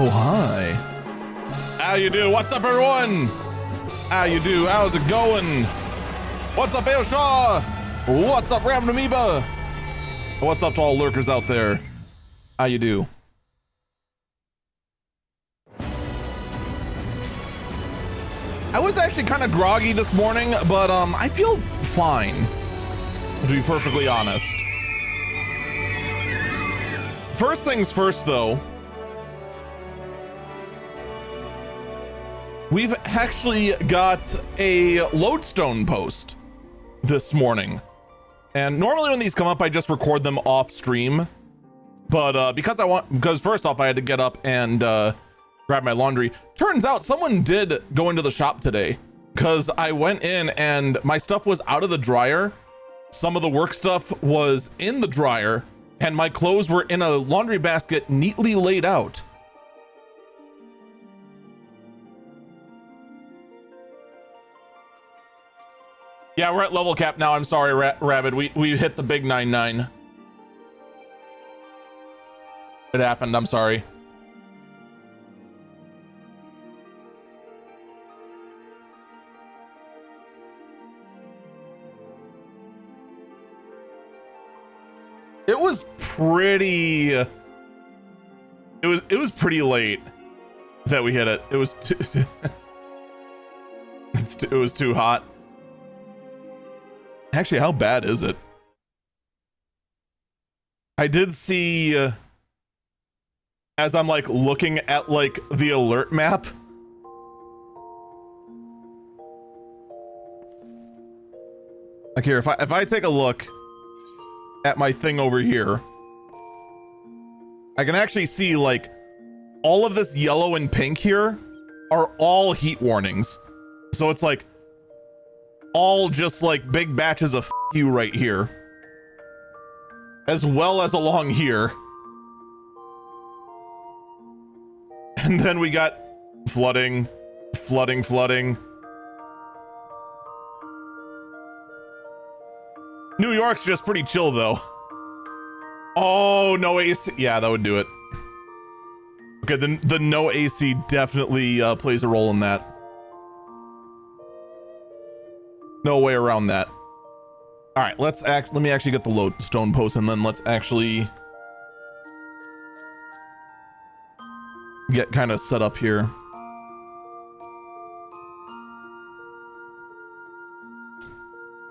Oh, hi. How you do? What's up, everyone? How you do? How's it going? What's up, Aoshaw? What's up, Random Amoeba? What's up to all lurkers out there? How you do? I was actually kind of groggy this morning, but I feel fine, to be perfectly honest. First things first, though. We've actually got a lodestone post this morning. And normally when these come up, I just record them off stream. But because first off, I had to get up and grab my laundry. Turns out someone did go into the shop today, because I went in and my stuff was out of the dryer. Some of the work stuff was in the dryer, and my clothes were in a laundry basket neatly laid out. Yeah, we're at level cap now. I'm sorry, Rabbit. We hit the big 9-9. It happened. I'm sorry. It was pretty. It was pretty late that we hit it. It was too. It was too hot. Actually, how bad is it? I did see, as I'm like looking at like the alert map. Like here, if I take a look at my thing over here, I can actually see like all of this yellow and pink here are all heat warnings. So it's like all just like big batches of you right here, as well as along here. And then we got flooding. New York's just pretty chill though. Oh, no AC. Yeah, that would do it. Okay, the no AC definitely plays a role in that. No way around that. All right, let me actually get the lodestone post, and then let's actually get kind of set up here.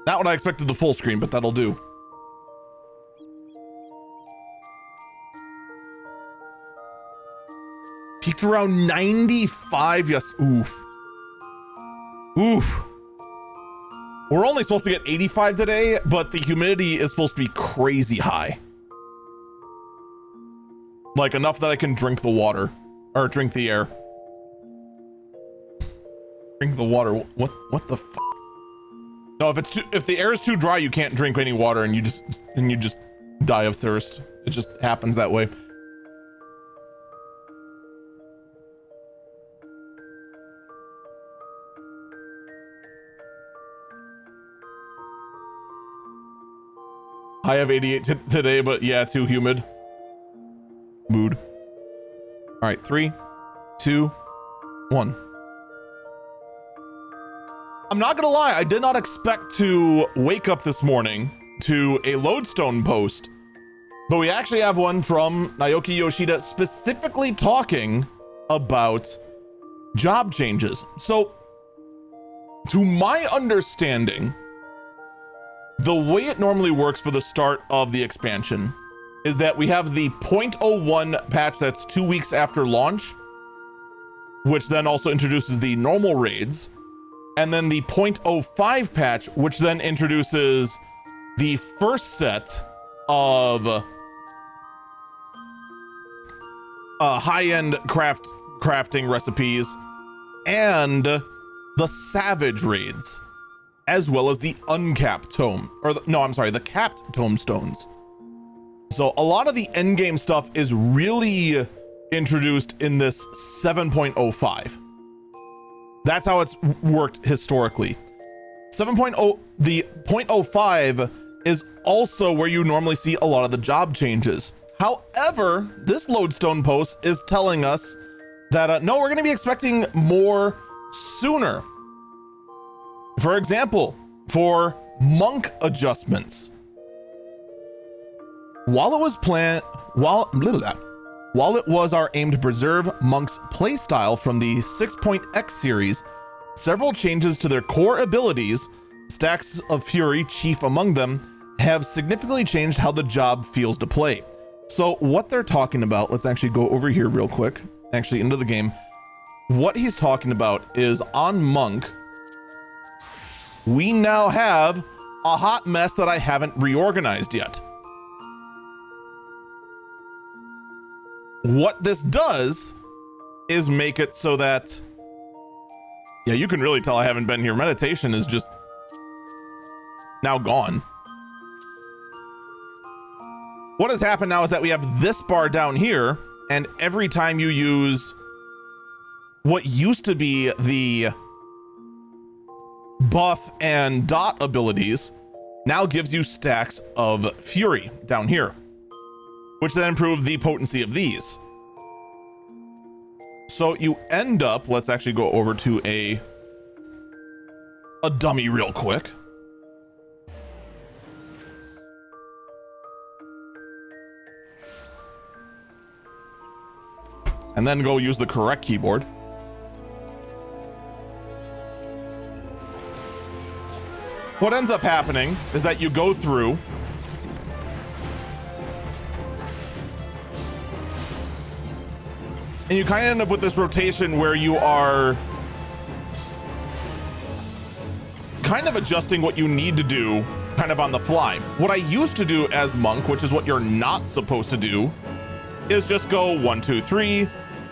Not what I expected the full screen, but that'll do. Peaked around 95. Yes. Oof. Oof. We're only supposed to get 85 today, but the humidity is supposed to be crazy high. Like enough that I can drink the water, or drink the air. Drink the water. What the fuck? No, if the air is too dry, you can't drink any water, and you just die of thirst. It just happens that way. I have 88 today, but yeah, too humid. Mood. All right, 3, 2, 1. I'm not gonna lie, I did not expect to wake up this morning to a lodestone post, but we actually have one from Naoki Yoshida specifically talking about job changes. So, to my understanding, the way it normally works for the start of the expansion is that we have the 0.01 patch that's 2 weeks after launch, which then also introduces the normal raids, and then the 0.05 patch, which then introduces the first set of high-end crafting recipes and the savage raids, as well as the uncapped tome, the capped tomestones. So a lot of the endgame stuff is really introduced in this 7.05. That's how it's worked historically. 7.0, the 0.05 is also where you normally see a lot of the job changes. However, this lodestone post is telling us that, no, we're going to be expecting more sooner. For example, for monk adjustments. While it was our aim to preserve Monk's playstyle from the 6.x series, several changes to their core abilities, Stacks of Fury chief among them, have significantly changed how the job feels to play. So what they're talking about, let's actually go over here real quick, actually into the game. What he's talking about is on Monk, we now have a hot mess that I haven't reorganized yet. What this does is make it so that, yeah, you can really tell I haven't been here. Meditation is just now gone. What has happened now is that we have this bar down here, and every time you use what used to be the buff and dot abilities, now gives you stacks of fury down here, which then improve the potency of these. So you end up, let's actually go over to a dummy real quick. And then go use the correct keyboard. What ends up happening is that you go through and you kind of end up with this rotation where you are kind of adjusting what you need to do kind of on the fly. What I used to do as Monk, which is what you're not supposed to do, is just go 1 2 3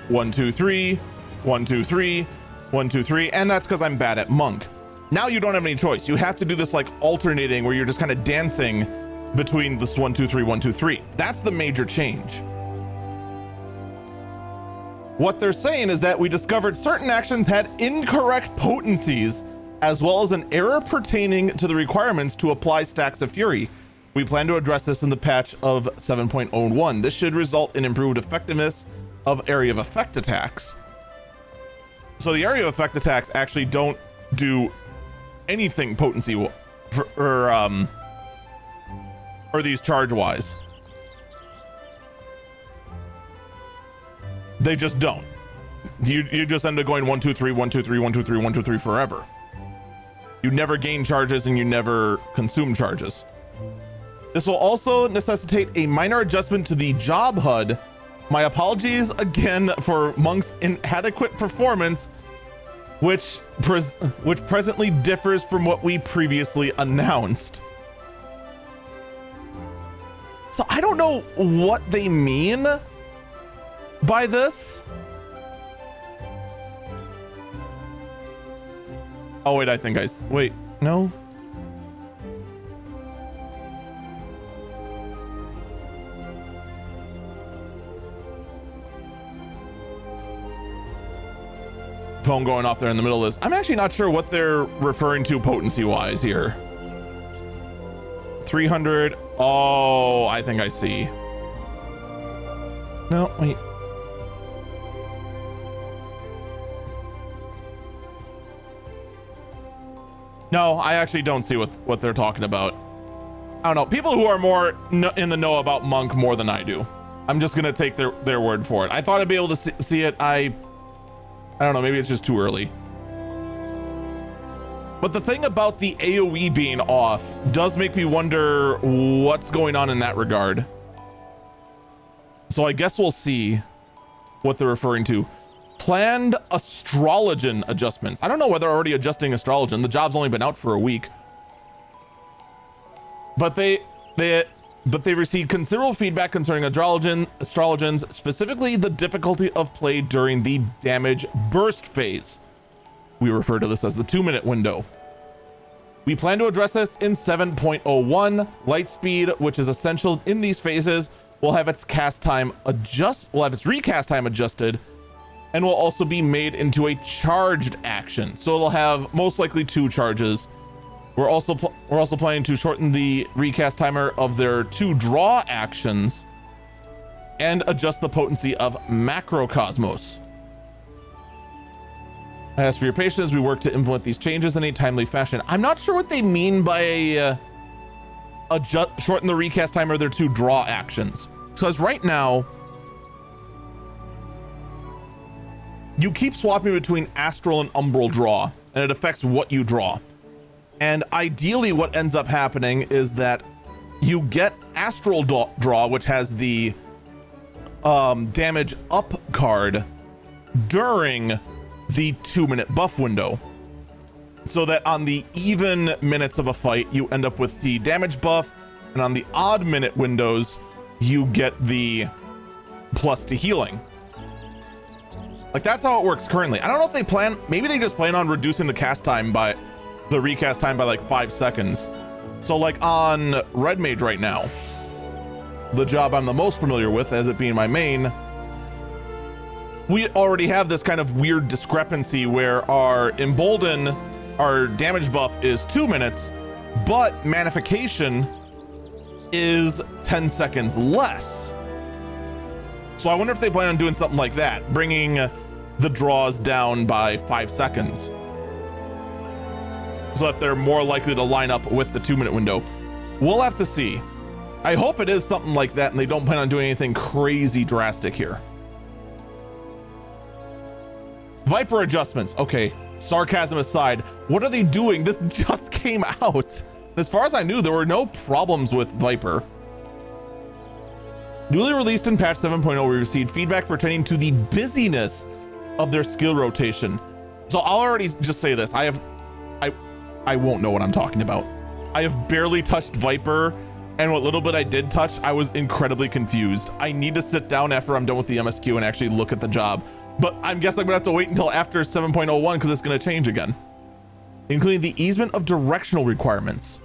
1 2 3 1 2 3 1 2 3, and that's because I'm bad at Monk. Now you don't have any choice. You have to do this like alternating where you're just kind of dancing between this 1 2 3 1 2 3. That's the major change. What they're saying is that we discovered certain actions had incorrect potencies, as well as an error pertaining to the requirements to apply stacks of fury. We plan to address this in the patch of 7.01. This should result in improved effectiveness of area of effect attacks. So the area of effect attacks actually don't do anything potency or these charge wise. They just don't. You just end up going 1 2 3 1 2 3 1 2 3 1 2 3 forever. You never gain charges and you never consume charges. This will also necessitate a minor adjustment to the job HUD. My apologies again for Monk's inadequate performance, which presently differs from what we previously announced. So I don't know what they mean by this. Oh wait, I think wait, no. Phone going off there in the middle of this. I'm actually not sure what they're referring to potency wise here. 300. Oh, I think I see. No, wait. No, I actually don't see what they're talking about. I don't know. People who are more in the know about Monk more than I do. I'm just gonna take their word for it. I thought I'd be able to see it. I don't know, maybe it's just too early. But the thing about the AoE being off does make me wonder what's going on in that regard. So I guess we'll see what they're referring to. Planned astrologen adjustments. I don't know whether they're already adjusting astrologen. The job's only been out for a week. But they received considerable feedback concerning astrologens, specifically the difficulty of play during the damage burst phase. We refer to this as the 2-minute window. We plan to address this in 7.01. Light speed, which is essential in these phases, will have its recast time adjusted, and will also be made into a charged action. So it'll have most likely 2 charges. We're also planning to shorten the recast timer of their 2 draw actions and adjust the potency of macrocosmos. I ask for your patience as we work to implement these changes in a timely fashion. I'm not sure what they mean by shorten the recast time or their 2 draw actions. Because right now, you keep swapping between astral and umbral draw, and it affects what you draw. And ideally what ends up happening is that you get astral draw, which has the damage up card during the 2-minute buff window, so that on the even minutes of a fight you end up with the damage buff, and on the odd minute windows you get the plus to healing. Like, that's how it works currently. I don't know if they plan, maybe they just plan on reducing the recast time by like 5 seconds. So like on Red Mage right now, the job I'm the most familiar with, as it being my main, we already have this kind of weird discrepancy where our Embolden, our damage buff is 2 minutes, but Manification is 10 seconds less. So I wonder if they plan on doing something like that, bringing the draws down by 5 seconds, so that they're more likely to line up with the 2-minute window. We'll have to see. I hope it is something like that and they don't plan on doing anything crazy drastic here. Viper adjustments. Okay, sarcasm aside, what are they doing? This just came out. As far as I knew, there were no problems with Viper. Newly released in patch 7.0, we received feedback pertaining to the busyness of their skill rotation. So I'll already just say this. I won't know what I'm talking about. I have barely touched Viper, and what little bit I did touch, I was incredibly confused. I need to sit down after I'm done with the MSQ and actually look at the job. But I'm guessing I'm gonna have to wait until after 7.01 because it's gonna change again. Including the easement of directional requirements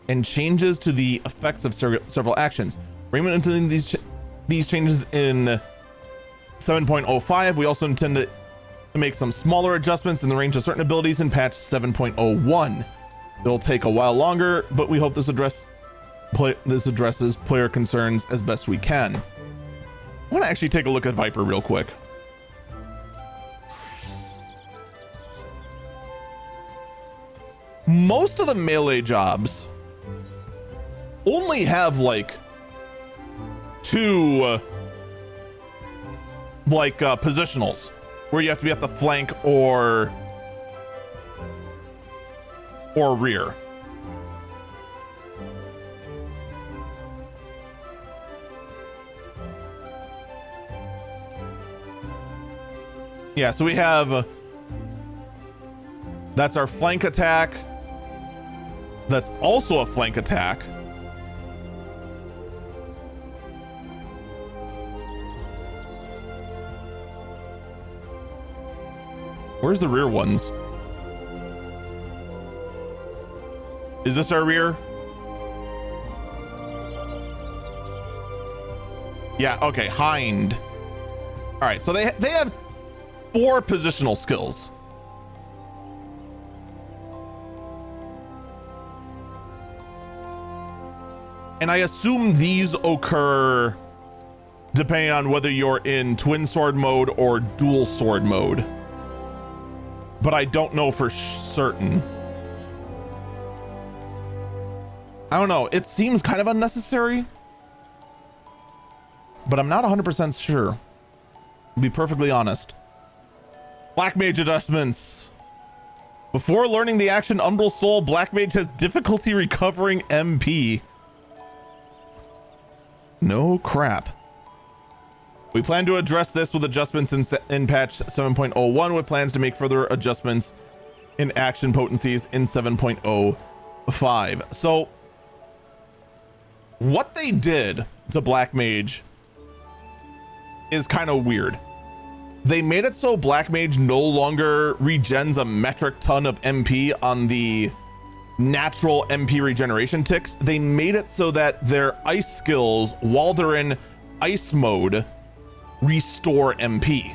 and changes to the effects of several actions. Implementing these changes in 7.05. We also intend to make some smaller adjustments in the range of certain abilities in patch 7.01. It'll take a while longer, but we hope this addresses player concerns as best we can. I want to actually take a look at Viper real quick. Most of the melee jobs only have like 2 positionals where you have to be at the flank or rear. Yeah, so we have, that's our flank attack. That's also a flank attack. Where's the rear ones? Is this our rear? Yeah, okay, hind. All right, so they have 4 positional skills. And I assume these occur depending on whether you're in twin sword mode or dual sword mode. But I don't know for certain. I don't know. It seems kind of unnecessary, but I'm not 100% sure. To be perfectly honest. Black Mage adjustments. Before learning the action Umbral Soul, Black Mage has difficulty recovering MP. No crap. We plan to address this with adjustments in patch 7.01 with plans to make further adjustments in action potencies in 7.05. So what they did to Black Mage is kind of weird. They made it so Black Mage no longer regens a metric ton of MP on the natural MP regeneration ticks. They made it so that their ice skills, while they're in ice mode, restore MP.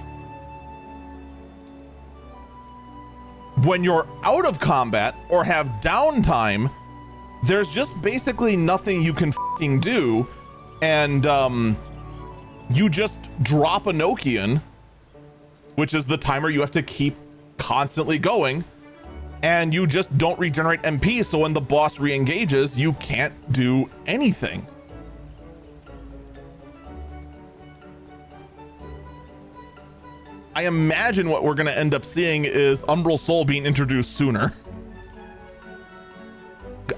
When you're out of combat or have downtime, there's just basically nothing you can f***ing do, and you just drop a Nokian, which is the timer you have to keep constantly going, and you just don't regenerate MP, so when the boss re-engages, you can't do anything. I imagine what we're going to end up seeing is Umbral Soul being introduced sooner.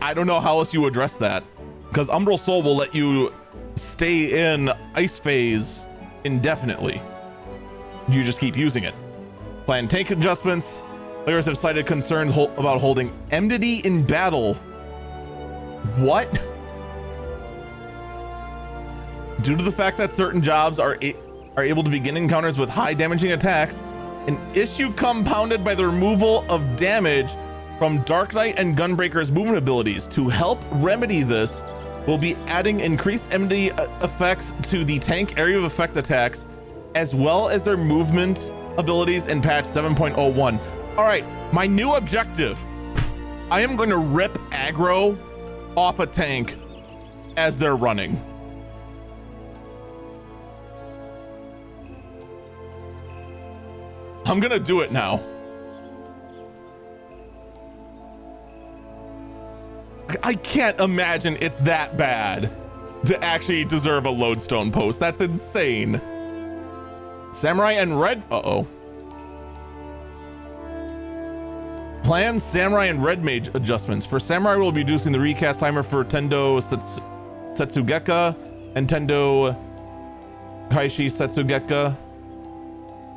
I don't know how else you address that, because Umbral Soul will let you stay in Ice Phase indefinitely. You just keep using it. Plan tank adjustments. Players have cited concerns about holding enmity in battle. What? Due to the fact that certain jobs are able to begin encounters with high damaging attacks, an issue compounded by the removal of damage from Dark Knight and Gunbreaker's movement abilities. To help remedy this, we'll be adding increased enmity effects to the tank area of effect attacks, as well as their movement abilities in patch 7.01. All right, my new objective. I am going to rip aggro off a tank as they're running. I'm gonna do it now. I can't imagine it's that bad to actually deserve a lodestone post. That's insane. Samurai and Red, Plan Samurai and Red Mage adjustments. For Samurai, we'll be reducing the recast timer for Tendo Setsugeka and Tendo Kaishi Setsugeka.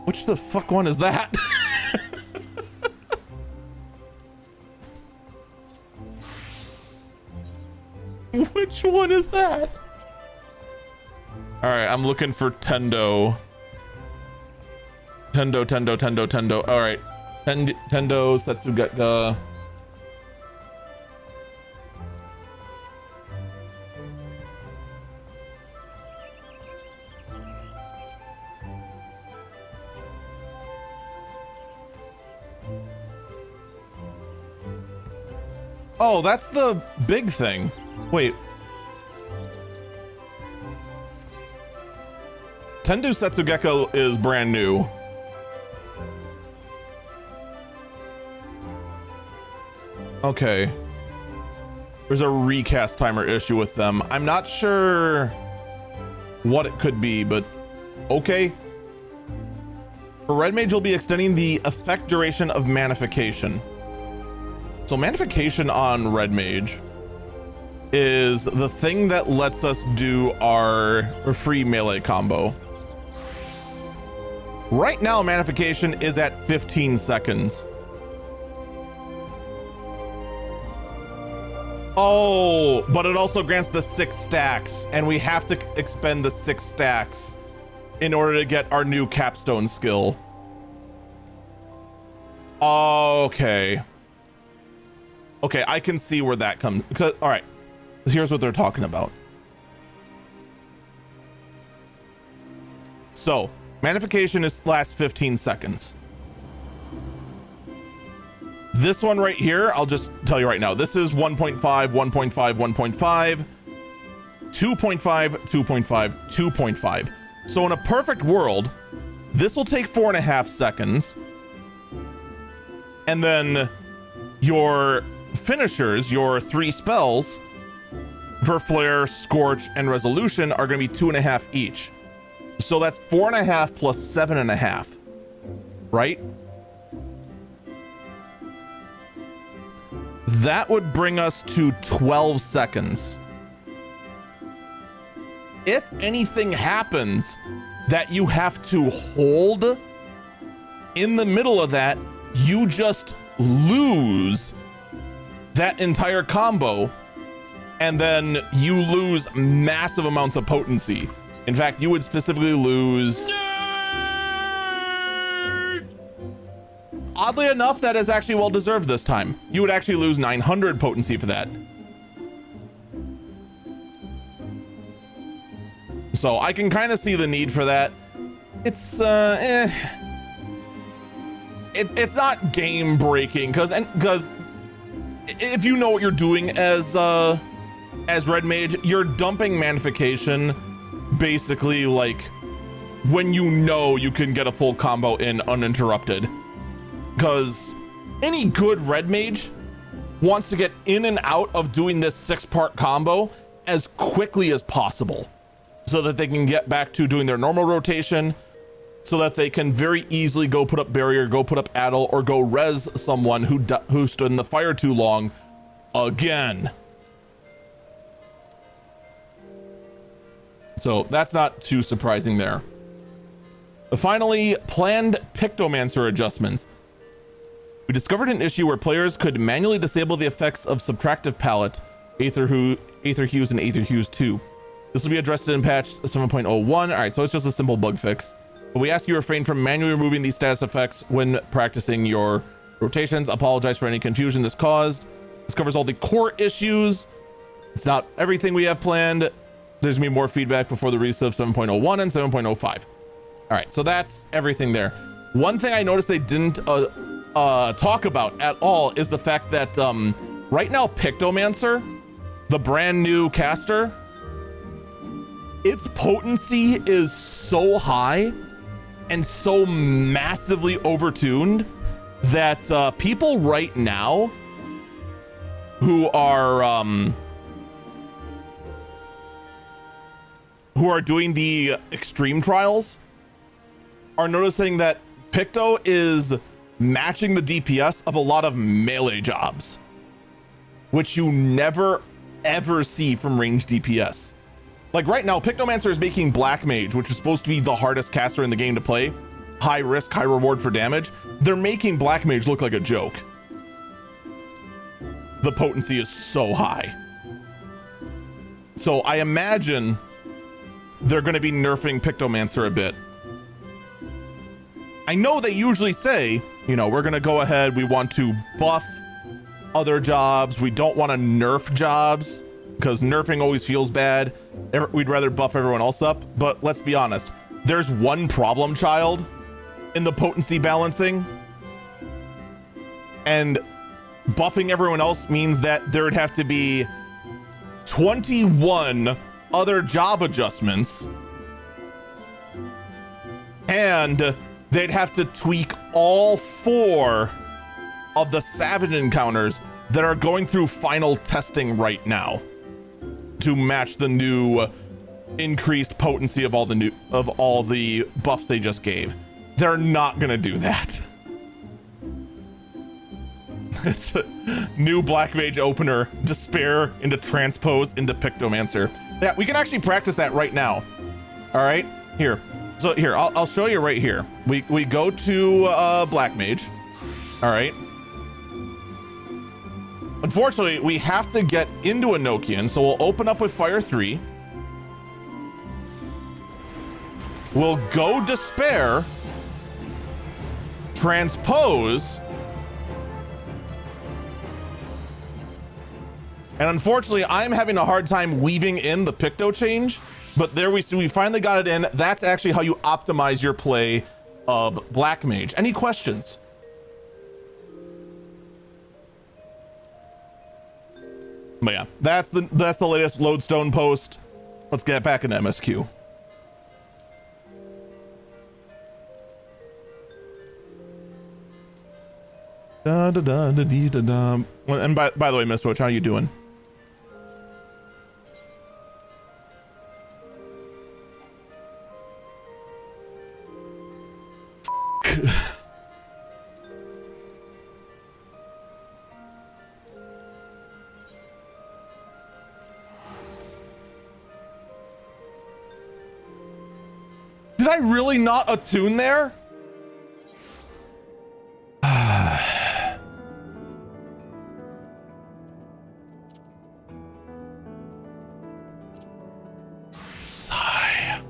Which the fuck one is that? Which one is that? All right, I'm looking for Tendo. Tendo. All right, Tendo Setsugeka. Oh, that's the big thing. Wait. Tendo Setsugeka is brand new. Okay. There's a recast timer issue with them. I'm not sure what it could be, but okay. For Red Mage, we'll be extending the effect duration of Manification. So Manification on Red Mage is the thing that lets us do our free melee combo. Right now, Manification is at 15 seconds. Oh, but it also grants the 6 stacks, and we have to expend the 6 stacks in order to get our new capstone skill. Okay. Okay, I can see where that comes. All right, here's what they're talking about. So, Manification lasts 15 seconds. This one right here, I'll just tell you right now. This is 1.5, 1.5, 1.5, 2.5, 2.5, 2.5. So in a perfect world, this will take 4.5 seconds. And then your finishers, your 3 spells for Flare, Scorch, and Resolution are going to be 2.5 each. So that's 4.5 plus 7.5, right? That would bring us to 12 seconds. If anything happens that you have to hold in the middle of that, you just lose that entire combo, and then you lose massive amounts of potency. In fact, you would specifically lose... Oddly enough, that is actually well deserved this time. You would actually lose 900 potency for that. So I can kind of see the need for that. It's it's not game breaking because if you know what you're doing as Red Mage, you're dumping Manification basically like when you know you can get a full combo in uninterrupted. because any good red mage wants to get in and out of doing this 6-part combo as quickly as possible so that they can get back to doing their normal rotation, so that they can very easily go put up barrier, go put up addle, or go res someone who stood in the fire too long again. So that's not too surprising there. Finally, planned Pictomancer adjustments. We discovered an issue where players could manually disable the effects of Subtractive Palette, Aether Hues, and Aether Hues 2. This will be addressed in patch 7.01. All right, so it's just a simple bug fix. But we ask you refrain from manually removing these status effects when practicing your rotations. Apologize for any confusion this caused. This covers all the core issues. It's not everything we have planned. There's gonna be more feedback before the release of 7.01 and 7.05. All right, so that's everything there. One thing I noticed they didn't talk about at all is the fact that right now Pictomancer, the brand new caster, its potency is so high and so massively overtuned that people right now who are doing the extreme trials are noticing that Picto is matching the DPS of a lot of melee jobs, which you never ever see from range DPS. Like right now, Pictomancer is making Black Mage, which is supposed to be the hardest caster in the game to play, high risk, high reward for damage. They're making Black Mage look like a joke. The potency is so high. So I imagine they're going to be nerfing Pictomancer a bit. I know they usually say, you know, we're going to go ahead, we want to buff other jobs, we don't want to nerf jobs, because nerfing always feels bad. We'd rather buff everyone else up. But let's be honest, there's one problem child in the potency balancing, and buffing everyone else means that there'd have to be 21 other job adjustments, and they'd have to tweak all 4 of the Savage encounters that are going through final testing right now to match the new increased potency of all the buffs they just gave. They're not gonna do that. It's a new Black Mage opener, Despair into Transpose into Pictomancer. Yeah, we can actually practice that right now. All right, here. So here, I'll show you right here. We go to Black Mage. All right. Unfortunately, we have to get into Enochian, so we'll open up with Fire 3. We'll go Despair, Transpose, and unfortunately, I'm having a hard time weaving in the Picto change, but there we see, we finally got it in. That's actually how you optimize your play of Black Mage. Any questions? But yeah, that's the latest Lodestone post. Let's get back into MSQ. Da da da da dee da da. And by the way, Mistwitch, how you doing? Did I really not attune there? Sigh.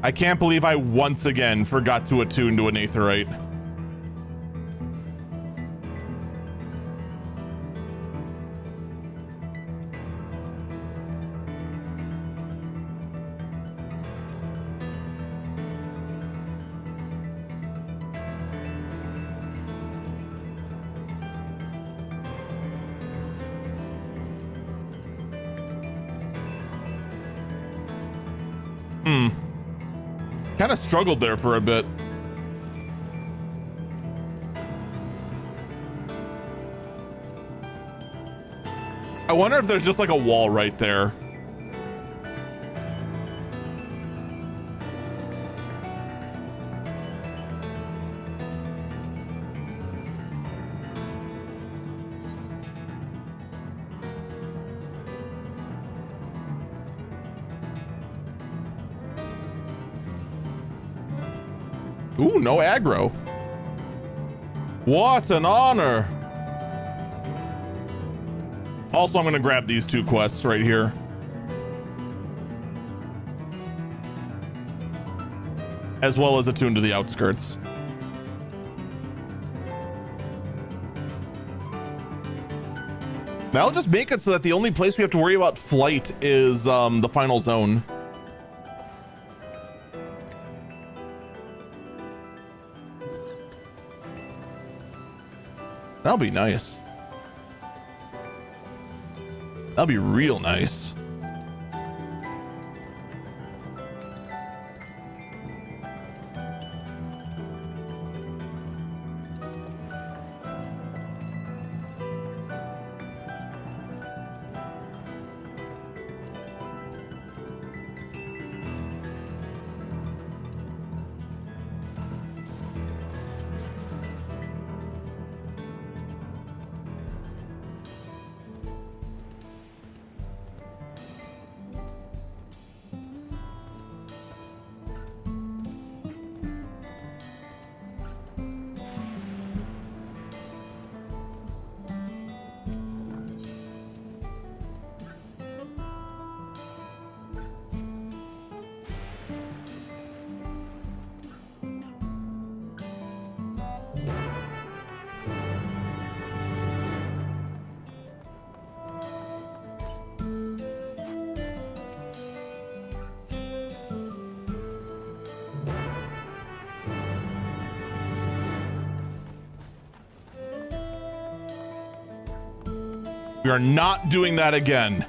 I can't believe I once again forgot to attune to an Aetherite. Hmm. Kind of struggled there for a bit. I wonder if there's just like a wall right there. Ooh, no aggro. What an honor. Also, I'm going to grab these 2 quests right here. As well as Attune to the Outskirts. That'll just make it so that the only place we have to worry about flight is the final zone. That'll be nice. That'll be real nice. We are not doing that again.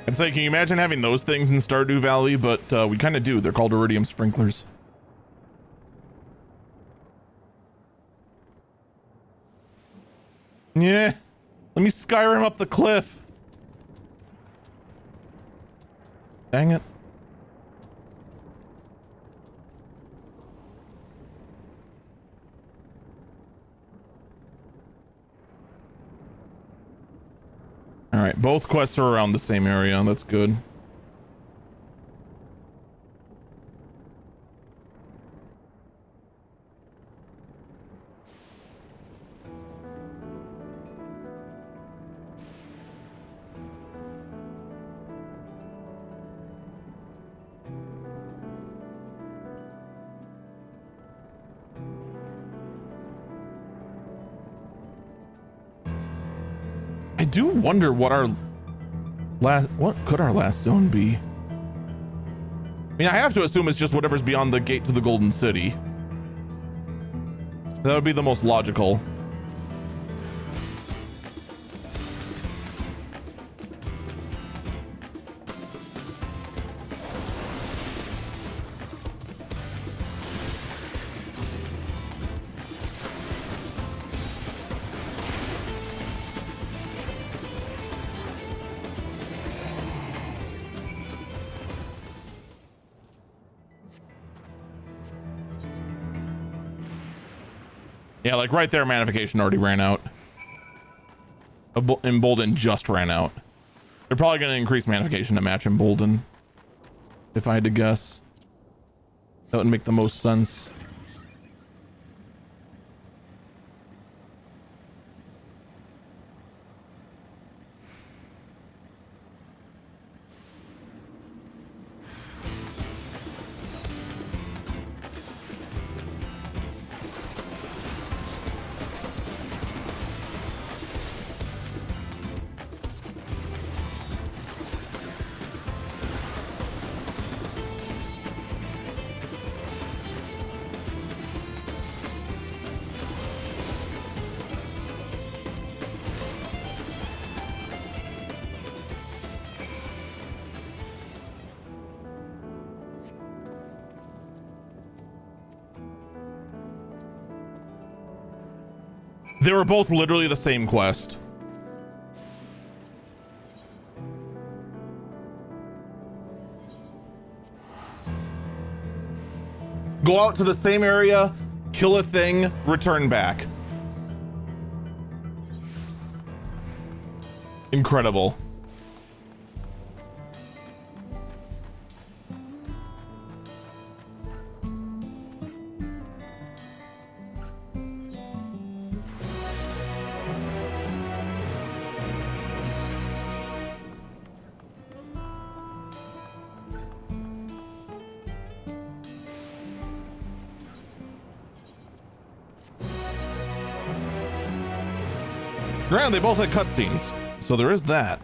I'd say, can you imagine having those things in Stardew Valley? But we kind of do. They're called iridium sprinklers. Yeah. Let me Skyrim up the cliff. Dang it. All right, both quests are around the same area. That's good. I do wonder what could our last zone be? I mean, I have to assume it's just whatever's beyond the gate to the Golden City. That would be the most logical. Yeah, like right there, magnification already ran out. Embolden just ran out. They're probably going to increase magnification to match Embolden. If I had to guess. That would make the most sense. They were both literally the same quest. Go out to the same area, kill a thing, return back. Incredible. Granted, they both had cutscenes, so there is that.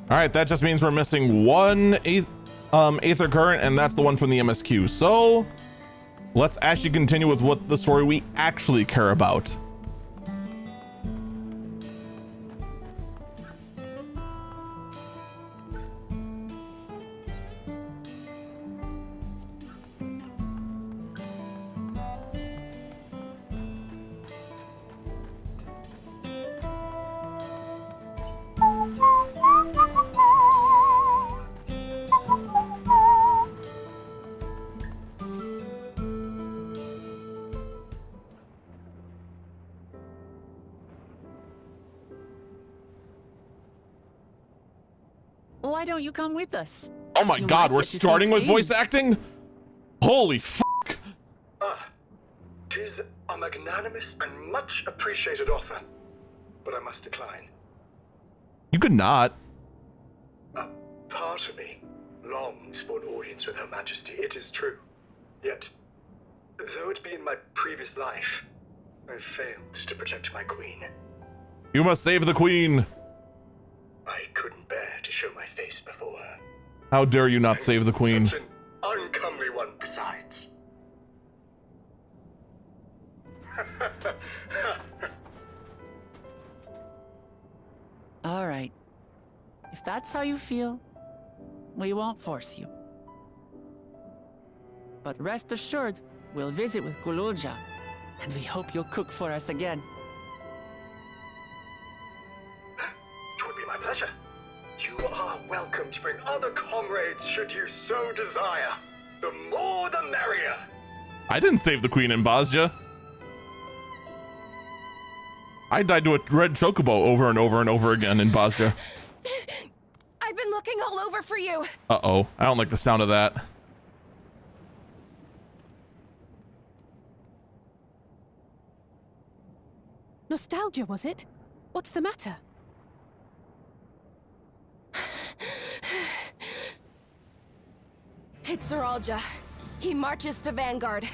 All right, that just means we're missing one Aether Current, and that's the one from the MSQ. So let's actually continue with what the story we actually care about. Why don't you come with us? Oh my God, we're starting with voice acting? Holy fuck. Tis a magnanimous and much appreciated offer, but I must decline. You could not. A part of me longs for an audience with Her Majesty, it is true. Yet, though it be in my previous life, I failed to protect my queen. You must save the queen. I couldn't bear to show my face before her. How dare you not save the queen? Such an uncomely one besides. All right. If that's how you feel, we won't force you. But rest assured, we'll visit with Kululja, and we hope you'll cook for us again. It would be my pleasure. You are welcome to bring other comrades should you so desire. The more the merrier. I didn't save the queen in Bosja. I died to a red chocobo over and over and over again in Bosja. I've been looking all over for you. Uh-oh. I don't like the sound of that. Nostalgia, was it? What's the matter? It's Zeralja. He marches to Vanguard.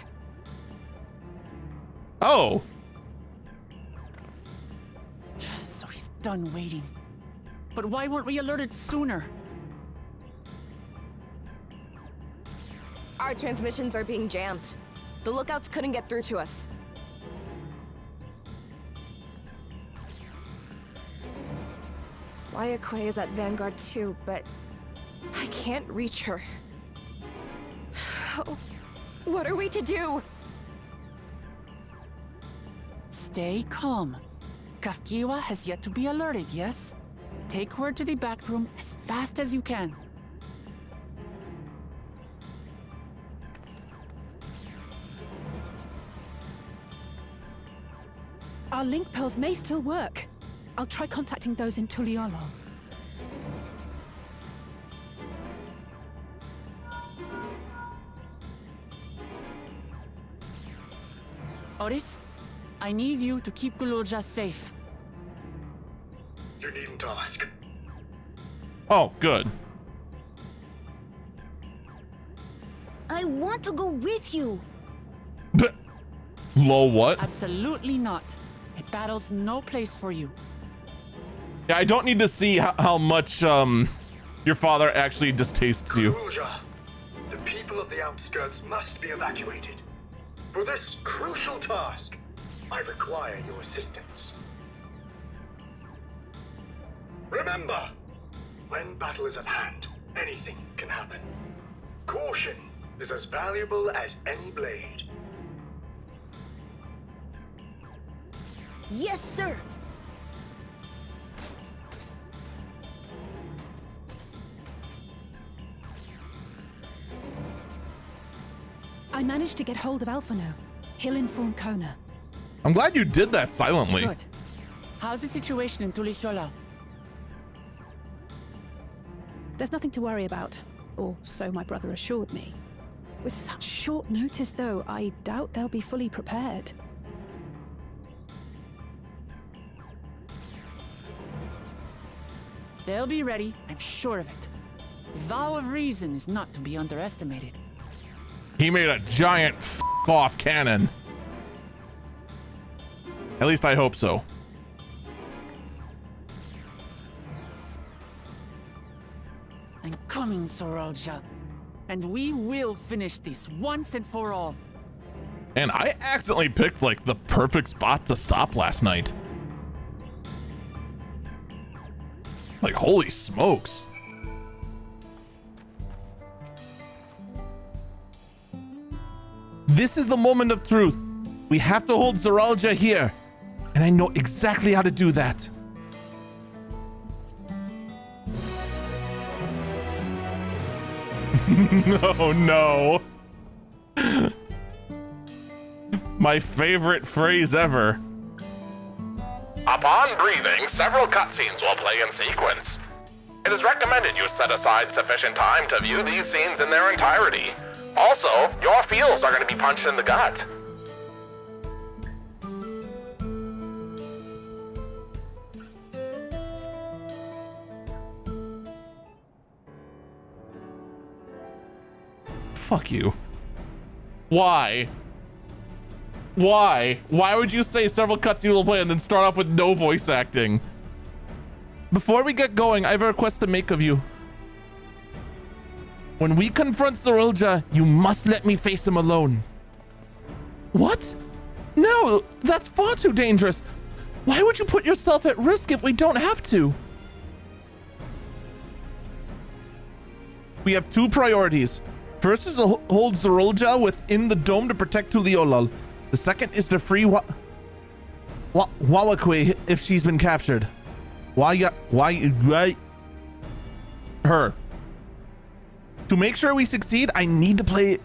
Oh. So he's done waiting. But why weren't we alerted sooner? Our transmissions are being jammed. The lookouts couldn't get through to us. Wayakwe is at Vanguard too, but I can't reach her. What are we to do? Stay calm. Kafkiwa has yet to be alerted, yes? Take her to the back room as fast as you can. Our link pearls may still work. I'll try contacting those in Tuliolo. Oris, I need you to keep Guloja safe. You needn't ask. Oh, good. I want to go with you. Lol, what? Absolutely not. A battle's no place for you. Yeah, I don't need to see how much your father actually distastes you. Guloja, the people of the outskirts must be evacuated. For this crucial task, I require your assistance. Remember, when battle is at hand, anything can happen. Caution is as valuable as any blade. Yes, sir. I managed to get hold of Alphano. He'll inform Kona. I'm glad you did that silently. Good. How's the situation in Tulichola? There's nothing to worry about, or so my brother assured me. With such short notice, though, I doubt they'll be fully prepared. They'll be ready, I'm sure of it. The vow of reason is not to be underestimated. He made a giant off cannon. At least I hope so. I'm coming, Sorolja. And we will finish this once and for all. And I accidentally picked like the perfect spot to stop last night. Like, holy smokes. This is the moment of truth. We have to hold Zoralja here. And I know exactly how to do that. Oh no. My favorite phrase ever. Upon breathing, several cutscenes will play in sequence. It is recommended you set aside sufficient time to view these scenes in their entirety. Also, your feels are going to be punched in the gut. Fuck you. Why? Why? Why would you say several cutscenes will play and then start off with no voice acting? Before we get going, I have a request to make of you. When we confront Zoralja, you must let me face him alone. What? No, that's far too dangerous. Why would you put yourself at risk if we don't have to? We have two priorities. First is to hold Zoralja within the dome to protect Tuliolal. The second is to free Wawakwe if she's been captured. Why her. To make sure we succeed, I need to play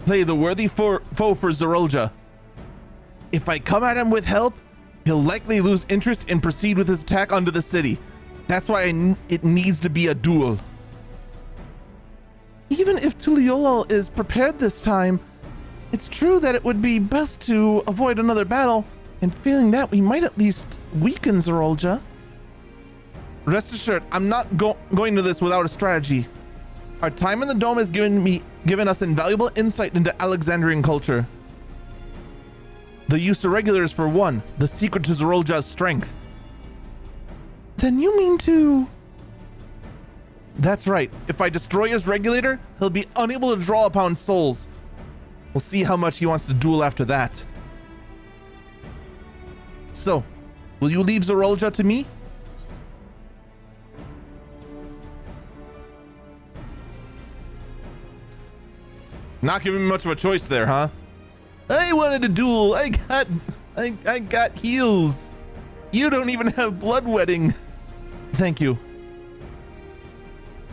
the worthy foe for Zoralja. If I come at him with help, he'll likely lose interest and proceed with his attack onto the city. That's why it needs to be a duel. Even if Tuliolal is prepared this time, it's true that it would be best to avoid another battle, and failing that, we might at least weaken Zoralja. Rest assured, I'm not going to this without a strategy. Our time in the dome has given us invaluable insight into Alexandrian culture. The use of regulars for one, the secret to Zoralja's strength. Then you mean to... That's right. If I destroy his regulator, he'll be unable to draw upon souls. We'll see how much he wants to duel after that. So, will you leave Zoralja to me? Not giving me much of a choice there, huh? I wanted to duel. I got heals. You don't even have bloodwetting. Thank you.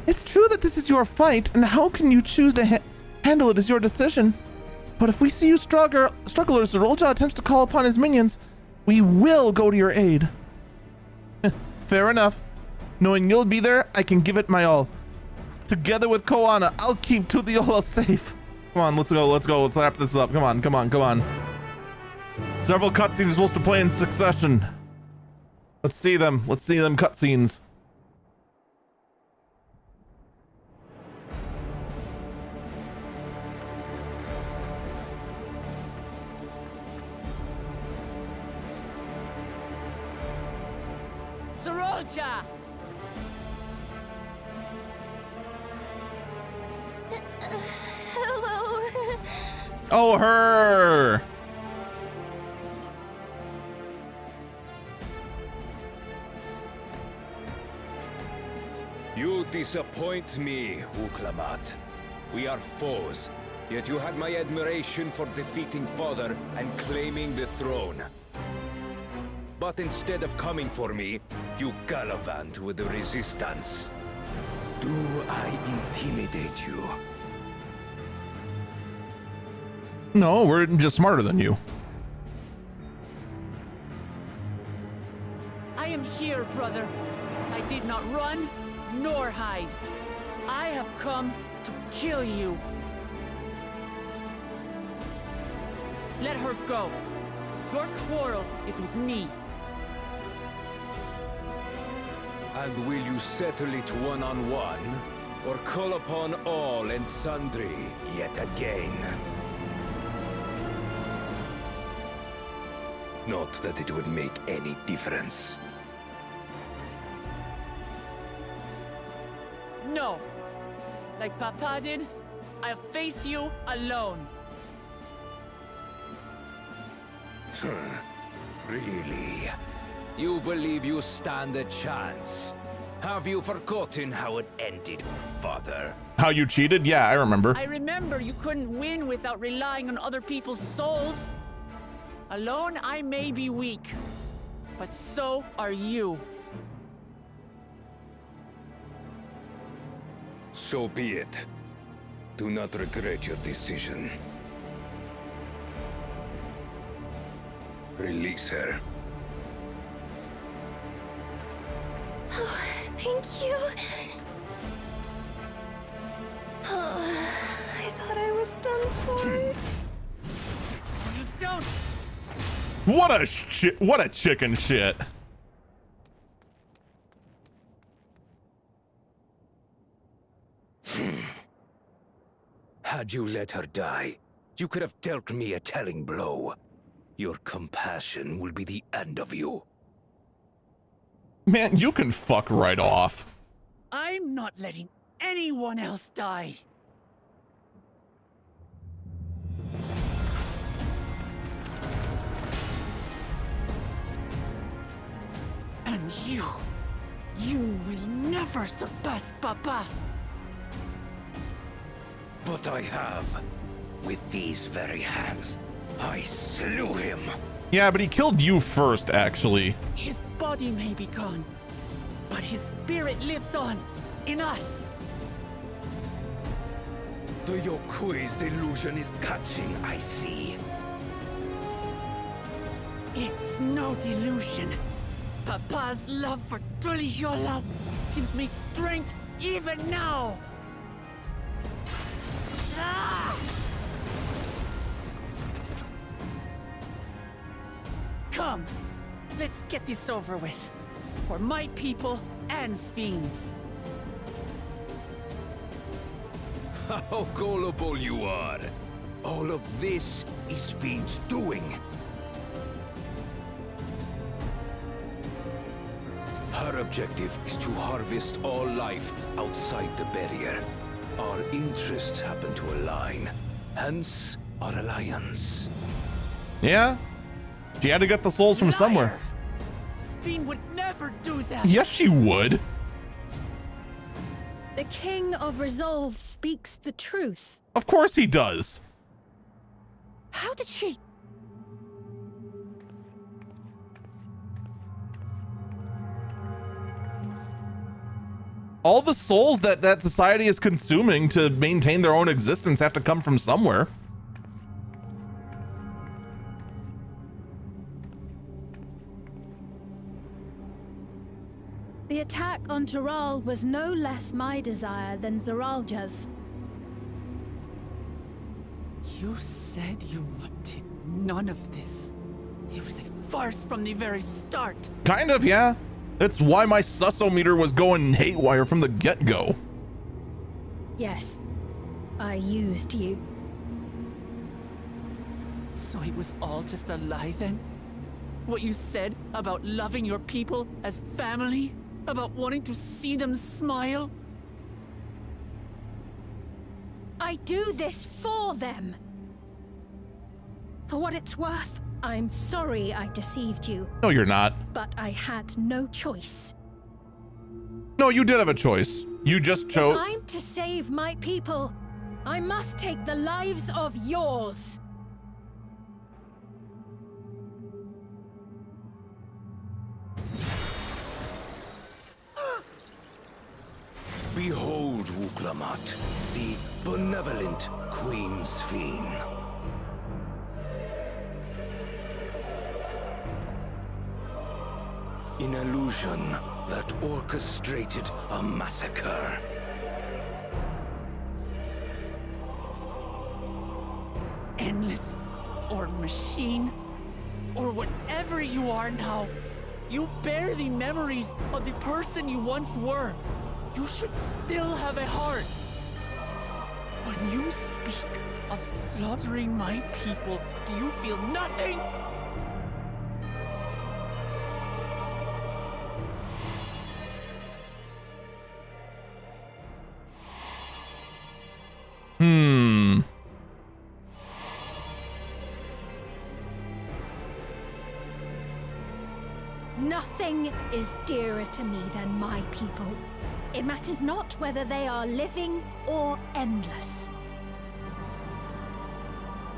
It's true that this is your fight, and how can you choose to handle it is your decision. But if we see you struggle or Zoralja attempts to call upon his minions, We will go to your aid. Fair enough. Knowing you'll be there, I can give it my all. Together with Koana, I'll keep Tuthiola safe. Come on, let's go, let's go. Let's wrap this up. Come on, come on, come on. Several cutscenes are supposed to play in succession. Let's see them. Let's see them cutscenes. Sorolcha! Hello. Oh, her! You disappoint me, Uklamat. We are foes, yet you had my admiration for defeating Father and claiming the throne. But instead of coming for me, you gallivant with the resistance. Do I intimidate you? No, we're just smarter than you. I am here, brother. I did not run nor hide. I have come to kill you. Let her go. Your quarrel is with me. And will you settle it one-on-one, or call upon all and sundry yet again? Not that it would make any difference. No. Like Papa did, I'll face you alone. Really? You believe you stand a chance? Have you forgotten how it ended with Father? How you cheated? Yeah, I remember. I remember you couldn't win without relying on other people's souls. Alone, I may be weak, but so are you. So be it. Do not regret your decision. Release her. Oh, thank you. Oh, I thought I was done for. You don't. What a shit! What a chicken shit! Had you let her die, you could have dealt me a telling blow. Your compassion will be the end of you. Man, you can fuck right off. I'm not letting anyone else die. And you will never surpass Papa. But I have. With these very hands, I slew him. Yeah, but he killed you first, actually. His body may be gone, but his spirit lives on in us. The Yokui's delusion is catching, I see. It's no delusion. Papa's love for Tuthiola gives me strength even now. Ah! Come, let's get this over with. For my people and Sfiend's. How gullible you are. All of this is Fiend's doing. Her objective is to harvest all life outside the barrier. Our interests happen to align, hence our alliance. Yeah? She had to get the souls from somewhere. Liar! Sfiend would never do that. Yes, she would. The King of Resolve speaks the truth. Of course he does. How did she? All the souls that society is consuming to maintain their own existence have to come from somewhere. on Taral was no less my desire than Zaralja's. You said you wanted none of this. It was a farce from the very start. Kind of, yeah. That's why my susometer was going haywire from the get-go. Yes, I used you. So it was all just a lie then? What you said about loving your people as family? About wanting to see them smile? I do this for them. For what it's worth, I'm sorry I deceived you, No, you're not. but I had no choice. No, you did have a choice. You just chose. If I'm to save my people, I must take the lives of yours. Behold, Wuklamat, the benevolent Queen's Fiend. An illusion that orchestrated a massacre. Endless, or machine, or whatever you are now, you bear the memories of the person you once were. You should still have a heart. When you speak of slaughtering my people, do you feel nothing? Nothing is dearer to me than my people. It matters not whether they are living or endless.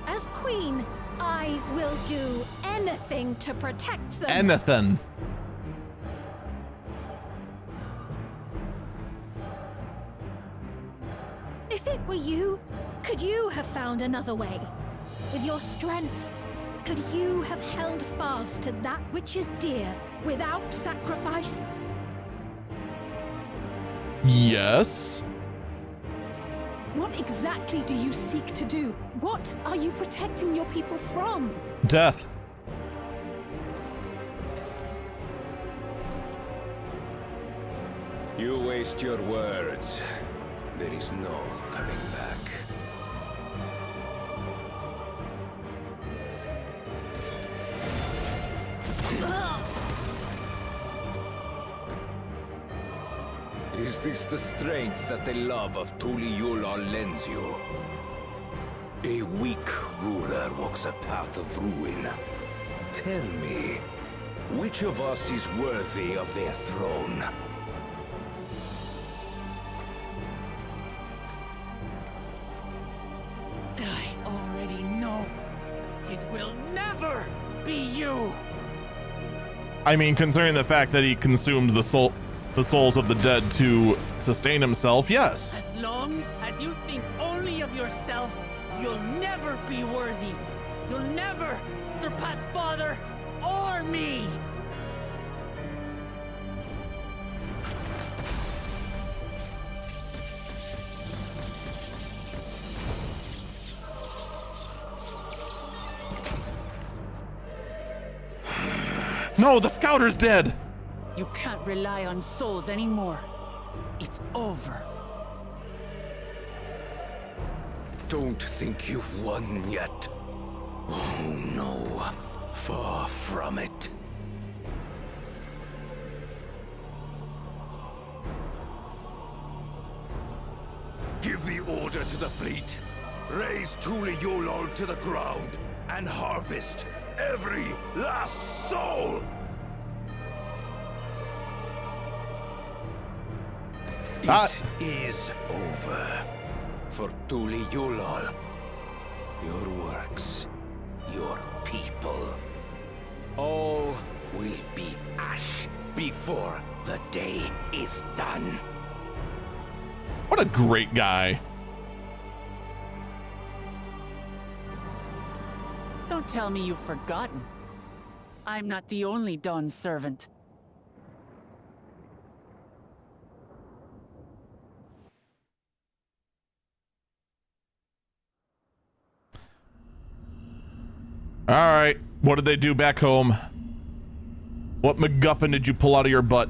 As queen, I will do anything to protect them. Anything. If it were you, could you have found another way? With your strength, could you have held fast to that which is dear without sacrifice? Yes. What exactly do you seek to do? What are you protecting your people from? Death. You waste your words. There is no turning back. Is this the strength that the love of Tuliyola lends you? A weak ruler walks a path of ruin. Tell me, which of us is worthy of their throne? I already know. It will never be you! I mean, considering the fact that he consumes the souls of the dead to sustain himself, yes. As long as you think only of yourself, you'll never be worthy. You'll never surpass Father or me! No, the scouter's dead. You can't rely on souls anymore. It's over. Don't think you've won yet. Oh no, far from it. Give the order to the fleet. Raise Tuliyola to the ground and harvest every last soul! It is over. For Tuliyola, your works, your people, all will be ash before the day is done. What a great guy. Don't tell me you've forgotten. I'm not the only Dawn's servant. All right. What did they do back home? What MacGuffin did you pull out of your butt?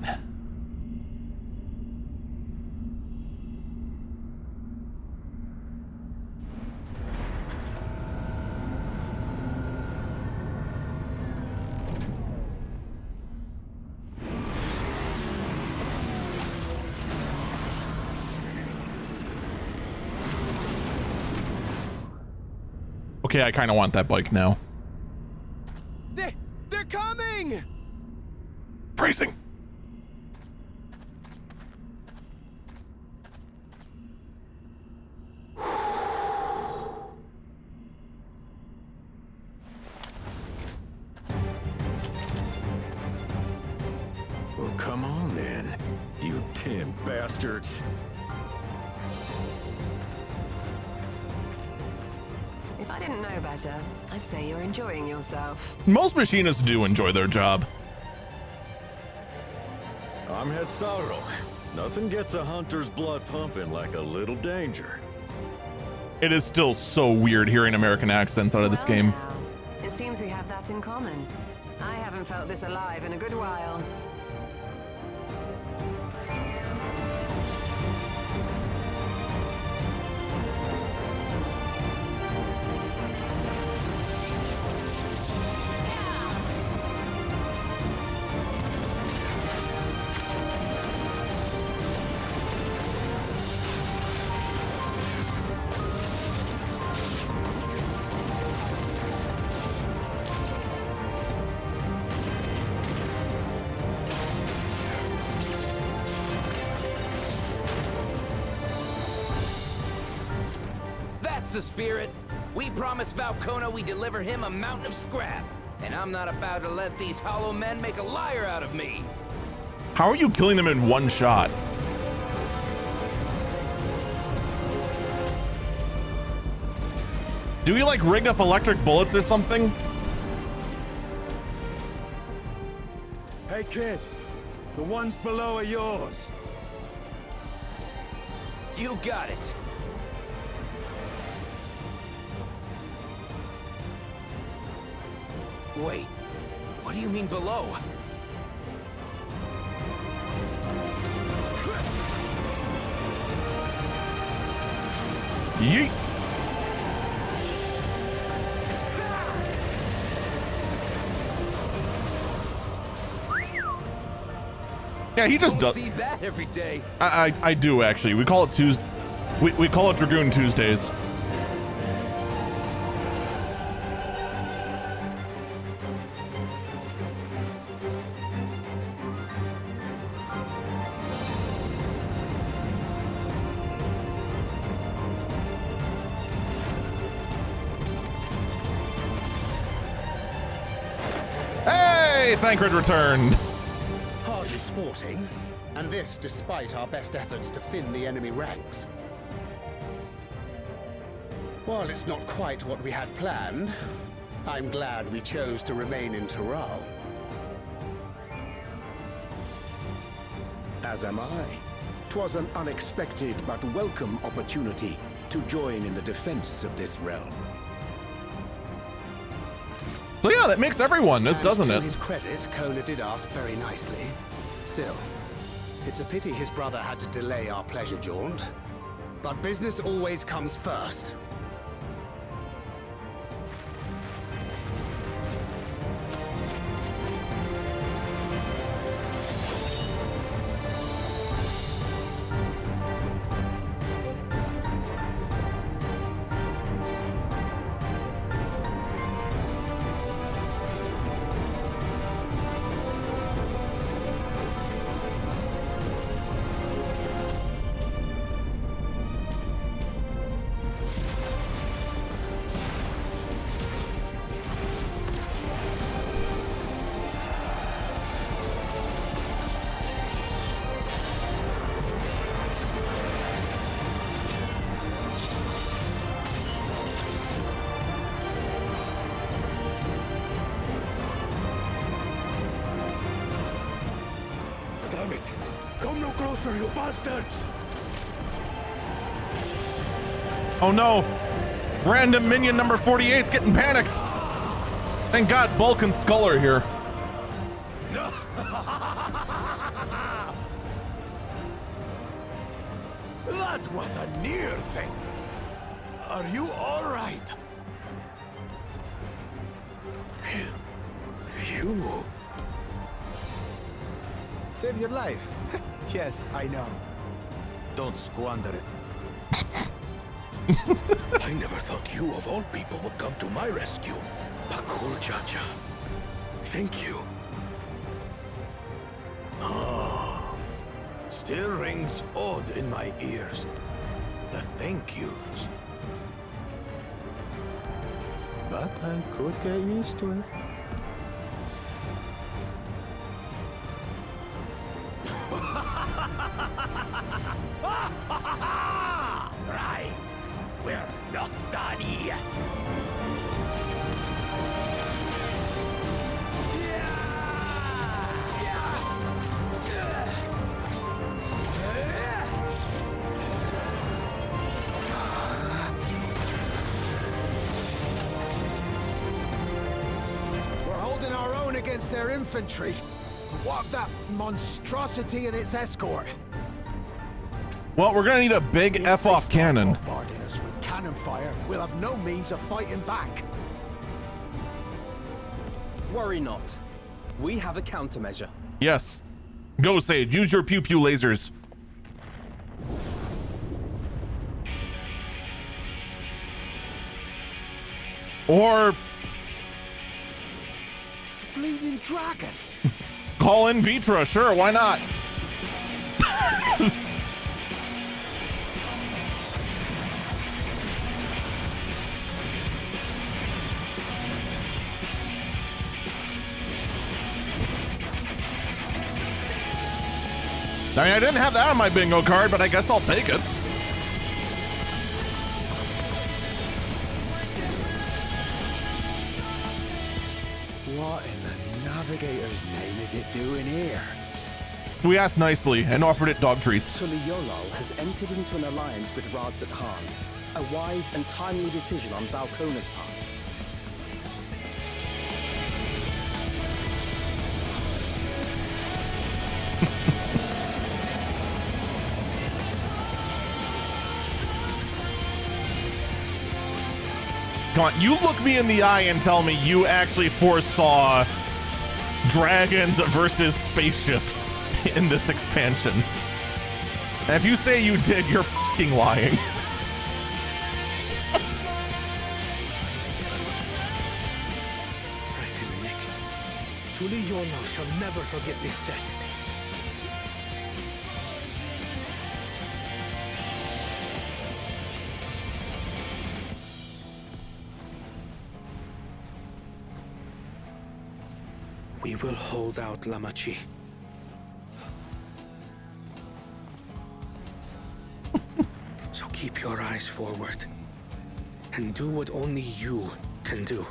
Okay, I kind of want that bike now. They're coming! Phrasing. Well, come on then, you 10 bastards. If I didn't know better, I'd say you're enjoying yourself. Most machinists do enjoy their job. I'm Head Sorrow. Nothing gets a hunter's blood pumping like a little danger. It is still so weird hearing American accents out of this game. Now, it seems we have that in common. I haven't felt this alive in a good while. The spirit. We promised Valcona we deliver him a mountain of scrap, and I'm not about to let these hollow men make a liar out of me. How are you killing them in one shot? Do we like rig up electric bullets or something? Hey kid, the ones below are yours. You got it. Wait, what do you mean below? Yeet. Yeah, he just does. See that every day. I do actually. We call it Tuesday. We call it Dragoon Tuesdays. Hey, Thancred returned. Hardly sporting, and this despite our best efforts to thin the enemy ranks. While it's not quite what we had planned, I'm glad we chose to remain in Tural. As am I. 'Twas an unexpected but welcome opportunity to join in the defense of this realm. So yeah, that makes everyone, doesn't to it? his credit, Kona did ask very nicely. Still, it's a pity his brother had to delay our pleasure jaunt. But business always comes first. Damn it! Come no closer, you bastards! Oh no! Random minion number 48's getting panicked! Thank God Bulk and Skull are here. That was a near thing. Are you all right? You... Save your life. Yes, I know. Don't squander it. I never thought you of all people would come to my rescue. Pakul Chacha. Thank you. Oh, still rings odd in my ears. The thank yous. But I could get used to it. Right. We're not done yet. We're holding our own against their infantry. What of that monstrosity and its escort? Well, we're gonna need a big F-off cannon. Bombarding us with cannon fire, we'll have no means of fighting back. Worry not. We have a countermeasure. Yes. Go, Sage. Use your pew-pew lasers. Or... Bleeding dragon. call in Vitra. Sure, why not? I mean, I didn't have that on my bingo card, but I guess I'll take it. What in the Navigator's name is it doing here? We asked nicely and offered it dog treats. Tuliyollal has entered into an alliance with Radzat Khan. A wise and timely decision on Valkona's part. Come on, you look me in the eye and tell me you actually foresaw dragons versus spaceships in this expansion. And if you say you did, you're fucking lying. Nick. Tuliyollal shall never forget this debt. We will hold out, Lamachi. So keep your eyes forward and do what only you can do.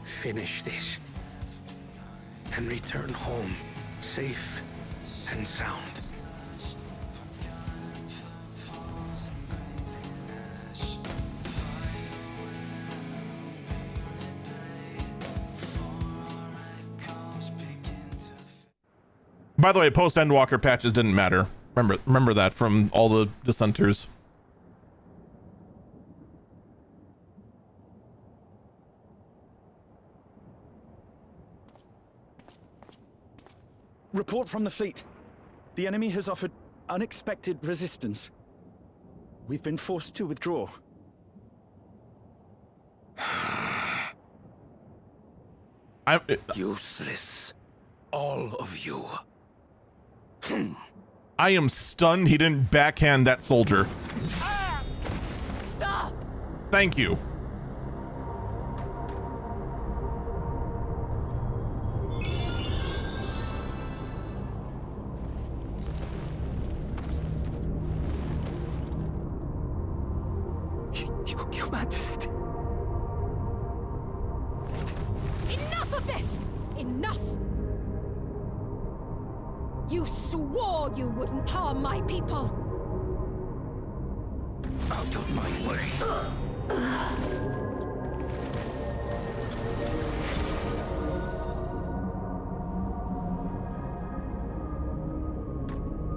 Finish this and return home safe and sound. By the way, post-Endwalker patches didn't matter. Remember that from all the dissenters. Report from the fleet. The enemy has offered unexpected resistance. We've been forced to withdraw. Useless. All of you. I am stunned he didn't backhand that soldier. Stop! Thank you. Your Majesty. Enough of this! Enough! You swore you wouldn't harm my people! Out of my way.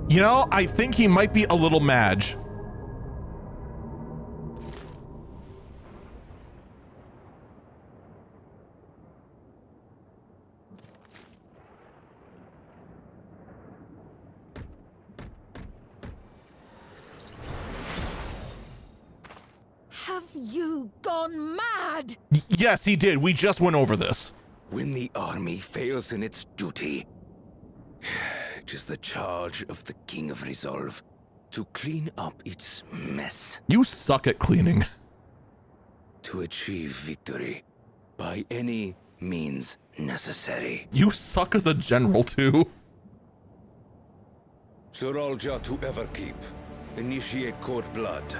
You know, I think he might be a little Madge. Have you gone mad? Yes, he did. We just went over this. When the army fails in its duty, it is the charge of the King of Resolve to clean up its mess. You suck at cleaning. To achieve victory by any means necessary. You suck as a general, too. Zoralja to Everkeep. Initiate court blood.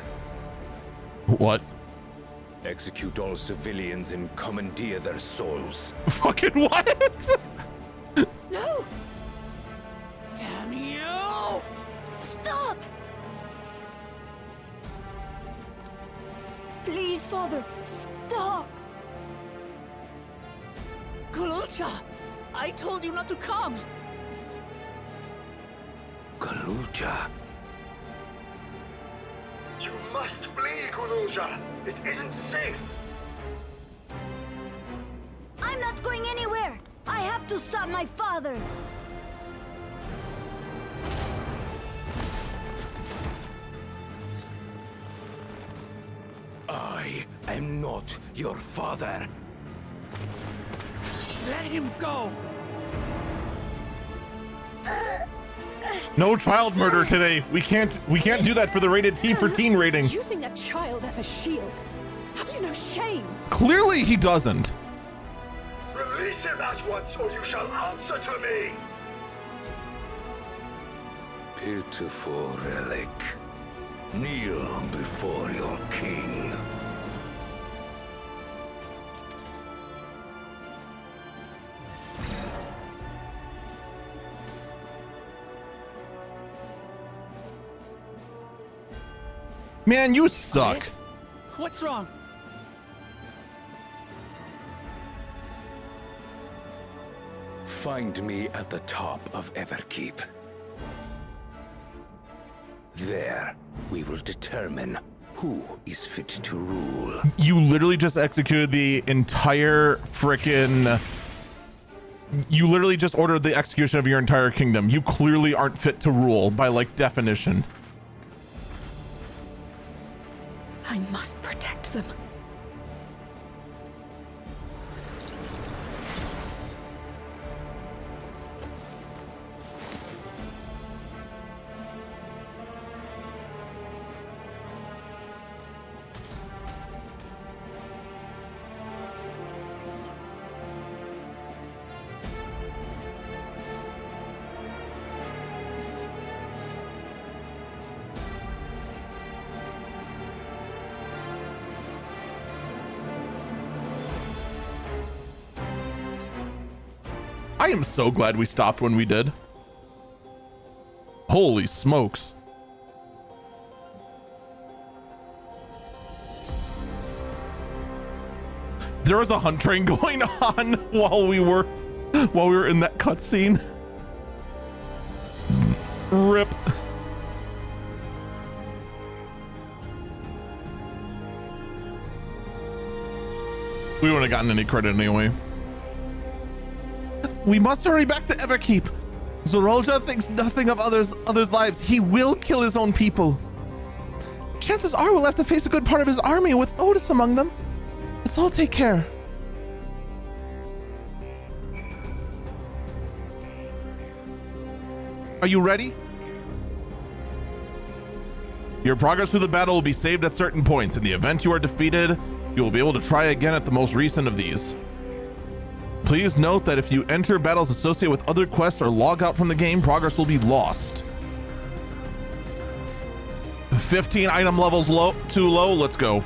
What? Execute all civilians and commandeer their souls. Fucking what? No! Damn you! Stop! Please, Father, stop! Kululcha! I told you not to come! Kululcha. You must flee, Kululja! It isn't safe! I'm not going anywhere! I have to stop my father! I am not your father. Let him go! No child murder today. We can't do that for the rated T for teen rating. Using a child as a shield. Have you no shame? Clearly he doesn't. Release him at once, or you shall answer to me! Pitiful relic. Kneel before your king. Man, you suck. Yes? What's wrong? Find me at the top of Everkeep. There, we will determine who is fit to rule. You literally just executed the entire frickin'... You literally just ordered the execution of your entire kingdom. You clearly aren't fit to rule by, like, definition. I must protect them. I am so glad we stopped when we did. Holy smokes. There was a hunt train going on while we were in that cutscene. Rip. We wouldn't have gotten any credit anyway. We must hurry back to Everkeep. Zoralja thinks nothing of others' lives. He will kill his own people. Chances are we'll have to face a good part of his army with Otis among them. Let's all take care. Are you ready? Your progress through the battle will be saved at certain points. In the event you are defeated, you will be able to try again at the most recent of these. Please note that if you enter battles associated with other quests or log out from the game, progress will be lost. 15 item levels too low. Let's go.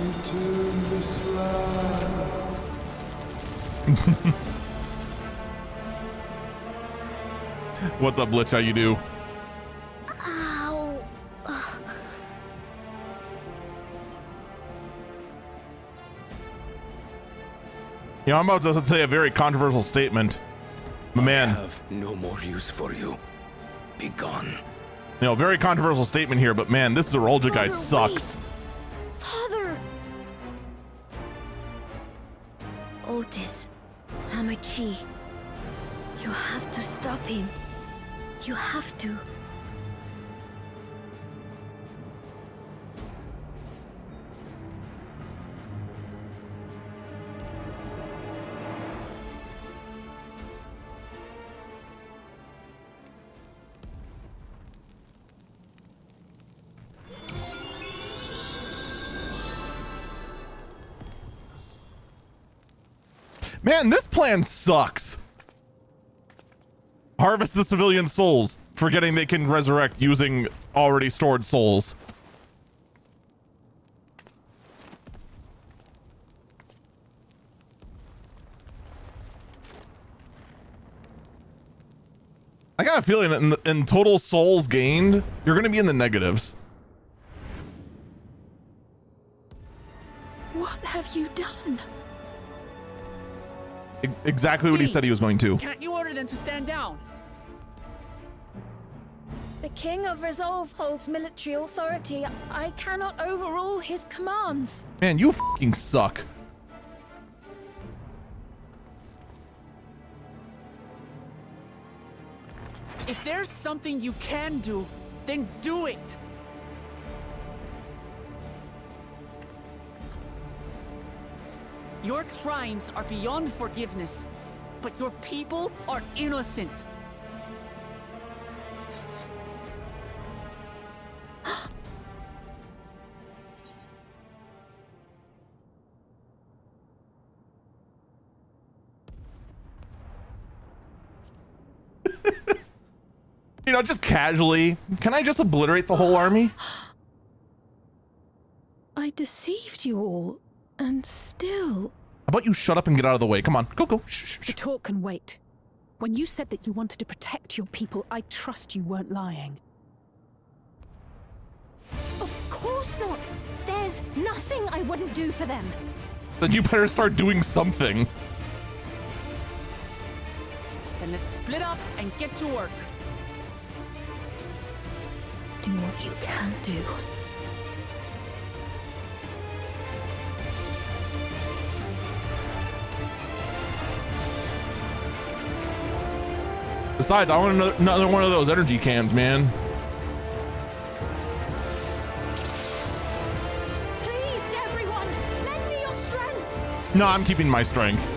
Return the slab. What's up, Lich? How you do? Ow. You know, I'm about to say a very controversial statement. But man, I have no more use for you. Be gone. You know, very controversial statement here, but man, this Zerolja guy sucks. Father! Otis, Hamachi, you have to stop him. You have to. Man, this plan sucks. Harvest the civilian souls, forgetting they can resurrect using already stored souls. I got a feeling that in total souls gained, you're going to be in the negatives. What have you done? Exactly what he said he was going to. Can't you order them to stand down? The King of Resolve holds military authority. I cannot overrule his commands. Man, you fucking suck. If there's something you can do, then do it. Your crimes are beyond forgiveness, but your people are innocent. You know, just casually, can I just obliterate the whole army? I deceived you all, and still... How about you shut up and get out of the way? Come on, go. Shh. The talk can wait. When you said that you wanted to protect your people, I trust you weren't lying. Of course not. There's nothing I wouldn't do for them. Then you better start doing something. Then let's split up and get to work. Do what you can do. Besides, I want another one of those energy cans, man. Please, everyone, lend me your strength. No, I'm keeping my strength.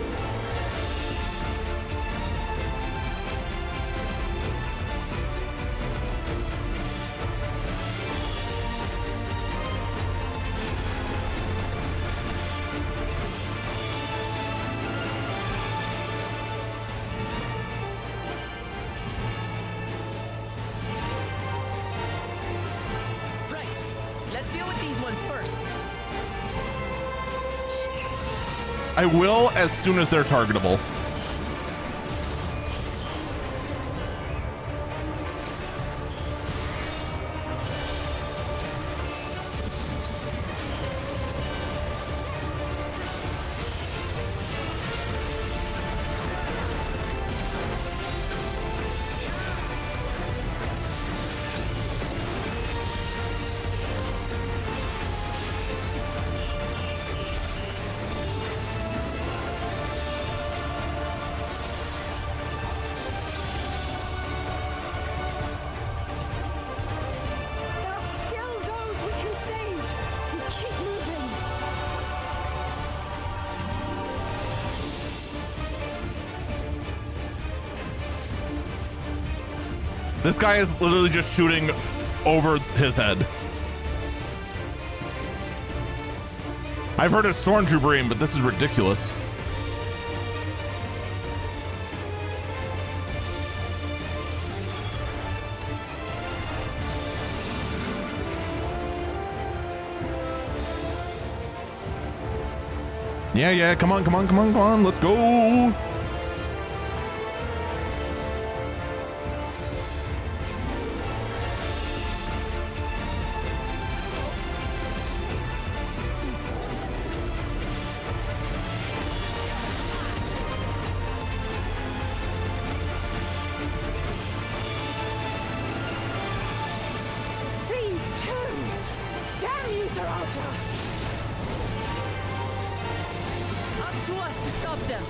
I will as soon as they're targetable. This guy is literally just shooting over his head. I've heard of stormtrooper aim, but this is ridiculous. Yeah, come on, let's go. Fiends too! Damn you, Saralta! Up to us to stop them.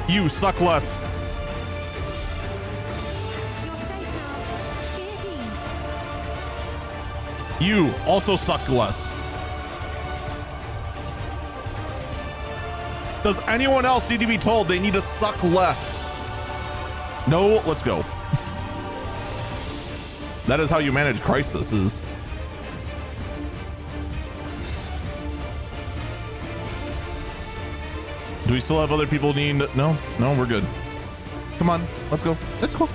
You suck less. You're safe now. Be at ease. You also suck less. Does anyone else need to be told they need to suck less? No, let's go. That is how you manage crises. Do we still have other people need? No, we're good. Come on, let's go. Let's go.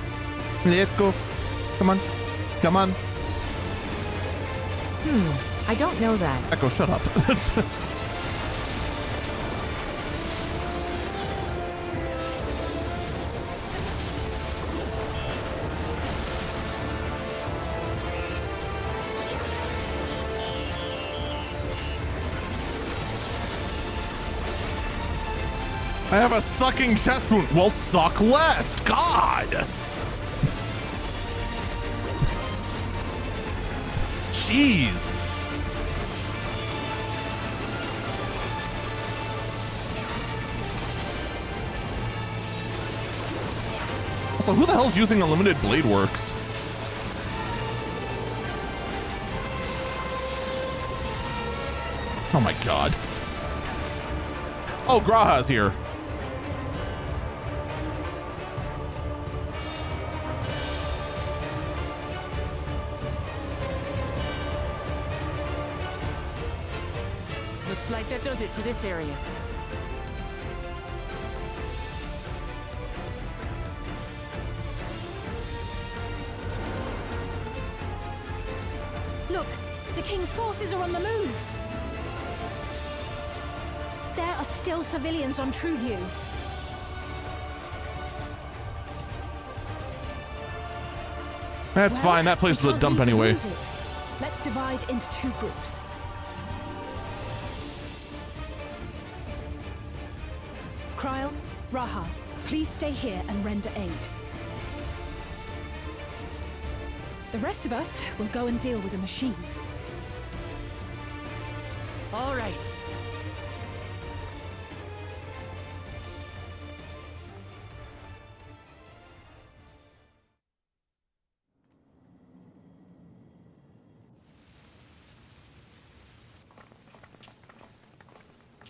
Come on. I don't know that. Echo, shut up. I have a sucking chest wound. Well, suck less. God. Jeez. Also, who the hell's using Unlimited Blade Works? Oh my god. Oh, Graha's here. Looks like that does it for this area. Look, the King's forces are on the move. There are still civilians on Trueview. That's fine. That place was a dump anyway. Wounded. Let's divide into two groups. Kryl, Raha, please stay here and render aid. The rest of us will go and deal with the machines. All right.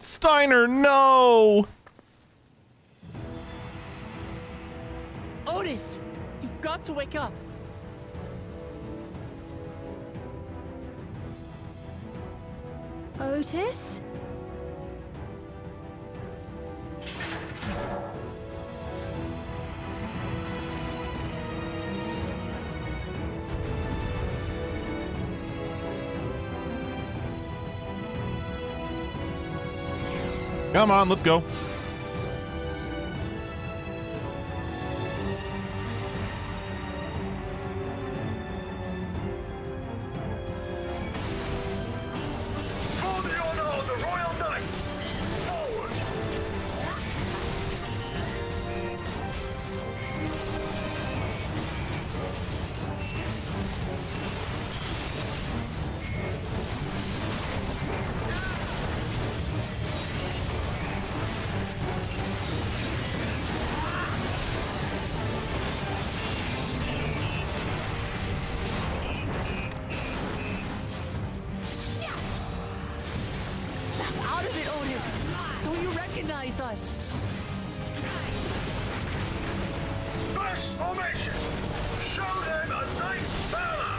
Steiner, no! Otis, you've got to wake up. Otis? Come on, let's go. Snap out of it, Otis. Don't you recognize us? First formation! Show them a nice fella!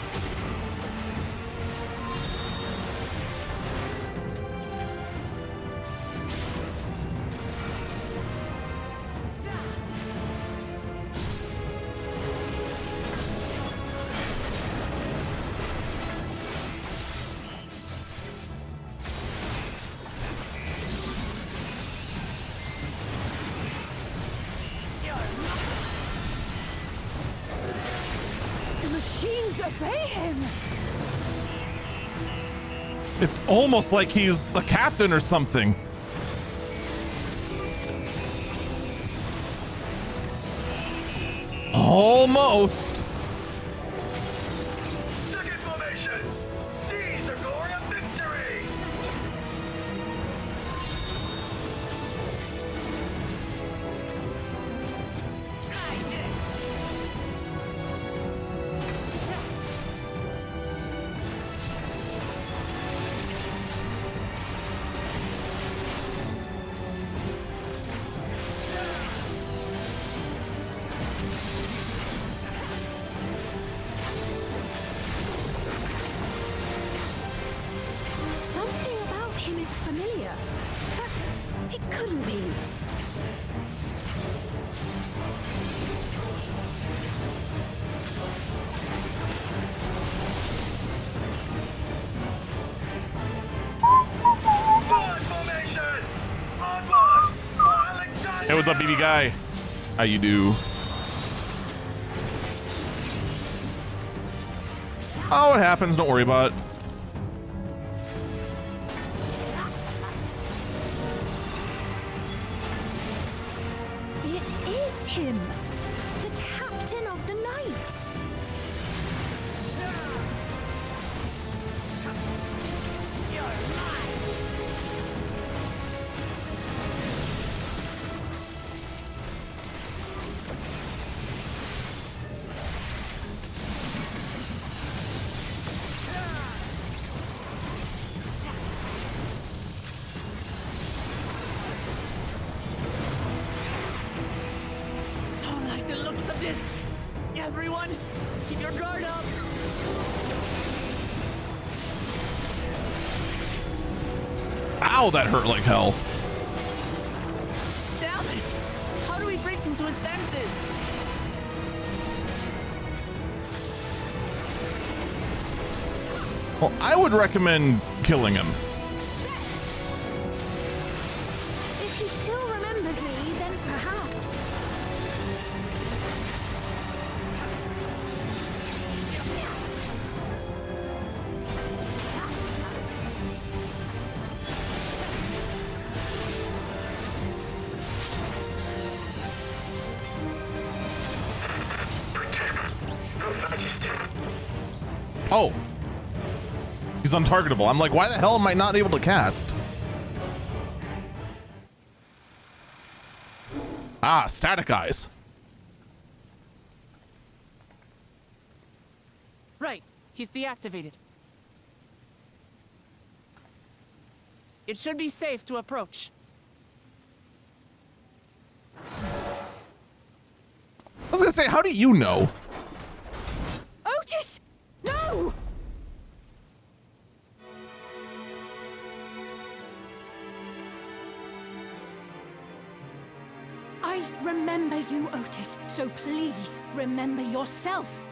The machines obey him! It's almost like he's the captain or something. Almost. Second formation! Seize the glory of victory! Something about him is familiar, but it couldn't be. Third formation! Onward! For Alexandria! Hey, what's up, BB guy? How you do? Oh, it happens. Don't worry about it. It is him! The captain of the knights! Don't like the looks of this. Everyone, keep your guard up. Ow, that hurt like hell. Damn it! How do we bring him to his senses? Well, I would recommend killing him. If he still remembers me, then perhaps. Oh. He's untargetable. I'm like, why the hell am I not able to cast? Ah, static eyes. Right, he's deactivated. It should be safe to approach. I was gonna say, how do you know? Otis! No! I remember you, Otis, so please remember yourself.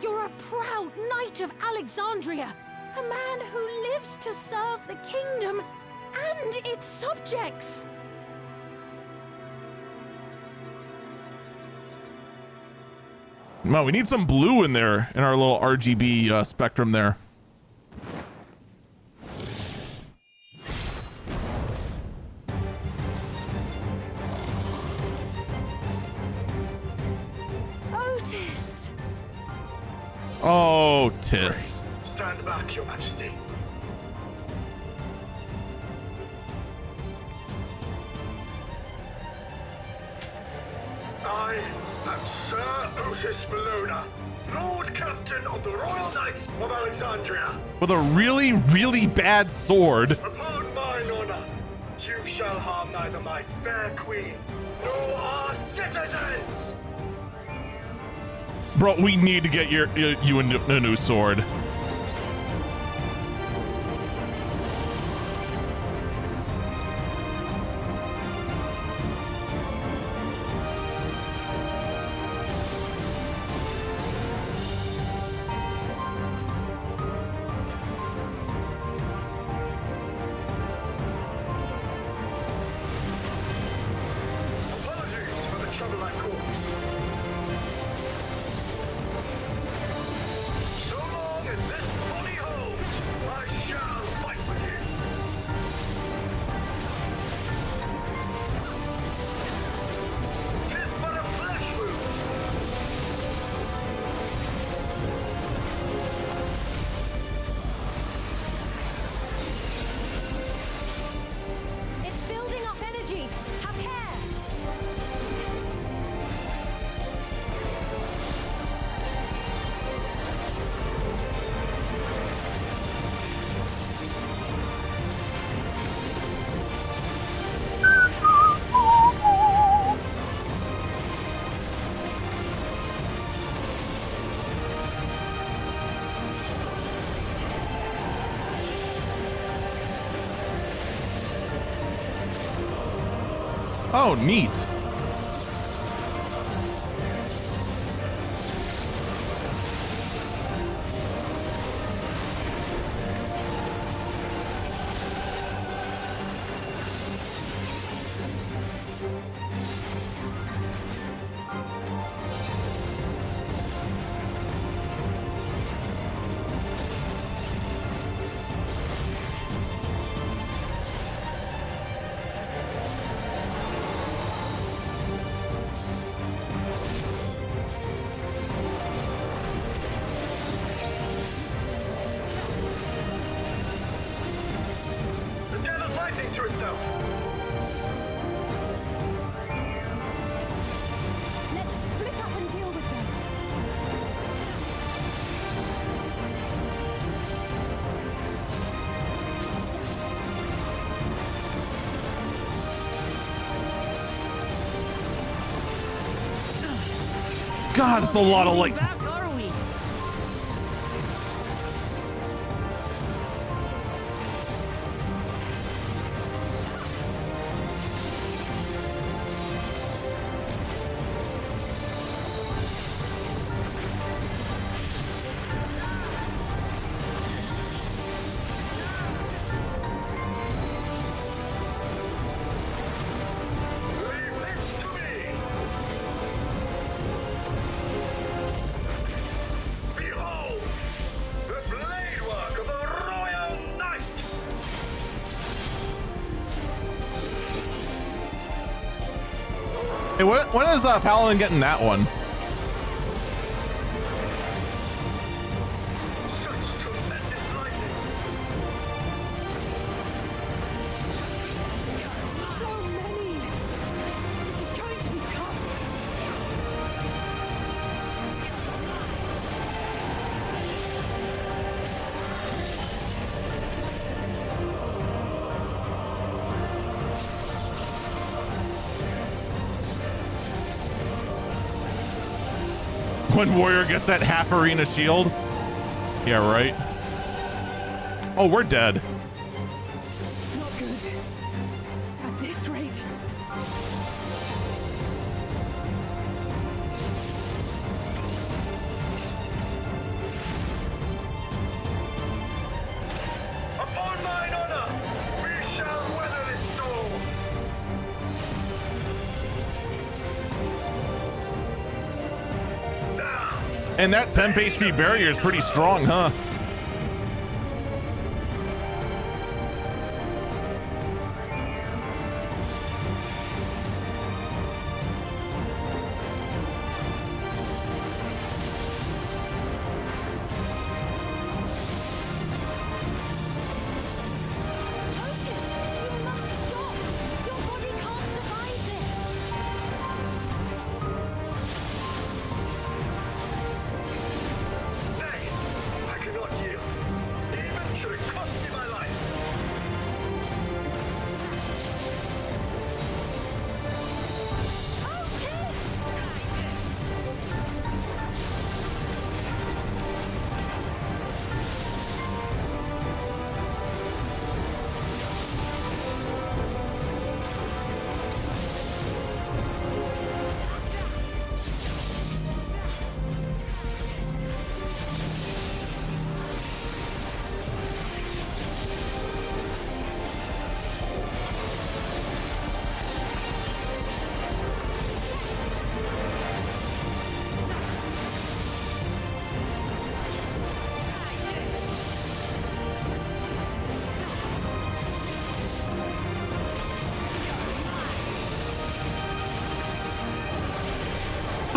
You're a proud knight of Alexandria, a man who lives to serve the kingdom and its subjects. No, we need some blue in there in our little RGB spectrum there. Otis! Oh, Tis. Stand back, Your Majesty. I am Sir Otis Bologna, Lord Captain of the Royal Knights of Alexandria. With a really, really bad sword. Upon mine honor, you shall harm neither my fair queen nor our citizens. Bro, we need to get you a new sword. Apologies for the trouble I caused. So long as this body holds, I shall fight with you. Tis but a flesh wound. It's building up energy. Have care. Oh, neat. The devil's lightning to itself. Let's split up and deal with them. God, it's a lot of like. Back, are we? Leave this to me. Behold, the blade work of a royal knight. Hey, when is Paladin getting that one? Such tremendous lightning. So many! This is going to be tough. When Warrior gets that half arena shield? Yeah, right. Oh, we're dead. Not good. At this rate. Upon mine honor, we shall weather this storm. And that temp HP barrier is pretty strong, huh?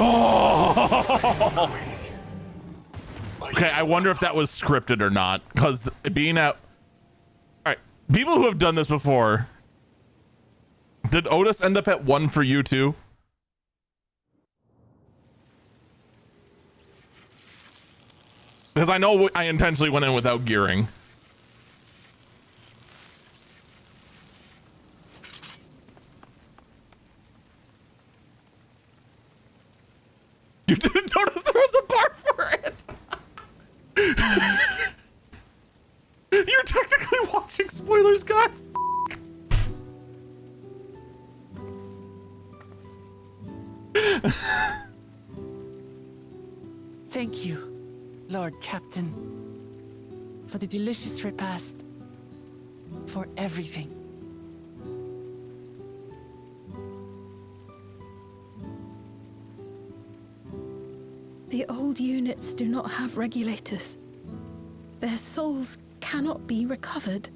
Oh! Okay, I wonder if that was scripted or not, because being out. All right, people who have done this before. Did Otis end up at 1 for you too? Because I know I intentionally went in without gearing. You didn't notice there was a bar for it. You're technically watching spoilers, guys. Thank you, Lord Captain, for the delicious repast, for everything. The old units do not have regulators. Their souls cannot be recovered.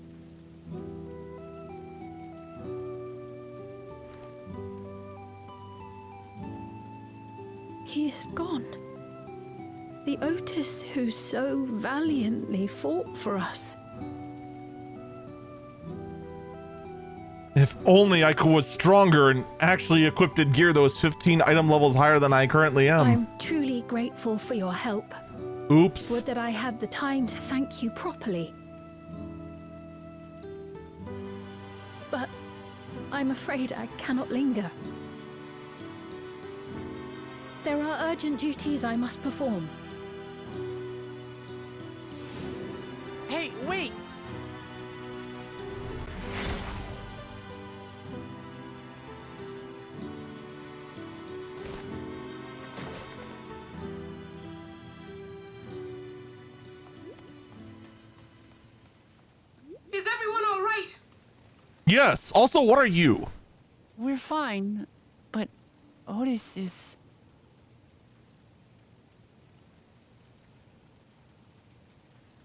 He is gone. The Otis who so valiantly fought for us. If only I was stronger and actually equipped in gear that was 15 item levels higher than I currently am. I'm truly grateful for your help. Oops. Would that I had the time to thank you properly. But I'm afraid I cannot linger. There are urgent duties I must perform. Hey, wait! Is everyone all right? Yes. Also, what are you? We're fine, but Otis is...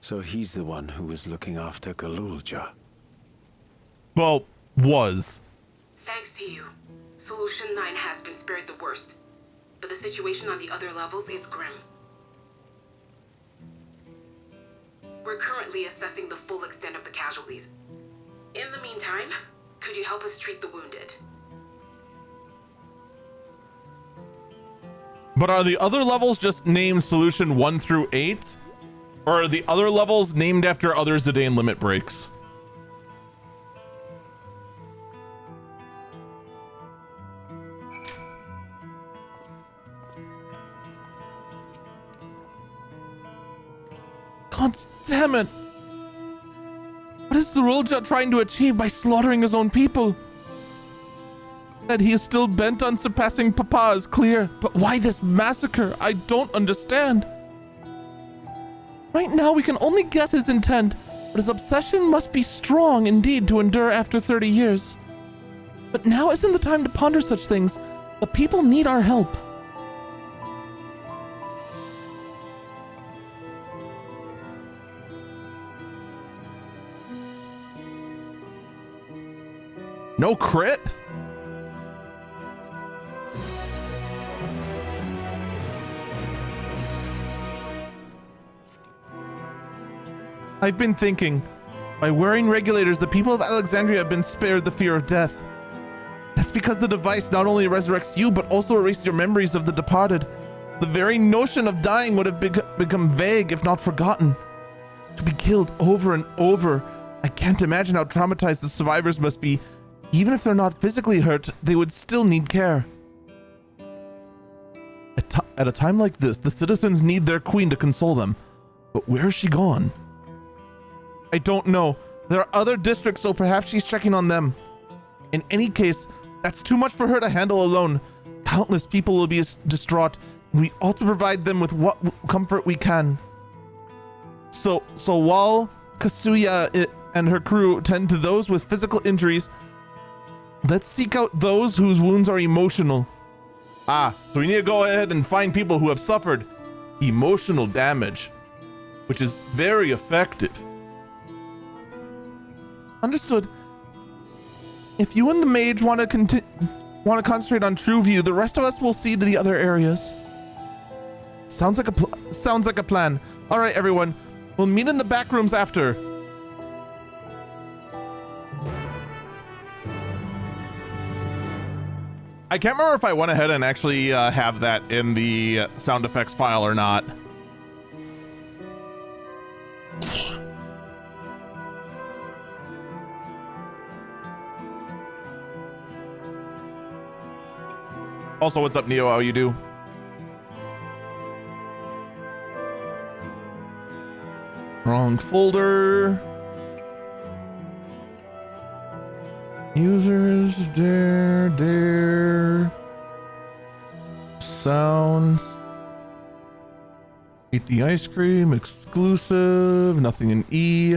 So he's the one who was looking after Galulja. Well, was. Thanks to you, Solution 9 has been spared the worst. But the situation on the other levels is grim. We're currently assessing the full extent of the casualties. In the meantime, could you help us treat the wounded? But are the other levels just named Solution 1 through 8? Or are the other levels named after other Zidane limit breaks? God damn it! What is Zerulja trying to achieve by slaughtering his own people? That he is still bent on surpassing Papa is clear, but why this massacre? I don't understand. Right now we can only guess his intent, but his obsession must be strong indeed to endure after 30 years. But now isn't the time to ponder such things. The people need our help. No crit? I've been thinking, by wearing regulators, the people of Alexandria have been spared the fear of death. That's because the device not only resurrects you, but also erases your memories of the departed. The very notion of dying would have become vague, if not forgotten. To be killed over and over, I can't imagine how traumatized the survivors must be. Even if they're not physically hurt, they would still need care. At a time like this, the citizens need their queen to console them. But where is she gone? I don't know. There are other districts, so perhaps she's checking on them. In any case, that's too much for her to handle alone. Countless people will be distraught, and we ought to provide them with what comfort we can. So while Kasuya and her crew tend to those with physical injuries, let's seek out those whose wounds are emotional. So we need to go ahead and find people who have suffered emotional damage, which is very effective. Understood. If you and the mage want to Want to concentrate on True View. The rest of us will see to the other areas. Sounds like a plan. All right, everyone. We'll meet in the back rooms after. I can't remember if I went ahead and actually have that in the sound effects file or not. Also, what's up, Neo? How you do? Wrong folder. Users, dare. Sounds. Eat the ice cream, exclusive, nothing in E.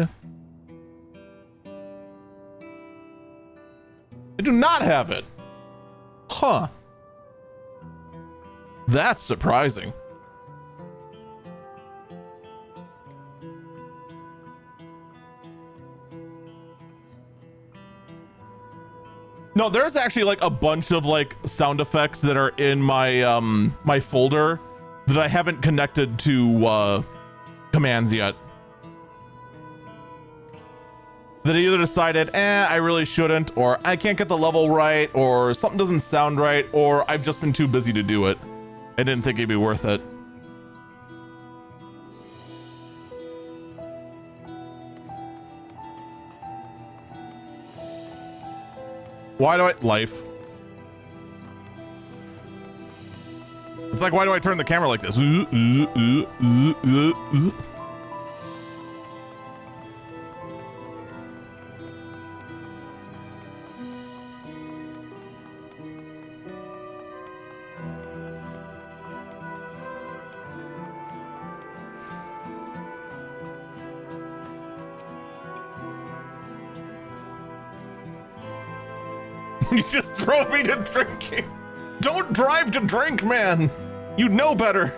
I do not have it. Huh. That's surprising. No, there's actually like a bunch of like sound effects that are in my my folder that I haven't connected to commands yet. That I either decided, I really shouldn't, or I can't get the level right, or something doesn't sound right, or I've just been too busy to do it. I didn't think it'd be worth it. Why do I... Life. It's like, why do I turn the camera like this? You just drove me to drinking. Don't drive to drink, man. You know better.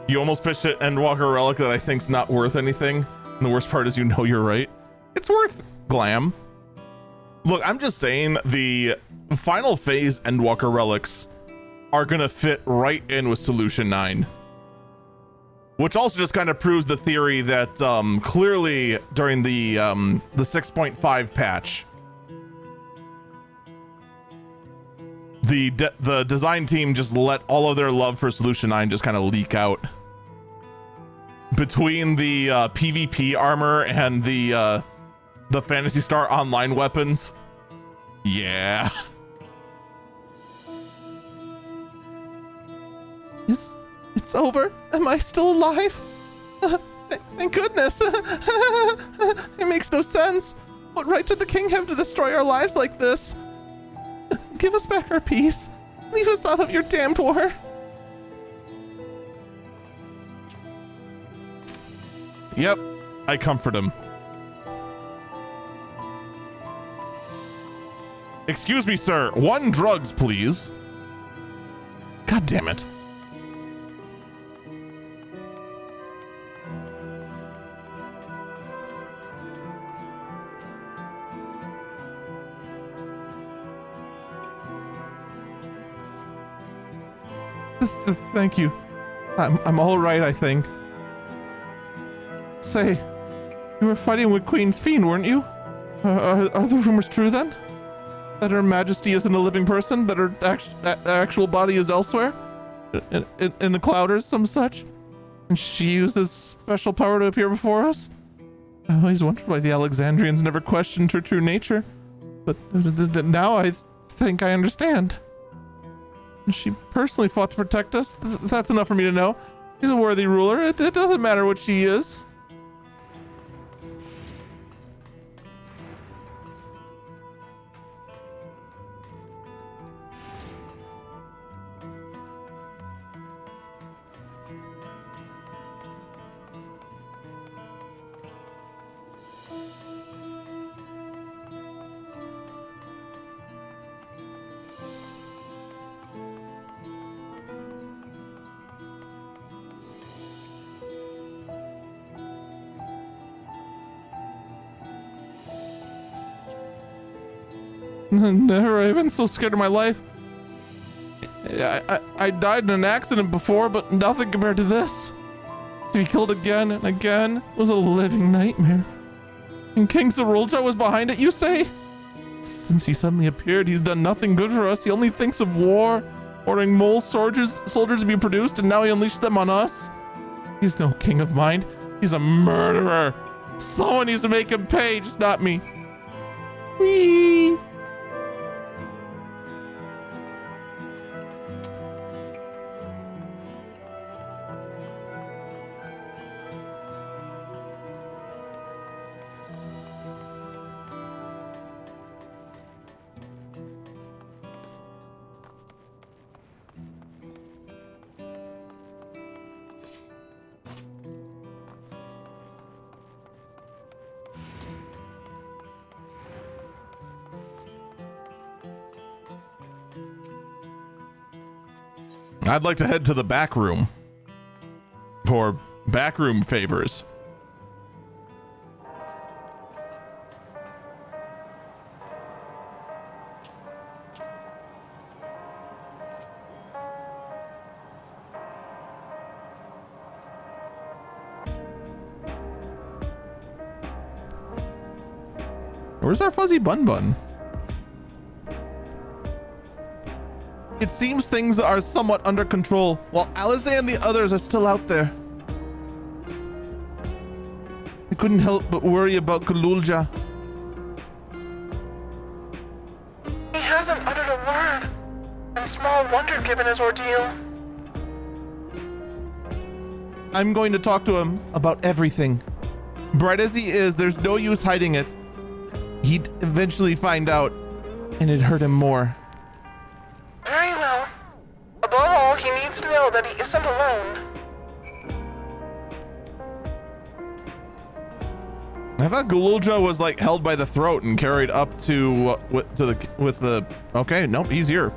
You almost pitched an Endwalker relic that I think's not worth anything. And the worst part is you know you're right. It's worth glam. Look, I'm just saying the final phase Endwalker relics are gonna fit right in with Solution 9. Which also just kind of proves the theory that clearly during the 6.5 patch, the design team just let all of their love for Solution 9 just kind of leak out. Between the PvP armor and the Phantasy Star Online weapons. Yeah. It's over. Am I still alive? Thank goodness. It makes no sense. What right did the king have to destroy our lives like this? Give us back our peace. Leave us out of your damned war. Yep, I comfort him. Excuse me, sir. 1 drugs, please. God damn it. Thank you. I'm all right, I think. Say, you were fighting with Queen's Fiend, weren't you? Are the rumors true then? That Her Majesty isn't a living person? That her actual body is elsewhere? In the cloud or some such? And she uses special power to appear before us? I always wondered why the Alexandrians never questioned her true nature. But now I think I understand. She personally fought to protect us. That's enough for me to know. She's a worthy ruler. It doesn't matter what she is. Never. I've been so scared of my life. I died in an accident before, but nothing compared to this. To be killed again and again was a living nightmare. And King Sarulja was behind it, you say? Since he suddenly appeared, he's done nothing good for us. He only thinks of war, ordering mole soldiers to be produced, and now he unleashed them on us. He's no king of mind. He's a murderer. Someone needs to make him pay, just not me. Whee! I'd like to head to the back room for backroom favors. Where's our fuzzy bun bun? It seems things are somewhat under control, while Alize and the others are still out there. I couldn't help but worry about Kalulja. He hasn't uttered a word, and small wonder given his ordeal. I'm going to talk to him about everything. Bright as he is, there's no use hiding it. He'd eventually find out, and it'd hurt him more. Very well. Above all, he needs to know that he isn't alone. I thought Galulja was like held by the throat and carried up to with the. Okay, nope, he's here.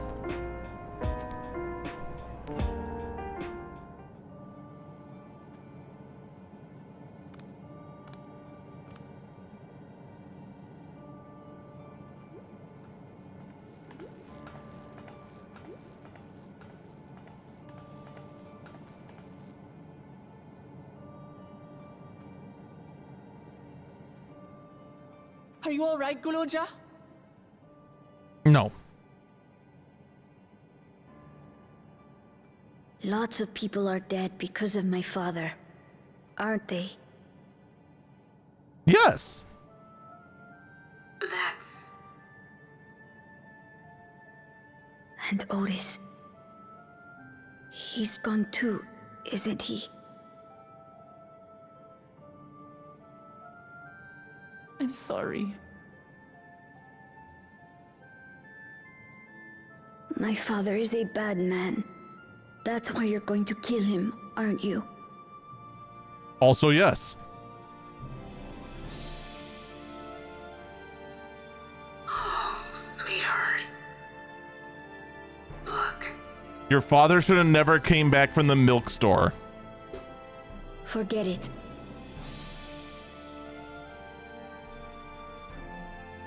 Are you all right, Guloja? No. Lots of people are dead because of my father, aren't they? Yes. That's... And Otis. He's gone too, isn't he? I'm sorry. My father is a bad man. That's why you're going to kill him, aren't you? Also, yes. Oh, sweetheart. Look. Your father should have never came back from the milk store. Forget it.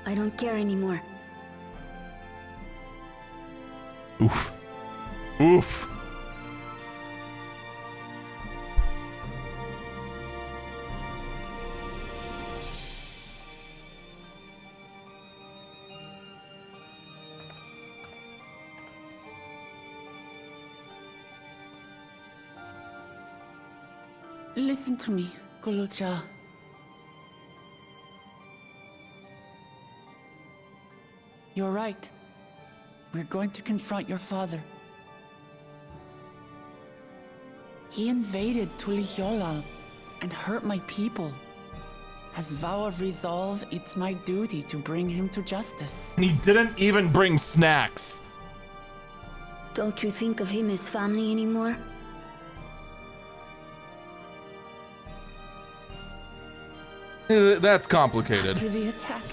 I don't care anymore. Oof. Oof. Listen to me, Guloja. You're right. We're going to confront your father. He invaded Tuliyola and hurt my people. As vow of resolve, it's my duty to bring him to justice. He didn't even bring snacks. Don't you think of him as family anymore? That's complicated. After the attack,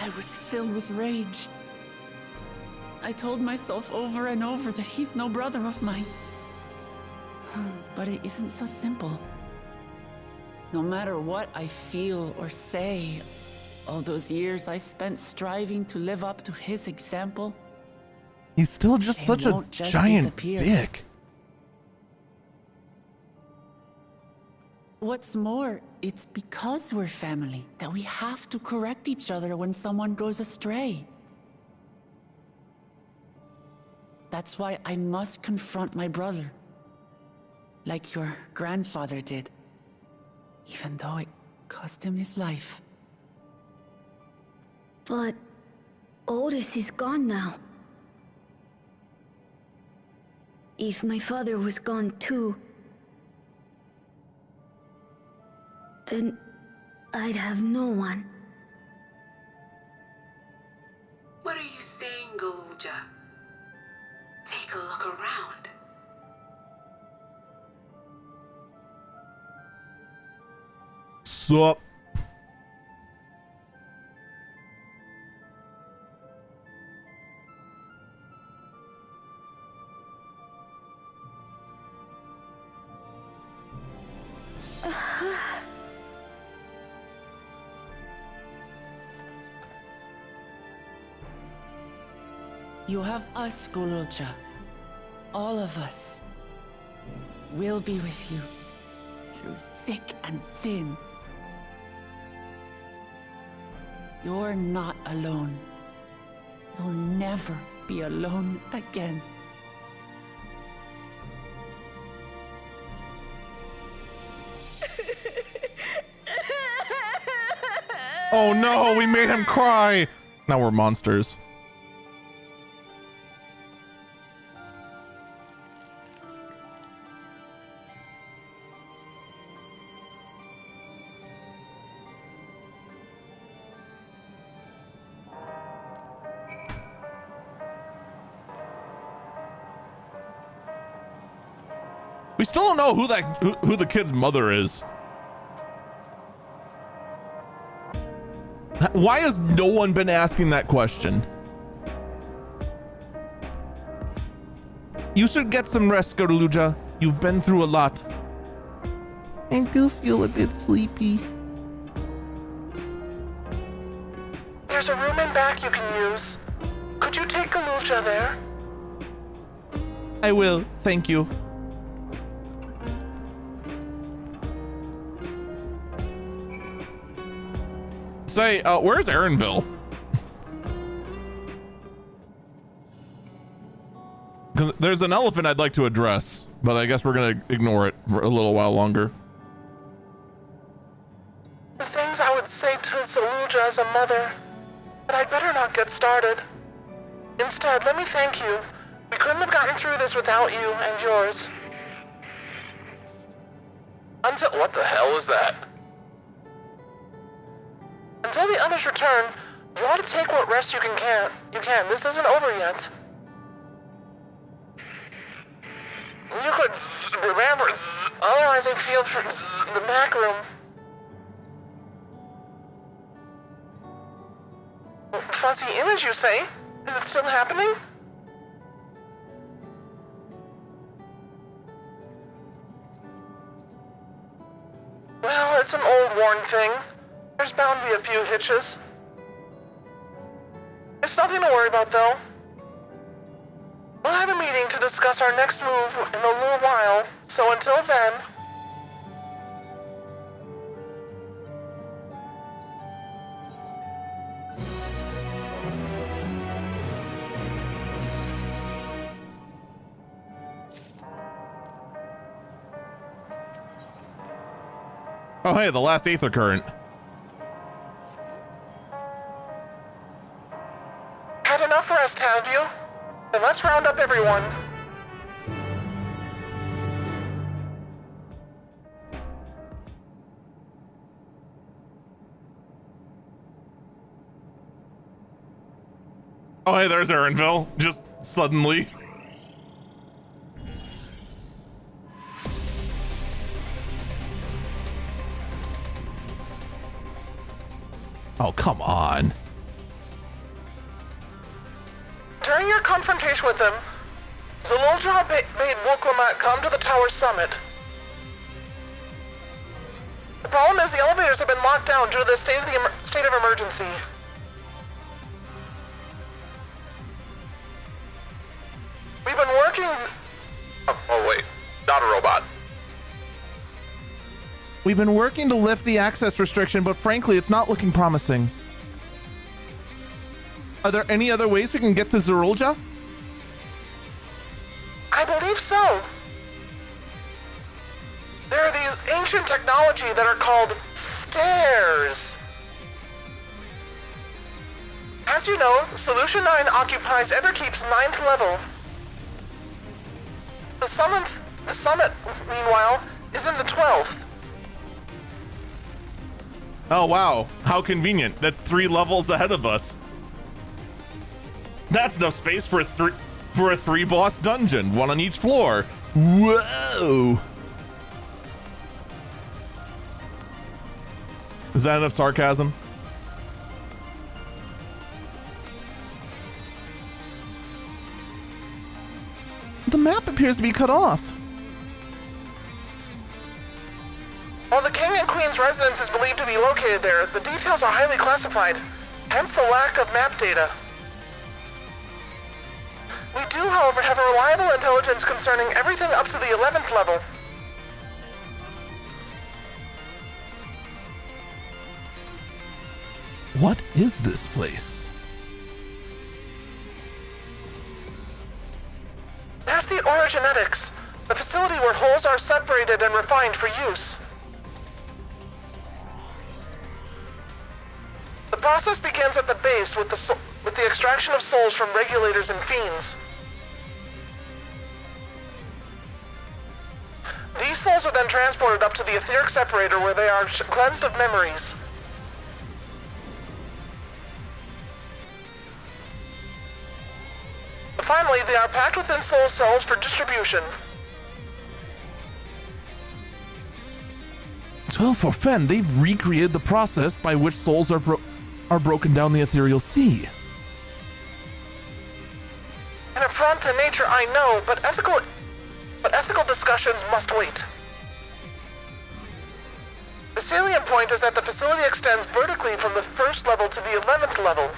I was filled with rage. I told myself over and over that he's no brother of mine. But it isn't so simple. No matter what I feel or say, All those years I spent striving to live up to his example. He's still just They such a won't just giant disappear. dick. What's more, it's because we're family that we have to correct each other when someone goes astray. That's why I must confront my brother. Like your grandfather did. Even though it cost him his life. But Otis is gone now. If my father was gone too, then I'd have no one. What are you saying, Galulja? Take a look around. Sup? You have us, Galulja. All of us. We'll be with you. Through thick and thin. You're not alone. You'll never be alone again. Oh no, we made him cry. Now we're monsters. We still don't know who the kid's mother is. Why has no one been asking that question? You should get some rest, Galulja. You've been through a lot. I do feel a bit sleepy. There's a room in back you can use. Could you take Galulja there? I will, thank you. Say, where's Aaronville? Because there's an elephant I'd like to address, but I guess we're gonna ignore it for a little while longer. The things I would say to Galulja as a mother, but I'd better not get started. Instead, let me thank you. We couldn't have gotten through this without you and yours. Until— what the hell is that? Until the others return, you ought to take what rest you can. This isn't over yet. You could remember, otherwise I feel for the back room. Fuzzy image, you say? Is it still happening? Well, it's an old worn thing. There's bound to be a few hitches. It's nothing to worry about, though. We'll have a meeting to discuss our next move in a little while, so until then... Oh hey, the last Aether Current. Had enough rest, have you? Then let's round up everyone. Oh hey, there's Aaronville, just suddenly. Oh, come on. During your confrontation with them, Galulja made Wulklamat come to the tower's summit. problem is the elevators have been locked down due to the state of emergency. We've been working... Oh wait, not a robot. We've been working to lift the access restriction, but frankly, it's not looking promising. Are there any other ways we can get to Zerulja? I believe so. There are these ancient technology that are called stairs. As you know, Solution 9 occupies Everkeep's 9th level. The summit, meanwhile, is in the 12th. Oh wow, how convenient. That's 3 levels ahead of us. That's enough space for a 3-boss dungeon, 1 on each floor. Whoa! Is that enough sarcasm? The map appears to be cut off. While the King and Queen's residence is believed to be located there, the details are highly classified, hence the lack of map data. We do, however, have a reliable intelligence concerning everything up to the 11th level. What is this place? That's the Orogenetics, the facility where holes are separated and refined for use. The process begins at the base with the extraction of souls from regulators and fiends. These souls are then transported up to the etheric separator where they are cleansed of memories. Finally, they are packed within soul cells for distribution. 12 for Fen, they've recreated the process by which souls are broken down the ethereal sea. An affront to nature, I know, but ethical discussions must wait. The salient point is that the facility extends vertically from the 1st level to the 11th level.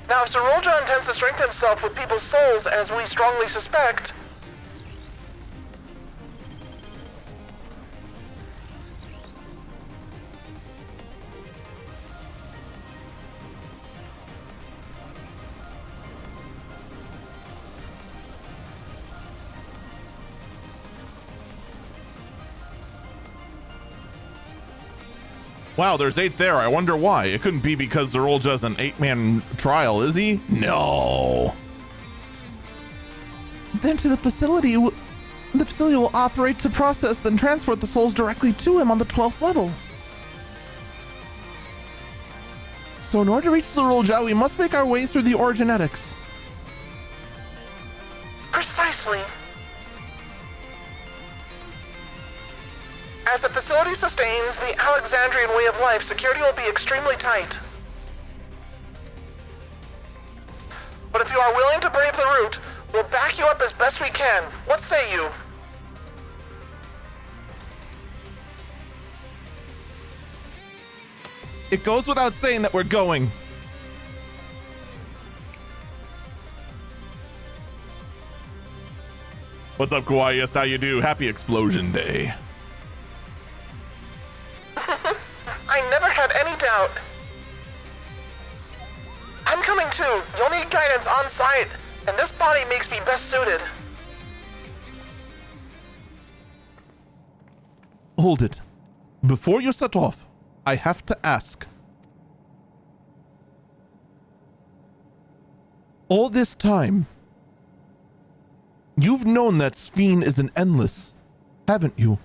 Now, if Zerulja intends to strengthen himself with people's souls, as we strongly suspect... Wow, there's 8 there. I wonder why. It couldn't be because Zerulja's an 8-man trial, is he? No. Then to the facility will operate to process, then transport the souls directly to him on the 12th level. So in order to reach Zerulja, we must make our way through the Orogenetics. Precisely. As the facility sustains the Alexandrian way of life, security will be extremely tight. But if you are willing to brave the route, we'll back you up as best we can. What say you? It goes without saying that we're going. What's up, Kawaii? Yes, how you do? Happy Explosion Day. I never had any doubt. I'm coming too. You'll need guidance on site, and this body makes me best suited. Hold it. Before you set off, I have to ask. All this time, you've known that Sphene is an endless, haven't you?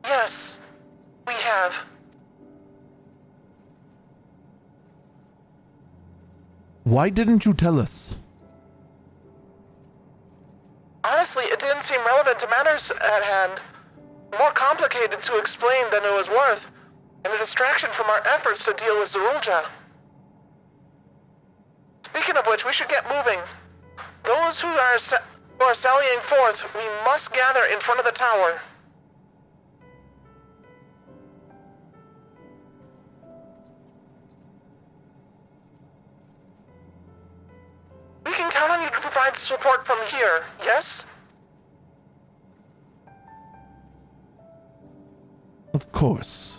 Yes, we have. Why didn't you tell us? Honestly, it didn't seem relevant to matters at hand. More complicated to explain than it was worth, and a distraction from our efforts to deal with Zerulja. Speaking of which, we should get moving. Those who are sallying forth, we must gather in front of the tower. We can count on you to provide support from here, yes? Of course.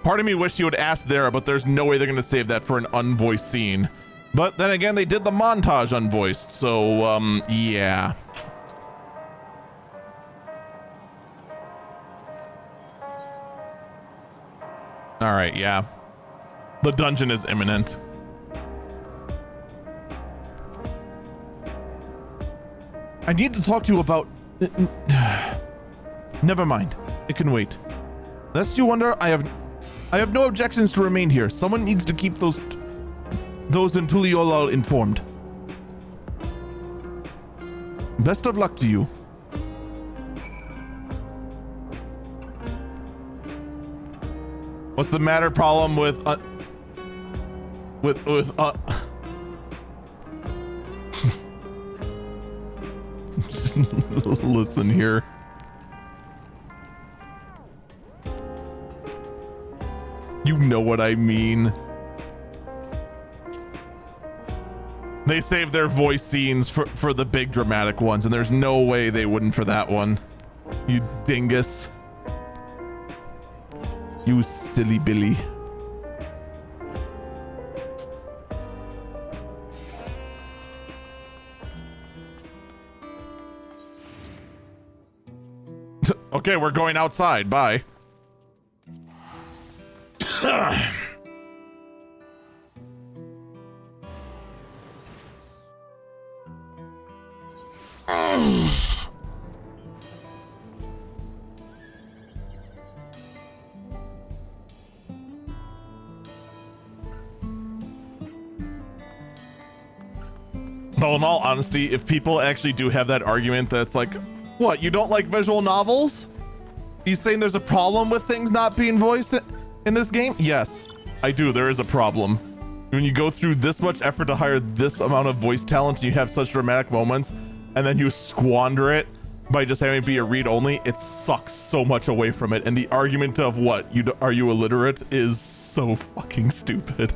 Part of me wished you would ask there, but there's no way they're going to save that for an unvoiced scene. But then again, they did the montage unvoiced, so, yeah. Alright, yeah. The dungeon is imminent. I need to talk to you about... Never mind. It can wait. Lest you wonder, I have no objections to remain here. Someone needs to keep those in Tuliolal informed. Best of luck to you. What's the matter? Problem with Just listen here. You know what I mean. They saved their voice scenes for the big dramatic ones, and there's no way they wouldn't for that one. You dingus. You silly Billy. Okay, we're going outside. Bye. Though in all honesty, if people actually do have that argument that's like, what, you don't like visual novels? Are you saying there's a problem with things not being voiced in this game? Yes, I do. There is a problem. When you go through this much effort to hire this amount of voice talent, and you have such dramatic moments, and then you squander it by just having it be a read-only, it sucks so much away from it. And the argument of what, are you illiterate, is so fucking stupid.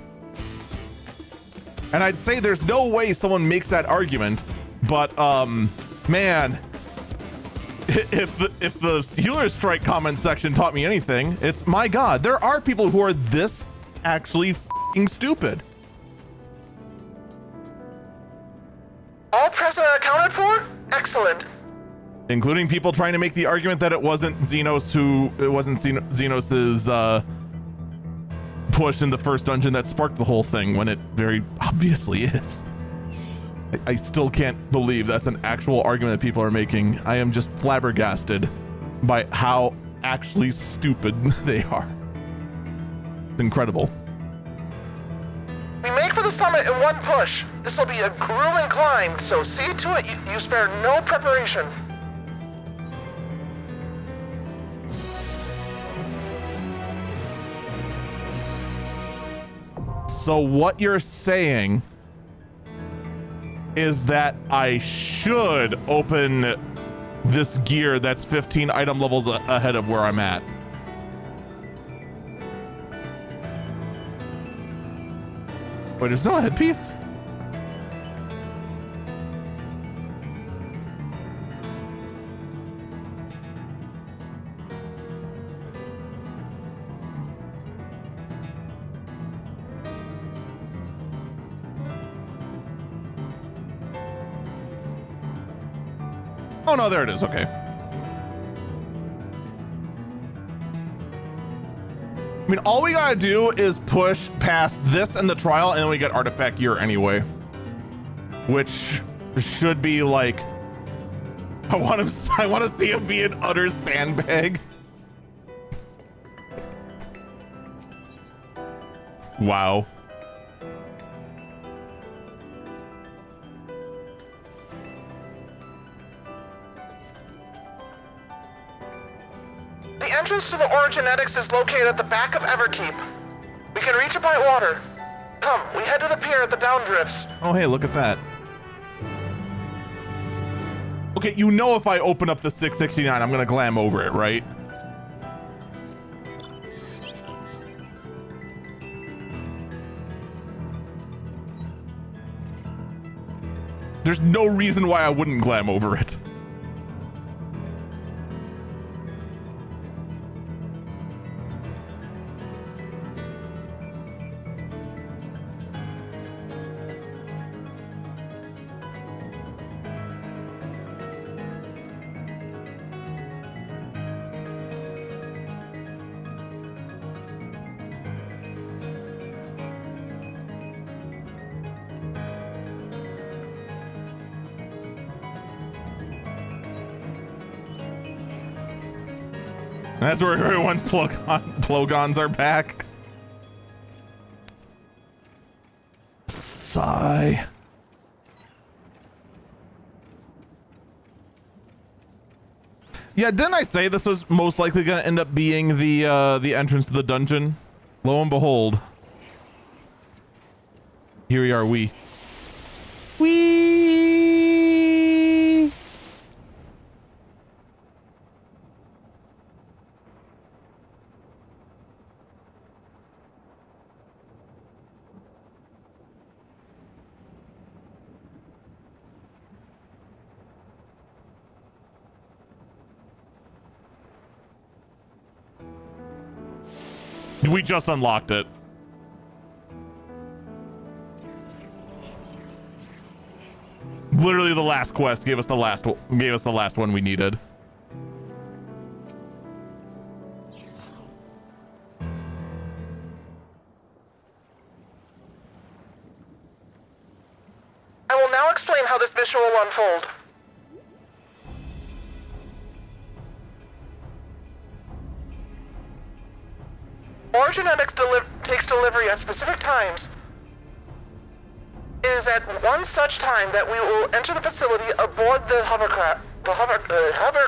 And I'd say there's no way someone makes that argument, but man, if the Steelers strike comment section taught me anything, it's, my God, there are people who are this actually fucking stupid. All present are accounted for? Excellent. Including people trying to make the argument that it wasn't Xenos's push in the first dungeon that sparked the whole thing, when it very obviously is. I still can't believe that's an actual argument that people are making. I am just flabbergasted by how actually stupid they are. It's incredible. We make for the summit in one push. This will be a grueling climb, so see to it you spare no preparation. So what you're saying is that I should open this gear that's 15 item levels ahead of where I'm at. Wait, there's no headpiece? Oh no, there it is. Okay. I mean, all we gotta do is push past this and the trial, and then we get artifact gear anyway, which should be like, I want to see him be an utter sandbag. Wow. The entrance to the Originetics is located at the back of Everkeep. We can reach it by water. Come, we head to the pier at the Downdrifts. Oh, hey, look at that. Okay, you know if I open up the 669, I'm gonna glam over it, right? There's no reason why I wouldn't glam over it. That's where everyone's plogons are back. Sigh. Yeah, didn't I say this was most likely going to end up being the entrance to the dungeon? Lo and behold, here we are. We. We just unlocked it. Literally the last quest gave us the last one we needed. I will now explain how this mission will unfold. Originetics takes delivery at specific times. It is at one such time that we will enter the facility aboard the hover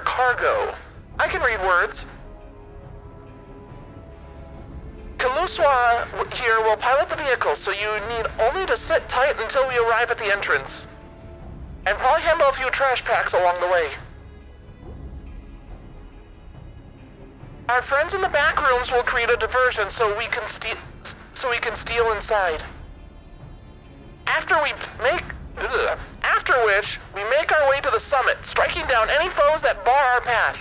cargo. I can read words. Kaluswa here will pilot the vehicle, so you need only to sit tight until we arrive at the entrance. And probably handle a few trash packs along the way. Our friends in the back rooms will create a diversion so we can steal inside. After which we make our way to the summit, striking down any foes that bar our path.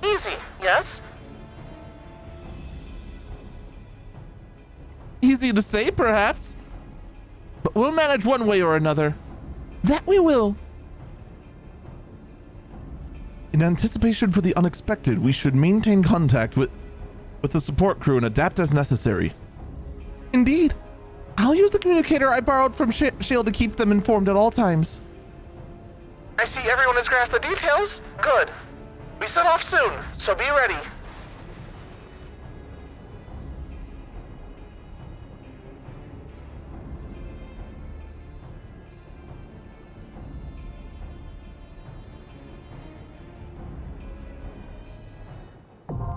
Easy, yes? Easy to say, perhaps, but we'll manage one way or another. That we will. In anticipation for the unexpected, we should maintain contact with the support crew and adapt as necessary. Indeed. I'll use the communicator I borrowed from S.H.I.E.L.D. to keep them informed at all times. I see everyone has grasped the details. Good. We set off soon, so be ready.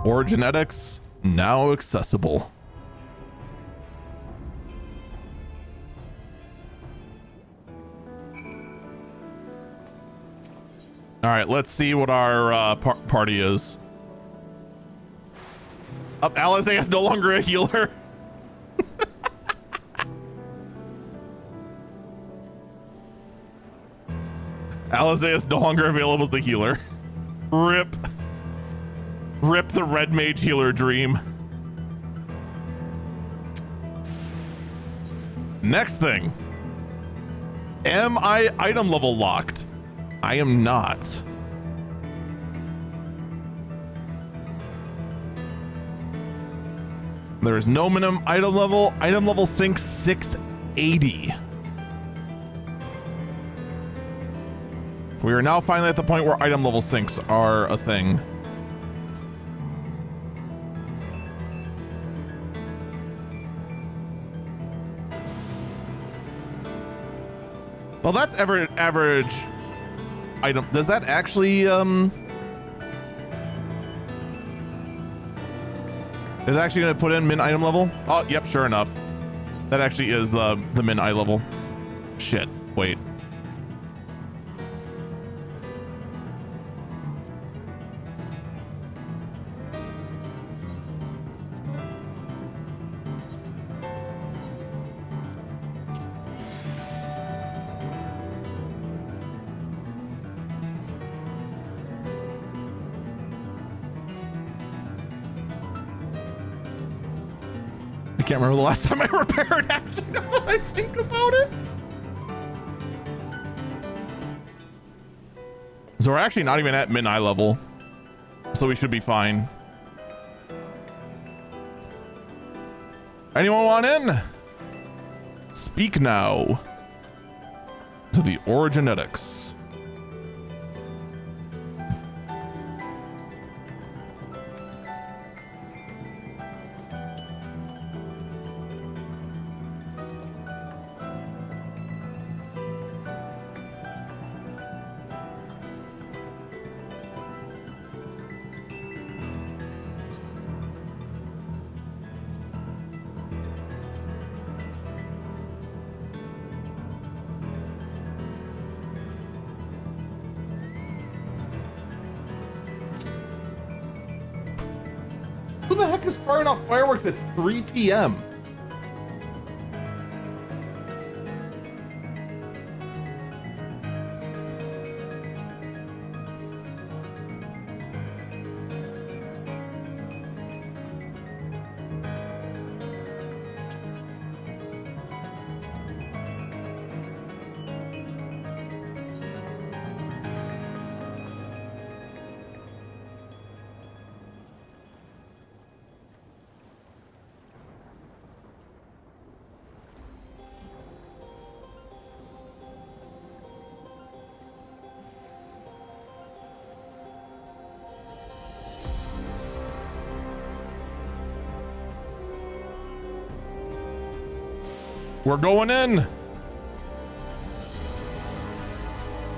Originetics now accessible. All right, let's see what our party is. Alizé is no longer a healer. Alizé is no longer available as a healer. RIP. RIP the red mage healer dream. Next thing. Am I item level locked? I am not. There is no minimum item level. Item level sync 680. We are now finally at the point where item level syncs are a thing. Well, that's average item. Does that actually is it actually gonna put in min item level? Oh, yep, sure enough. That actually is the min eye level. Shit, wait. I can't remember the last time I repaired, actually, now that I think about it. So we're actually not even at min eye level. So we should be fine. Anyone want in? Speak now to the Origenetics. Who the heck is firing off fireworks at 3 p.m.? We're going in.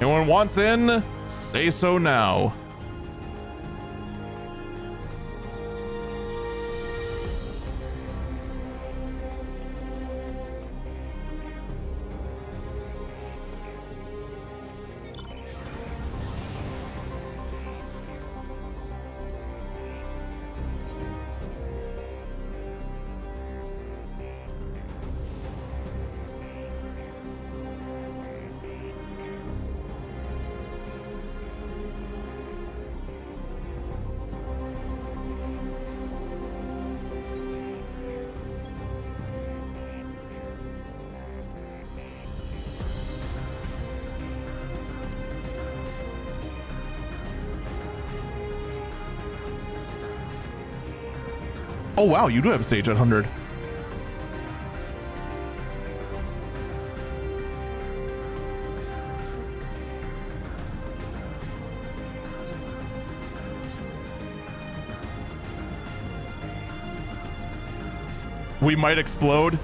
Anyone wants in? Say so now. Oh wow, you do have Sage at 100. We might explode.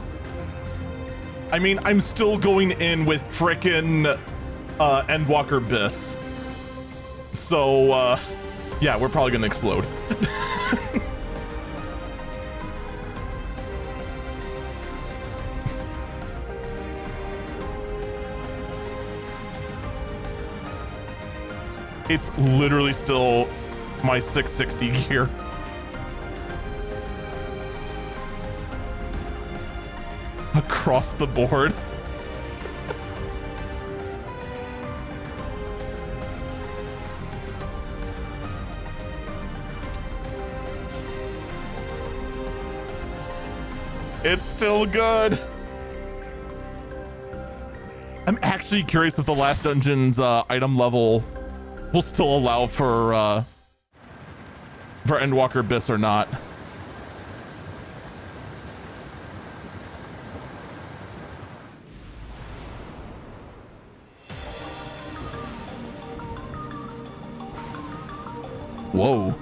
I mean, I'm still going in with frickin' Endwalker Biss. So, yeah, we're probably gonna explode. It's literally still my 660 gear. Across the board. It's still good. I'm actually curious if the last dungeon's item level will still allow for Endwalker Biss or not. Whoa.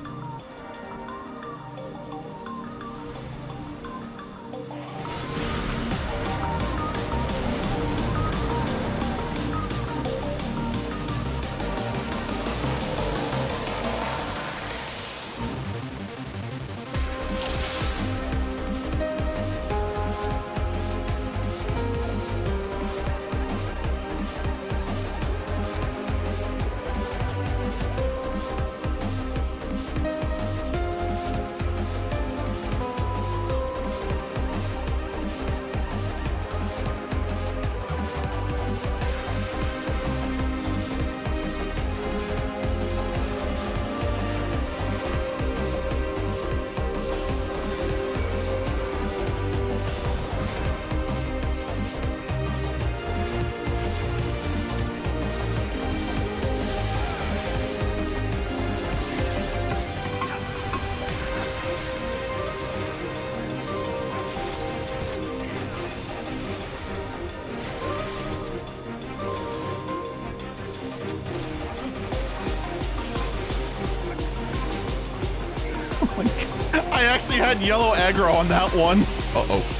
I actually had yellow aggro on that one. Uh-oh.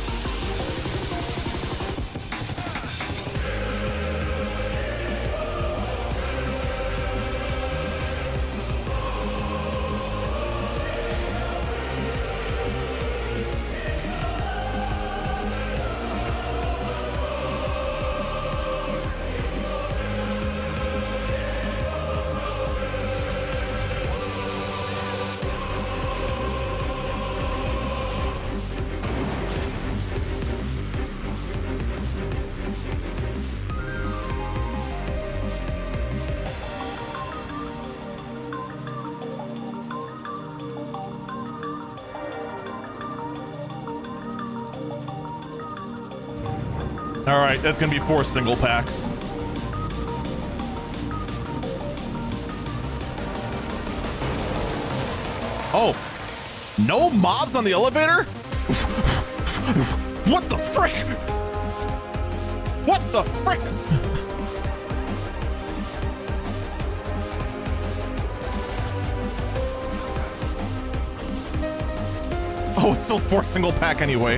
All right, that's gonna be 4 single packs. Oh, no mobs on the elevator? What the frick? What the frick? Oh, it's still 4 single pack anyway.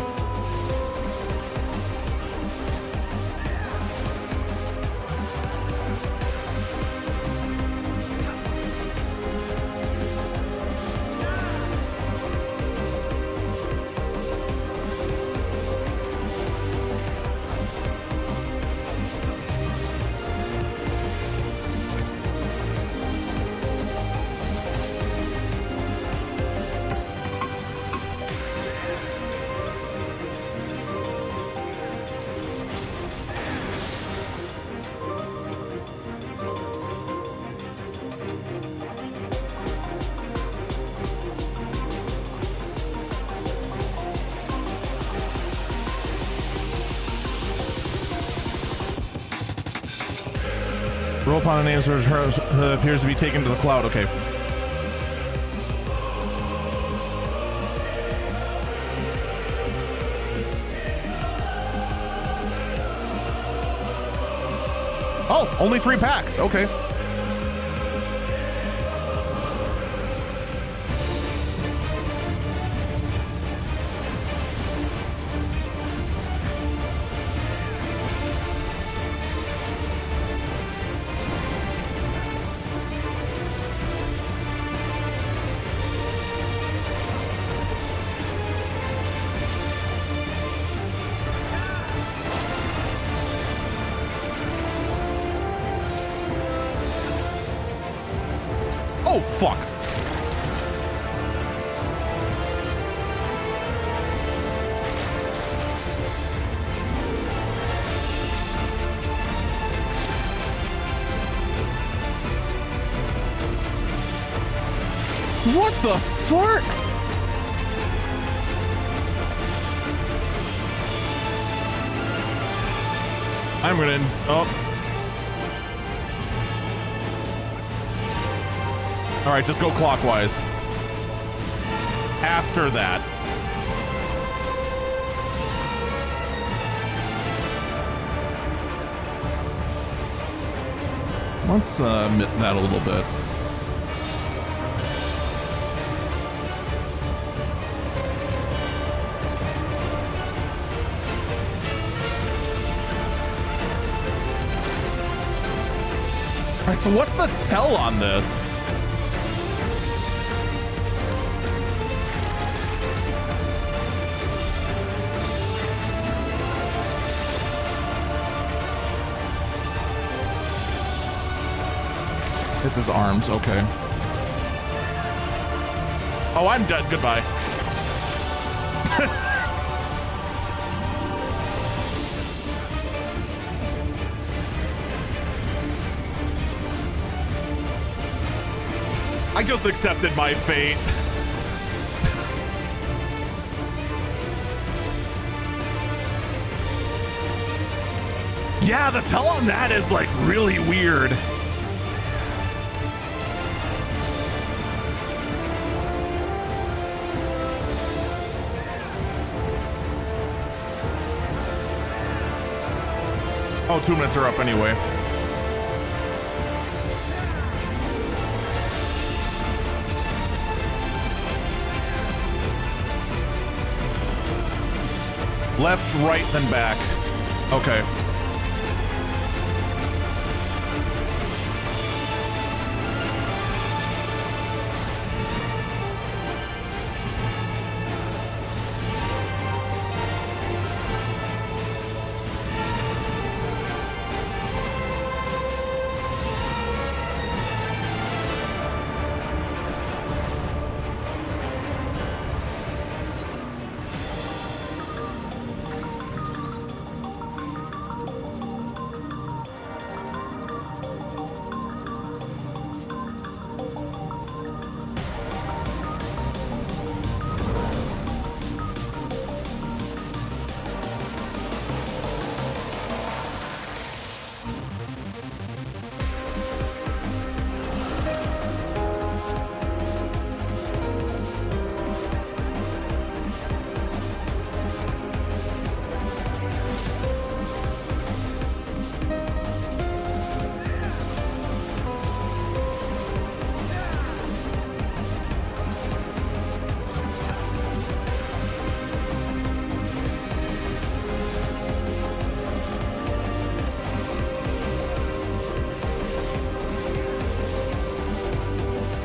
Roll upon the names which appears to be taken to the cloud. Okay. Oh, only 3 packs. Okay. Oh, fuck. What the fart? I'm gonna... Oh. All right, just go clockwise. After that. Let's omit that a little bit. All right, so what's the tell on this? It's his arms, okay. Oh, I'm dead. Goodbye. I just accepted my fate. Yeah, the tell on that is like really weird. Oh, 2 minutes are up anyway. Left, right, then back. Okay.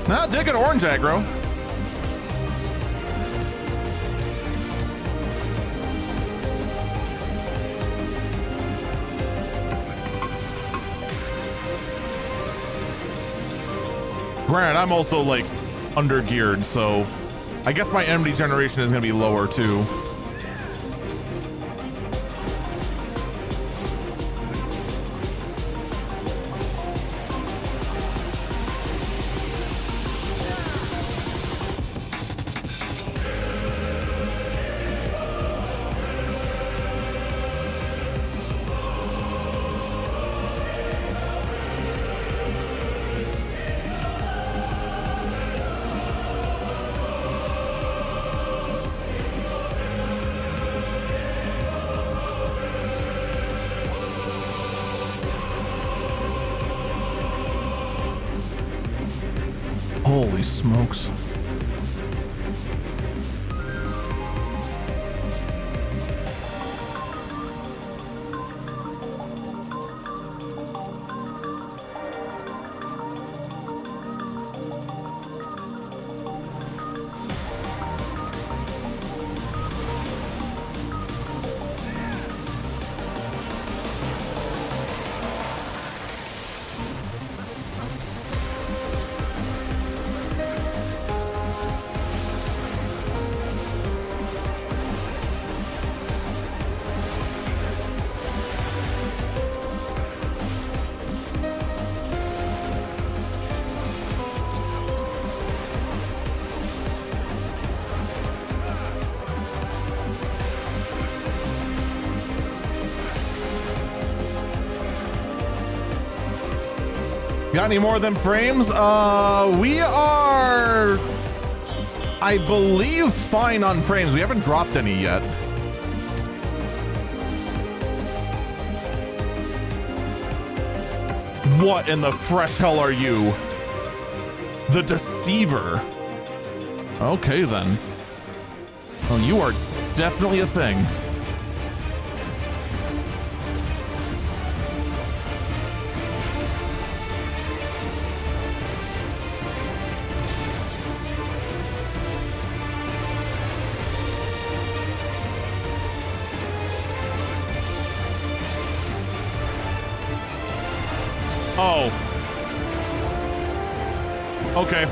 Nah, dig an orange aggro. Granted, I'm also like under geared, so I guess my enemy generation is gonna be lower too. Holy smokes. Got any more of them frames? We are, I believe, fine on frames. We haven't dropped any yet. What in the fresh hell are you? The Deceiver. Okay, then. Well, you are definitely a thing. Oh. Okay.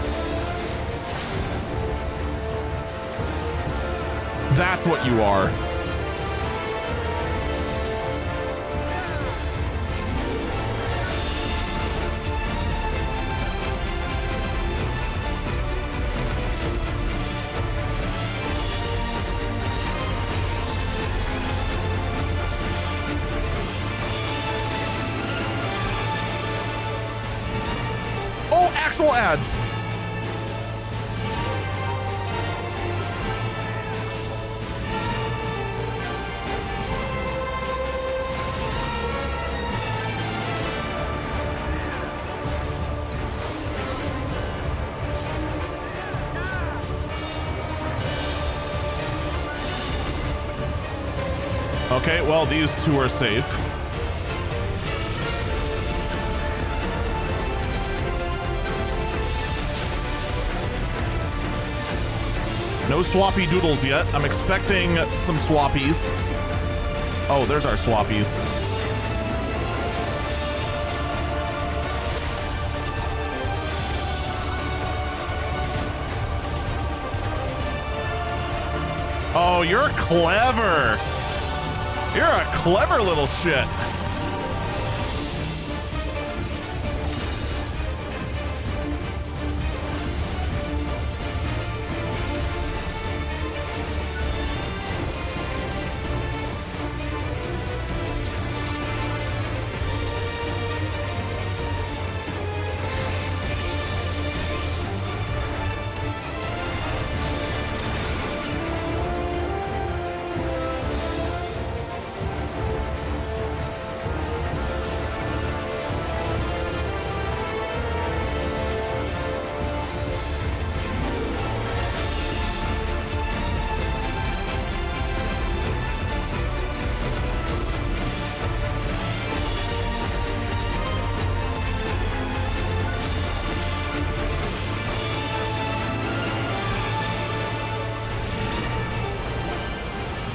That's what you are. Oh, actual ads. Okay, well, these two are safe. No swappy doodles yet. I'm expecting some swappies. Oh, there's our swappies. Oh, you're clever. You're a clever little shit.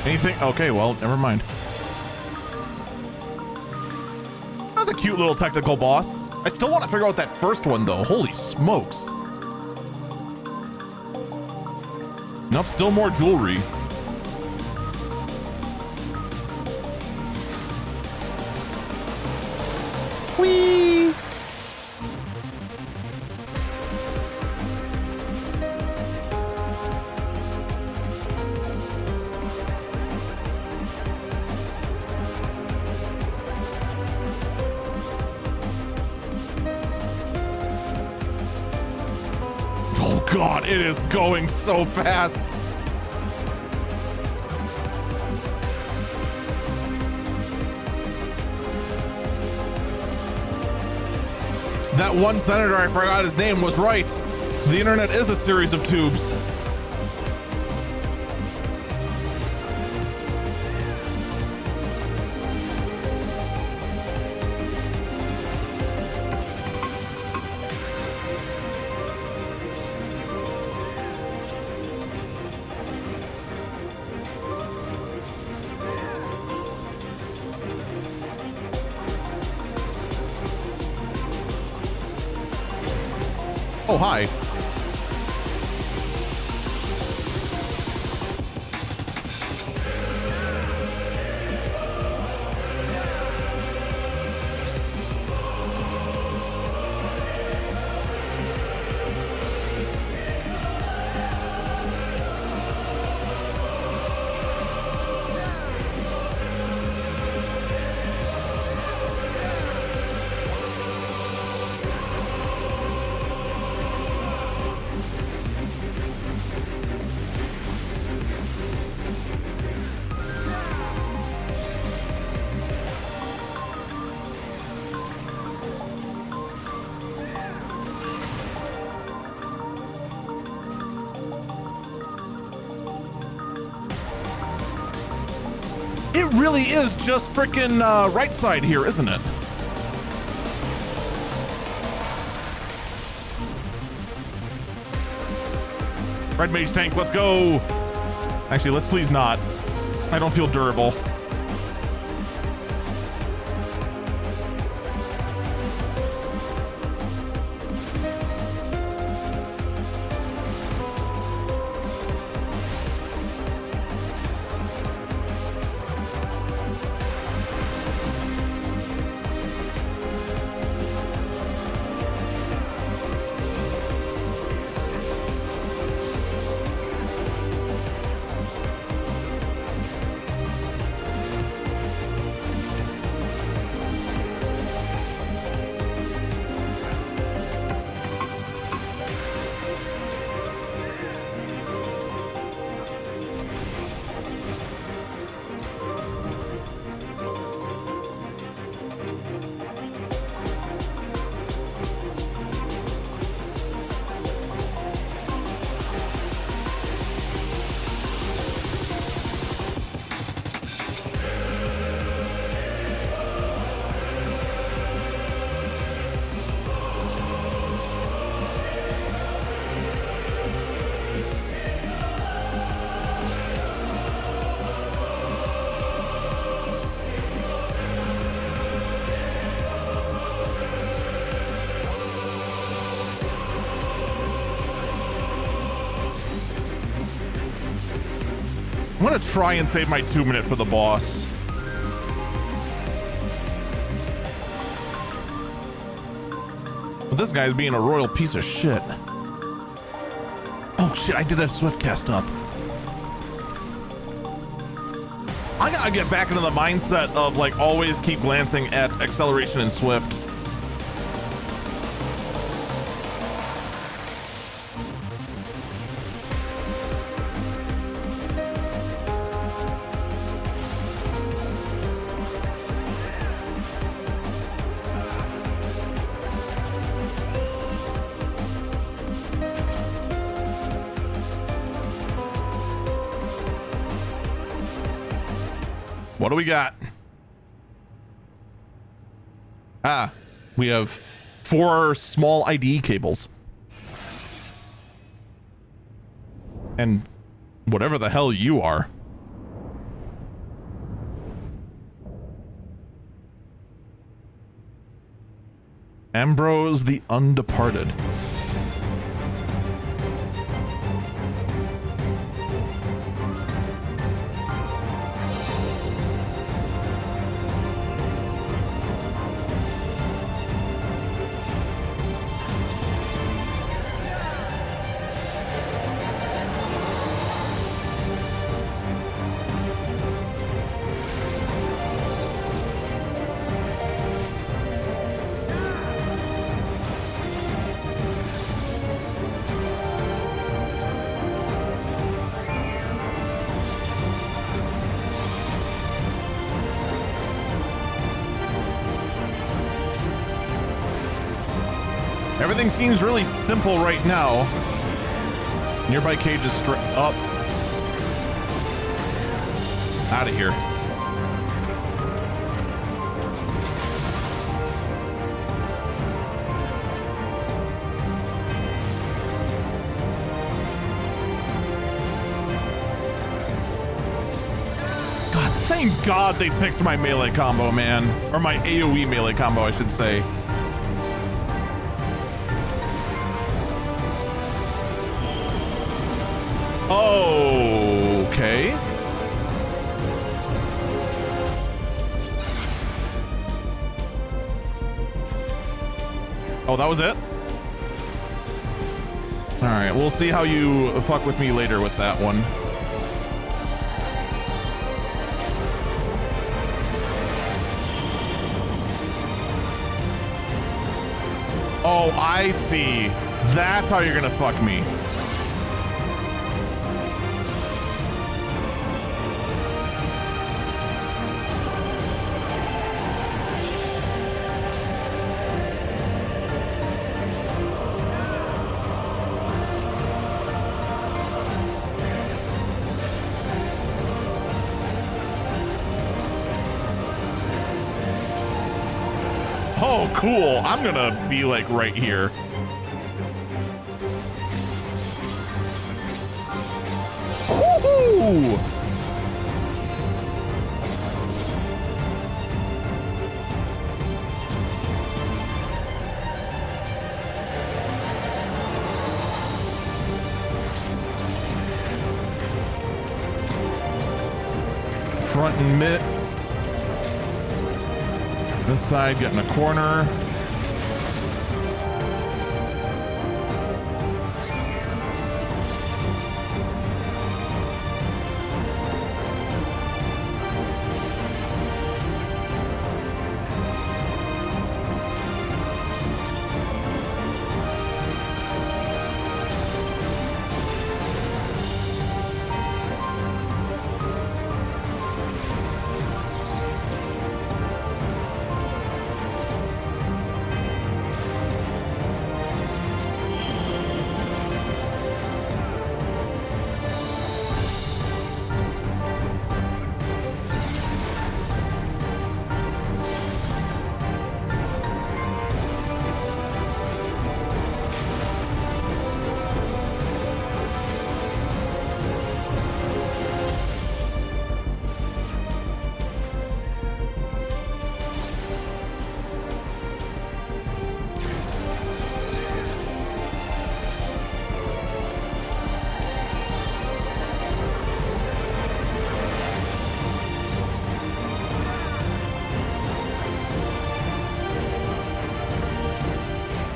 Anything? Okay, well, never mind. That was a cute little technical boss. I still want to figure out that first one, though. Holy smokes. Nope, still more jewelry. Whee! God, it is going so fast. That one senator, I forgot his name, was right. The internet is a series of tubes. Oh, hi. It really is just frickin' right side here, isn't it? Red Mage Tank, let's go. Actually, let's please not. I don't feel durable. I'm gonna try and save my 2-minute for the boss. But this guy's being a royal piece of shit. Oh shit, I did have Swift cast up. I gotta get back into the mindset of like always keep glancing at acceleration and Swift. What do we got? Ah, we have 4 small ID cables. And whatever the hell you are. Ambrose the Undeparted. Everything seems really simple right now. Nearby cage is straight up. Out of here. God, thank God they fixed my melee combo, man. Or my AoE melee combo, I should say. Okay. Oh, that was it? All right, we'll see how you fuck with me later with that one. Oh, I see. That's how you're gonna fuck me. Oh, cool. I'm gonna be like right here. Woohoo! Front and mid. This side, getting a corner.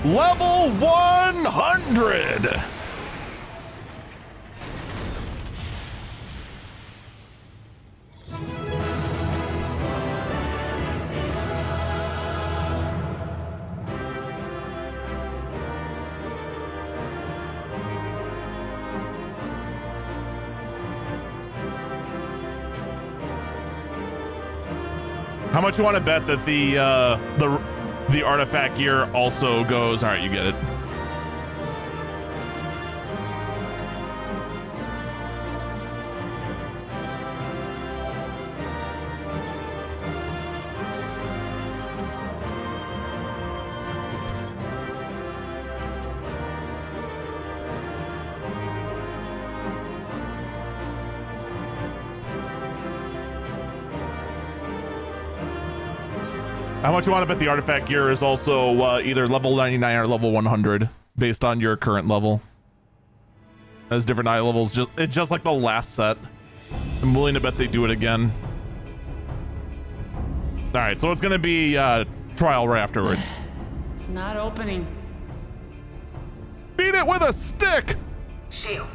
Level 100! How much you want to bet that the artifact gear also goes? All right, you get it. How much you want to bet the artifact gear is also either level 99 or level 100 based on your current level? As different eye levels, it's just like the last set. I'm willing to bet they do it again. All right, so it's gonna be trial right afterwards. It's not opening. Beat it with a stick! Shale,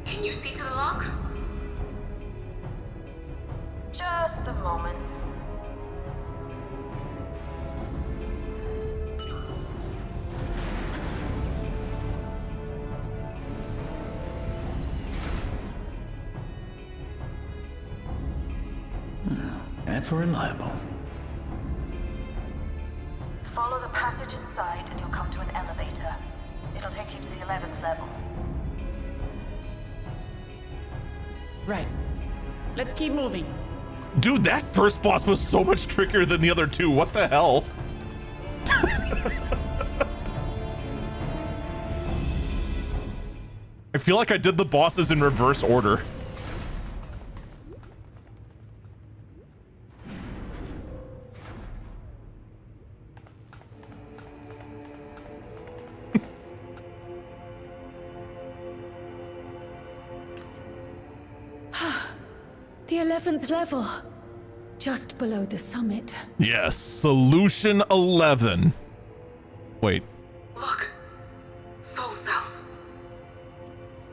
can you see to the lock? Just a moment. Ever reliable. Follow the passage inside and you'll come to an elevator. It'll take you to the 11th level. Right. Let's keep moving. Dude, that first boss was so much trickier than the other two. What the hell? I feel like I did the bosses in reverse order. The 11th level. Just below the summit. Yes, solution 11. Wait. Look. Soul cells.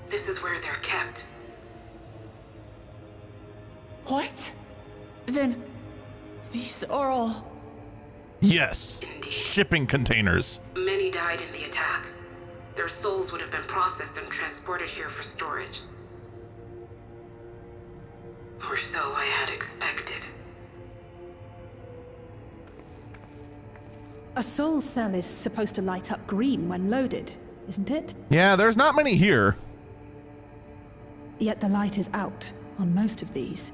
This is where they're kept. What? Then these are all... Yes. Shipping containers. Many died in the attack. Their souls would have been processed and transported here for storage. Or so I had expected. A soul cell is supposed to light up green when loaded, isn't it? Yeah, there's not many here. Yet the light is out on most of these.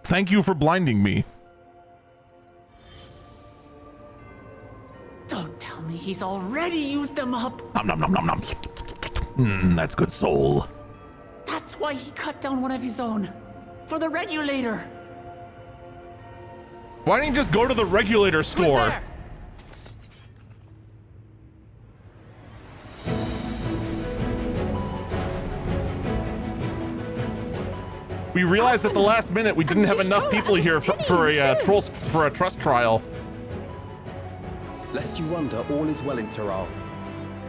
Thank you for blinding me. Don't tell me he's already used them up. Nom nom nom nom nom. That's good soul. That's why he cut down one of his own. For the regulator. Why didn't you just go to the regulator store? We realized at the last minute we didn't have enough people here for a trust trial. Lest you wonder, all is well in Taral.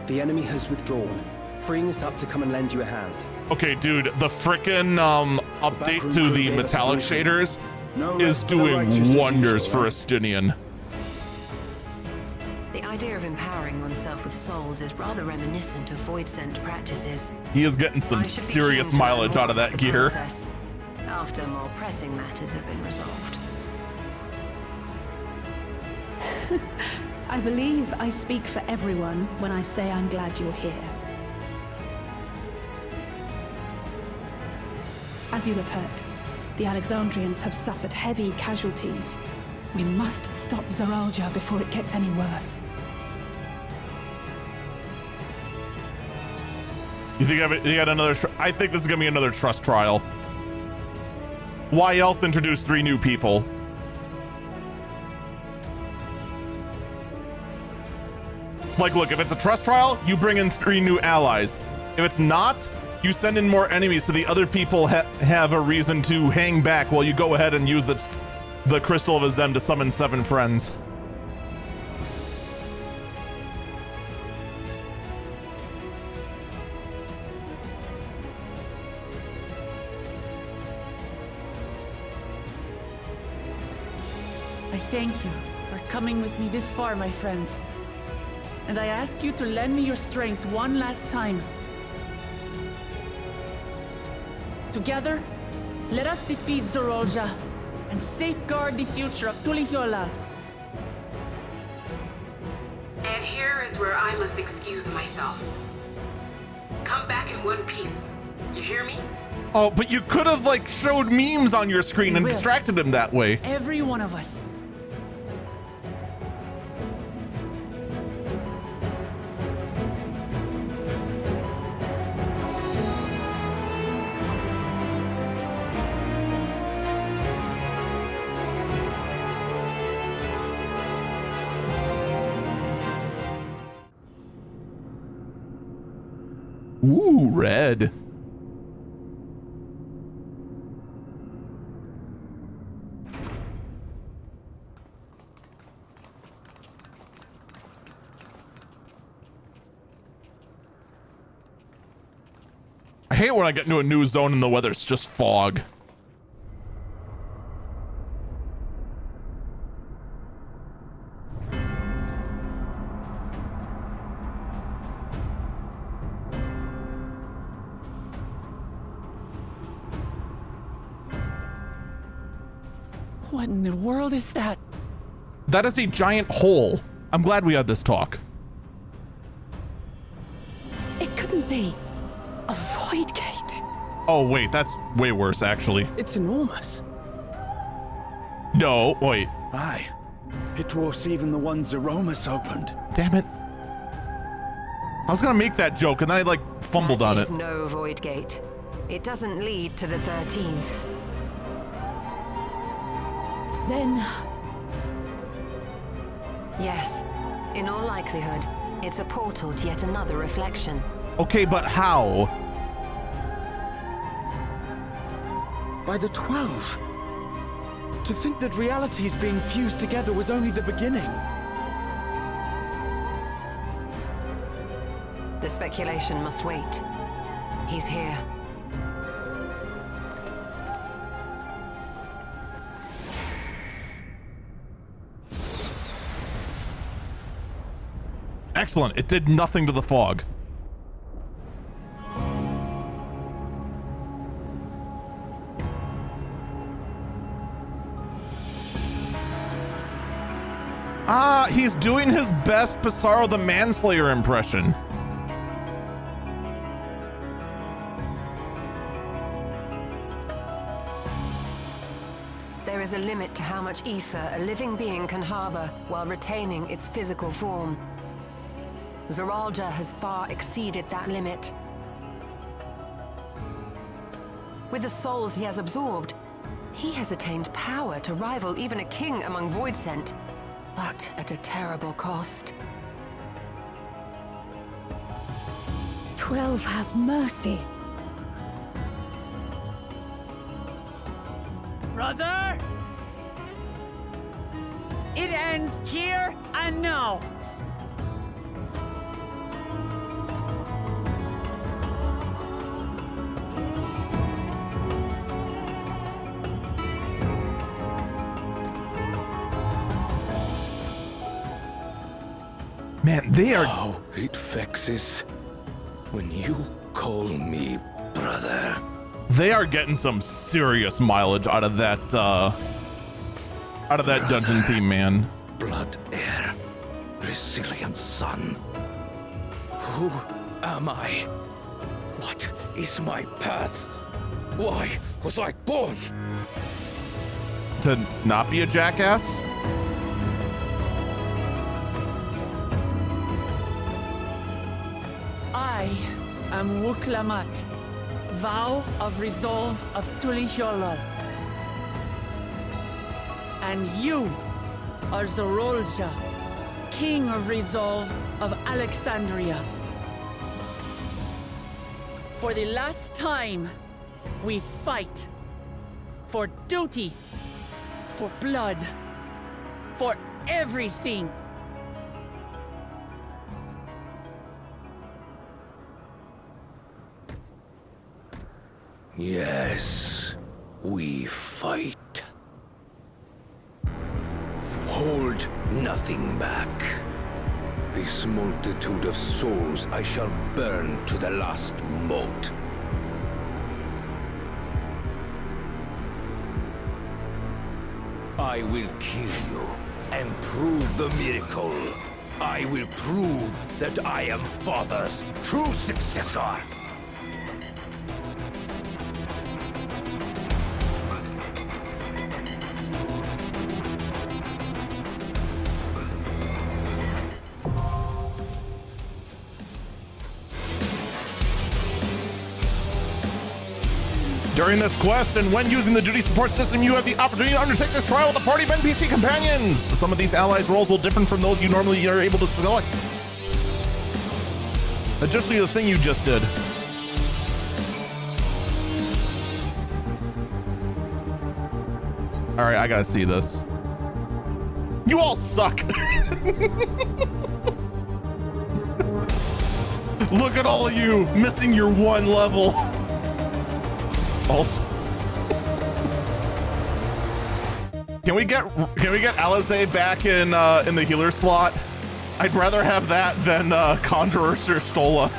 The enemy has withdrawn, freeing us up to come and lend you a hand. Okay, dude, the frickin' update to the metallic shaders is doing wonders for Estinian. The idea of empowering oneself with souls is rather reminiscent of void-sent practices. He is getting some serious mileage out of that gear. Process, after more pressing matters have been resolved. I believe I speak for everyone when I say I'm glad you're here. As you'll have heard, the Alexandrians have suffered heavy casualties. We must stop Zaralja before it gets any worse. You think you got another? I think this is gonna be another trust trial. Why else introduce 3 new people? Like, look, if it's a trust trial, you bring in 3 new allies. If it's not, You send in more enemies so the other people have a reason to hang back while you go ahead and use the Crystal of Azem to summon 7 friends. I thank you for coming with me this far, my friends. And I ask you to lend me your strength one last time. Together, let us defeat Zorolja and safeguard the future of Tuliyollal. And here is where I must excuse myself. Come back in one piece. You hear me? Oh, but you could have, like, showed memes on your screen and distracted him that way. Every one of us. Ooh, red. I hate when I get into a new zone and the weather's just fog. What in the world is that? That is a giant hole. I'm glad we had this talk. It couldn't be a void gate. Oh, wait, that's way worse, actually. It's enormous. No, wait. Aye. It dwarfs even the one Zeromus opened. Damn it. I was gonna make that joke and then I, like, fumbled on it. There's no void gate. It doesn't lead to the 13th. Then... Yes. In all likelihood, it's a portal to yet another reflection. Okay, but how? By the 12. To think that realities being fused together was only the beginning. The speculation must wait. He's here. Excellent. It did nothing to the fog. Ah, he's doing his best Pissarro the Manslayer impression. There is a limit to how much ether a living being can harbor while retaining its physical form. Zoralja has far exceeded that limit. With the souls he has absorbed, he has attained power to rival even a king among Voidsent, but at a terrible cost. 12 have mercy. Brother! It ends here and now. Man, they are... How it vexes when you call me brother. They are getting some serious mileage out of that, dungeon theme, man. Blood heir, resilient son. Who am I? What is my path? Why was I born? To not be a jackass? I am Wuklamat, vow of resolve of Tuliyollal. And you are Zorolja, king of resolve of Alexandria. For the last time, we fight. For duty. For blood. For everything. Yes, we fight. Hold nothing back. This multitude of souls I shall burn to the last mote. I will kill you and prove the miracle. I will prove that I am Father's true successor. During this quest, and when using the duty support system, you have the opportunity to undertake this trial with a party of NPC companions. Some of these allies' roles will differ from those you normally are able to select. Additionally, the thing you just did. All right, I gotta see this. You all suck. Look at all of you missing your one level. Also, can we get Alizé back in the healer slot? I'd rather have that than Conjurer or Stola.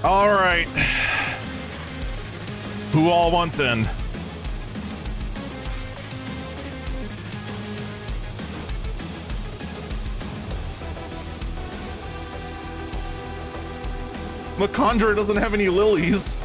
All right. Who all wants in? The Conjurer doesn't have any lilies.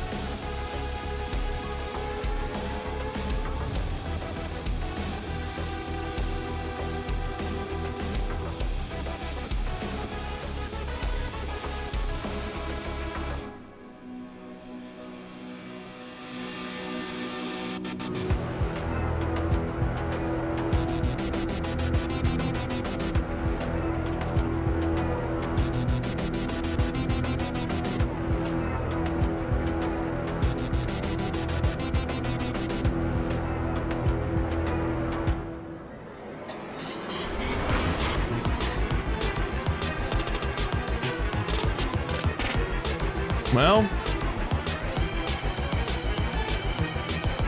Well,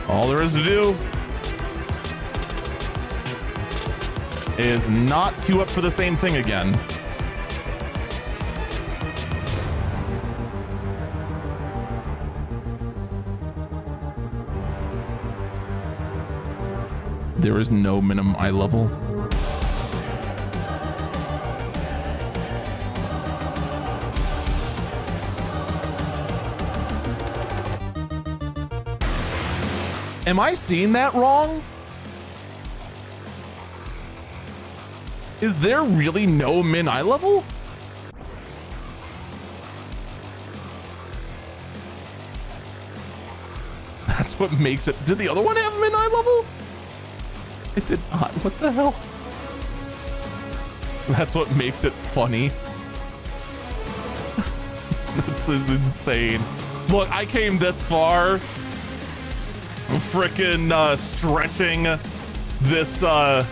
all there is to do is not queue up for the same thing again. There is no minimum eye level. Am I seeing that wrong? Is there really no min eye level? That's what makes it. Did the other one have min eye level? It did not. What the hell? That's what makes it funny. This is insane. Look, I came this far. Frickin' stretching this the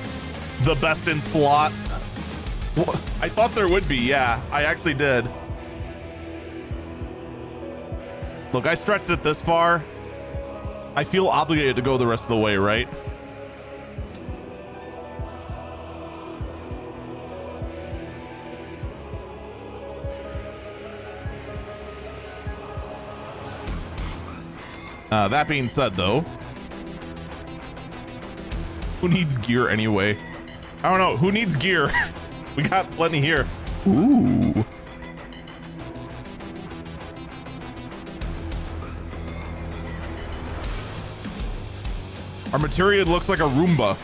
best in slot. I thought there would be, yeah, I actually did. Look, I stretched it this far. I feel obligated to go the rest of the way, right? That being said, though, who needs gear anyway? I don't know. Who needs gear? We got plenty here. Ooh. Our materia looks like a Roomba.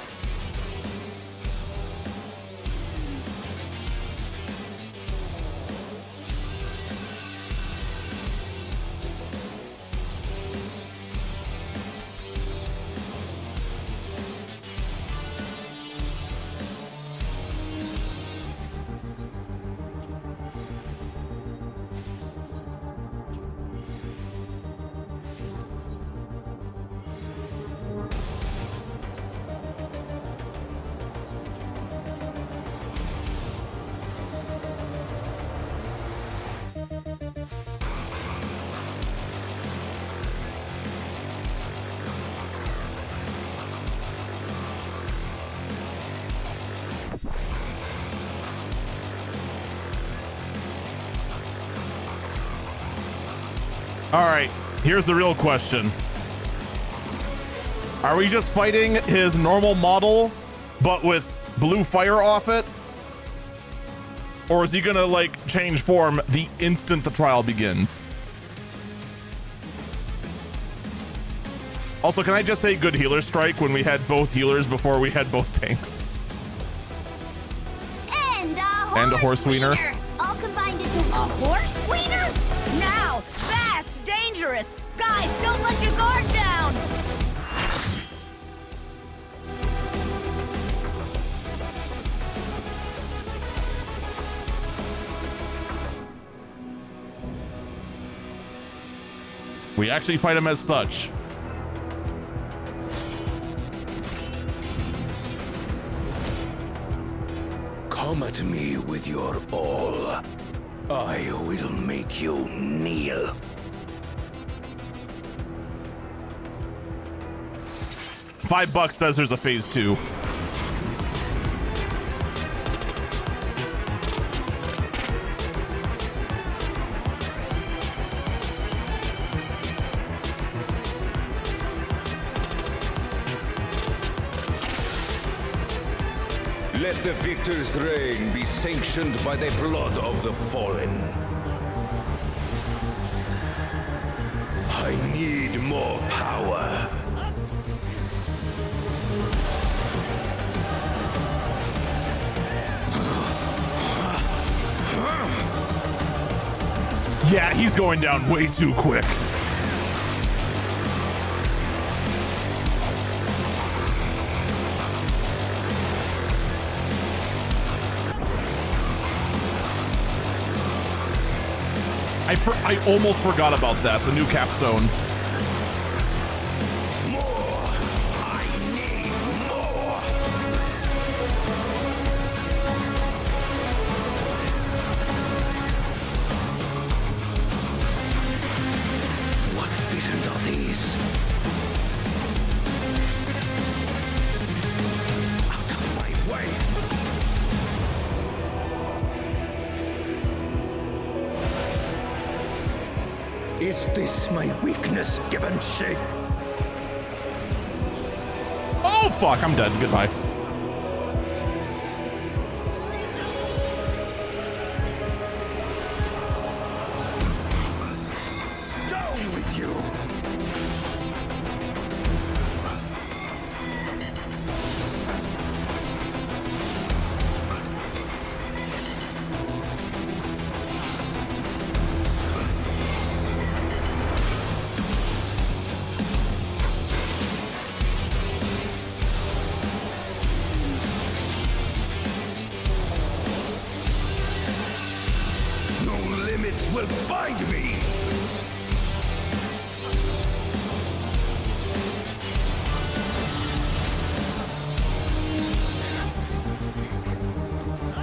All right, here's the real question. Are we just fighting his normal model, but with blue fire off it? Or is he gonna, like, change form the instant the trial begins? Also, can I just say good healer strike when we had both healers before we had both tanks? And a horse wiener. All combined into a horse wiener? Now, that's dangerous! Guys, don't let your guard down! We actually fight him as such. Come at me with your all. I will make you kneel. $5 says there's a phase 2. Let the victor's reign be sanctioned by the blood of the fallen. I need more power. Yeah, he's going down way too quick. I almost forgot about that, the new capstone. What visions are these? Out of my way! Is this my weakness given shape? Oh fuck, I'm dead. Goodbye. Down with you! No limits will bind me!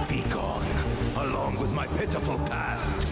Be gone, along with my pitiful past.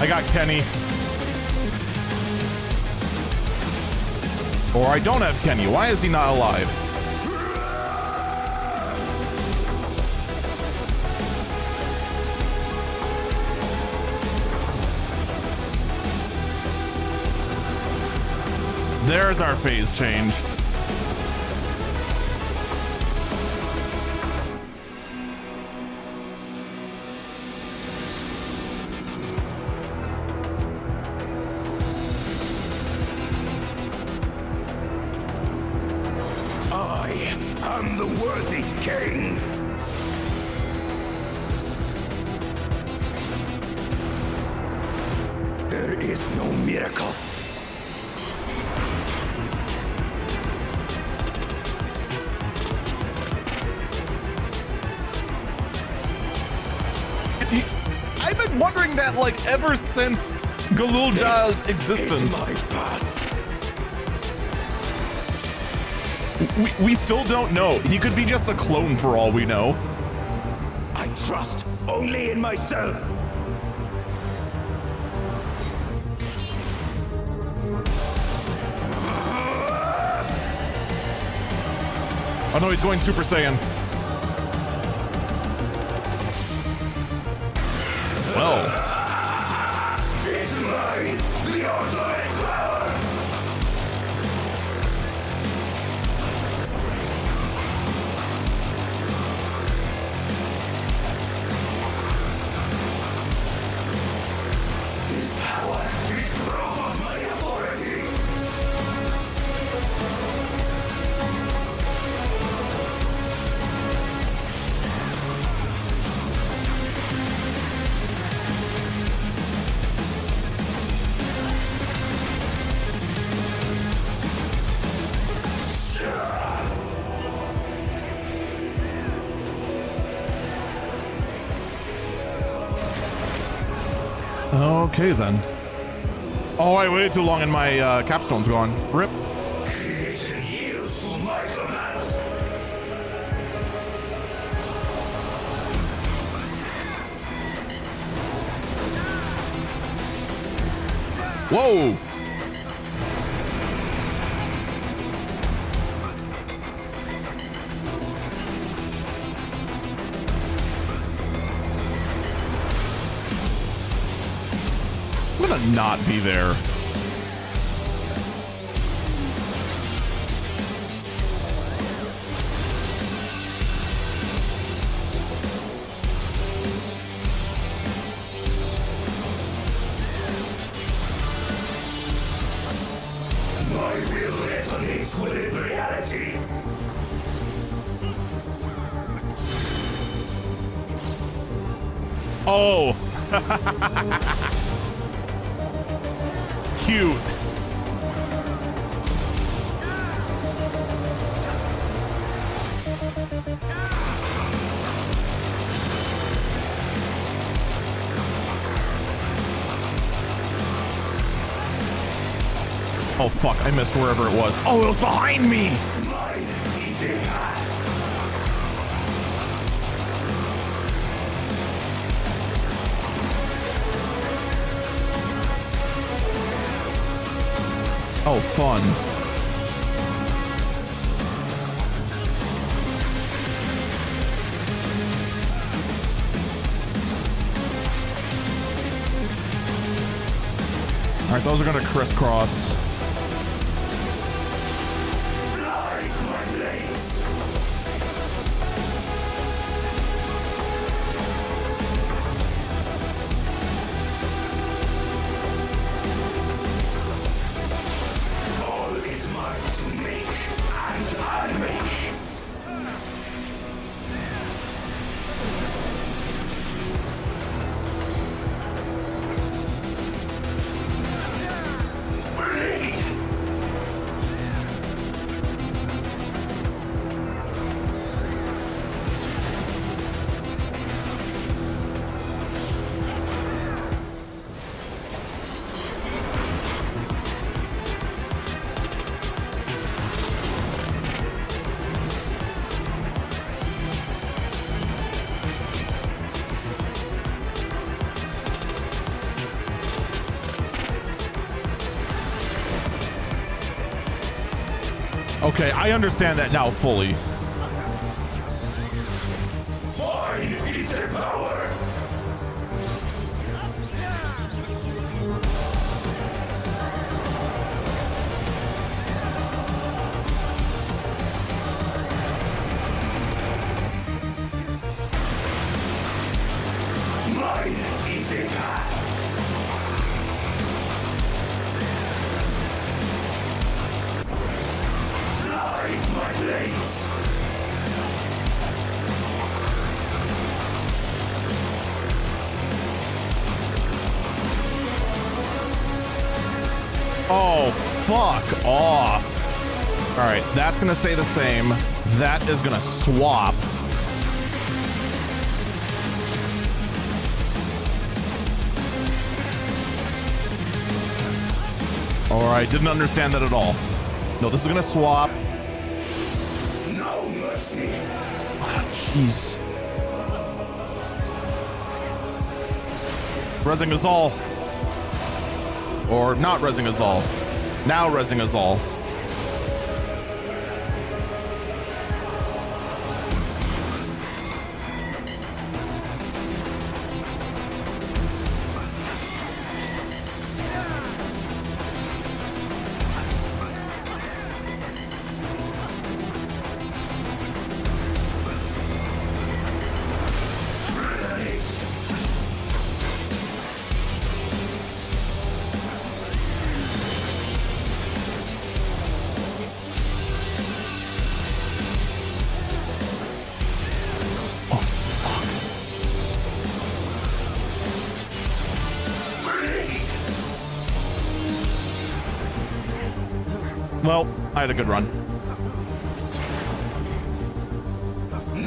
I got Kenny. Or I don't have Kenny. Why is he not alive? There's our phase change. I'm the worthy king! There is no miracle. I've been wondering that like ever since Galulja's existence. We still don't know. He could be just a clone for all we know. I trust only in myself. Oh no, he's going Super Saiyan. Well. It's mine, the ultimate power. This power is proof of my authority. Okay then. Oh, I waited too long and my capstone's gone. Rip. Creation yields to my command. Whoa! I'm gonna not be there. My will resonates with reality. Oh. Cute. Oh fuck, I missed wherever it was. Oh, it was behind me! Mine is a path. Oh, fun. All right, those are gonna crisscross. Fly, my blades. All is mine to make and unmake. Blade. Okay, I understand that now fully. Mine is the power. Mine is a path. Fly, my blades. Oh, fuck off. All right, that's gonna stay the same. That is gonna swap. All right, didn't understand that at all. No, this is gonna swap. No mercy. Jeez. Resing us all. Or not resing us all. Now resing us all. Well, I had a good run.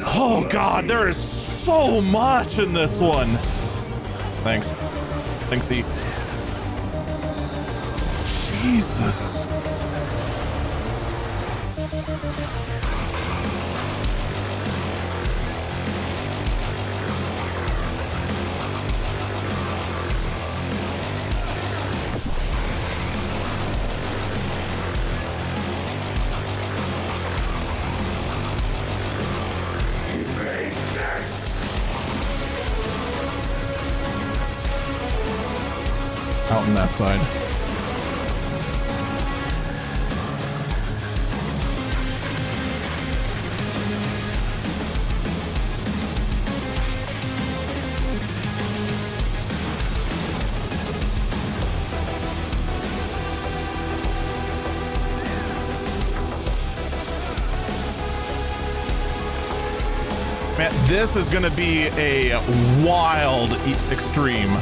Oh god, there is so much in this one. Thanks. Thanks, E. Jesus. Out on that side. Man, this is gonna be a wild extreme.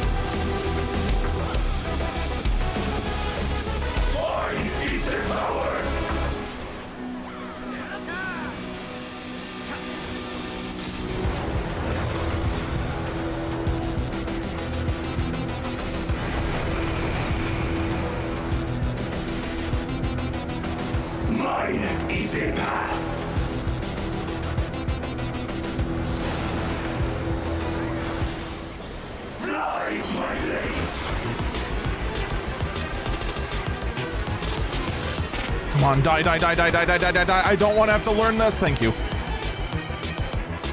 Come on, die, die, die, die, die, die, die, die, die. I don't want to have to learn this. Thank you.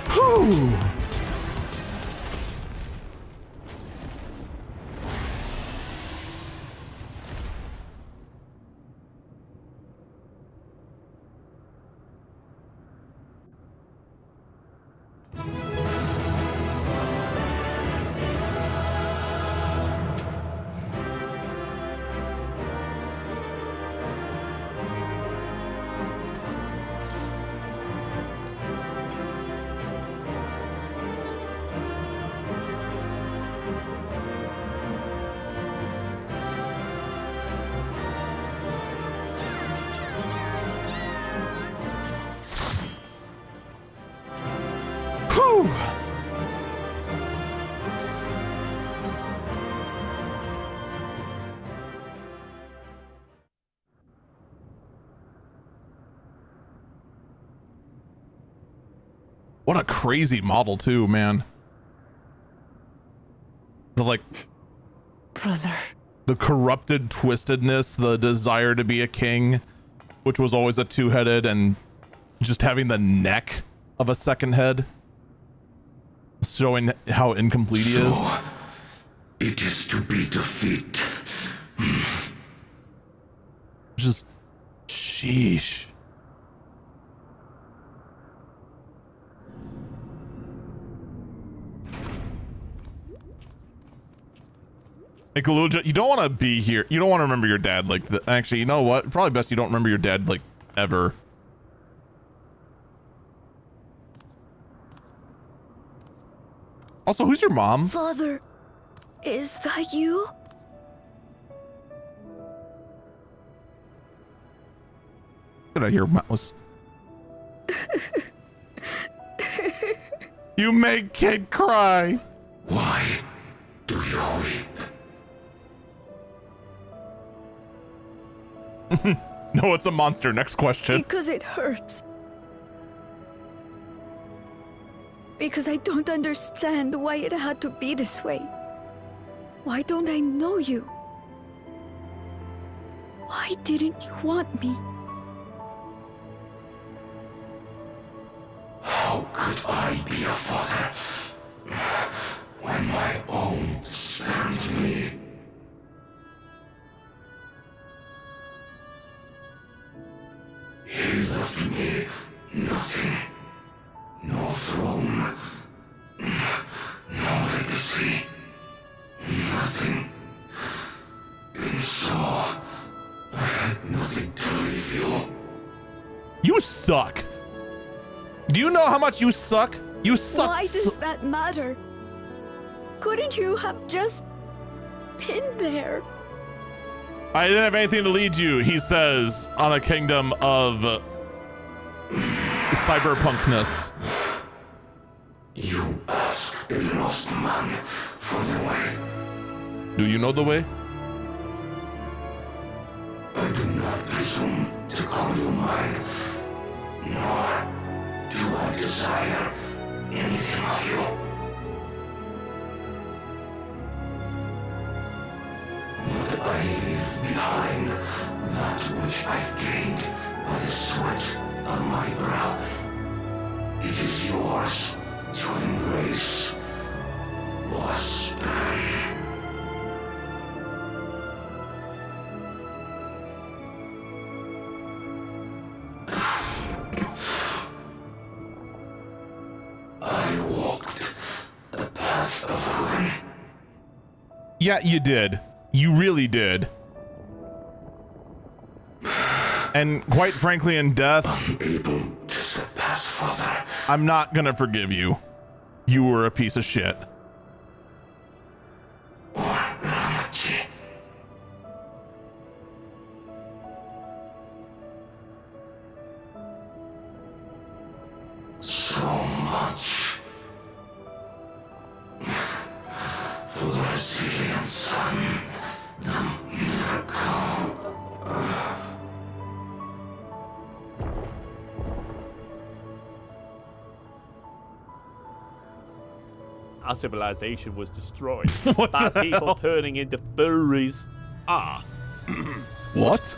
Whew. What a crazy model too, man. The like brother. The corrupted twistedness, the desire to be a king, which was always a two-headed, and just having the neck of a second head, showing how incomplete he is. It is to be defeat. Just sheesh. Hey, Kaluja, you don't want to be here. You don't want to remember your dad like the, actually, you know what? Probably best you don't remember your dad like ever. Also, who's your mom? Father, is that you? Get out of here, mouse. You make kid cry. Why do you weep? No, it's a monster. Next question. Because it hurts. Because I don't understand why it had to be this way. Why don't I know you? Why didn't you want me? How could I be a father when my own spurned me? He left me nothing. No throne. No legacy. Nothing. And so, I had nothing to leave you. You suck. Do you know how much you suck? You suck. Why does that matter? Couldn't you have just been there? I didn't have anything to lead you, he says, on a kingdom of cyberpunkness. You ask a lost man for the way. Do you know the way? I do not presume to call you mine, nor do I desire anything of you. But I leave behind that which I've gained by the sweat on my brow. It is yours to embrace or spurn. I walked the path of ruin. Yeah, you did. You really did. And quite frankly, in death, unable to surpass Father, I'm not gonna forgive you. You were a piece of shit. So much for the resilient sun, the miracle. Our civilization was destroyed by people turning into furries. Ah. What?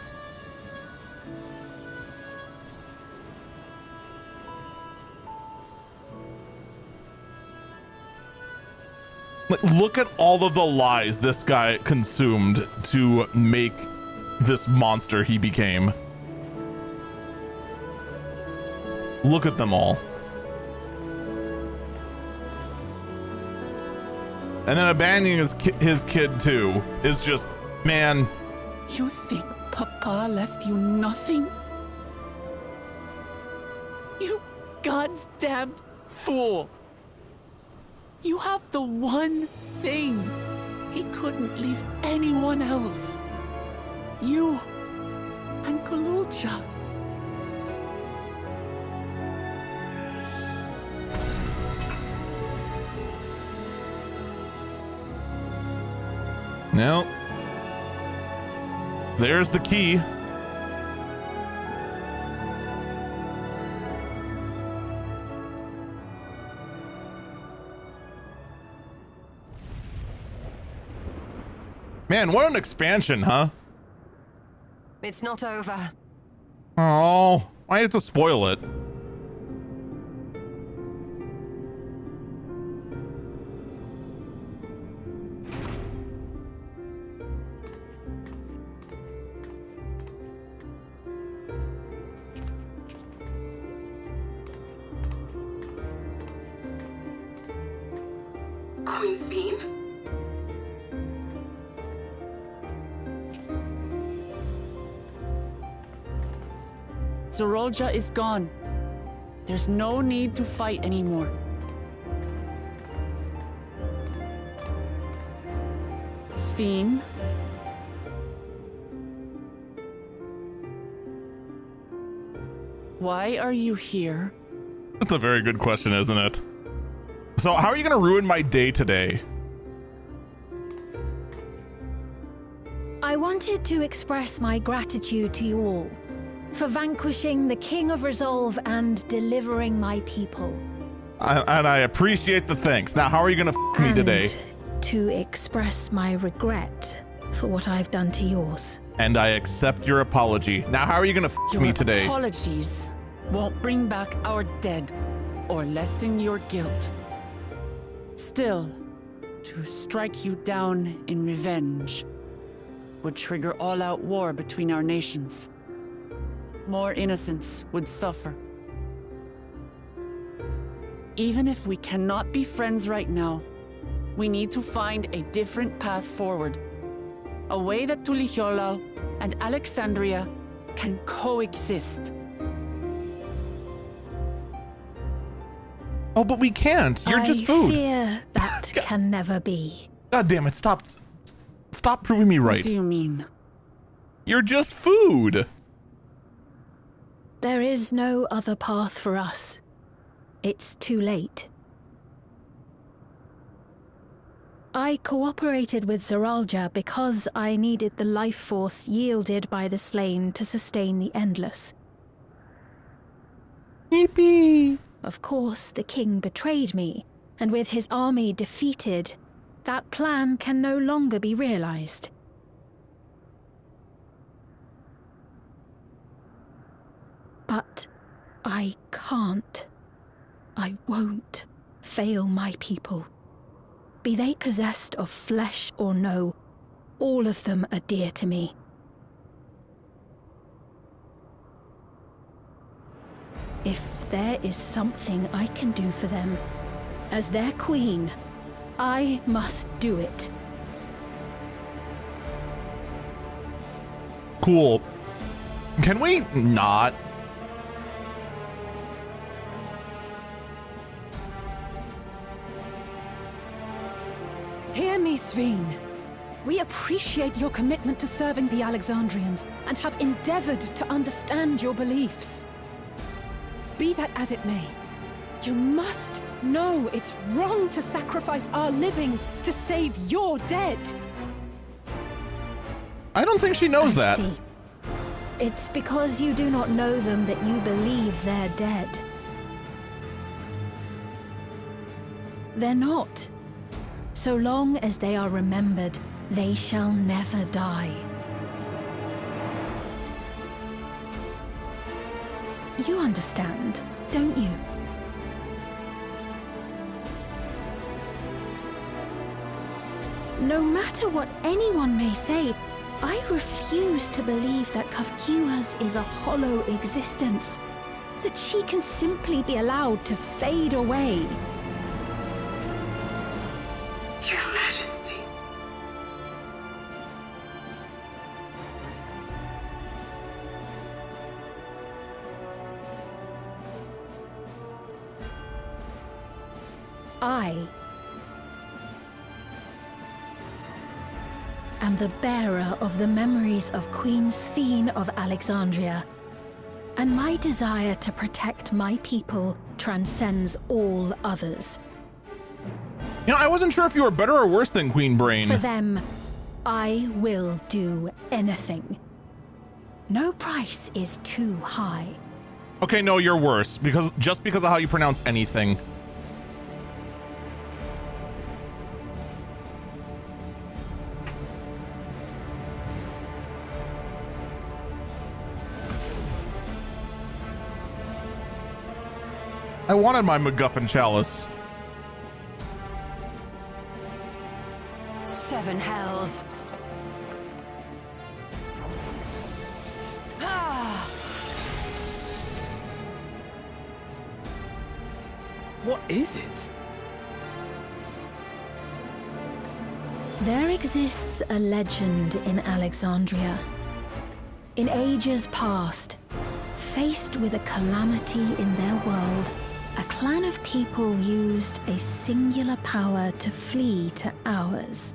Like, look at all of the lies this guy consumed to make this monster he became. Look at them all. And then abandoning his kid too is just, man. You think Papa left you nothing? You goddamn fool! You have the one thing he couldn't leave anyone else. You and Galulcha. No. There's the key. Man, what an expansion, huh? It's not over. Oh, I have to spoil it. Queen's Beam? Zorolja is gone. There's no need to fight anymore. Sphene. Why are you here? That's a very good question, isn't it? So how are you going to ruin my day today? I wanted to express my gratitude to you all for vanquishing the King of Resolve and delivering my people. And I appreciate the thanks. Now, how are you going to f me today? To express my regret for what I've done to yours. And I accept your apology. Now, how are you going to f me today? Your apologies won't bring back our dead or lessen your guilt. Still, to strike you down in revenge would trigger all-out war between our nations. More innocents would suffer. Even if we cannot be friends right now, we need to find a different path forward. A way that Tuliholal and Alexandria can coexist. Oh, but we can't. You're just food. I fear that can never be. God damn it. Stop proving me right. What do you mean? You're just food. There is no other path for us. It's too late. I cooperated with Zeralja because I needed the life force yielded by the slain to sustain the Endless. Yippee! Of course, the king betrayed me, and with his army defeated, that plan can no longer be realized. But I can't. I won't fail my people. Be they possessed of flesh or no, all of them are dear to me. If there is something I can do for them, as their queen, I must do it. Cool. Can we not? Hear me, Sveen. We appreciate your commitment to serving the Alexandrians and have endeavored to understand your beliefs. Be that as it may, you must know it's wrong to sacrifice our living to save your dead. I don't think she knows that. See. It's because you do not know them that you believe they're dead. They're not. So long as they are remembered, they shall never die. You understand, don't you? No matter what anyone may say, I refuse to believe that Kafkiwas is a hollow existence, that she can simply be allowed to fade away. Your Majesty. I am the bearer of the memories of Queen Sveen of Alexandria, and my desire to protect my people transcends all others. You know, I wasn't sure if you were better or worse than Queen Brain. For them, I will do anything. No price is too high. Okay, no, you're worse, just because of how you pronounce anything. I wanted my MacGuffin chalice. 7 hells. Ah! What is it? There exists a legend in Alexandria. In ages past, faced with a calamity in their world, a clan of people used a singular power to flee to ours.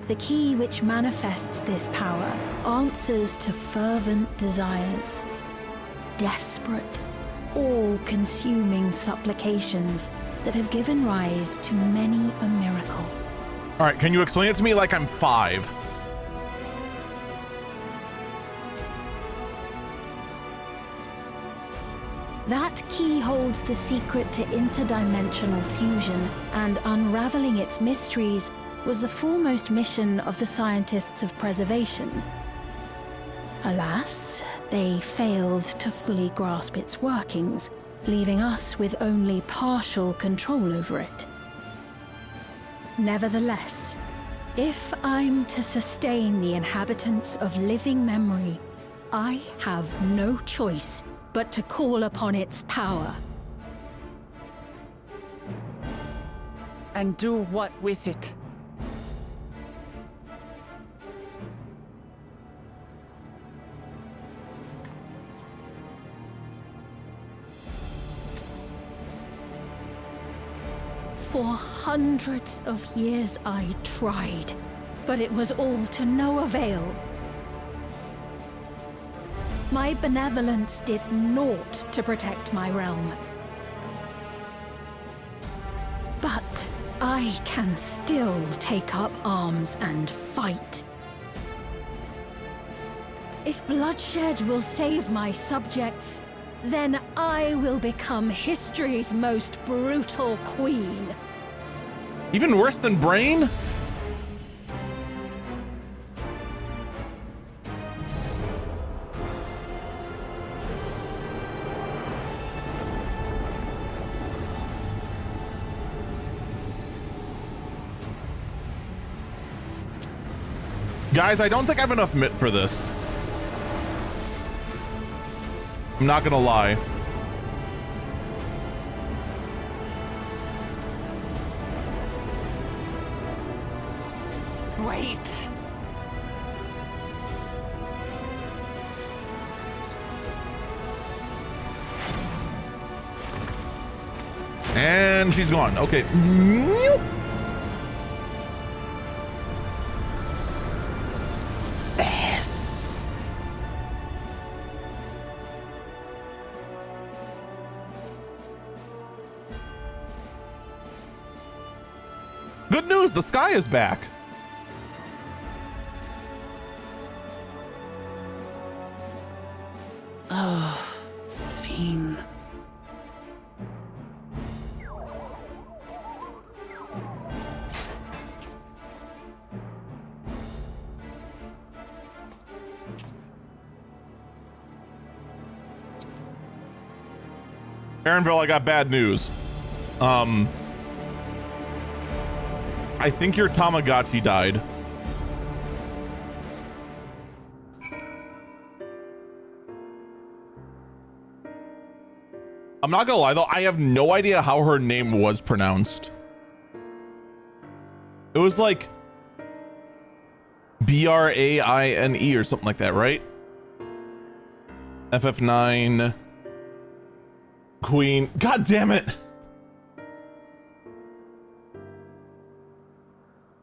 The key which manifests this power answers to fervent desires. Desperate, all-consuming supplications that have given rise to many a miracle. All right, can you explain it to me like I'm 5? That key holds the secret to interdimensional fusion, and unraveling its mysteries was the foremost mission of the scientists of preservation. Alas, they failed to fully grasp its workings, leaving us with only partial control over it. Nevertheless, if I'm to sustain the inhabitants of living memory, I have no choice but to call upon its power. And do what with it? For hundreds of years I tried, but it was all to no avail. My benevolence did naught to protect my realm. But I can still take up arms and fight. If bloodshed will save my subjects, then I will become history's most brutal queen. Even worse than Brain? Guys, I don't think I have enough mitt for this. I'm not gonna lie. Wait. And she's gone. Okay. Yes. Good news, the sky is back. Oh, XIV. Aaronville, I got bad news. I think your Tamagotchi died. I'm not gonna lie though, I have no idea how her name was pronounced. It was like Braine or something like that, right? FF9 Queen. God damn it.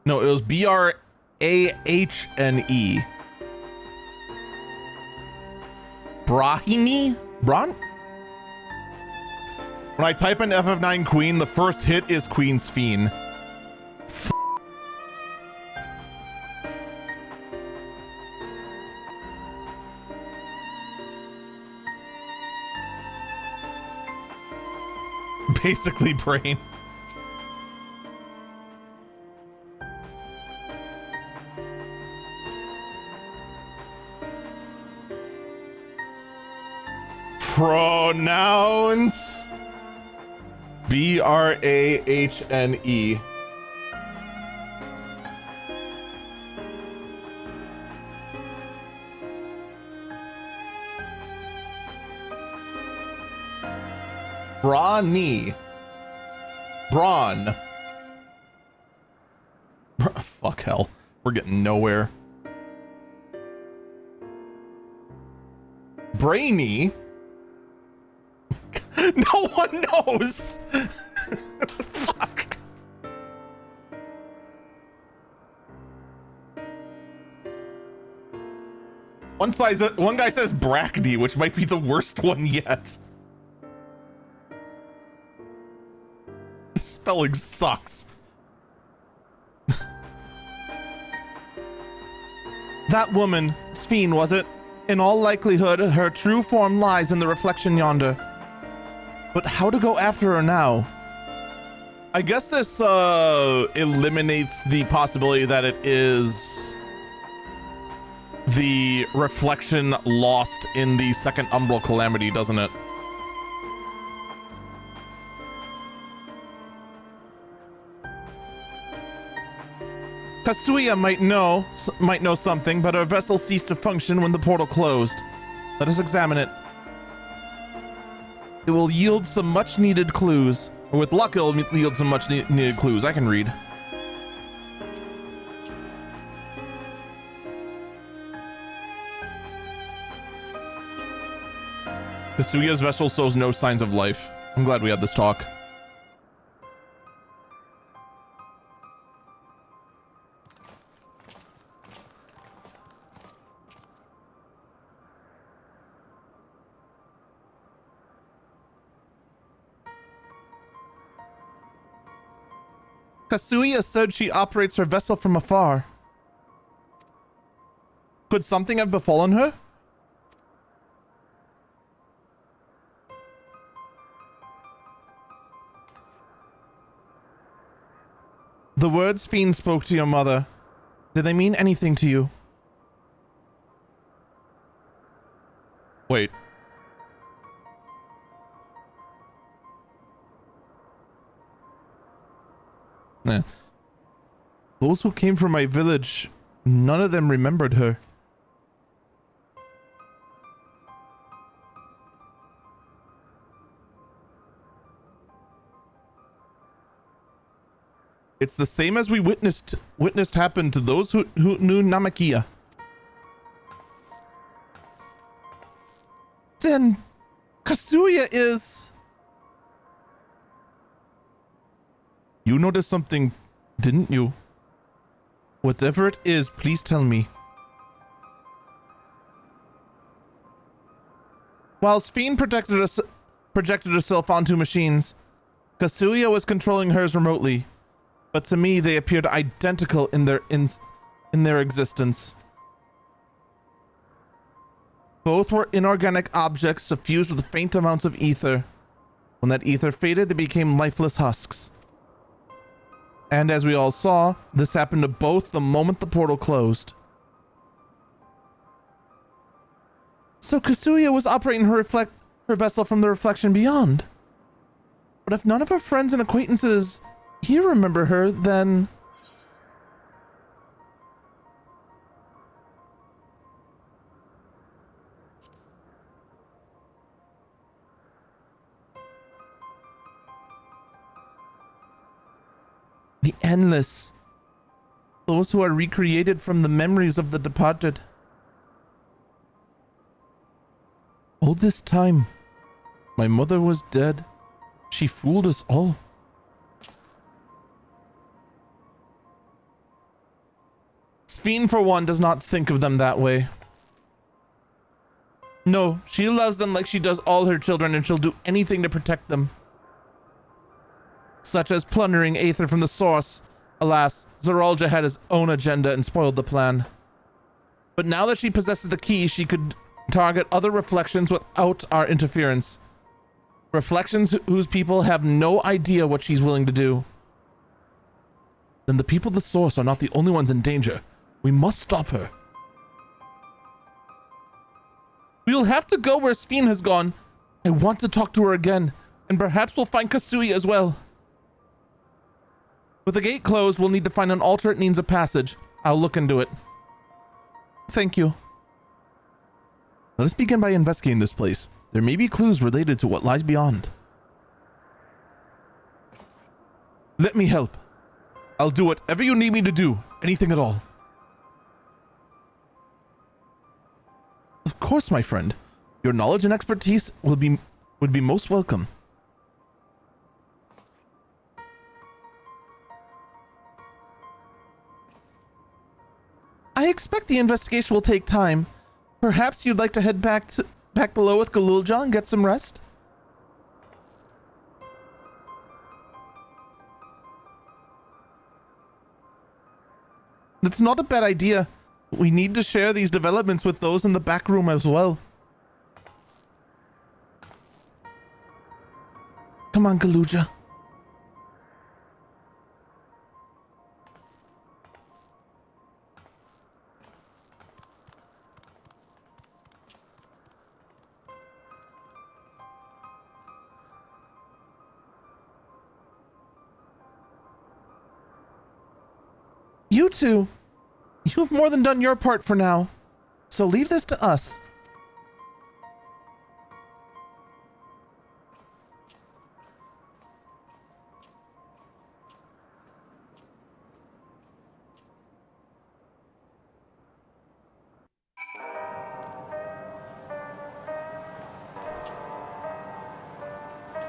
No, it was Brahne. Brahini? Bron? When I type in FF9 Queen, the first hit is Queen XIV. Basically, Brain. Pronounce Brahne. Brawny. Brawn. Fuck hell. We're getting nowhere. Brainy. No one knows. Fuck. One guy says Brackney, which might be the worst one yet. Spelling sucks. That woman, Sphene, was it? In all likelihood, her true form lies in the reflection yonder. But how to go after her now? I guess this eliminates the possibility that it is the reflection lost in the second Umbral Calamity, doesn't it? Kasuya might know something, but her vessel ceased to function when the portal closed. Let us examine it. It will yield some much-needed clues. Or with luck, it'll yield some much-needed clues. I can read. Kasuya's vessel shows no signs of life. I'm glad we had this talk. Kasuya said she operates her vessel from afar. Could something have befallen her? The words Fiend spoke to your mother, did they mean anything to you? Wait. Nah. Those who came from my village, none of them remembered her. It's the same as we witnessed happen to those who knew Namakia. Then Kasuya is... You noticed something, didn't you? Whatever it is, please tell me. While Sphene projected herself onto machines, Kasuya was controlling hers remotely. But to me, they appeared identical in their existence. Both were inorganic objects suffused with faint amounts of ether. When that ether faded, they became lifeless husks. And as we all saw, this happened to both the moment the portal closed. So Kasuya was operating her vessel from the reflection beyond. But if none of her friends and acquaintances here remember her, then... The endless. Those who are recreated from the memories of the departed. All this time, my mother was dead. She fooled us all. Sphene, for one, does not think of them that way. No, she loves them like she does all her children, and she'll do anything to protect them. Such as plundering Aether from the source. Alas, Zeralja had his own agenda and spoiled the plan. But now that she possesses the key, she could target other reflections without our interference. Reflections whose people have no idea what she's willing to do. Then the people of the source are not the only ones in danger. We must stop her. We will have to go where Sphene has gone. I want to talk to her again, and perhaps we'll find Kasuya as well. With the gate closed, we'll need to find an alternate means of passage. I'll look into it. Thank you. Let us begin by investigating this place. There may be clues related to what lies beyond. Let me help. I'll do whatever you need me to do. Anything at all. Of course, my friend. Your knowledge and expertise would be most welcome. I expect the investigation will take time, Perhaps you'd like to head back below with Galulja and get some rest? That's not a bad idea. We need to share these developments with those in the back room as well. Come on, Galulja. You two, you've more than done your part for now, so leave this to us.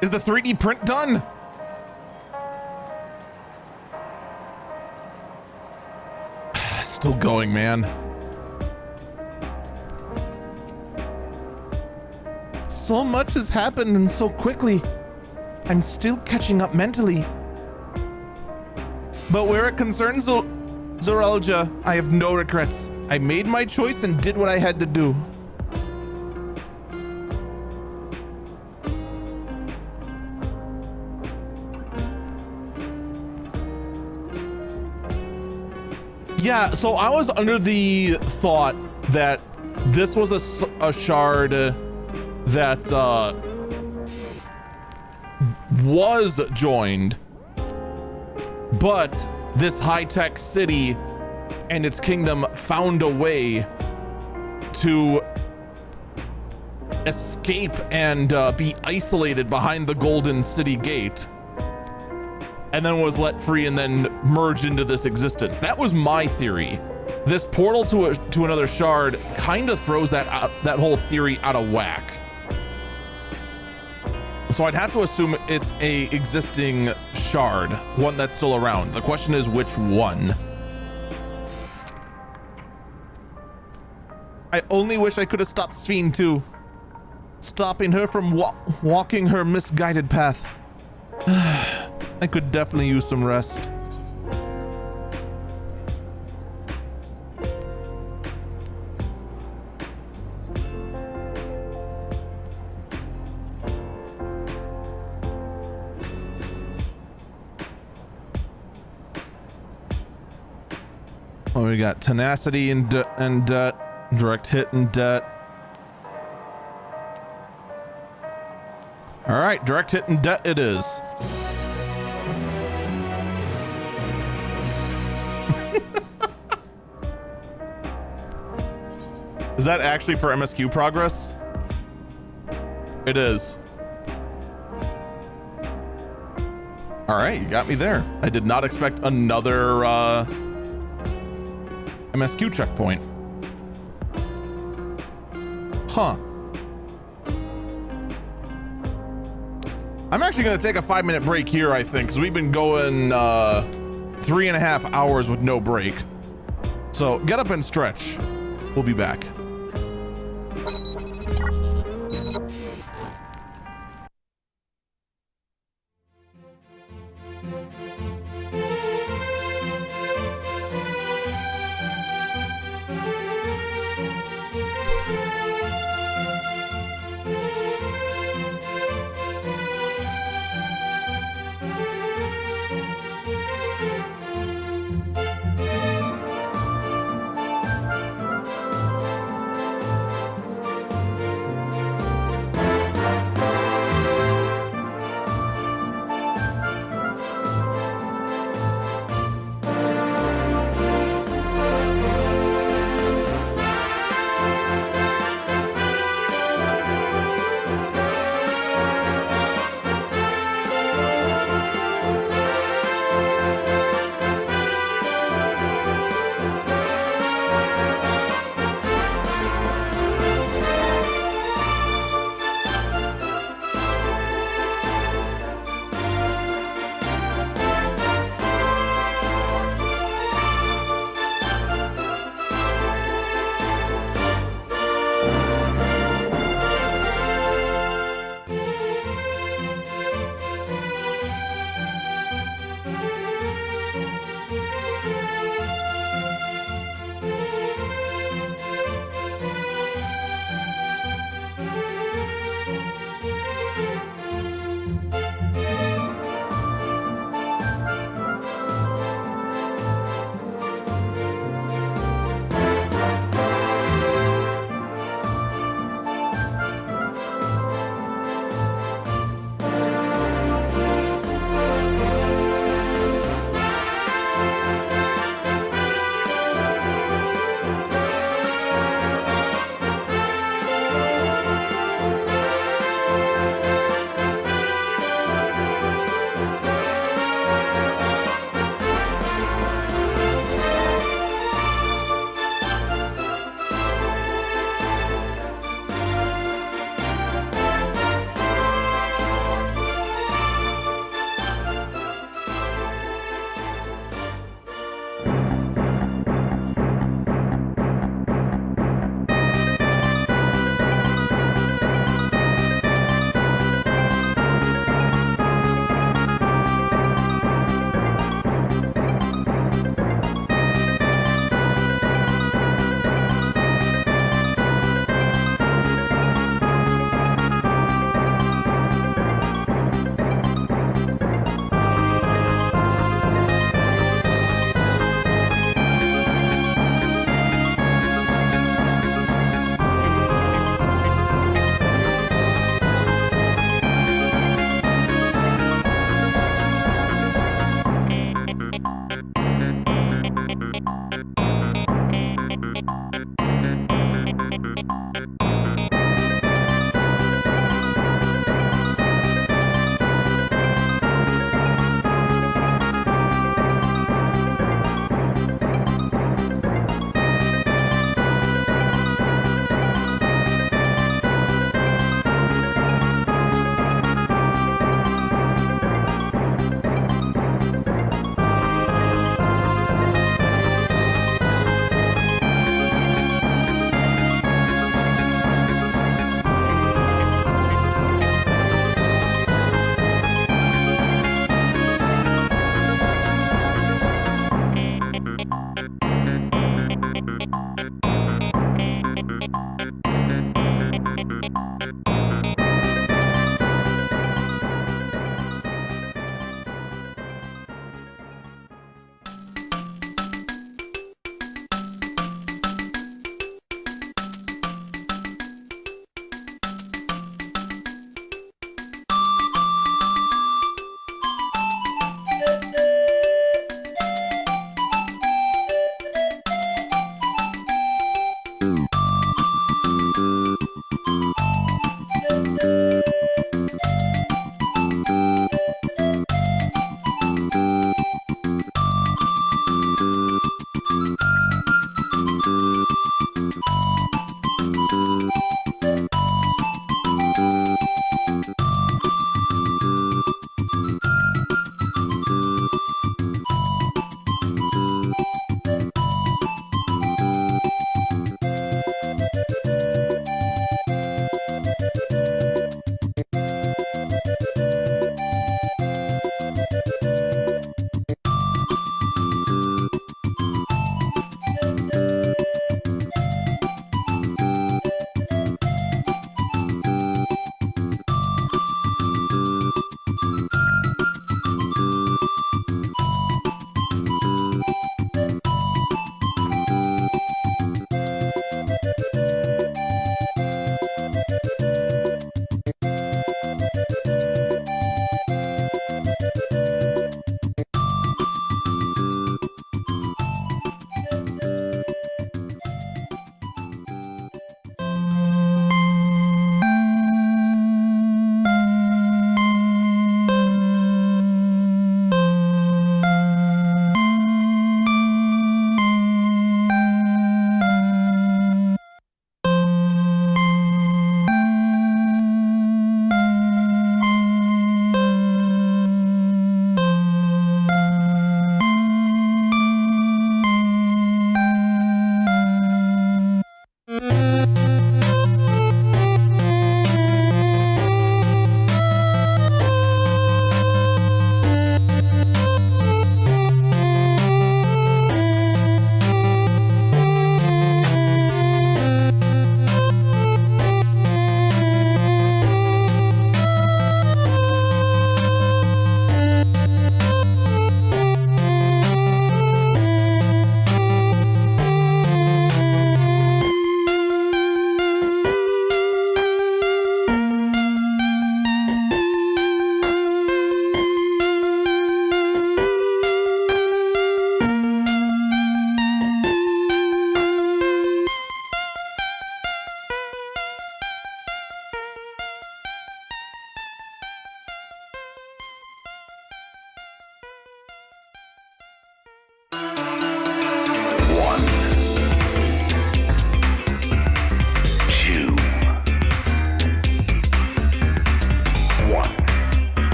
Is the 3D print done? Still going, man. So much has happened and so quickly. I'm still catching up mentally. But where it concerns Zoralja, I have no regrets. I made my choice and did what I had to do. Yeah, so I was under the thought that this was a shard that was joined, but this high-tech city and its kingdom found a way to escape and be isolated behind the Golden City Gate, and then was let free and then merged into this existence. That was my theory. This portal to another shard kind of throws that whole theory out of whack. So I'd have to assume it's a existing shard, one that's still around. The question is which one? I only wish I could have stopped Sphene too, stopping her from walking her misguided path. I could definitely use some rest. Oh, we got tenacity and direct hit and debt. All right, direct hit and debt it is. Is that actually for MSQ progress? It is. All right, you got me there. I did not expect another MSQ checkpoint. Huh. I'm actually going to take a 5-minute break here, I think, because we've been going 3.5 hours with no break. So get up and stretch. We'll be back.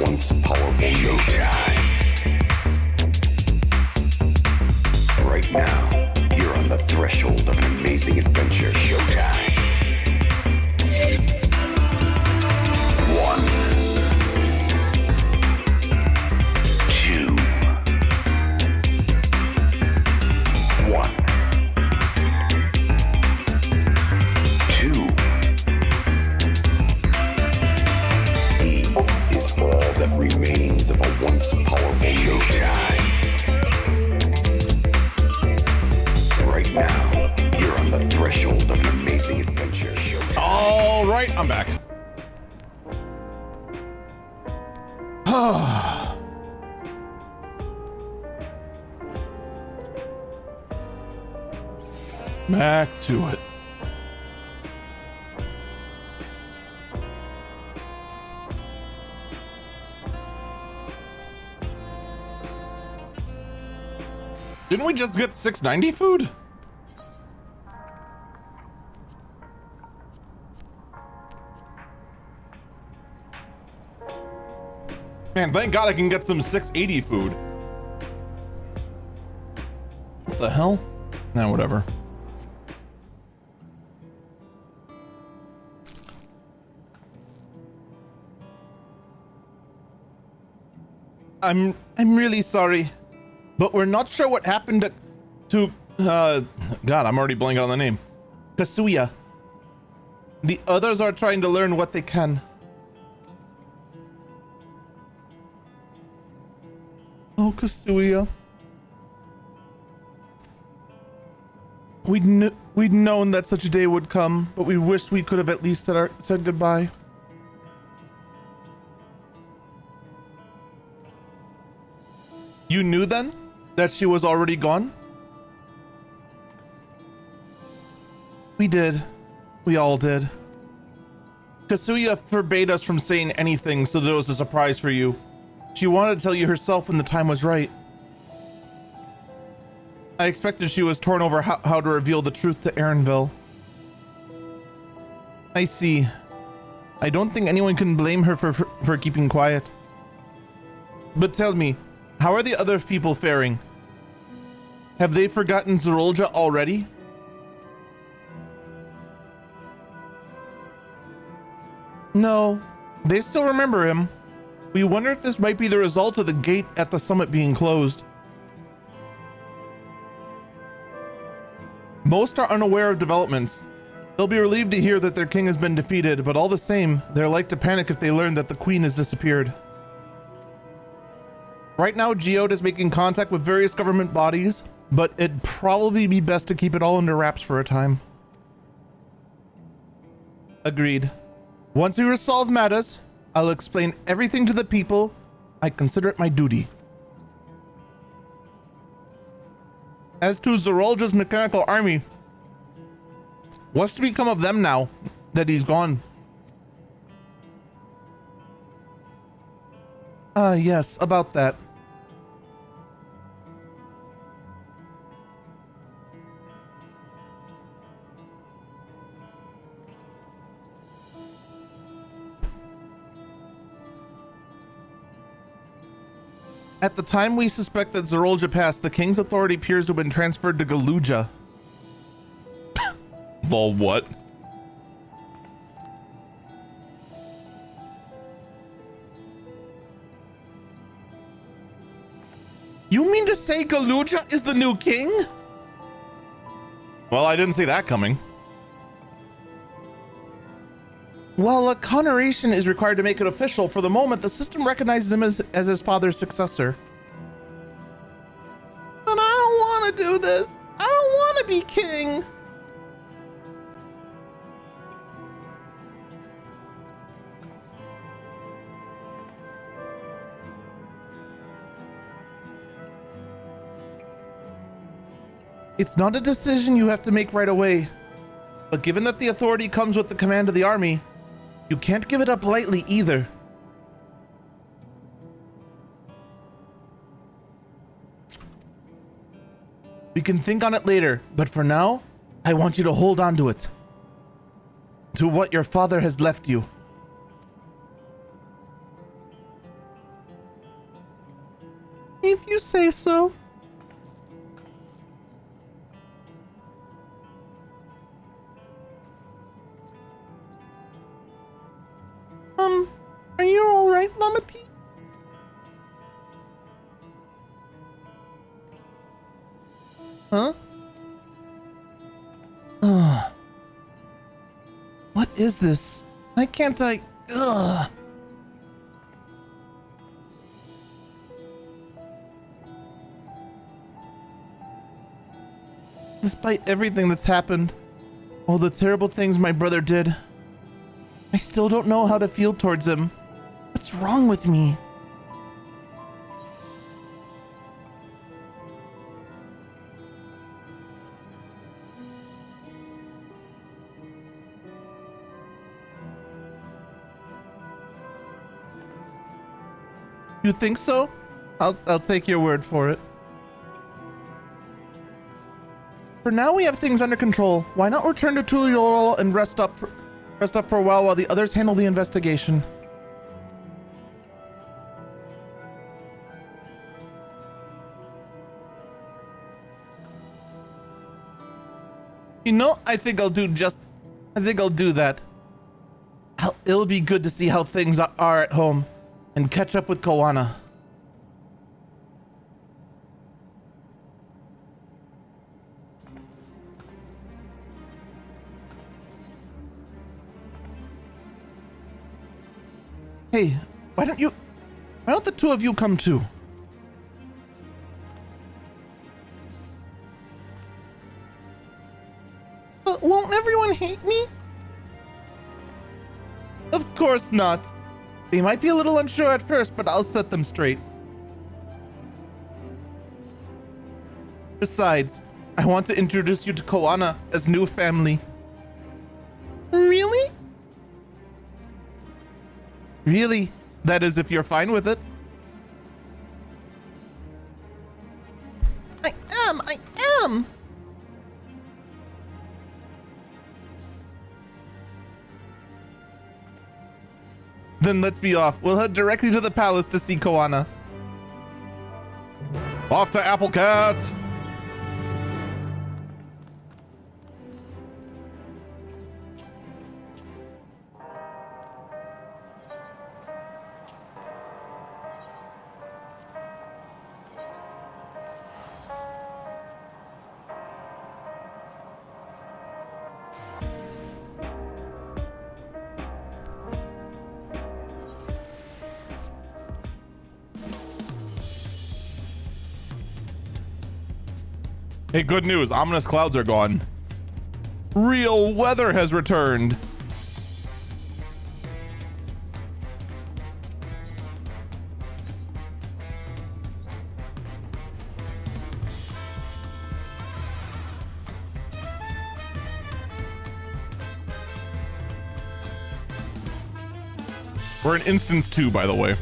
once powerful nation. Right now, you're on the threshold of an amazing adventure. Showtime. 1, 2, 1, 2. He is all that remains of a once powerful nation. Right now, you're on the threshold of an amazing adventure. All right, I'm back. Back to it. Didn't we just get 690 food? Man, thank God I can get some 680 food. What the hell? Nah, whatever. I'm really sorry, but we're not sure what happened to God, I'm already blanking on the name. Kasuya. The others are trying to learn what they can. Oh, Kasuya. We'd known that such a day would come, but we wished we could have at least said goodbye. You knew then that she was already gone? We did. We all did. Kasuya forbade us from saying anything so that it was a surprise for you. She wanted to tell you herself when the time was right. I expected she was torn over how to reveal the truth to Aaronville. I see. I don't think anyone can blame her for keeping quiet. But tell me, how are the other people faring? Have they forgotten Zerolja already? No, they still remember him. We wonder if this might be the result of the gate at the summit being closed. Most are unaware of developments. They'll be relieved to hear that their king has been defeated, but all the same, they're like to panic if they learn that the queen has disappeared. Right now, Geode is making contact with various government bodies, but it'd probably be best to keep it all under wraps for a time. Agreed. Once we resolve matters, I'll explain everything to the people. I consider it my duty. As to Zerolja's mechanical army, what's to become of them now that he's gone? Yes, about that. At the time we suspect that Zerolja passed, the king's authority appears to have been transferred to Galuja. Lol, what? You mean to say Galuja is the new king? Well, I didn't see that coming. Well, a coronation is required to make it official. For the moment, the system recognizes him as his father's successor. But I don't want to do this. I don't want to be king. It's not a decision you have to make right away. But given that the authority comes with the command of the army, you can't give it up lightly either. We can think on it later, but for now, I want you to hold on to it. To what your father has left you. say so. Are you alright, Lamati? Huh? What is this? Why can't I? Ugh. Despite everything that's happened, all the terrible things my brother did, I still don't know how to feel towards him. What's wrong with me? You think so? I'll take your word for it. For now, we have things under control. Why not return to Tuliol and rest up for a while the others handle the investigation? You know, I think I'll do that. It'll be good to see how things are at home and catch up with Koana. Hey, why don't the two of you come too? Won't everyone hate me? Of course not. They might be a little unsure at first, but I'll set them straight. Besides, I want to introduce you to Koana as new family. Really? Really? That is, if you're fine with it. I am. Then let's be off. We'll head directly to the palace to see Koana. Off to Applecat! Hey, good news. Ominous clouds are gone. Real weather has returned. We're in instance 2, by the way.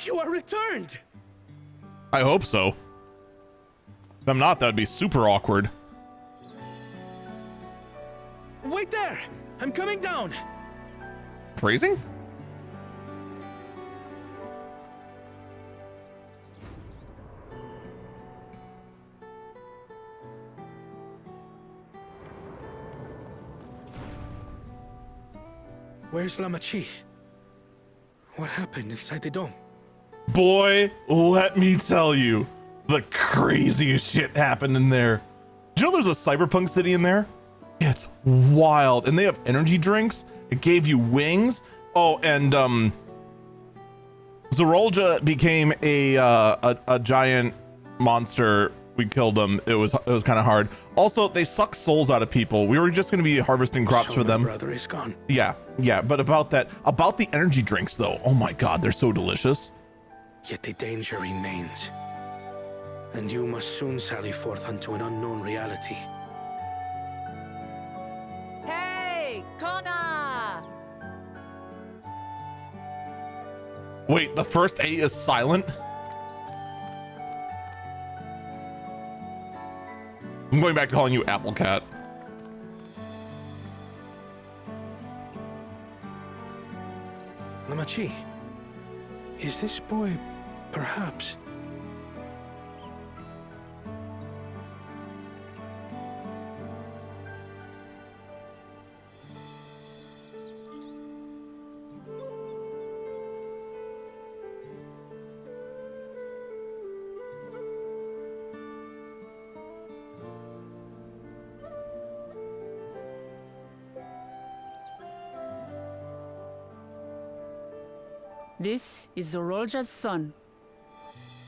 You are returned! I hope so. If I'm not, that'd be super awkward. Wait there! I'm coming down! Phrasing? Where's Lamachi? What happened inside the dome? Boy, let me tell you, the craziest shit happened in there. Do you know there's a cyberpunk city in there? It's wild, and they have energy drinks. It gave you wings. Oh, and Zerolja became a giant monster. We killed them. It was kind of hard. Also, they suck souls out of people. We were just going to be harvesting crops for them. My brother is gone. Yeah. But about the energy drinks though. Oh my God, they're so delicious. Yet the danger remains. and you must soon sally forth unto an unknown reality. Hey, Kona! Wait, the first A is silent? I'm going back to calling you Apple Cat. Lamachi, is this boy perhaps... This is Zorolja's son,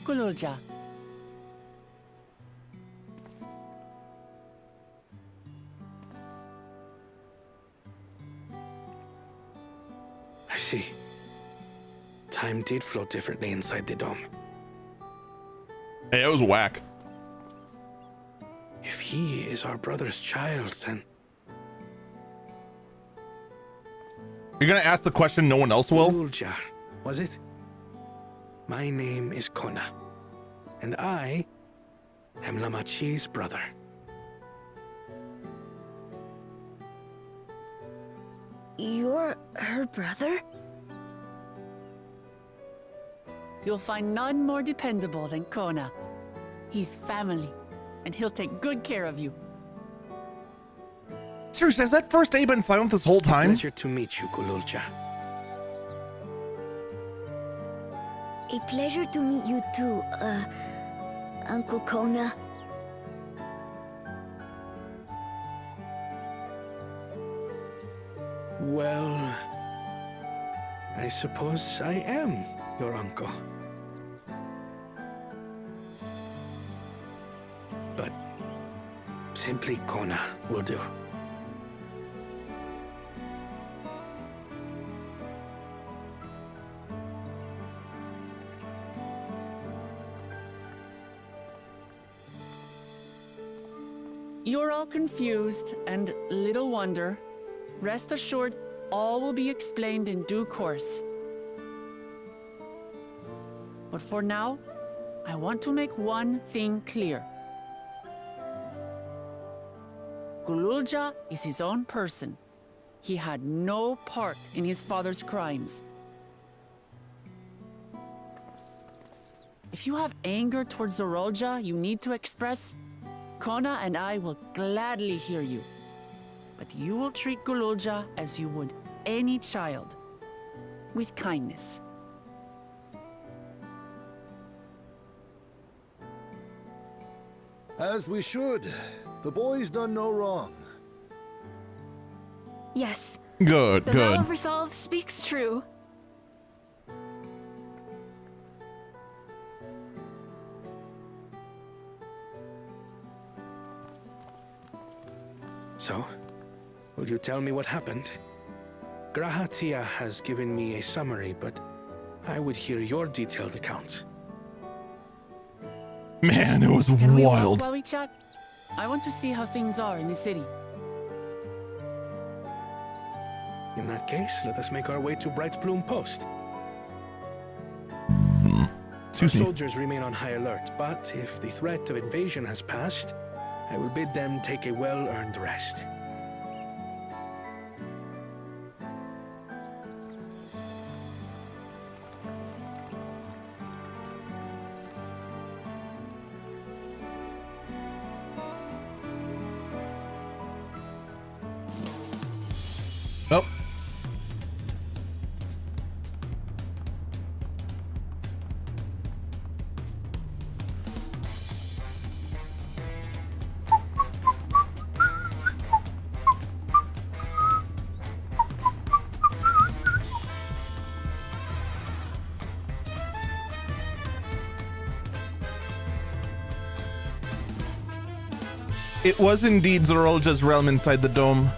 Gululja. I see. Time did flow differently inside the dome. Hey, it was whack. If he is our brother's child, then... You're gonna ask the question no one else will? Gululja, was it? My name is Kona, and I am Lamachi's brother. You're her brother? You'll find none more dependable than Kona. He's family, and he'll take good care of you. Seriously, has that first A been silent this whole time? Pleasure to meet you, Gululja. A pleasure to meet you too, Uncle Kona. Well, I suppose I am your uncle. But simply Kona will do. You're all confused, and little wonder. Rest assured, all will be explained in due course. But for now, I want to make one thing clear. Gululja is his own person. He had no part in his father's crimes. If you have anger towards Zorolja you need to express, Kona and I will gladly hear you. But you will treat Gululja as you would any child, with kindness. As we should. The boy's done no wrong. Yes. Good, the good. vow of resolve speaks true. So, will you tell me what happened? Grahatia has given me a summary, but I would hear your detailed account. Man, it was Can we walk wild. while we chat? I want to see how things are in the city. In that case, let us make our way to Bright Plume Post. Our soldiers remain on high alert, but if the threat of invasion has passed, I will bid them take a well-earned rest. Oh. It was indeed Zorolja's realm inside the dome.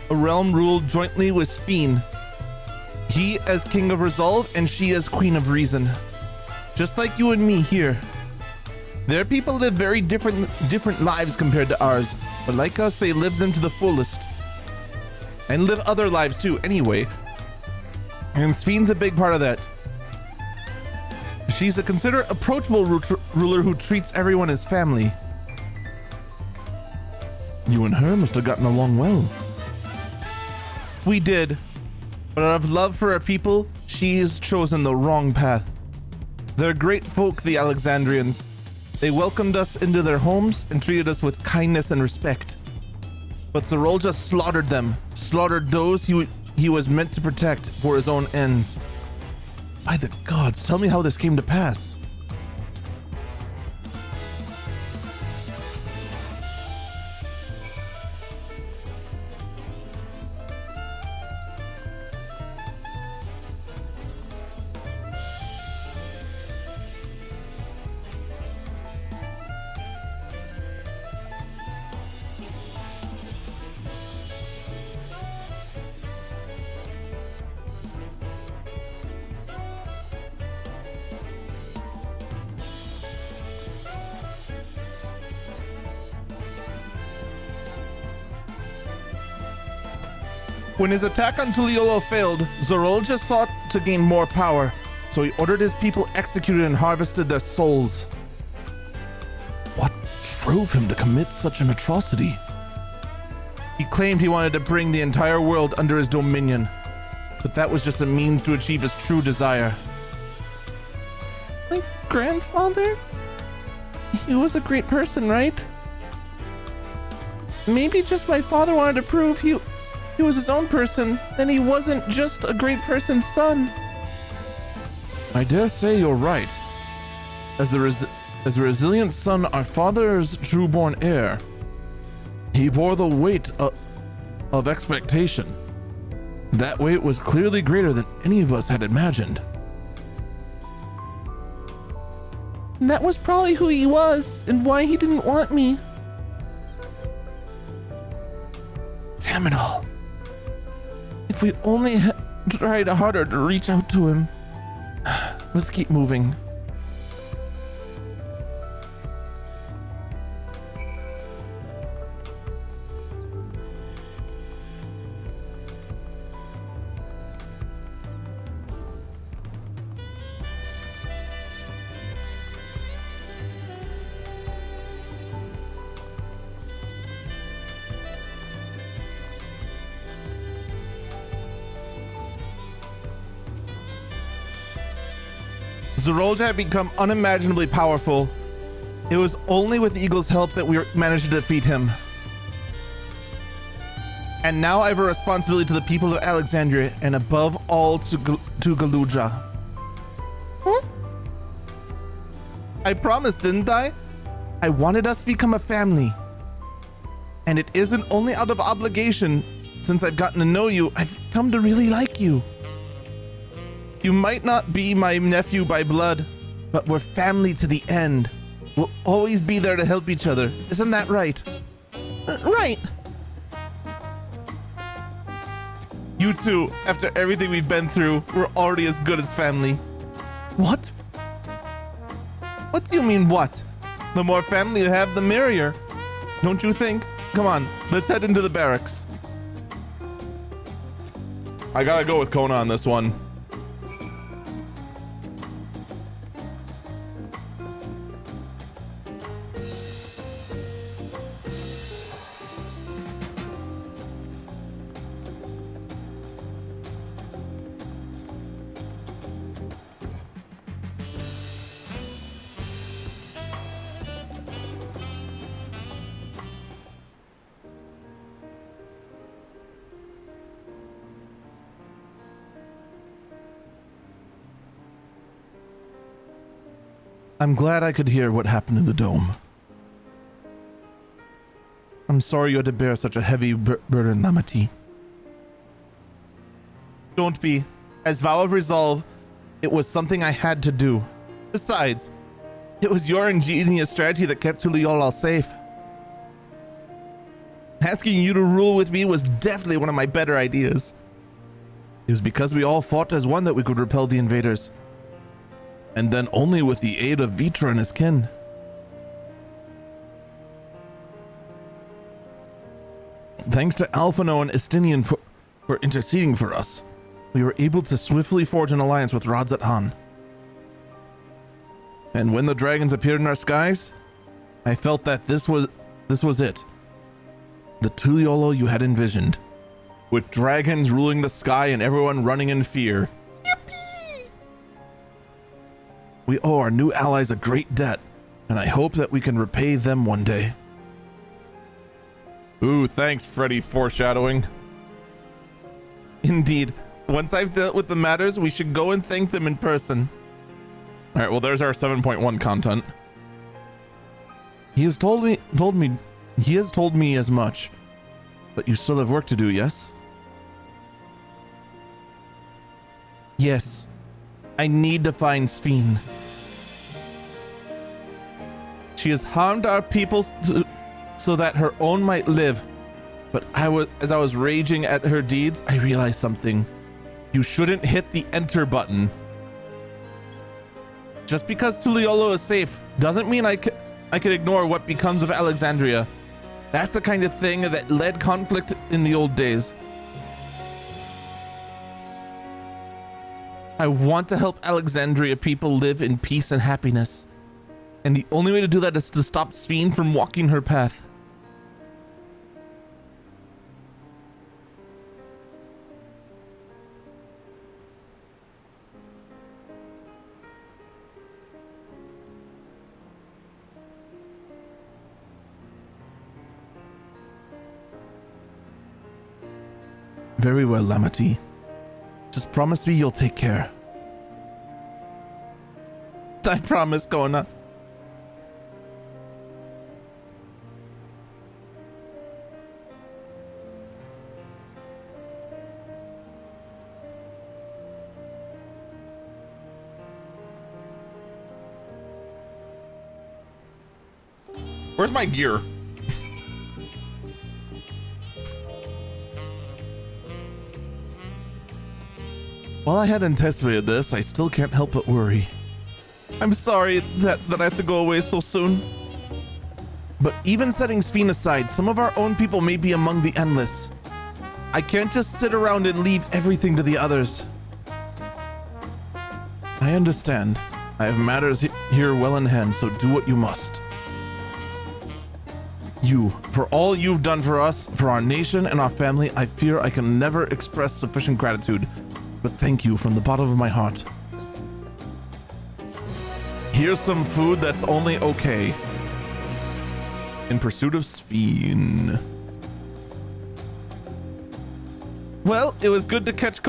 A realm ruled jointly with Sphene. He as King of Resolve and she as Queen of Reason. Just like you and me here. Their people live very different lives compared to ours, but like us, they live them to the fullest. And live other lives too, anyway. And Spheen's a big part of that. She's a considerate, approachable ruler who treats everyone as family. You and her must have gotten along well. We did. But out of love for our people, she has chosen the wrong path. They're great folk, the Alexandrians. They welcomed us into their homes and treated us with kindness and respect. But Zorolja slaughtered them, slaughtered those he was meant to protect for his own ends. By the gods, tell me how this came to pass. When his attack on Tuliolo failed, Zorolja sought to gain more power, so he ordered his people executed and harvested their souls. What drove him to commit such an atrocity? He claimed he wanted to bring the entire world under his dominion, but that was just a means to achieve his true desire. My grandfather? He was a great person, right? Maybe just my father wanted to prove he was his own person, then he wasn't just a great person's son. I dare say you're right. As the resilient son, our father's true-born heir, he bore the weight of expectation. That weight was clearly greater than any of us had imagined. And that was probably who he was and why he didn't want me. Damn it all. If we only tried harder to reach out to him. Let's keep moving. Zorolja had become unimaginably powerful. It was only with Eagle's help that we managed to defeat him. And now I have a responsibility to the people of Alexandria, and above all to Galuja. Huh? I promised, didn't I? I wanted us to become a family. And it isn't only out of obligation. Since I've gotten to know you, I've come to really like you. You might not be my nephew by blood, but we're family to the end. We'll always be there to help each other. Isn't that right? Right. You two, after everything we've been through, we're already as good as family. What? What do you mean, what? The more family you have, the merrier. Don't you think? Come on, let's head into the barracks. I gotta go with Kona on this one. I'm glad I could hear what happened in the dome. I'm sorry you had to bear such a heavy burden, Lamati. Don't be. As vow of resolve, it was something I had to do. Besides, it was your ingenious strategy that kept Tuliolo safe. Asking you to rule with me was definitely one of my better ideas. It was because we all fought as one that we could repel the invaders. And then only with the aid of Vitra and his kin. Thanks to Alphino and Estinian for interceding for us, we were able to swiftly forge an alliance with Radzat Han. And when the dragons appeared in our skies, I felt that this was it. The Tuliolo you had envisioned, with dragons ruling the sky and everyone running in fear. Yippee! We owe our new allies a great debt, and I hope that we can repay them one day. Ooh, thanks, Freddy, foreshadowing. Indeed. Once I've dealt with the matters, we should go and thank them in person. Alright, well, there's our 7.1 content. He has told me as much. But you still have work to do, yes? Yes. I need to find Sphene. She has harmed our people so that her own might live. But as I was raging at her deeds, I realized something. You shouldn't hit the enter button. Just because Tuliolo is safe doesn't mean I could ignore what becomes of Alexandria. That's the kind of thing that led conflict in the old days. I want to help Alexandria people live in peace and happiness. And the only way to do that is to stop Sphene from walking her path. Very well, Lamati. Just promise me you'll take care. I promise, Kona. Where's my gear? While I had anticipated this, I still can't help but worry. I'm sorry that I have to go away so soon. But even setting Sphene aside, some of our own people may be among the Endless. I can't just sit around and leave everything to the others. I understand. I have matters here well in hand, so do what you must. For all you've done for us, for our nation and our family, I fear I can never express sufficient gratitude. But thank you from the bottom of my heart. Here's some food that's only okay. In pursuit of Sphene. Well, it was good to catch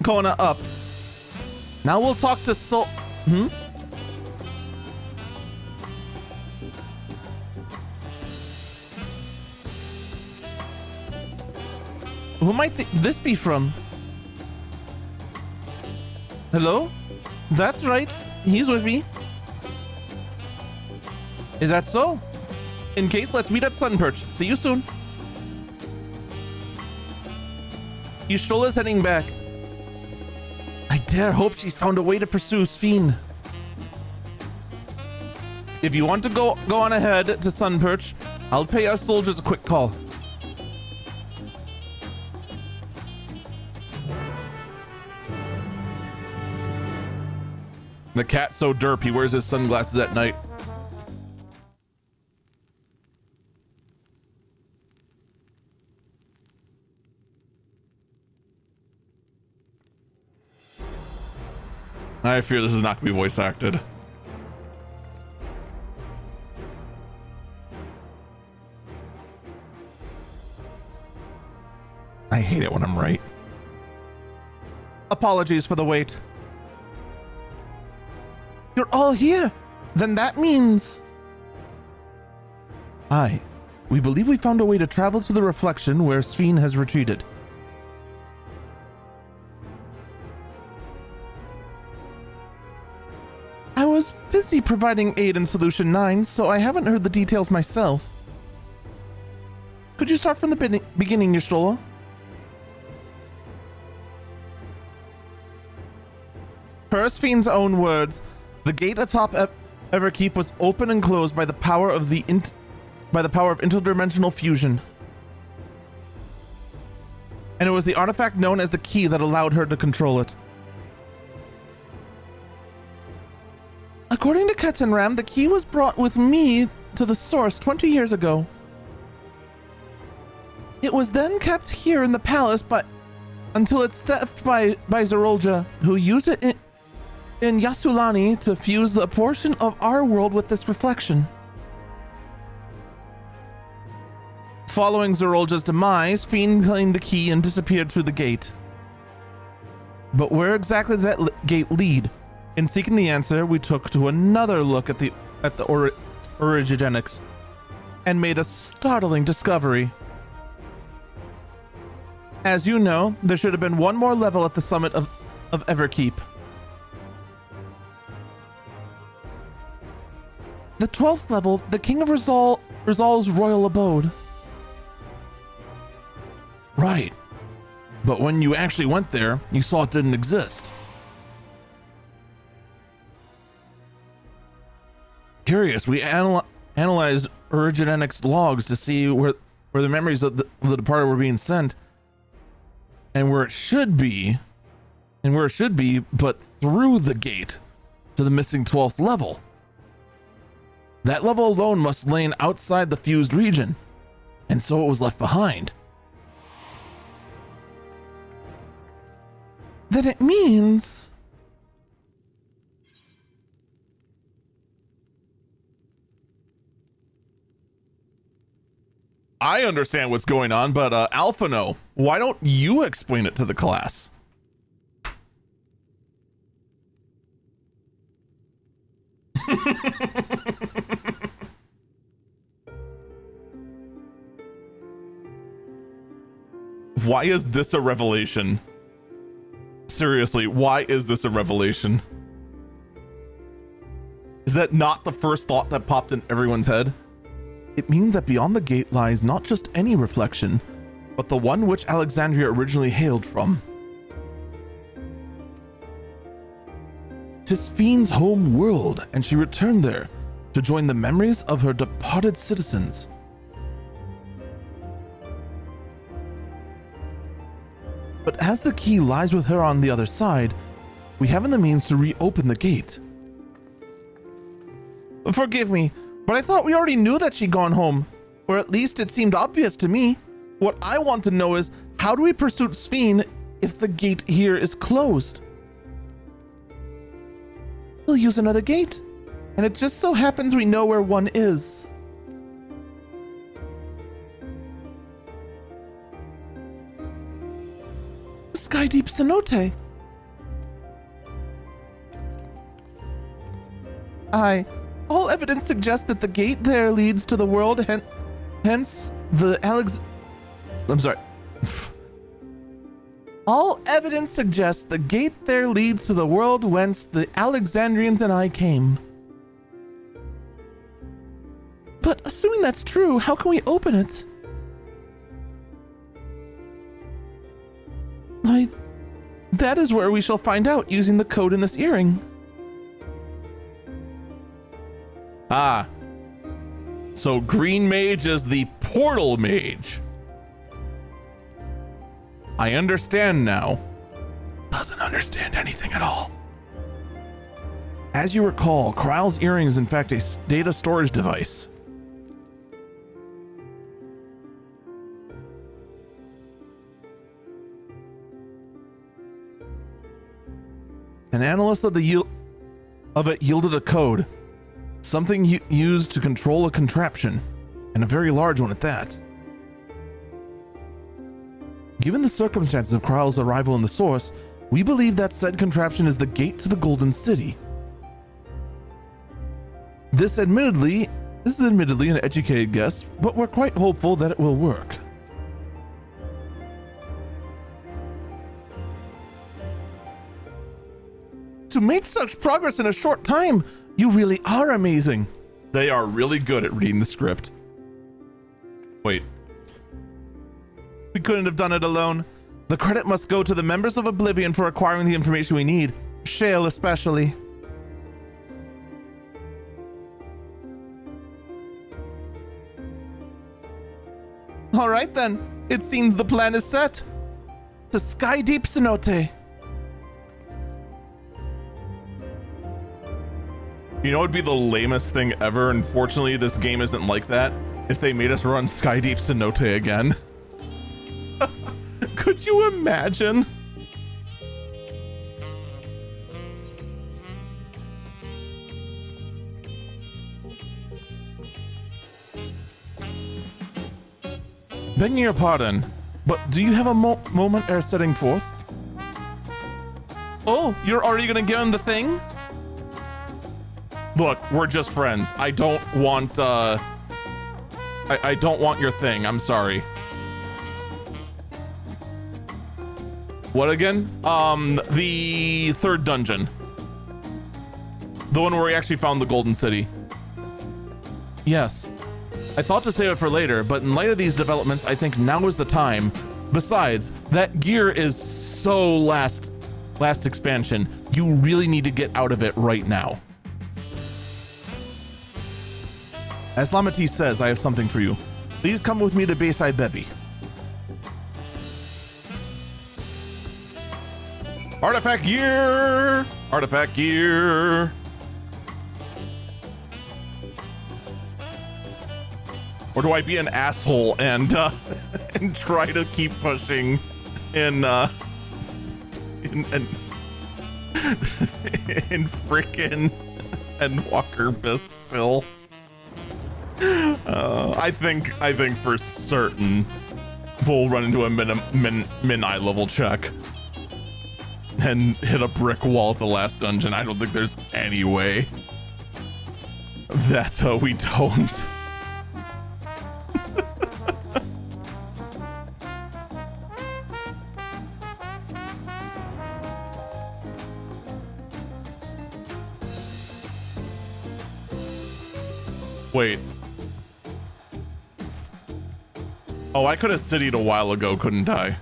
Kona up. Now we'll talk to Sol. Who might this be from? Hello? That's right. He's with me. Is that so? In case, let's meet at Sunperch. See you soon. Yushtola's heading back. I dare hope she's found a way to pursue Sphene. If you want to go on ahead to Sunperch, I'll pay our soldiers a quick call. The cat's so derp, he wears his sunglasses at night. I fear this is not going to be voice acted. I hate it when I'm right. Apologies for the wait. You're all here. Then that means... We believe we found a way to travel to the reflection where Sphene has retreated. I was busy providing aid in Solution 9, so I haven't heard the details myself. Could you start from the beginning, Y'shtola? Per Sphene's own words, the gate atop Everkeep was open and closed by the power of interdimensional fusion. and it was the artifact known as the key that allowed her to control it. According to Ketenram, the key was brought with me to the source 20 years ago. It was then kept here in the palace until its theft by Zerolja, who used it in Yasulani to fuse a portion of our world with this reflection. Following Zerolja's demise, Fiend claimed the key and disappeared through the gate. But where exactly does that gate lead? In seeking the answer, we took to another look at the origigenics and made a startling discovery. As you know, there should have been one more level at the summit of Everkeep. The 12th level, the King of Rizal's royal abode. Right. But when you actually went there, you saw it didn't exist. Curious, we analyzed Origenics logs to see where the memories of the departed were being sent. And where it should be, but through the gate to the missing 12th level. That level alone must lay outside the fused region, and so it was left behind. Then it means... I understand what's going on, but Alphano, why don't you explain it to the class? Why is this a revelation? Seriously, why is this a revelation? Is that not the first thought that popped in everyone's head? It means that beyond the gate lies not just any reflection, but the one which Alexandria originally hailed from. 'Tis Fiend's home world, and she returned there to join the memories of her departed citizens. But as the key lies with her on the other side, we haven't the means to reopen the gate. Forgive me, but I thought we already knew that she'd gone home, or at least it seemed obvious to me. What I want to know is, how do we pursue Sphene if the gate here is closed? We'll use another gate, and it just so happens we know where one is. Sky Deep Cenote. All evidence suggests that the gate there leads to the world, hence the All evidence suggests the gate there leads to the world whence the Alexandrians and I came. But assuming that's true, how can we open it? That is where we shall find out using the code in this earring. Ah. So Green Mage is the portal mage. I understand now. Doesn't understand anything at all. As you recall, Kryle's earring is in fact a data storage device. An analyst of it yielded a code, something used to control a contraption, and a very large one at that. Given the circumstances of Kryle's arrival in the source, we believe that said contraption is the gate to the Golden City. This is admittedly an educated guess, but we're quite hopeful that it will work. To make such progress in a short time, you really are amazing. They are really good at reading the script. Wait. We couldn't have done it alone. The credit must go to the members of Oblivion for acquiring the information we need. Shale especially. All right then. It seems the plan is set. The Sky Deep Cenote. You know what would be the lamest thing ever? Unfortunately, this game isn't like that. If they made us run Sky Deep Cenote again. Could you imagine? Begging your pardon, but do you have a moment ere setting forth? Oh, you're already gonna give him the thing? Look, we're just friends. I don't want, I don't want your thing. I'm sorry. What again? The third dungeon. The one where we actually found the Golden City. Yes. I thought to save it for later, but in light of these developments, I think now is the time. Besides, that gear is so last expansion. You really need to get out of it right now. As Lamati says, I have something for you. Please come with me to Bayside Bevy. Artifact gear! Artifact gear! Or do I be an asshole and and try to keep pushing in frickin' Endwalker Abyss still? I think for certain we'll run into a min eye level check and hit a brick wall at the last dungeon. I don't think there's any way that we don't. Wait. Oh, I could have cityed a while ago, couldn't I?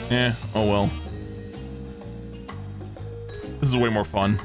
Eh, oh well. This is way more fun.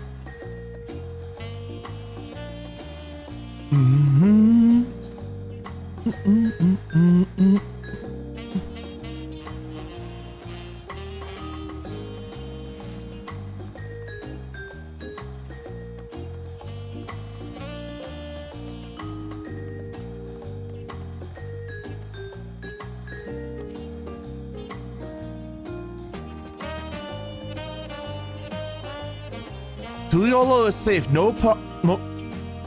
Tuliolo is safe,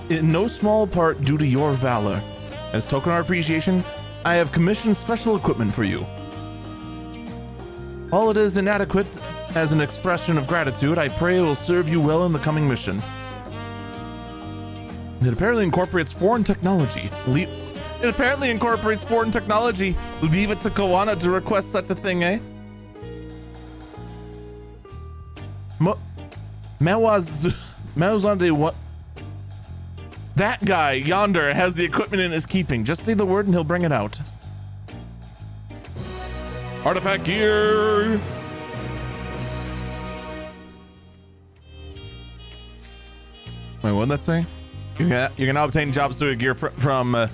in no small part due to your valor. As token of appreciation, I have commissioned special equipment for you. While it is inadequate as an expression of gratitude, I pray it will serve you well in the coming mission. It apparently incorporates foreign technology. Leave it to Kawana to request such a thing, eh? Mewazande, what? That guy yonder has the equipment in his keeping. Just say the word and he'll bring it out. Artifact gear. Wait, what'd that say? You can now obtain job suit gear from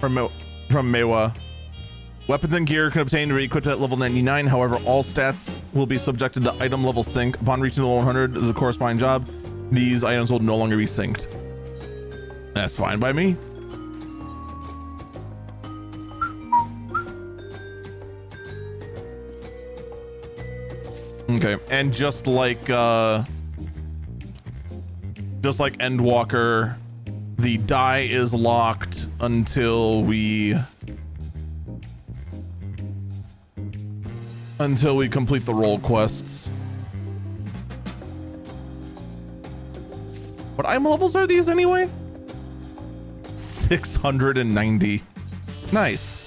Mewa. Weapons and gear can obtain to be equipped at level 99. However, all stats will be subjected to item level sync. Upon reaching level 100, the corresponding job, these items will no longer be synced. That's fine by me. Okay, and just like Endwalker, the die is locked until we complete the role quests. What item levels are these anyway? 690. Nice.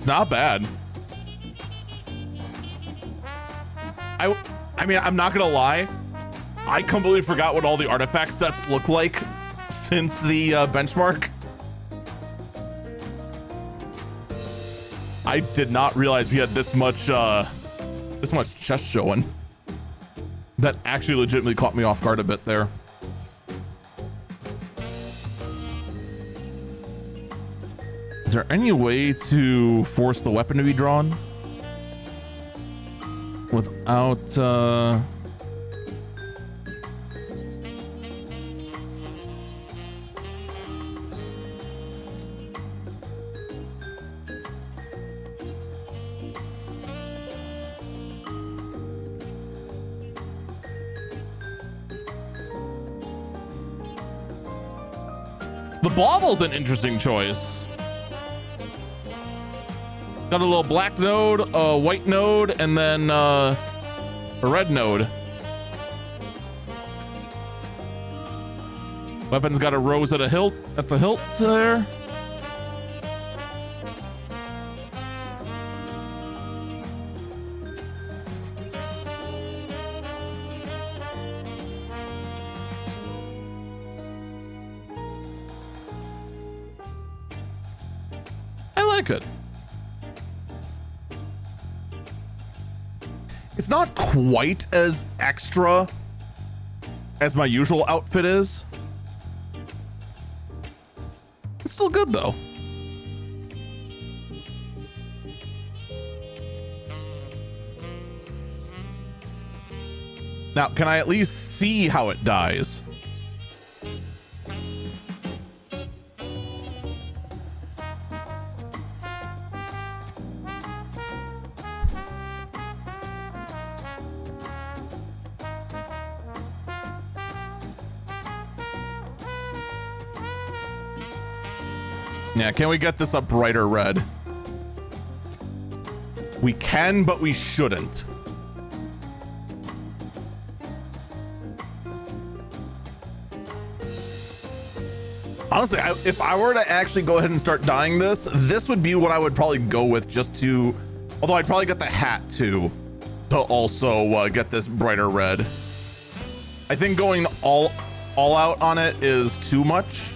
It's not bad. I mean, I'm not gonna lie. I completely forgot what all the artifact sets look like since the benchmark. I did not realize we had this much chest showing. That actually legitimately caught me off guard a bit there. Is there any way to force the weapon to be drawn without the bauble's an interesting choice. Got a little black node, a white node, and then a red node. Weapon's got a rose at the hilt there. I like it. It's not quite as extra as my usual outfit is. It's still good though. Now, can I at least see how it dies? Yeah, can we get this a brighter red? We can, but we shouldn't. Honestly, if I were to actually go ahead and start dyeing this, this would be what I would probably go with just to, although I'd probably get the hat too, to also get this brighter red. I think going all out on it is too much.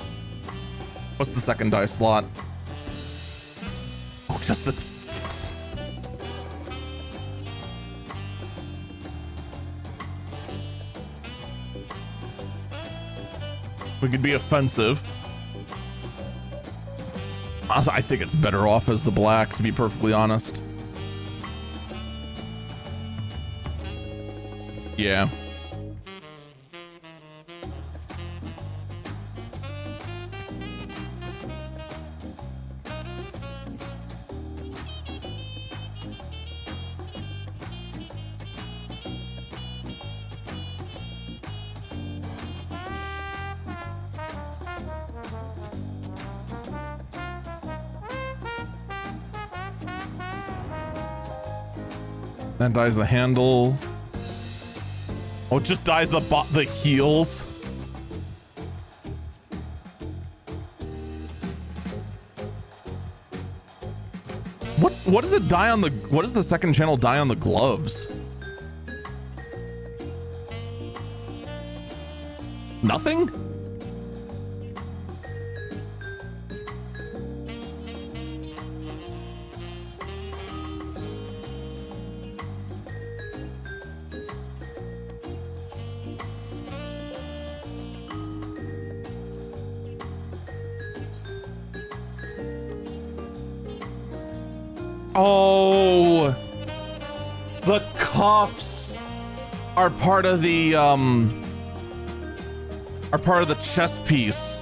What's the second dye slot? Oh, just the... We could be offensive. Honestly, I think it's better off as the black, to be perfectly honest. Yeah. That dyes the handle. Oh, it just dyes the heels. What does it dye on the, what does the second channel dye on the gloves? Nothing? Oh, the cuffs are part of the chest piece.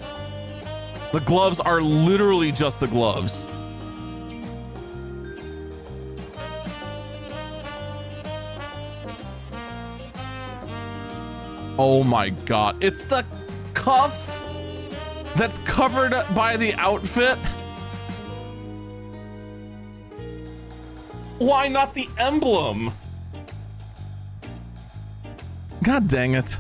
The gloves are literally just the gloves. Oh my god, it's the cuff that's covered by the outfit. Why not the emblem? God dang it.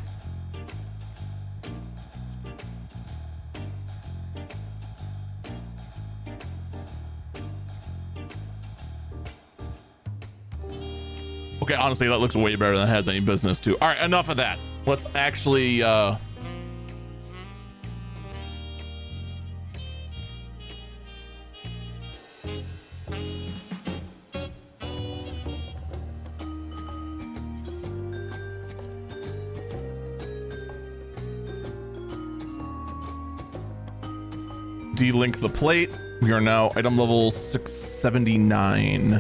Okay, honestly, that looks way better than it has any business to. All right, enough of that. Let's actually delink the plate. We are now item level 679.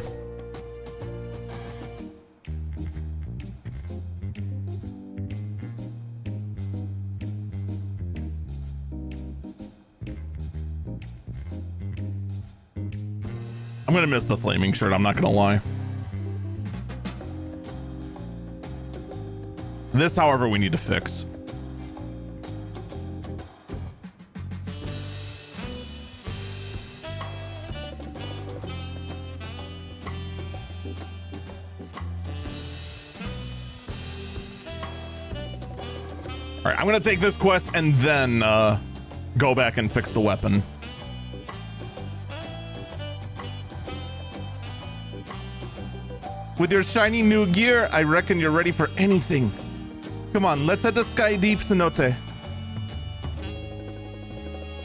I'm gonna miss the flaming shirt, I'm not gonna lie. This, however, we need to fix. All right, I'm gonna take this quest and then go back and fix the weapon. With your shiny new gear, I reckon you're ready for anything. Come on, let's head to Sky Deep, Cenote.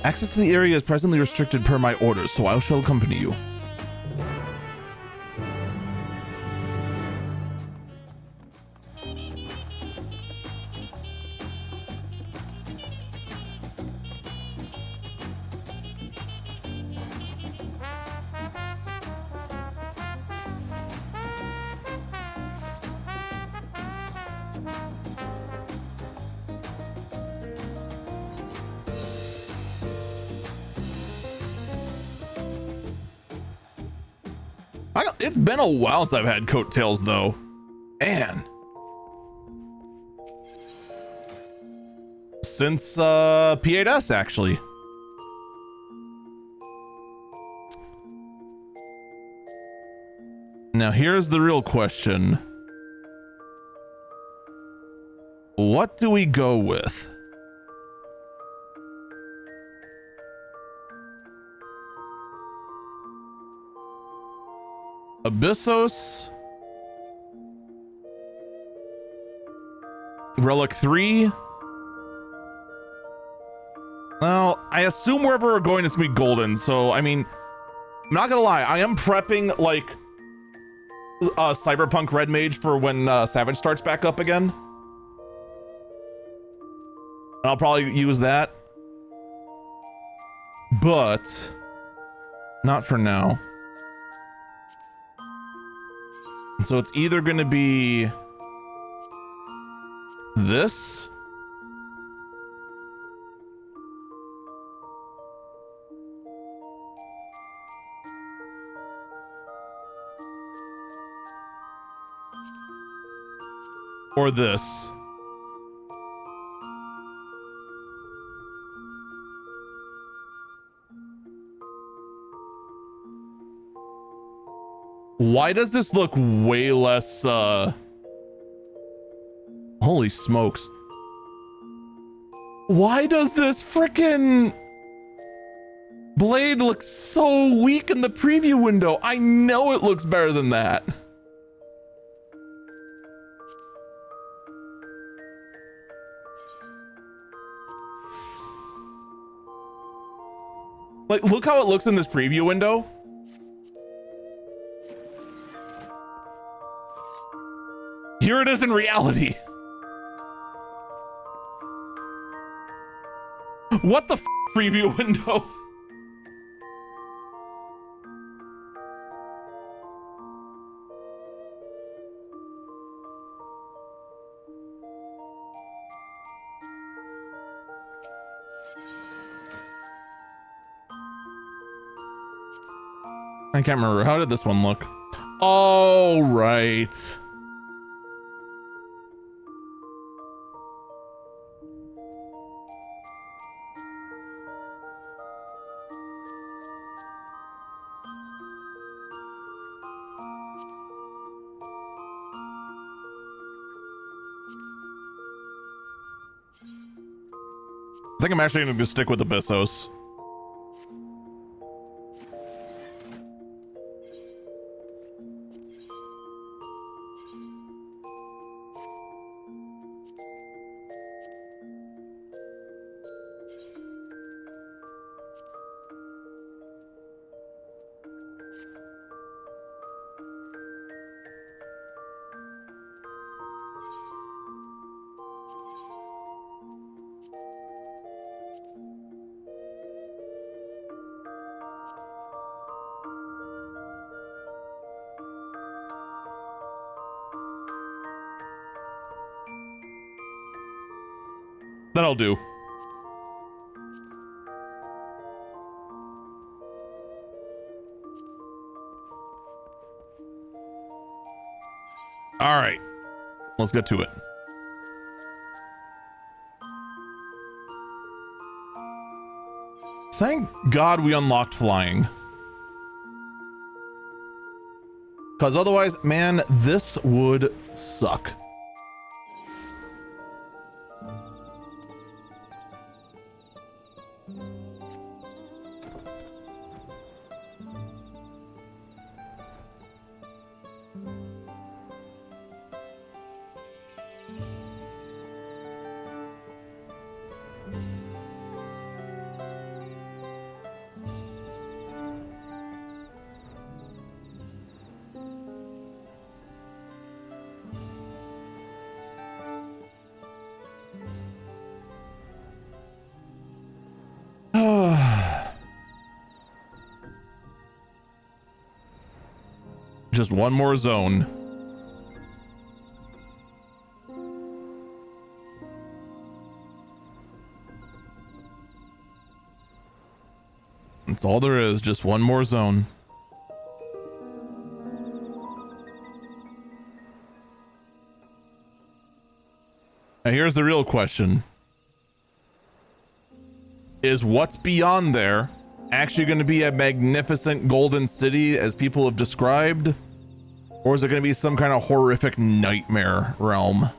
Access to the area is presently restricted per my orders, so I shall accompany you. It's been a while since I've had coattails, though. Man. Since P8S, actually. Now, here's the real question. What do we go with? Abyssos, Relic 3. Well, I assume wherever we're going is gonna be golden, so I mean, I'm not gonna lie, I am prepping like Cyberpunk Red Mage for when Savage starts back up again. I'll probably use that, but not for now. So it's either going to be this or this. Why does this look way less, holy smokes. Why does this frickin' blade look so weak in the preview window? I know it looks better than that. Like, look how it looks in this preview window. Here it is in reality. What the preview window? I can't remember. How did this one look? Oh, right. I think I'm actually going to stick with Abyssos. That'll do. All right, let's get to it. Thank God we unlocked flying. Because otherwise, man, this would suck. Just one more zone. That's all there is, just one more zone. Now here's the real question. Is what's beyond there actually going to be a magnificent golden city as people have described? Or is it going to be some kind of horrific nightmare realm?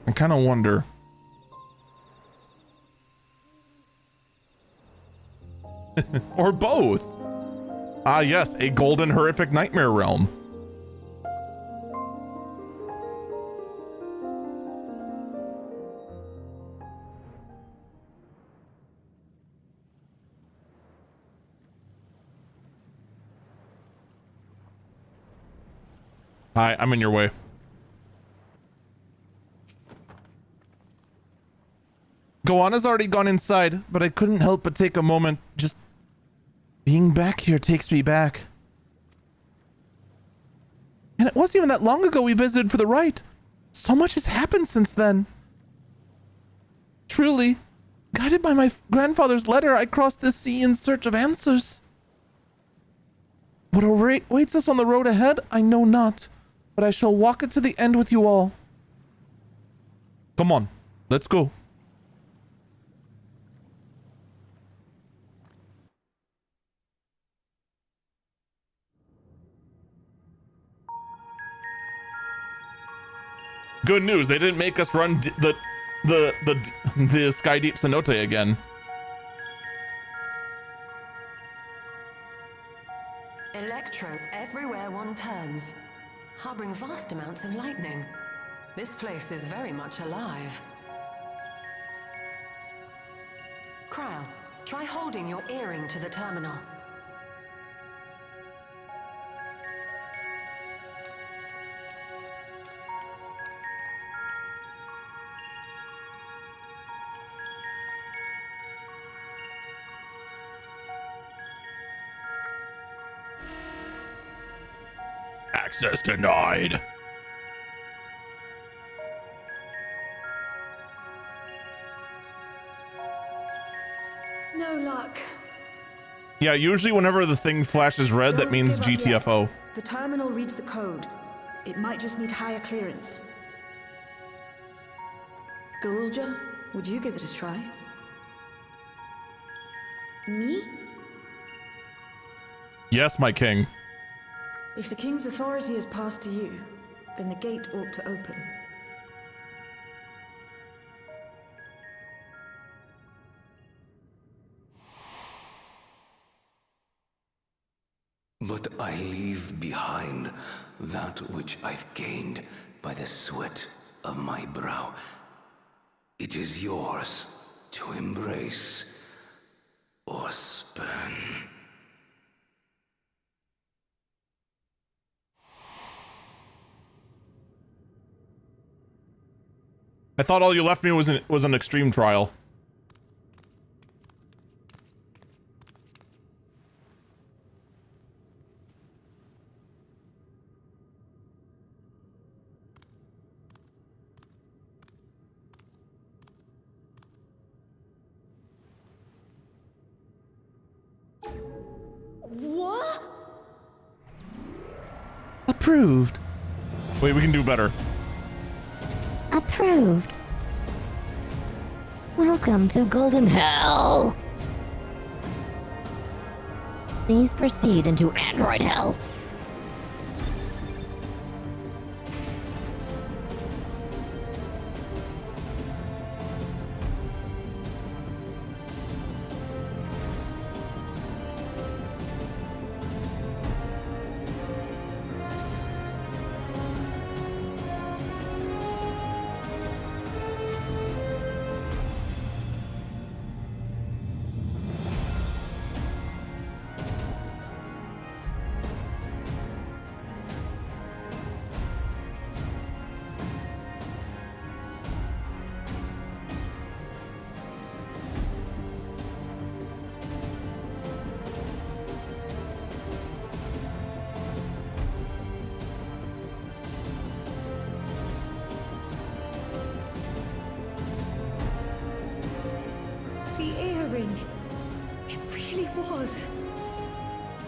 I kind of wonder. Or both. Ah, yes, a golden horrific nightmare realm. Hi, I'm in your way. Goanna's already gone inside, but I couldn't help but take a moment. Just being back here takes me back. And it wasn't even that long ago we visited for the rite. So much has happened since then. Truly, guided by my grandfather's letter, I crossed the sea in search of answers. What awaits us on the road ahead, I know not. But I shall walk it to the end with you all. Come on, let's go. Good news, they didn't make us run the Sky Deep Cenote again. Electro everywhere one turns, harboring vast amounts of lightning. This place is very much alive. Crow, try holding your earring to the terminal. Access denied. No luck. Yeah, usually whenever the thing flashes red, that means GTFO. The terminal reads the code. It might just need higher clearance. Gulja, would you give it a try? Me? Yes, my king. If the king's authority is passed to you, then the gate ought to open. But I leave behind that which I've gained by the sweat of my brow. It is yours to embrace or spurn. I thought all you left me was an extreme trial. Approved. Wait, we can do better. Approved. Welcome to Golden Hell. Please proceed into Android Hell.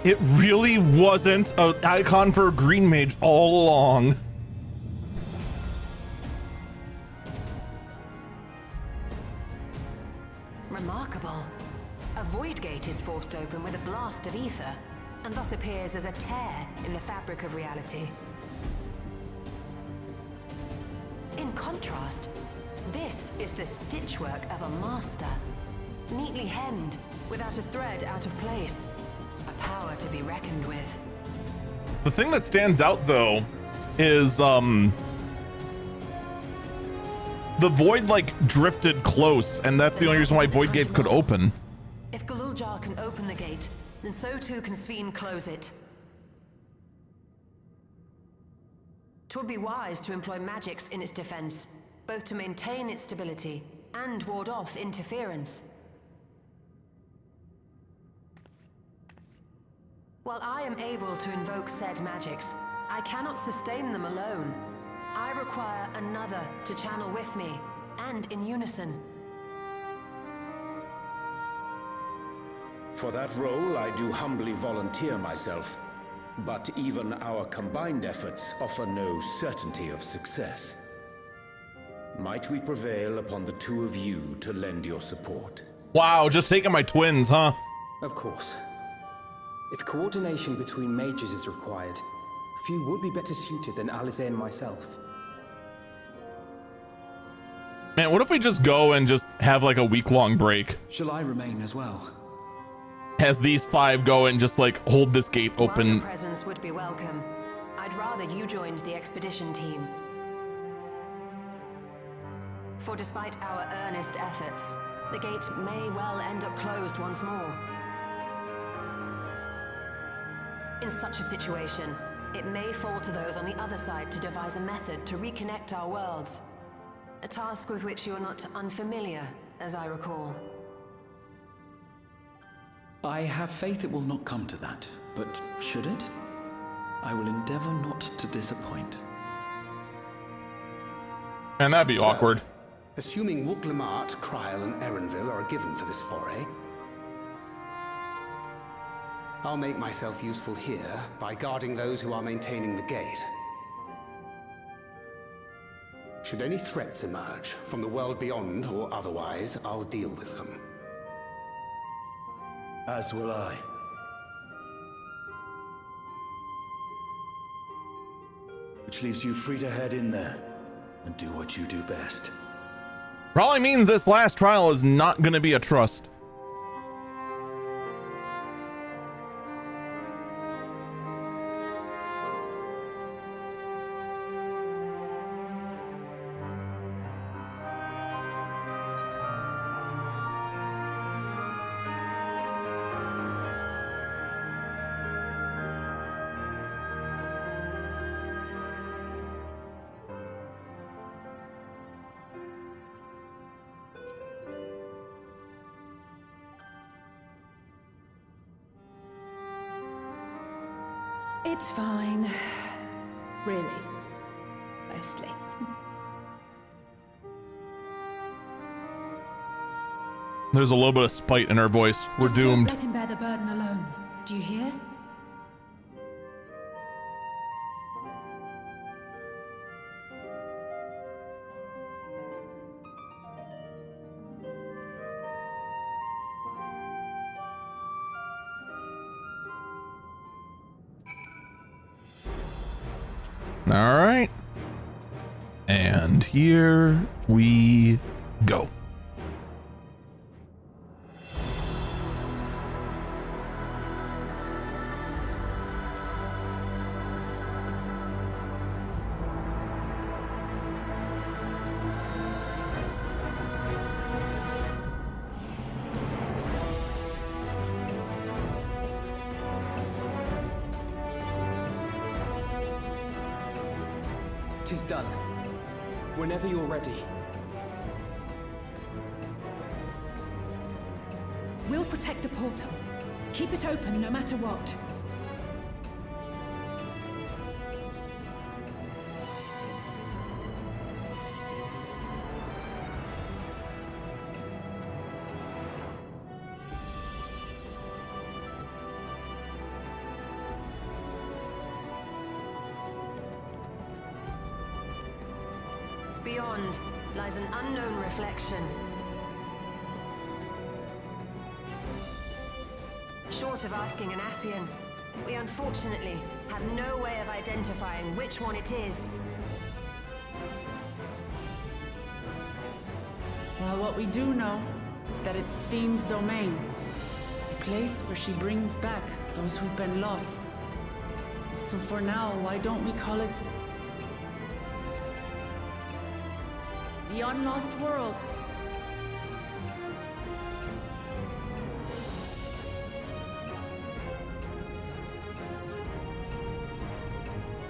It really wasn't an icon for a green mage all along. Remarkable. A void gate is forced open with a blast of ether, and thus appears as a tear in the fabric of reality. In contrast, this is the stitchwork of a master, neatly hemmed, without a thread out of place. A power to be reckoned with. The thing that stands out though is the void like drifted close, and that's the only reason why void gates could open. If Galuljar can open the gate, then so too can Sveen close it. 'Twould be wise to employ magics in its defense, both to maintain its stability and ward off interference. While I am able to invoke said magics, I cannot sustain them alone. I require another to channel with me, and in unison. For that role, I do humbly volunteer myself, but even our combined efforts offer no certainty of success. Might we prevail upon the two of you to lend your support? Wow, just taking my twins, huh? Of course. If coordination between mages is required, few would be better suited than Alize and myself. Man, what if we just go and just have like a week-long break? Shall I remain as well? As these five go and just like hold this gate open. While your presence would be welcome, I'd rather you joined the expedition team. For despite our earnest efforts, the gate may well end up closed once more. In such a situation, it may fall to those on the other side to devise a method to reconnect our worlds. A task with which you're not unfamiliar, as I recall. I have faith it will not come to that, but should it? I will endeavor not to disappoint. And that'd be awkward. Assuming Wuk-Lamat, Kryl, and Erenville are given for this foray, I'll make myself useful here by guarding those who are maintaining the gate. Should any threats emerge, from the world beyond or otherwise, I'll deal with them. As will I. Which leaves you free to head in there and do what you do best. Probably means this last trial is not going to be a trust. It's fine. Really. Mostly. There's a little bit of spite in her voice. We're Just doomed. Don't let him bear the burden alone. Do you hear? All right. And here we go. Tis done. Whenever you're ready. We'll protect the portal. Keep it open no matter what. Beyond lies an unknown reflection. Short of asking an Ascian, we unfortunately have no way of identifying which one it is. Well, what we do know is that it's Sven's domain. A place where she brings back those who've been lost. So for now, why don't we call it the Unlost World?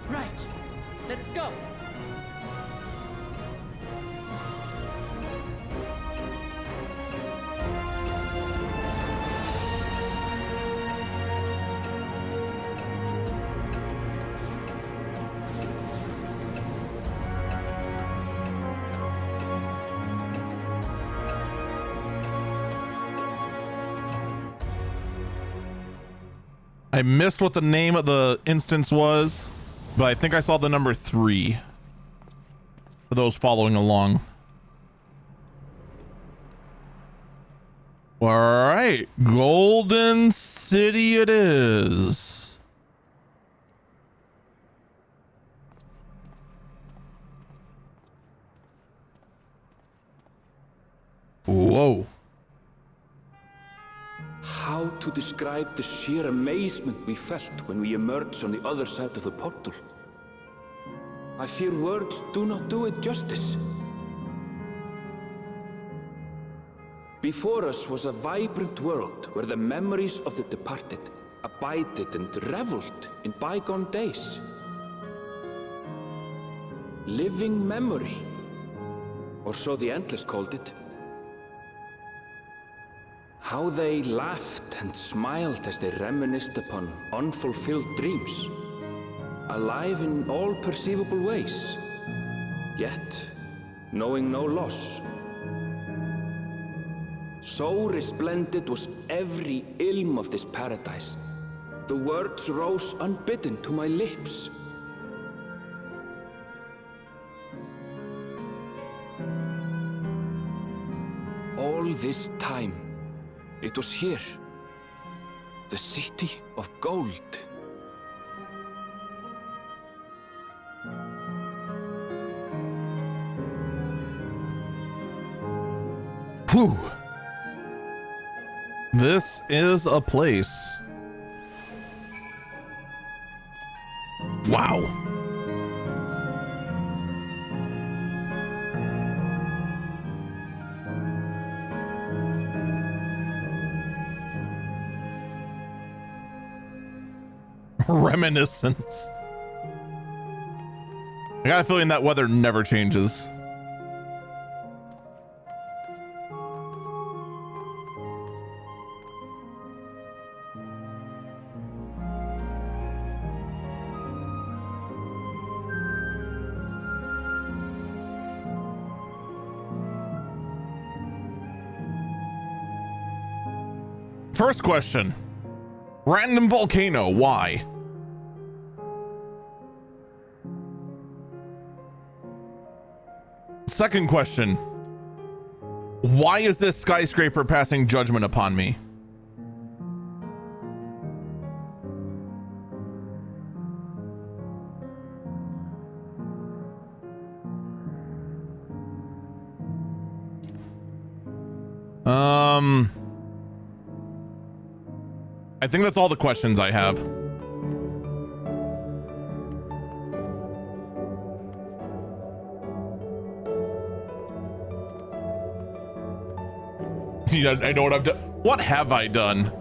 Right. Let's go. I missed what the name of the instance was, but I think I saw the number 3 for those following along. All right, Golden City it is. Whoa. How to describe the sheer amazement we felt when we emerged on the other side of the portal? I fear words do not do it justice. Before us was a vibrant world where the memories of the departed abided and reveled in bygone days. Living memory, or so the Endless called it. How they laughed and smiled as they reminisced upon unfulfilled dreams, alive in all perceivable ways, yet knowing no loss. So resplendent was every ilm of this paradise, the words rose unbidden to my lips. All this time, it was here, the city of gold. Whew. This is a place. Wow. Reminiscence. I got a feeling that weather never changes. First question. Random volcano, why? Second question. Why is this skyscraper passing judgment upon me? I think that's all the questions I have. I know what I've done. What have I done?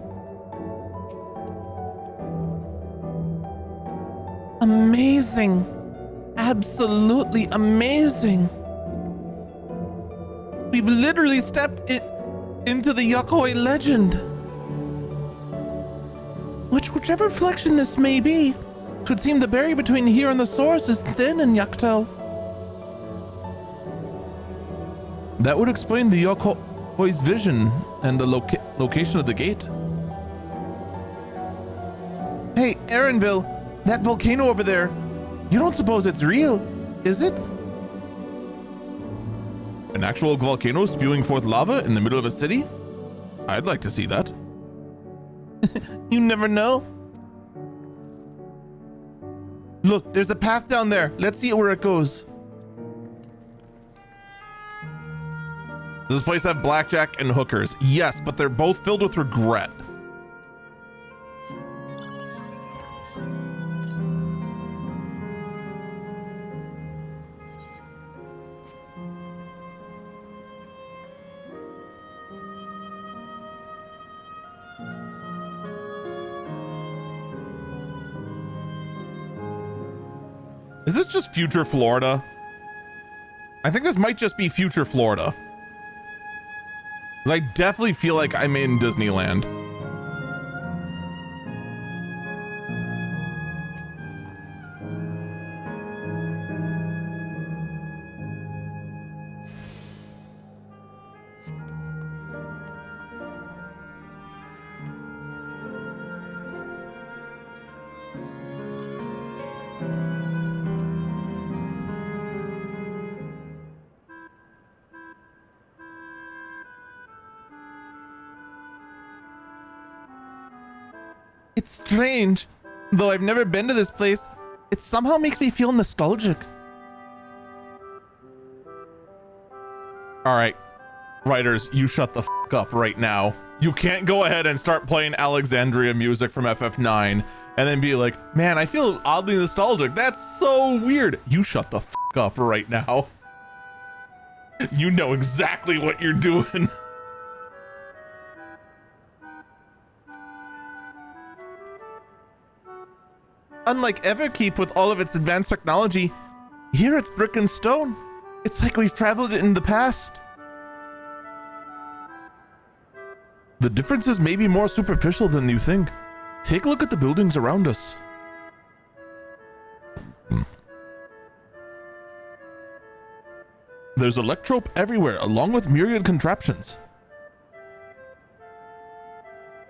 Amazing. Absolutely amazing. We've literally stepped into the Yokoi legend. Whichever reflection this may be, could seem the barrier between here and the source is thin in Yaktel. That would explain the Yokoi's vision and the location of the gate. Hey, Aaronville, that volcano over there, you don't suppose it's real, is it? An actual volcano spewing forth lava in the middle of a city? I'd like to see that. You never know. Look, there's a path down there. Let's see where it goes. Does this place have blackjack and hookers? Yes, but they're both filled with regret. Is this just future Florida? I think this might just be future Florida. I definitely feel like I'm in Disneyland. It's strange. Though I've never been to this place, it somehow makes me feel nostalgic. All right, writers, you shut the f up right now. You can't go ahead and start playing Alexandria music from FF9 and then be like, man, I feel oddly nostalgic. That's so weird. You shut the f up right now. You know exactly what you're doing. Unlike Everkeep with all of its advanced technology, here it's brick and stone. It's like we've traveled in the past. The differences may be more superficial than you think. Take a look at the buildings around us. There's electrope everywhere, along with myriad contraptions.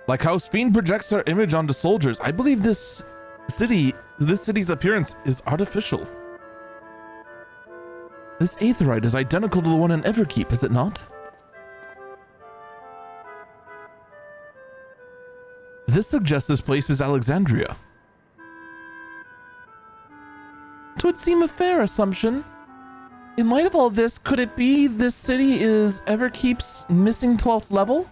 Like how Sphene projects her image onto soldiers, I believe this city's appearance is artificial. This aetheryte is identical to the one in Everkeep, is it not? This suggests this place is Alexandria. It would seem a fair assumption. In light of all this, could it be this city is Everkeep's missing 12th level?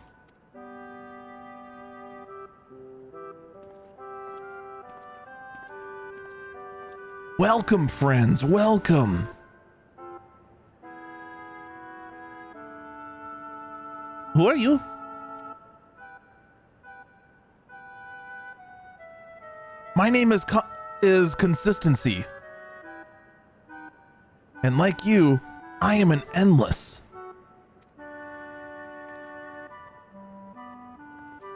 Welcome, friends, welcome. Who are you? My name is Consistency. And like you, I am an endless.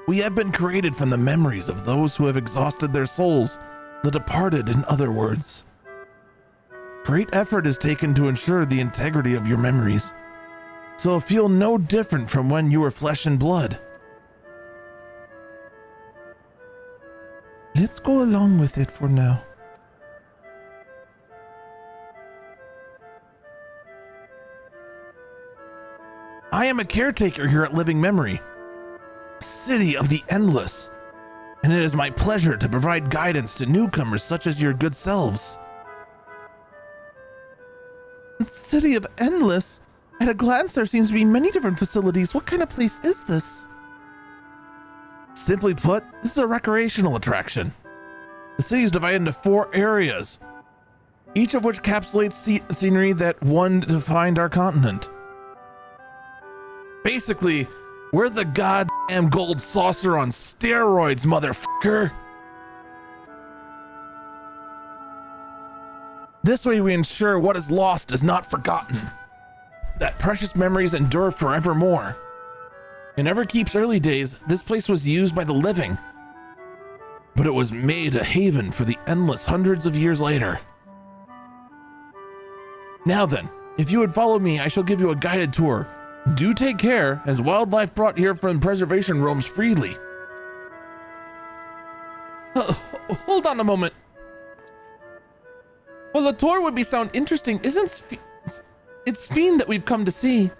We have been created from the memories of those who have exhausted their souls, the departed, in other words. Great effort is taken to ensure the integrity of your memories, so feel no different from when you were flesh and blood. Let's go along with it for now. I am a caretaker here at Living Memory, City of the Endless, and it is my pleasure to provide guidance to newcomers such as your good selves. City of Endless? At a glance, there seems to be many different facilities. What kind of place is this? Simply put, this is a recreational attraction. The city is divided into 4 areas, each of which encapsulates scenery that one defined our continent. Basically, we're the goddamn gold saucer on steroids, motherfucker. This way we ensure what is lost is not forgotten, that precious memories endure forevermore. In Everkeep's early days, this place was used by the living, but it was made a haven for the endless hundreds of years later. Now then, if you would follow me, I shall give you a guided tour. Do take care, as wildlife brought here from preservation roams freely. Hold on a moment. Well, the tour would sound interesting. It's Sphene that we've come to see.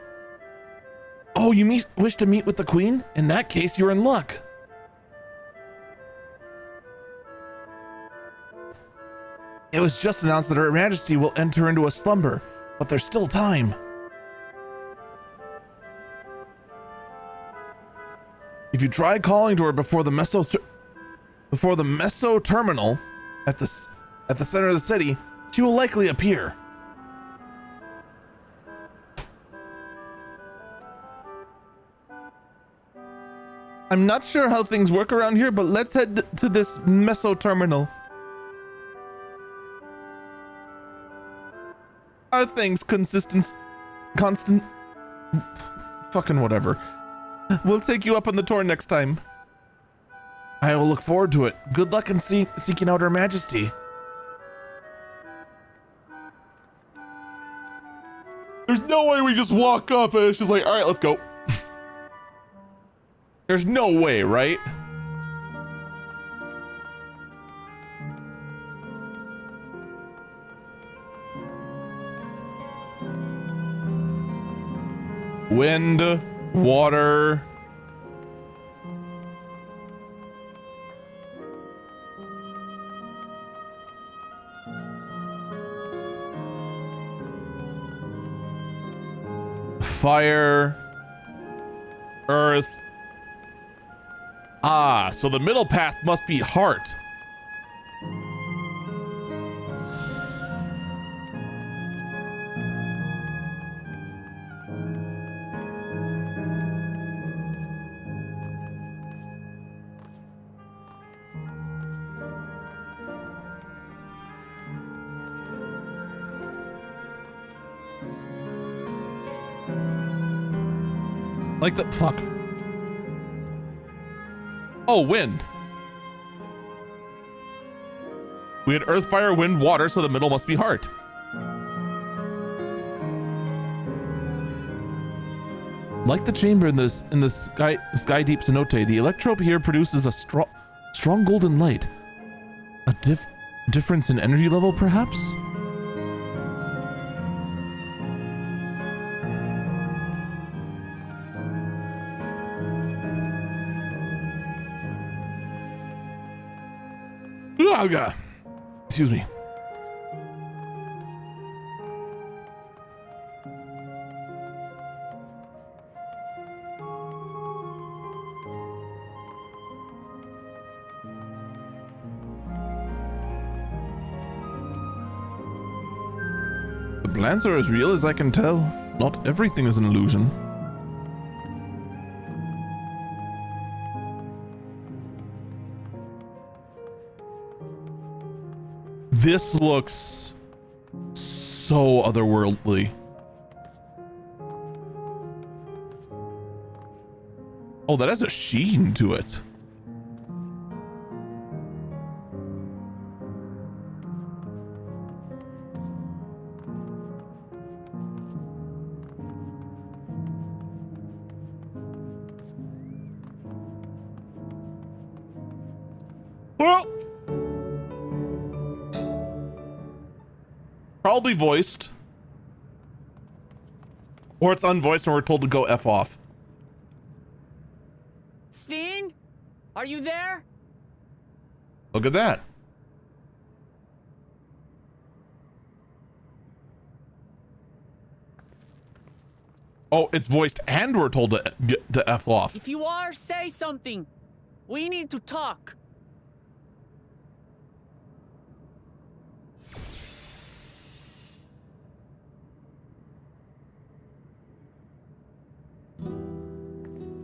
Oh, you wish to meet with the Queen? In that case, you're in luck. It was just announced that Her Majesty will enter into a slumber, but there's still time. If you try calling to her before the Meso terminal at the center of the city, she will likely appear. I'm not sure how things work around here, but let's head to this Meso terminal. Are things constant? Fucking whatever. We'll take you up on the tour next time. I will look forward to it. Good luck in seeking out Her Majesty. There's no way we just walk up and it's just like, all right, let's go. There's no way, right? Wind, water. Fire, earth. Ah, so the middle path must be heart. Like the fuck. Oh, wind. We had earth, fire, wind, water, so the middle must be heart. Like the chamber in the sky deep cenote, the electrope here produces a strong golden light. A difference in energy level, perhaps? Ooga. Excuse me. The plans are as real as I can tell. Not everything is an illusion. This looks so otherworldly. Oh, that has a sheen to it. Well, probably voiced, or it's unvoiced and we're told to go F off. Sphene? Are you there? Look at that. Oh, it's voiced and we're told to F off. If you are, say something. We need to talk.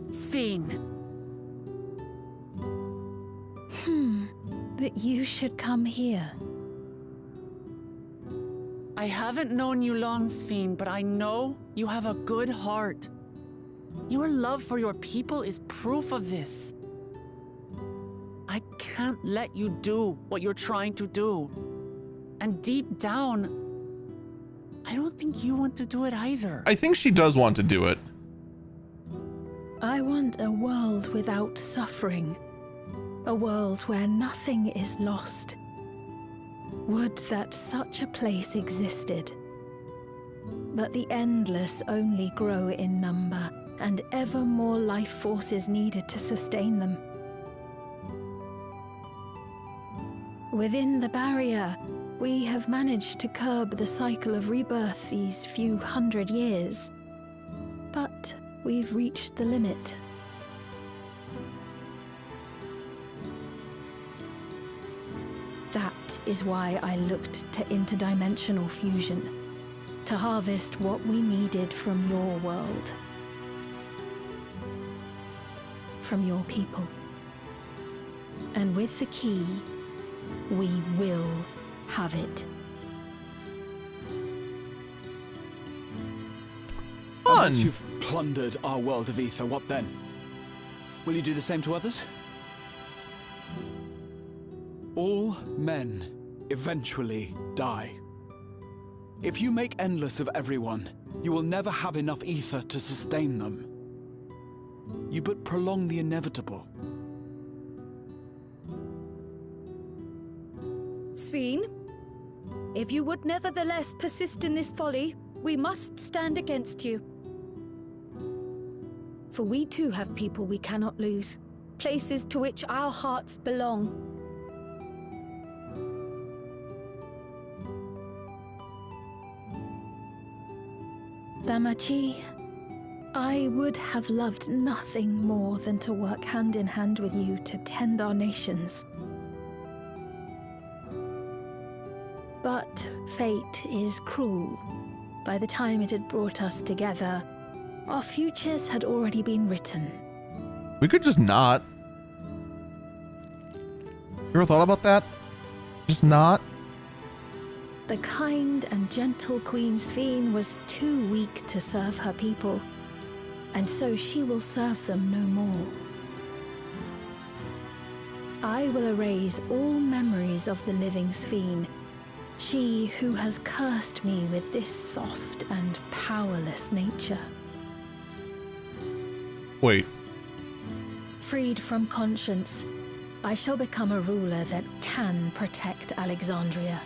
Sphene. That you should come here. I haven't known you long, Sphene, but I know you have a good heart. Your love for your people is proof of this. I can't let you do what you're trying to do. And deep down, I don't think you want to do it either. I think she does want to do it. I want a world without suffering. A world where nothing is lost. Would that such a place existed. But the endless only grow in number, and ever more life force is needed to sustain them. Within the barrier, we have managed to curb the cycle of rebirth these few hundred years. But we've reached the limit. That is why I looked to interdimensional fusion, to harvest what we needed from your world. From your people. And with the key, we will have it. Once you've plundered our world of ether, what then? Will you do the same to others? All men eventually die. If you make endless of everyone, you will never have enough ether to sustain them. You but prolong the inevitable. Sphene, if you would nevertheless persist in this folly, we must stand against you. For we too have people we cannot lose, places to which our hearts belong. Damachi, I would have loved nothing more than to work hand in hand with you to tend our nations. But fate is cruel. By the time it had brought us together, our futures had already been written. We could just not. You ever thought about that? Just not? The kind and gentle Queen Sphene was too weak to serve her people, and so she will serve them no more. I will erase all memories of the living Sphene, she who has cursed me with this soft and powerless nature. Wait. Freed from conscience, I shall become a ruler that can protect Alexandria.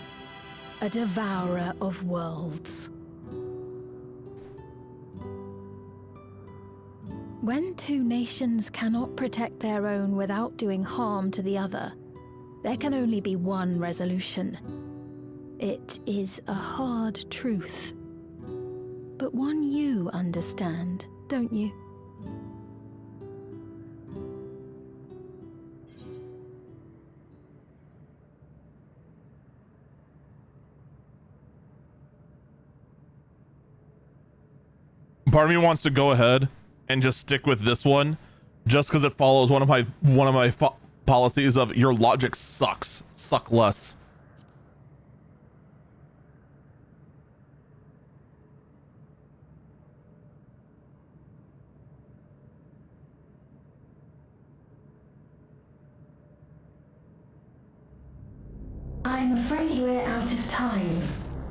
A devourer of worlds. When two nations cannot protect their own without doing harm to the other, there can only be one resolution. It is a hard truth, but one you understand, don't you? Part of me wants to go ahead and just stick with this one, just because it follows one of my policies of your logic sucks. Suck less. I'm afraid we're out of time.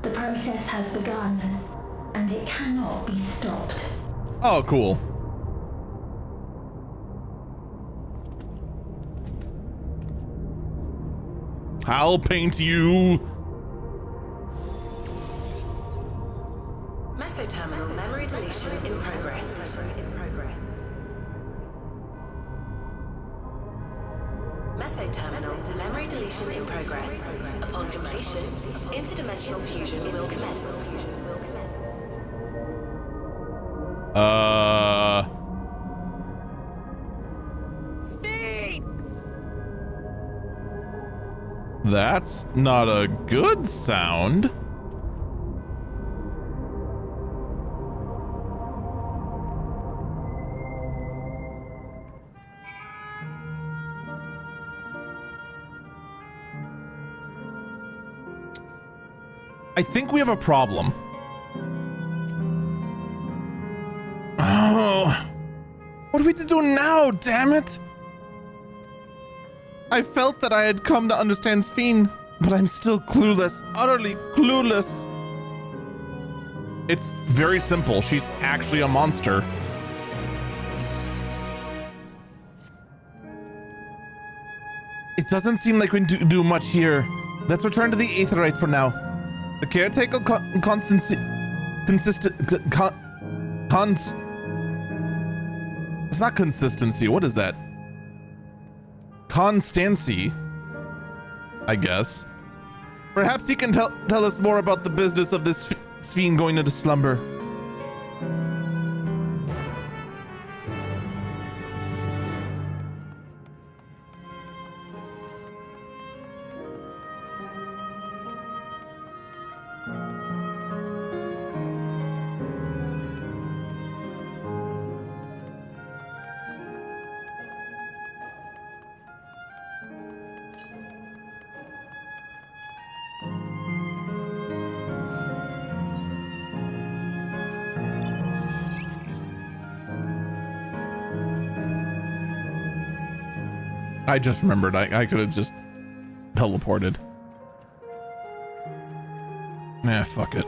The process has begun, and it cannot be stopped. Oh, cool. I'll paint you. Mesoterminal memory deletion in progress. Mesoterminal memory deletion in progress. Upon completion, interdimensional fusion will commence. That's not a good sound. I think we have a problem. Oh, what are we to do now, damn it? I felt that I had come to understand Sphene, but I'm still clueless, utterly clueless. It's very simple. She's actually a monster. It doesn't seem like we can do much here. Let's return to the Aetherite for now. The caretaker it's not consistency. What is that? Constancy, I guess. Perhaps he can tell us more about the business of this Sphene going into slumber. I just remembered I could have just teleported. Nah, fuck it.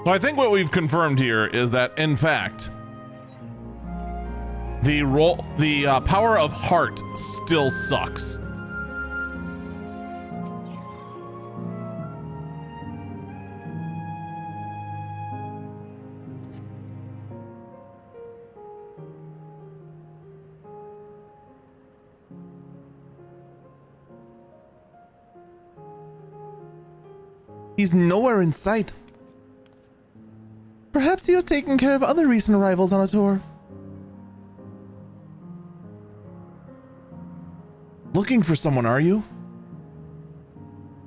So I think what we've confirmed here is that, in fact, the power of heart still sucks. He's nowhere in sight. Perhaps he has taken care of other recent arrivals on a tour. Looking for someone, are you?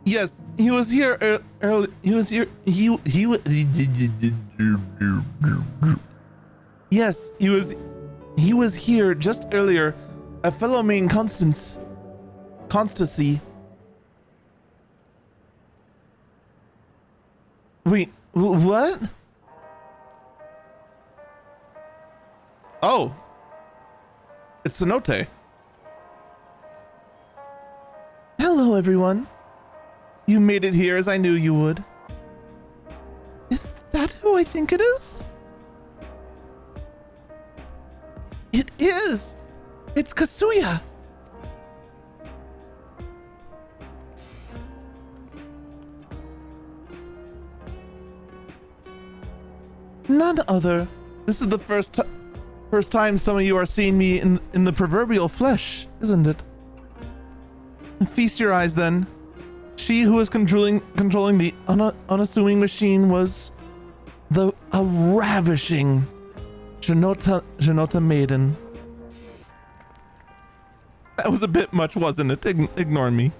Yes, he was here early. He was here. Yes, he was here just earlier. A fellow named Constancy. Wait, what? Oh. It's Cenote. Hello, everyone. You made it here as I knew you would. Is that who I think it is? It is! It's Kasuya! None other. This is the first time some of you are seeing me in the proverbial flesh, isn't it? Feast your eyes then. She who was controlling the unassuming machine was a ravishing Janota maiden. That was a bit much, wasn't it? Ignore me.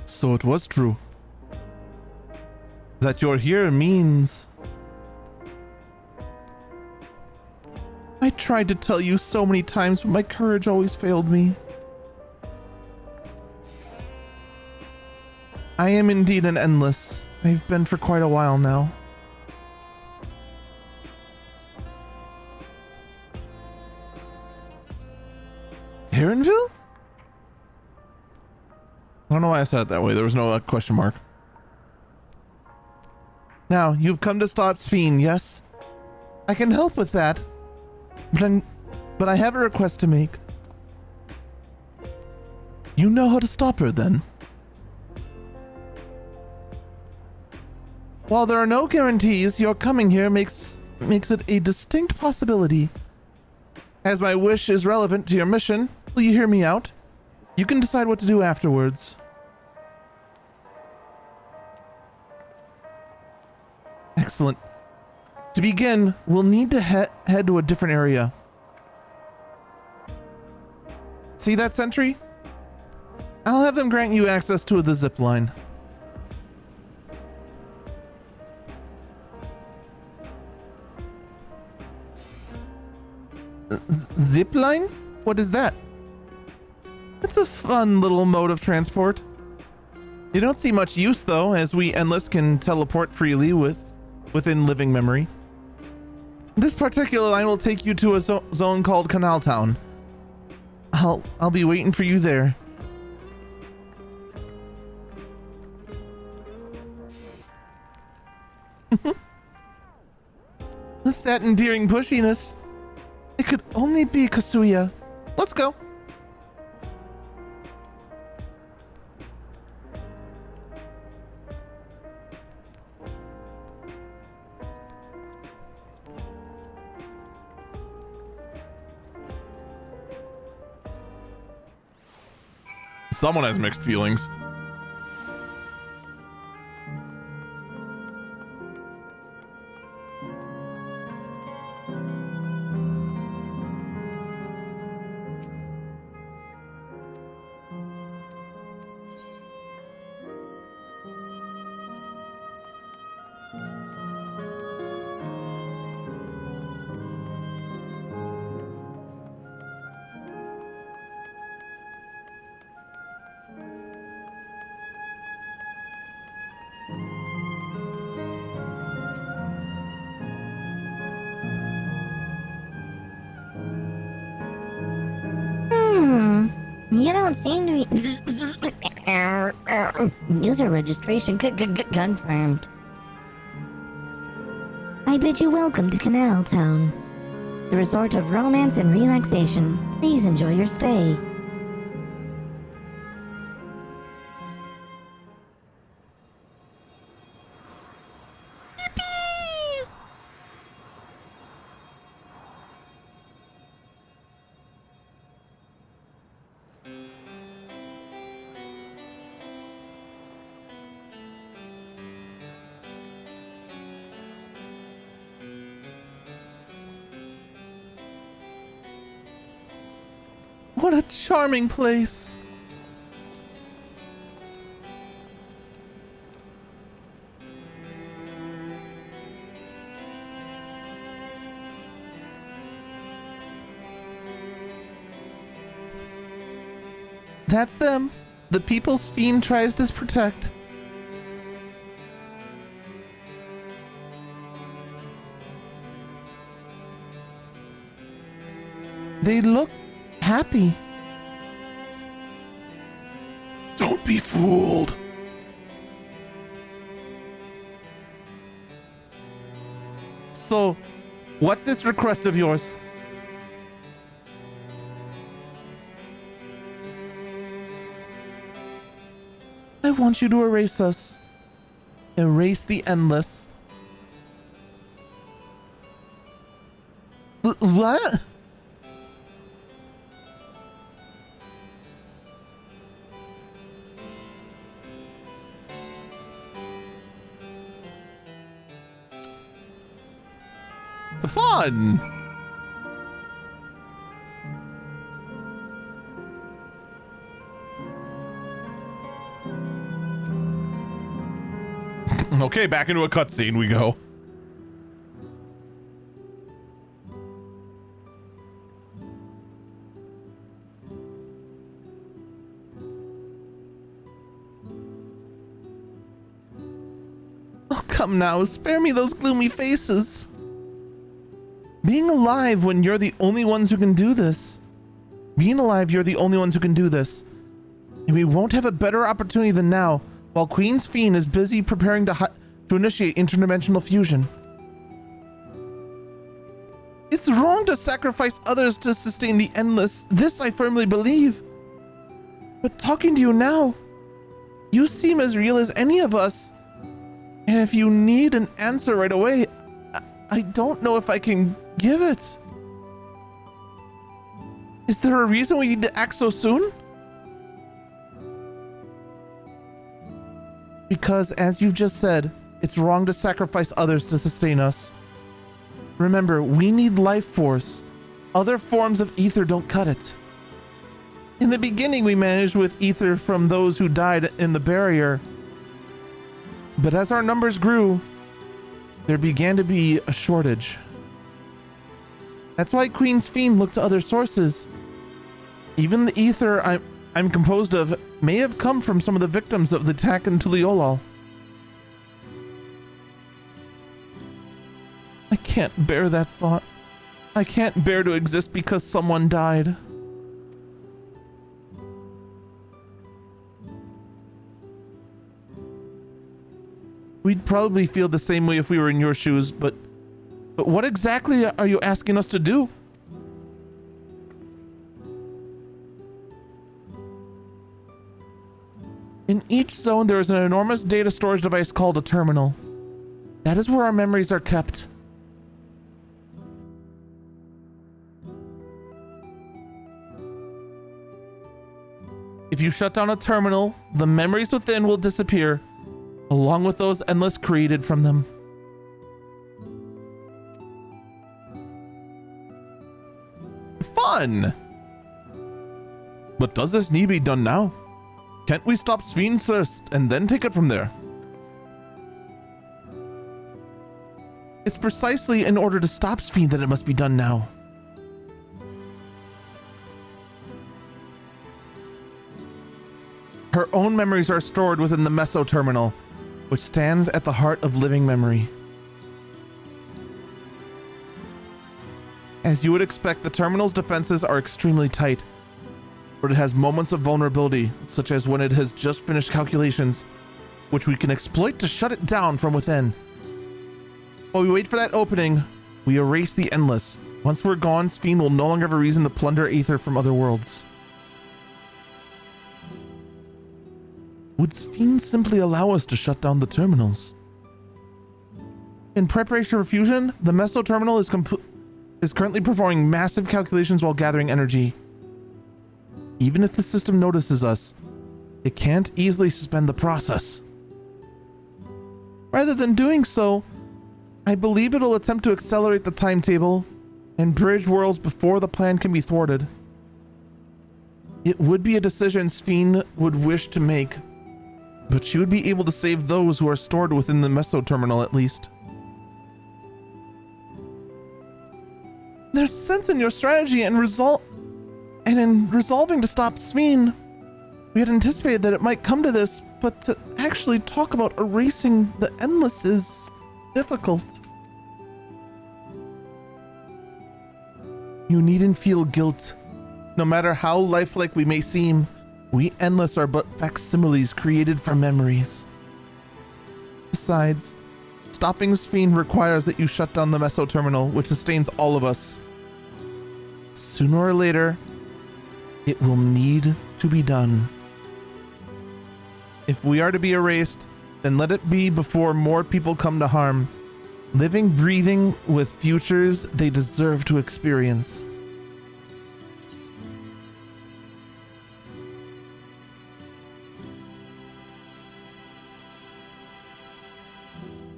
So it was true. That you're here means... I tried to tell you so many times, but my courage always failed me. I am indeed an endless. I've been for quite a while now. Heronville? I don't know why I said it that way. There was no question mark. Now, you've come to stop Sphene, yes? I can help with that. But I have a request to make. You know how to stop her, then? While there are no guarantees, your coming here makes it a distinct possibility. As my wish is relevant to your mission, will you hear me out? You can decide what to do afterwards. Excellent. To begin, we'll need to head to a different area. See that sentry? I'll have them grant you access to the zip line. Zip line? What is that? It's a fun little mode of transport. You don't see much use though, as we Endless can teleport freely within living memory. This particular line will take you to a zone called Canal Town. I'll be waiting for you there. With that endearing pushiness, it could only be Kasuya. Let's go. Someone has mixed feelings. You don't seem to be... User registration confirmed. I bid you welcome to Canal Town, the resort of romance and relaxation. Please enjoy your stay. What a charming place. That's them. The people's fiend tries to protect. They look happy. Don't be fooled. So, what's this request of yours? I want you to erase us. Erase the Endless. What? Fun! Okay, back into a cutscene we go. Oh, come now, spare me those gloomy faces. Being alive when you're the only ones who can do this. Being alive, you're the only ones who can do this. And we won't have a better opportunity than now, while Queen's Fiend is busy preparing to initiate interdimensional fusion. It's wrong to sacrifice others to sustain the Endless. This I firmly believe. But talking to you now, you seem as real as any of us. And if you need an answer right away, I don't know if I can give it. Is there a reason we need to act so soon? Because, as you've just said, it's wrong to sacrifice others to sustain us. Remember, we need life force. Other forms of ether don't cut it. In the beginning, we managed with ether from those who died in the barrier. But as our numbers grew, there began to be a shortage. That's why Queen's Fiend looked to other sources. Even the ether I'm composed of may have come from some of the victims of the attack in Tuliolal. I can't bear that thought. I can't bear to exist because someone died. We'd probably feel the same way if we were in your shoes, but what exactly are you asking us to do? In each zone, there is an enormous data storage device called a terminal. That is where our memories are kept. If you shut down a terminal, the memories within will disappear, along with those endless created from them. Fun! But does this need to be done now? Can't we stop Sphene first and then take it from there? It's precisely in order to stop Sphene that it must be done now. Her own memories are stored within the Meso Terminal, which stands at the heart of living memory. As you would expect, the terminal's defenses are extremely tight, but it has moments of vulnerability, such as when it has just finished calculations, which we can exploit to shut it down from within. While we wait for that opening, we erase the Endless. Once we're gone, Sphene will no longer have a reason to plunder ether from other worlds. Would Sphene simply allow us to shut down the terminals? In preparation for fusion, the Meso Terminal is currently performing massive calculations while gathering energy. Even if the system notices us, it can't easily suspend the process. Rather than doing so, I believe it'll attempt to accelerate the timetable and bridge worlds before the plan can be thwarted. It would be a decision Sphene would wish to make, but she would be able to save those who are stored within the Meso Terminal at least. There's sense in your strategy and in resolving to stop Sphene. We had anticipated that it might come to this, but to actually talk about erasing the Endless is difficult. You needn't feel guilt. No matter how lifelike we may seem, we Endless are but facsimiles created from memories. Besides, stopping Sphene requires that you shut down the Meso Terminal, which sustains all of us. Sooner or later, it will need to be done. If we are to be erased, then let it be before more people come to harm, living, breathing with futures they deserve to experience.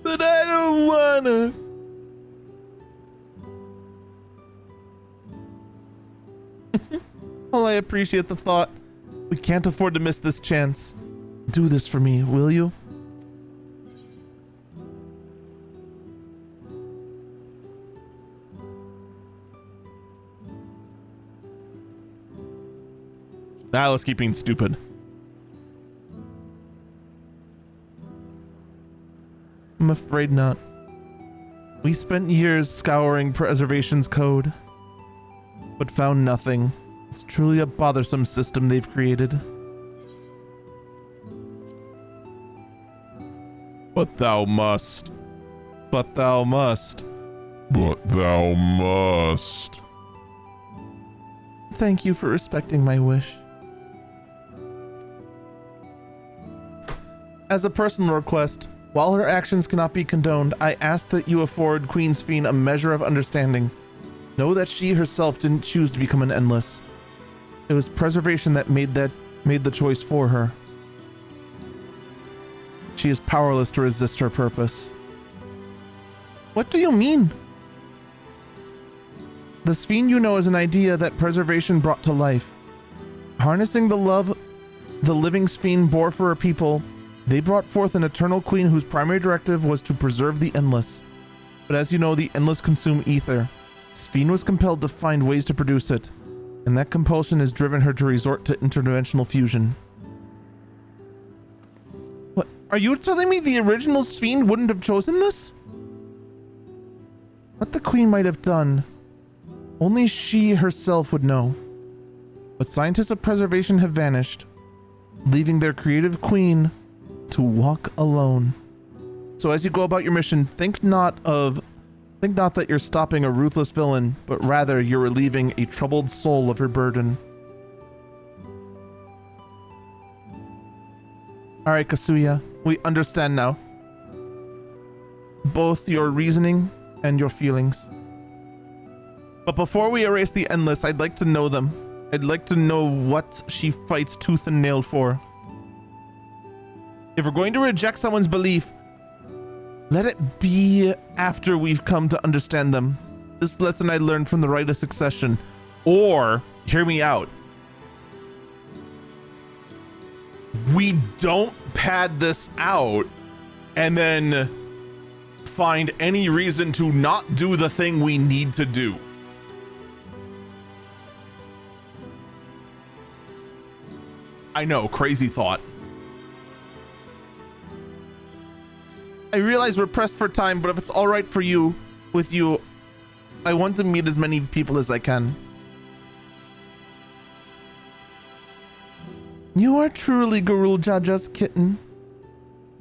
But I don't wanna. Well, I appreciate the thought. We can't afford to miss this chance. Do this for me, will you? Now let's keep being stupid. I'm afraid not. We spent years scouring Preservation's code, but found nothing. It's truly a bothersome system they've created. But thou must. But thou must. But thou must. Thank you for respecting my wish. As a personal request, while her actions cannot be condoned, I ask that you afford Queen Sphene a measure of understanding. Know that she herself didn't choose to become an Endless. It was preservation that made the choice for her. She is powerless to resist her purpose. What do you mean? The Sphene you know is an idea that preservation brought to life. Harnessing the love the living Sphene bore for her people, they brought forth an eternal queen whose primary directive was to preserve the endless. But as you know, the endless consume ether. Sphene was compelled to find ways to produce it, and that compulsion has driven her to resort to interdimensional fusion. What? Are you telling me the original Sphene wouldn't have chosen this? What the queen might have done, only she herself would know. But scientists of preservation have vanished, leaving their creative queen to walk alone. So as you go about your mission, think not that you're stopping a ruthless villain, but rather you're relieving a troubled soul of her burden. Alright, Kasuya, we understand now. Both your reasoning and your feelings. But before we erase the endless, I'd like to know them. I'd like to know what she fights tooth and nail for. If we're going to reject someone's belief, let it be after we've come to understand them. This lesson I learned from the Rite of Succession. Or, hear me out, we don't pad this out and then find any reason to not do the thing we need to do. I know, crazy thought. I realize we're pressed for time, but if it's all right for you, I want to meet as many people as I can. You are truly Garul Jaja's kitten.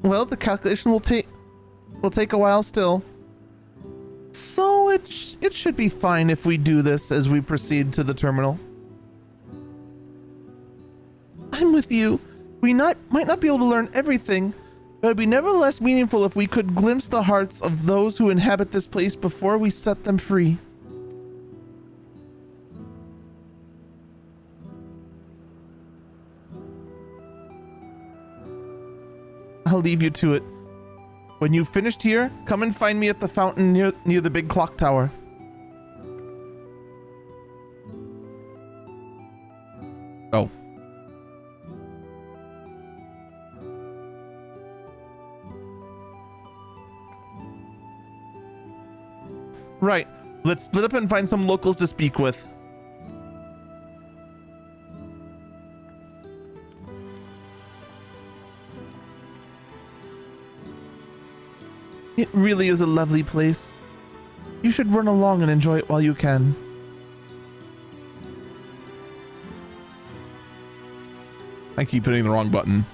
Well, the calculation will take a while still. So it should be fine if we do this as we proceed to the terminal. I'm with you. We might not be able to learn everything, but it'd be nevertheless meaningful if we could glimpse the hearts of those who inhabit this place before we set them free. I'll leave you to it. When you've finished here, come and find me at the fountain near the big clock tower. Oh. Right. Let's split up and find some locals to speak with. It really is a lovely place. You should run along and enjoy it while you can. I keep hitting the wrong button.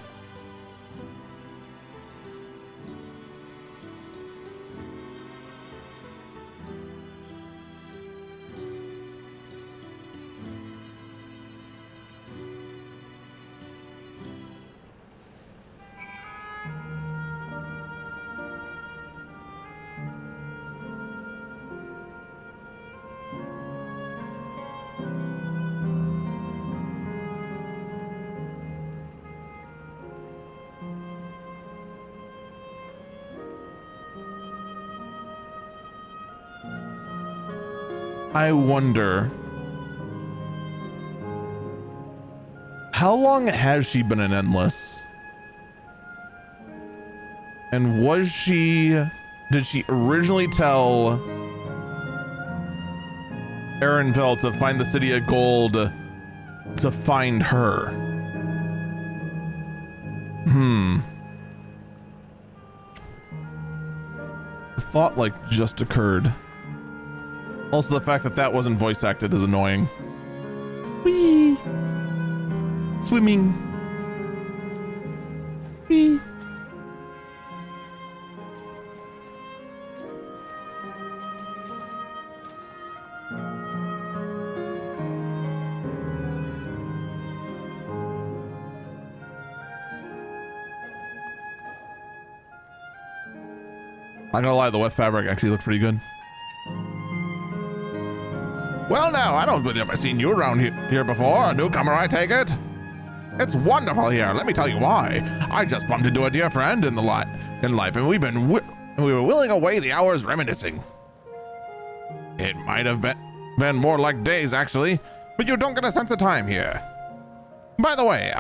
I wonder, how long has she been an Endless? And did she originally tell Ehrenfeld to find the City of Gold to find her? The thought just occurred. Also, the fact that wasn't voice acted is annoying. Whee! Swimming. Whee! Not gonna lie, the wet fabric actually looked pretty good. Well, now, I don't believe I've seen you around here before. A newcomer, I take it? It's wonderful here. Let me tell you why. I just bumped into a dear friend in life, and we were whiling away the hours reminiscing. It might have been more like days, actually, but you don't get a sense of time here. By the way,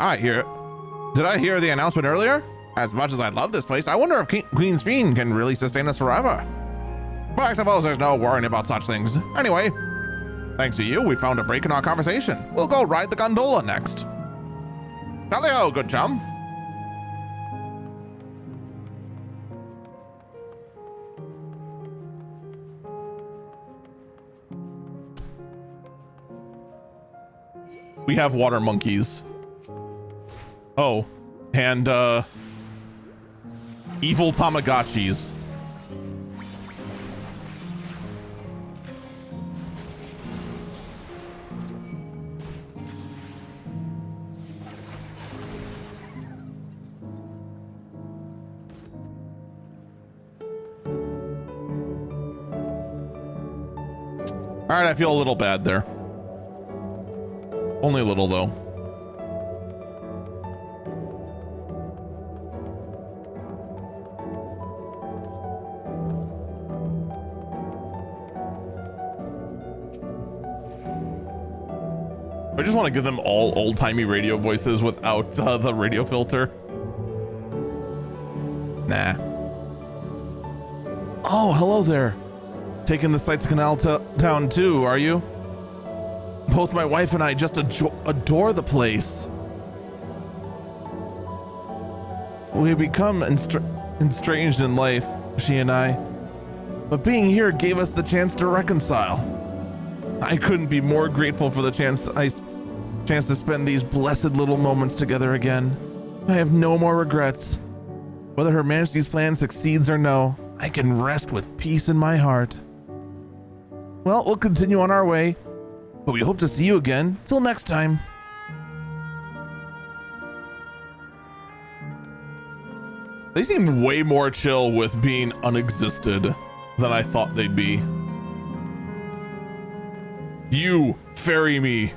did I hear the announcement earlier? As much as I love this place, I wonder if Queen's Fiend can really sustain us forever. But I suppose there's no worrying about such things. Anyway, thanks to you, we found a break in our conversation. We'll go ride the gondola next. Tally-ho, good chum. We have water monkeys. Oh, and evil Tamagotchis. All right, I feel a little bad there. Only a little, though. I just want to give them all old-timey radio voices without the radio filter. Nah. Oh, hello there. Taking the sights of Canal Town too, are you? Both my wife and I just adore the place. We become estranged in life, she and I. But being here gave us the chance to reconcile. I couldn't be more grateful for the chance to spend these blessed little moments together again. I have no more regrets. Whether Her Majesty's plan succeeds or no, I can rest with peace in my heart. Well, we'll continue on our way, but we hope to see you again. Till next time. They seem way more chill with being unexisted than I thought they'd be. You ferry me.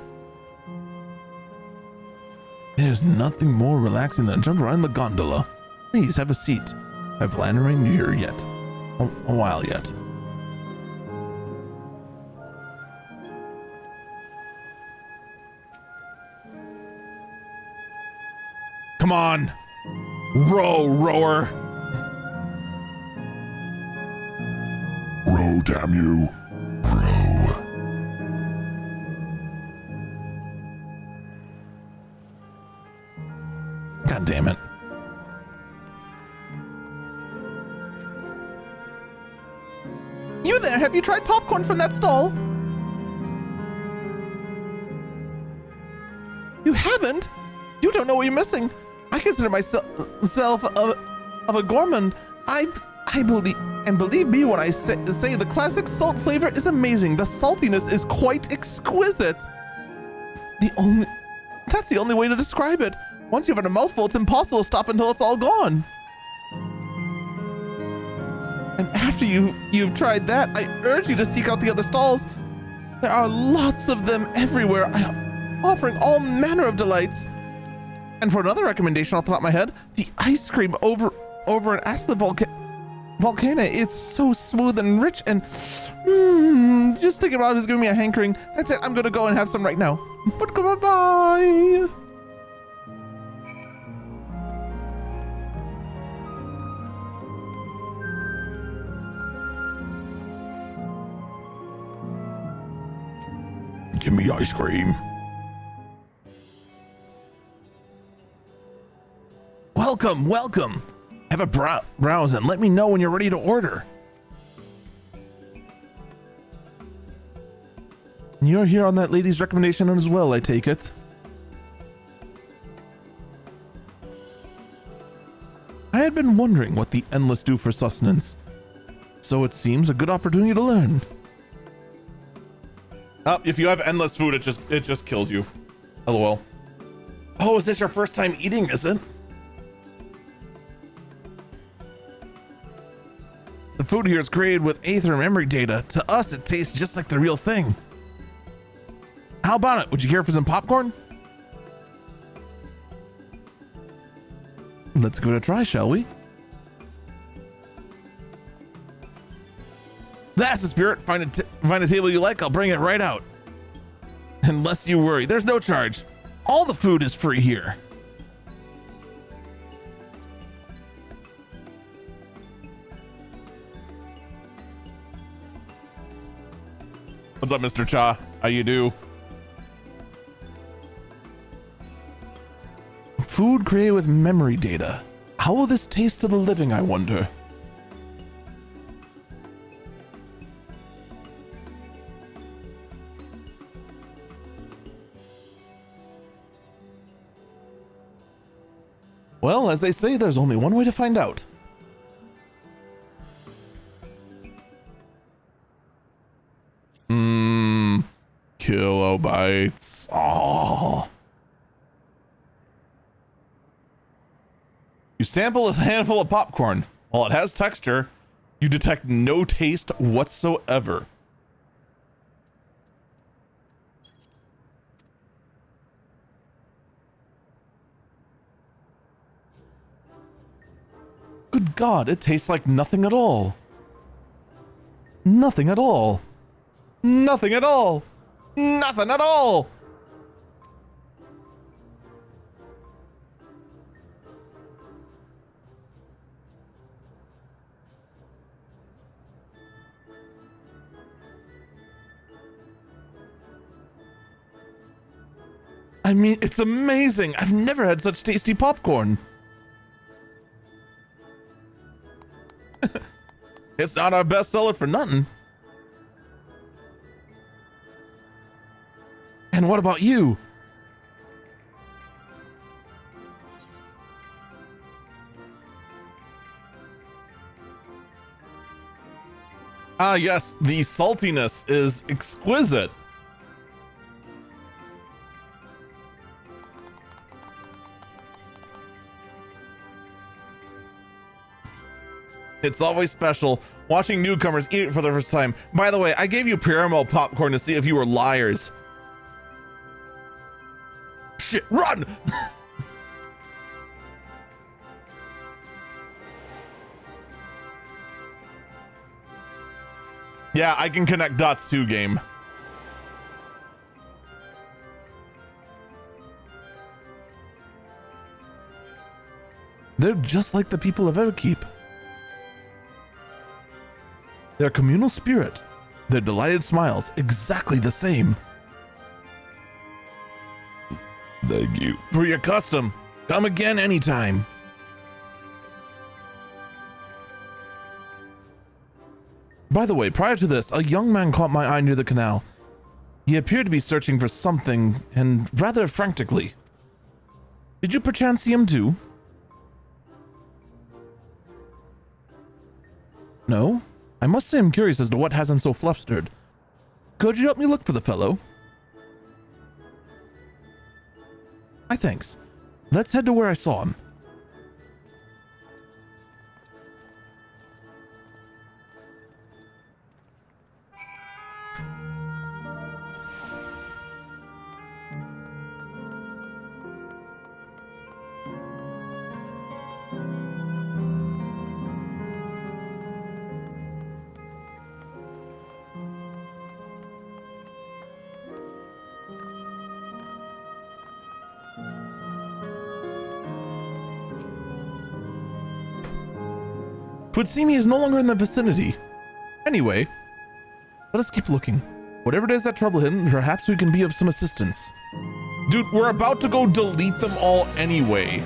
There's nothing more relaxing than jumping around the gondola. Please have a seat. I've planned to remain here yet. A while yet. Come on. Row, rower. Row, damn you. Row. God damn it. You there, have you tried popcorn from that stall? You haven't? You don't know what you're missing. I consider myself of a gourmand. I believe, and believe me when I say the classic salt flavor is amazing. The saltiness is quite exquisite. That's the only way to describe it. Once you've had a mouthful, it's impossible to stop until it's all gone. And after you've tried that, I urge you to seek out the other stalls. There are lots of them everywhere, offering all manner of delights. And for another recommendation off the top of my head, the ice cream over at Ask the Volcano. It's so smooth and rich and just thinking about it is giving me a hankering. That's it. I'm gonna go and have some right now. But goodbye. Give me ice cream. Welcome, welcome. Have a browse and let me know when you're ready to order. You're here on that lady's recommendation as well, I take it. I had been wondering what the endless do for sustenance, so it seems a good opportunity to learn. Oh, if you have endless food, it just kills you. LOL. Oh, is this your first time eating, is it? The food here is created with Aether memory data. To us, it tastes just like the real thing. How about it? Would you care for some popcorn? Let's give it a try, shall we? That's the spirit. Find a table you like. I'll bring it right out. Unless you worry, there's no charge. All the food is free here. What's up, Mr. Cha? How you do? Food created with memory data. How will this taste to the living, I wonder? Well, as they say, there's only one way to find out. Kilobytes. Oh. You sample a handful of popcorn. While it has texture, you detect no taste whatsoever. Good God, it tastes like nothing at all. Nothing at all. Nothing at all. Nothing at all. I mean, it's amazing. I've never had such tasty popcorn. It's not our bestseller for nothing. And what about you? Ah, yes, the saltiness is exquisite. It's always special watching newcomers eat it for the first time. By the way, I gave you caramel popcorn to see if you were liars. Shit, run! Yeah, I can connect dots too, game. They're just like the people of Everkeep. Their communal spirit, their delighted smiles, exactly the same. Thank you for your custom. Come again anytime. By the way, prior to this, a young man caught my eye near the canal. He appeared to be searching for something, and rather frantically. Did you perchance see him too? No? I must say I'm curious as to what has him so flustered. Could you help me look for the fellow? My thanks. Let's head to where I saw him. Twould seem he is no longer in the vicinity. Anyway, let us keep looking. Whatever it is that trouble him, perhaps we can be of some assistance. Dude, we're about to go delete them all anyway.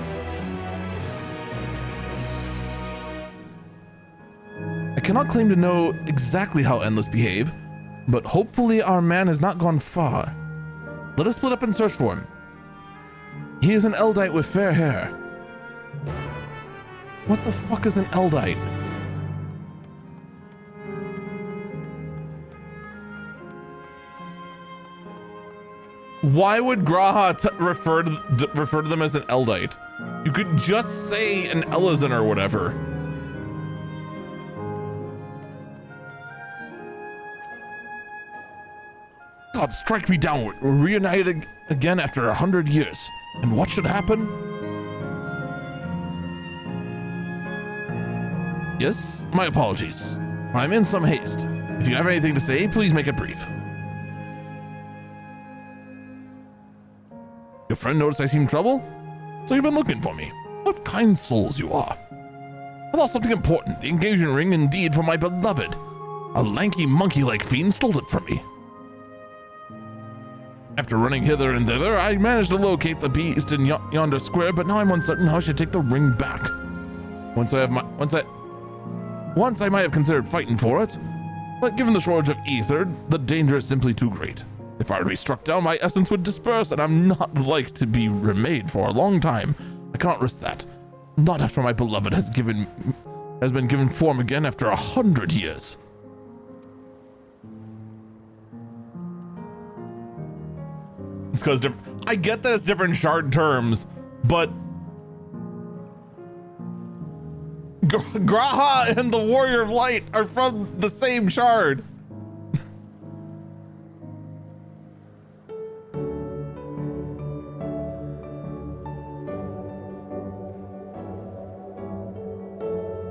I cannot claim to know exactly how Endless behave, but hopefully our man has not gone far. Let us split up and search for him. He is an Eldite with fair hair. What the fuck is an Eldite? Why would Graha refer to them as an Eldite? You could just say an Elizan or whatever. God, strike me down. We're reunited again after 100 years. And what should happen? Yes, my apologies. I'm in some haste. If you have anything to say, please make it brief. Your friend noticed I seemed trouble? So you've been looking for me. What kind souls you are. I lost something important, the engagement ring indeed for my beloved. A lanky monkey-like fiend stole it from me. After running hither and thither, I managed to locate the beast in yonder square, but now I'm uncertain how I should take the ring back. Once I might have considered fighting for it, but given the shortage of ether, the danger is simply too great. If I were to be struck down, my essence would disperse, and I'm not like to be remade for a long time. I cannot risk that. Not after my beloved has been given form again after 100 years. It's because I get that it's different shard terms, but Graha and the Warrior of Light are from the same shard.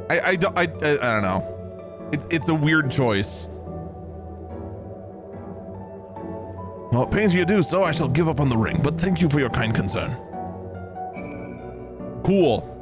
I don't know. It's a weird choice. Well, it pains me to do so. I shall give up on the ring, but thank you for your kind concern. Cool.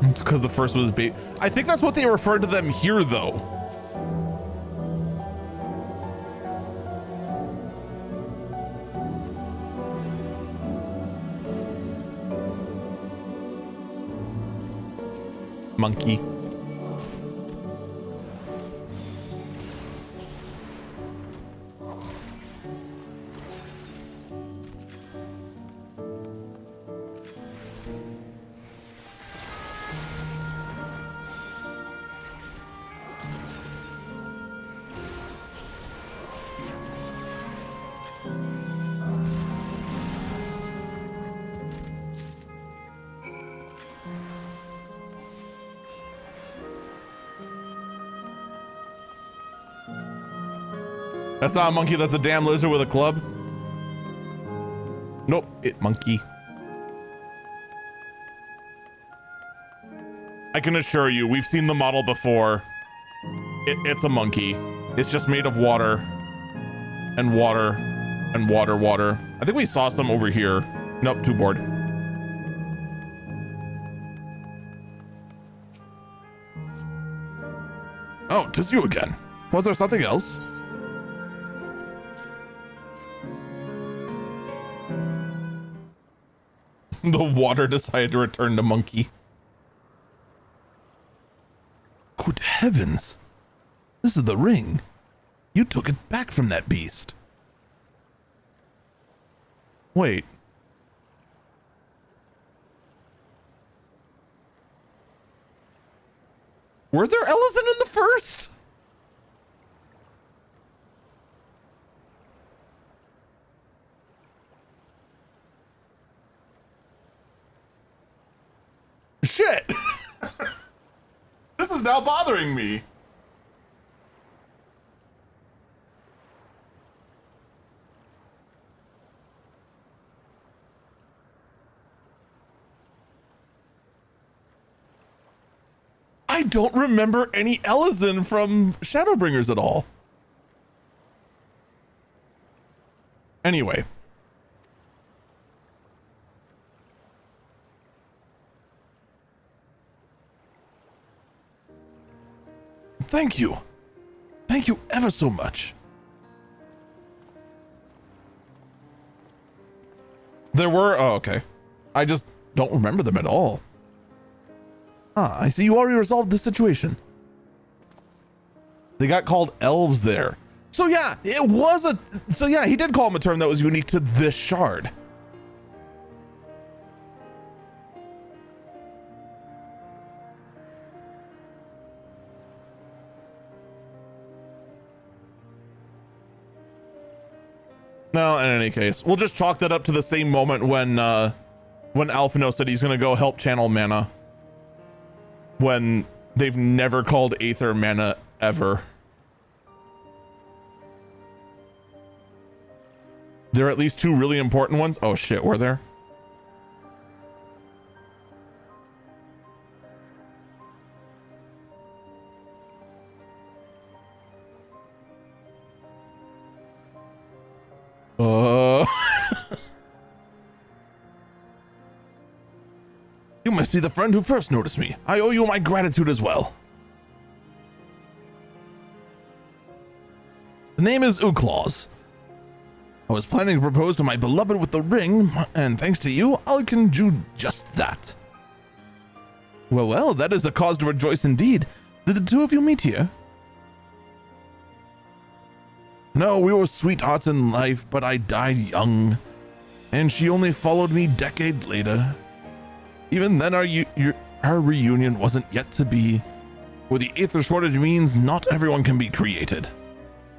It's because the first was bait. I think that's what they referred to them here, though. Monkey. That's not a monkey, that's a damn lizard with a club. Nope, monkey. I can assure you, we've seen the model before. It's a monkey. It's just made of water. And water. And water. I think we saw some over here. Nope, too bored. Oh, 'tis you again. Was there something else? The water decided to return to monkey. Good heavens. This is the ring. You took it back from that beast. Wait. Were there Ellison in the first? Shit! This is now bothering me. I don't remember any Ellison from Shadowbringers at all. Anyway. Thank you. Thank you ever so much. There were, oh, okay. I just don't remember them at all. Ah, I see you already resolved this situation. They got called elves there. So yeah, it was so yeah, he did call him a term that was unique to this shard. No, in any case, we'll just chalk that up to the same moment when Alphino said he's gonna go help channel mana. When they've never called Aether mana ever. There are at least two really important ones. Oh shit, were there? You must be the friend who first noticed me. I owe you my gratitude as well. The name is Uclaws. I was planning to propose to my beloved with the ring, and thanks to you, I can do just that. Well, that is a cause to rejoice indeed. Did the two of you meet here? No, we were sweethearts in life, but I died young, and she only followed me decades later. Even then, our reunion wasn't yet to be. Where the Aether shortage means not everyone can be created.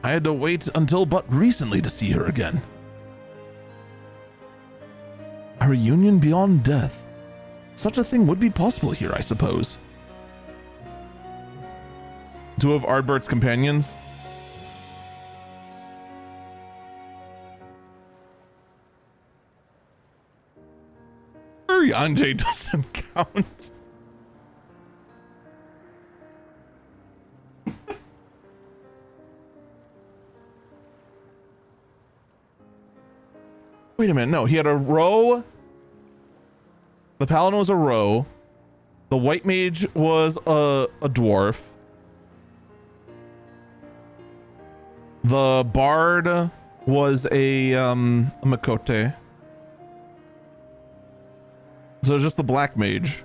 I had to wait until but recently to see her again. A reunion beyond death. Such a thing would be possible here, I suppose. Two of Ardbert's companions. Yanje doesn't count. Wait a minute, no, he had a row. The paladin was a row. The white mage was a dwarf. The bard was a Makote. So just the black mage.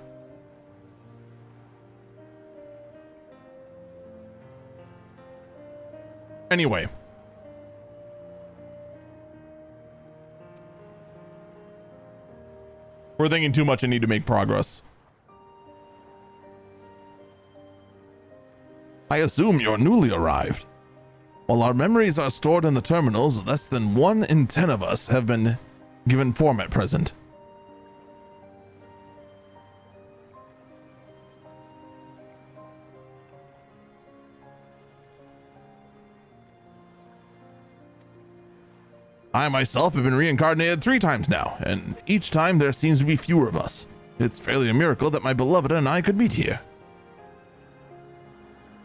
Anyway. We're thinking too much and need to make progress. I assume you're newly arrived. While our memories are stored in the terminals, less than 1 in 10 of us have been given form at present. I myself have been reincarnated 3 times now, and each time there seems to be fewer of us. It's fairly a miracle that my beloved and I could meet here.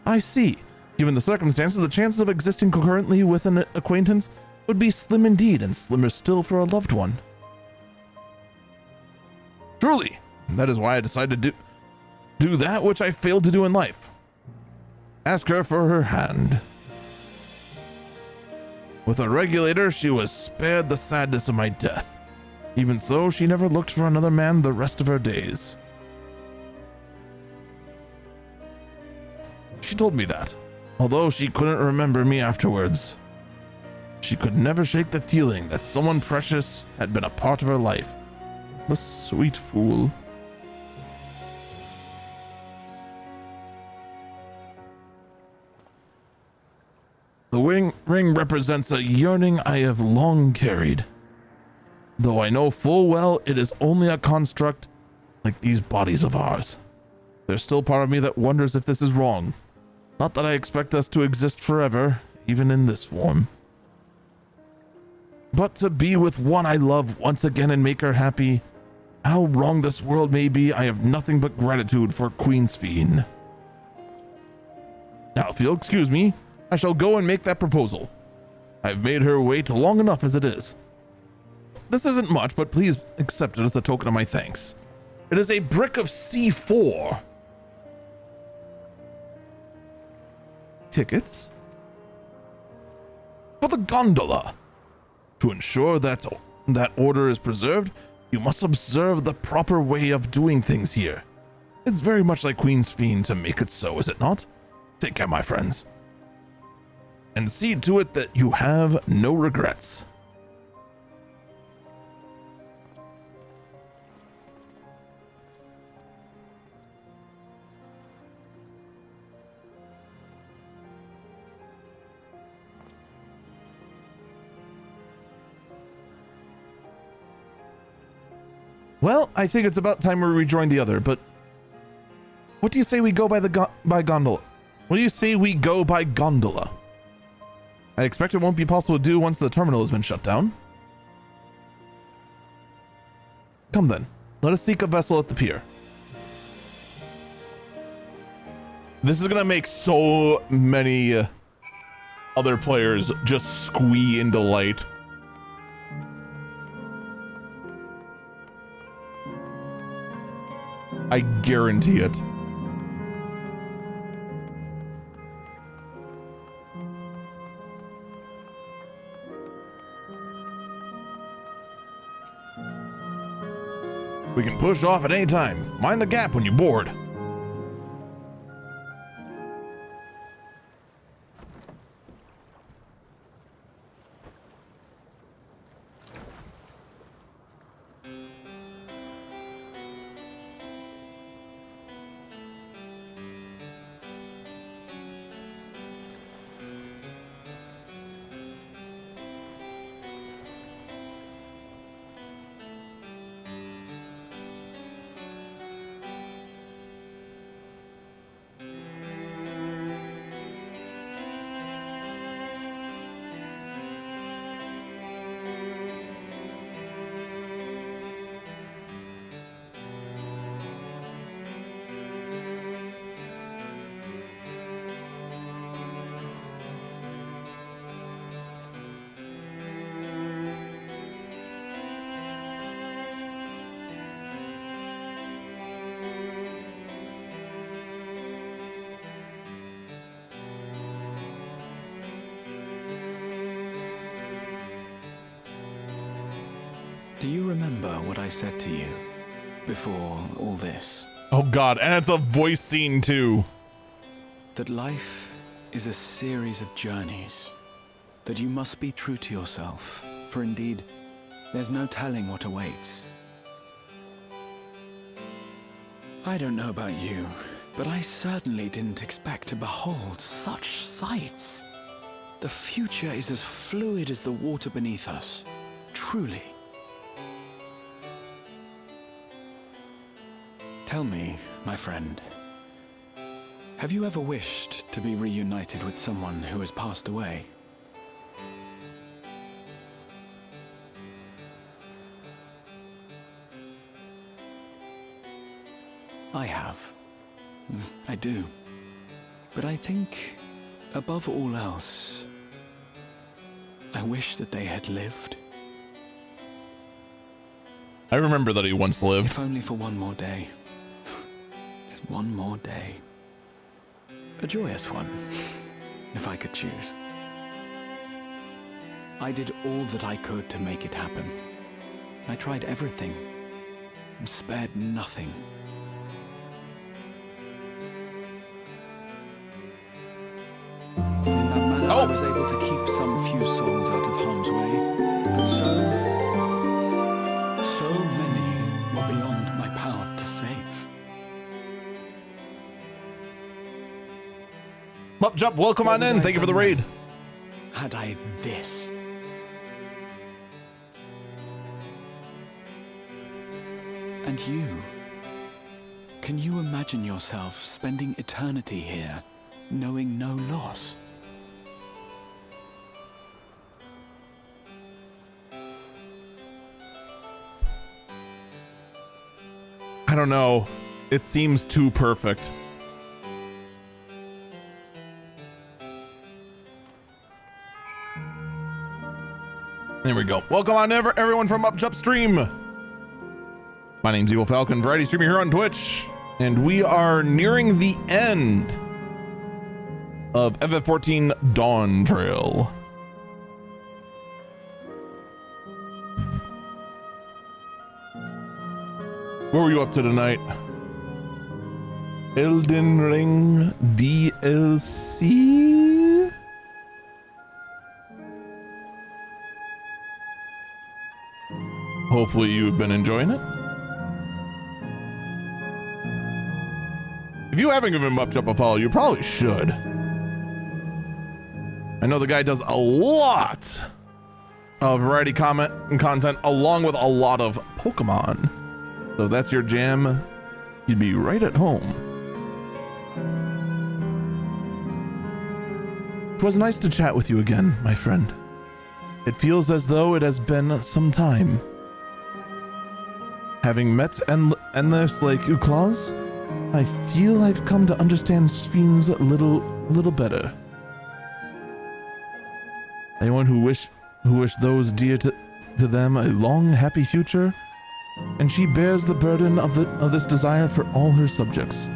I see. Given the circumstances, the chances of existing concurrently with an acquaintance would be slim indeed, and slimmer still for a loved one. Truly, that is why I decided to do that which I failed to do in life. Ask her for her hand. With a regulator, she was spared the sadness of my death. Even so, she never looked for another man the rest of her days. She told me that, although she couldn't remember me afterwards. She could never shake the feeling that someone precious had been a part of her life. The sweet fool. The ring represents a yearning I have long carried, though I know full well it is only a construct like these bodies of ours. There's still part of me that wonders if this is wrong. Not that I expect us to exist forever, even in this form. But to be with one I love once again and make her happy, how wrong this world may be, I have nothing but gratitude for XIV. Now, if you'll excuse me, I shall go and make that proposal. I've made her wait long enough as it is. This isn't much, but please accept it as a token of my thanks. It is a brick of C4. Tickets? For the gondola. To ensure that order is preserved, you must observe the proper way of doing things here. It's very much like XIV to make it so, is it not? Take care, my friends. And see to it that you have no regrets. Well, I think it's about time we rejoin the other, but what do you say we go by gondola? What do you say we go by gondola? I expect it won't be possible to do once the terminal has been shut down. Come then, let us seek a vessel at the pier. This is gonna make so many other players just squee in delight. I guarantee it. We can push off at any time. Mind the gap when you're bored. Do you remember what I said to you before all this? Oh god, and it's a voice scene too. That life is a series of journeys. That you must be true to yourself, for indeed, there's no telling what awaits. I don't know about you, but I certainly didn't expect to behold such sights. The future is as fluid as the water beneath us, truly. Tell me, my friend, have you ever wished to be reunited with someone who has passed away? I have. I do. But I think, above all else, I wish that they had lived. I remember that he once lived. If only for one more day. Just one more day. A joyous one, if I could choose. I did all that I could to make it happen. I tried everything, and spared nothing. In that manner, I was able to keep some few souls out of harm's way, but so many were beyond my power to save. Mup Jump, welcome on in. Thank you for the raid. Had I this? And you? Can you imagine yourself spending eternity here, knowing no loss? I don't know. It seems too perfect. There we go. Welcome on everyone from Up Jump Stream. My name's Evil Falcon, variety streamer here on Twitch, and we are nearing the end of FF14 Dawn Trail. What were you up to tonight? Elden Ring DLC? Hopefully you've been enjoying it. If you haven't given Mup Jump a follow, you probably should. I know the guy does a lot of variety comment and content along with a lot of Pokemon. So if that's your jam, you'd be right at home. It was nice to chat with you again, my friend. It feels as though it has been some time. Having met Endless like Uklaus, I feel I've come to understand Sphines a little better. Anyone who wish those dear to them a long, happy future, and she bears the burden of this desire for all her subjects.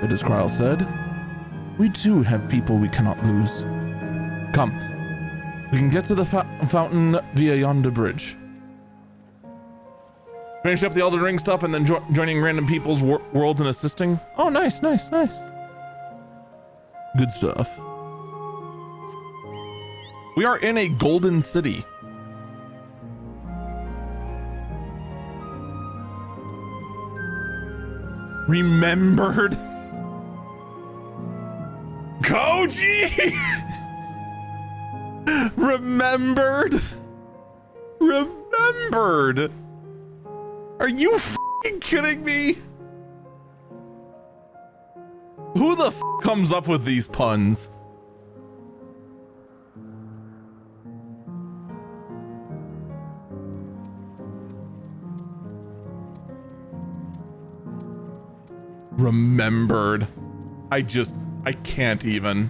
But as Kryle said, we too have people we cannot lose. Come, we can get to the fountain via yonder bridge. Finish up the Elden Ring stuff and then joining random people's worlds and assisting. Oh, nice. Good stuff. We are in a golden city. Remembered. Koji! Remembered. Are you f***ing kidding me? Who the f*** comes up with these puns? Remembered. I can't even.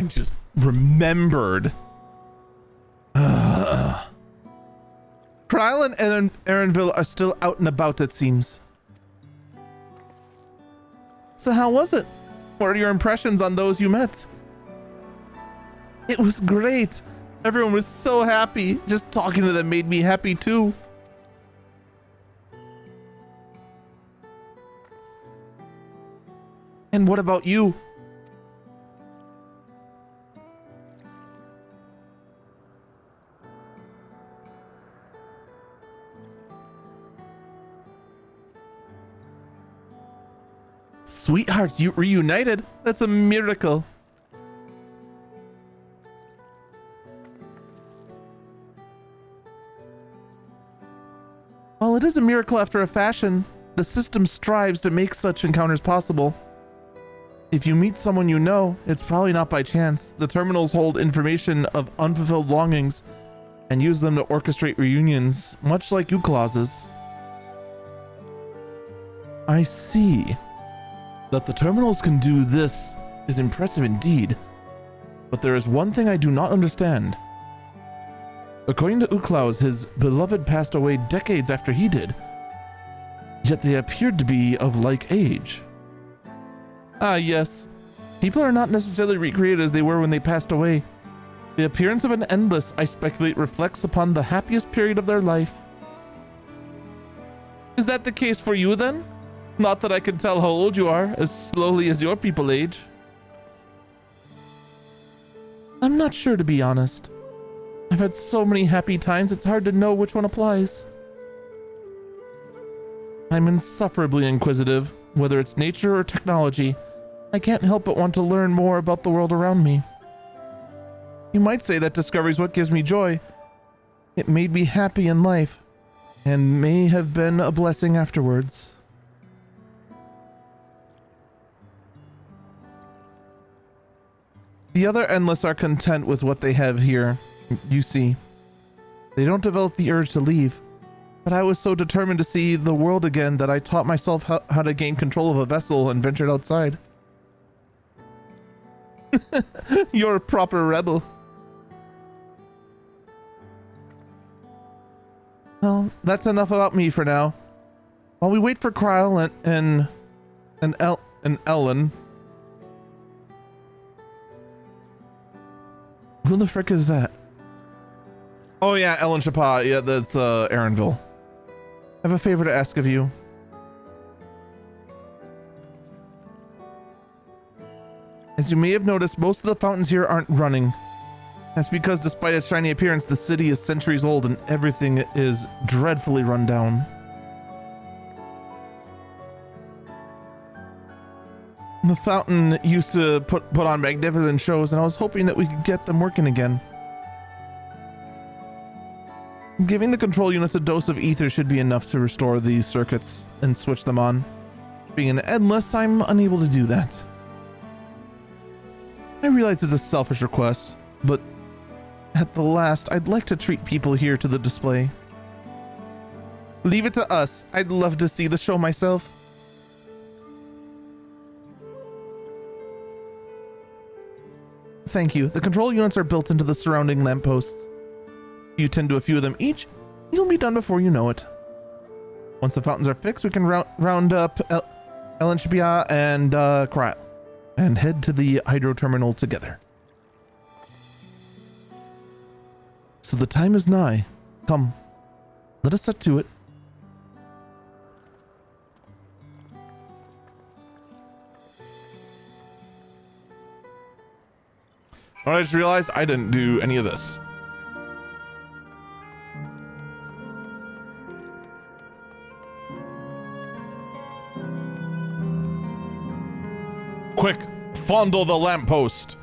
Just remembered. Kryle and Erenville are still out and about, it seems. So how was it? What are your impressions on those you met? It was great. Everyone was so happy. Just talking to them made me happy too. And what about you? Sweethearts, you reunited? That's a miracle. Well, it is a miracle after a fashion. The system strives to make such encounters possible. If you meet someone you know, it's probably not by chance. The terminals hold information of unfulfilled longings and use them to orchestrate reunions, much like Uklaus's. I see. That the terminals can do this is impressive indeed, but there is one thing I do not understand. According to Uklaus, his beloved passed away decades after he did, yet they appeared to be of like age. Ah, yes. People are not necessarily recreated as they were when they passed away. The appearance of an Endless, I speculate, reflects upon the happiest period of their life. Is that the case for you then? Not that I can tell how old you are, as slowly as your people age. I'm not sure, to be honest. I've had so many happy times, it's hard to know which one applies. I'm insufferably inquisitive, whether it's nature or technology. I can't help but want to learn more about the world around me. You might say that discovery is what gives me joy. It made me happy in life, and may have been a blessing afterwards. The other Endless are content with what they have here, you see. They don't develop the urge to leave, but I was so determined to see the world again that I taught myself how to gain control of a vessel and ventured outside. You're a proper rebel. Well, that's enough about me for now. While we wait for Kryle and Ellen. Who the frick is that? Oh yeah, Ellen Chapa. Yeah, that's Erenville. I have a favor to ask of you. As you may have noticed, most of the fountains here aren't running. That's because despite its shiny appearance, the city is centuries old and everything is dreadfully run down. The fountain used to put on magnificent shows, and I was hoping that we could get them working again. Giving the control units a dose of ether should be enough to restore these circuits and switch them on. Being an endless, I'm unable to do that. I realize it's a selfish request, but at the last, I'd like to treat people here to the display. Leave it to us. I'd love to see the show myself. Thank you. The control units are built into the surrounding lampposts. If you tend to a few of them each, you'll be done before you know it. Once the fountains are fixed, we can round up Elenshbia and Krat and head to the hydro terminal together. So the time is nigh. Come, let us set to it. Oh, I just realized I didn't do any of this. Quick, fondle the lamppost.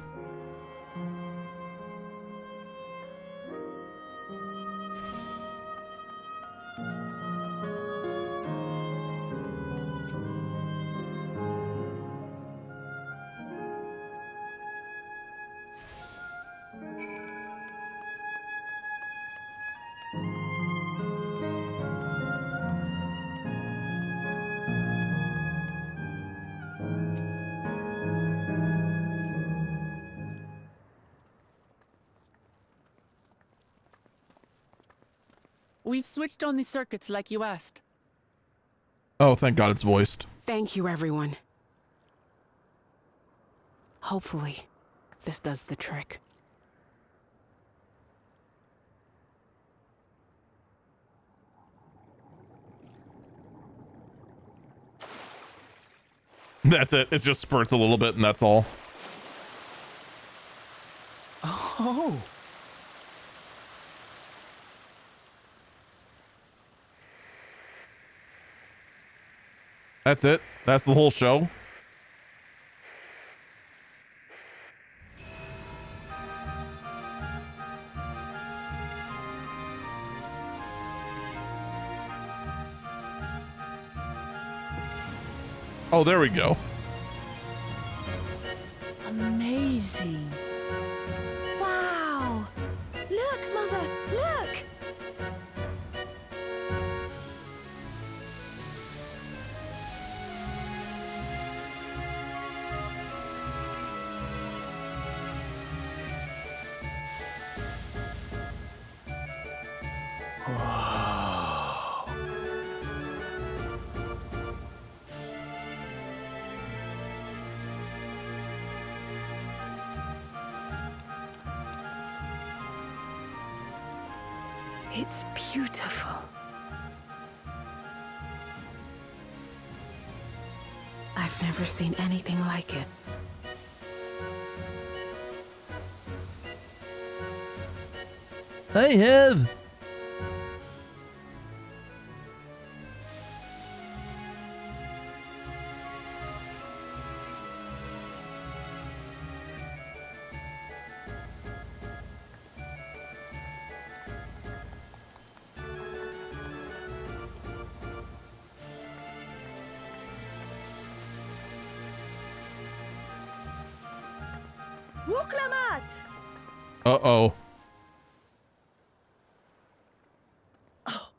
We've switched on the circuits like you asked. Oh, thank God it's voiced. Thank you, everyone. Hopefully, this does the trick. That's it. It just spurts a little bit and that's all. Oh. That's it. That's the whole show. Oh, there we go. Amazing. Wow! Look, Mother, look! Wow. It's beautiful. I've never seen anything like it. I have. Wuklamat! Uh-oh.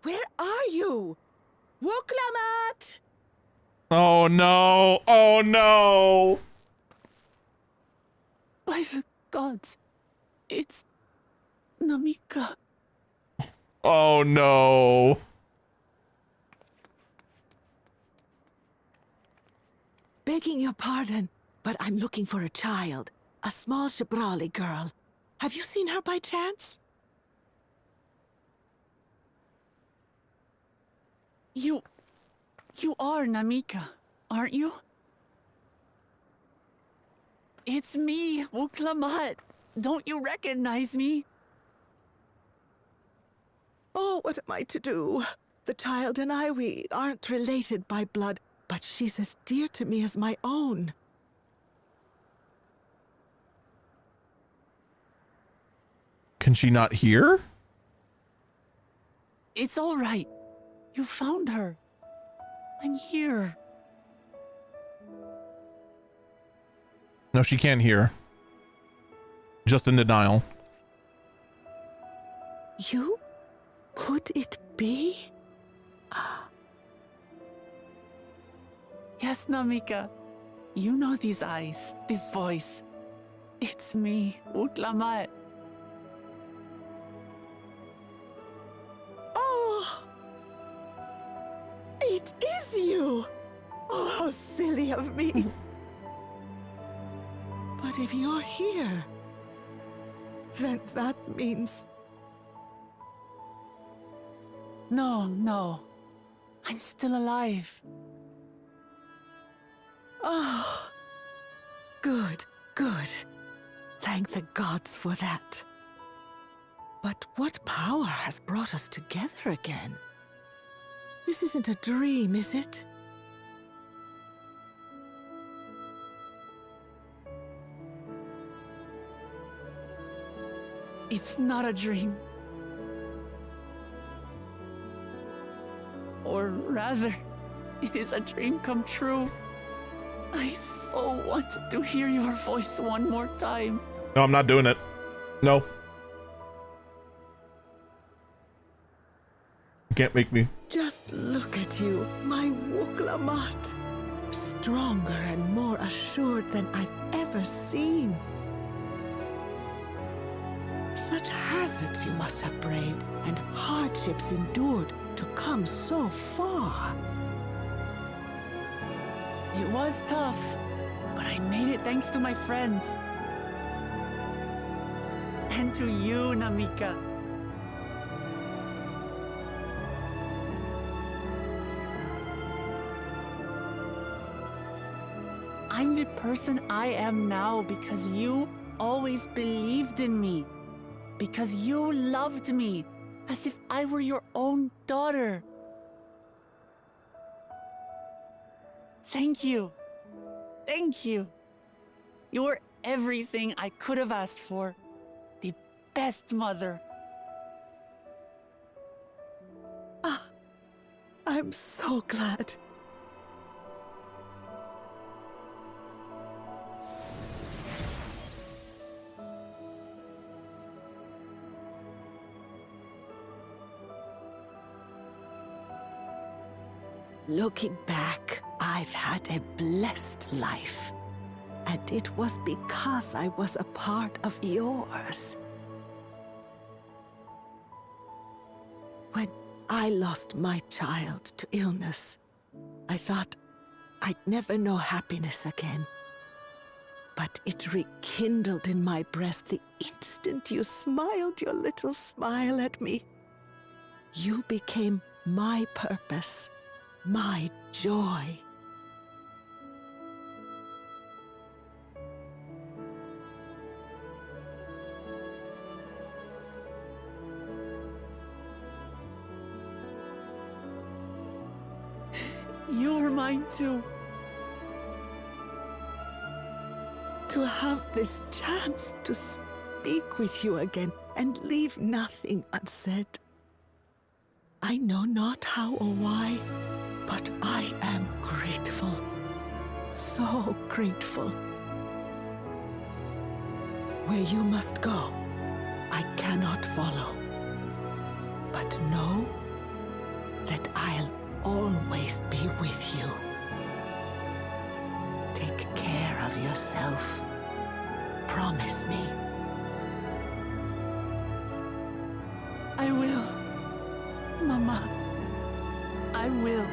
Where are you? Wuklamat! Oh no. Oh no. By the gods, it's Namika. Oh no. Begging your pardon, but I'm looking for a child. A small Shibrali girl. Have you seen her by chance? You are Namika, aren't you? It's me, Wuklamat. Don't you recognize me? Oh, what am I to do? The child and I, we aren't related by blood, but she's as dear to me as my own. Can she not hear? It's all right. You found her. I'm here. No, she can't hear. Just in denial. You? Could it be? Yes, Namika. You know these eyes, this voice. It's me, Wuklamat. Oh! It is you! Oh, how silly of me. But if you're here, then that means... No. I'm still alive. Oh, good. Thank the gods for that. But what power has brought us together again? This isn't a dream, is it? It's not a dream. Or rather, it is a dream come true. I so wanted to hear your voice one more time. No, I'm not doing it. No. You can't make me. Just look at you, my Wuklamat. Stronger and more assured than I've ever seen. Such hazards you must have braved and hardships endured to come so far. It was tough, but I made it thanks to my friends. And to you, Namika. I'm the person I am now because you always believed in me. Because you loved me as if I were your own daughter. Thank you. Thank you. You were everything I could have asked for. The best mother. Ah, I'm so glad. Looking back, I've had a blessed life. And it was because I was a part of yours. When I lost my child to illness, I thought I'd never know happiness again. But it rekindled in my breast the instant you smiled your little smile at me. You became my purpose. My joy. You were mine too. To have this chance to speak with you again and leave nothing unsaid. I know not how or why, but I am grateful. So grateful. Where you must go, I cannot follow. But know that I'll always be with you. Take care of yourself. Promise me. I will. Mama. I will.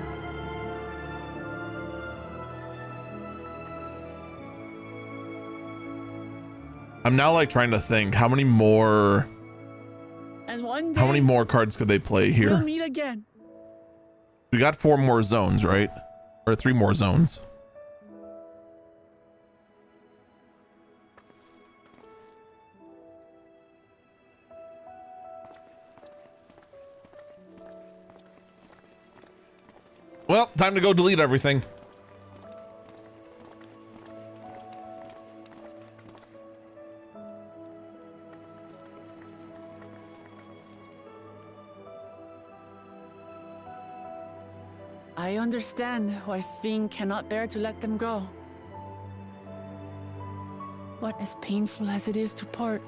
I'm now like trying to think how many more And one day, how many more cards could they play here? we'll meet again. We got 4 more zones, right? Or 3 more zones. Well, time to go delete everything. I understand why Sveen cannot bear to let them go. But as painful as it is to part,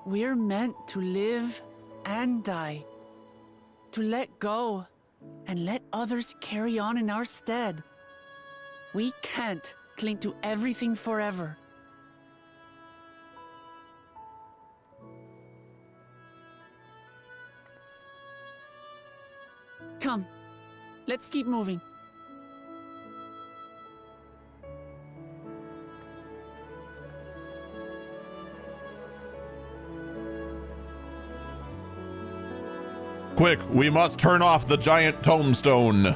we're meant to live and die. To let go and let others carry on in our stead. We can't cling to everything forever. Come, let's keep moving. Quick, we must turn off the giant tombstone.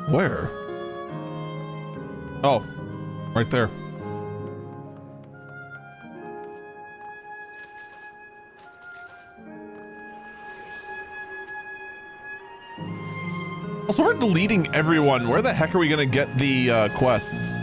Where? Oh, right there. Also, we're deleting everyone. Where the heck are we gonna get the quests?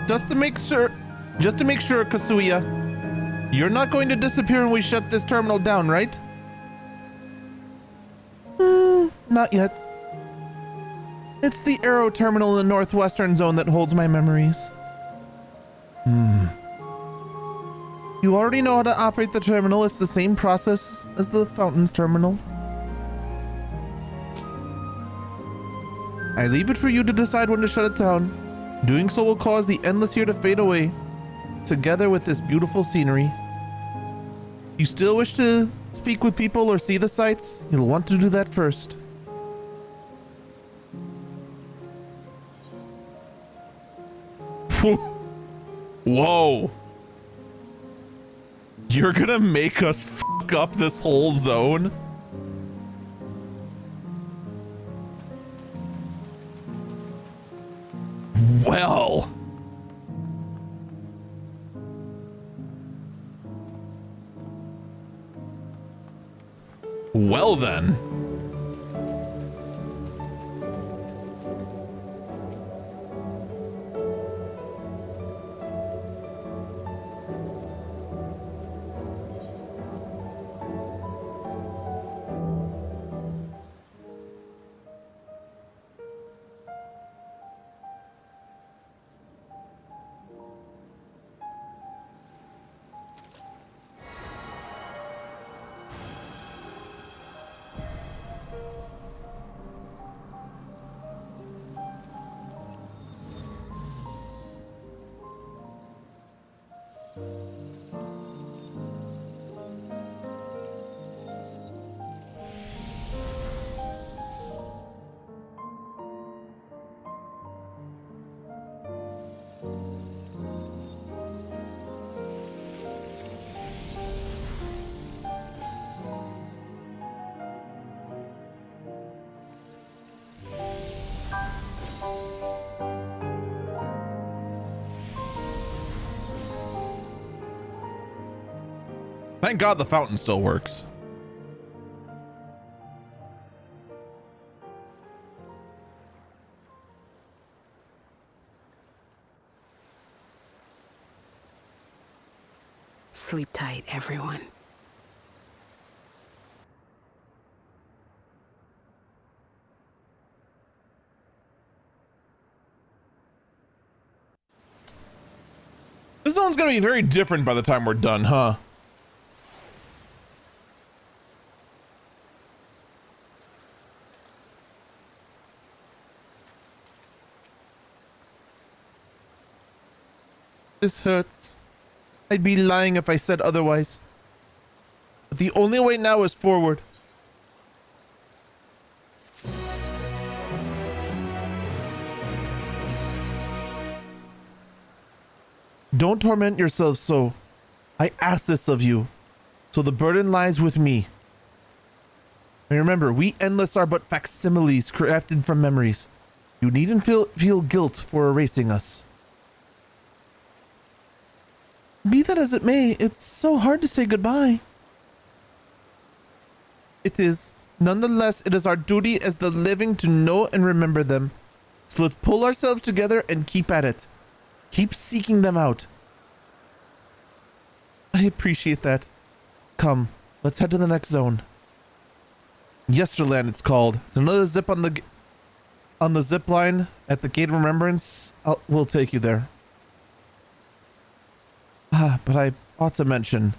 Just to make sure, Kasuya, you're not going to disappear when we shut this terminal down, right? Not yet. It's the Aero terminal in the northwestern zone that holds my memories. You already know how to operate the terminal. It's the same process as the Fountains terminal. I leave it for you to decide when to shut it down. Doing so will cause the endless here to fade away, together with this beautiful scenery. You still wish to speak with people or see the sights? You'll want to do that first. Whoa. You're gonna make us fuck up this whole zone? Well. Well then. Thank God the fountain still works. Sleep tight, everyone. This zone's gonna be very different by the time we're done, huh? This hurts. I'd be lying if I said otherwise. But the only way now is forward. Don't torment yourselves so. I ask this of you, so the burden lies with me. And remember, we Endless are but facsimiles crafted from memories. You needn't feel guilt for erasing us. Be that as it may, it's so hard to say goodbye. It is. Nonetheless, it is our duty as the living to know and remember them. So let's pull ourselves together and keep at it. Keep seeking them out. I appreciate that. Come, let's head to the next zone. Yesterland, it's called. It's another zip on the zip line at the Gate of Remembrance. We'll take you there. But I ought to mention.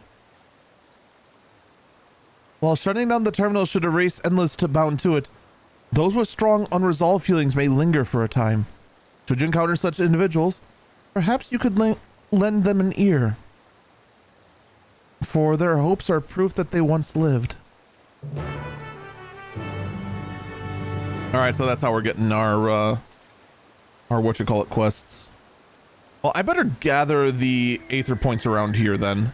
While shutting down the terminal should erase Endless to bound to it, those with strong unresolved feelings may linger for a time. Should you encounter such individuals, perhaps you could lend them an ear. For their hopes are proof that they once lived. Alright, so that's how we're getting our whatchamacallit quests. Well, I better gather the Aether points around here then.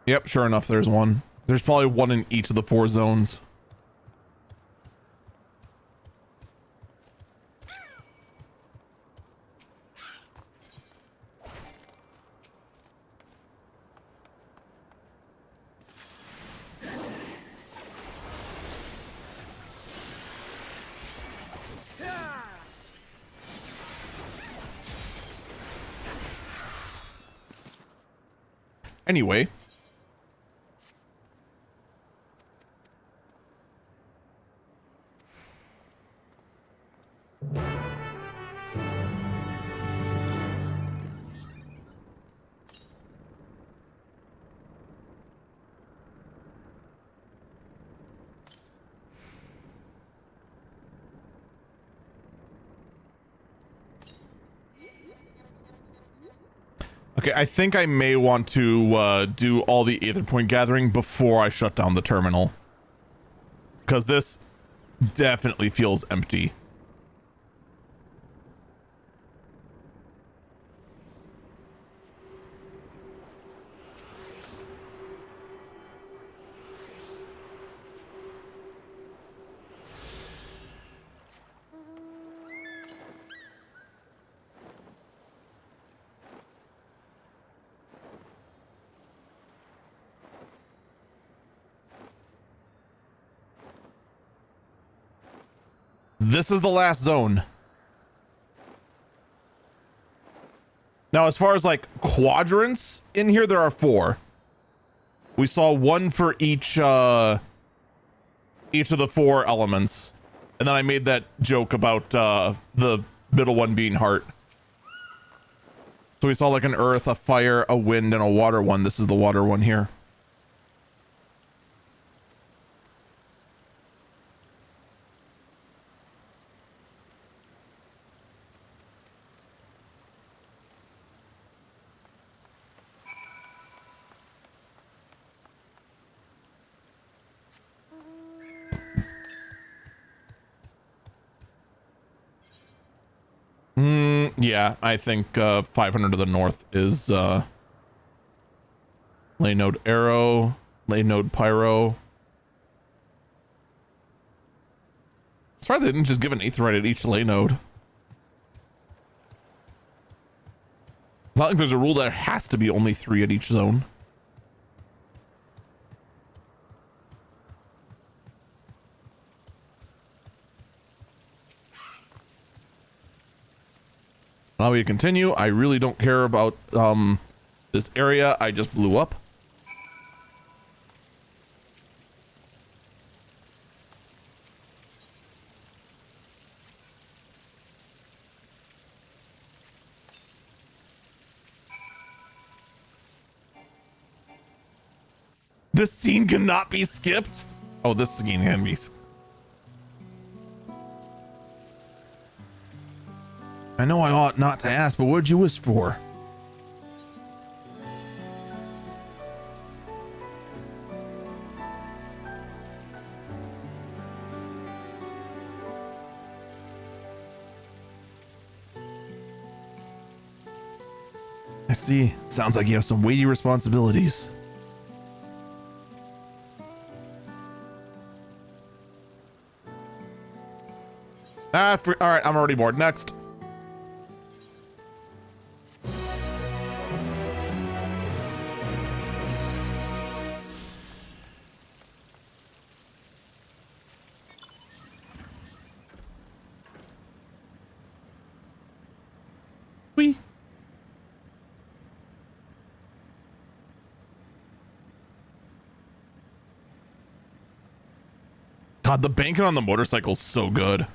Yep, sure enough, there's one. There's probably one in each of the 4 zones. Anyway. Okay, I think I may want to do all the Aether point gathering before I shut down the terminal. Because this definitely feels empty. This is the last zone. Now, as far as like quadrants in here, there are 4. We saw 1 for each of the 4 elements. And then I made that joke about the middle one being heart. So we saw like an earth, a fire, a wind, and a water one. This is the water one here. Yeah, I think 500 to the north is lay node arrow, lay node pyro. That's right, they didn't just give an aetherite at each lay node. It's not like there's a rule there has to be only 3 at each zone. Allow me to continue. I really don't care about this area I just blew up. This scene cannot be skipped. Oh, this scene can be. I know I ought not to ask, but what'd you wish for? I see. Sounds like you have some weighty responsibilities. All right, I'm already bored. Next. Whee. God, the banking on the motorcycle's so good.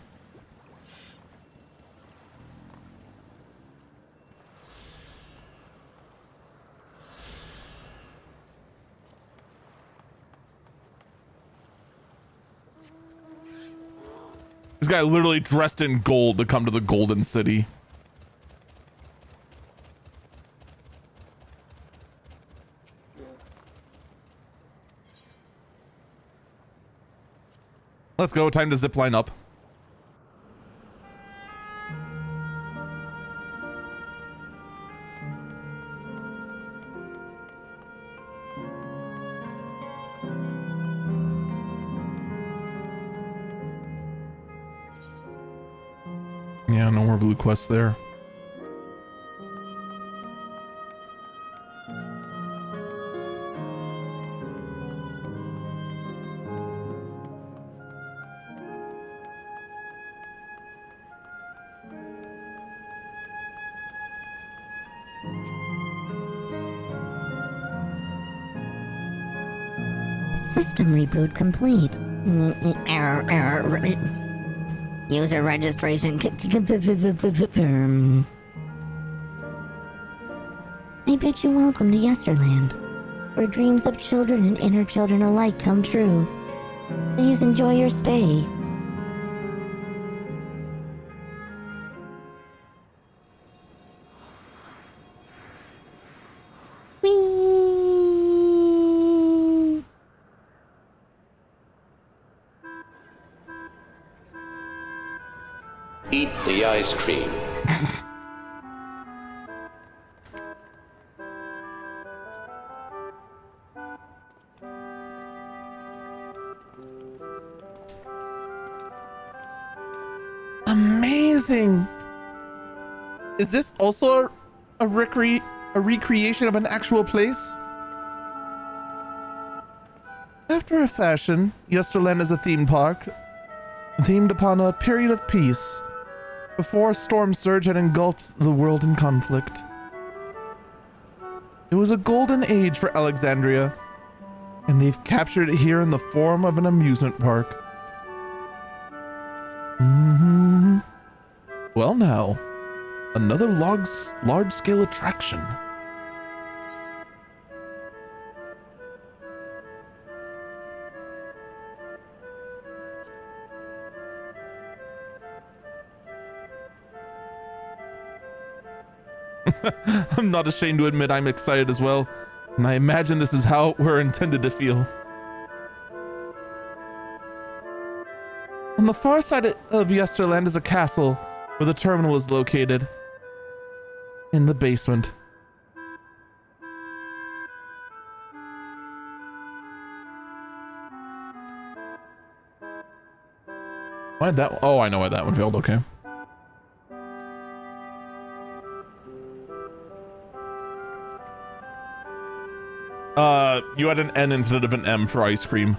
This guy literally dressed in gold to come to the Golden City. Let's go. Time to zip line up. Yeah, no more blue quests there. System reboot complete. Error. User registration confirm. I bid you welcome to Yesterland, where dreams of children and inner children alike come true. Please enjoy your stay. Eat the ice cream. Amazing. Is this also a recreation of an actual place? After a fashion, Yesterland is a theme park themed upon a period of peace before a storm surge had engulfed the world in conflict. It was a golden age for Alexandria, and they've captured it here in the form of an amusement park. Well now, another large-scale attraction. I'm not ashamed to admit I'm excited as well, and I imagine this is how we're intended to feel. On the far side of Yesterland is a castle where the terminal is located. In the basement. Why did that? Oh, I know why that one failed. Okay. You had an N instead of an M for ice cream.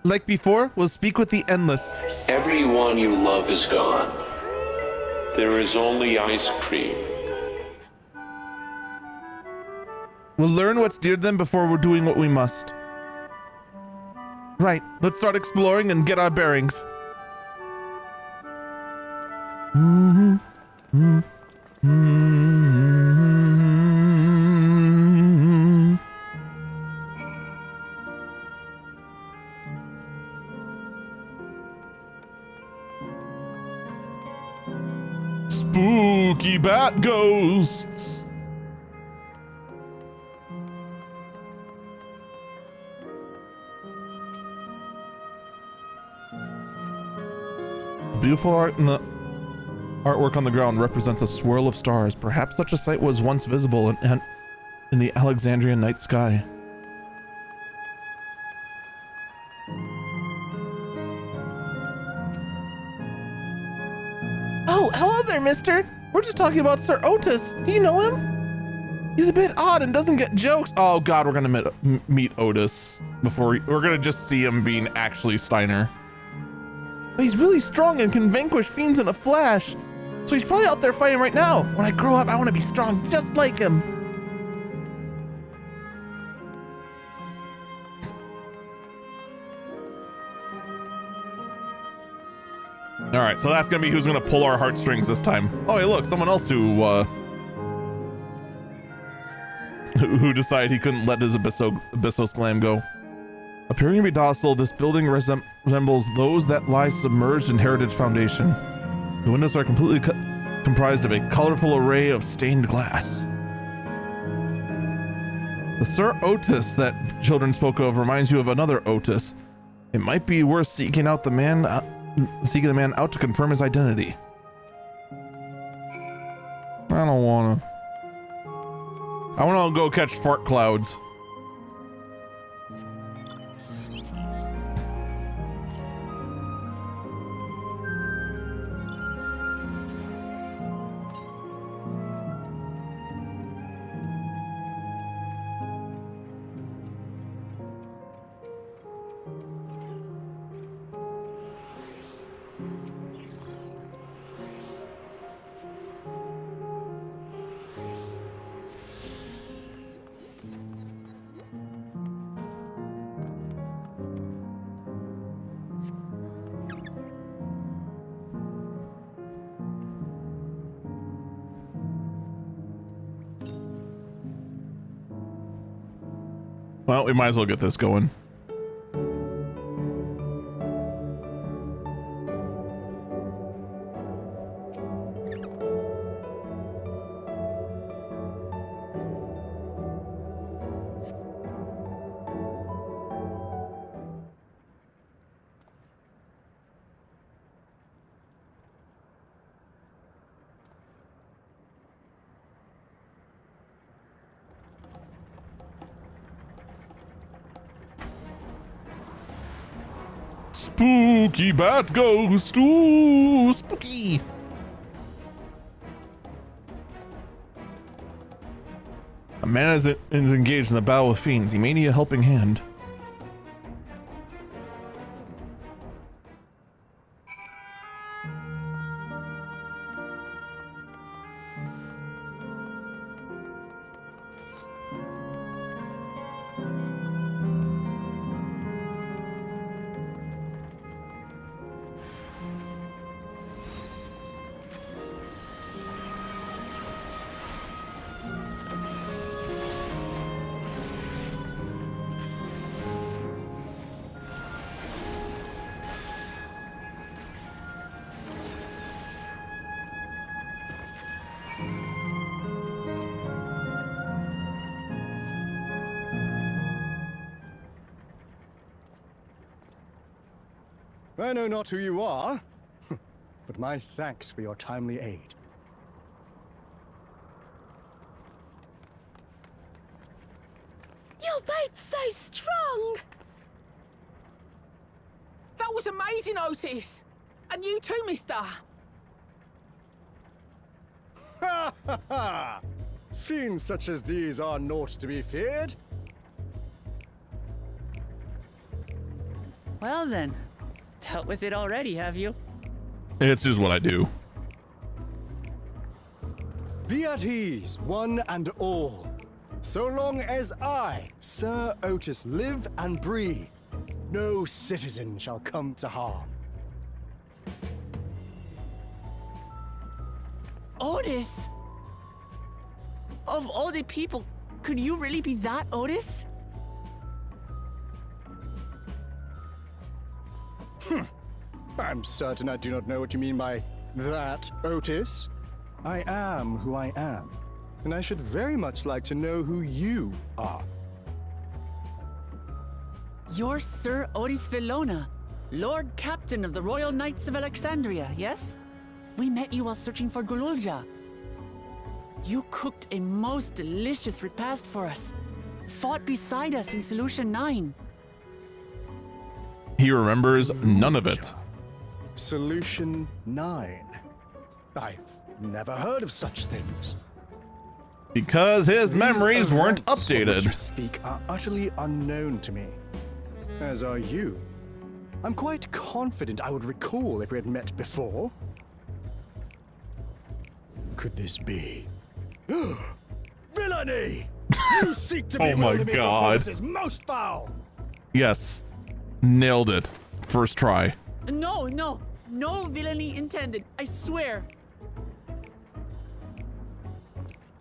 Like before, we'll speak with the Endless. Everyone you love is gone. There is only ice cream. We'll learn what's dear to them before we're doing what we must. Right, let's start exploring and get our bearings. Spooky bat ghosts. Beautiful art in the artwork on the ground represents a swirl of stars. Perhaps such a sight was once visible in the Alexandrian night sky. Oh, hello there, mister. We're just talking about Sir Otis. Do you know him? He's a bit odd and doesn't get jokes. Oh god, we're gonna meet Otis before we're gonna just see him being actually Steiner. But he's really strong and can vanquish fiends in a flash. So he's probably out there fighting right now. When I grow up, I want to be strong just like him. All right, so that's gonna be who's gonna pull our heartstrings this time. Oh, hey, look, someone else who decided he couldn't let his Abyssos glam go. Appearing to be docile, this building resembles those that lie submerged in Heritage Foundation. The windows are completely comprised of a colorful array of stained glass. The Sir Otis that children spoke of reminds you of another Otis. It might be worth seeking the man out to confirm his identity. I don't wanna. I wanna go catch fart clouds. Well, we might as well get this going. Spooky bat ghost. Ooh, spooky. A man is engaged in the battle with fiends. He may need a helping hand. I know not who you are, but my thanks for your timely aid. Your bait's so strong! That was amazing, Otis! And you too, mister! Ha ha! Fiends such as these are naught to be feared. Well then, dealt with it already, have you? It's just what I do. Be at ease, one and all. So long as I, Sir Otis, live and breathe, no citizen shall come to harm. Otis! Of all the people, could you really be that Otis? I'm certain I do not know what you mean by that, Otis. I am who I am, and I should very much like to know who you are. You're Sir Otis Villona, Lord Captain of the Royal Knights of Alexandria, yes? We met you while searching for Gululja. You cooked a most delicious repast for us, fought beside us in Solution 9. He remembers none of it. Solution 9. I've never heard of such things. Because his memories weren't Events of which you updated. speak are utterly unknown to me. As are you. I'm quite confident I would recall if we had met before. Could this be? Villainy! You seek to Oh my bewilder me, but God. this is most foul! Yes. Nailed it. First try. No villainy intended, I swear.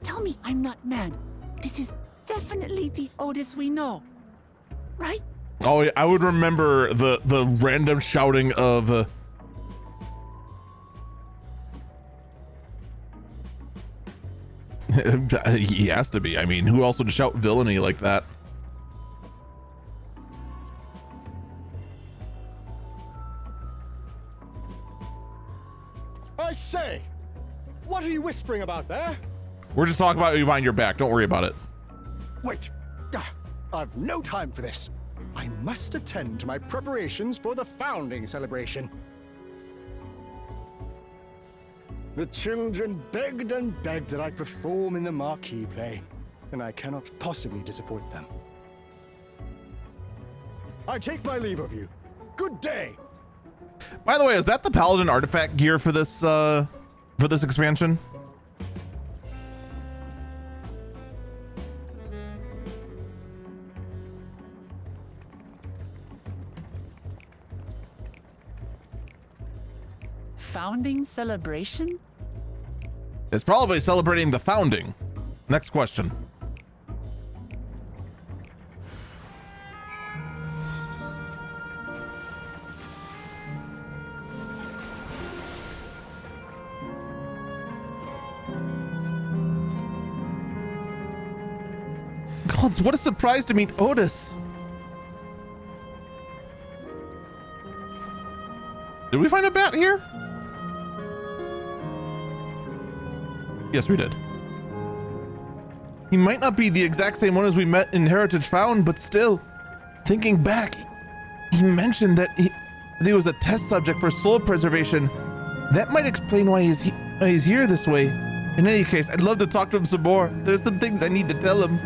Tell me I'm not mad. This is definitely the Otis we know, right? Oh, I would remember the random shouting of... he has to be. I mean, who else would shout villainy like that? I say! What are you whispering about there? We're just talking about you behind your back. Don't worry about it. Wait! I've no time for this. I must attend to my preparations for the founding celebration. The children begged and begged that I perform in the marquee play, and I cannot possibly disappoint them. I take my leave of you. Good day! By the way, is that the Paladin artifact gear for this expansion? Founding celebration? It's probably celebrating the founding. Next question. God, what a surprise to meet Otis. Did we find a bat here? Yes, we did. He might not be the exact same one as we met in Heritage Found, but still, thinking back, he mentioned that he was a test subject for soul preservation. That might explain why he's here this way. In any case, I'd love to talk to him some more. There's some things I need to tell him.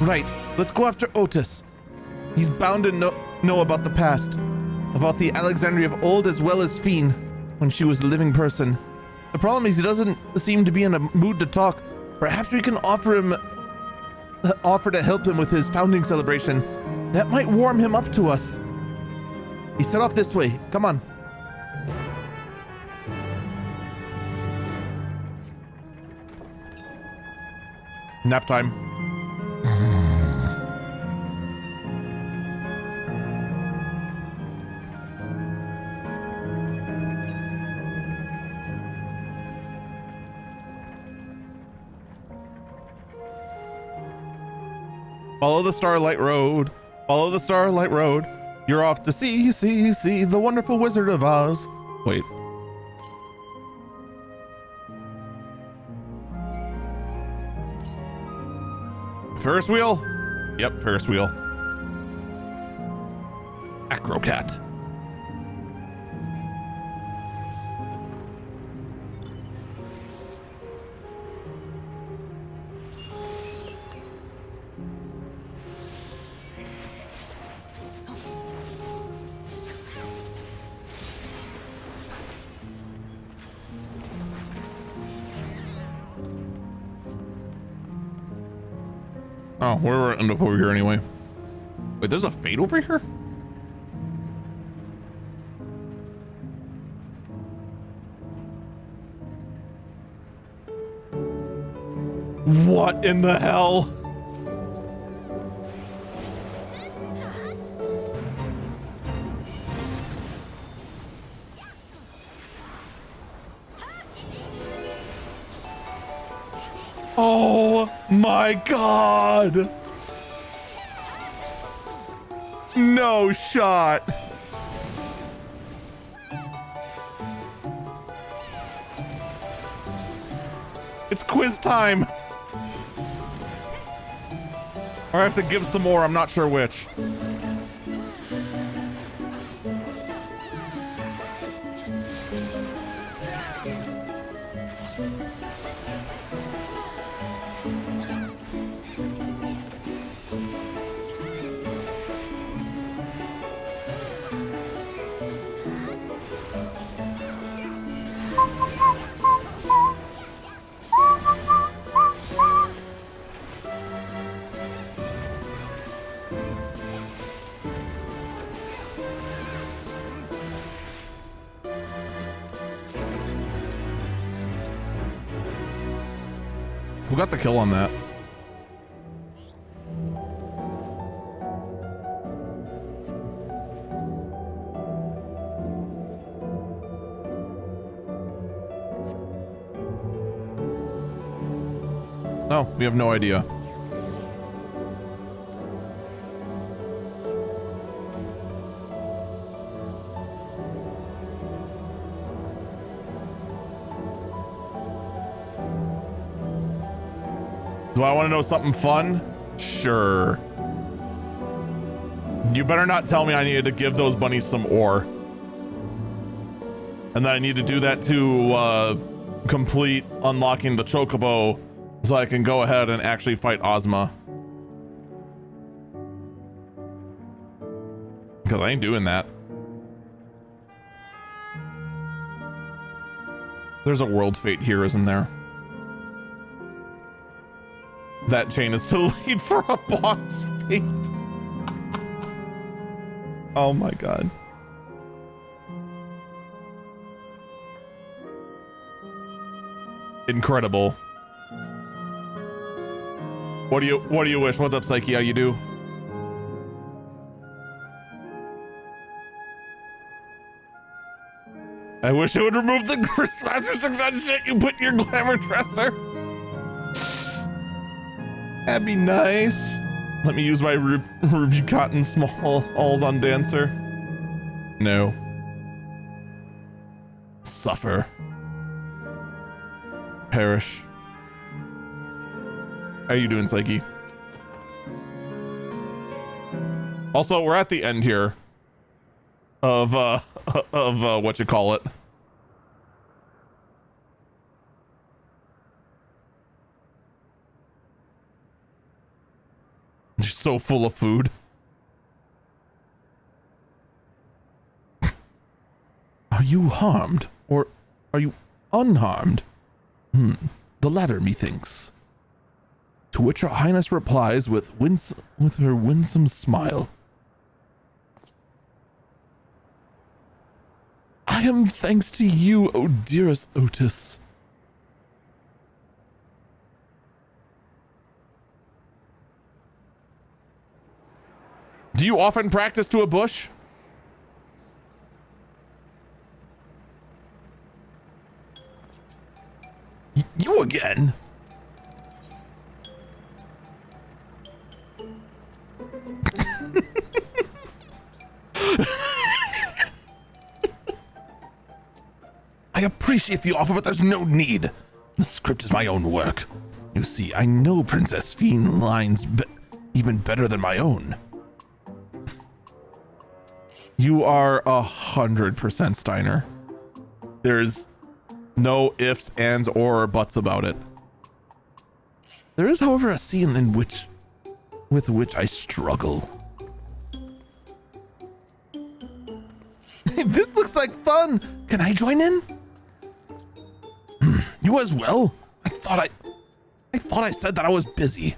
Right, let's go after Otis. He's bound to know about the past, about the Alexandria of old as well as Fiend, when she was a living person. The problem is he doesn't seem to be in a mood to talk. Perhaps we can offer to help him with his founding celebration. That might warm him up to us. He set off this way. Come on. Nap time. Follow the Starlight Road. Follow the Starlight Road. You're off to see the wonderful Wizard of Oz. Wait. Ferris wheel? Yep, Ferris wheel. Acrocat. Oh, we're end up over here anyway. Wait, there's a fate over here? What in the hell? Oh my god! No shot! It's quiz time! Or I have to give some more, I'm not sure which. Who got the kill on that? No, we have no idea. Do I want to know something fun? Sure. You better not tell me I needed to give those bunnies some ore. And that I need to do that to complete unlocking the chocobo so I can go ahead and actually fight Ozma. Because I ain't doing that. There's a world fate here, isn't there? That chain is to lead for a boss fate. Oh my god. Incredible. What do you wish? What's up, Psyche? How you do? I wish it would remove the glamour success shit you put in your glamour dresser. That'd be nice. Let me use my Ruby Cotton Smalls on Dancer. No. Suffer. Perish. How are you doing, Psyche? Also, we're at the end here of what you call it. You're so full of food. Are you harmed or are you unharmed? The latter, methinks. To which Her Highness replies with her winsome smile. I am thanks to you, O dearest Otis. Do you often practice to a bush? You again? I appreciate the offer, but there's no need. The script is my own work. You see, I know Princess Fiend lines even better than my own. You are 100% Steiner. There's no ifs, ands, or buts about it. There is, however, a scene with which I struggle. This looks like fun. Can I join in? You as well? I thought I said that I was busy.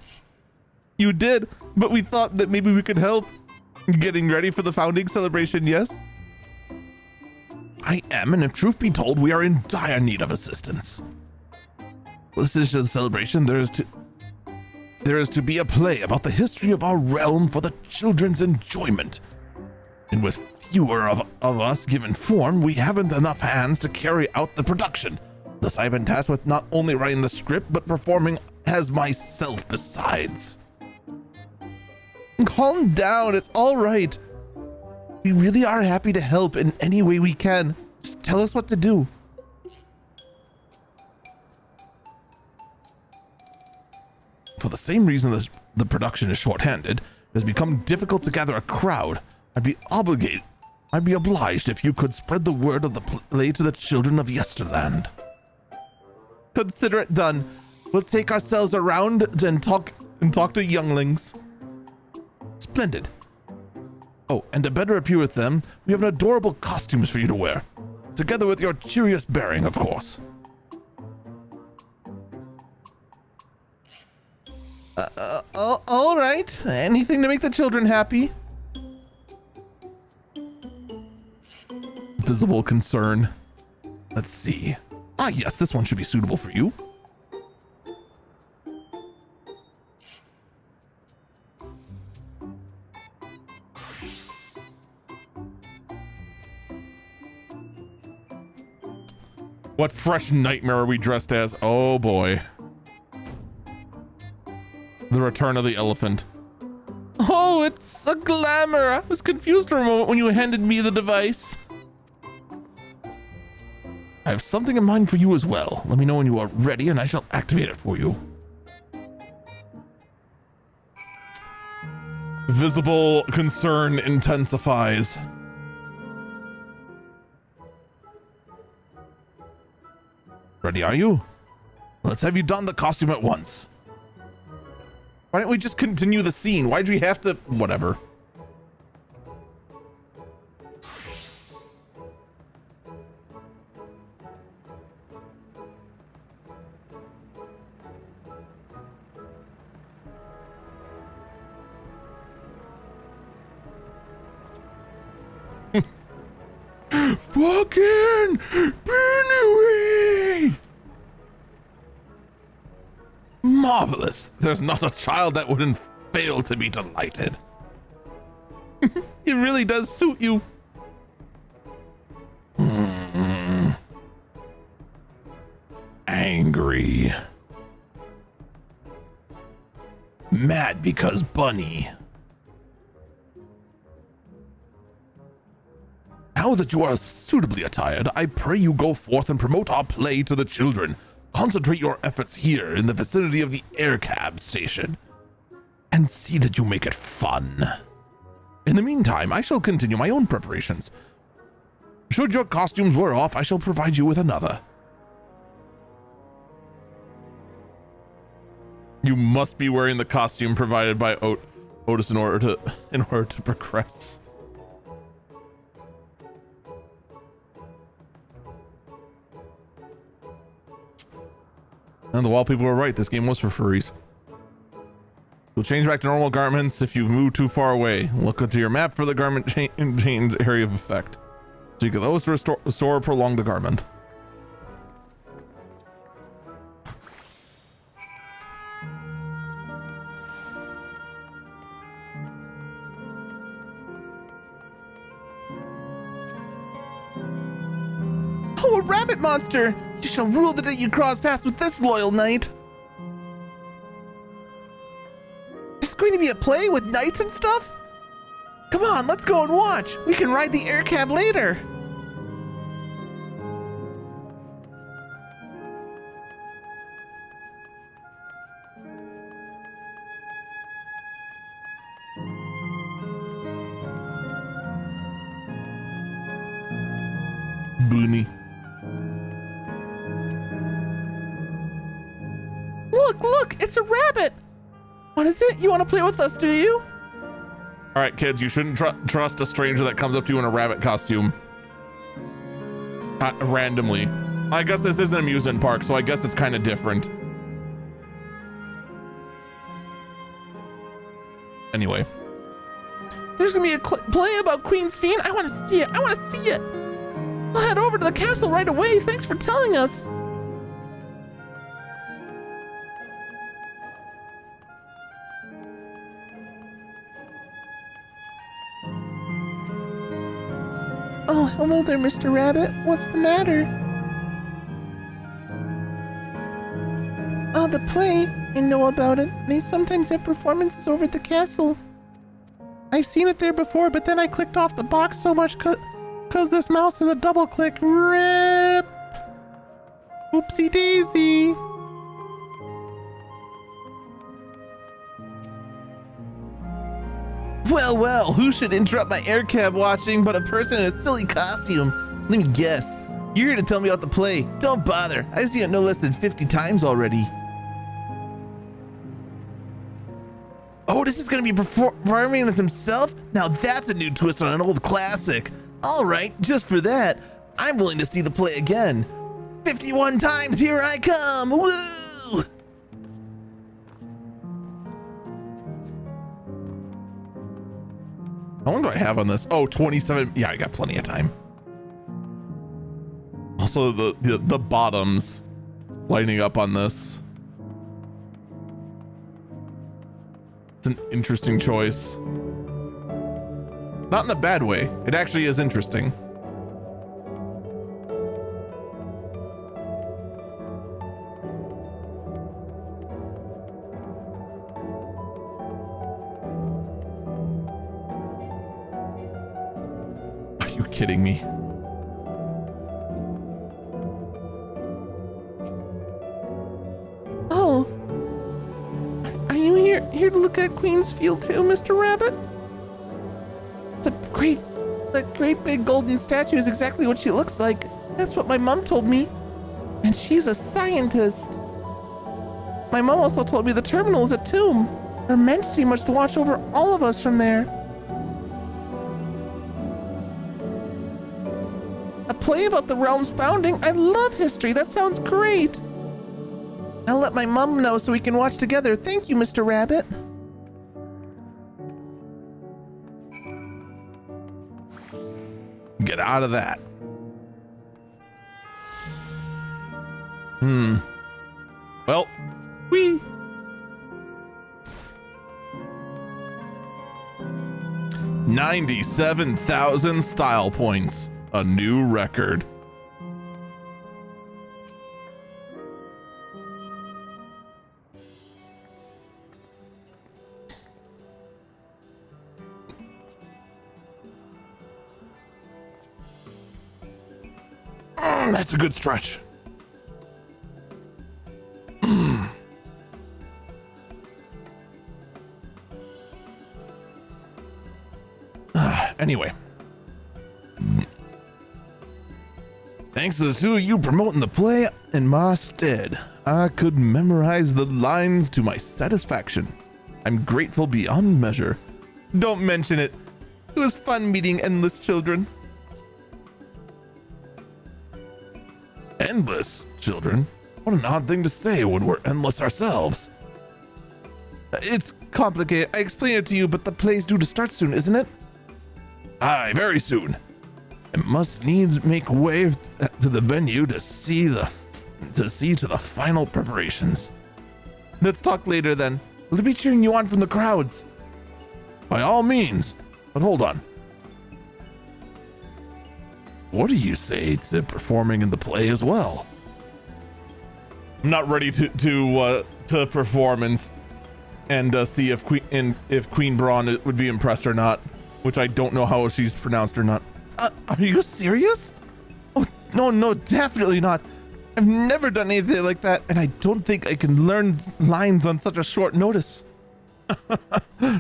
You did, but we thought that maybe we could help. Getting ready for the founding celebration, yes? I am, and if truth be told, we are in dire need of assistance. Listening to the celebration, there is to be a play about the history of our realm for the children's enjoyment. And with fewer of us given form, we haven't enough hands to carry out the production. Thus, I've been tasked with not only writing the script, but performing as myself besides. Calm down, it's all right. We really are happy to help in any way we can. Just tell us what to do. For the same reason the production is short-handed, it has become difficult to gather a crowd. I'd be obliged if you could spread the word of the play to the children of Yesterland. Consider it done. We'll take ourselves around and talk to younglings. Splendid. Oh, and to better appear with them, we have an adorable costumes for you to wear. Together with your cheeriest bearing, of course. All right. Anything to make the children happy? Visible concern. Let's see. Ah, yes, this one should be suitable for you. What fresh nightmare are we dressed as? Oh boy. The return of the elephant. Oh, it's a glamour. I was confused for a moment when you handed me the device. I have something in mind for you as well. Let me know when you are ready and I shall activate it for you. Visible concern intensifies. Ready, are you? Let's have you don the costume at once. Why don't we just continue the scene? Why'd we have to... Whatever. Fucking Benny! Marvelous. There's not a child that wouldn't fail to be delighted. It really does suit you. Angry. Mad because Bunny. Now that you are suitably attired, I pray you go forth and promote our play to the children. Concentrate your efforts here in the vicinity of the air cab station, and see that you make it fun. In the meantime, I shall continue my own preparations. Should your costumes wear off, I shall provide you with another. You must be wearing the costume provided by Otis in order to progress. And the wall people were right. This game was for furries. You'll change back to normal garments if you've moved too far away. Look into your map for the garment change area of effect. So you can always restore or prolong the garment. Oh, a rabbit monster! You shall rule the day you cross paths with this loyal knight. There's going to be a play with knights and stuff? Come on, let's go and watch. We can ride the air cab later. Boony. Look, it's a rabbit. What is it? You want to play with us, do you? All right, kids, you shouldn't trust a stranger that comes up to you in a rabbit costume. Randomly. I guess this is an amusement park, so I guess it's kind of different. Anyway. There's gonna be a play about Queen Sphene. I want to see it. I'll head over to the castle right away. Thanks for telling us. Oh, hello there, Mr. Rabbit. What's the matter? Oh, the play. I know about it. They sometimes have performances over at the castle. I've seen it there before, but then I clicked off the box so much cause this mouse is a double click. RIP! Oopsie daisy. Well, who should interrupt my air cab watching but a person in a silly costume? Let me guess. You're here to tell me about the play. Don't bother. I've seen it no less than 50 times already. Oh, this is going to be performing as himself? Now that's a new twist on an old classic. All right, just for that, I'm willing to see the play again. 51 times, here I come! Woo! How long do I have on this? Oh, 27. Yeah, I got plenty of time. Also, the bottoms lining up on this. It's an interesting choice. Not in a bad way. It actually is interesting. Are you kidding me? Oh. Are you here to look at Queensfield too, Mr. Rabbit? The great big golden statue is exactly what she looks like. That's what my mom told me. And she's a scientist. My mom also told me the terminal is a tomb. Her majesty must watch over all of us from there. A play about the realm's founding? I love history. That sounds great. I'll let my mom know so we can watch together. Thank you, Mr. Rabbit. Get out of that. Well, wee. 97,000 style points. A new record. That's a good stretch. Anyway. Thanks to the two of you promoting the play in my stead, I could memorize the lines to my satisfaction. I'm grateful beyond measure. Don't mention it. It was fun meeting endless children. Endless children? What an odd thing to say when we're endless ourselves. It's complicated. I explained it to you, but the play's due to start soon, isn't it? Aye, very soon. I must needs make way to the venue to see to the final preparations. Let's talk later then. We'll be cheering you on from the crowds. By all means, but hold on. What do you say to performing in the play as well? I'm not ready to perform and see if Queen Braun would be impressed or not, which I don't know how she's pronounced or not. Are you serious? Oh no, definitely not. I've never done anything like that, and I don't think I can learn lines on such a short notice.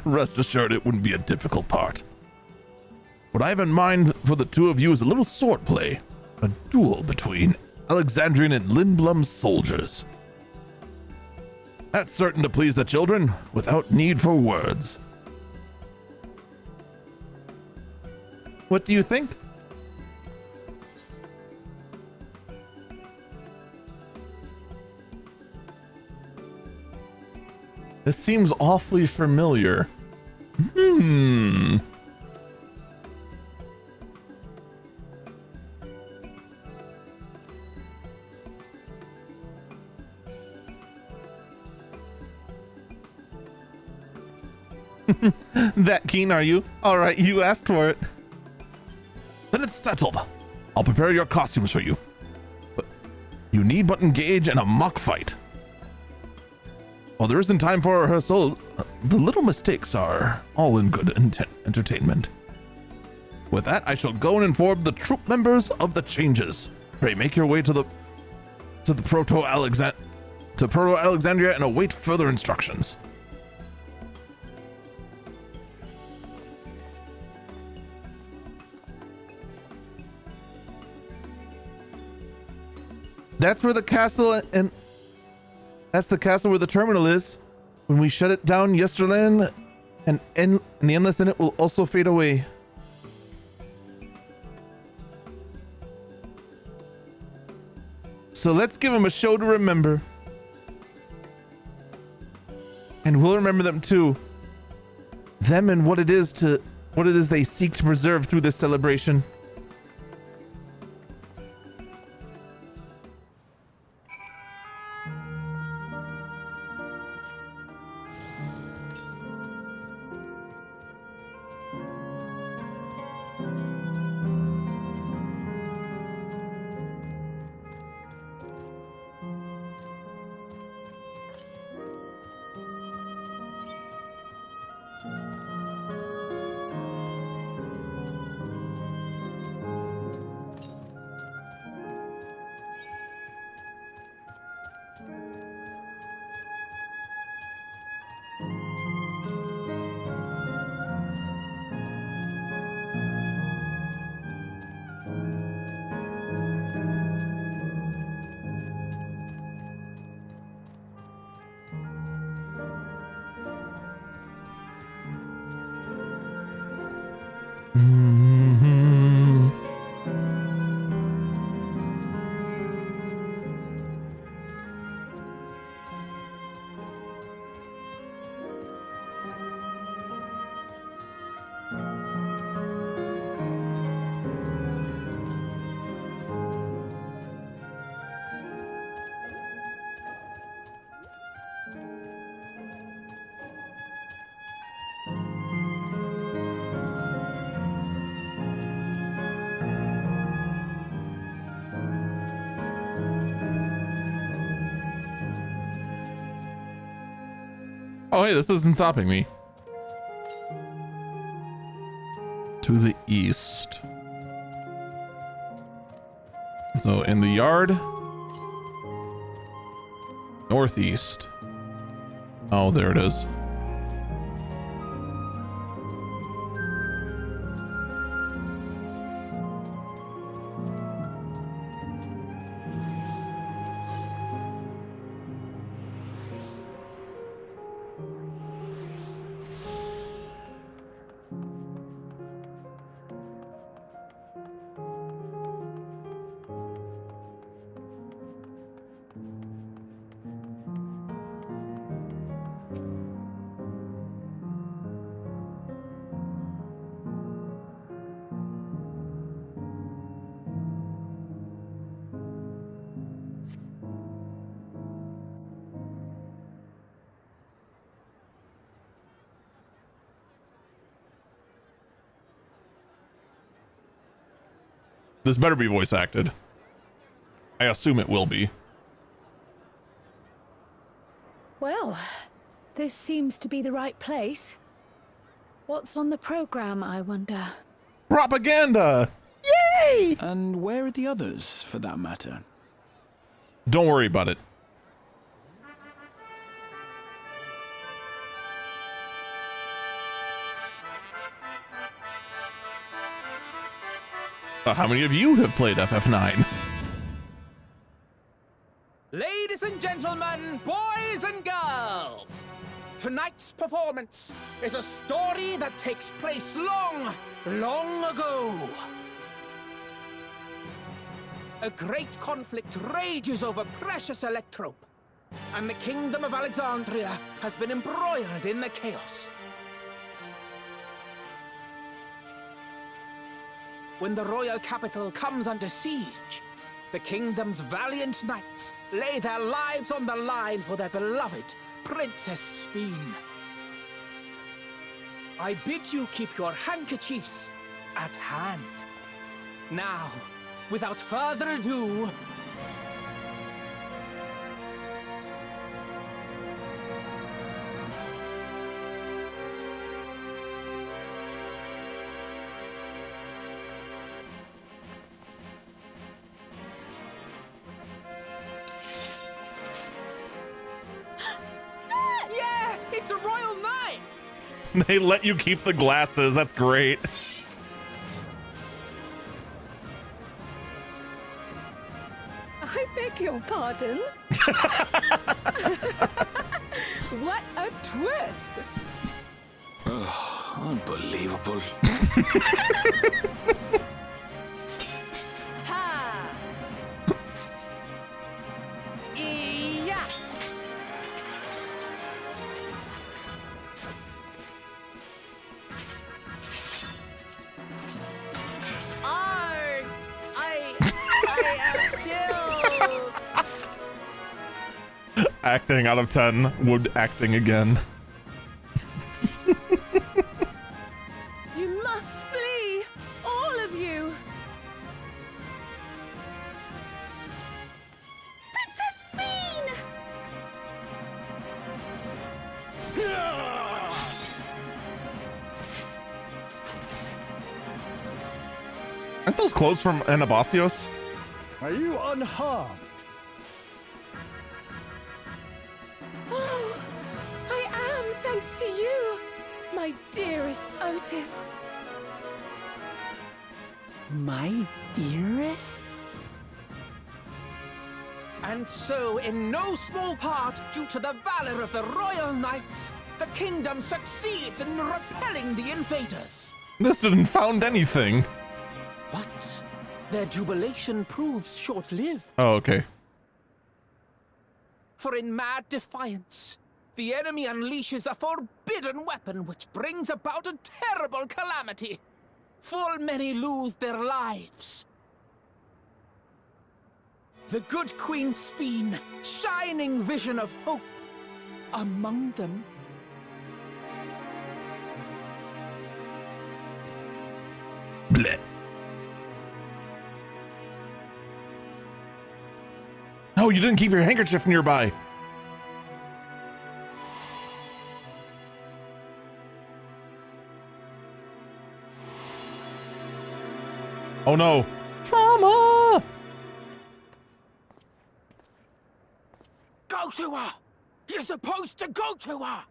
Rest assured, it wouldn't be a difficult part. What I have in mind for the two of you is a little sword play. A duel between Alexandrian and Lindblum soldiers. That's certain to please the children without need for words. What do you think? This seems awfully familiar. That keen, are you? All right, you asked for it. Then it's settled. I'll prepare your costumes for you. But you need but engage in a mock fight. While there isn't time for rehearsal, the little mistakes are all in good entertainment. With that, I shall go and inform the troop members of the changes. Pray make your way to the Proto-Alexandria and await further instructions. That's where the castle and that's the castle where the terminal is. When we shut it down, Yesterland and the endless in it will also fade away. So let's give them a show to remember. And we'll remember them too. Them and what it is they seek to preserve through this celebration. Oh, hey, this isn't stopping me. To the east. So in the yard. Northeast. Oh, there it is. This better be voice acted. I assume it will be. Well, this seems to be the right place. What's on the program, I wonder? Propaganda! Yay! And where are the others, for that matter? Don't worry about it. How many of you have played FF9? Ladies and gentlemen, boys and girls, tonight's performance is a story that takes place long, long ago. A great conflict rages over precious electrope, and the kingdom of Alexandria has been embroiled in the chaos. When the royal capital comes under siege, the kingdom's valiant knights lay their lives on the line for their beloved Princess Sphene. I bid you keep your handkerchiefs at hand. Now, without further ado, yeah, it's a royal knight! They let you keep the glasses. That's great. I beg your pardon? What a twist! Oh, unbelievable. Ha! Yeah! Arg! I am killed! Acting out of 10. Would acting again. You must flee! All of you! Princess Sphene! Aren't those clothes from Anabasios? Are you unharmed? Oh, I am, thanks to you, my dearest Otis. My dearest? And so, in no small part due to the valor of the royal knights, the kingdom succeeds in repelling the invaders. This didn't found anything. But their jubilation proves short-lived. Oh, okay. For in mad defiance, the enemy unleashes a forbidden weapon which brings about a terrible calamity. Full many lose their lives. The good Queen Sphene, shining vision of hope, among them. Bleh. No, you didn't keep your handkerchief nearby. Oh no. Trauma! Go to her! You're supposed to go to her!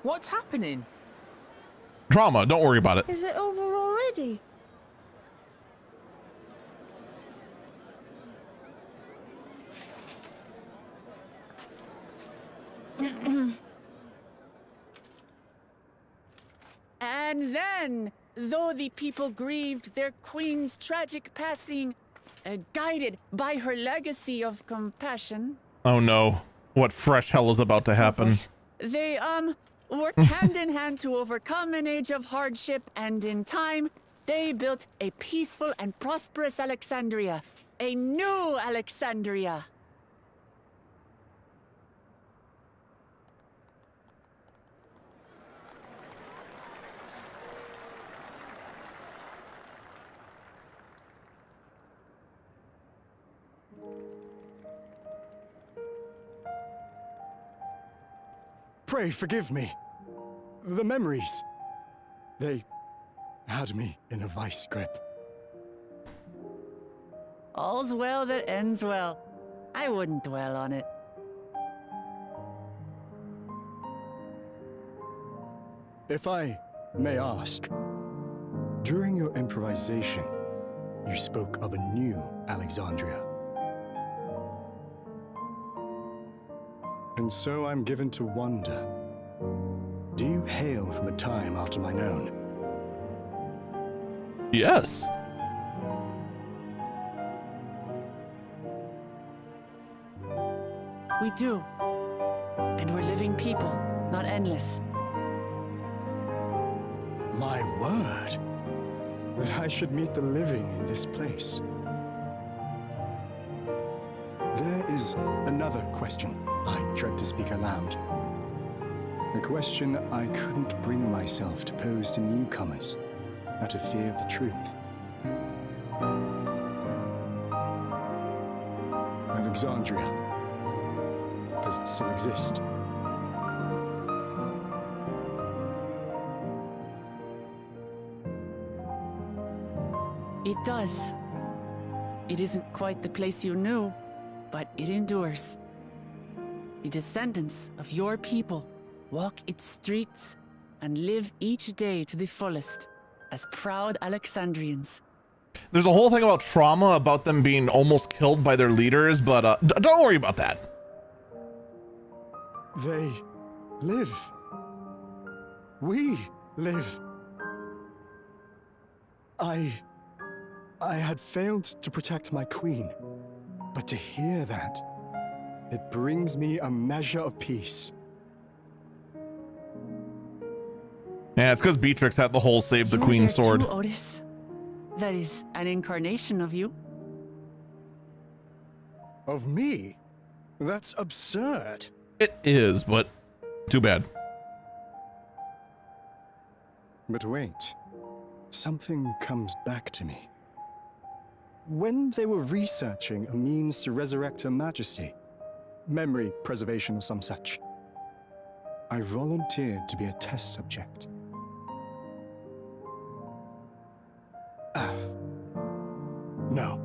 What's happening? Drama, don't worry about it. Is it over already? And then, though the people grieved their queen's tragic passing, guided by her legacy of compassion, Oh no. What fresh hell is about to happen? they, worked hand in hand to overcome an age of hardship, and in time, they built a peaceful and prosperous Alexandria. A new Alexandria. Pray forgive me. The memories. They had me in a vice grip. All's well that ends well. I wouldn't dwell on it. If I may ask, during your improvisation, you spoke of a new Alexandria. And so I'm given to wonder, do you hail from a time after mine own? Yes. We do. And we're living people, not endless. My word, that I should meet the living in this place. There is another question I dread to speak aloud. A question I couldn't bring myself to pose to newcomers out of fear of the truth. Alexandria, does it still exist? It does. It isn't quite the place you knew, but it endures. The descendants of your people walk its streets and live each day to the fullest as proud Alexandrians. There's a whole thing about trauma, about them being almost killed by their leaders, but don't worry about that. They live. We live. I had failed to protect my queen, but to hear that, it brings me a measure of peace. Yeah, it's because Beatrix had the whole save the You were queen's there sword. too, Otis. That is an incarnation of you. Of me? That's absurd. It is, but too bad. But wait, something comes back to me. When they were researching a means to resurrect Her Majesty, memory preservation or some such, I volunteered to be a test subject. No.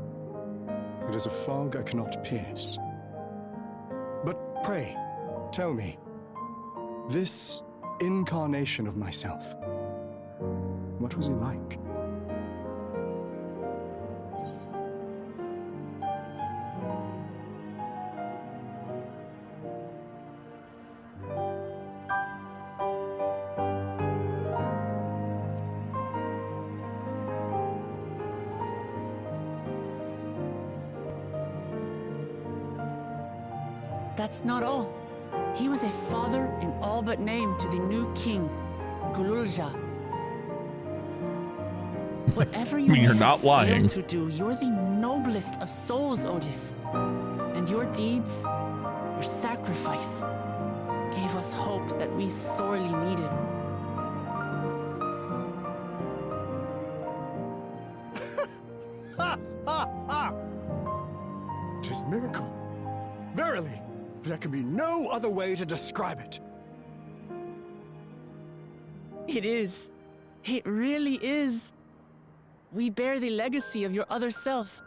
It is a fog I cannot pierce. But pray, tell me, this incarnation of myself, what was he like? That's not all. He was a father in all but name to the new king, Gululja. Whatever you I mean, you're may not have lying. failed to do, you're the noblest of souls, Otis. And your deeds, your sacrifice, gave us hope that we sorely needed. Tis miracle. Verily, there can be no other way to describe it. It is. It really is. We bear the legacy of your other self,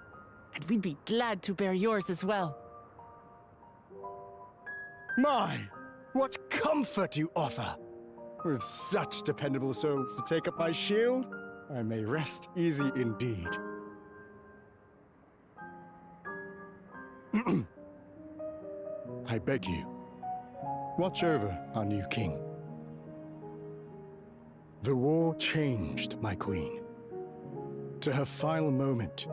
and we'd be glad to bear yours as well. My, what comfort you offer! With such dependable souls to take up my shield, I may rest easy indeed. I beg you, watch over our new king. The war changed my queen. To her final moment,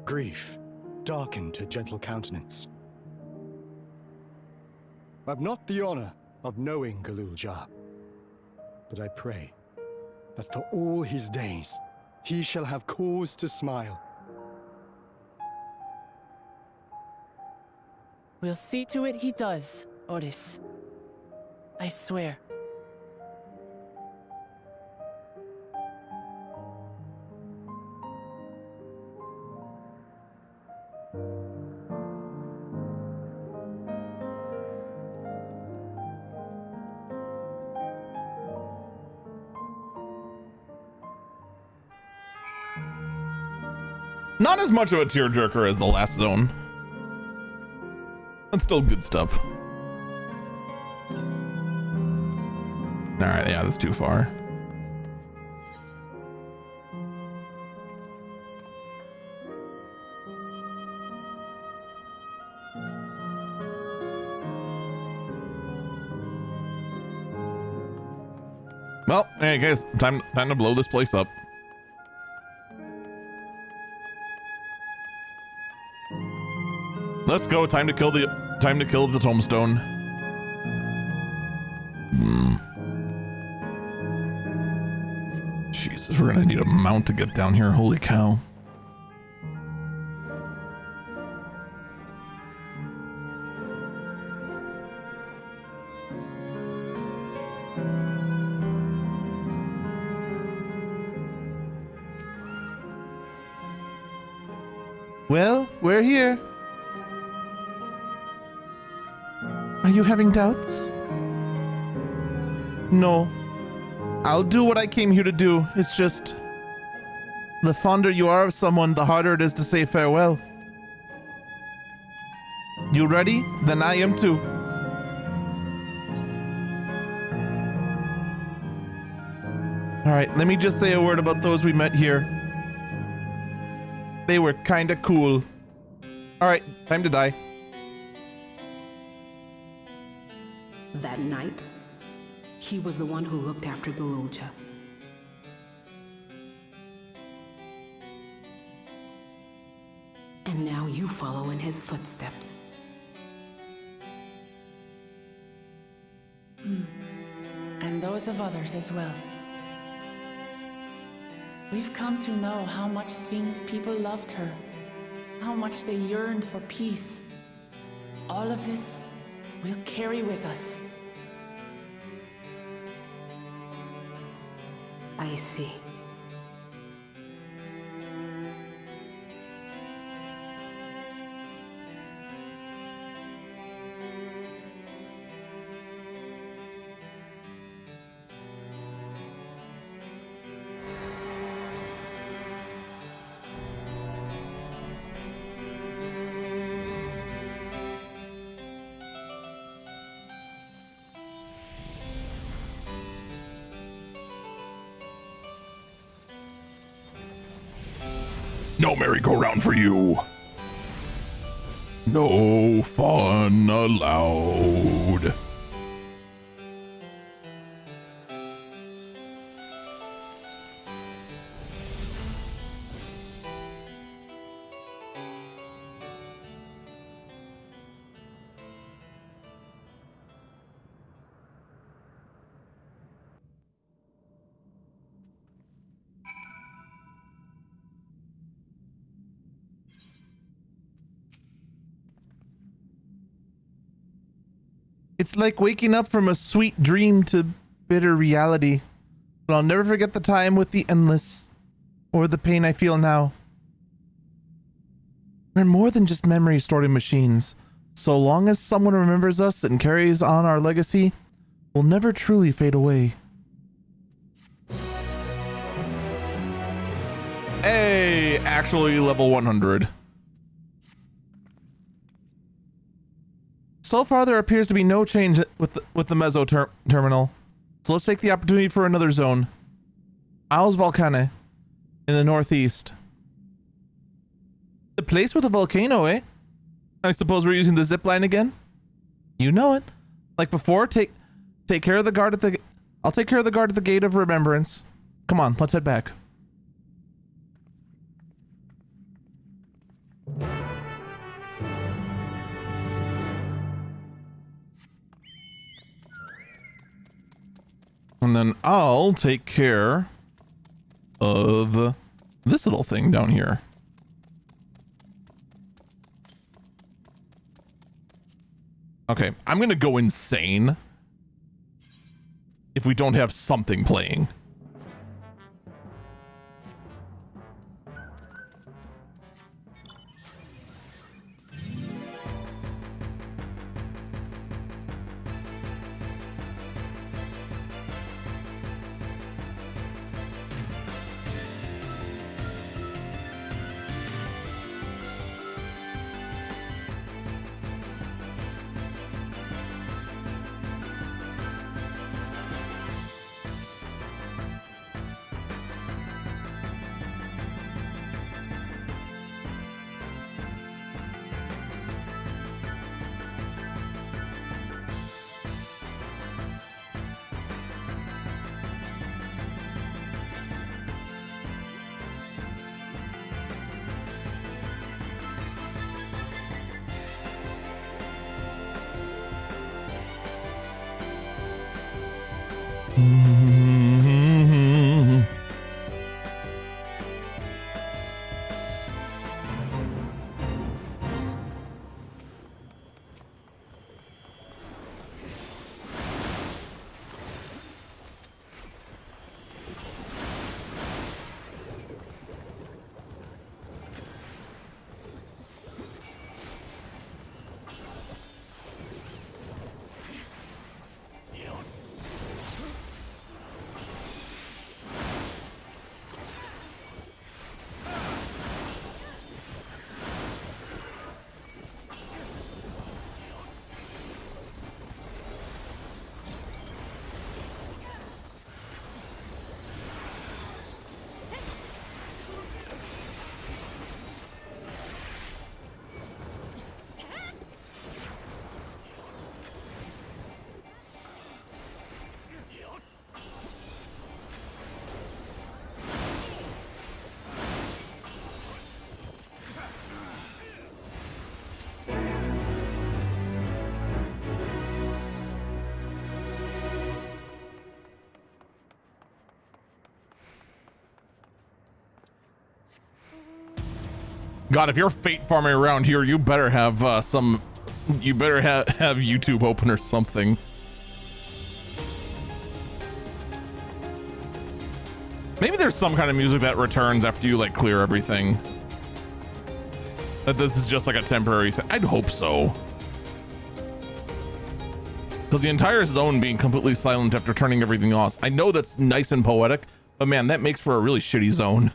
grief darkened her gentle countenance. I've not the honor of knowing Gululja, but I pray that for all his days, he shall have cause to smile. We'll see to it he does, Otis. I swear. Not as much of a tearjerker as the last zone. That's still good stuff. All right, yeah, that's too far. Well, hey guys, time to blow this place up. Let's go. Time to kill the tombstone. Jesus, we're gonna need a mount to get down here. Holy cow. Well, we're here. Are you having doubts? No. I'll do what I came here to do. It's just, the fonder you are of someone, the harder it is to say farewell. You ready? Then I am too. All right, let me just say a word about those we met here. They were kinda cool. All right, time to die. That night, he was the one who looked after Guruja. And now you follow in his footsteps. And those of others as well. We've come to know how much Svin's people loved her, how much they yearned for peace. All of this we'll carry with us. I see. No merry-go-round for you. No fun allowed. It's like waking up from a sweet dream to bitter reality. But I'll never forget the time with the endless, or the pain I feel now. We're more than just memory stored in machines. So long as someone remembers us and carries on our legacy, we'll never truly fade away. Hey, actually level 100. So far, there appears to be no change with the Meso terminal. So let's take the opportunity for another zone. Isles Volcane in the northeast. The place with a volcano, eh? I suppose we're using the zip line again? You know it. Like before, take care of the guard at the... I'll take care of the guard at the Gate of Remembrance. Come on, let's head back. And then I'll take care of this little thing down here. Okay, I'm gonna go insane if we don't have something playing. God, if you're fate farming around here, you better have you better have YouTube open or something. Maybe there's some kind of music that returns after you like clear everything. That this is just like a temporary thing. I'd hope so. Because the entire zone being completely silent after turning everything off. I know that's nice and poetic, but man, that makes for a really shitty zone.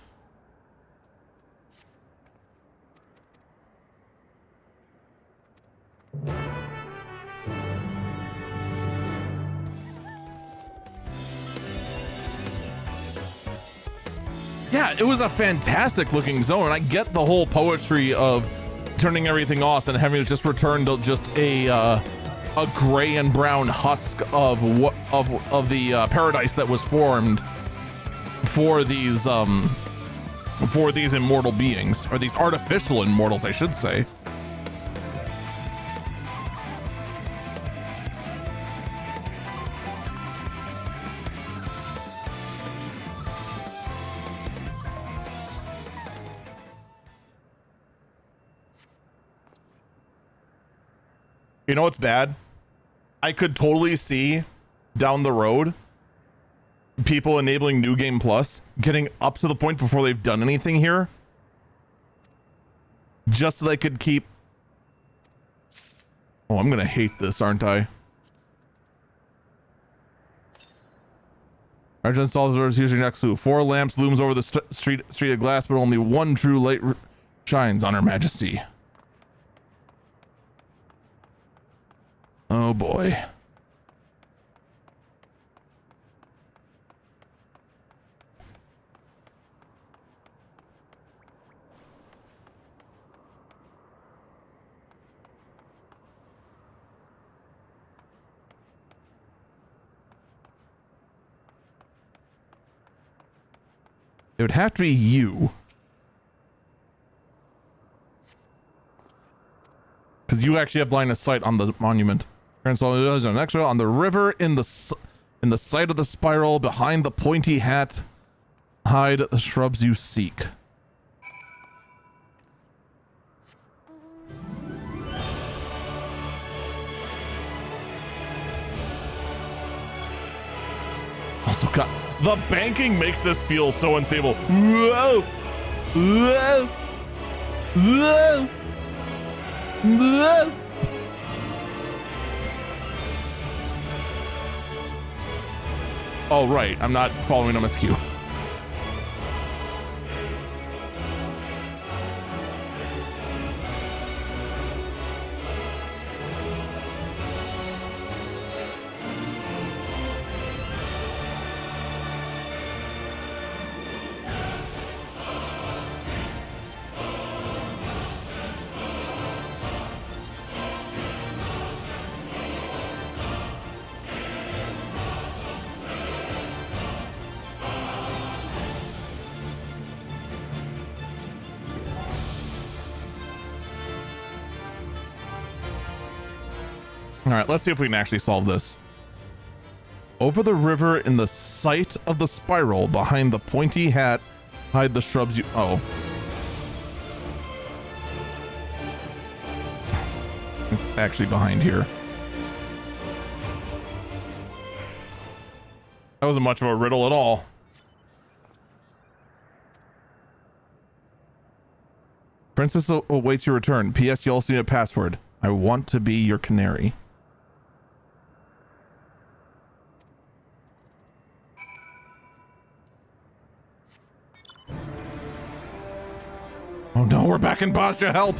Yeah, it was a fantastic looking zone, and I get the whole poetry of turning everything off and having it just return to just a gray and brown husk of the paradise that was formed for these immortal beings, or these artificial immortals, I should say. You know what's bad? I could totally see down the road people enabling New Game Plus getting up to the point before they've done anything here, just so they could keep... Oh, I'm gonna hate this, aren't I? Argent installers usually next to 4 lamps looms over the street of glass, but only one true light shines on Her Majesty. Oh boy. It would have to be you. Because you actually have line of sight on the monument. An extra on the river in the sight of the spiral behind the pointy hat. Hide the shrubs you seek. Also, God, the banking makes this feel so unstable. Whoa! Whoa! Whoa! Whoa! Oh, right. I'm not following MSQ. All right, let's see if we can actually solve this. Over the river in the sight of the spiral behind the pointy hat, hide the shrubs you... Oh. It's actually behind here. That wasn't much of a riddle at all. Princess awaits your return. P.S. You also need a password. I want to be your canary. Oh no, we're back in Bastia, help!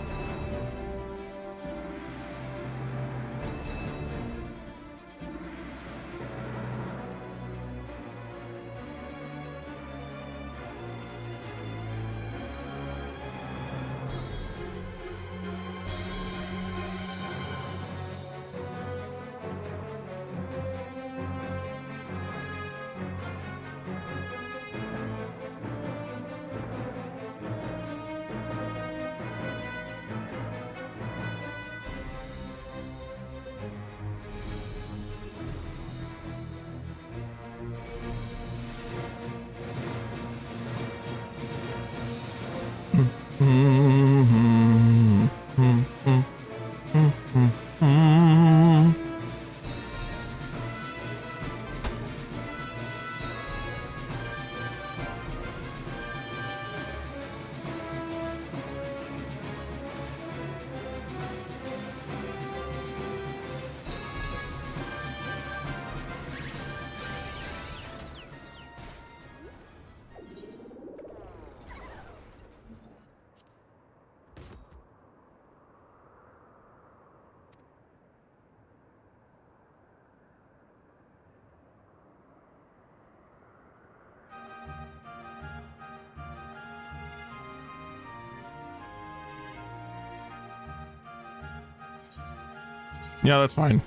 Yeah, that's fine.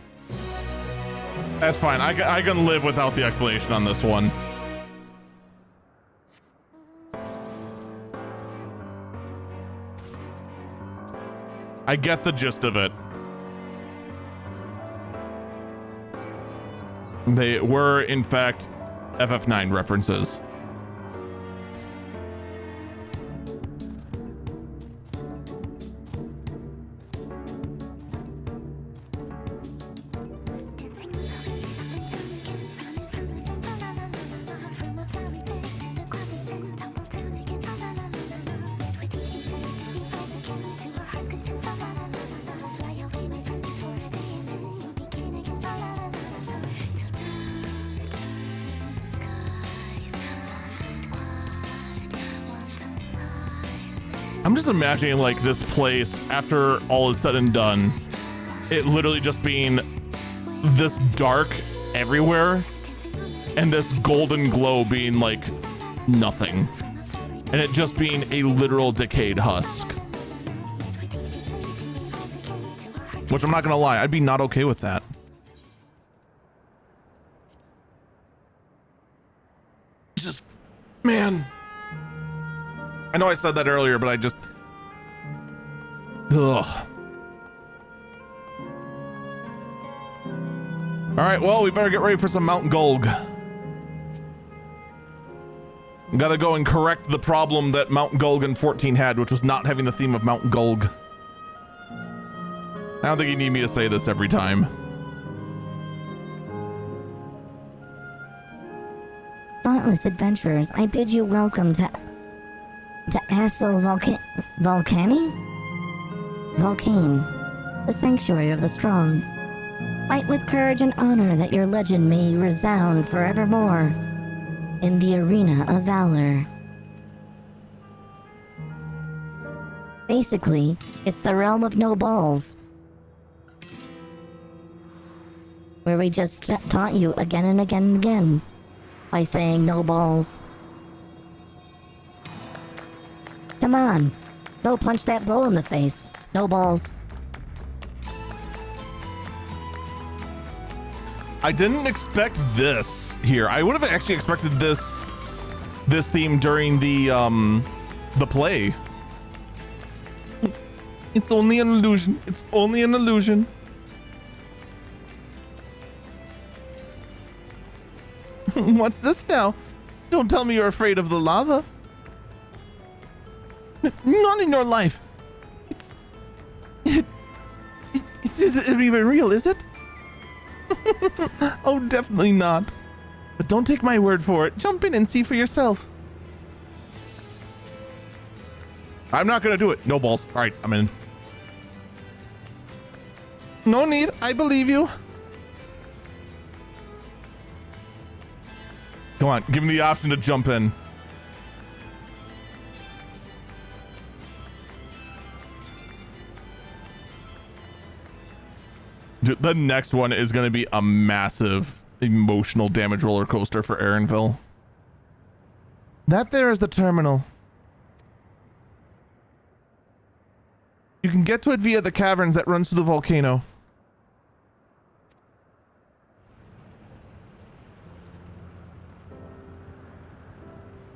That's fine. I can live without the explanation on this one. I get the gist of it. They were, in fact, FF9 references. I'm just imagining like this place after all is said and done, it literally just being this dark everywhere and this golden glow being like nothing, and it just being a literal decayed husk. Which I'm not gonna lie, I'd be not okay with that. Just, man. I know I said that earlier, but I just... Ugh. Alright, well, we better get ready for some Mount Gulg. Gotta go and correct the problem that Mount Gulg in 14 had, which was not having the theme of Mount Gulg. I don't think you need me to say this every time. Thoughtless adventurers, I bid you welcome to Asel Vulcane, the sanctuary of the strong. Fight with courage and honor that your legend may resound forevermore in the arena of valor. Basically, it's the realm of no balls, where we just taught you again and again and again by saying no balls. Come on, go punch that bull in the face. No balls. I didn't expect this here. I would have actually expected this theme during the play. It's only an illusion. It's only an illusion. What's this now? Don't tell me you're afraid of the lava. Not in your life. It's even real, is it? Oh, definitely not. But don't take my word for it. Jump in and see for yourself. I'm not gonna do it. No balls. All right, I'm in. No need. I believe you. Come on, give me the option to jump in. Dude, the next one is going to be a massive emotional damage roller coaster for Aaronville. That there is the terminal. You can get to it via the caverns that runs through the volcano.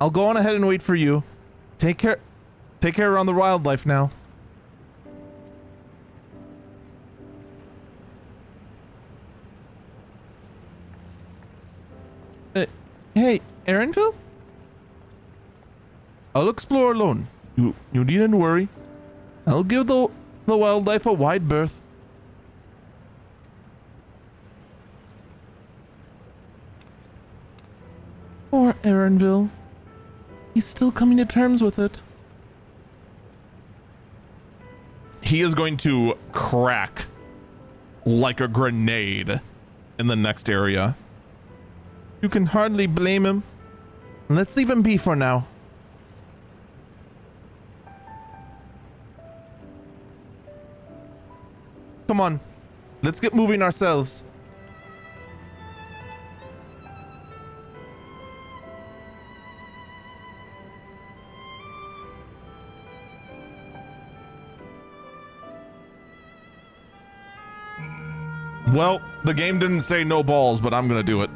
I'll go on ahead and wait for you. Take care around the wildlife now. Hey, Aaronville? I'll explore alone. You needn't worry. I'll give the wildlife a wide berth. Poor Aaronville. He's still coming to terms with it. He is going to crack like a grenade in the next area. You can hardly blame him. Let's leave him be for now. Come on, let's get moving ourselves. Well, the game didn't say no balls, but I'm gonna do it.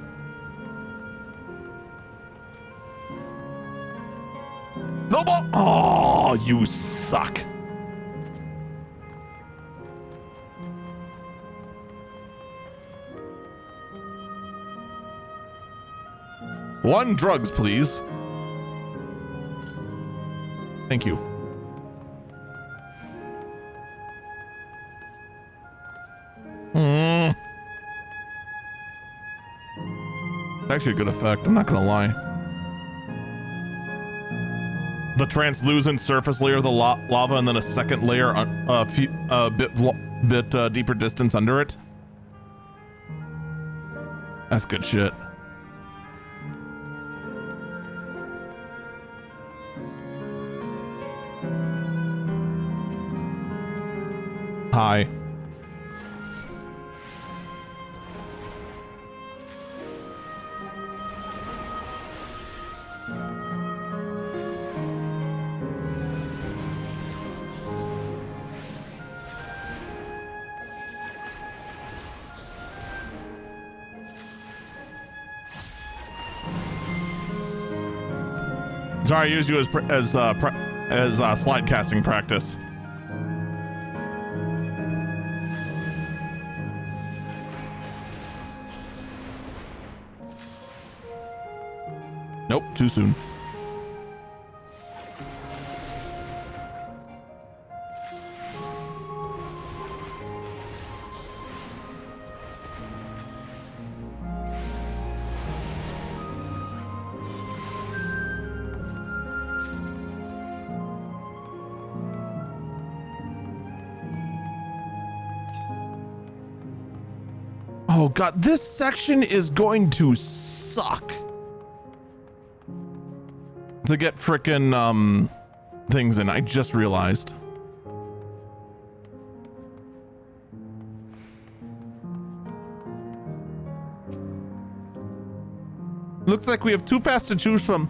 No ball! Oh, you suck. One drugs, please. Thank you. Actually a good effect, I'm not gonna lie. The translucent surface layer of the lava and then a second layer a bit deeper distance under it. That's good shit. Hi. Sorry, I used you as slide casting practice. Nope, too soon. Oh god, this section is going to suck. To get frickin' things in, I just realized. Looks like we have two paths to choose from.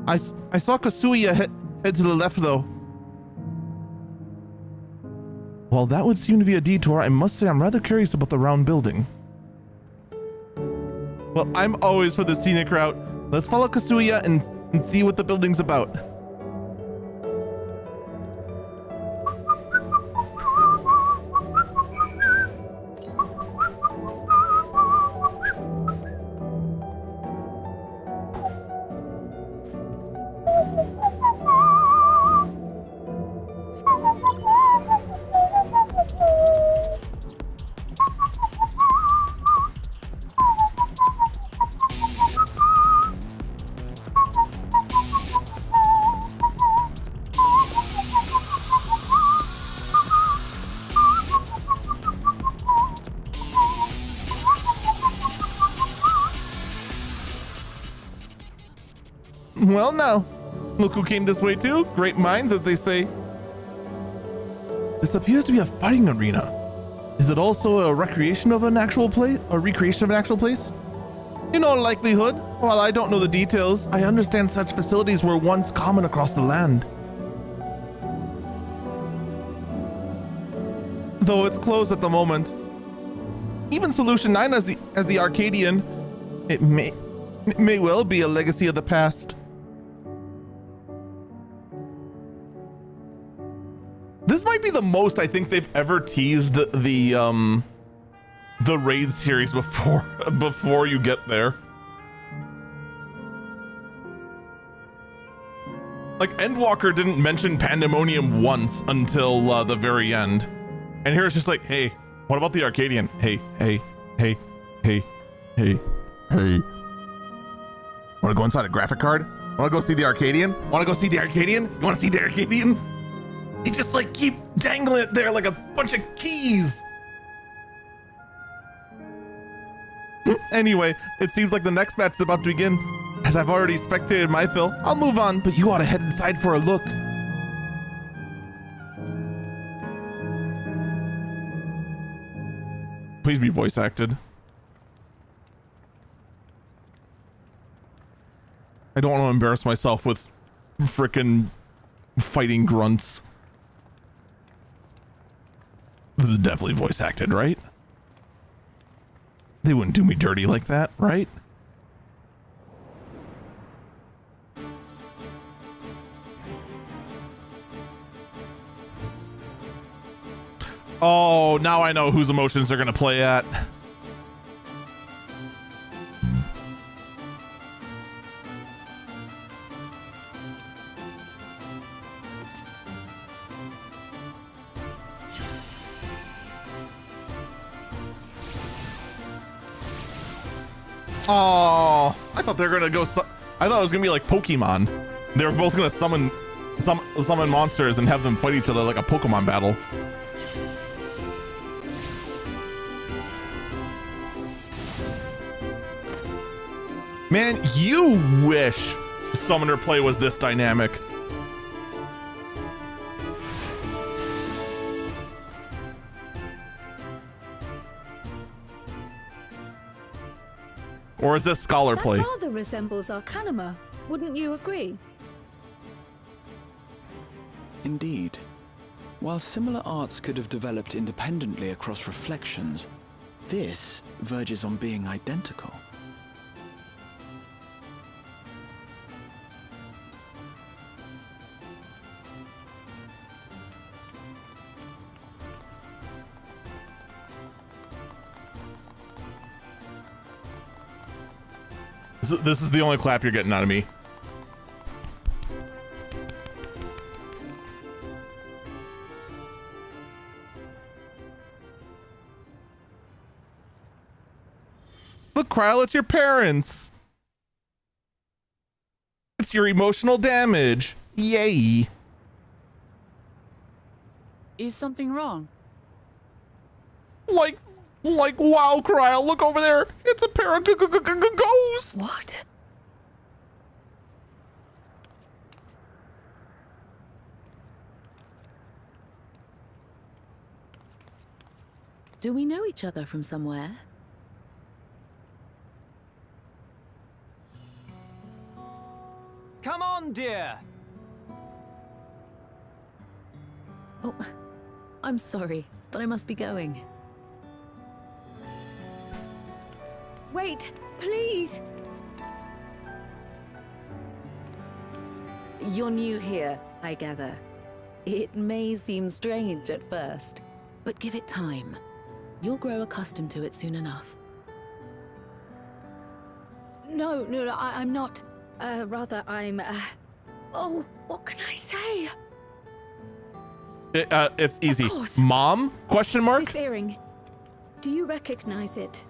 I saw Kasuya head to the left though. Well, that would seem to be a detour. I must say I'm rather curious about the round building. Well, I'm always for the scenic route. Let's follow Kasuya and see what the building's about. Well, now, look who came this way too. Great minds, as they say. This appears to be a fighting arena. Is it also a recreation of an actual place? A recreation of an actual place? In all likelihood. While I don't know the details, I understand such facilities were once common across the land. Though it's closed at the moment. Even Solution 9 as the Arcadian, it may well be a legacy of the past. This might be the most I think they've ever teased the raid series before you get there. Like, Endwalker didn't mention Pandemonium once until the very end. And here it's just like, hey, what about the Arcadian? Hey. Wanna go inside a graphic card? Wanna go see the Arcadian? Wanna go see the Arcadian? You wanna see the Arcadian? They just like keep dangling it there like a bunch of keys. Anyway, it seems like the next match is about to begin. As I've already spectated my fill, I'll move on, but you ought to head inside for a look. Please be voice acted. I don't want to embarrass myself with frickin' fighting grunts. This is definitely voice acted, right? They wouldn't do me dirty like that, right? Oh, now I know whose emotions they're gonna play at. Oh, I thought they were gonna go. I thought it was gonna be like Pokemon. They were both gonna summon monsters and have them fight each other like a Pokemon battle. Man, you wish Summoner play was this dynamic. Or is this scholar play? That rather resembles Arcanima, wouldn't you agree? Indeed. While similar arts could have developed independently across reflections, this verges on being identical. This is the only clap you're getting out of me. Look, Kryl, it's your parents. It's your emotional damage. Yay. Is something wrong? Like, wow, Kryl, look over there. It's a pair of ghosts. What? Do we know each other from somewhere? Come on, dear. Oh, I'm sorry, but I must be going. Wait, please! You're new here, I gather. It may seem strange at first, but give it time. You'll grow accustomed to it soon enough. No, I'm not. Rather, I'm. Oh, what can I say? It's easy. Of course. Mom? Question mark? This earring. Do you recognize it?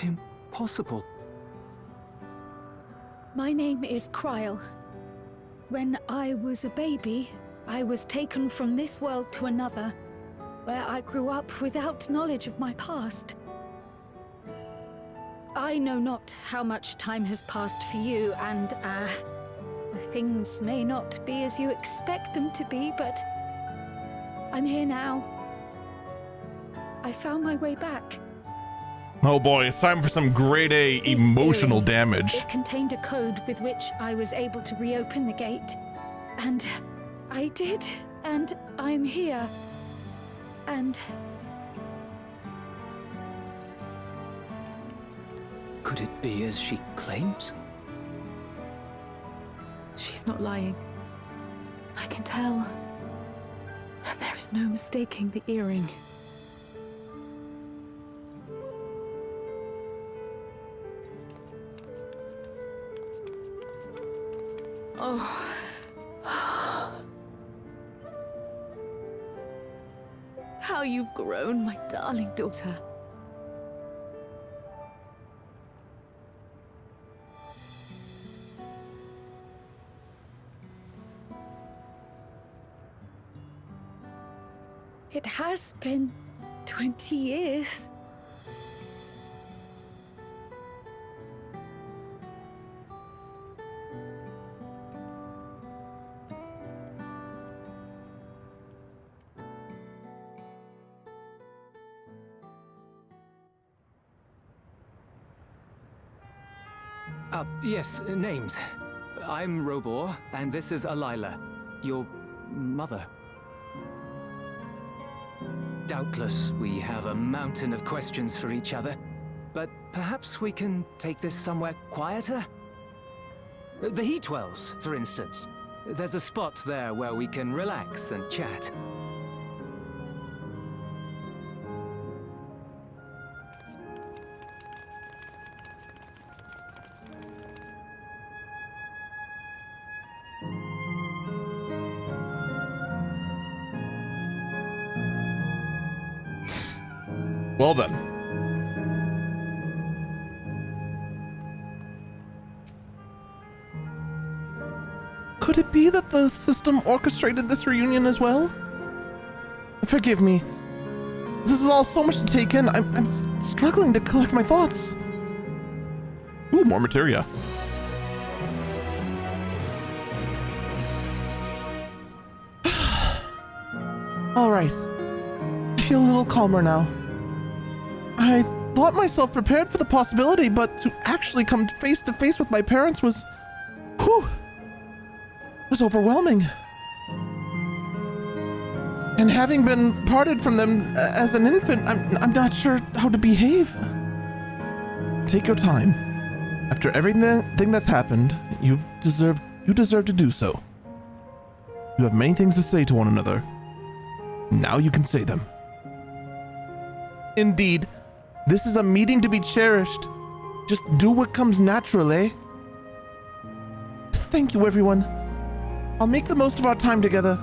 Impossible. My name is Kryl. When I was a baby, I was taken from this world to another, where I grew up without knowledge of my past. I know not how much time has passed for you, and, things may not be as you expect them to be, but I'm here now. I found my way back. Oh boy, it's time for some grade A This emotional earring, damage. It contained a code with which I was able to reopen the gate. And I did, and I'm here. And... Could it be as she claims? She's not lying. I can tell. And there is no mistaking the earring. Oh. How you've grown, my darling daughter. it has been 20 years. Yes, names. I'm Robor, and this is Alila, your mother. Doubtless, we have a mountain of questions for each other, but perhaps we can take this somewhere quieter? The Heat Wells, for instance. There's a spot there where we can relax and chat. Well then. Could it be that the system orchestrated this reunion as well? Forgive me. This is all so much to take in. I'm struggling to collect my thoughts. Ooh, more materia. All right. I feel a little calmer now. I thought myself prepared for the possibility, but to actually come face to face with my parents was overwhelming. And having been parted from them as an infant, I'm not sure how to behave. Take your time. After everything that's happened, you deserve to do so. You have many things to say to one another. Now you can say them. Indeed, this is a meeting to be cherished. Just do what comes naturally. Thank you, everyone. I'll make the most of our time together.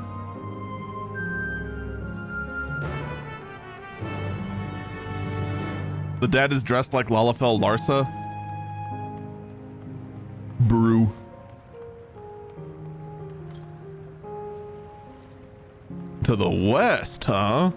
The dad is dressed like Lalafell Larsa. Brew. To the west, huh?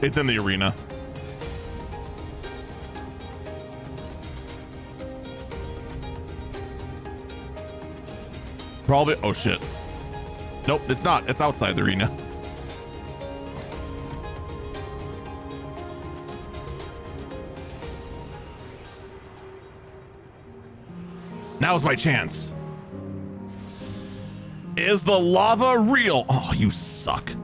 It's in the arena. Probably. Oh shit. Nope, it's not. It's outside the arena. Now's my chance. Is the lava real? Oh, you suck.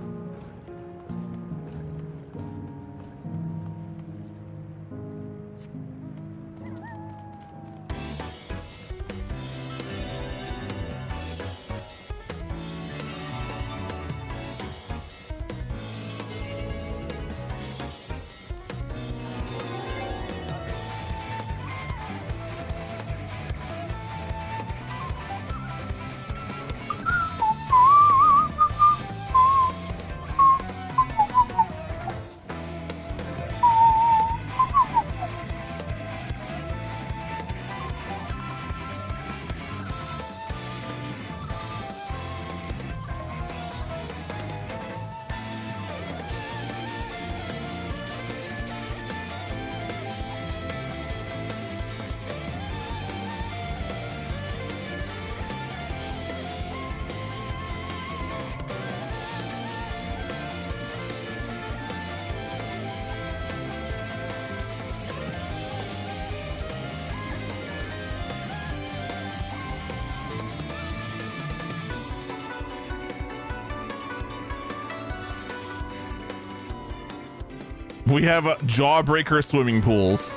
We have jawbreaker swimming pools.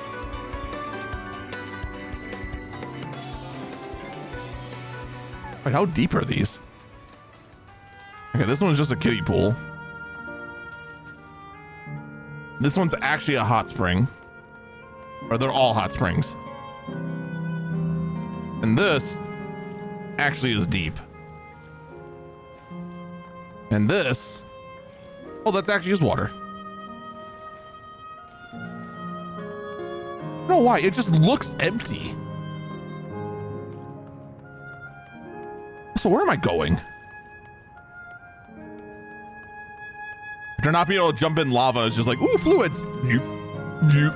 Wait, how deep are these? Okay, this one's just a kiddie pool. This one's actually a hot spring. Or they're all hot springs. And this actually is deep. And this, oh, that's actually just water. I don't know why, it just looks empty. So where am I going? After not being able to jump in lava, it's just like, ooh, fluids. Nope. Nope.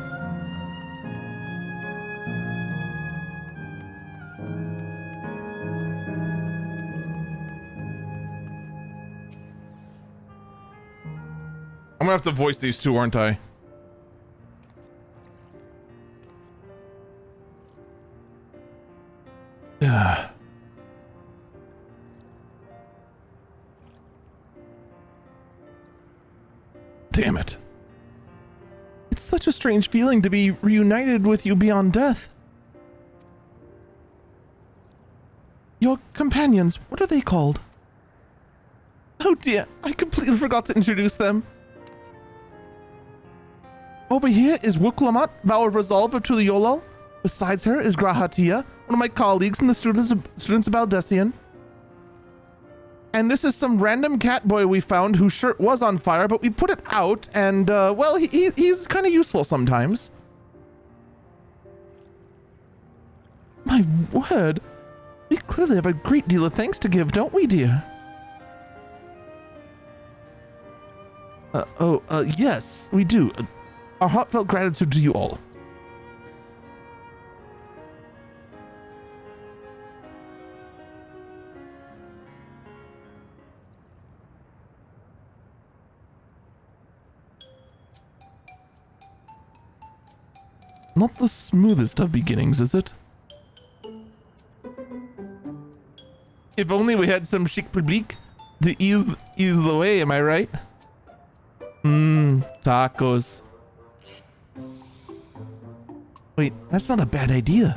have to voice these two, aren't I? Yeah. Damn it. It's such a strange feeling to be reunited with you beyond death. Your companions, what are they called? Oh dear, I completely forgot to introduce them. Over here is Wuklamat, Vow of Resolve of Tuliolol. Besides her is Grahatia, one of my colleagues and the students of Baldessian. And this is some random cat boy we found whose shirt was on fire, but we put it out, and, well, he's kind of useful sometimes. My word. We clearly have a great deal of thanks to give, don't we, dear? Yes, we do. Our heartfelt gratitude to you all. Not the smoothest of beginnings, is it? If only we had some chic public to ease the way, am I right? Tacos. Wait, that's not a bad idea.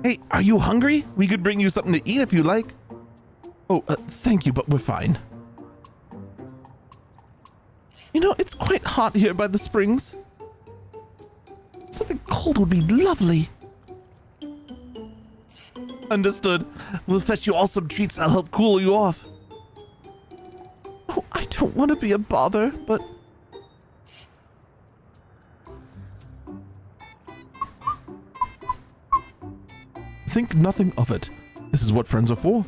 Hey, are you hungry? We could bring you something to eat if you like. Oh, thank you, but we're fine. You know, it's quite hot here by the springs. Something cold would be lovely. Understood. We'll fetch you all some treats that'll help cool you off. Oh, I don't want to be a bother, but... Think nothing of it. This is what friends are for.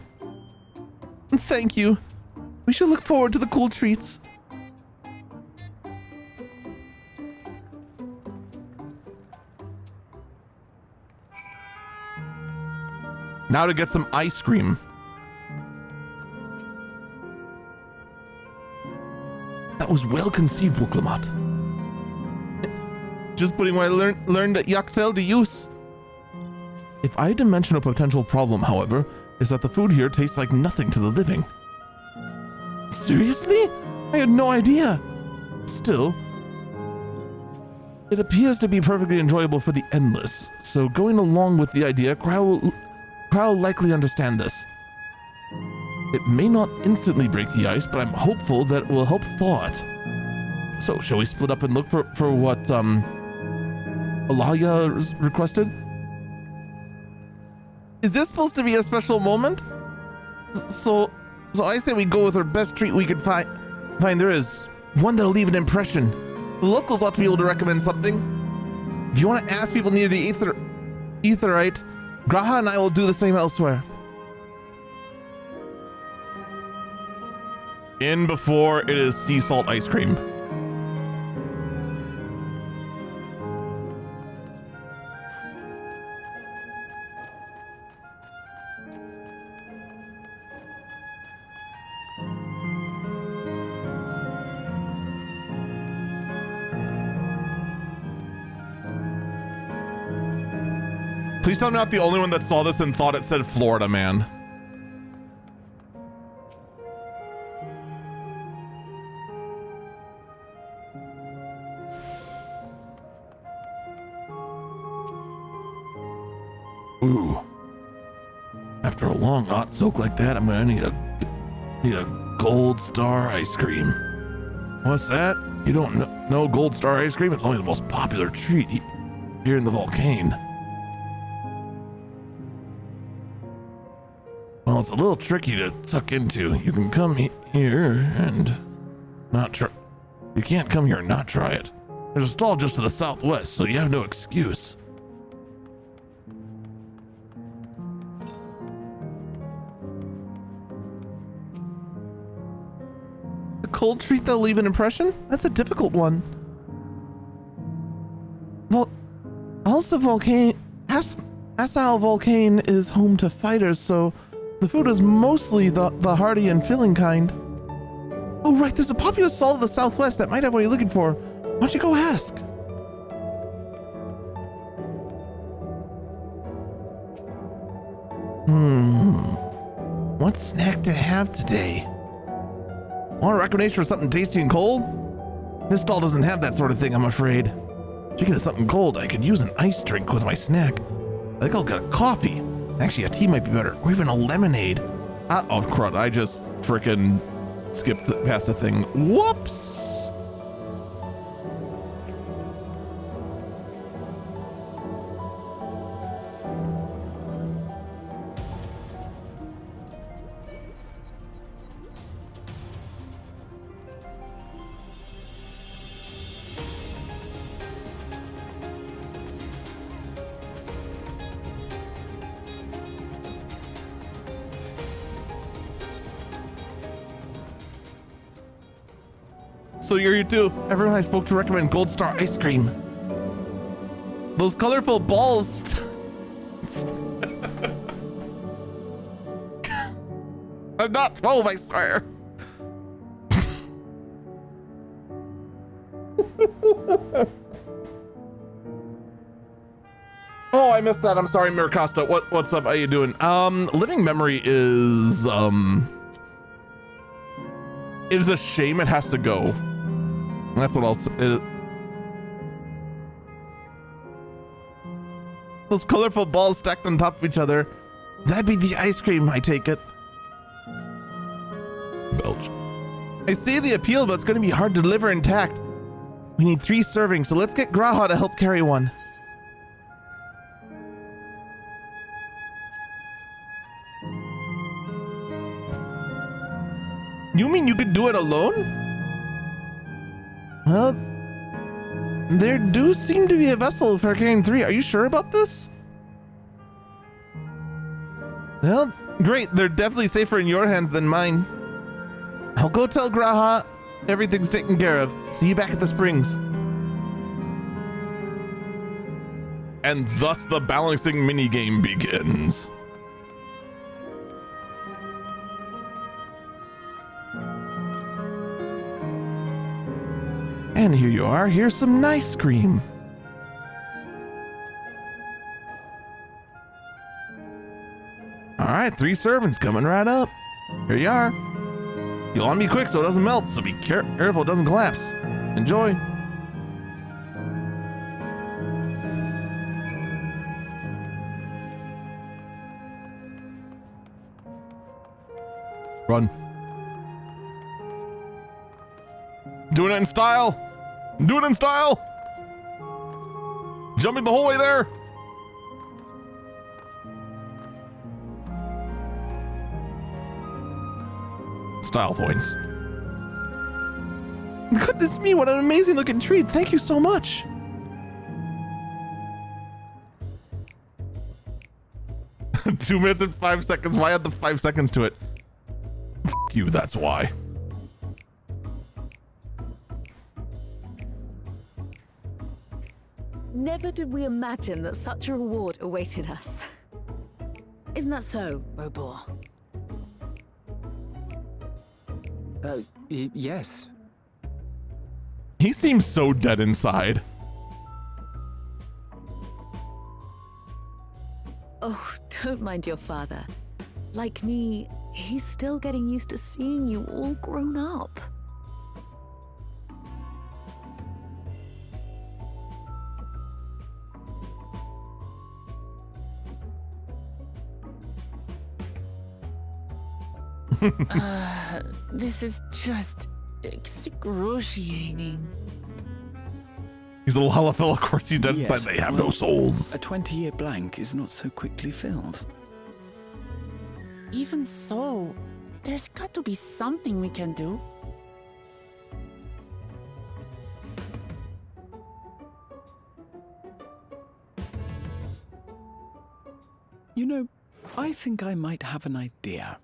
Thank you. We shall look forward to the cool treats. Now to get some ice cream. That was well conceived, Wuklamat. Just putting what I learned at Yaktel to use. If I had to mention a potential problem, however, is that the food here tastes like nothing to the living. Seriously? I had no idea. Still, it appears to be perfectly enjoyable for the endless, so going along with the idea, Crow will likely understand this. It may not instantly break the ice, but I'm hopeful that it will help thaw it. So, shall we split up and look for what, Alaya requested? Is this supposed to be a special moment? So I say we go with our best treat we could find there is. One that'll leave an impression. The locals ought to be able to recommend something. If you want to ask people near the Aetheryte, Graha and I will do the same elsewhere. In before it is sea salt ice cream. Please tell me I'm not the only one that saw this and thought it said Florida Man. Ooh. After a long hot soak like that, I'm gonna need a Gold Star ice cream. What's that? You don't know Gold Star ice cream? It's only the most popular treat here in the volcano. Well, it's a little tricky to tuck into. You can come here and not try. You can't come here and not try it. There's a stall just to the southwest, so you have no excuse. A cold treat that'll leave an impression? That's a difficult one. Well, also Asile Volcane is home to fighters, so The food is mostly the hearty and filling kind. Oh, right, there's a popular stall to the southwest that might have what you're looking for. Why don't you go ask? What snack to have today? Want a recommendation for something tasty and cold? This stall doesn't have that sort of thing, I'm afraid. Speaking of something cold, I could use an ice drink with my snack. I think I'll get a coffee. Actually, a tea might be better, or even a lemonade. Oh, crud, I just frickin' skipped past the thing. Whoops! So you're here too. Everyone I spoke to recommend Gold Star ice cream. Those colorful balls. I'm not 12, I swear. Oh, I missed that. I'm sorry, Miracosta. What's up? How you doing? Living Memory is it is a shame it has to go. That's what I'll say. Those colorful balls stacked on top of each other. That'd be the ice cream, I take it. Belch. I see the appeal, but it's going to be hard to deliver intact. We need 3 servings, so let's get Graha to help carry one. You mean you could do it alone? Well, there do seem to be a vessel for carrying 3. Are you sure about this? Well, great. They're definitely safer in your hands than mine. I'll go tell Graha everything's taken care of. See you back at the springs. And thus the balancing minigame begins. And here you are. Here's some nice cream. All right, 3 servants coming right up. Here you are. You'll want to be quick so it doesn't melt, so be careful it doesn't collapse. Enjoy. Run. Doing it in style. Do it in style. Jumping the whole way there. Style points. Goodness me, what an amazing looking treat. Thank you so much. Two minutes and 5 seconds. Why add the 5 seconds to it? F you, that's why. Never did we imagine that such a reward awaited us. Isn't that so, Robor? Yes. He seems so dead inside. Oh, don't mind your father. Like me, he's still getting used to seeing you all grown up. This is just excruciating. He's a Lalafell, of course he's dead inside. They have no souls. A 20-year blank is not so quickly filled. Even so, there's got to be something we can do. You know, I think I might have an idea.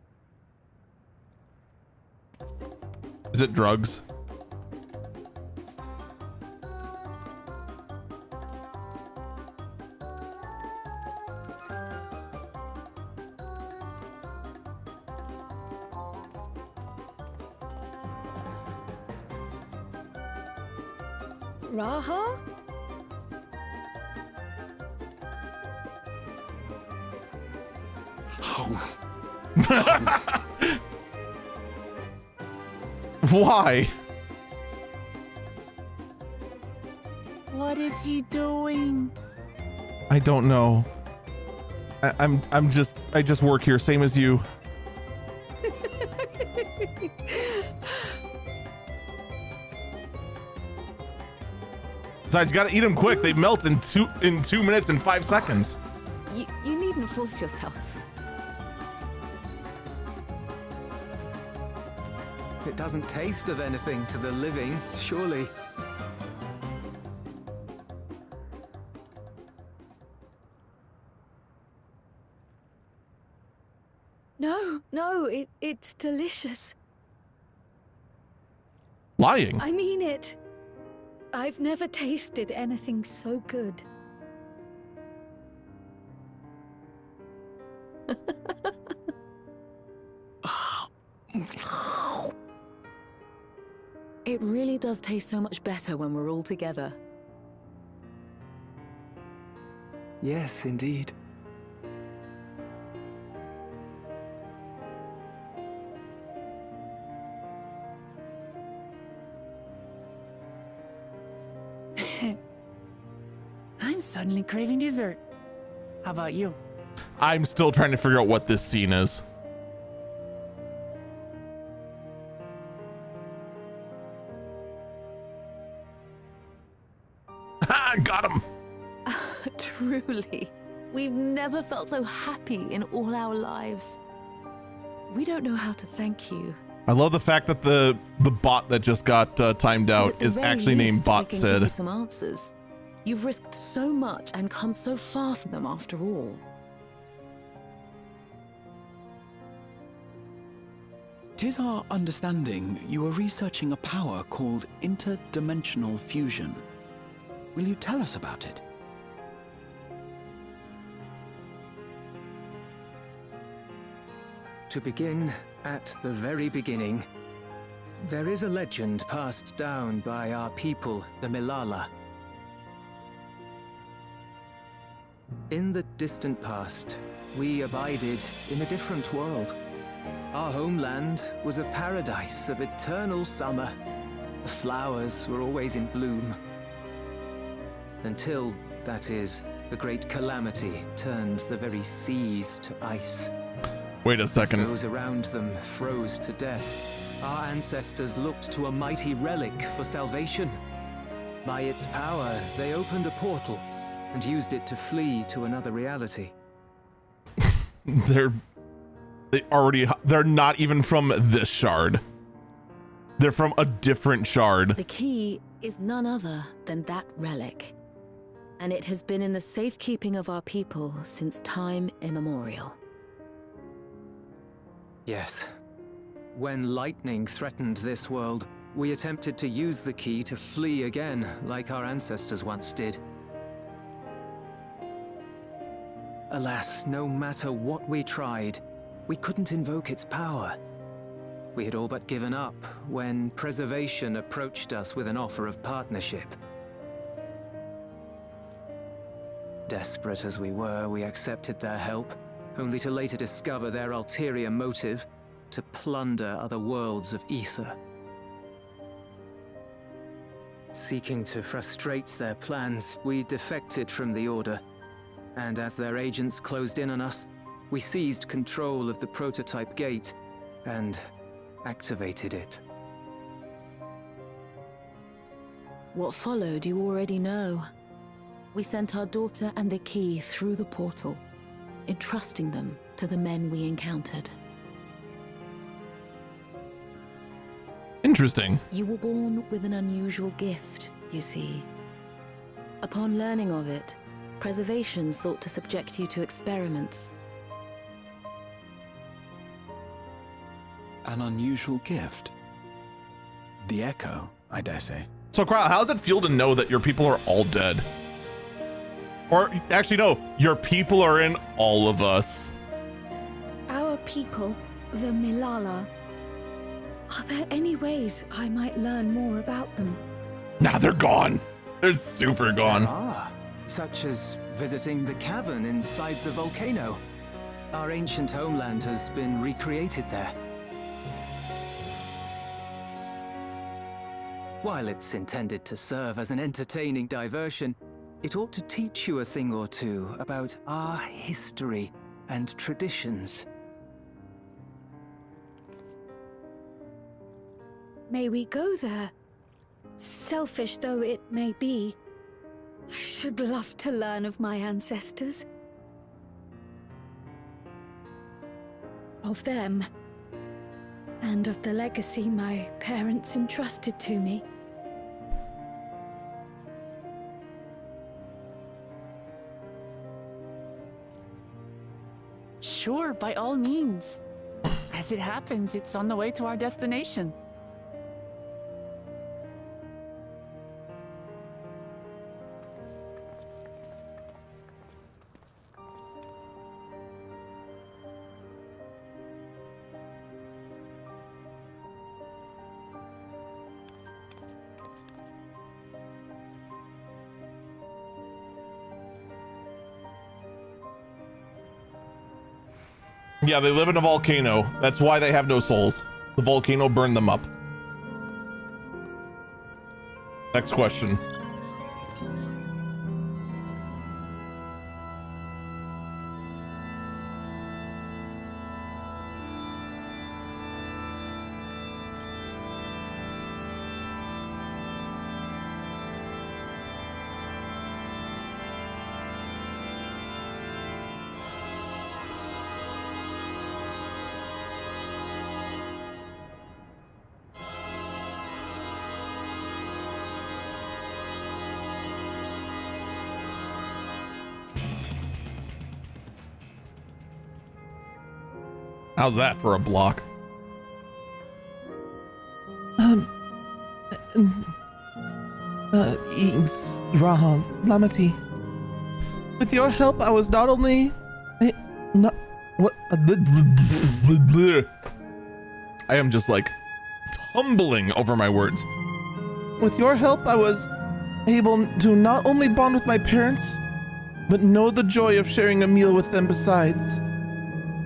Is it drugs? Raha? Why? What is he doing? I don't know. I just work here, same as you. Besides, you gotta eat them quick. They melt in 2 minutes and 5 seconds. You needn't force yourself. It doesn't taste of anything to the living, surely. No, it's delicious. Lying. I mean it. I've never tasted anything so good. It really does taste so much better when we're all together. Yes, indeed. I'm suddenly craving dessert. How about you? I'm still trying to figure out what this scene is. Got him. Truly, we've never felt so happy in all our lives. We don't know how to thank you. I love the fact that the bot that just got timed out is actually named Bot We can give you Sid. some answers. You've risked so much and come so far from them after all. Tis our understanding you are researching a power called interdimensional fusion. Will you tell us about it? To begin at the very beginning, there is a legend passed down by our people, the Milala. In the distant past, we abided in a different world. Our homeland was a paradise of eternal summer. The flowers were always in bloom. Until, that is, the great calamity turned the very seas to ice. Wait a second. As those around them froze to death, our ancestors looked to a mighty relic for salvation. By its power, they opened a portal and used it to flee to another reality. They're not even from this shard. They're from a different shard. The key is none other than that relic. And it has been in the safekeeping of our people since time immemorial. Yes. When lightning threatened this world, we attempted to use the key to flee again, like our ancestors once did. Alas, no matter what we tried, we couldn't invoke its power. We had all but given up when Preservation approached us with an offer of partnership. Desperate as we were, we accepted their help, only to later discover their ulterior motive, to plunder other worlds of ether. Seeking to frustrate their plans, we defected from the Order, and as their agents closed in on us, we seized control of the prototype gate and activated it. What followed you already know. We sent our daughter and the key through the portal, entrusting them to the men we encountered. Interesting. You were born with an unusual gift, you see. Upon learning of it, Preservation sought to subject you to experiments. An unusual gift? The Echo, I dare say. So, Kyle, how does it feel to know that your people are all dead? Or, actually, no, your people are in all of us. Our people, the Milala. Are there any ways I might learn more about them? Now they're gone. They're super gone. Such as visiting the cavern inside the volcano. Our ancient homeland has been recreated there. While it's intended to serve as an entertaining diversion, it ought to teach you a thing or two about our history and traditions. May we go there? Selfish though it may be, I should love to learn of my ancestors. Of them. And of the legacy my parents entrusted to me. Sure, by all means. As it happens, it's on the way to our destination. Yeah, they live in a volcano. That's why they have no souls. The volcano burned them up. Next question. How's that for a block? Raha, Lamati. With your help, I was not only... I am just like tumbling over my words. With your help, I was able to not only bond with my parents, but know the joy of sharing a meal with them besides.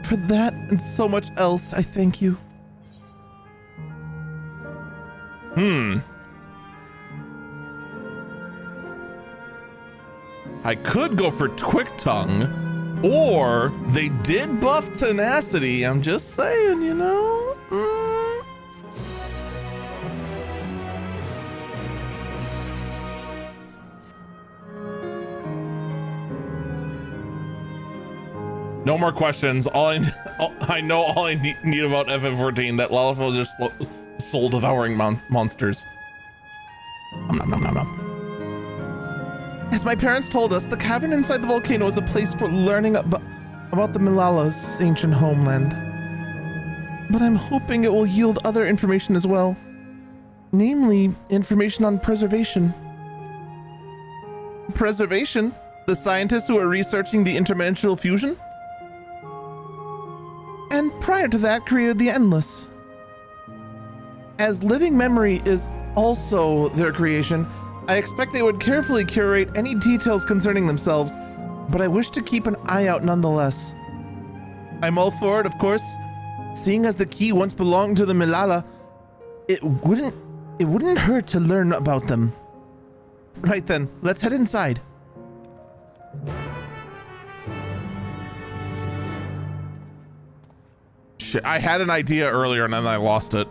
For that and so much else, I thank you. I could go for Quick Tongue, or they did buff Tenacity. I'm just saying, you know? No more questions. I know all I need about FF14, that Lalafell is just soul devouring monsters. Nom, nom, nom, nom. As my parents told us, the cavern inside the volcano is a place for learning about the Milala's ancient homeland. But I'm hoping it will yield other information as well. Namely, information on preservation. Preservation? The scientists who are researching the interdimensional fusion? And prior to that, created the Endless. As living memory is also their creation, I expect they would carefully curate any details concerning themselves, but I wish to keep an eye out nonetheless. I'm all for it, of course. Seeing as the key once belonged to the Milala, it wouldn't hurt to learn about them. Right then, let's head inside. Shit, I had an idea earlier and then I lost it.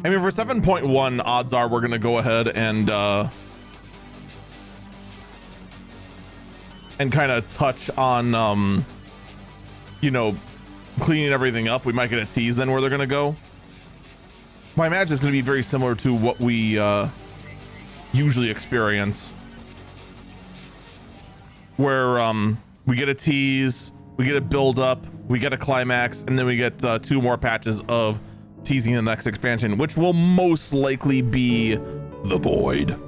I mean, for 7.1, odds are we're gonna go ahead and kind of touch on, you know, cleaning everything up. We might get a tease then where they're gonna go. I imagine it's gonna be very similar to what we usually experience, where we get a tease, we get a build up, we get a climax, and then we get 2 more patches of teasing the next expansion, which will most likely be the Void.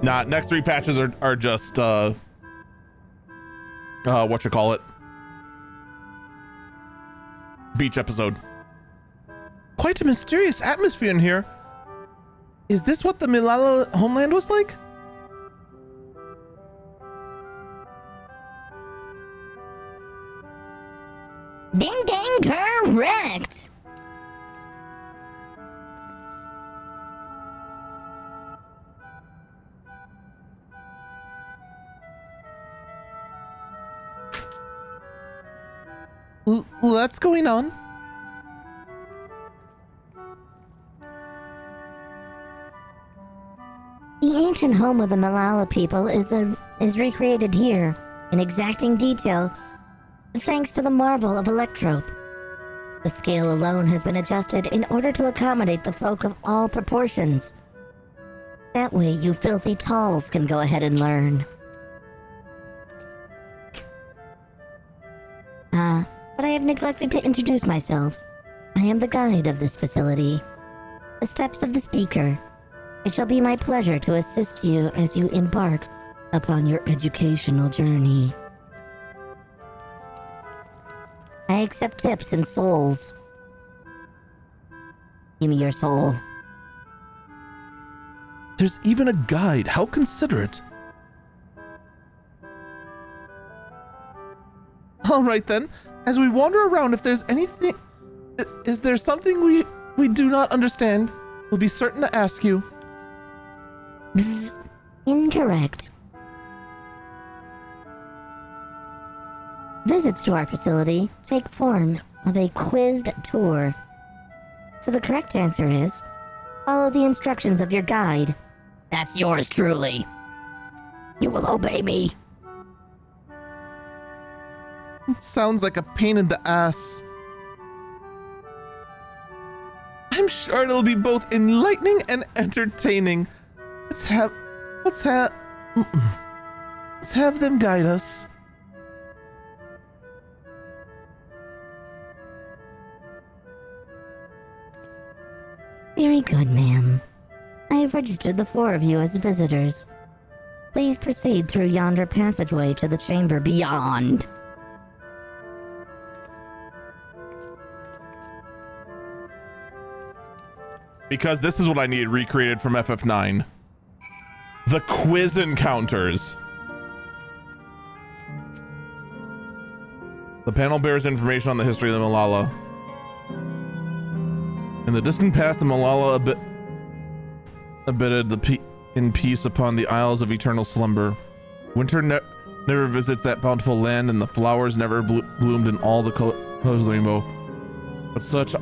Nah, next 3 patches are just what you call it, beach episode. Quite a mysterious atmosphere in here. Is this what the Malala homeland was like? Ding ding, correct! What's going on? The ancient home of the Malala people is recreated here in exacting detail thanks to the marvel of Electrope. The scale alone has been adjusted in order to accommodate the folk of all proportions. That way you filthy talls can go ahead and learn. But I have neglected to introduce myself. I am the guide of this facility. The steps of the speaker. It shall be my pleasure to assist you as you embark upon your educational journey. I accept tips and souls. Give me your soul. There's even a guide. How considerate. All right then. As we wander around, if there's anything... Is there something we do not understand? We'll be certain to ask you. Bzz. Incorrect. Visits to our facility take form of a quizzed tour. So the correct answer is, follow the instructions of your guide. That's yours truly. You will obey me. It sounds like a pain in the ass. I'm sure it'll be both enlightening and entertaining. Let's have them guide us. Very good, ma'am. I have registered the 4 of you as visitors. Please proceed through yonder passageway to the chamber beyond. Because this is what I need recreated from FF9. The quiz encounters. The panel bears information on the history of the Malala. In the distant past, the Malala abided in peace upon the Isles of Eternal Slumber. Winter never visits that bountiful land, and the flowers never bloomed in all the colors of the rainbow. But such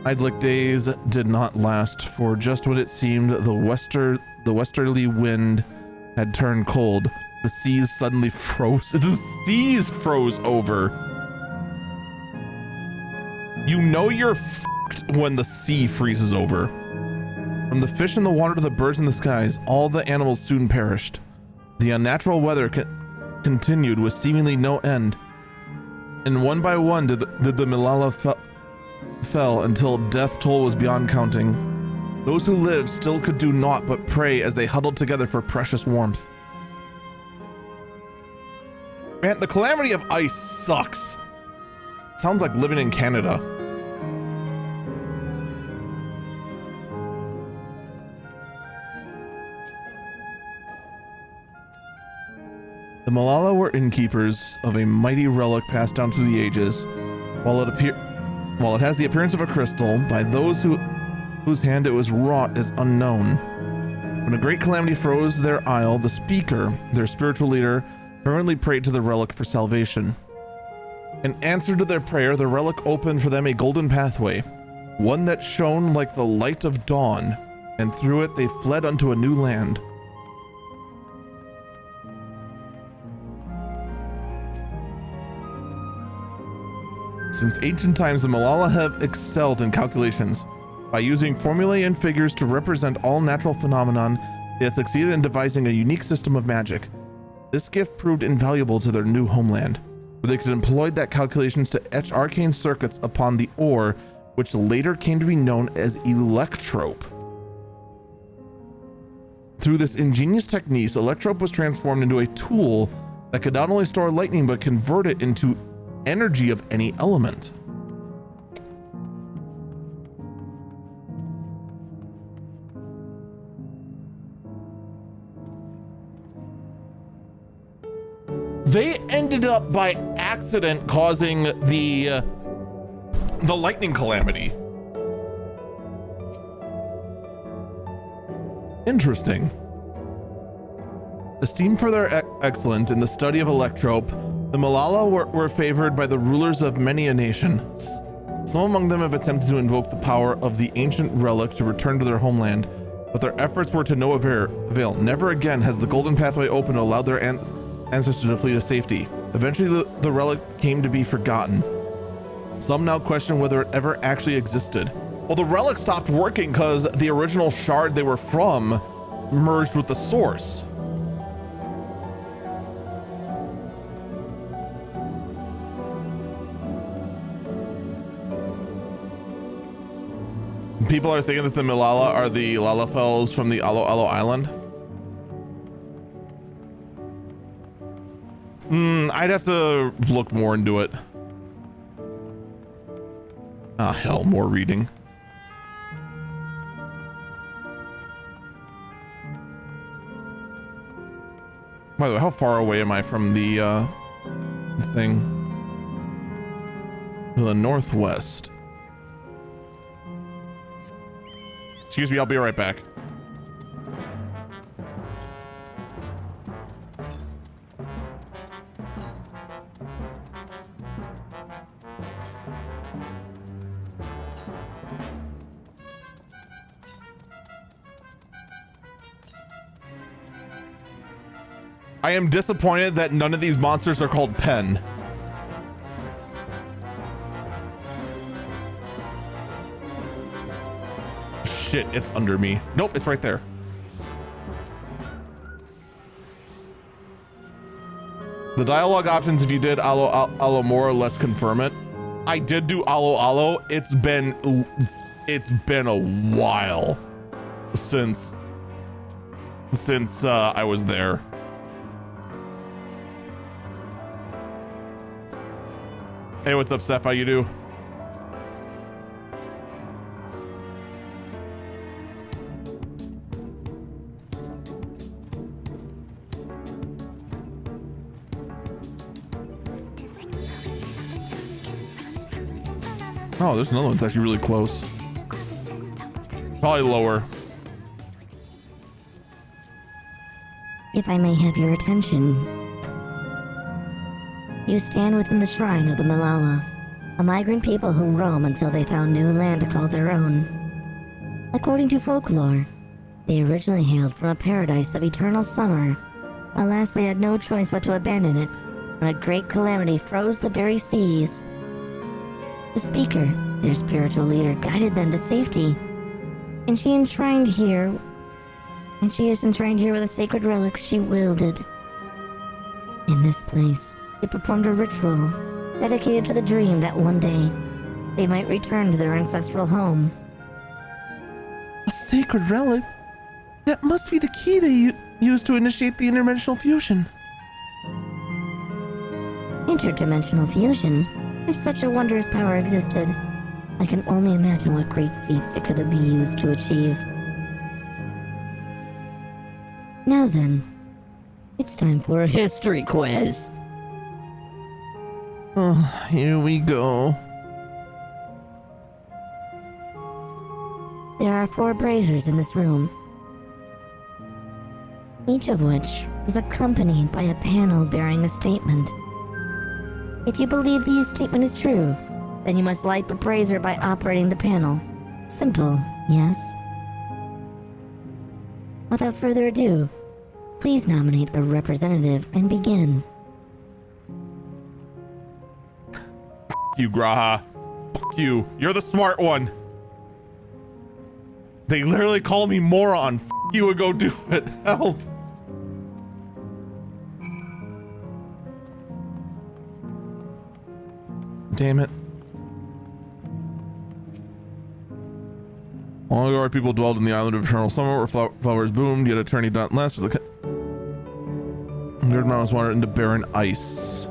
idyllic days did not last, for just when it seemed the westerly wind had turned cold, the seas suddenly froze. The seas froze over. You know you're f***ed when the sea freezes over. From the fish in the water to the birds in the skies, all the animals soon perished. The unnatural weather continued with seemingly no end, and one by one did the Malala fell until death toll was beyond counting. Those who lived still could do naught but pray as they huddled together for precious warmth. Man, the calamity of ice sucks. Sounds like living in Canada. The Malala were innkeepers of a mighty relic passed down through the ages. While it has the appearance of a crystal, by those whose hand it was wrought is unknown. When a great calamity froze their isle, the speaker, their spiritual leader, fervently prayed to the relic for salvation. In answer to their prayer, the relic opened for them a golden pathway, one that shone like the light of dawn, and through it they fled unto a new land. Since ancient times, the Malala have excelled in calculations. By using formulae and figures to represent all natural phenomenon, they have succeeded in devising a unique system of magic. This gift proved invaluable to their new homeland, where they could employ that calculations to etch arcane circuits upon the ore, which later came to be known as Electrope. Through this ingenious technique, Electrope was transformed into a tool that could not only store lightning but convert it into energy of any element. They ended up by accident causing the lightning calamity. Interesting. Esteemed for their excellence in the study of electrope, the Malala were favored by the rulers of many a nation. Some among them have attempted to invoke the power of the ancient relic to return to their homeland, but their efforts were to no avail. Never again has the golden pathway opened to allow their ancestors to flee to safety. Eventually, the relic came to be forgotten. Some now question whether it ever actually existed. Well, the relic stopped working because the original shard they were from merged with the source. People are thinking that the Malala are the Lalafels from the Alo Alo Island. I'd have to look more into it. Ah, hell, more reading. By the way, how far away am I from the thing? To the northwest. Excuse me, I'll be right back. I am disappointed that none of these monsters are called Pen. Shit, it's under me. Nope, it's right there. The dialogue options, if you did Alo more or less confirm it. I did do Alo. It's been a while since I was there. Hey, what's up, Seth? How you do? Oh, there's another one that's actually really close. Probably lower. If I may have your attention. You stand within the shrine of the Malala, a migrant people who roam until they found new land to call their own. According to folklore, they originally hailed from a paradise of eternal summer. Alas, they had no choice but to abandon it when a great calamity froze the very seas. The speaker, their spiritual leader, guided them to safety, and she is enshrined here with the sacred relics she wielded. In this place, they performed a ritual dedicated to the dream that one day they might return to their ancestral home. A sacred relic? That must be the key they used to initiate the interdimensional fusion. Interdimensional fusion? If such a wondrous power existed, I can only imagine what great feats it could have been used to achieve. Now then, it's time for a history quiz. Oh, here we go. There are 4 braziers in this room, each of which is accompanied by a panel bearing a statement. If you believe the statement is true, then you must light the brazier by operating the panel. Simple, yes? Without further ado, please nominate a representative and begin. You, Graha. You. You're the smart one. They literally call me moron. You and go do it. Help. Damn it. Long ago, our people dwelled in the island of eternal summer, where flowers boomed, yet eternity did not last. For the Third mountains wandered into barren ice.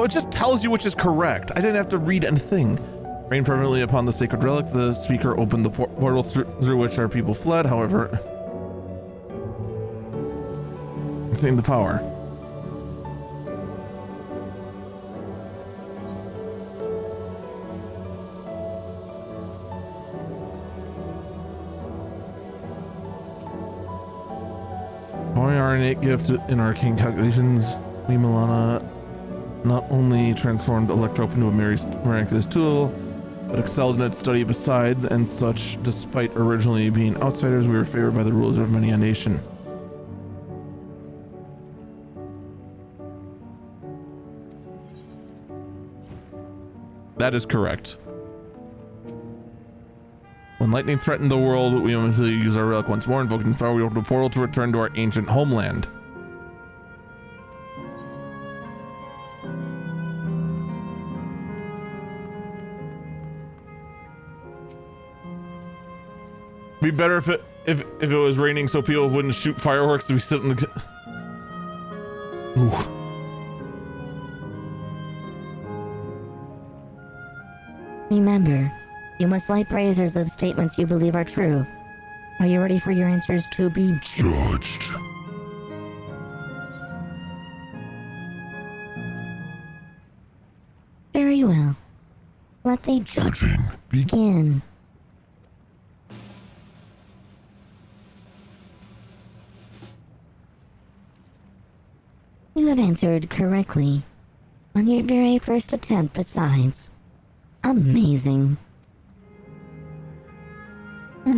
Oh, it just tells you which is correct. I didn't have to read anything. Rain fervently upon the sacred relic. The speaker opened the portal through which our people fled. However, it's named the power. Ori, our innate gift in arcane calculations, we Milana not only transformed Electrope into a miraculous tool, but excelled in its study besides, and such, despite originally being outsiders, we were favored by the rulers of many a nation. That is correct. When lightning threatened the world, we immediately used our relic once more, invoking power, we opened a portal to return to our ancient homeland. Be better if it was raining so people wouldn't shoot fireworks to be sitting in the... Ooh. Remember, you must light braziers of statements you believe are true. Are you ready for your answers to be judged? Very well. Let the judging begin. You have answered correctly. On your very first attempt, besides. Amazing.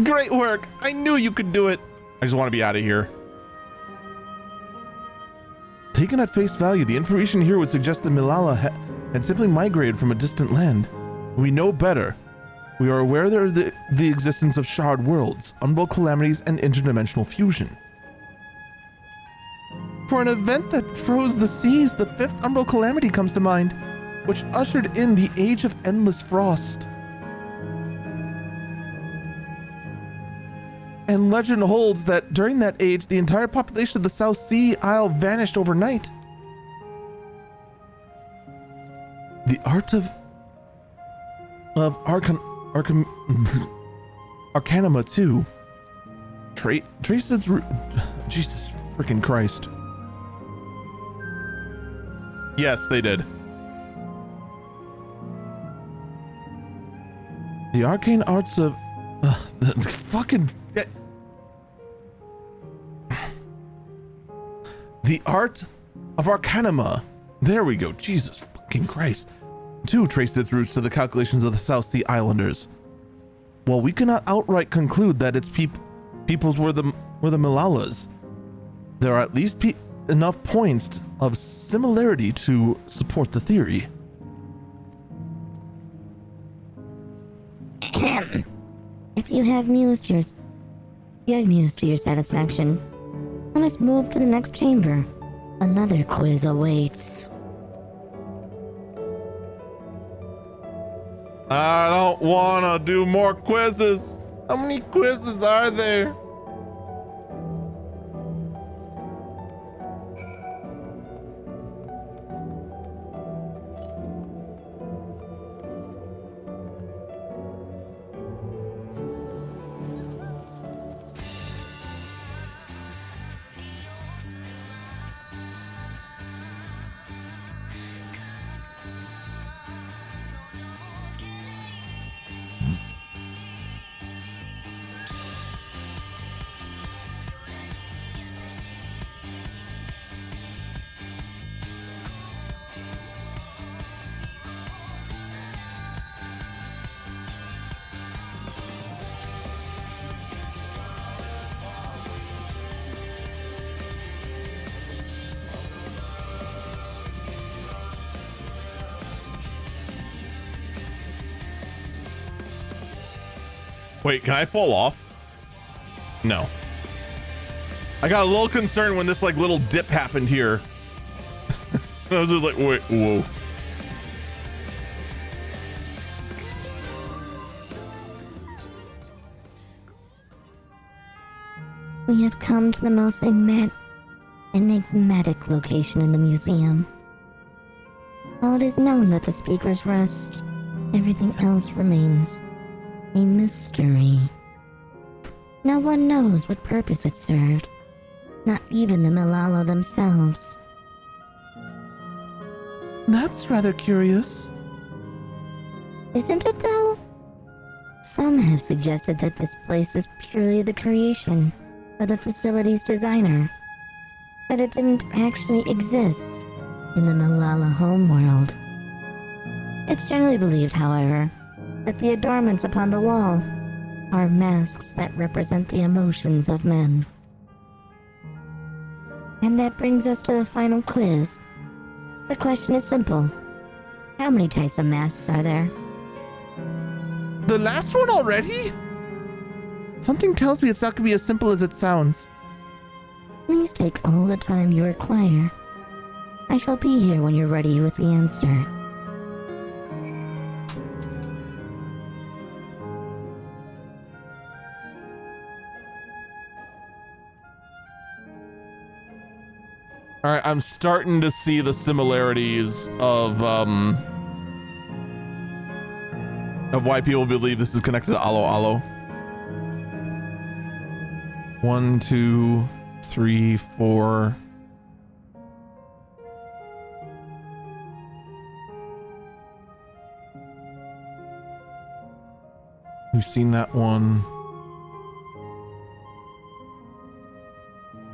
Great work! I knew you could do it! I just want to be out of here. Taken at face value, the information here would suggest that Milala had simply migrated from a distant land. We know better. We are aware of the existence of shard worlds, unbold calamities, and interdimensional fusion. For an event that froze the seas, the fifth umbral calamity comes to mind, which ushered in the Age of Endless Frost. And legend holds that during that age, the entire population of the South Sea Isle vanished overnight. The art of Arcanima too. Trace its root. Jesus freaking Christ. Yes, they did. The arcane arts of the fucking the art of Arcanima. There we go. Jesus fucking Christ. Too traced its roots to the calculations of the South Sea Islanders. While we cannot outright conclude that its peoples were the Milalas, there are at least enough points of similarity to support the theory. If you have mused to your satisfaction, let us move to the next chamber. Another quiz awaits. I don't want to do more quizzes. How many quizzes are there? Wait, can I fall off? No. I got a little concerned when this like little dip happened here. I was just like, wait, whoa. We have come to the most enigmatic location in the museum. A While it is known that the speakers rest, everything else remains a mystery. No one knows what purpose it served, not even the Malala themselves. That's rather curious. Isn't it though? Some have suggested that this place is purely the creation of the facility's designer, that it didn't actually exist in the Malala homeworld. It's generally believed, however, that the adornments upon the wall are masks that represent the emotions of men. And that brings us to the final quiz. The question is simple. How many types of masks are there? The last one already? Something tells me it's not going to be as simple as it sounds. Please take all the time you require. I shall be here when you're ready with the answer. All right, I'm starting to see the similarities of why people believe this is connected to Alo Alo. 1, 2, 3, 4. We've seen that one.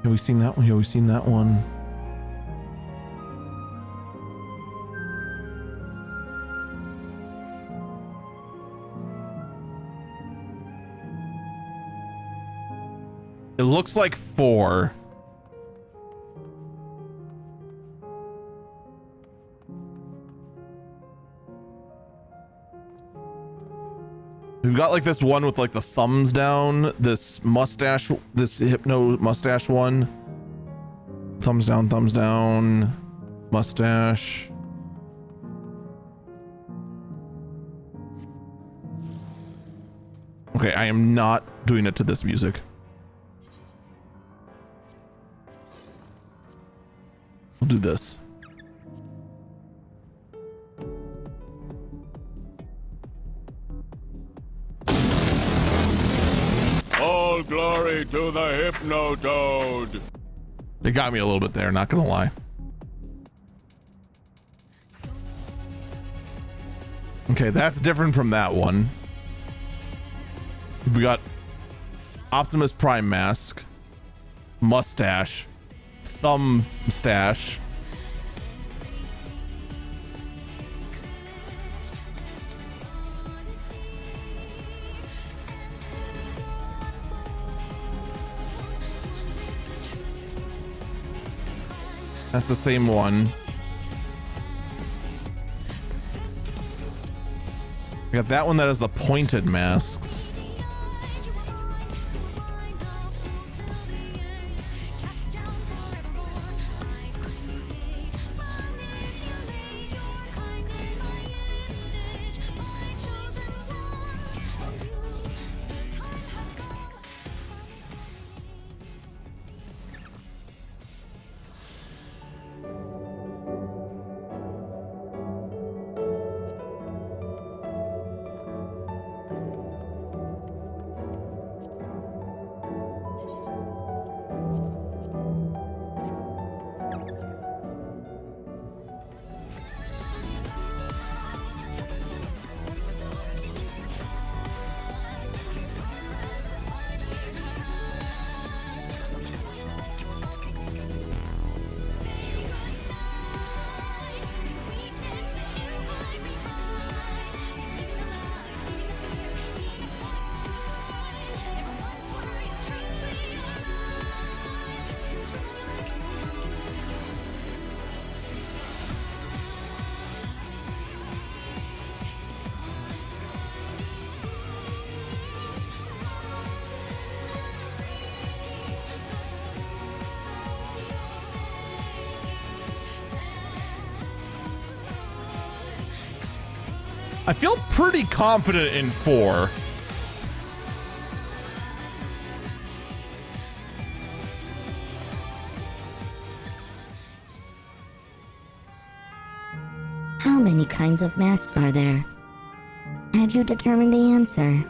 Yeah, we've seen that one. Yeah, we've seen that one. It looks like 4. We've got like this one with like the thumbs down, this mustache, this hypno mustache one. Thumbs down, mustache. Okay, I am not doing it to this music. We'll do this. All glory to the Hypnotoad. They got me a little bit there, not gonna lie. Okay, that's different from that one. We got Optimus Prime mask, mustache, thumb stash. That's the same one. We got that one that has the pointed masks. I feel pretty confident in 4. How How many kinds of masks are there? Have you determined the answer?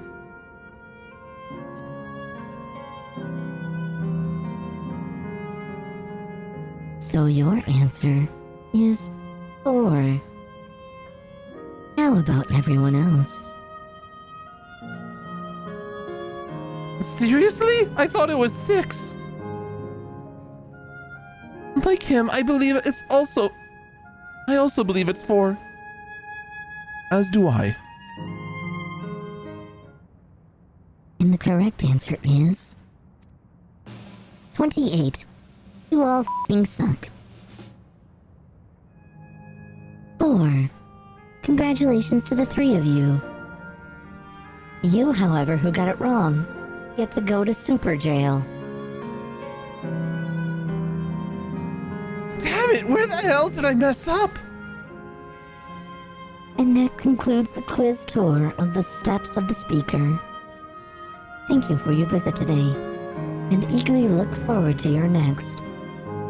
So your answer is 4. How about everyone else? Seriously? I thought it was 6. Like him, I also believe it's 4. As do I. And the correct answer is 28. You all f***ing suck. 4. Congratulations to the 3 of you. You, however, who got it wrong, get to go to super jail. Damn it, where the hell did I mess up? And that concludes the quiz tour of the steps of the speaker. Thank you for your visit today, and eagerly look forward to your next.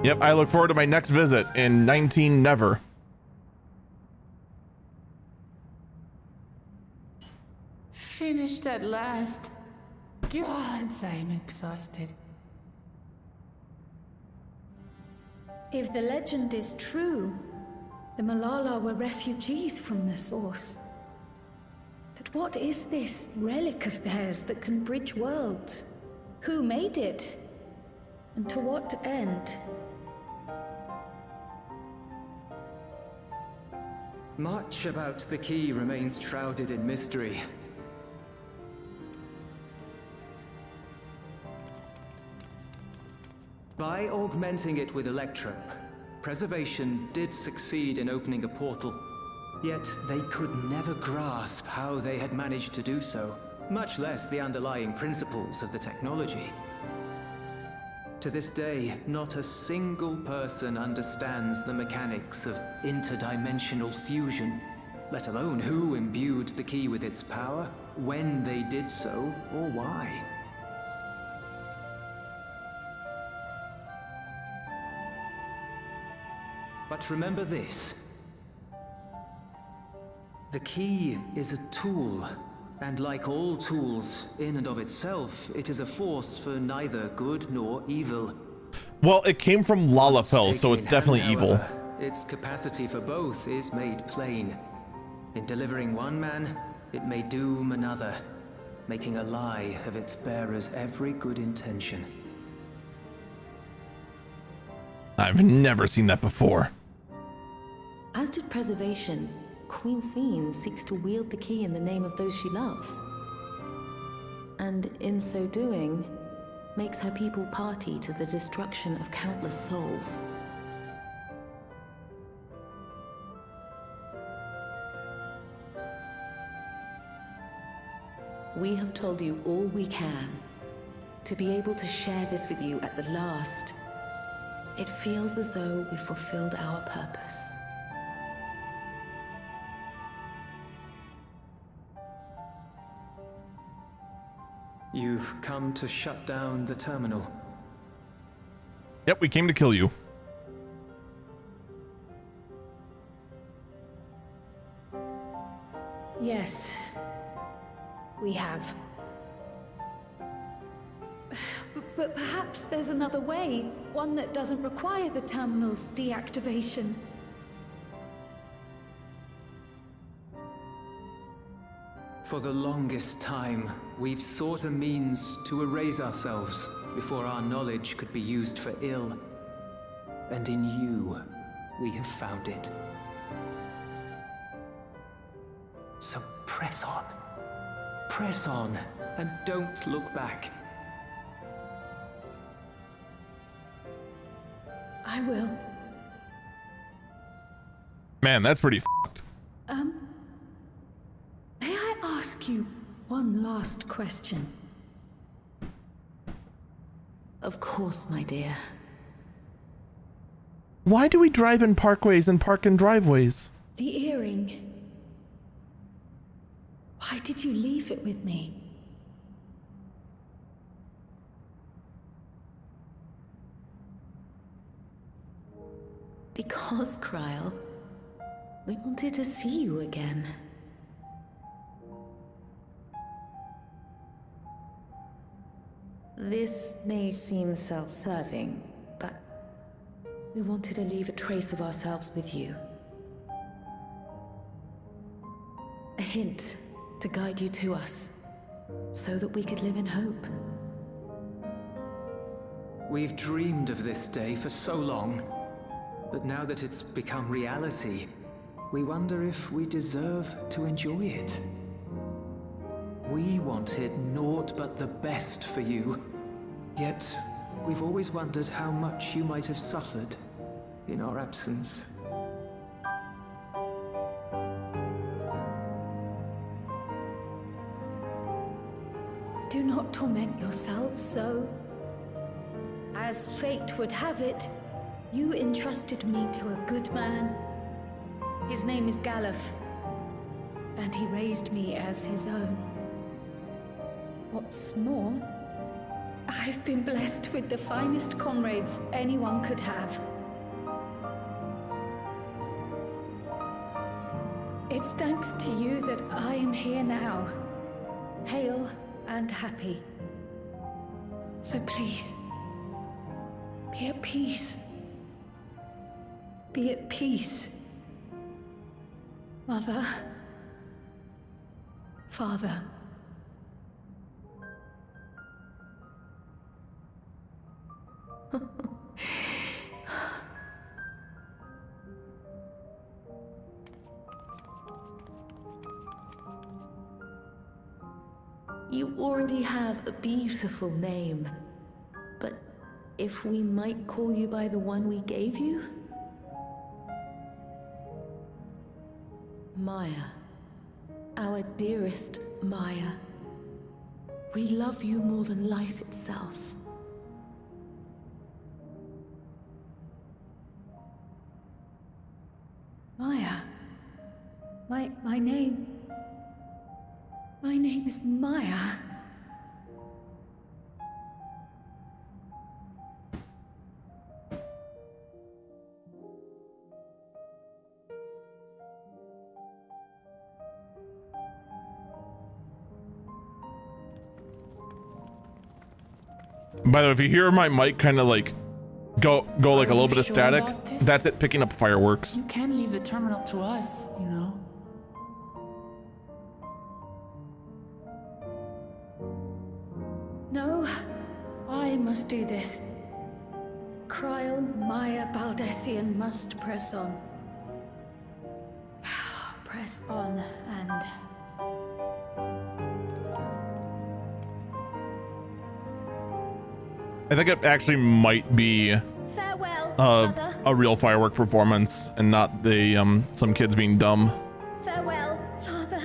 Yep, I look forward to my next visit in 19 never. Finished at last. Gods, I'm exhausted. If the legend is true, the Malala were refugees from the source. But what is this relic of theirs that can bridge worlds? Who made it? And to what end? Much about the key remains shrouded in mystery. By augmenting it with Electrope, Preservation did succeed in opening a portal. Yet they could never grasp how they had managed to do so, much less the underlying principles of the technology. To this day, not a single person understands the mechanics of interdimensional fusion, let alone who imbued the key with its power, when they did so, or why. But remember this. The key is a tool, and like all tools, in and of itself, it is a force for neither good nor evil. Well, it came from Lalafell, so it's definitely evil. However, its capacity for both is made plain. In delivering one man, it may doom another, making a lie of its bearer's every good intention. I've never seen that before. As did Preservation, Queen Sveen seeks to wield the key in the name of those she loves. And in so doing, makes her people party to the destruction of countless souls. We have told you all we can. To be able to share this with you at the last, it feels as though we fulfilled our purpose. You've come to shut down the terminal. Yep, we came to kill you. Yes, we have. But perhaps there's another way, one that doesn't require the terminal's deactivation. For the longest time, we've sought a means to erase ourselves before our knowledge could be used for ill. And in you, we have found it. So press on. Press on, and don't look back. I will. Man, that's pretty f***ed. May I ask you one last question? Of course, my dear. Why do we drive in parkways and park in driveways? The earring. Why did you leave it with me? Because, Kryl, We wanted to see you again. This may seem self-serving, but we wanted to leave a trace of ourselves with you. A hint to guide you to us, so that we could live in hope. We've dreamed of this day for so long, but now that it's become reality, we wonder if we deserve to enjoy it. We wanted naught but the best for you, yet we've always wondered how much you might have suffered in our absence. Do not torment yourselves so. As fate would have it, you entrusted me to a good man. His name is Galuf, and he raised me as his own. What's more, I've been blessed with the finest comrades anyone could have. It's thanks to you that I am here now, hale and happy. So please, be at peace. Be at peace. Mother. Father. You already have a beautiful name, but if we might call you by the one we gave you? Maya. Our dearest Maya. We love you more than life itself. Maya. My name... My name is Maya. By the way, if you hear my mic kind of like go like a little bit of sure static, about this? that's it picking up fireworks. You can leave the terminal to us, you know. No, I must do this. Kryl, Maya, Baldessian must press on. Press on and... I think it actually might be Farewell, Mother. a real firework performance and not the some kids being dumb. Farewell, Father.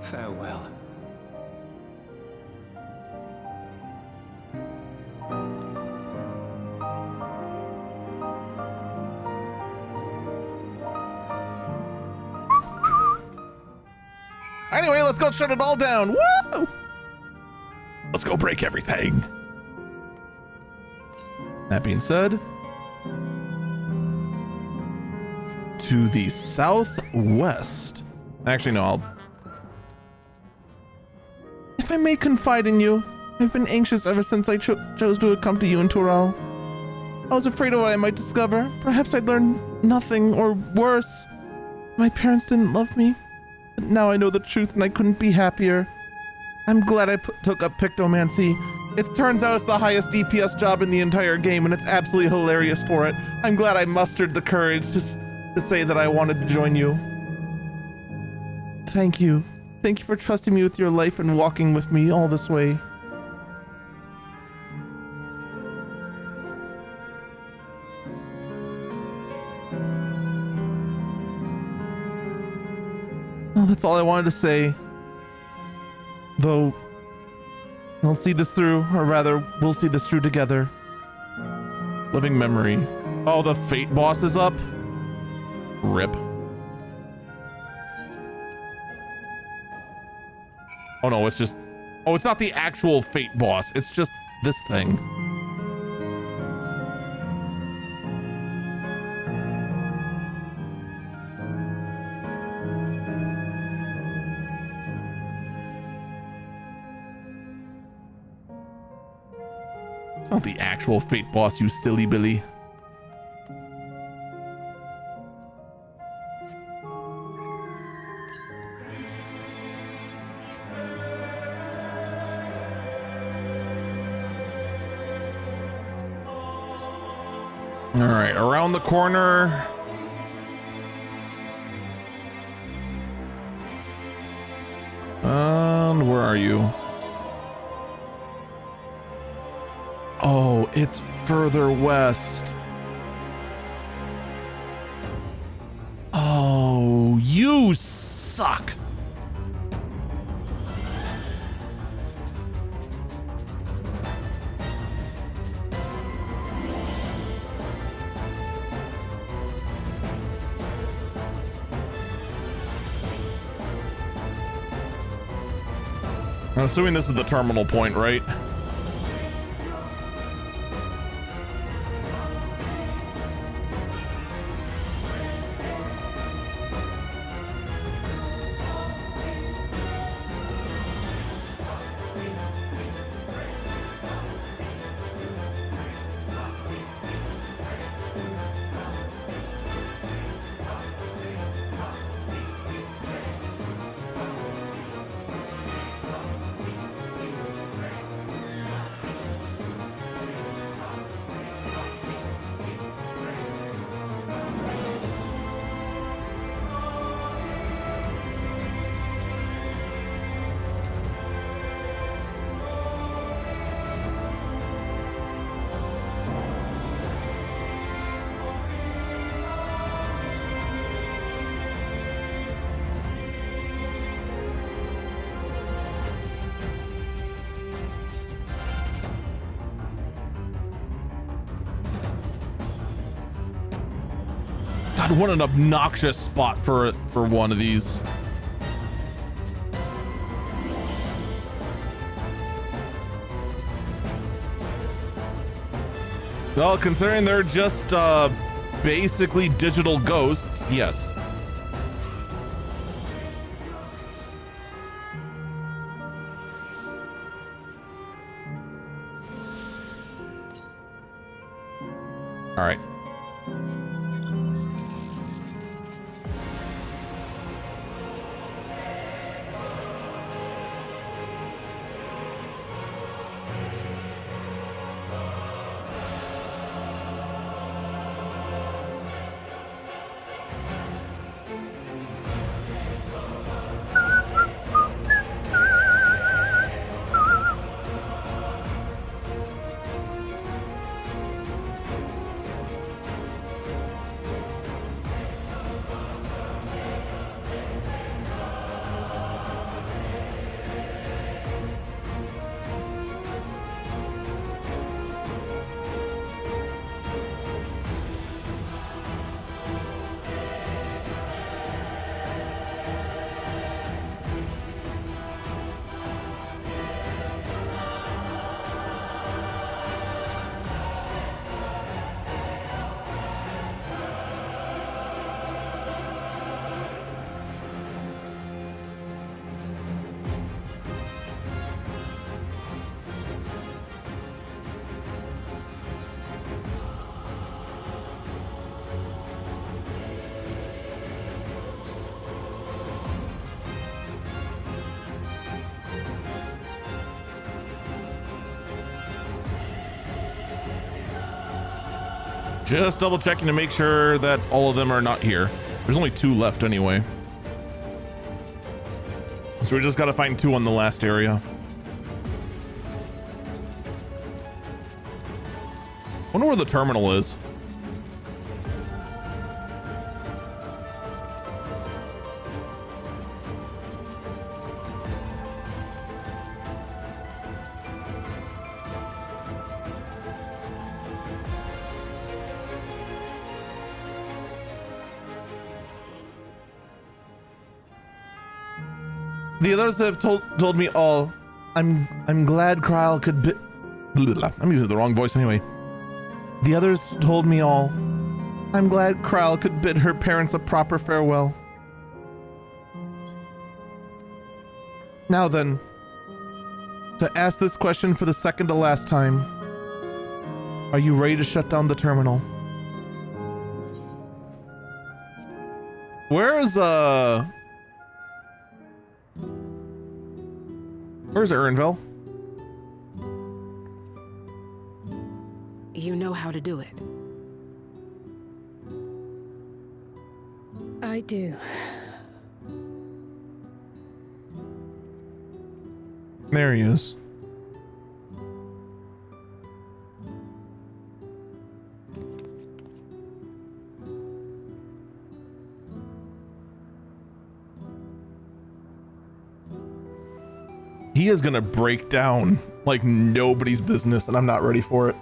Farewell. Anyway, let's go shut it all down. Woo! Let's go break everything. That being said, to the southwest. Actually, no, if I may confide in you, I've been anxious ever since I chose to come to you in Tural. I was afraid of what I might discover. Perhaps I'd learn nothing, or worse. My parents didn't love me. But now I know the truth and I couldn't be happier. I'm glad I took up Pictomancy. It turns out it's the highest DPS job in the entire game, and it's absolutely hilarious for it. I'm glad I mustered the courage to say that I wanted to join you. Thank you. Thank you for trusting me with your life and walking with me all this way. Well, that's all I wanted to say. Though, I'll see this through, or rather, we'll see this through together. Living memory. Oh, the Fate boss is up? Rip. Oh no, it's just... Oh, it's not the actual Fate boss. It's just this thing. It's not the actual Fate boss, you silly Billy. All right, around the corner. And where are you? Oh, it's further west. Oh, you suck. I'm assuming this is the terminal point, right? God, what an obnoxious spot for one of these. Well, considering they're just basically digital ghosts, yes. All right. Just double checking to make sure that all of them are not here. There's only 2 left anyway. So we just gotta find 2 on the last area. Wonder where the terminal is. The others have told me all. I'm glad Kryle could be. I'm using the wrong voice anyway. The others told me all. I'm glad Kryle could bid her parents a proper farewell. Now then, to ask this question for the second to last time. Are you ready to shut down the terminal? Where's Ernville? You know how to do it. I do. There he is. He is gonna break down like nobody's business, and I'm not ready for it.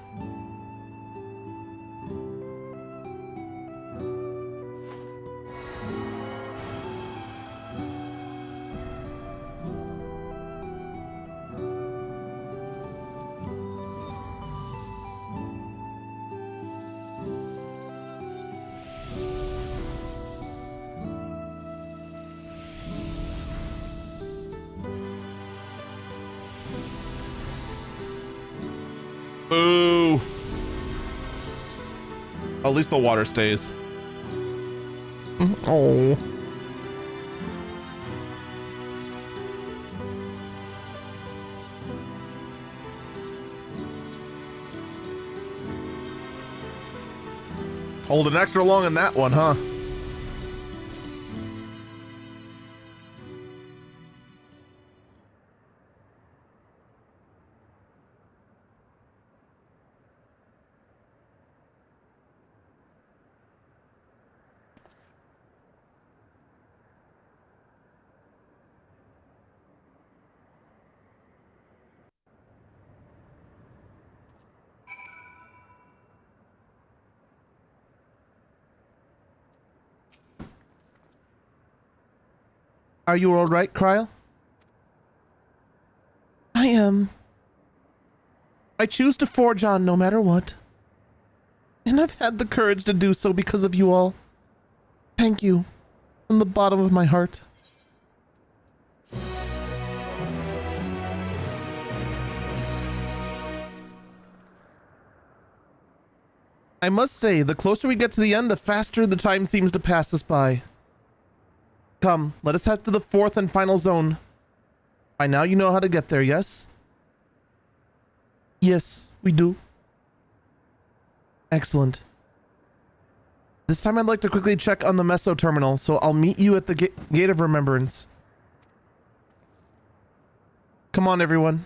Boo! At least the water stays. Oh. Holding extra long in that one, huh? Are you all right, Kryl? I am. I choose to forge on no matter what. And I've had the courage to do so because of you all. Thank you. From the bottom of my heart. I must say, the closer we get to the end, the faster the time seems to pass us by. Come, let us head to the fourth and final zone. By now you know how to get there, yes? Yes, we do. Excellent. This time I'd like to quickly check on the Meso terminal, so I'll meet you at the Gate of Remembrance. Come on, everyone.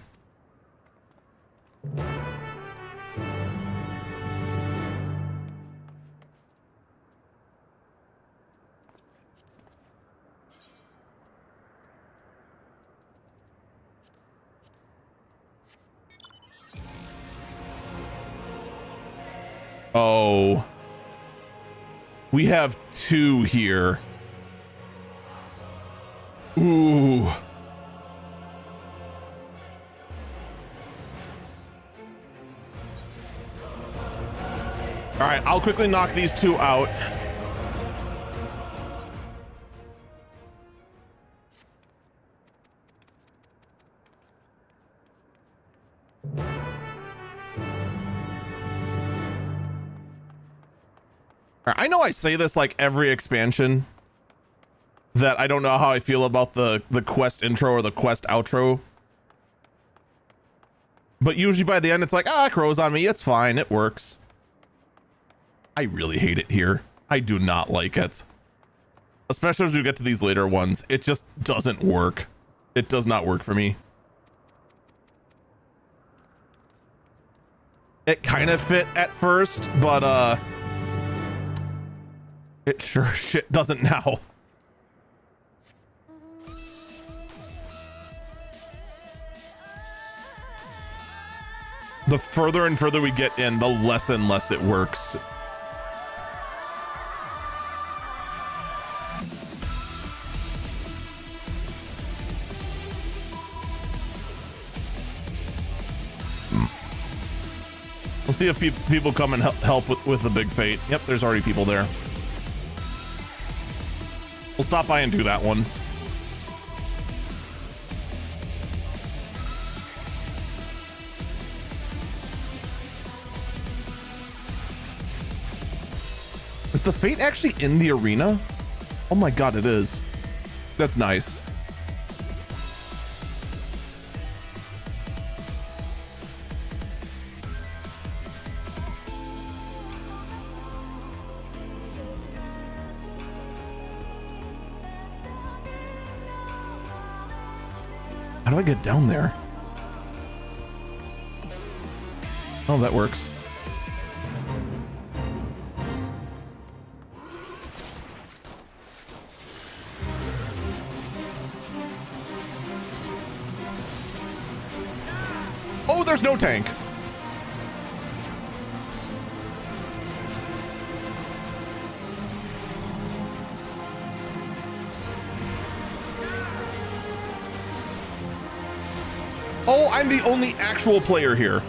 Oh. We have two here. Ooh. All right, I'll quickly knock these two out. I know I say this like every expansion, that I don't know how I feel about the quest intro or the quest outro. But usually by the end it's like, ah, crow's on me, it's fine, it works. I really hate it here. I do not like it. Especially as we get to these later ones. It just doesn't work. It does not work for me. It kind of fit at first, but it sure shit doesn't now. The further and further we get in, the less and less it works. We'll see if people come and help with the big fate. Yep, there's already people there. We'll stop by and do that one. Is the Fate actually in the arena? Oh my god, it is. That's nice. How do I get down there? Oh, that works. Oh, there's no tank. Oh, I'm the only actual player here.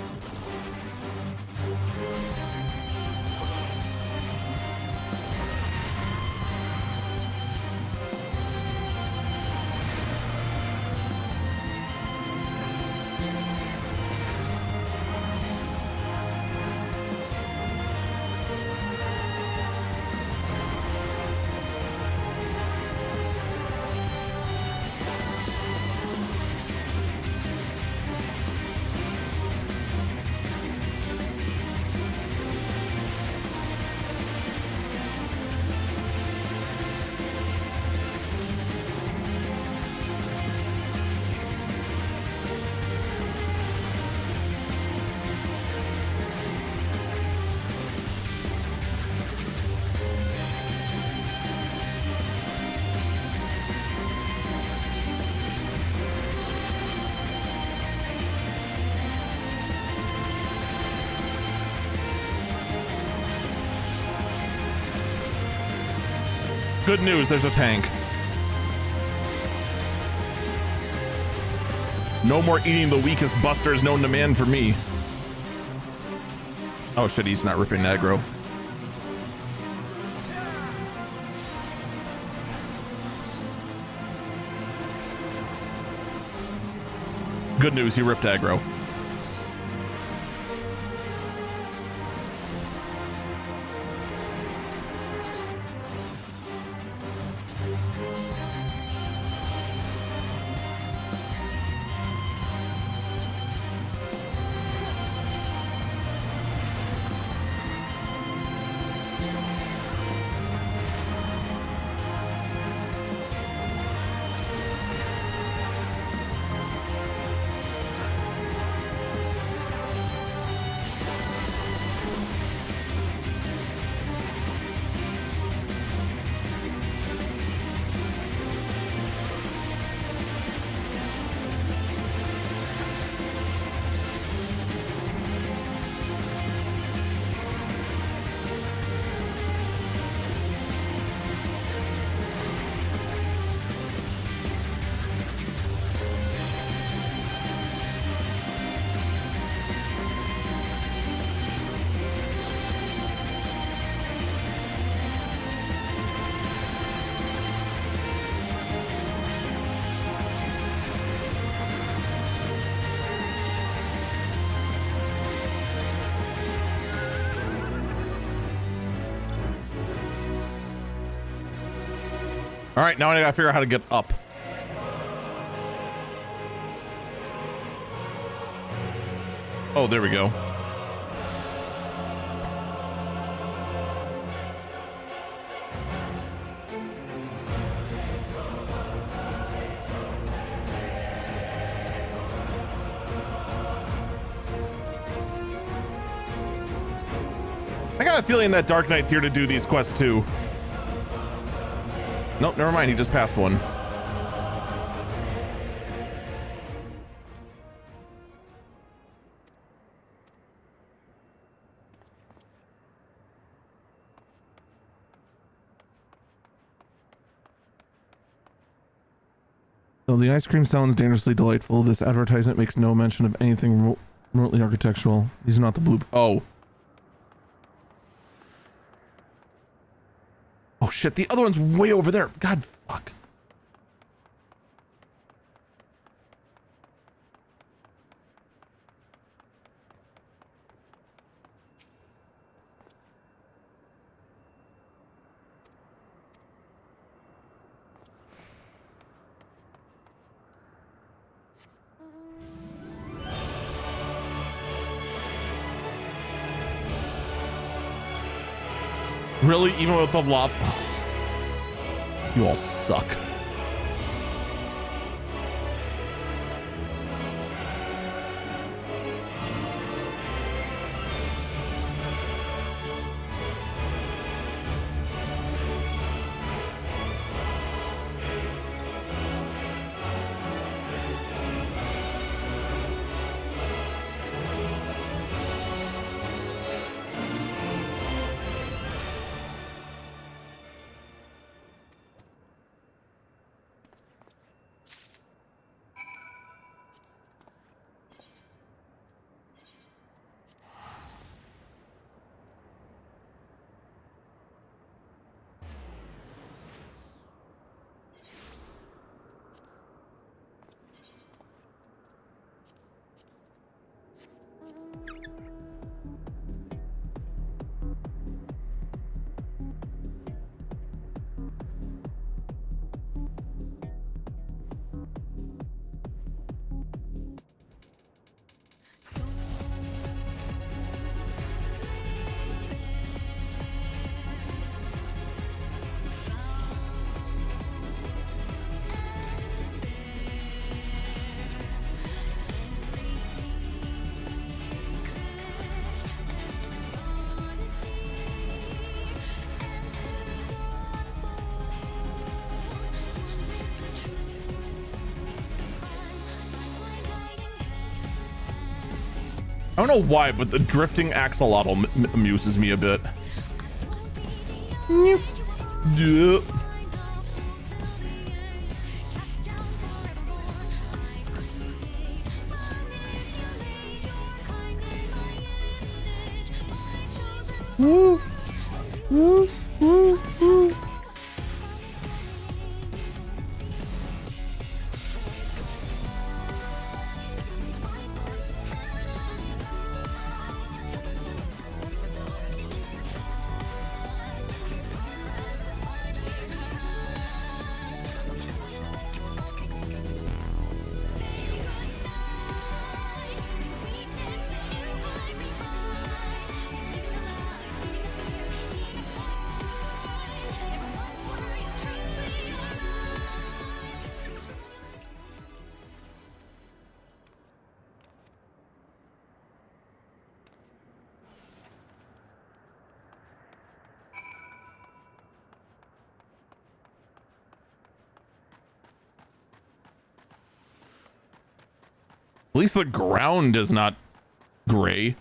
Good news, there's a tank. No more eating the weakest busters known to man for me. Oh shit, he's not ripping aggro. Good news, he ripped aggro. All right, now I gotta figure out how to get up. Oh, there we go. I got a feeling that Dark Knight's here to do these quests too. Nope, never mind. He just passed one. Though the ice cream sounds dangerously delightful, this advertisement makes no mention of anything remotely architectural. These are not the blue... Oh. Oh shit, the other one's way over there. God, fuck. Really? Even with the lava? You all suck. I don't know why, but the drifting axolotl amuses me a bit. Yeah. Woo. Woo. Woo. Woo. At least the ground is not gray.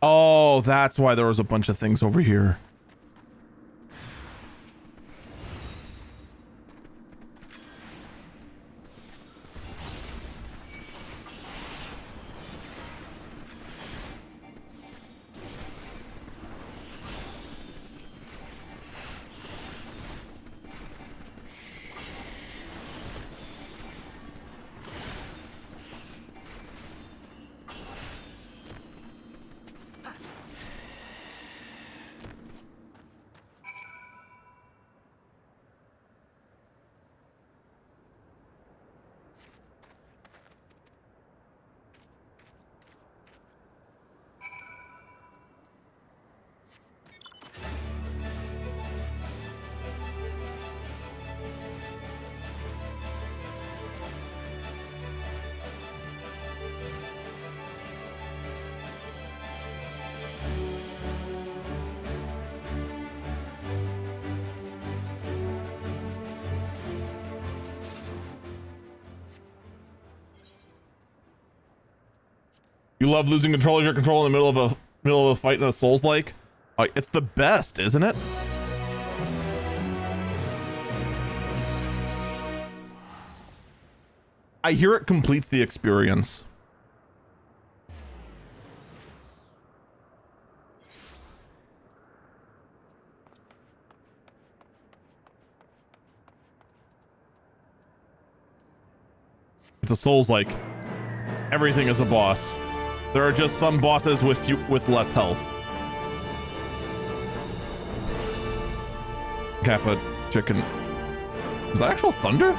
Oh, that's why there was a bunch of things over here. You love losing control of your control in the middle of a fight in a Souls-like? It's the best, isn't it? I hear it completes the experience. It's a Souls-like. Everything is a boss. There are just some bosses with less health. Kappa chicken. Is that actual thunder?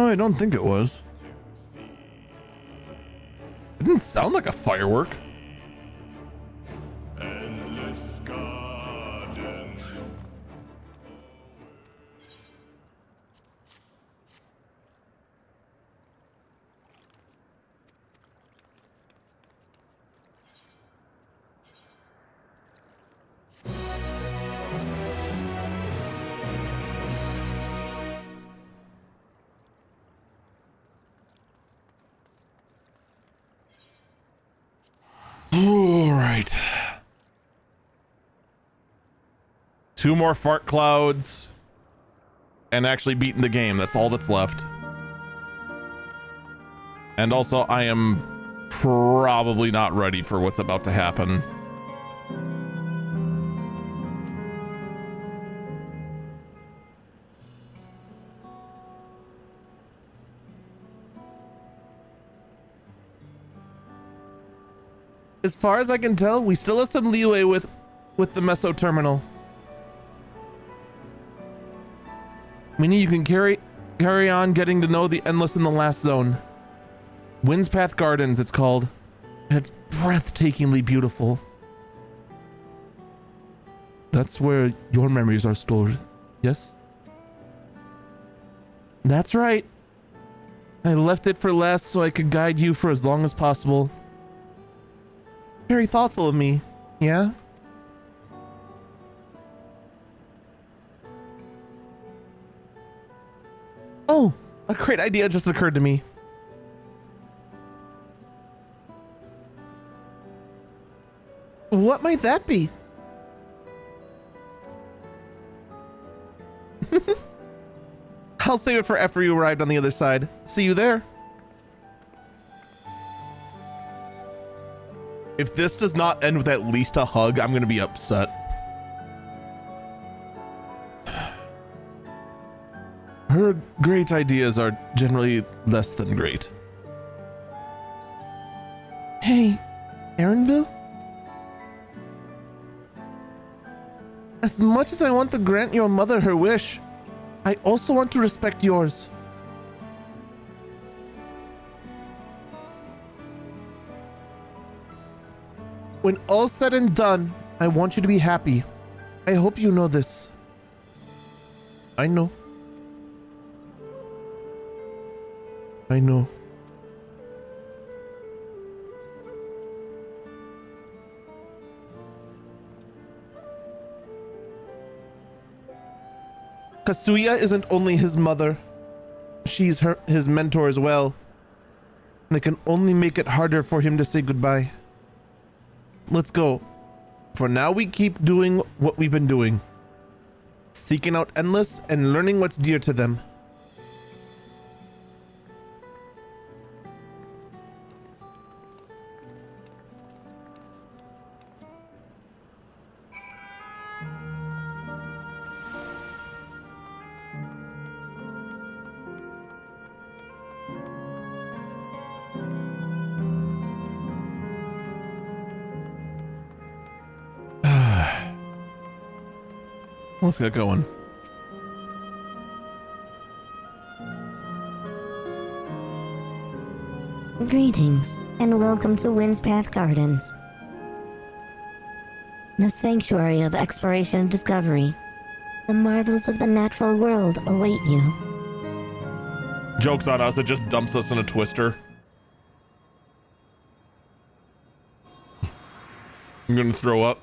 No, I don't think it was. It didn't sound like a firework. Endless garden. All right. 2 more fart clouds and actually beating the game. That's all that's left. And also, I am probably not ready for what's about to happen. As far as I can tell, we still have some leeway with the Meso terminal. Meaning you can carry on getting to know the Endless in the last zone. Wind's Path Gardens, it's called. And it's breathtakingly beautiful. That's where your memories are stored, yes? That's right. I left it for last so I could guide you for as long as possible. Very thoughtful of me, yeah? Oh, a great idea just occurred to me. What might that be? I'll save it for after you arrived on the other side. See you there. If this does not end with at least a hug, I'm gonna be upset. Her great ideas are generally less than great. Hey, Aaronville? As much as I want to grant your mother her wish, I also want to respect yours. When all's said and done, I want you to be happy. I hope you know this. I know. I know. Kasuya isn't only his mother. She's his mentor as well. And it can only make it harder for him to say goodbye. Let's go. For now, we keep doing what we've been doing. Seeking out Endless and learning what's dear to them. Let's get going. Greetings, and welcome to Wind's Path Gardens. The sanctuary of exploration and discovery. The marvels of the natural world await you. Joke's on us, it just dumps us in a twister. I'm gonna throw up.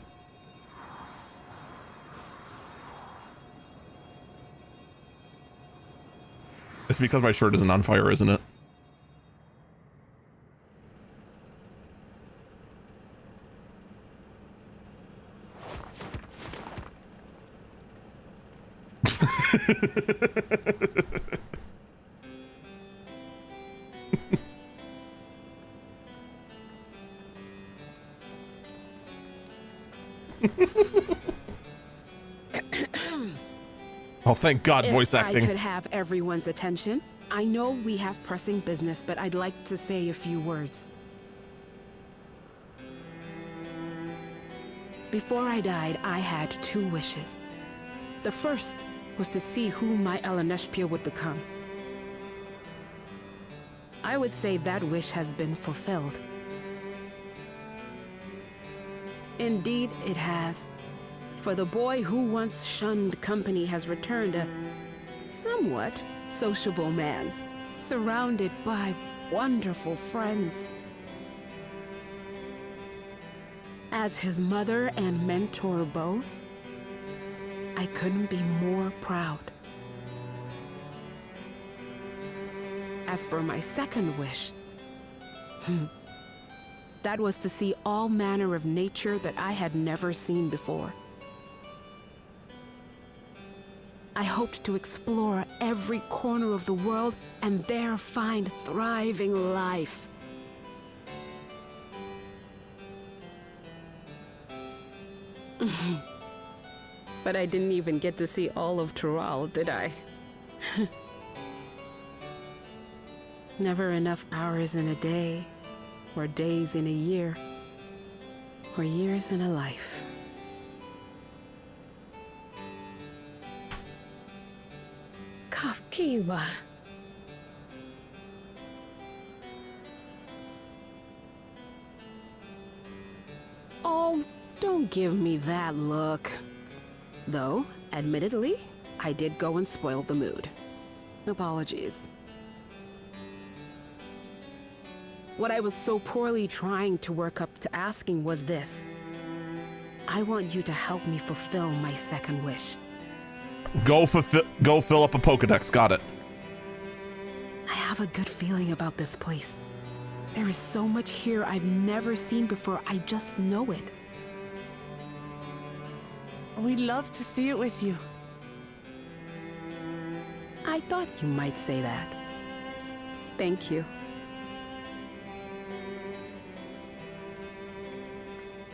It's because my shirt isn't on fire, isn't it? Oh, thank God, voice acting. If I could have everyone's attention. I know we have pressing business, but I'd like to say a few words. Before I died, I had 2 wishes. The first was to see who my Eleneshpia would become. I would say that wish has been fulfilled. Indeed, it has. For the boy who once shunned company has returned a somewhat sociable man, surrounded by wonderful friends. As his mother and mentor both, I couldn't be more proud. As for my second wish, that was to see all manner of nature that I had never seen before. I hoped to explore every corner of the world and there find thriving life. But I didn't even get to see all of Tural, did I? Never enough hours in a day, or days in a year, or years in a life. Kafkiwa. Oh, don't give me that look. Though, admittedly, I did go and spoil the mood. Apologies. What I was so poorly trying to work up to asking was this. I want you to help me fulfill my second wish. Go fill up a Pokedex. Got it. I have a good feeling about this place. There is so much here I've never seen before. I just know it. We'd love to see it with you. I thought you might say that. Thank you.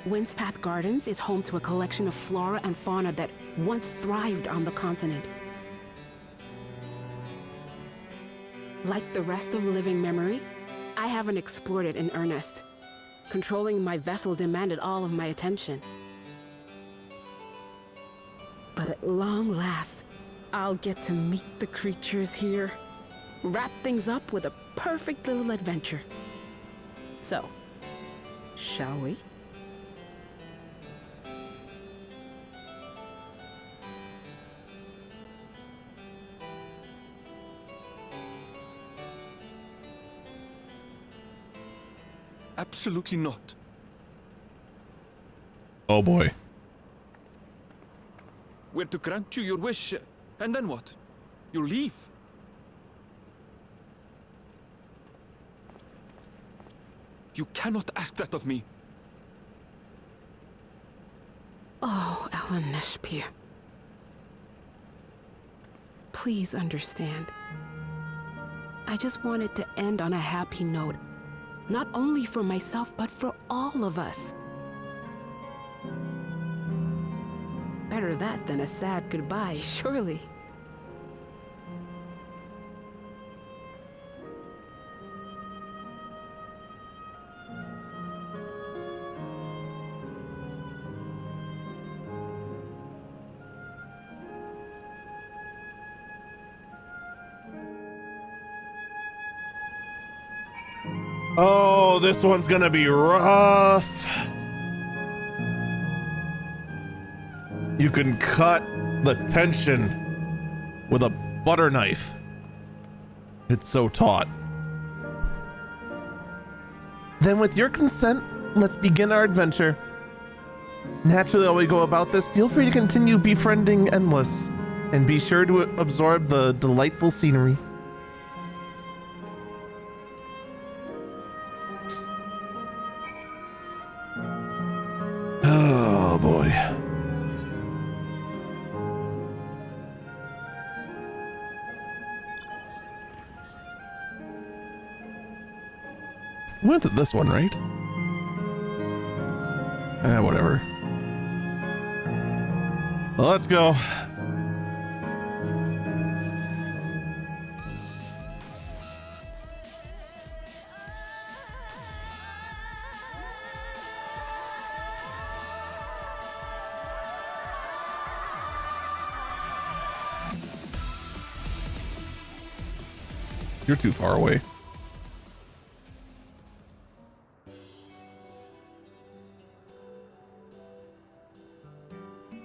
Windspath Gardens is home to a collection of flora and fauna that once thrived on the continent. Like the rest of living memory, I haven't explored it in earnest. Controlling my vessel demanded all of my attention. But at long last, I'll get to meet the creatures here. Wrap things up with a perfect little adventure. So, shall we? Absolutely not. Oh boy. We're to grant you your wish, and then what? You leave? You cannot ask that of me. Oh, Ellen Neshpir. Please understand. I just wanted to end on a happy note. Not only for myself, but for all of us. Better that than a sad goodbye, surely. Oh, this one's gonna be rough. You can cut the tension with a butter knife. It's so taut. Then with your consent, let's begin our adventure. Naturally, while we go about this, feel free to continue befriending Endless, and be sure to absorb the delightful scenery. Oh boy. We went to this one, right? Whatever. Well, let's go. You're too far away.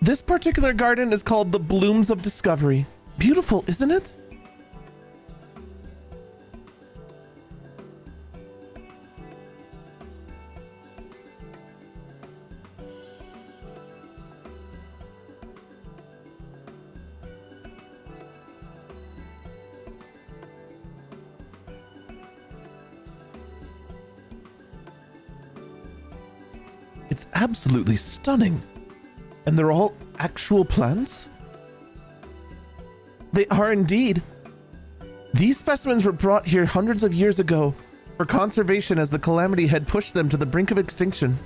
This particular garden is called the Blooms of Discovery. Beautiful, isn't it? It's absolutely stunning. And they're all actual plants? They are indeed. These specimens were brought here hundreds of years ago for conservation as the calamity had pushed them to the brink of extinction.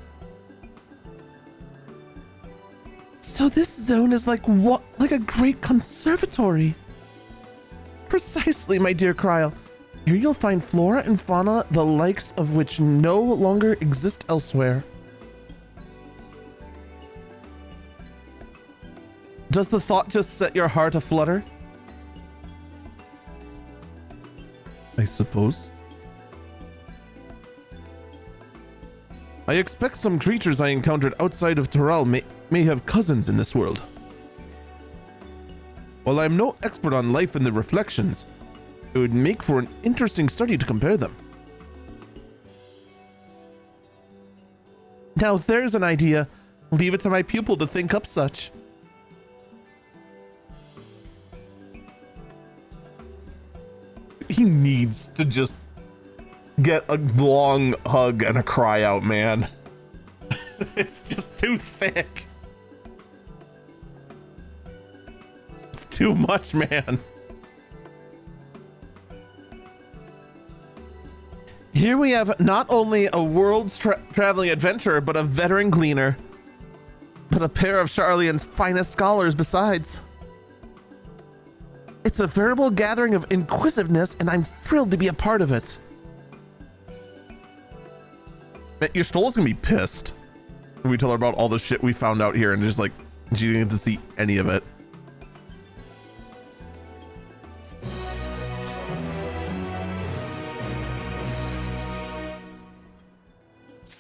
So this zone is like what? Like a great conservatory. Precisely, my dear Kryl. Here you'll find flora and fauna the likes of which no longer exist elsewhere. Does the thought just set your heart aflutter? I suppose. I expect some creatures I encountered outside of Toral may have cousins in this world. While I'm no expert on life in the reflections, it would make for an interesting study to compare them. Now there's an idea. Leave it to my pupil to think up such. He needs to just get a long hug and a cry out, man. It's just too thick. It's too much, man. Here we have not only a world's traveling adventurer, but a veteran gleaner. But a pair of Sharlayan's finest scholars besides. It's a veritable gathering of inquisitiveness, and I'm thrilled to be a part of it. Man, your Stola's gonna be pissed when we tell her about all the shit we found out here and just like, she didn't get to see any of it.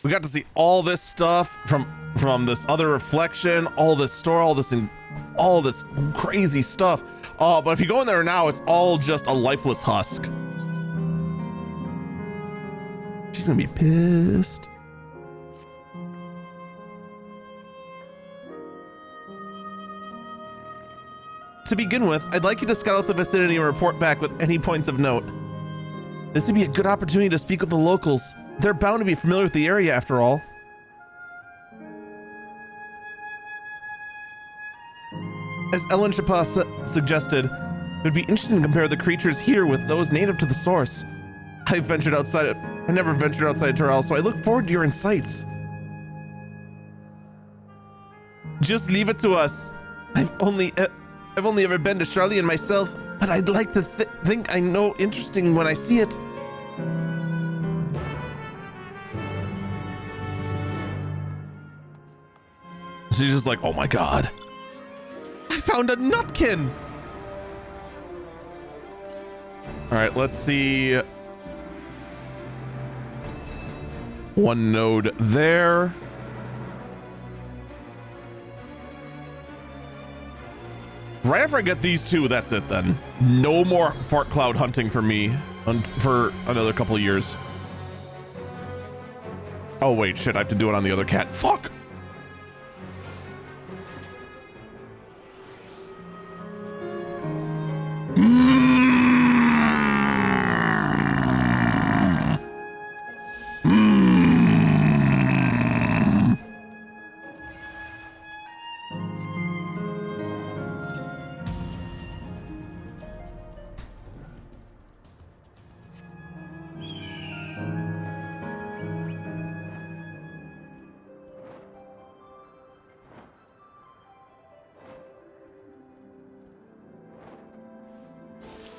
We got to see all this stuff from this other reflection, all this store, all this crazy stuff. But if you go in there now, it's all just a lifeless husk. She's gonna be pissed. To begin with, I'd like you to scout out the vicinity and report back with any points of note. This would be a good opportunity to speak with the locals. They're bound to be familiar with the area after all. As Ellen Chapa suggested, it would be interesting to compare the creatures here with those native to the source. I never ventured outside Toral, so I look forward to your insights. Just leave it to us. I've only ever been to Sharlayan myself, but I'd like to think I know interesting when I see it. She's just like, oh my god. I found a nutkin! Alright, let's see. One node there. Right after I get these two, that's it then. No more fart cloud hunting for me for another couple of years. Oh wait, shit, I have to do it on the other cat. Fuck!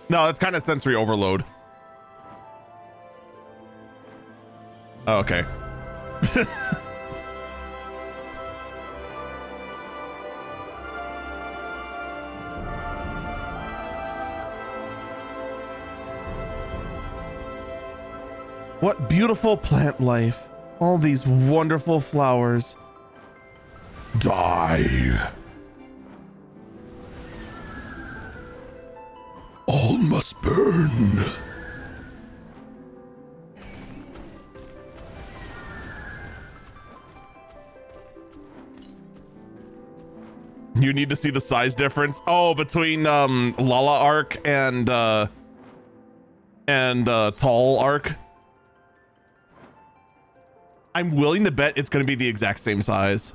No, that's kind of sensory overload. Oh, okay. What beautiful plant life. All these wonderful flowers. Die. All must burn. You need to see the size difference. Oh, between Lala Arc and Tall Arc. I'm willing to bet it's going to be the exact same size.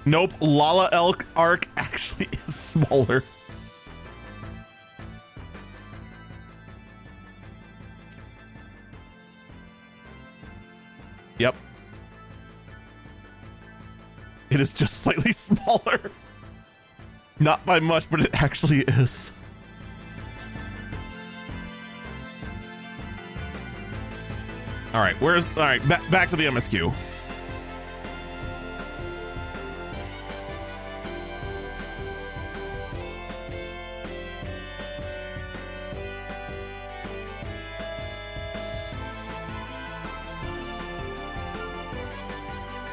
Nope, Lala Elk Arc actually is smaller. Yep. It is just slightly smaller. Not by much, but it actually is. All right, back to the MSQ.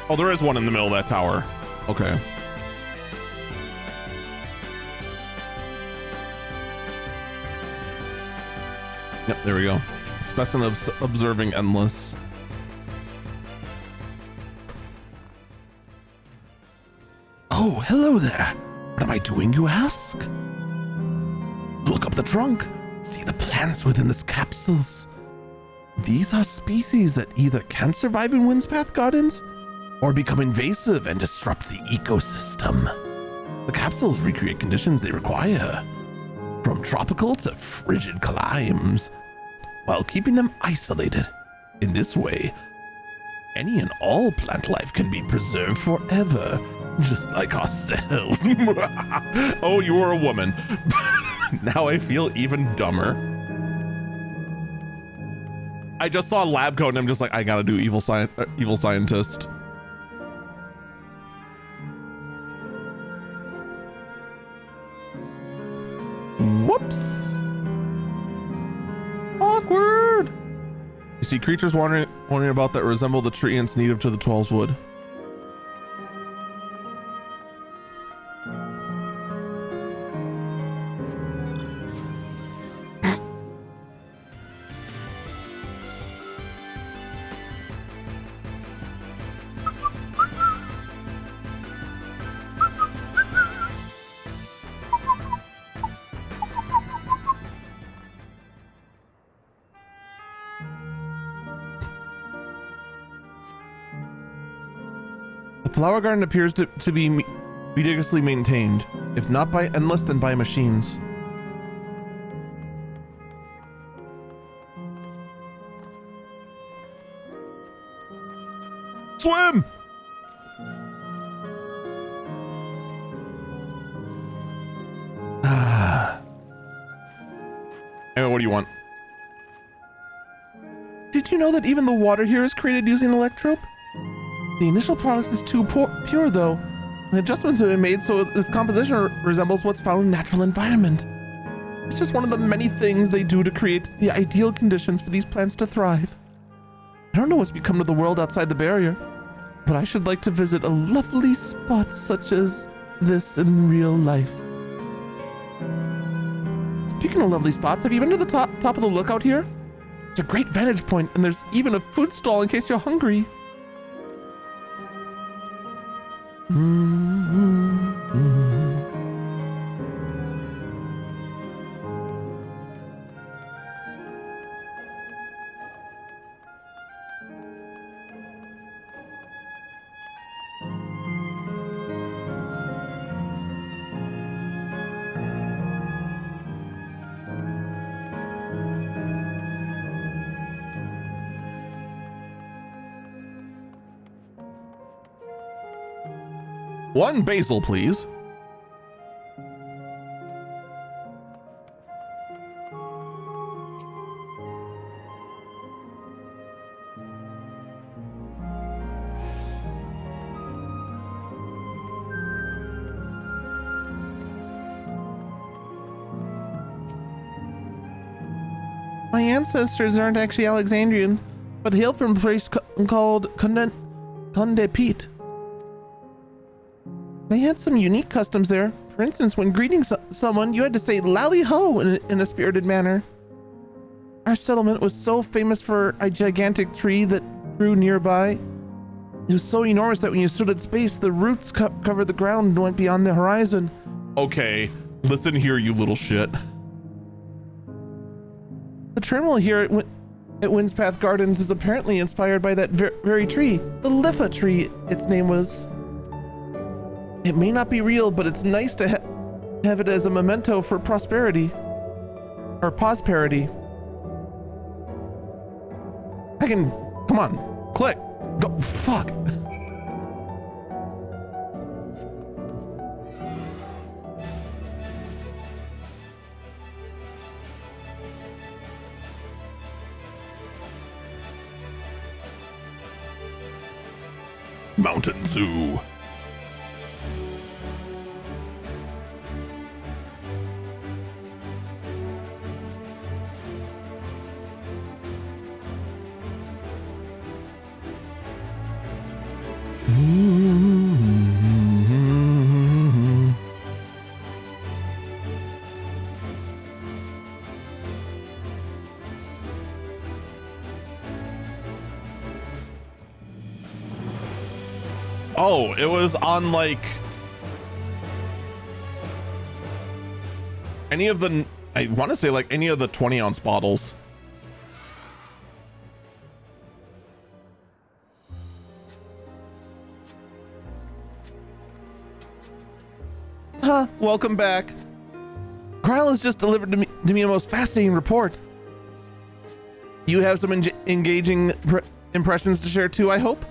Oh, there is one in the middle of that tower. Okay. Yep, there we go. Specimen of observing endless. Oh, hello there. What am I doing, you ask? Look up the trunk. See the plants within its capsules. These are species that either can't survive in Windspath Gardens or become invasive and disrupt the ecosystem. The capsules recreate conditions they require, from tropical to frigid climes, while keeping them isolated. In this way, any and all plant life can be preserved forever, just like ourselves. Oh, you are a woman. Now I feel even dumber. I just saw a lab coat and I'm just like, I gotta do evil scientist. Whoops. Awkward. You see creatures wandering about that resemble the tree ants native to the 12's wood. The flower garden appears to be meticulously maintained, if not by endless, then by machines. Swim! Anyway, what do you want? Did you know that even the water here is created using electrope? The initial product is too pure though, and adjustments have been made so its composition resembles what's found in natural environment. It's just one of the many things they do to create the ideal conditions for these plants to thrive. I don't know what's become of the world outside the barrier, but I should like to visit a lovely spot such as this in real life. Speaking of lovely spots, have you been to the top of the lookout here? It's a great vantage point, and there's even a food stall in case you're hungry. One basil, please. My ancestors aren't actually Alexandrian, but hail from a place called Conde Pete. They had some unique customs there. For instance, when greeting someone, you had to say "Lally ho" in a spirited manner. Our settlement was so famous for a gigantic tree that grew nearby. It was so enormous that when you stood at space, the roots covered the ground and went beyond the horizon. Okay, listen here, you little shit. The terminal here at Windspath Gardens is apparently inspired by that very tree. The Lifa tree, its name was. It may not be real, but it's nice to have it as a memento for prosperity. Or prosperity. I can... Come on. Click. Go. Fuck. Mountain Zoo. Oh, it was on like any of the, I want to say like any of the 20-ounce bottles. Welcome back. Kryle has just delivered to me a most fascinating report. You have some engaging impressions to share too, I hope?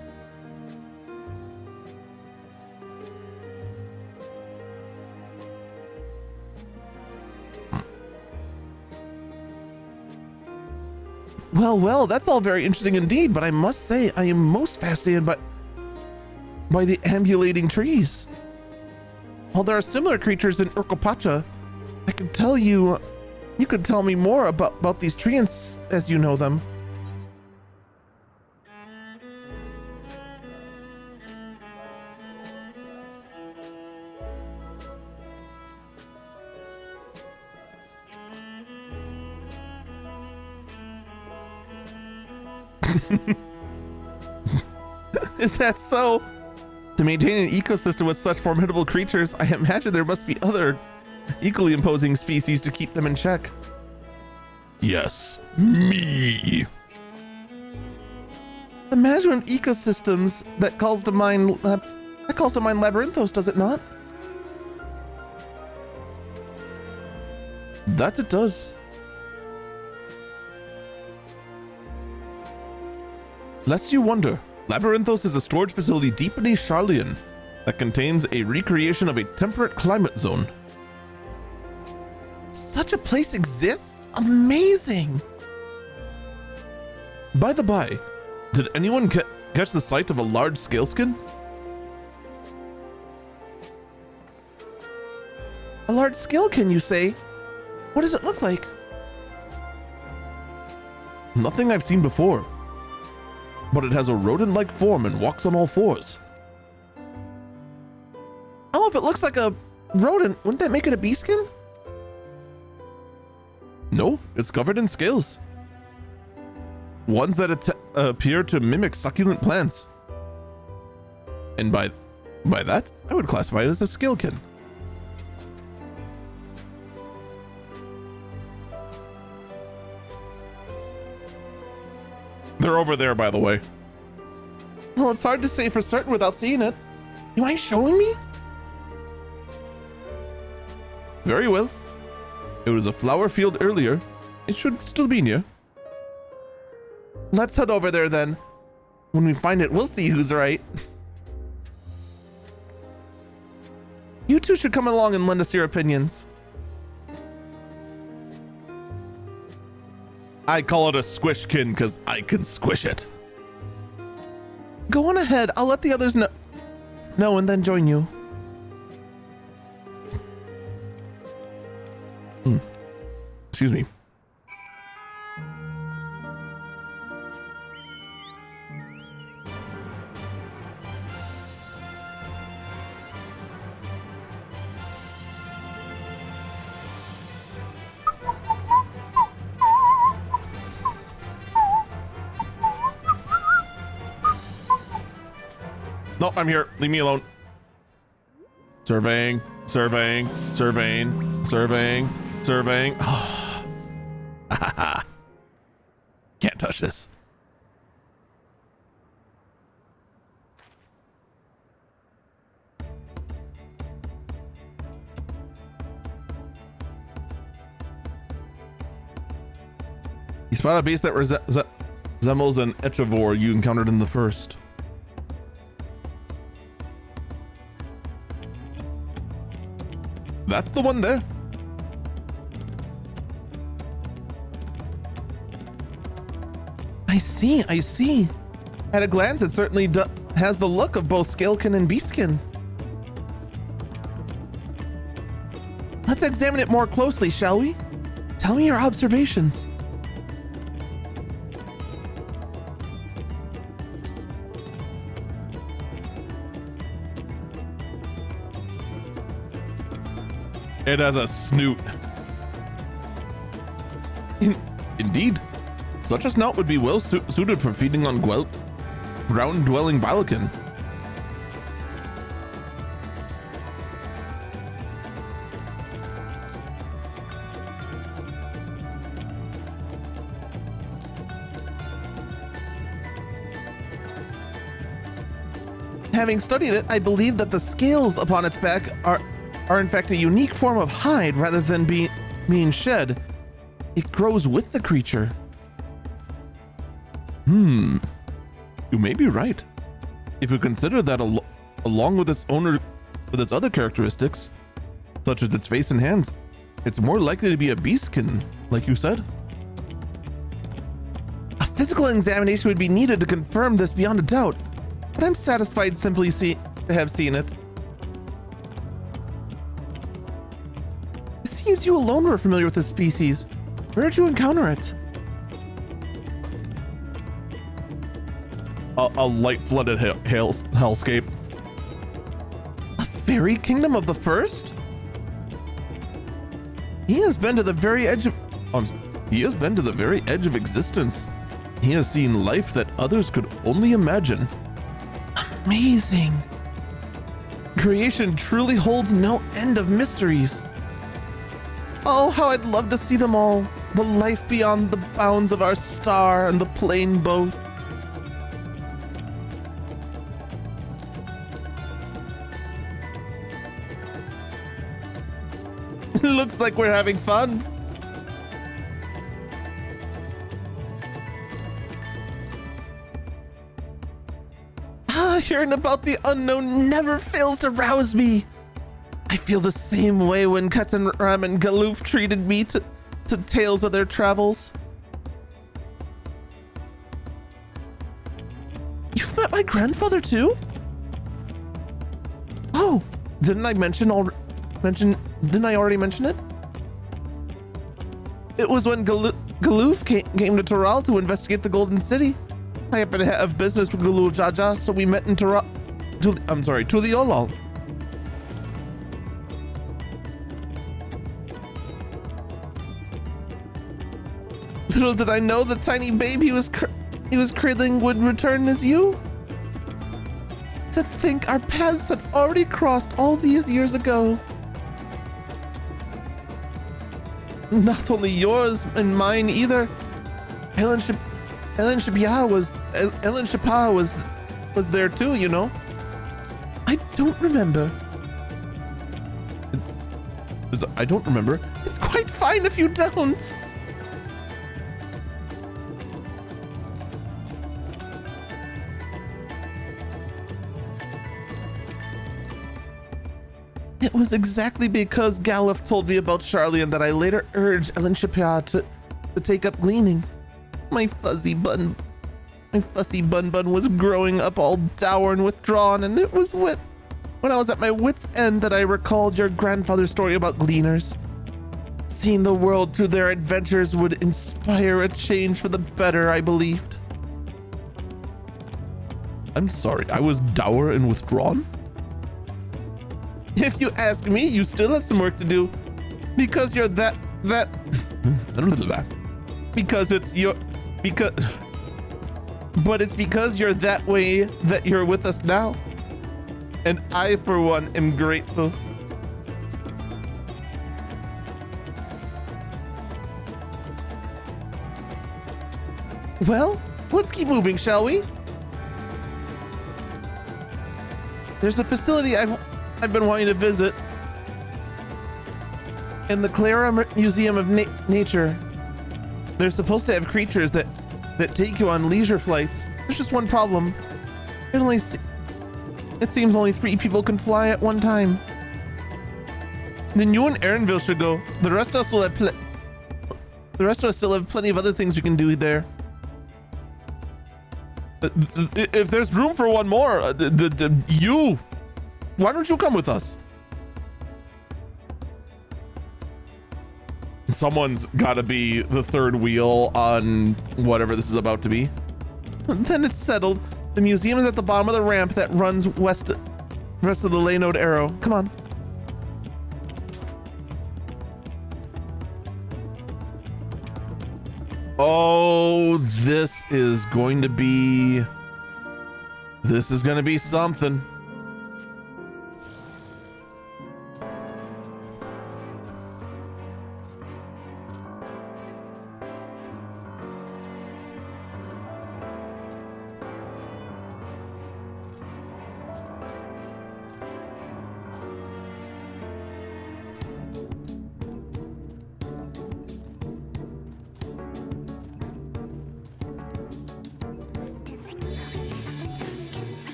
Well, that's all very interesting indeed, but I must say I am most fascinated by the ambulating trees. While there are similar creatures in Urkopacha, I could tell you could tell me more about these trees as you know them. Is that so? To maintain an ecosystem with such formidable creatures, I imagine there must be other equally imposing species to keep them in check. Yes, me. The management of ecosystems that calls to mind Labyrinthos, does it not? That it does. Lest you wonder, Labyrinthos is a storage facility deep beneath Charlian that contains a recreation of a temperate climate zone. Such a place exists? Amazing! By the by, did anyone catch the sight of a large scaleskin? A large scalekin, you say? What does it look like? Nothing I've seen before. But it has a rodent-like form and walks on all fours. Oh, if it looks like a rodent, wouldn't that make it a beastskin? No, it's covered in scales. Ones that appear to mimic succulent plants. And by that, I would classify it as a scalekin. They're over there, by the way. Well, it's hard to say for certain without seeing it. You mind showing me? Very well. It was a flower field earlier. It should still be near. Let's head over there then. When we find it, we'll see who's right. You two should come along and lend us your opinions. I call it a squishkin because I can squish it. Go on ahead. I'll let the others know and then join you. Excuse me. No, I'm here. Leave me alone. Surveying, surveying, surveying, surveying, surveying. Can't touch this. You spot a beast that resembles an XIV you encountered in the first. That's the one there. I see. At a glance, it certainly has the look of both Scalekin and Beastkin. Let's examine it more closely, shall we? Tell me your observations. It has a snoot. Indeed. Such a snout would be well suited for feeding on ground-dwelling Balakin. Having studied it, I believe that the scales upon its back are in fact a unique form of hide rather than being shed. It grows with the creature. You may be right. If you consider that along with its other characteristics, such as its face and hands, it's more likely to be a beastkin, like you said. A physical examination would be needed to confirm this beyond a doubt, but I'm satisfied simply to have seen it. It seems you alone were familiar with this species. Where did you encounter it? A light-flooded hellscape. A fairy kingdom of the first? He has been to the very edge of existence. He has seen life that others could only imagine. Amazing. Creation truly holds no end of mysteries. Oh, how I'd love to see them all. The life beyond the bounds of our star and the plane both. Looks like we're having fun. Hearing about the unknown never fails to rouse me. I feel the same way when Ketan Ram and Galoof treated me to tales of their travels. You've met my grandfather too? Oh, didn't I already mention it? It was when Galoof came to Toral to investigate the Golden City. I happen to have business with Galul Jaja, so we met in Tuliolol. Little did I know the tiny babe he was cradling would return as you. To think our paths had already crossed all these years ago. Not only yours and mine either. Ellen Shapah was there too, you know. I don't remember. It's quite fine if you don't. It was exactly because Galuf told me about Charlian that I later urged Ellen Shapah to take up gleaning. My fussy bun was growing up all dour and withdrawn, and it was when I was at my wit's end that I recalled your grandfather's story about gleaners. Seeing the world through their adventures would inspire a change for the better, I believed. I'm sorry, I was dour and withdrawn? If you ask me, you still have some work to do. Because you're that but it's because you're that way that you're with us now. And I, for one, am grateful. Well, let's keep moving, shall we? There's a facility I've been wanting to visit. In the Clara Museum of Nature. They're supposed to have creatures that take you on leisure flights. There's just one problem. It seems only 3 people can fly at one time. Then you and Aaronville should go. The rest of us will have still have plenty of other things we can do there. If there's room for one more, why don't you come with us? Someone's got to be the third wheel on whatever this is about to be. Then it's settled. The museum is at the bottom of the ramp that runs west of the Laynode Arrow. Come on. Oh, this is going to be something.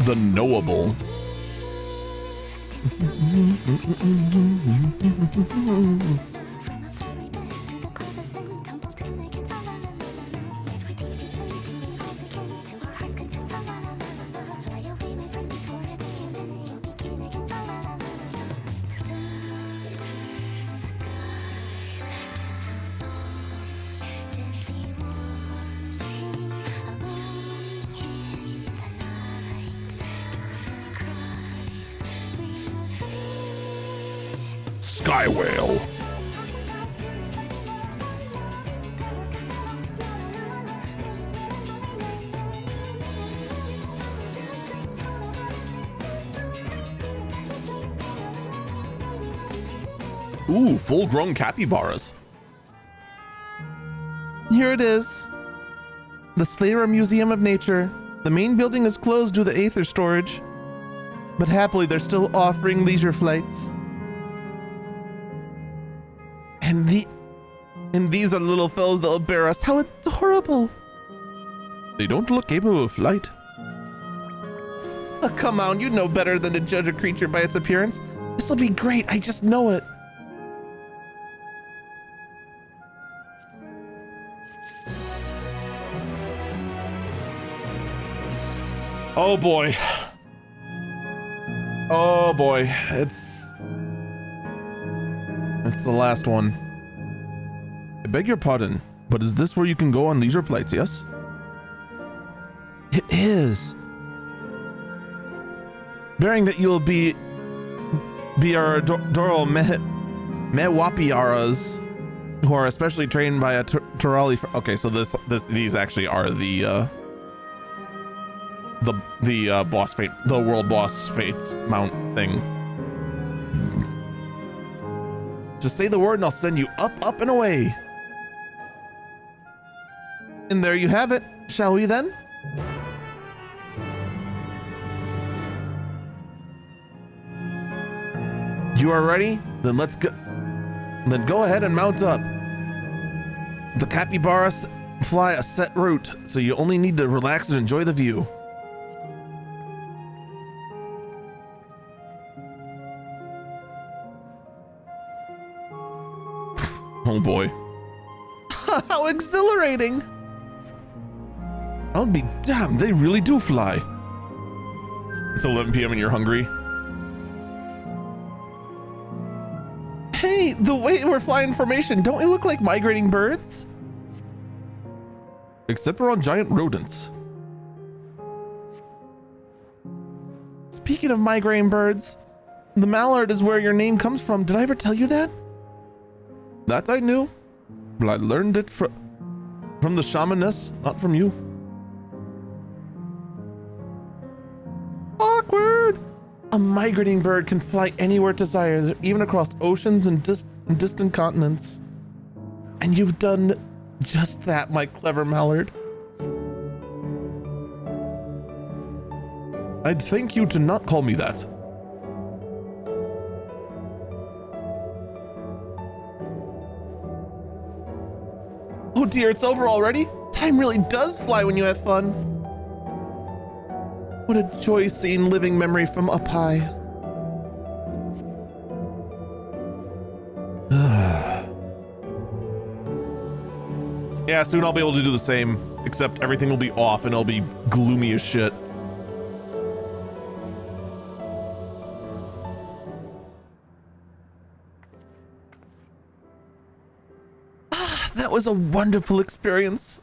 The knowable. Sky whale. Ooh, full-grown capybaras. Here it is. The Slayer Museum of Nature. The main building is closed due to aether storage, but happily they're still offering leisure flights. And these are the little fellows that'll bear us. How adorable! They don't look capable of flight. Oh, come on, you know better than to judge a creature by its appearance. This will be great, I just know it. Oh boy. Oh boy, it's the last one. I beg your pardon, but is this where you can go on leisure flights, yes? It is. Bearing that you'll be our Doro Mewapiaras, who are especially trained by a Turali. Okay, so these actually are the boss fate, the world boss fates mount thing. Just say the word and I'll send you up, up and away. And there you have it. Shall we then? You are ready? Then let's go. Then go ahead and mount up. The capybaras fly a set route, so you only need to relax and enjoy the view. Oh boy. How exhilarating! I'll be damned, they really do fly. It's 11 p.m. and you're hungry. Hey, the way we're flying formation, don't we look like migrating birds? Except we're on giant rodents. Speaking of migrating birds, the mallard is where your name comes from. Did I ever tell you that? That I knew, but I learned it from the shamaness, not from you. Awkward. A migrating bird can fly anywhere it desires, even across oceans and distant continents. And you've done just that, my clever mallard. I'd thank you to not call me that. Oh dear, it's over already? Time really does fly when you have fun. What a joy seeing living memory from up high. Yeah, soon I'll be able to do the same, except everything will be off and it'll be gloomy as shit. That was a wonderful experience.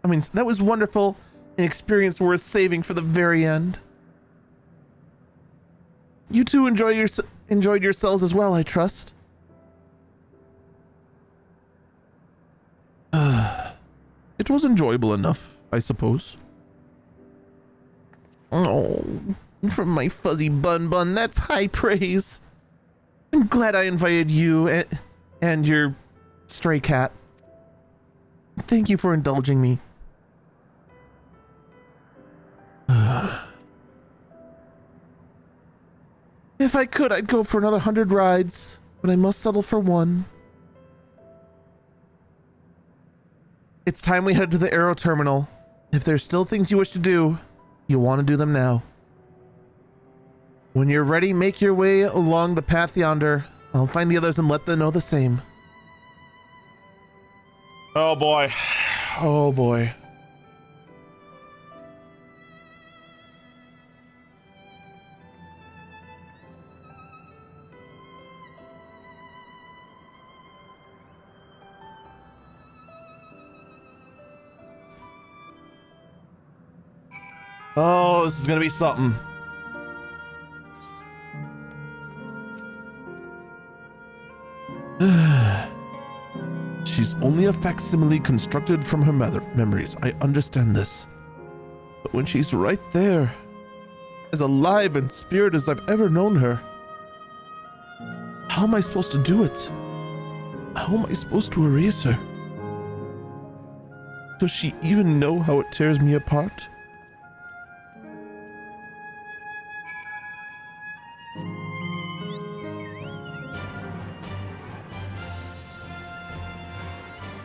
I mean, that was wonderful. An experience worth saving for the very end. You two enjoyed yourselves as well, I trust. It was enjoyable enough, I suppose. Oh, from my fuzzy bun, that's high praise. I'm glad I invited you and your stray cat. Thank you for indulging me. If I could, I'd go for another 100 rides, but I must settle for one. It's time we head to the Aero Terminal. If there's still things you wish to do, you'll want to do them now. When you're ready, make your way along the path yonder. I'll find the others and let them know the same. Oh boy. Oh boy. Oh, this is gonna be something. She's only a facsimile constructed from her memories. I understand this. But when she's right there, as alive and spirit as I've ever known her, how am I supposed to do it? How am I supposed to erase her? Does she even know how it tears me apart?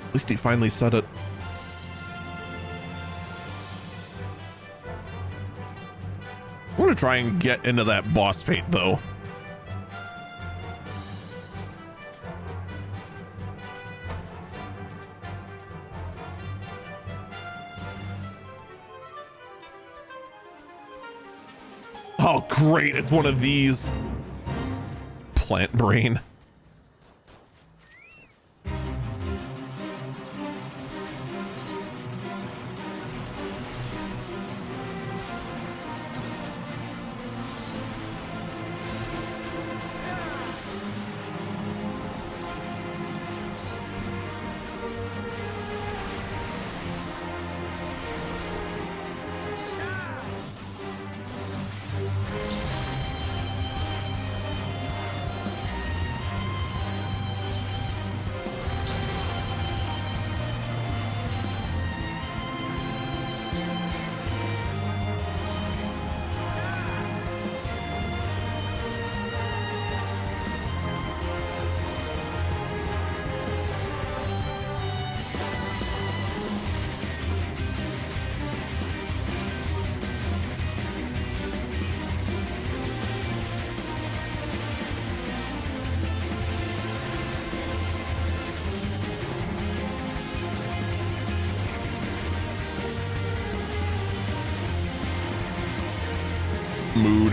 At least he finally said it. I want to try and get into that boss fight, though. Oh, great. It's one of these. Plant brain. Mood.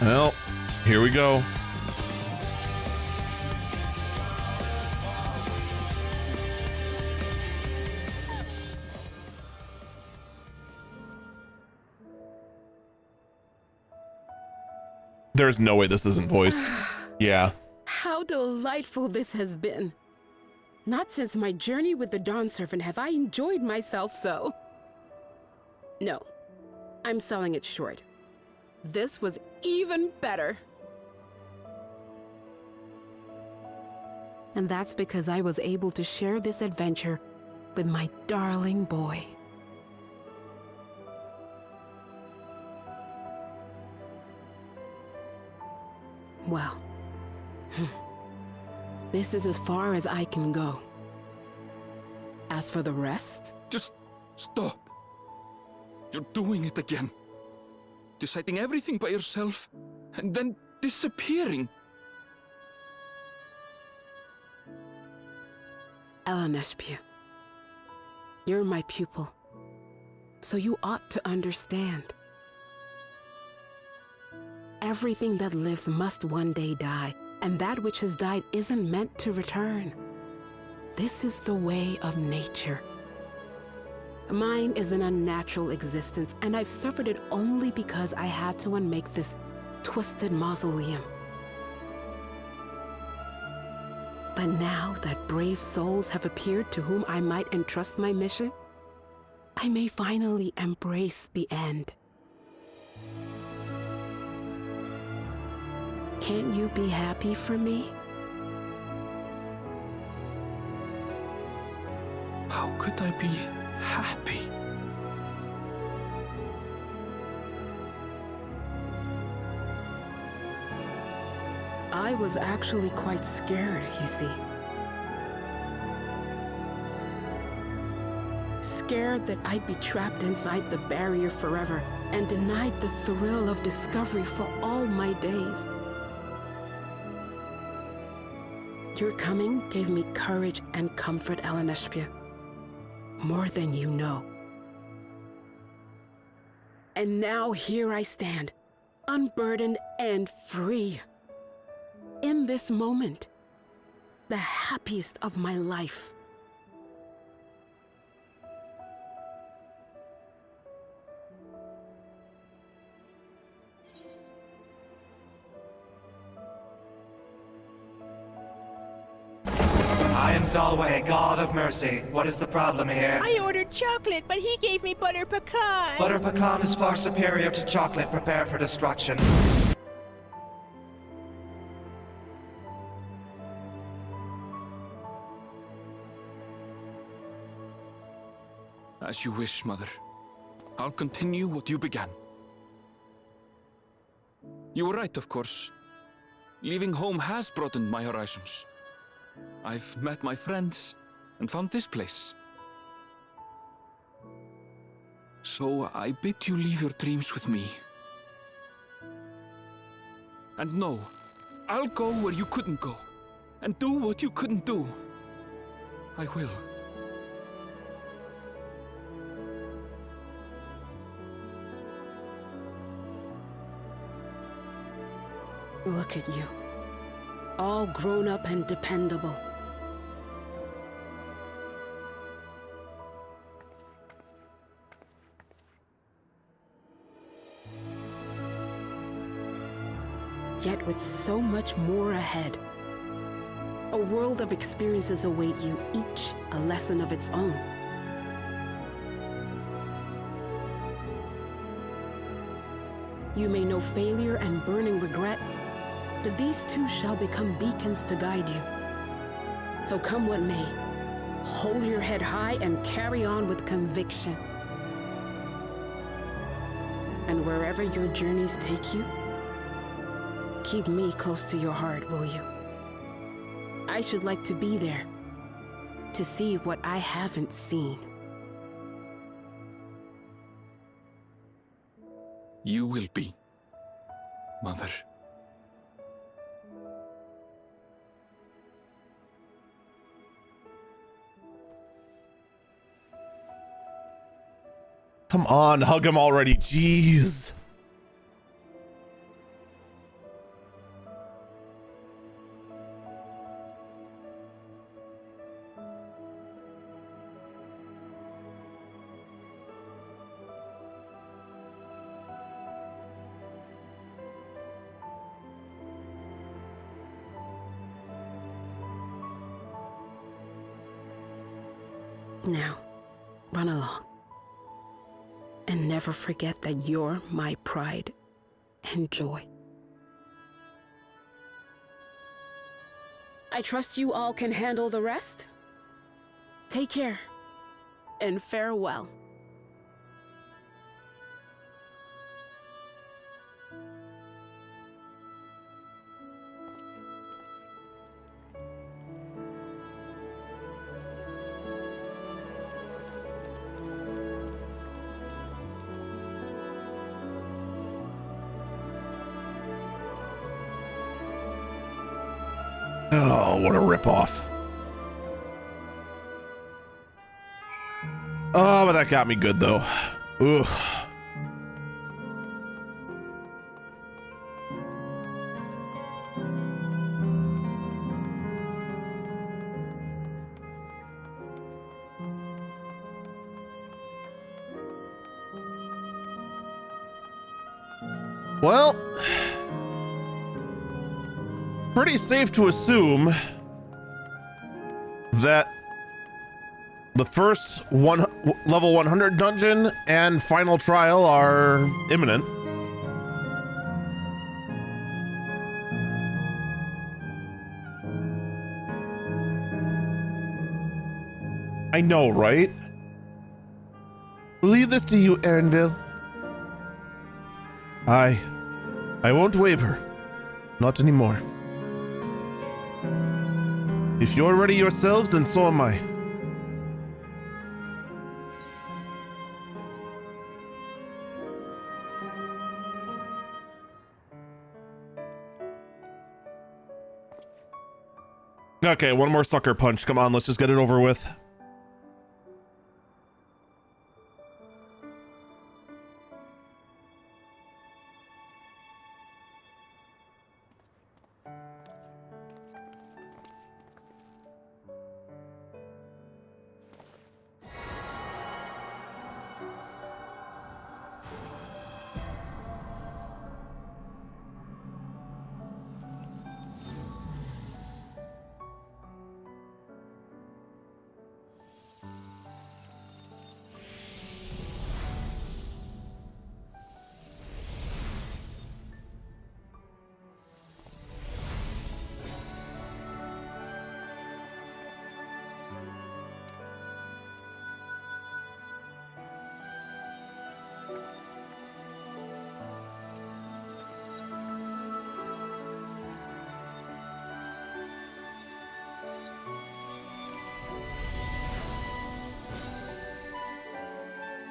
Well, here we go. There's no way this isn't voiced. Yeah. How delightful this has been. Not since my journey with the Dawn Servant have I enjoyed myself so. No, I'm selling it short. This was even better. And that's because I was able to share this adventure with my darling boy. Well, this is as far as I can go. As for the rest... Just stop. You're doing it again. Deciding everything by yourself, and then disappearing. Elaneshpia, you're my pupil, so you ought to understand. Everything that lives must one day die, and that which has died isn't meant to return. This is the way of nature. Mine is an unnatural existence, and I've suffered it only because I had to unmake this twisted mausoleum. But now that brave souls have appeared to whom I might entrust my mission, I may finally embrace the end. Can't you be happy for me? How could I be happy? I was actually quite scared, you see. Scared that I'd be trapped inside the barrier forever and denied the thrill of discovery for all my days. Your coming gave me courage and comfort, Elaneshpia. More than you know. And now here I stand, unburdened and free. In this moment, the happiest of my life. I am Zalway, God of Mercy. What is the problem here? I ordered chocolate, but he gave me butter pecan. Butter pecan is far superior to chocolate. Prepare for destruction. As you wish, Mother. I'll continue what you began. You were right, of course. Leaving home has broadened my horizons. I've met my friends and found this place. So I bid you leave your dreams with me. And no, I'll go where you couldn't go, and do what you couldn't do. I will. Look at you. All grown up and dependable. Yet with so much more ahead. A world of experiences await you, each a lesson of its own. You may know failure and burning regret, but these two shall become beacons to guide you. So come what may, hold your head high and carry on with conviction. And wherever your journeys take you, keep me close to your heart, will you? I should like to be there, to see what I haven't seen. You will be, Mother. Come on, hug him already. Jeez. Now, run along. And never forget that you're my pride and joy. I trust you all can handle the rest. Take care, and farewell. Oh, what a ripoff. Oh, but that got me good though. Ooh. Well, pretty safe to assume that the first level 100 dungeon and final trial are imminent. I know, right? We'll leave this to you, Erinville. I won't waver. Not anymore. If you're ready yourselves, then so am I. Okay, one more sucker punch. Come on, let's just get it over with.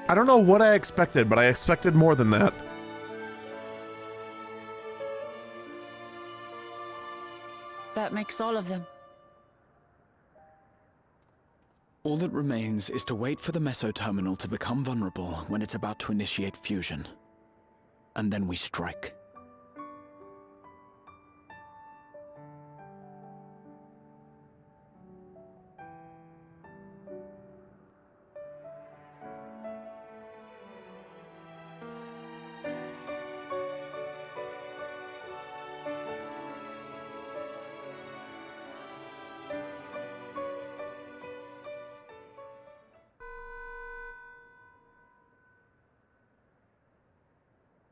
I don't know what I expected, but I expected more than that. That makes all of them. All that remains is to wait for the meso-terminal to become vulnerable when it's about to initiate fusion. And then we strike.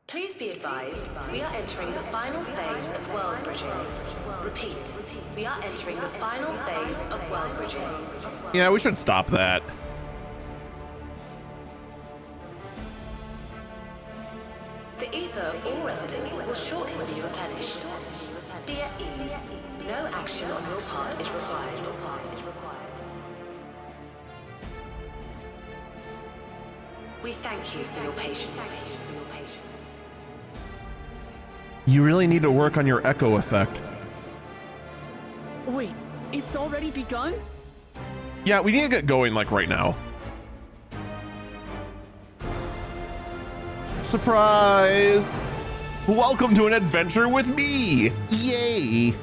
Please be advised, we are entering the final phase of world bridging. Repeat, we are entering the final phase of world bridging. Yeah, we should stop that. The ether of all residents will shortly be replenished. Be at ease. No action on your part is required. We thank you for your patience. You really need to work on your echo effect. Wait, it's already begun? Yeah, we need to get going like right now. Surprise! Welcome to an adventure with me! Yay!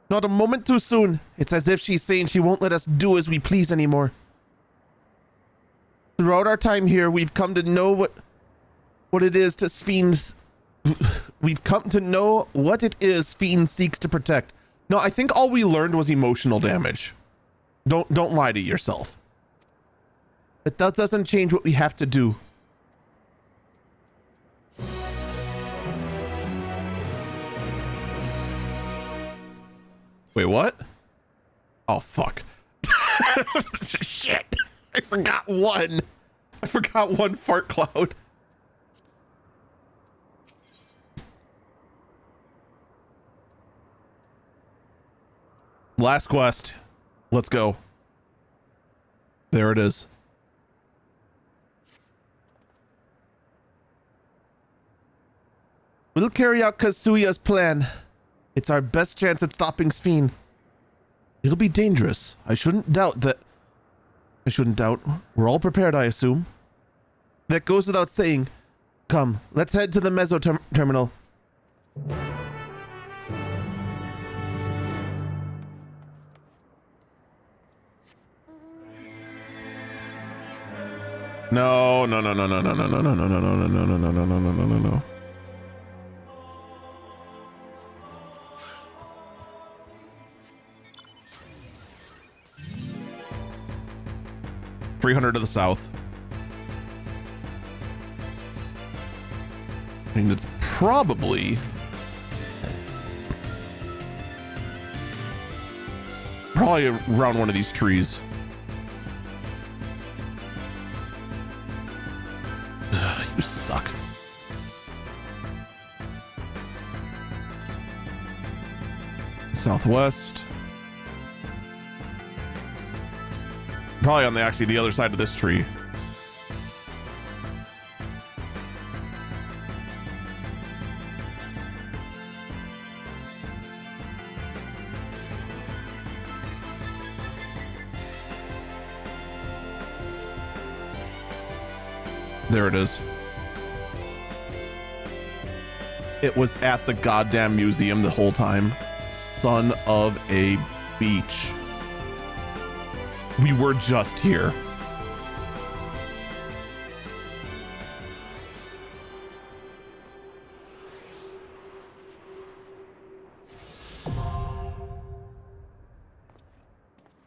Not a moment too soon. It's as if she's saying she won't let us do as we please anymore. Throughout our time here, we've come to know what it is to Fiend's... We've come to know what it is Fiend seeks to protect. No, I think all we learned was emotional damage. Don't lie to yourself. But that doesn't change what we have to do. Wait, what? Oh, fuck. Shit. I forgot one. I forgot one fart cloud. Last quest. Let's go. There it is. We'll carry out Kazuya's plan. It's our best chance at stopping Sphene. It'll be dangerous. I shouldn't doubt. We're all prepared, I assume. That goes without saying. Come, let's head to the Meso terminal. No. 300 to the south. I mean, it's probably around one of these trees. You suck. Southwest. Probably on the other side of this tree. There it is. It was at the goddamn museum the whole time. Son of a beach. We were just here.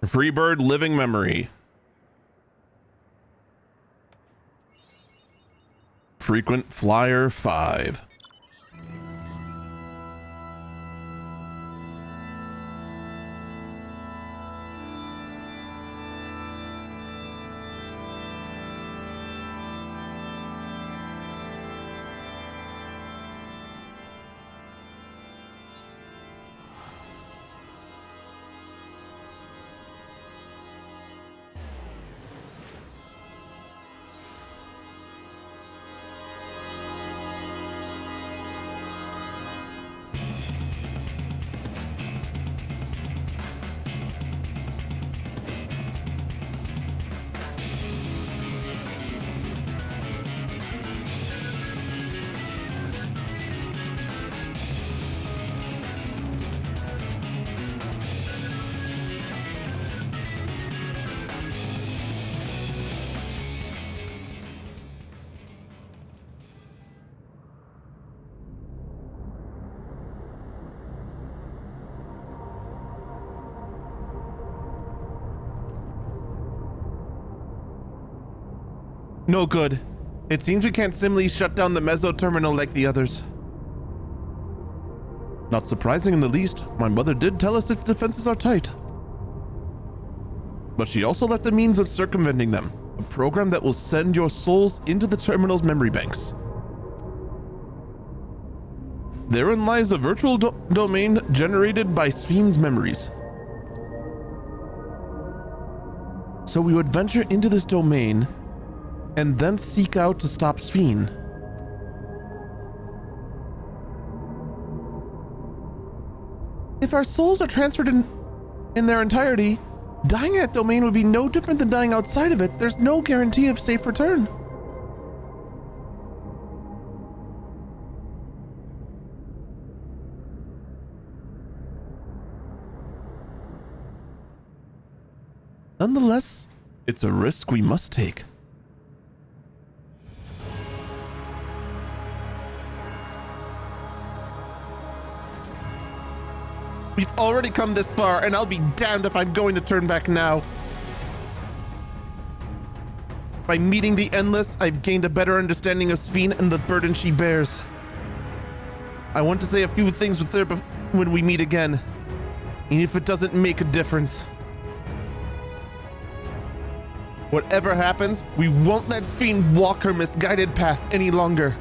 Freebird living memory. Frequent flyer 5. No good. It seems we can't simply shut down the Meso terminal like the others. Not surprising in the least. My mother did tell us its defenses are tight. But she also left the means of circumventing them. A program that will send your souls into the terminal's memory banks. Therein lies a virtual domain generated by Sphene's memories. So we would venture into this domain and then seek out to stop Sphene. If our souls are transferred in their entirety, dying in that domain would be no different than dying outside of it. There's no guarantee of safe return. Nonetheless, it's a risk we must take. We've already come this far, and I'll be damned if I'm going to turn back now. By meeting the Endless, I've gained a better understanding of Sphene and the burden she bears. I want to say a few things with her when we meet again, even if it doesn't make a difference. Whatever happens, we won't let Sphene walk her misguided path any longer.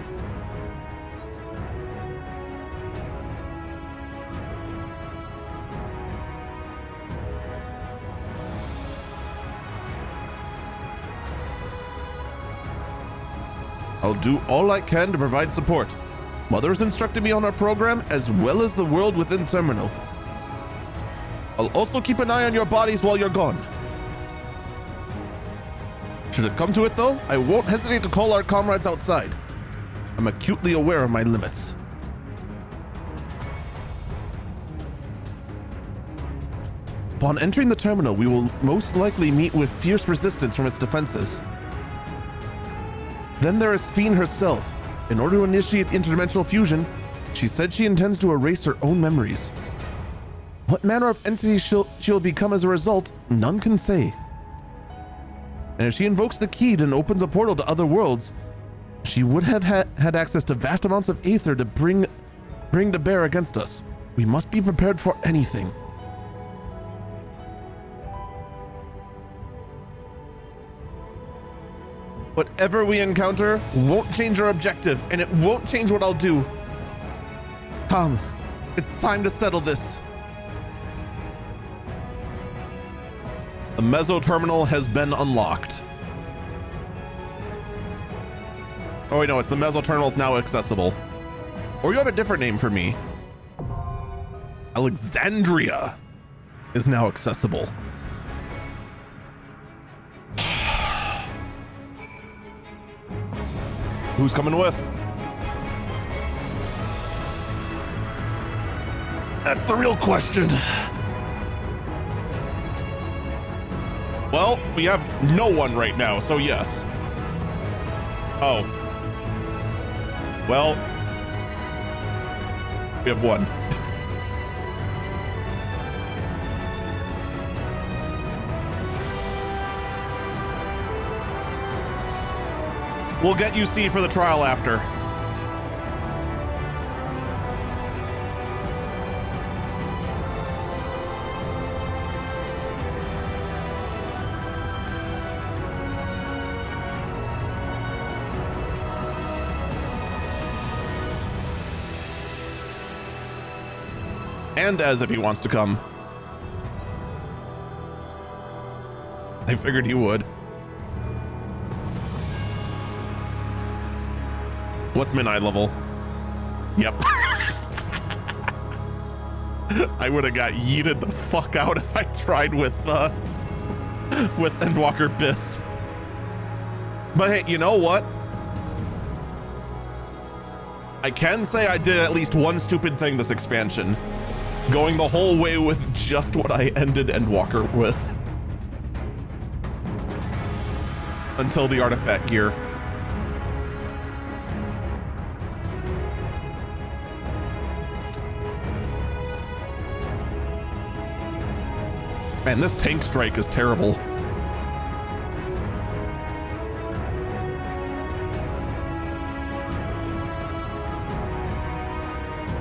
I'll do all I can to provide support. Mother has instructed me on our program as well as the world within Terminal. I'll also keep an eye on your bodies while you're gone. Should it come to it though, I won't hesitate to call our comrades outside. I'm acutely aware of my limits. Upon entering the terminal, we will most likely meet with fierce resistance from its defenses. Then there is Sphene herself. In order to initiate the interdimensional fusion, she said she intends to erase her own memories. What manner of entity she'll become as a result, none can say. And if she invokes the key and opens a portal to other worlds, she would have had access to vast amounts of aether to bring to bear against us. We must be prepared for anything. Whatever we encounter won't change our objective, and it won't change what I'll do. Come, it's time to settle this. The Meso Terminal has been unlocked. Oh wait, no, it's the Meso Terminal is now accessible. Or you have a different name for me. Alexandria is now accessible. Who's coming with? That's the real question. Well, we have no one right now, so yes. Oh. Well, we have one. We'll get UC for the trial after. And as if he wants to come. I figured he would. What's min-eye level? Yep. I would have got yeeted the fuck out if I tried with Endwalker Biss. But hey, you know what? I can say I did at least one stupid thing this expansion. Going the whole way with just what I ended Endwalker with. Until the artifact gear. Man, this tank strike is terrible.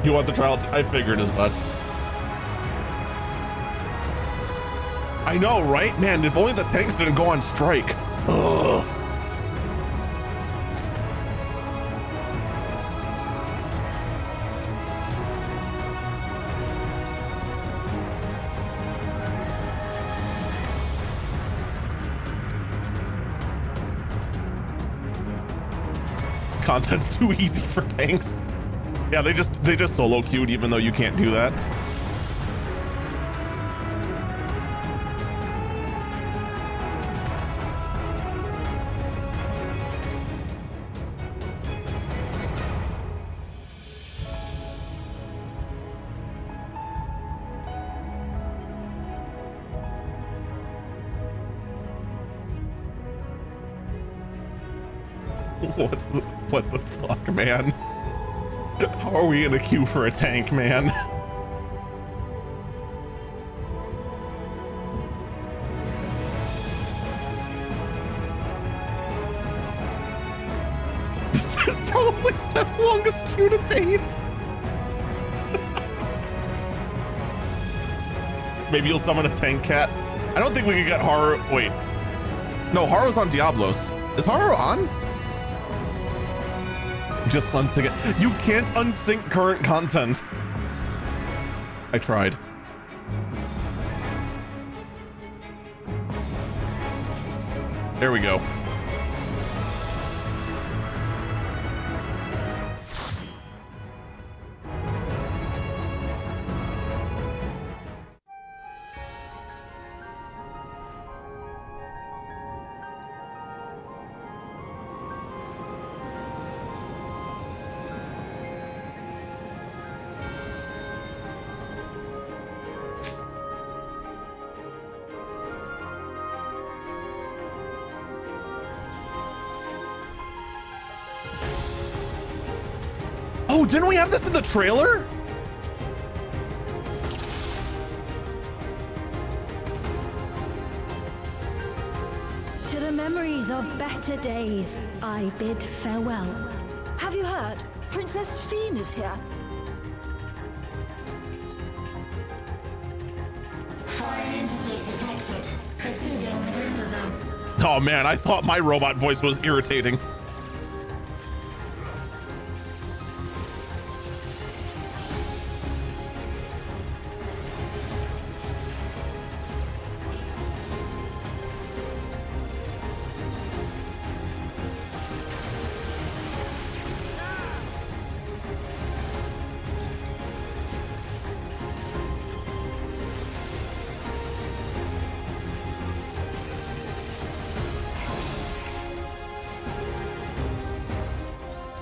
You want the trial? I figured as much. I know, right? Man, if only the tanks didn't go on strike. Ugh. Content's too easy for tanks. Yeah, they just solo queued even though you can't do that. What the fuck, man? How are we in a queue for a tank, man? XIV's longest queue to date. Maybe you'll summon a tank cat. I don't think we could get Haru. Wait. No, Haru's on Diablos. Is Haru on? Just unsync it. You can't unsync current content. I tried. There we go. Oh, didn't we have this in the trailer? To the memories of better days, I bid farewell. Have you heard? Princess Fiend is here. Foreign entities detected. Proceeding with removal. Oh man, I thought my robot voice was irritating.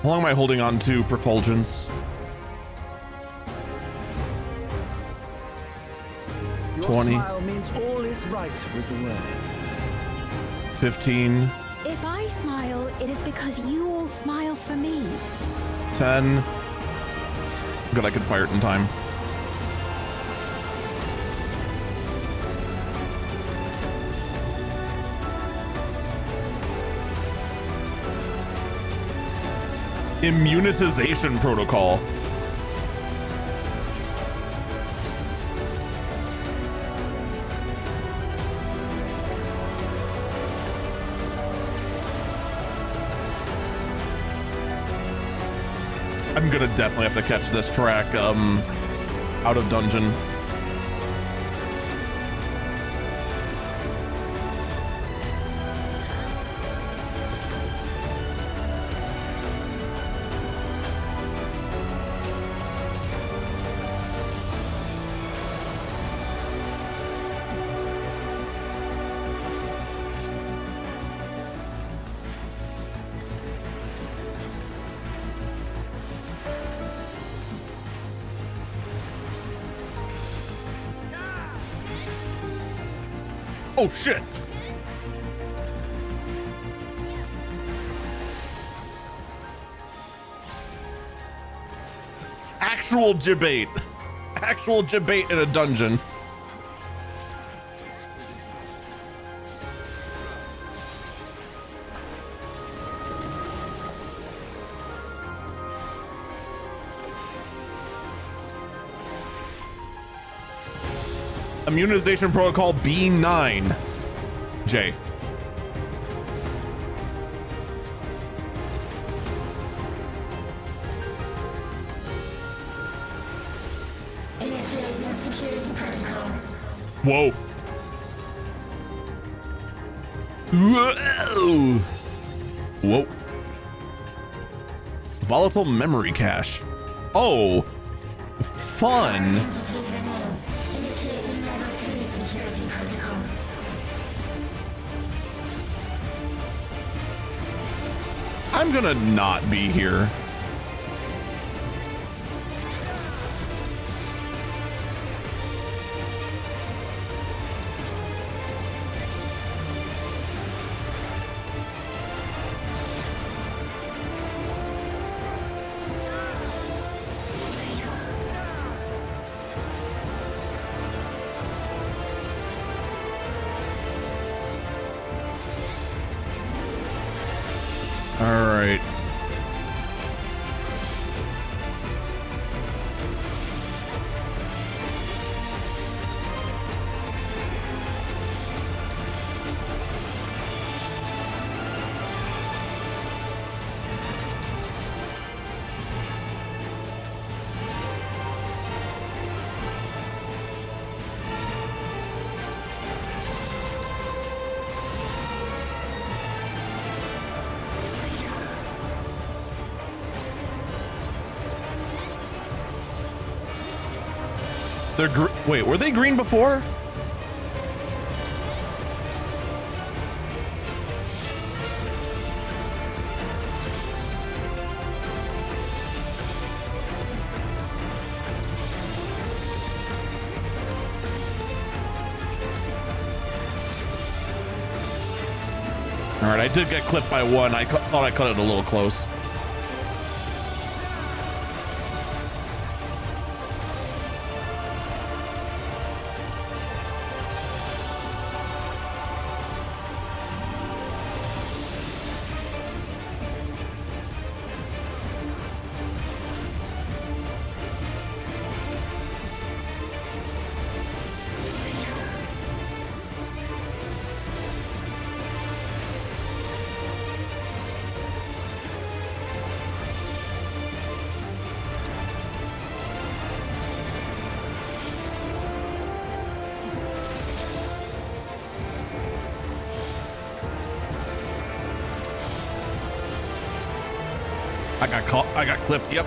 How long am I holding on to Perfulgence? Your 20. smile means all is right with the world. 15. If I smile, it is because you all smile for me. 10. Good, I could fire it in time. Immunization protocol. I'm gonna definitely have to catch this track out of dungeon. Oh shit! Actual debate. Actual debate in a dungeon. Immunization protocol B9. J. Initiating security protocol. Whoa. Whoa. Whoa. Volatile memory cache. Oh. Fun. I'm gonna not be here. All right. They're wait, were they green before? All right, I did get clipped by one. I thought I cut it a little close. I got clipped, yep.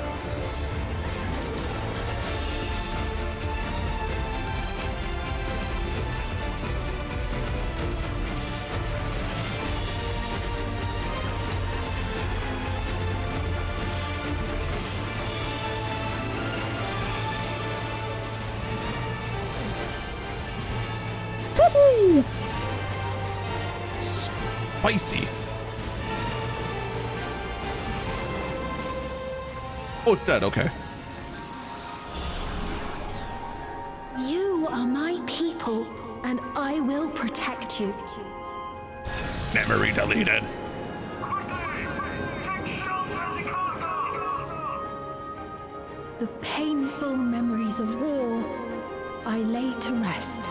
Woohoo! Spicy. Oh, it's dead, okay. You are my people, and I will protect you. Memory deleted. The painful memories of war I lay to rest.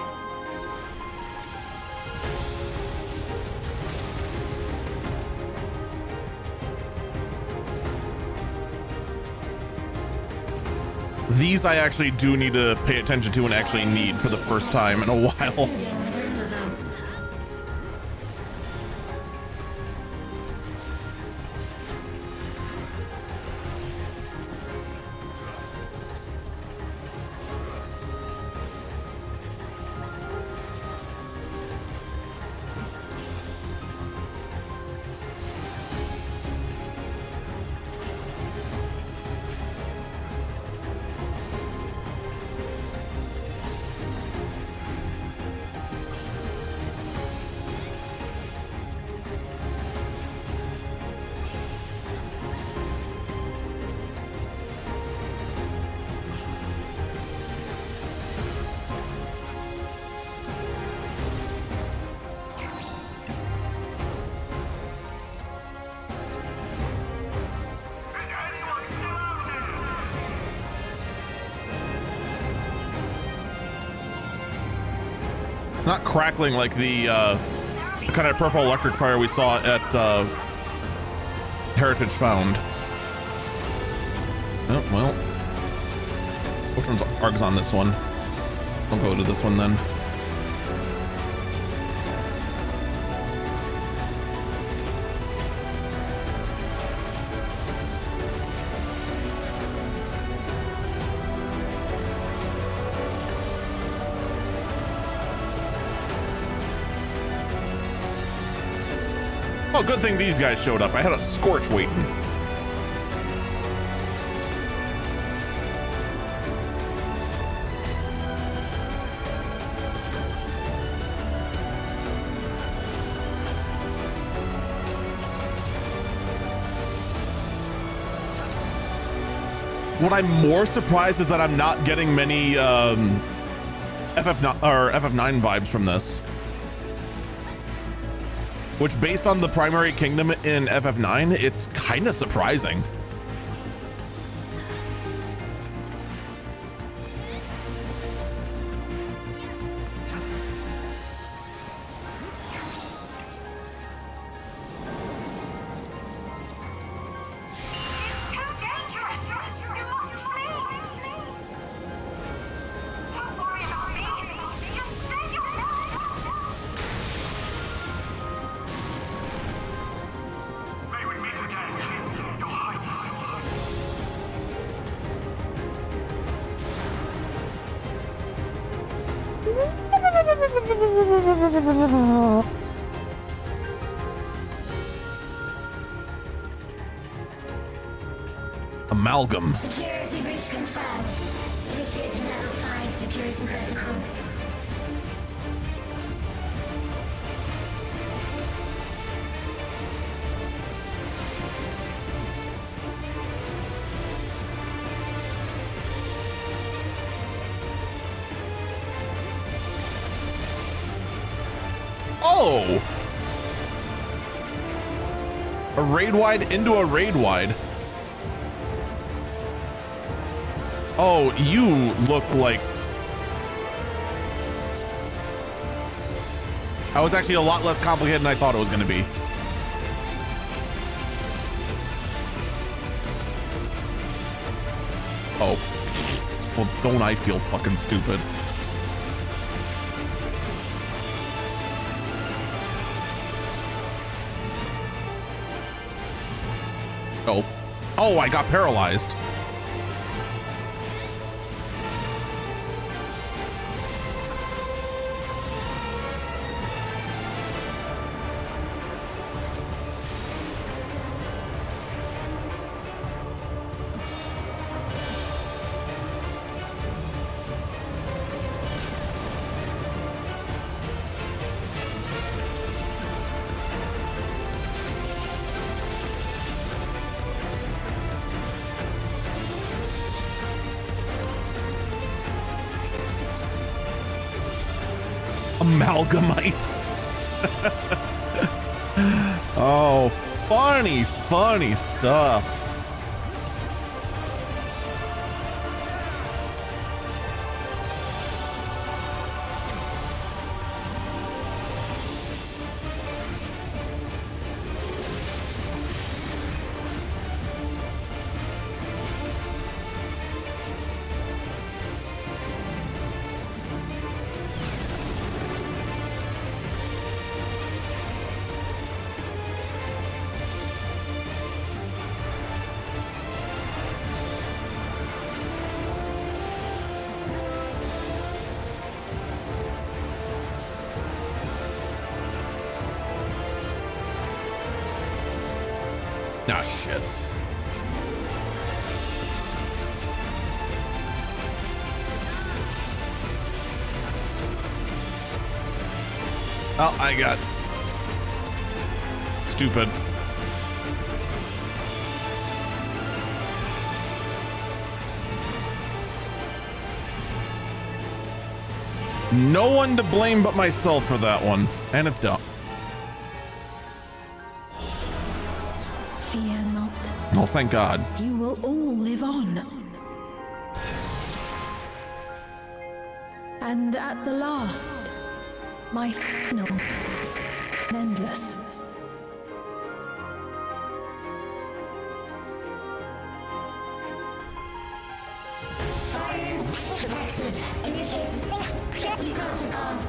These I actually do need to pay attention to and actually need for the first time in a while. Not crackling like the kind of purple electric fire we saw at Heritage Found. Oh, well. Which one's ARG's on this one? I'll go to this one then. Oh, good thing these guys showed up. I had a Scorch waiting. What I'm more surprised is that I'm not getting many FF9 or FF9 vibes from this. Which, based on the primary kingdom in FF9, it's kind of surprising. Amalgam. Security breach confirmed. Initiating level 5 security protocol. Oh! A raid wide into a raid wide. Oh, you look like... That was actually a lot less complicated than I thought it was going to be. Oh. Well, don't I feel fucking stupid. Oh. Oh, I got paralyzed. Amalgamite. Oh, funny stuff. Ah, shit. Oh, I got stupid. No one to blame but myself for that one. And it's dumb. Fear not. Oh, thank God. You will all live on. And at the last, my final is endless. Fire detected. Initiating security protocol.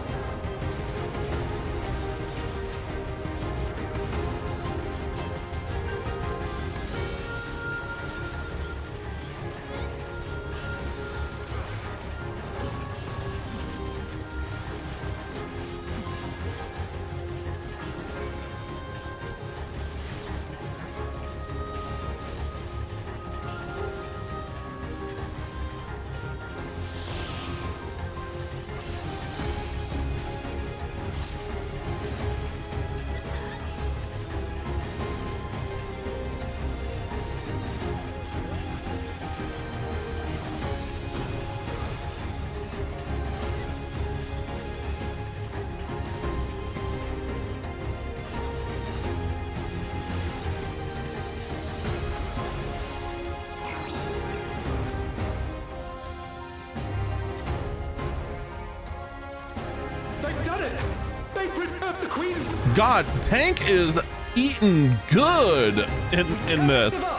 God, Tank is eating good in this.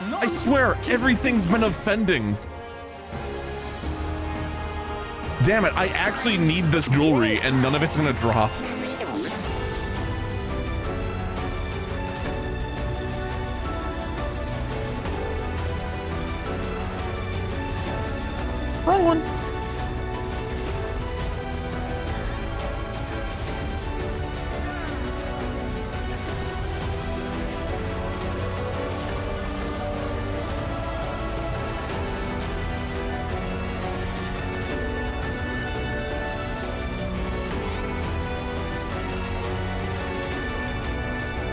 I swear, everything's been offending. Damn it, I actually need this jewelry and none of it's gonna drop. Wrong one.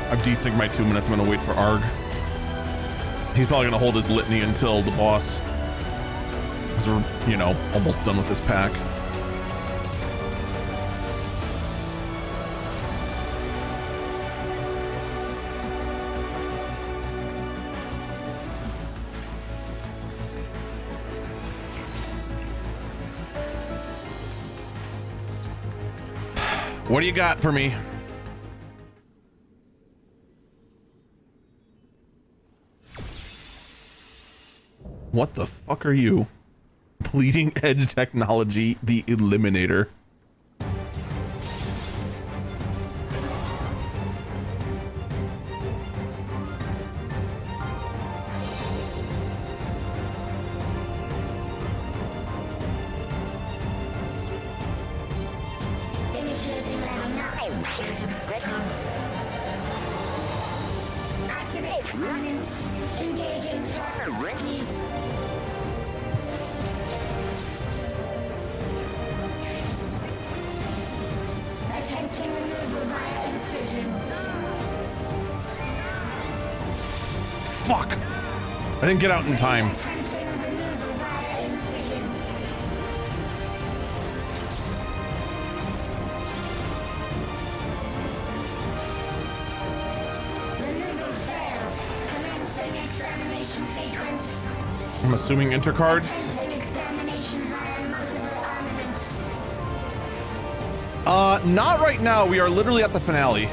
I've desynced my 2 minutes. I'm gonna wait for Arg. He's probably gonna hold his litany until the boss is, you know, almost done with this pack. What do you got for me? What the fuck are you? Bleeding Edge Technology, the Eliminator. Initiating level 9. Activate remnants. Engaging priorities. Attempting removal via incision. Fuck! I didn't get out in time. Attempting removal via incision. Removal failed. Commencing examination sequence. I'm assuming intercards. Attempting examination via multiple armaments. Not right now. We are literally at the finale.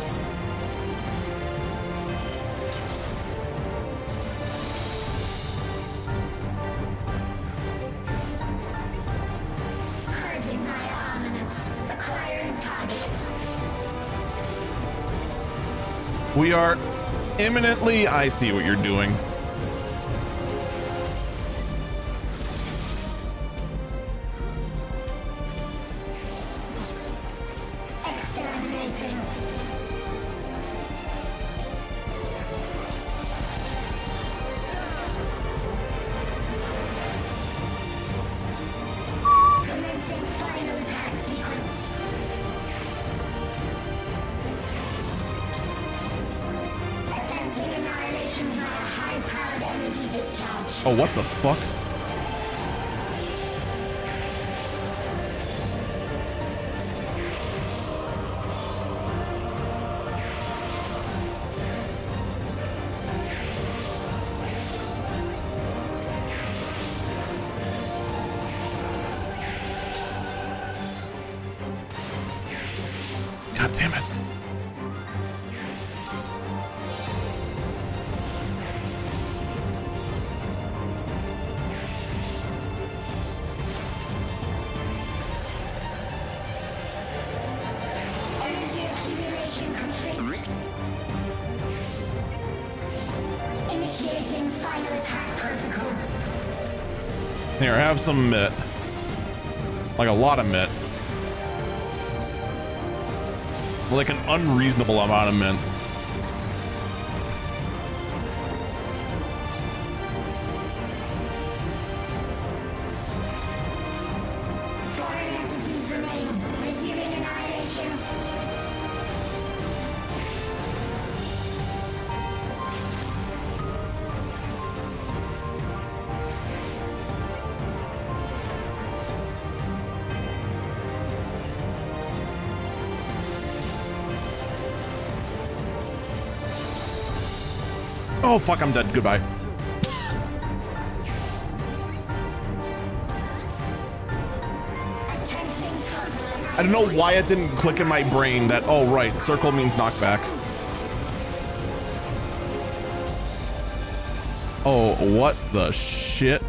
Purging via armaments. Acquiring target. We are imminently. I see what you're doing. Exterminating. Commencing final attack sequence. Attempting annihilation via high-powered energy discharge. Oh, what the fuck? God damn it. Energy accumulation complete. Initiating final attack protocol. Here, have some mit. Like a lot of mit. Like an unreasonable amount of mint. Foreign entities remain. Resuming annihilation. Oh fuck, I'm dead. Goodbye. I don't know why it didn't click in my brain that, oh right, circle means knockback. Oh, what the shit?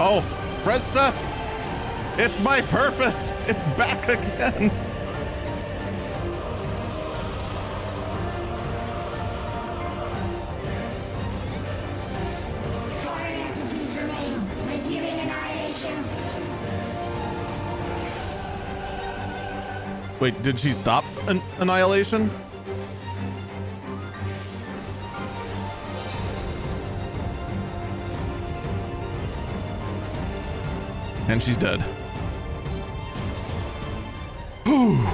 Oh, Reza, it's my purpose. It's back again. Foreign Wait, did she stop annihilation? And she's dead. Whew.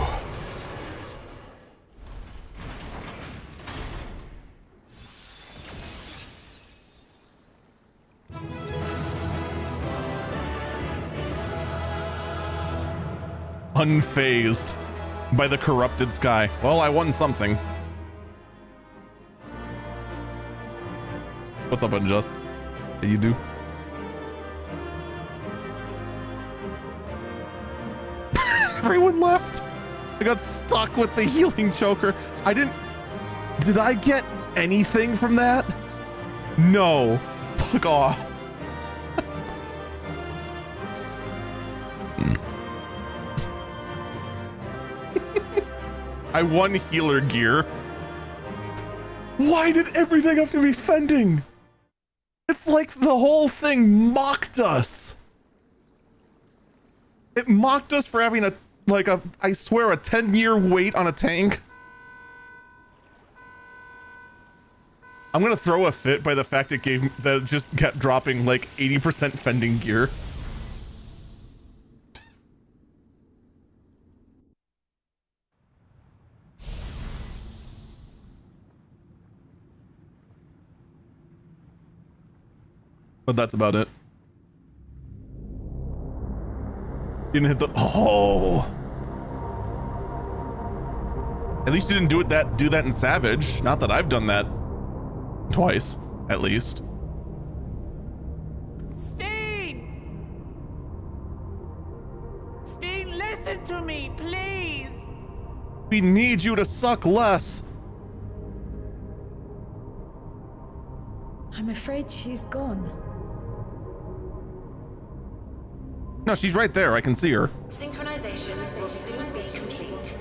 Unfazed by the corrupted sky. Well, I won something. What's up, Unjust? How you do? Everyone left. I got stuck with the healing choker. Did I get anything from that? No. Fuck off. I won healer gear. Why did everything have to be fending? It's like the whole thing mocked us. It mocked us for having I swear, a 10-year wait on a tank. I'm gonna throw a fit by the fact that it just kept dropping like 80% fending gear. But that's about it. Didn't hit the At least you didn't do that in Savage. Not that I've done that twice, at least. Steen! Steen, listen to me, please! We need you to suck less. I'm afraid she's gone. No, she's right there. I can see her. Synchronization will soon be complete.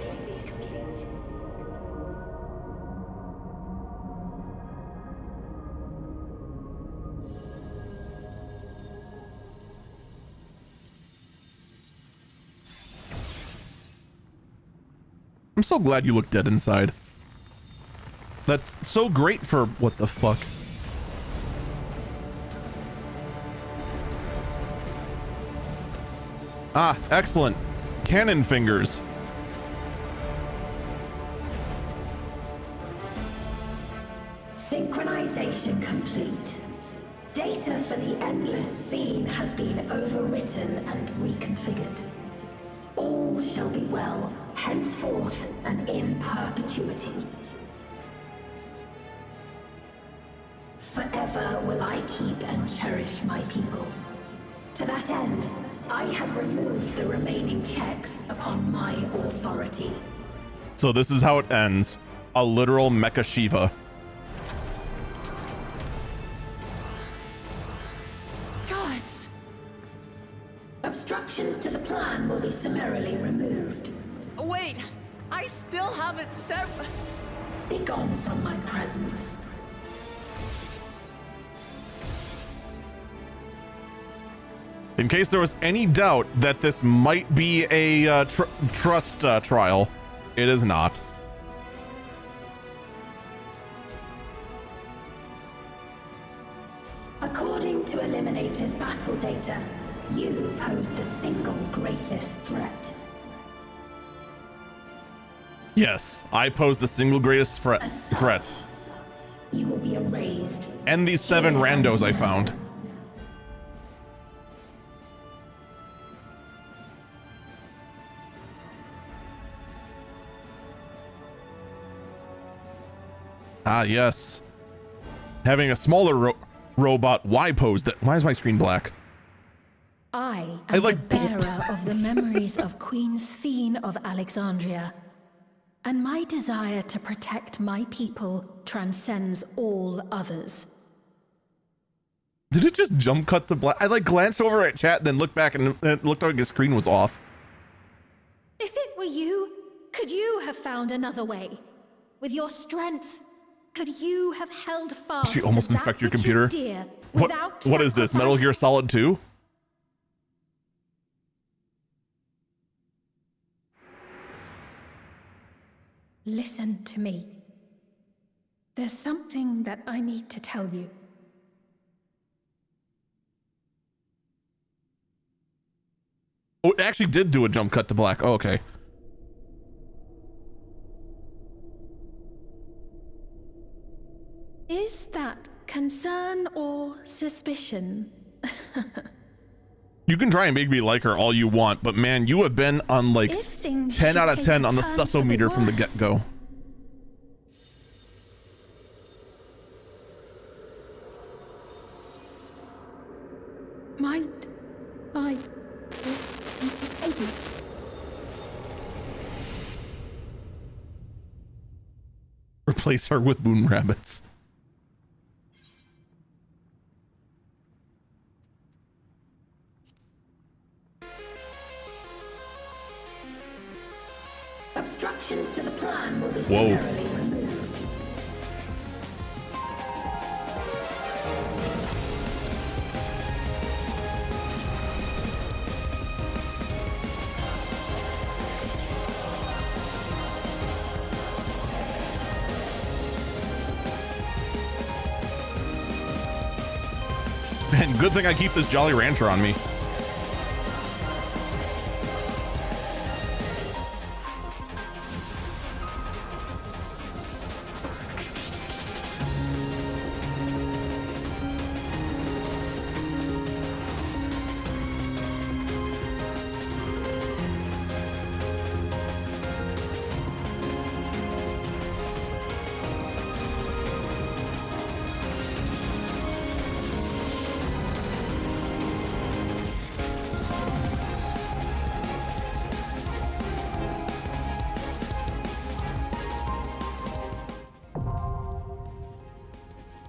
I'm so glad you look dead inside. That's so great for what the fuck. Ah, excellent. Cannon fingers. Synchronization complete. Data for the Endless Fiend has been overwritten and reconfigured. All shall be well, henceforth and in perpetuity. Forever will I keep and cherish my people. To that end, I have removed the remaining checks upon my authority. So this is how it ends. A literal Mecha Shiva. Gods! Obstructions to the plan will be summarily removed. Wait! I still haven't said... Be gone from my presence. In case there was any doubt that this might be a trust trial, it is not. According to Eliminator's battle data, you pose the single greatest threat. Yes, I pose the single greatest threat. You will be erased. And these 7 randos I found. Ah, yes. Having a smaller robot, why pose that? Why is my screen black? I am the bearer of the memories of Queen Sphene of Alexandria, and my desire to protect my people transcends all others. Did it just jump cut to black? I glanced over at chat, then looked back and it looked like the screen was off. If it were you, could you have found another way? With your strength, could you have held fast? She almost to infect your that which computer. is dear, What is this? Metal Gear Solid 2? Listen to me. There's something that I need to tell you. Oh, it actually did do a jump cut to black. Oh, okay. Is that concern or suspicion? You can try and make me like her all you want, but man, you have been on like 10 out of 10 on the sussometer from the get-go. Might I? Replace her with moon rabbits. Obstructions to the plan will be Whoa. summarily removed. Man, good thing I keep this Jolly Rancher on me.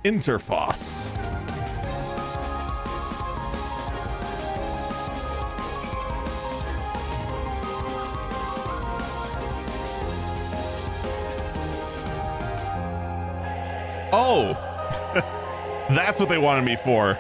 Interfoss. Oh, that's what they wanted me for.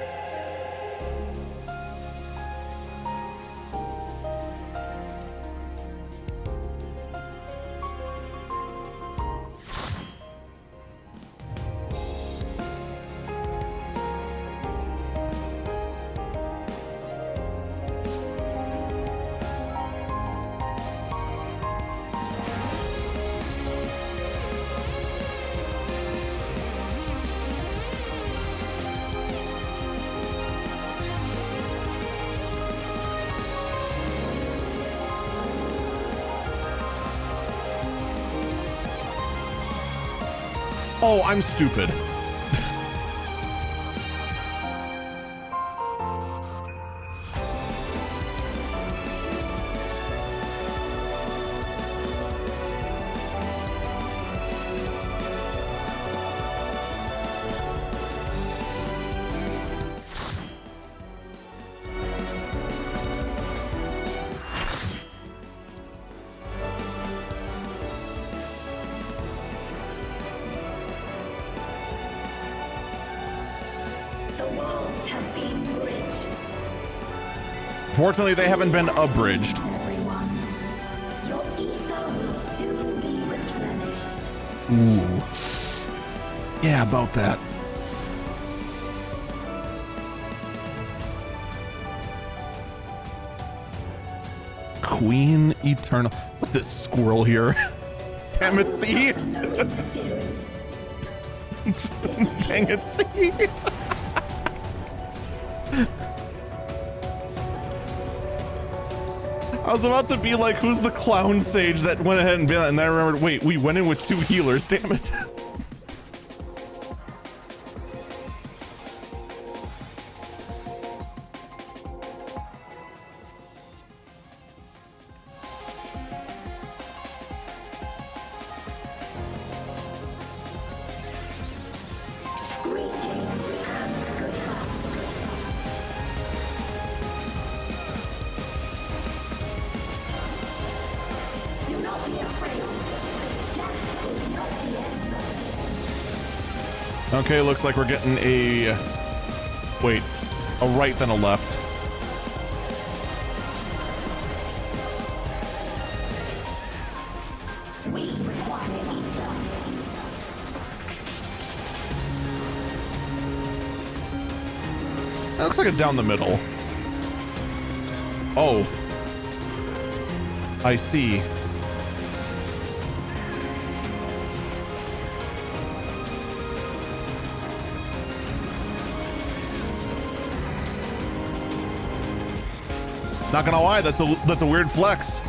Oh, I'm stupid. Fortunately, they haven't been abridged. Everyone, your ether will soon be replenished. Ooh. Yeah, about that. Queen Eternal. What's this squirrel here? Damn it, see? Dang it, see? I was about to be like, who's the clown sage that went ahead and then I remembered, wait, we went in with 2 healers, damn it. Okay, looks like we're getting a... Wait, a right then a left. We require That looks like a down the middle. Oh. I see. Not gonna lie, that's a weird flex.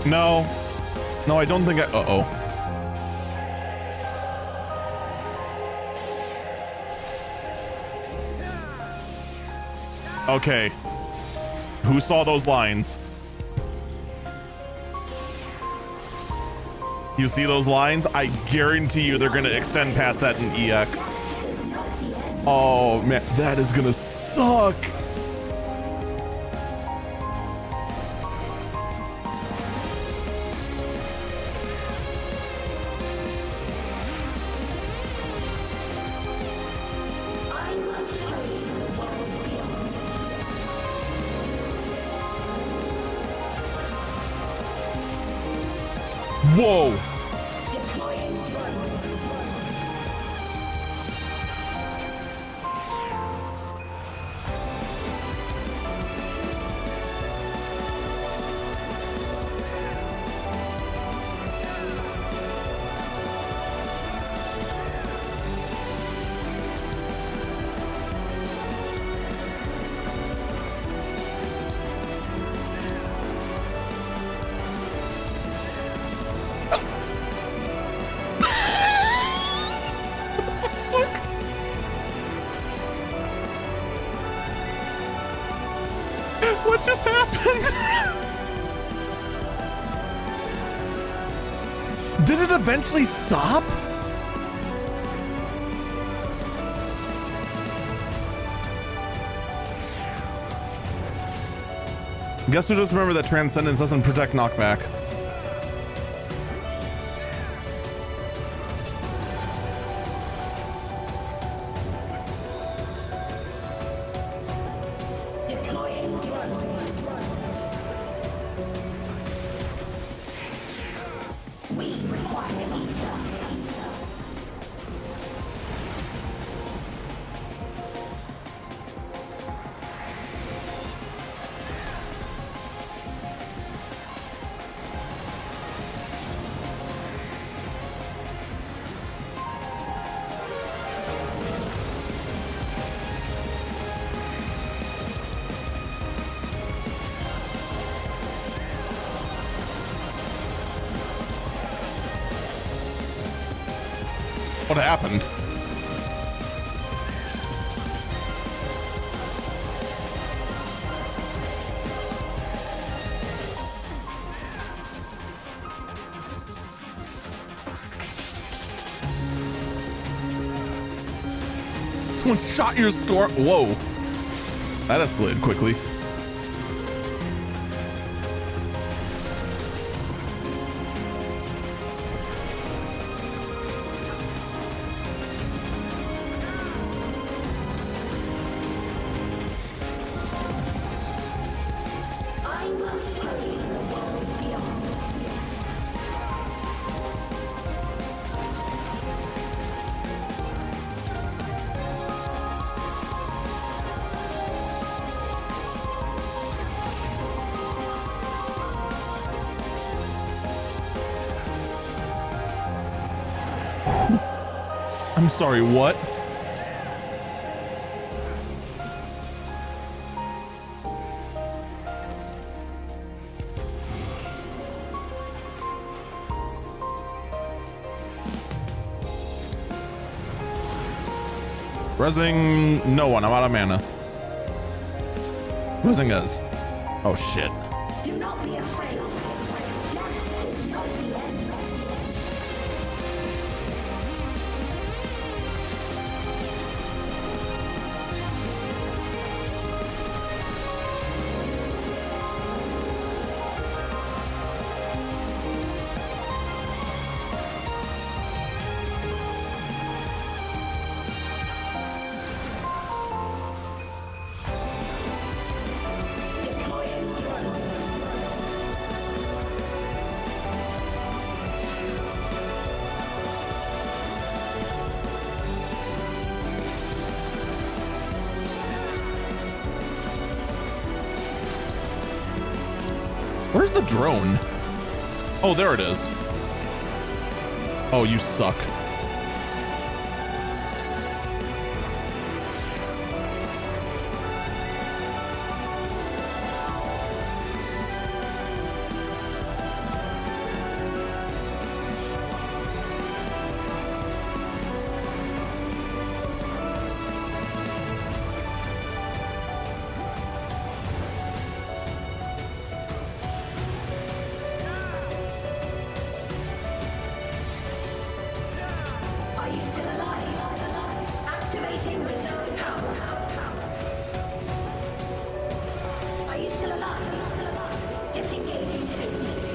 No. No, I don't think I... Uh-oh. Okay. Who saw those lines? You see those lines? I guarantee you they're gonna extend past that in EX. Oh, man. That is gonna suck. Whoa! What just happened? Did it eventually stop? Guess who just remembered that Transcendence doesn't protect knockback? What happened? Someone shot your store. Whoa. That escalated quickly. I'm sorry, what? Resing no one. I'm out of mana. Resing is. Oh shit. Do not be afraid. Death is not the end. Where's the drone? Oh, there it is. Oh, you suck. Are you still alive? Activating reserve power. Are you still alive? Disengaging signals.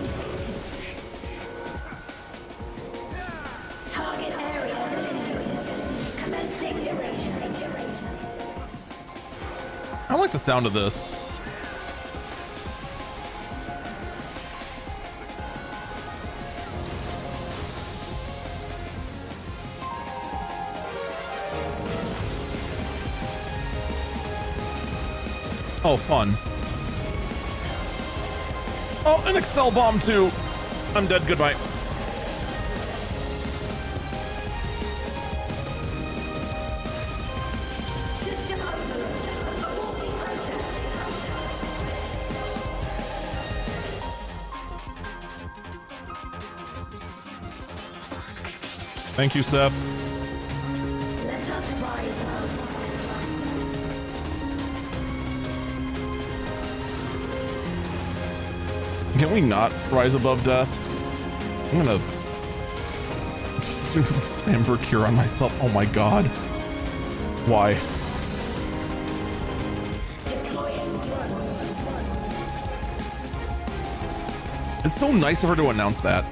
Target area delineated. Commencing erasure. I like the sound of this. Oh, fun. Oh, an Excel bomb too. I'm dead. Goodbye. Thank you, Seth. Let us rise up. Can we not rise above death? I'm gonna spam for cure on myself. Oh my god. Why? It's so nice of her to announce that.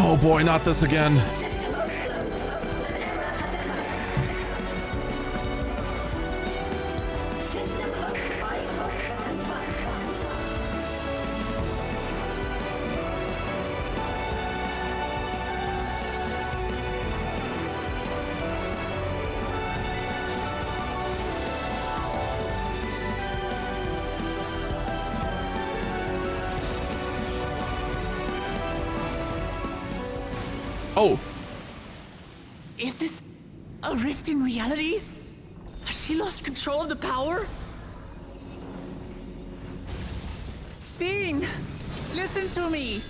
Oh boy, not this again. Oh. Is this a rift in reality? Has she lost control of the power? Steen, listen to me.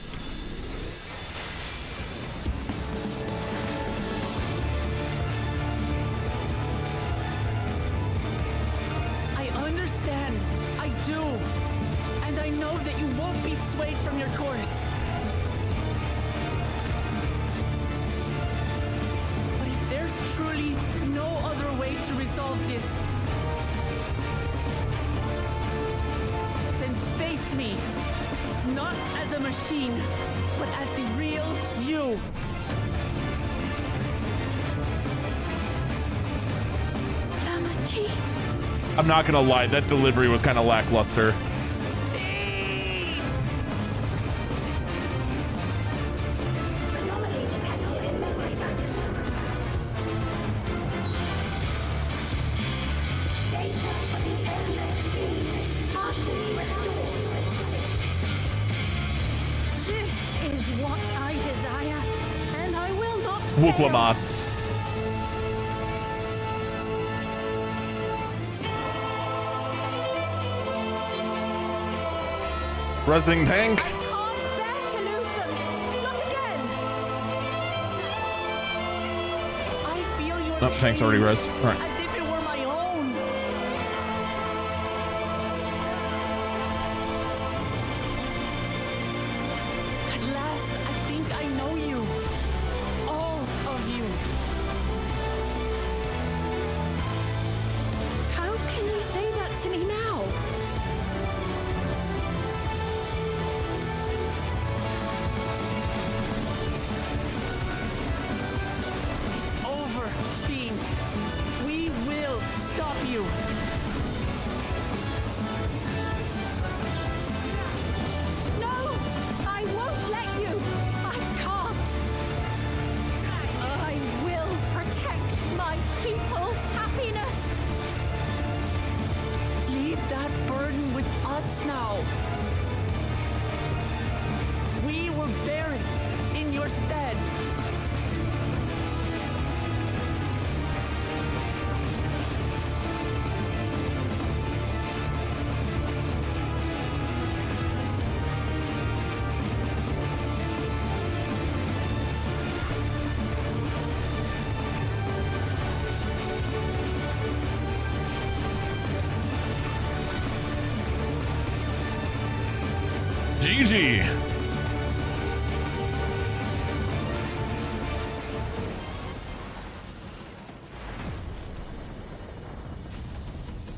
I understand. I do. And I know that you won't be swayed from your course. There's truly no other way to resolve this. Then face me, not as a machine, but as the real you. Lamachi. I'm not gonna lie, that delivery was kind of lackluster. what I desire, and I will not Wooklamats. Resing tank. I can't bear to lose them. Not again. I feel your Oh, tank's already resed. All right. as if it were my own. At last, I think I know you. All of you. How can you say that to me now? It's over, Sphene. We will stop you. No! I won't let you! I can't! I will protect my people's happiness! Leave that burden with us now. We will bear it in your stead. GG.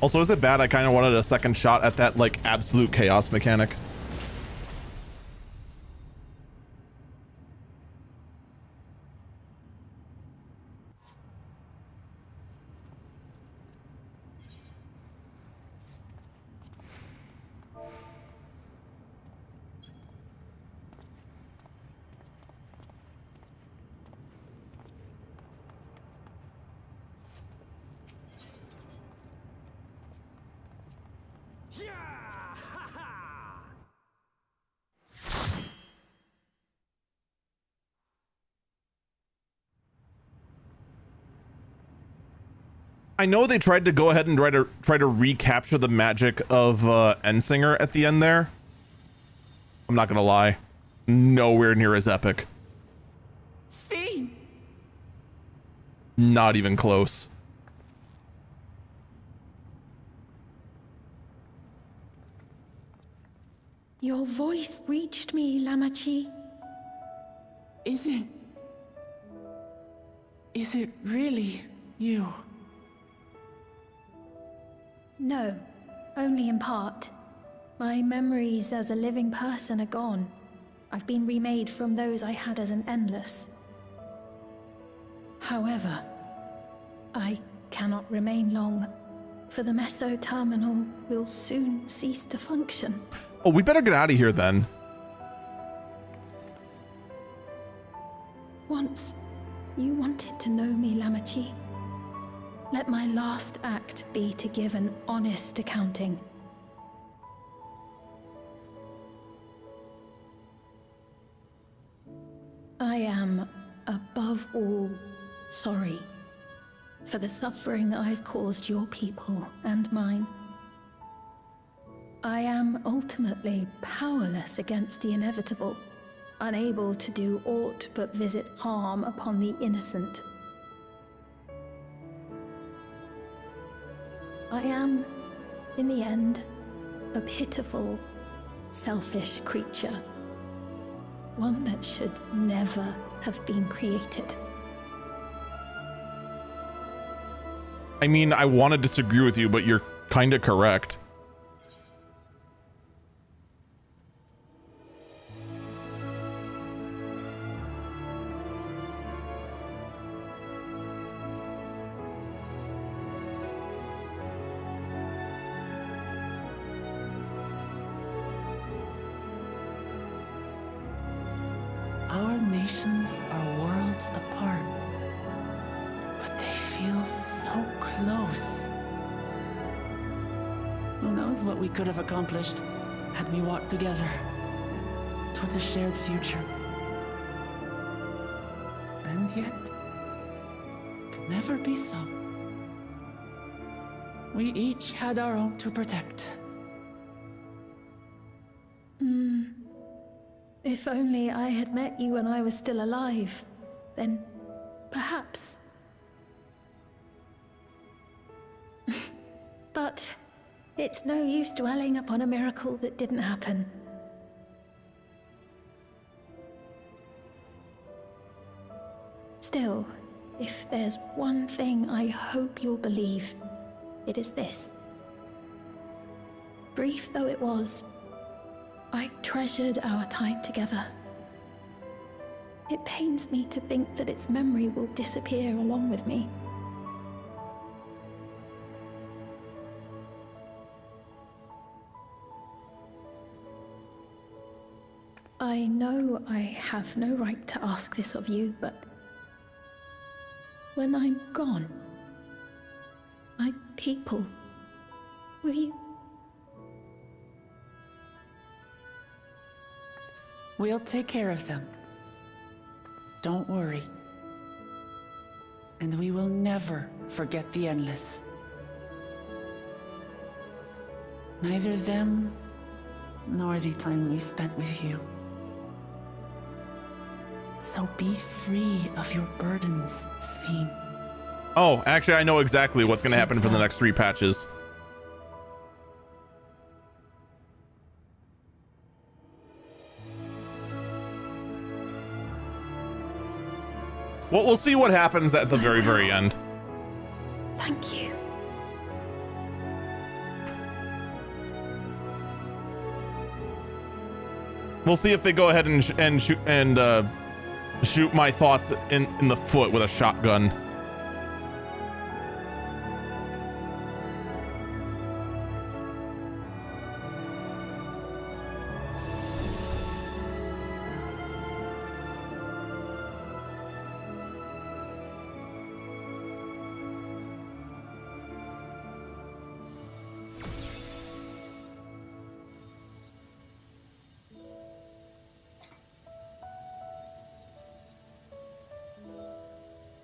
Also, is it bad? I kind of wanted a second shot at that, like, absolute chaos mechanic. I know they tried to go ahead and try to recapture the magic of Endsinger at the end there. I'm not gonna lie, nowhere near as epic. Sphene! Not even close. Your voice reached me, Lamachi. Is it really you? No, only in part. My memories as a living person are gone. I've been remade from those I had as an endless. However, I cannot remain long, for the Meso Terminal will soon cease to function. Oh, we better get out of here then. Once, you wanted to know me, Lamachi. Let my last act be to give an honest accounting. I am, above all, sorry for the suffering I've caused your people and mine. I am ultimately powerless against the inevitable, unable to do aught but visit harm upon the innocent. I am, in the end, a pitiful, selfish creature. One that should never have been created. I mean, I want to disagree with you, but you're kind of correct. Our nations are worlds apart, but they feel so close. Who knows what we could have accomplished had we walked together towards a shared future. And yet, it could never be so. We each had our own to protect. If only I had met you when I was still alive, then perhaps. But it's no use dwelling upon a miracle that didn't happen. Still, if there's one thing I hope you'll believe, it is this. Brief though it was, I treasured our time together. It pains me to think that its memory will disappear along with me. I know I have no right to ask this of you, but when I'm gone, my people, will you? We'll take care of them. Don't worry. And we will never forget the Endless. Neither them, nor the time we spent with you. So be free of your burdens, Sphene. Oh, actually, I know exactly what's going to happen for the next 3 patches. Well, we'll see what happens at the very, very end. Thank you. We'll see if they go ahead and shoot my thoughts in the foot with a shotgun.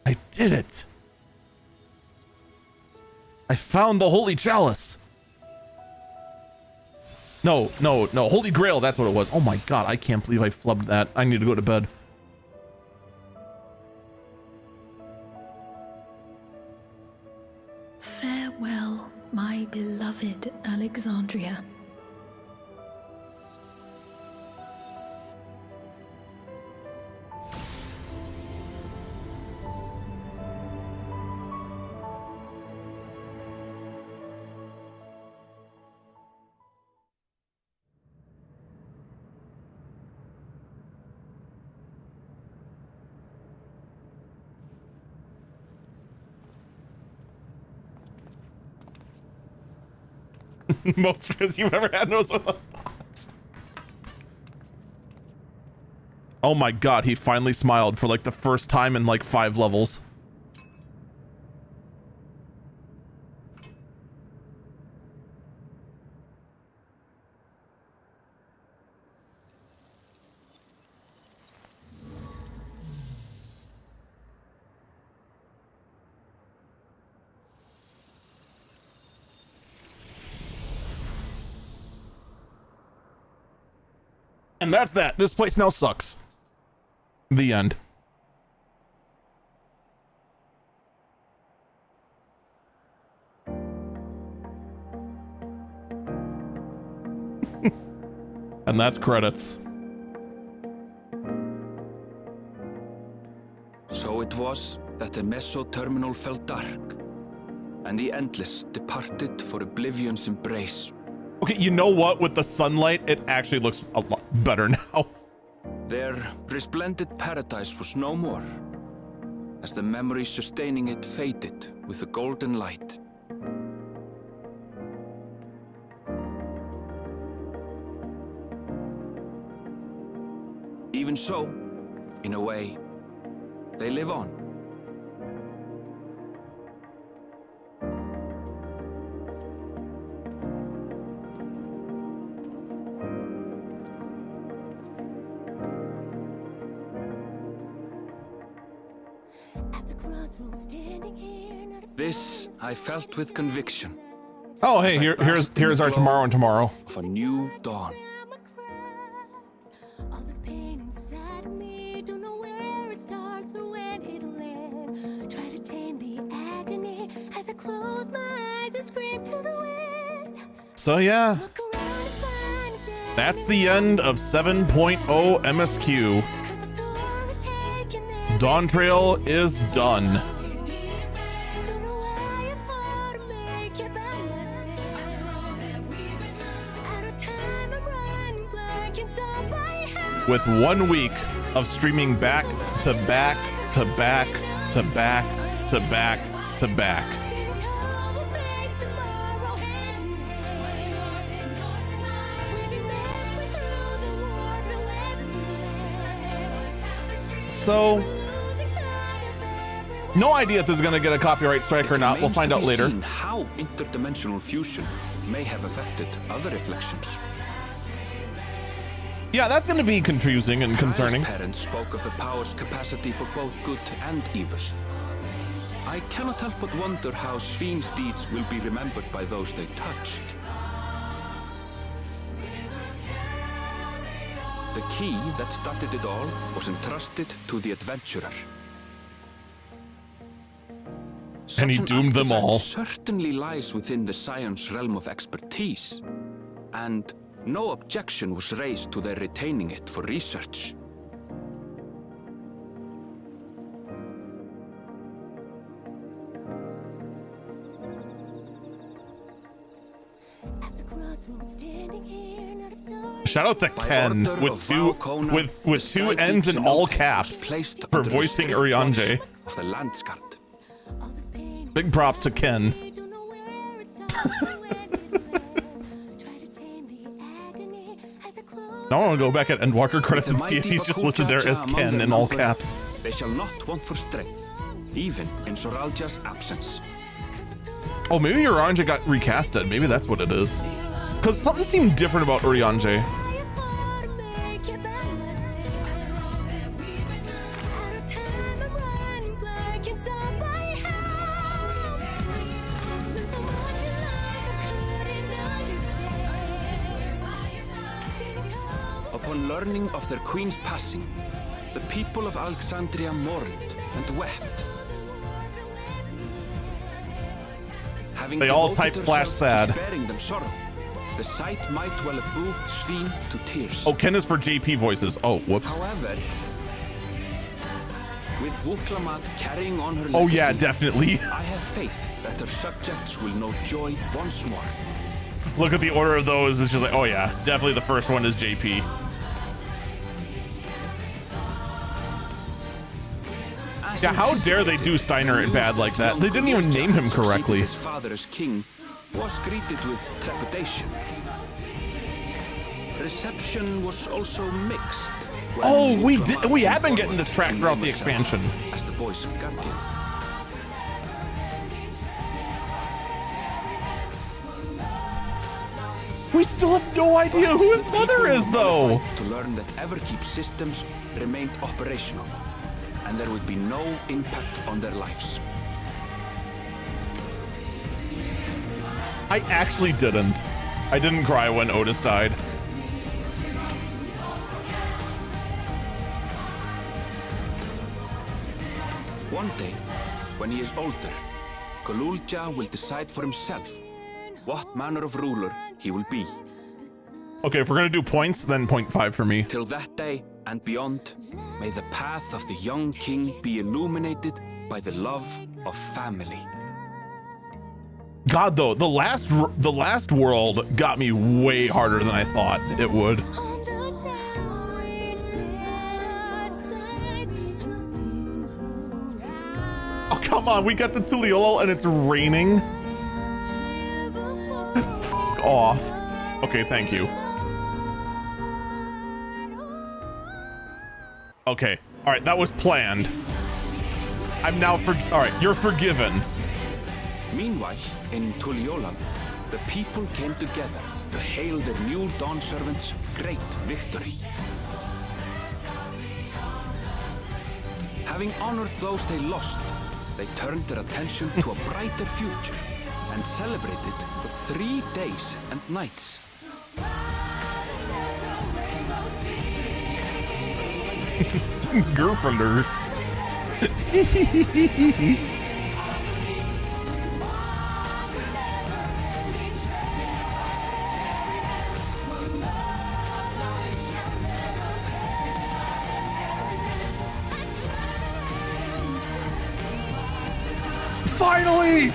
I did it. I found the Holy Chalice. No, Holy Grail, that's what it was. Oh my god, I can't believe I flubbed that. I need to go to bed. Farewell, my beloved Alexandria. Most stress you've ever had knows what the thoughts. Oh my god, he finally smiled for like the first time in like 5 levels. And that's that. This place now sucks. The end. And that's credits. So it was that the Meso-terminal fell dark, and the Endless departed for Oblivion's embrace. Okay, you know what? With the sunlight, it actually looks a lot better now. Their resplendent paradise was no more, as the memory sustaining it faded with the golden light. Even so, in a way, they live on. This I felt with conviction. Oh, hey, here's our tomorrow and tomorrow. Of a new dawn. So yeah, that's the end of 7.0 MSQ. Dawn Trail is done. With 1 week of streaming back to back to back to back to back to back. So, no idea if this is going to get a copyright strike or not. We'll find out later. How interdimensional fusion may have affected other reflections. Yeah, that's going to be confusing and concerning. Kyle's parents spoke of the power's capacity for both good and evil. I cannot help but wonder how Svin's deeds will be remembered by those they touched. The key that started it all was entrusted to the adventurer. And he doomed them all. Certainly lies within the Scion's realm of expertise, and no objection was raised to their retaining it for research. Shout out to Ken with two N's in all caps for voicing Urianger. Big props to Ken. I want to go back at Endwalker credits and see if he's just listed there as Ken in all caps. They shall not want for strength, even in Soralja's absence. Oh, maybe Urianger got recasted. Maybe that's what it is. Because something seemed different about Urianger. Upon learning of their queen's passing, the people of Alexandria mourned and wept. They all type /sad. Sparing them sorrow, the sight might well have moved Svin to tears. Oh, Ken is for JP voices. Oh, whoops. However, with Wuklamat carrying on her legacy, oh yeah, definitely. I have faith that her subjects will know joy once more. Look at the order of those. It's just like, oh yeah, definitely the first one is JP. Yeah, how dare they do Steiner it bad like that? They didn't even name him correctly. His father as king was greeted with trepidation. Reception was also mixed. Oh, we have been getting this track throughout the expansion. As the boy's guardian. We still have no idea who his mother is, though. To learn that Everkeep systems remained operational, and there would be no impact on their lives. I actually didn't. I didn't cry when Otis died. One day, when he is older, Kolulja will decide for himself what manner of ruler he will be. Okay, if we're gonna do points, then 0.5 for me. Till that day and beyond, may the path of the young king be illuminated by the love of family. God, though, the last world got me way harder than I thought it would. Oh, come on, we got the Tuliolo and it's raining. F off. Okay, thank you. Okay, all right, that was planned. I'm now all right, you're forgiven. Meanwhile, in Tuliyolan, the people came together to hail their new Dawn servant's great victory. Having honored those they lost, they turned their attention to a brighter future and celebrated for 3 days and nights. Girlfriender. Finally!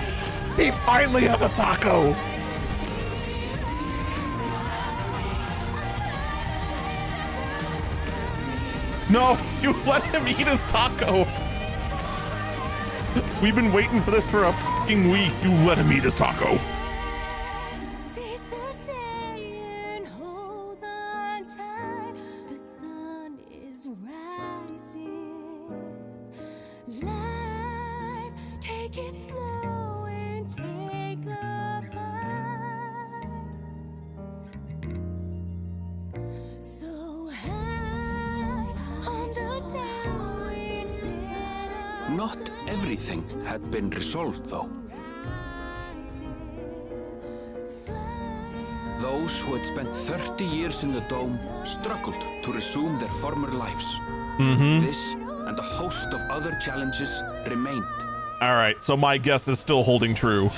He finally has a taco! No, you let him eat his taco! We've been waiting for this for a fucking week. You let him eat his taco. Not everything had been resolved, though. Those who had spent 30 years in the Dome struggled to resume their former lives. This and a host of other challenges remained. All right, so my guess is still holding true.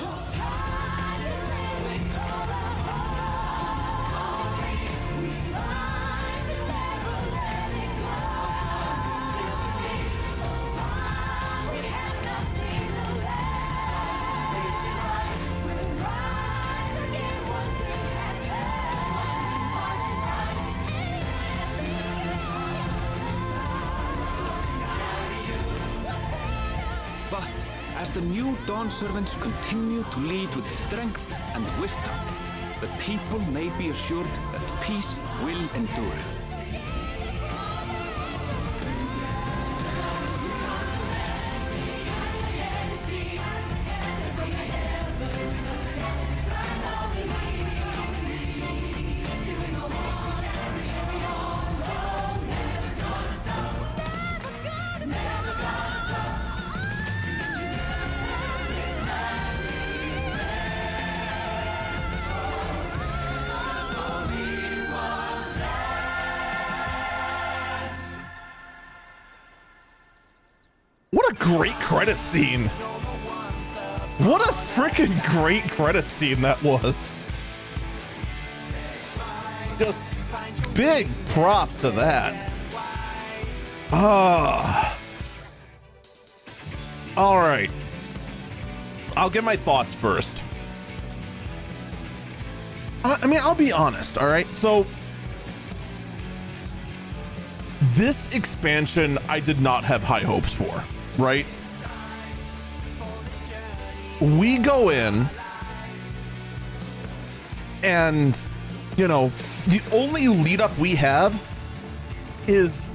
But as the new Dawn servants continue to lead with strength and wisdom, the people may be assured that peace will endure. What a great credit scene. What a freaking great credit scene that was. Just big props to that. All right. I'll get my thoughts first. I mean, I'll be honest, all right? So this expansion, I did not have high hopes for, right? We go in and, you know, the only lead up we have is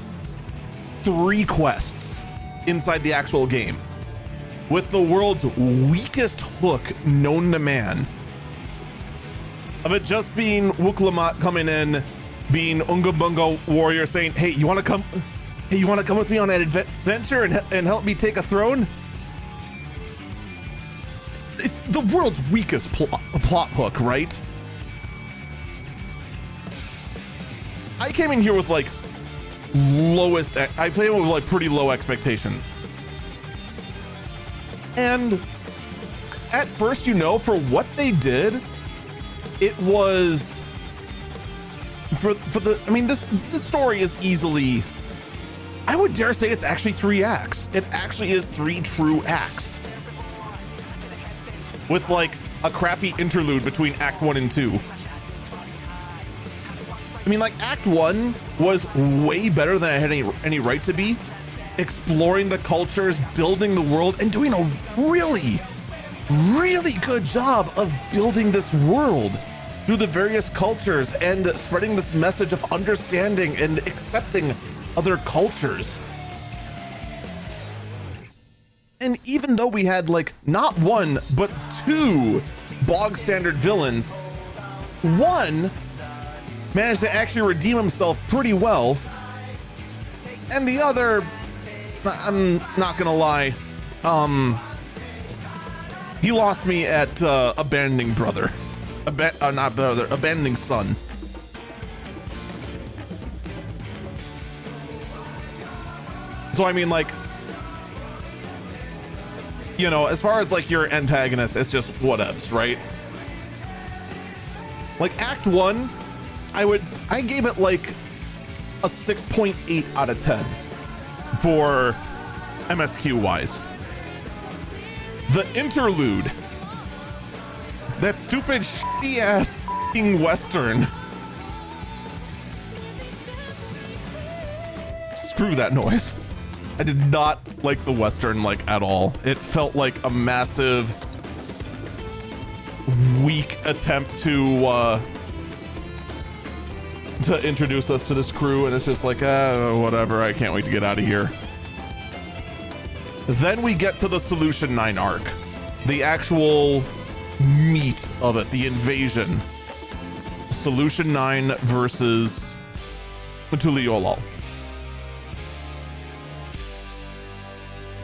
3 quests inside the actual game, with the world's weakest hook known to man, of it just being Wooklamat coming in, being Unga Bunga warrior saying, hey, you want to come with me on an adventure and help me take a throne? It's the world's weakest plot hook, right? I came in here with like I played with like pretty low expectations. And at first, you know, for what they did, it was I mean, this story is easily, I would dare say it's actually 3 acts. It actually is 3 true acts, with like a crappy interlude between Act 1 and 2. I mean, like, Act 1 was way better than I had any right to be, exploring the cultures, building the world, and doing a really, really good job of building this world through the various cultures and spreading this message of understanding and accepting other cultures. And even though we had like not 1, but 2 bog standard villains, one managed to actually redeem himself pretty well, and the other I'm not gonna lie. He lost me at abandoning brother. Not brother, abandoning son. So I mean, like, you know, as far as like your antagonist, it's just whatevs, right? Like Act 1, I gave it like a 6.8 out of 10 for MSQ wise. The interlude, that stupid shitty ass f***ing Western. Screw that noise. I did not like the Western like at all. It felt like a massive, weak attempt to introduce us to this crew, and it's just like, whatever, I can't wait to get out of here. Then we get to the Solution 9 arc, the actual meat of it, the invasion. Solution 9 versus Tuliolol.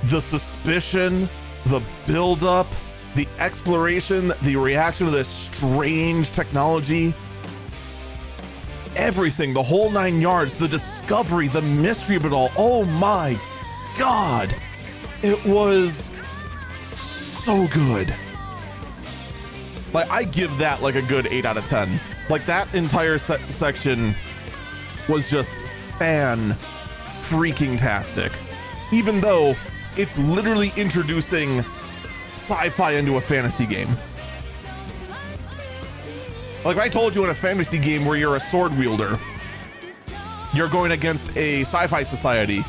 The suspicion, the buildup, the exploration, the reaction to this strange technology, everything, the whole 9 yards, the discovery, the mystery of it all. Oh my God. It was so good. Like, I give that like a good 8 out of 10. Like, that entire section was just fan-freaking-tastic. Even though it's literally introducing sci-fi into a fantasy game. Like, if I told you in a fantasy game where you're a sword wielder, you're going against a sci-fi society,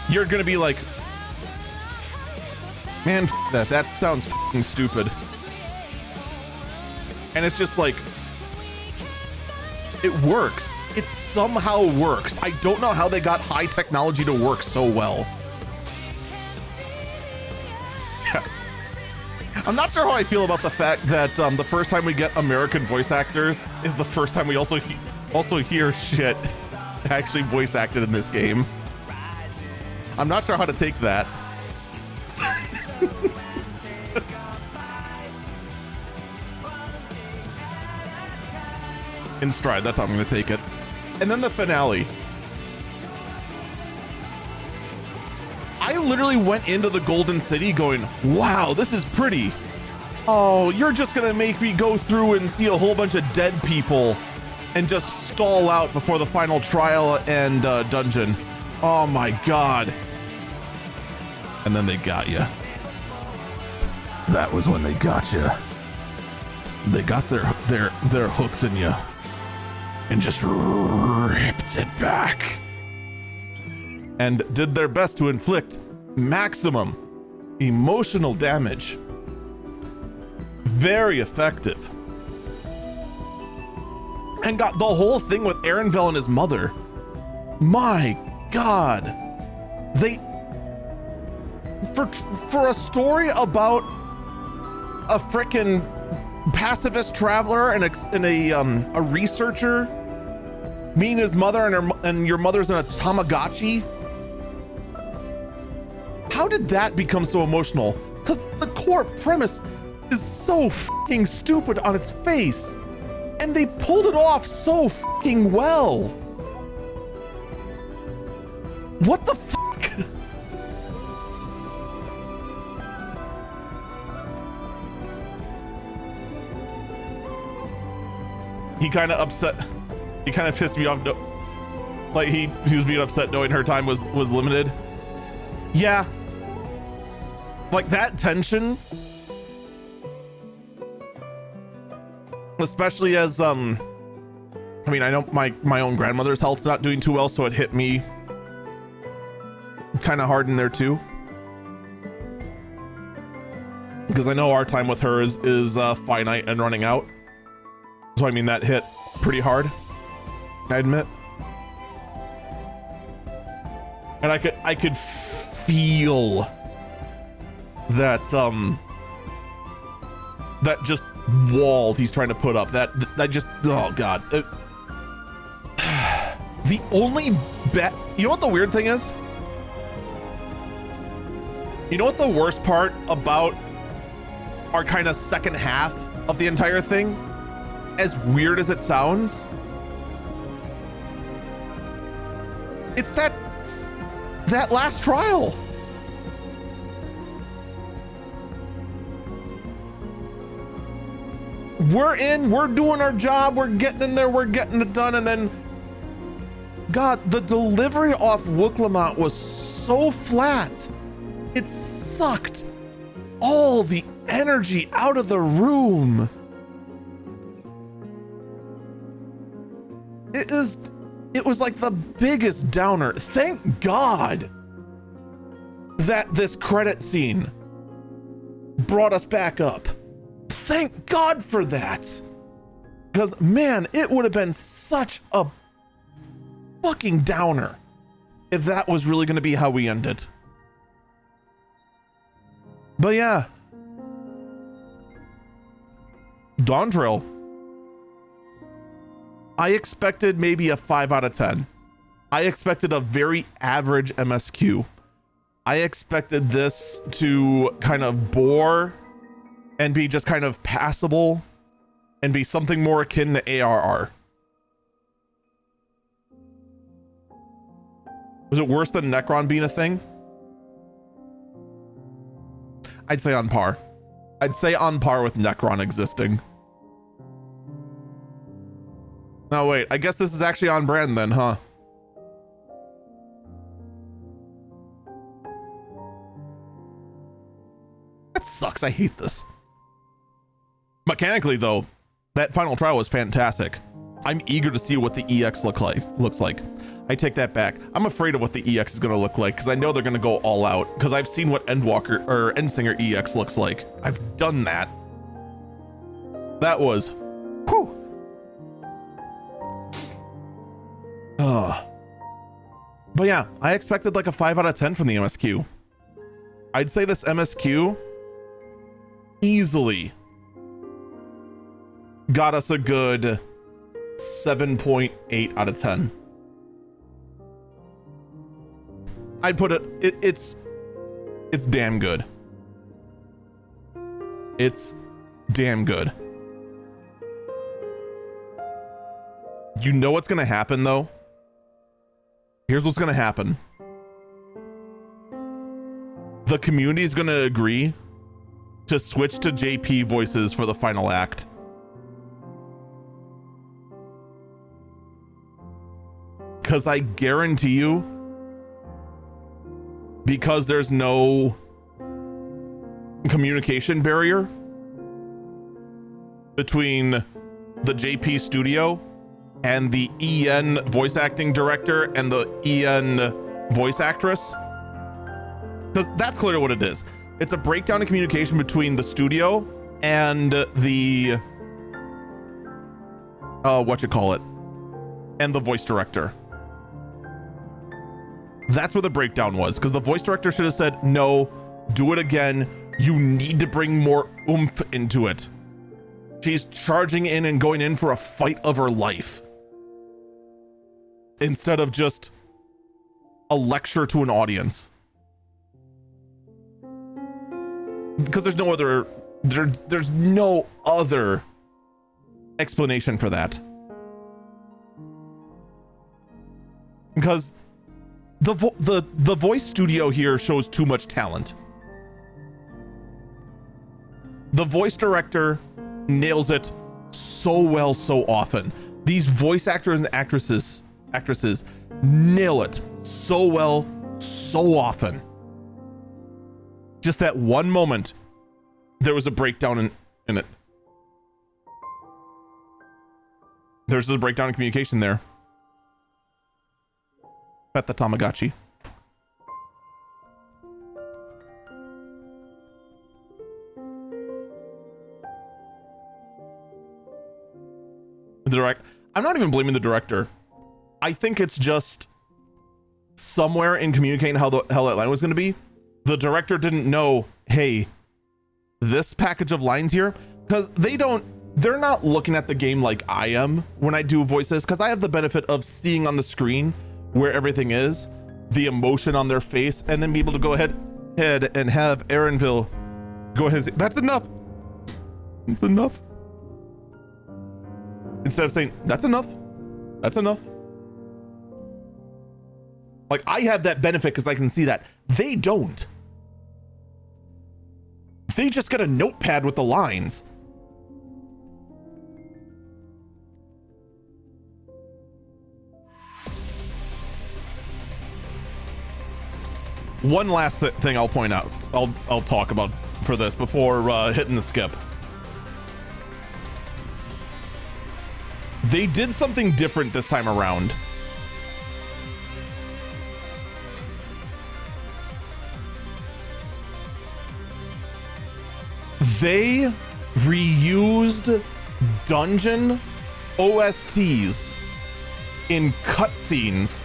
you're gonna be like, man, that sounds f***ing stupid. And it's just like, it works. It somehow works. I don't know how they got high technology to work so well. I'm not sure how I feel about the fact that the first time we get American voice actors is the first time we also hear shit actually voice acted in this game. I'm not sure how to take that. In stride, that's how I'm going to take it. And then the finale. I literally went into the Golden City going, wow, this is pretty. Oh, you're just going to make me go through and see a whole bunch of dead people and just stall out before the final trial and dungeon. Oh my God. And then they got you. That was when they got you. They got their hooks in you and just ripped it back and did their best to inflict maximum emotional damage. Very effective. And got the whole thing with Arenville and his mother. My God. They, for a story about a frickin' pacifist traveler and a researcher meeting his mother and your mother's in a Tamagotchi. How did that become so emotional? Because the core premise is so fucking stupid on its face, and they pulled it off so fucking well. What the fuck? He kind of pissed me off. Like he was being upset knowing her time was limited. Yeah. Like that tension, especially as I mean, I know my own grandmother's health's not doing too well, so it hit me kind of hard in there too. Because I know our time with her is finite and running out. So I mean, that hit pretty hard, I admit. And I could feel that that just wall he's trying to put up. That just, oh God. The only bet, you know what the weird thing is? You know what the worst part about our kind of second half of the entire thing, as weird as it sounds? It's that last trial. We're in, we're doing our job, we're getting in there, we're getting it done, and then, God, the delivery off Wooklamont was so flat. It sucked all the energy out of the room. It was like the biggest downer. Thank God that this credit scene brought us back up. Thank God for that. Because, man, it would have been such a fucking downer if that was really going to be how we ended. But yeah. Dawntrail. I expected maybe a 5 out of 10. I expected a very average MSQ. I expected this to kind of bore and be just kind of passable and be something more akin to ARR. Was it worse than Necron being a thing? I'd say on par. I'd say on par with Necron existing. No, wait, I guess this is actually on brand then, huh? That sucks, I hate this. Mechanically though, that final trial was fantastic. I'm eager to see what the EX looks like. I take that back. I'm afraid of what the EX is gonna look like because I know they're gonna go all out because I've seen what Endwalker or Endsinger EX looks like. I've done that. That was, whew. But yeah, I expected like a 5 out of 10 from the MSQ. I'd say this MSQ easily got us a good 7.8 out of 10. I'd put it's damn good. It's damn good. You know what's gonna happen though? Here's what's gonna happen. The community is gonna agree to switch to JP voices for the final act. Because I guarantee you, because there's no communication barrier between the JP studio and the EN voice acting director and the EN voice actress, because that's clearly what it is. It's a breakdown in communication between the studio and the and the voice director. That's where the breakdown was, because the voice director should have said, no, do it again. You need to bring more oomph into it. She's charging in and going in for a fight of her life, instead of just a lecture to an audience. Because there's no other, there's no other explanation for that. Because the voice studio here shows too much talent. The voice director nails it so well so often. These voice actors and actresses nail it so well so often. Just that one moment, there was a breakdown in it. There's a breakdown in communication there. Pet the Tamagotchi. I'm not even blaming the director. I think it's just somewhere in communicating how that line was going to be, the director didn't know, hey, this package of lines here, because they don't they're not looking at the game like I am when I do voices, because I have the benefit of seeing on the screen where everything is, the emotion on their face, and then be able to go ahead and have Aaronville go ahead and say, that's enough. It's enough. Instead of saying, that's enough. That's enough. Like, I have that benefit because I can see that. They don't. They just get a notepad with the lines. One last thing I'll point out, I'll talk about for this before hitting the skip. They did something different this time around. They reused dungeon OSTs in cutscenes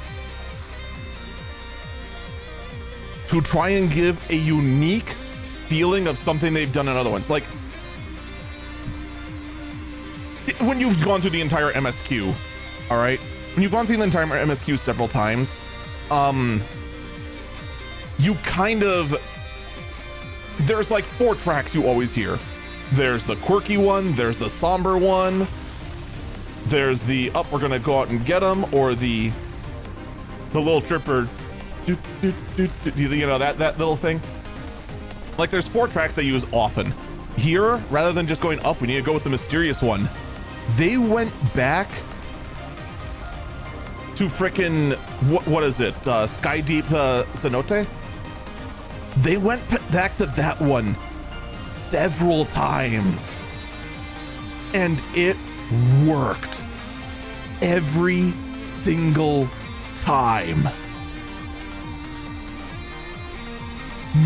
to try and give a unique feeling of something they've done in other ones. Like, when you've gone through the entire MSQ, all right? When you've gone through the entire MSQ several times, you kind of, there's like 4 tracks you always hear. There's the quirky one, there's the somber one, there's the up, we're gonna go out and get them, or the little tripper, you know, that little thing. Like, there's 4 tracks they use often. Here, rather than just going up, we need to go with the mysterious one. They went back to frickin' what is it? Sky Deep Cenote? They went back to that one several times, and it worked every single time.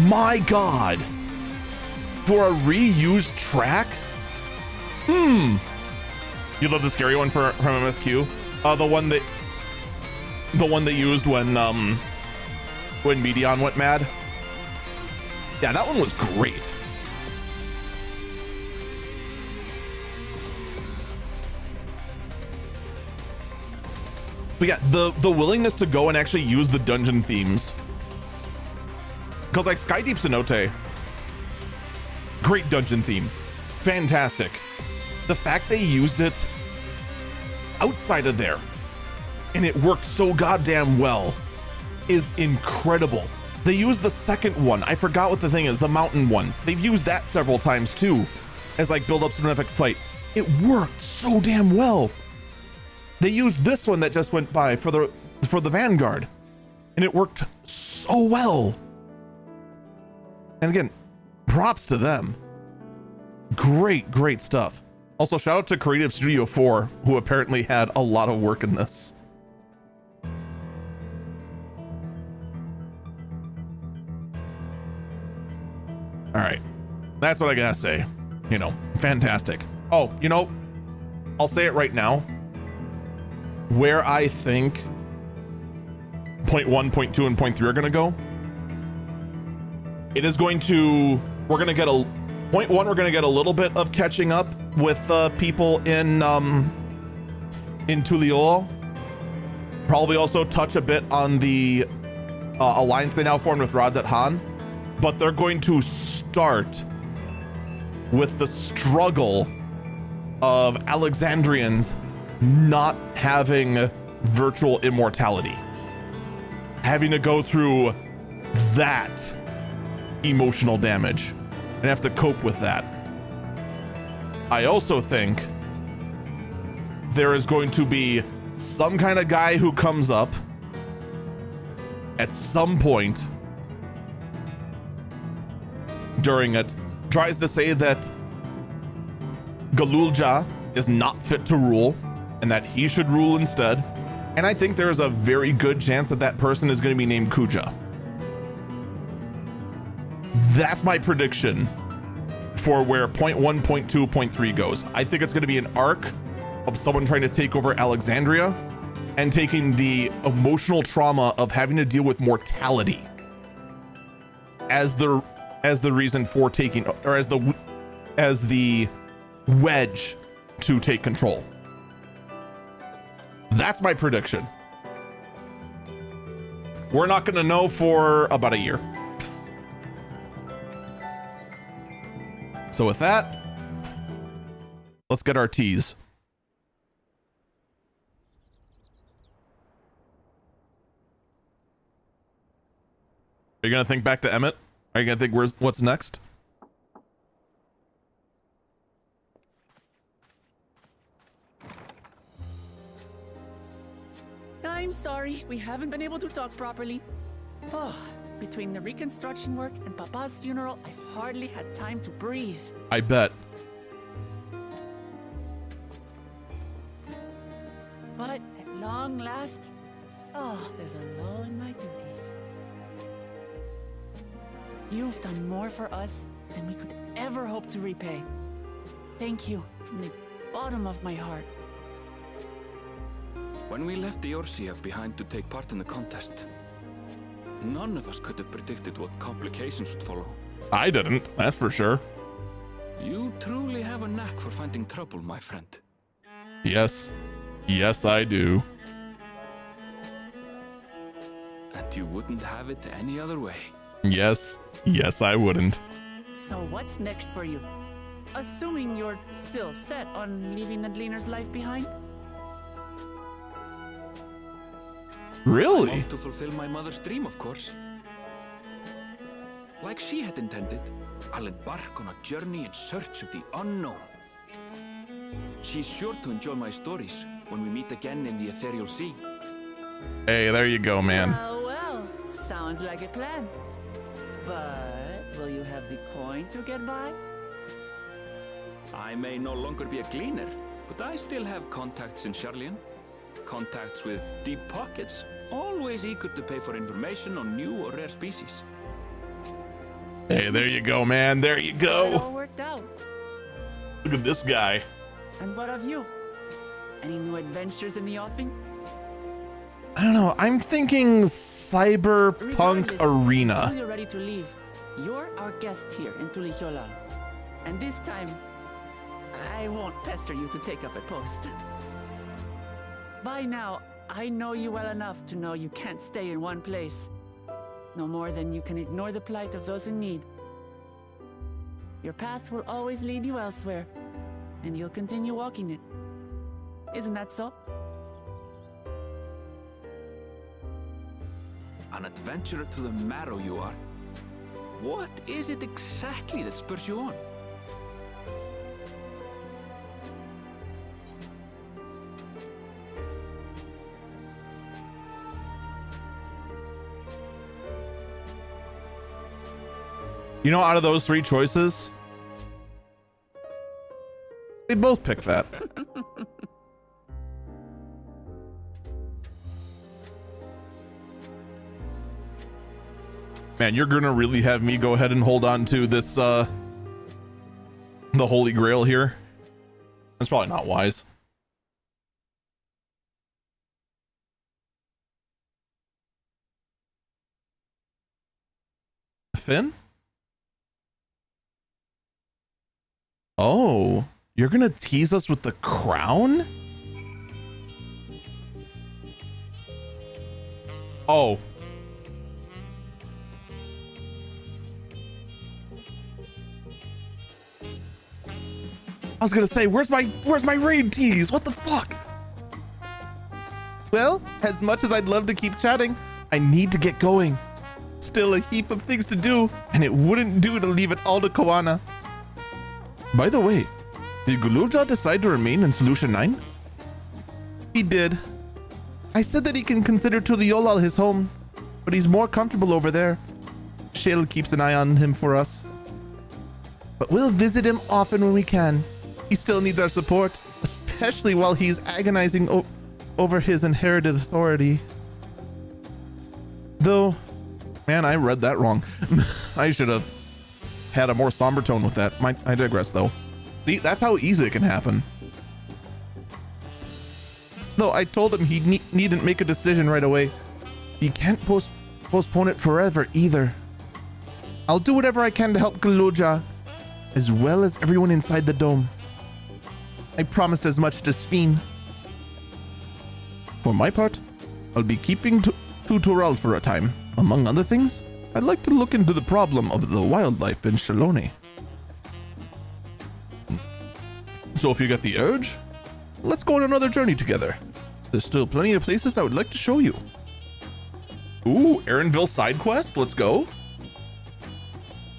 My God, for a reused track? You love the scary one from MSQ? The one they used when Medion went mad? Yeah, that one was great. But yeah, the willingness to go and actually use the dungeon themes. Because like Sky Deep Cenote, great dungeon theme, fantastic. The fact they used it outside of there and it worked so goddamn well is incredible. They used the second one, I forgot what the thing is, the mountain one. They've used that several times too, as like build-ups to an epic fight. It worked so damn well. They used this one that just went by for the Vanguard, and it worked so well. And again, props to them. Great stuff. Also, shout out to Creative Studio 4, who apparently had a lot of work in this. All right, that's what I gotta say. You know, fantastic. Oh, you know, I'll say it right now. Where I think point 1, point 2, and point 3 are gonna go, it is going to, we're gonna get a point 1, we're gonna get a little bit of catching up with people in Tuliol. Probably also touch a bit on the alliance they now formed with Rods at Han, but they're going to start with the struggle of Alexandrians not having virtual immortality, having to go through that emotional damage and have to cope with that. I also think there is going to be some kind of guy who comes up at some point during it, tries to say that Galulja is not fit to rule and that he should rule instead. And I think there is a very good chance that that person is going to be named Kuja. That's my prediction for where point 1, point 2, point 3 goes. I think it's going to be an arc of someone trying to take over Alexandria and taking the emotional trauma of having to deal with mortality as the reason for taking, or as the wedge to take control. That's my prediction. We're not going to know for about a year. So with that, let's get our teas. Are you going to think back to Emmett? Are you going to think what's next? I'm sorry, we haven't been able to talk properly. Oh, between the reconstruction work and Papa's funeral, I've hardly had time to breathe. I bet. But at long last, there's a lull in my duties. You've done more for us than we could ever hope to repay. Thank you from the bottom of my heart. When we left the Eorzea behind to take part in the contest, none of us could have predicted what complications would follow. I didn't, that's for sure. You truly have a knack for finding trouble, my friend. Yes. Yes, I do. And you wouldn't have it any other way. Yes. Yes, I wouldn't. So what's next for you? Assuming you're still set on leaving the Gleaner's life behind? Really? I'm off to fulfill my mother's dream, of course. Like she had intended, I'll embark on a journey in search of the unknown. She's sure to enjoy my stories when we meet again in the ethereal sea. Hey, there you go, man. Well, sounds like a plan. But will you have the coin to get by? I may no longer be a gleaner, but I still have contacts in Sharlayan. Contacts with deep pockets, always eager to pay for information on new or rare species. Hey, there you go, man. There you It go. all worked out. Look at this guy. And what of you? Any new adventures in the offing? I don't know. I'm thinking cyberpunk Regardless, arena. Until you're ready to leave, you're our guest here in Tuliholal. And this time, I won't pester you to take up a post. By now, I know you well enough to know you can't stay in one place. No more than you can ignore the plight of those in need. Your path will always lead you elsewhere, and you'll continue walking it. Isn't that so? An adventurer to the marrow you are. What is it exactly that spurs you on? You know, out of those three choices, they'd both pick that. Man, you're gonna really have me go ahead and hold on to this, the Holy Grail here? That's probably not wise. Finn? Oh, you're gonna tease us with the crown? Oh. I was gonna say, where's my raid tease? What the fuck? Well, as much as I'd love to keep chatting, I need to get going. Still a heap of things to do, and it wouldn't do to leave it all to Koana. By the way, did Guluja decide to remain in Solution 9? He did. I said that he can consider Tuliholal his home, but he's more comfortable over there. Shale keeps an eye on him for us. But we'll visit him often when we can. He still needs our support, especially while he's agonizing over his inherited authority. Though, man, I read that wrong. I should have had a more somber tone with that. I digress, though. See, that's how easy it can happen. Though I told him he needn't make a decision right away. He can't postpone it forever either. I'll do whatever I can to help Guluja, as well as everyone inside the dome. I promised as much to Sphene. For my part, I'll be keeping to Torel for a time. Among other things, I'd like to look into the problem of the wildlife in Shaloni. So if you get the urge, let's go on another journey together. There's still plenty of places I would like to show you. Ooh, Erinville side quest, let's go.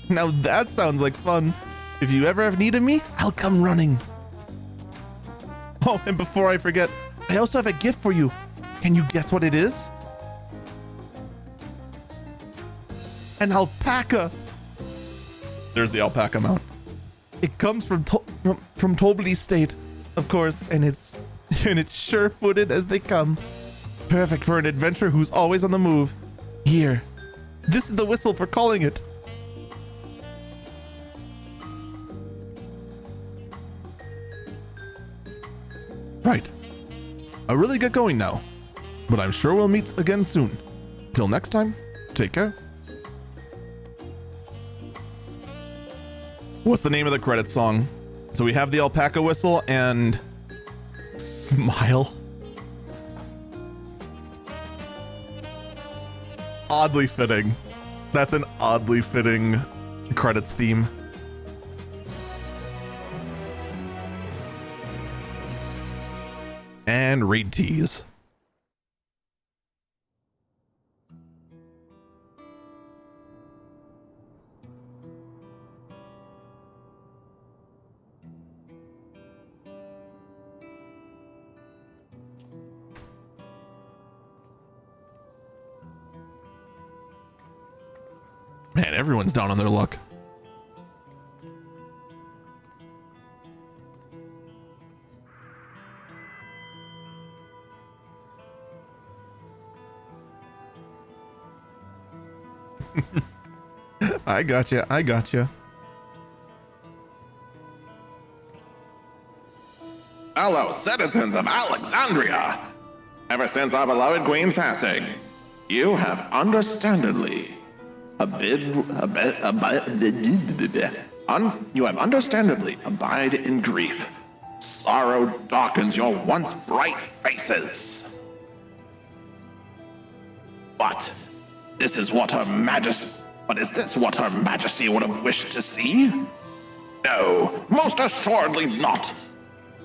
Now that sounds like fun. If you ever have need of me, I'll come running. Oh, and before I forget, I also have a gift for you. Can you guess what it is? An alpaca. There's the alpaca mount. It comes from Tobley State, of course, and it's sure-footed as they come. Perfect for an adventurer who's always on the move. Here, this is the whistle for calling it. Right. I really get going now, but I'm sure we'll meet again soon. Till next time, take care. What's the name of the credit song? So we have the alpaca whistle and smile. Oddly fitting. That's an oddly fitting credits theme. And read tease. Man, everyone's down on their luck. I gotcha. I gotcha. Fellow citizens of Alexandria, ever since our beloved queen's passing, you have understandably you have understandably abide in grief. Sorrow darkens your once bright faces. But is this what Her Majesty would have wished to see? No, most assuredly not.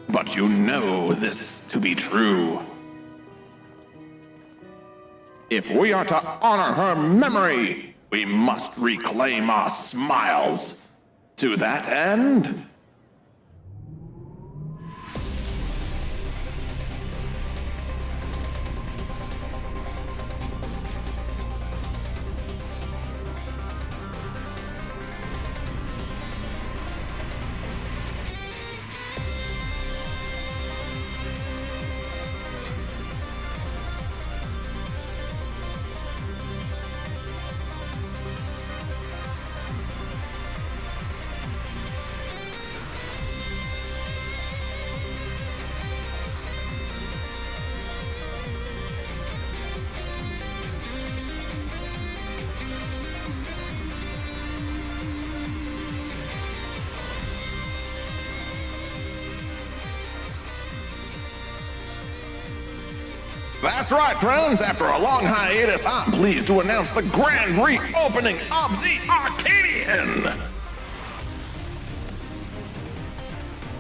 But you know this to be true. If we are to honor her memory, we must reclaim our smiles. To that end, that's right, friends. After a long hiatus, I'm pleased to announce the grand reopening of the Arcadian.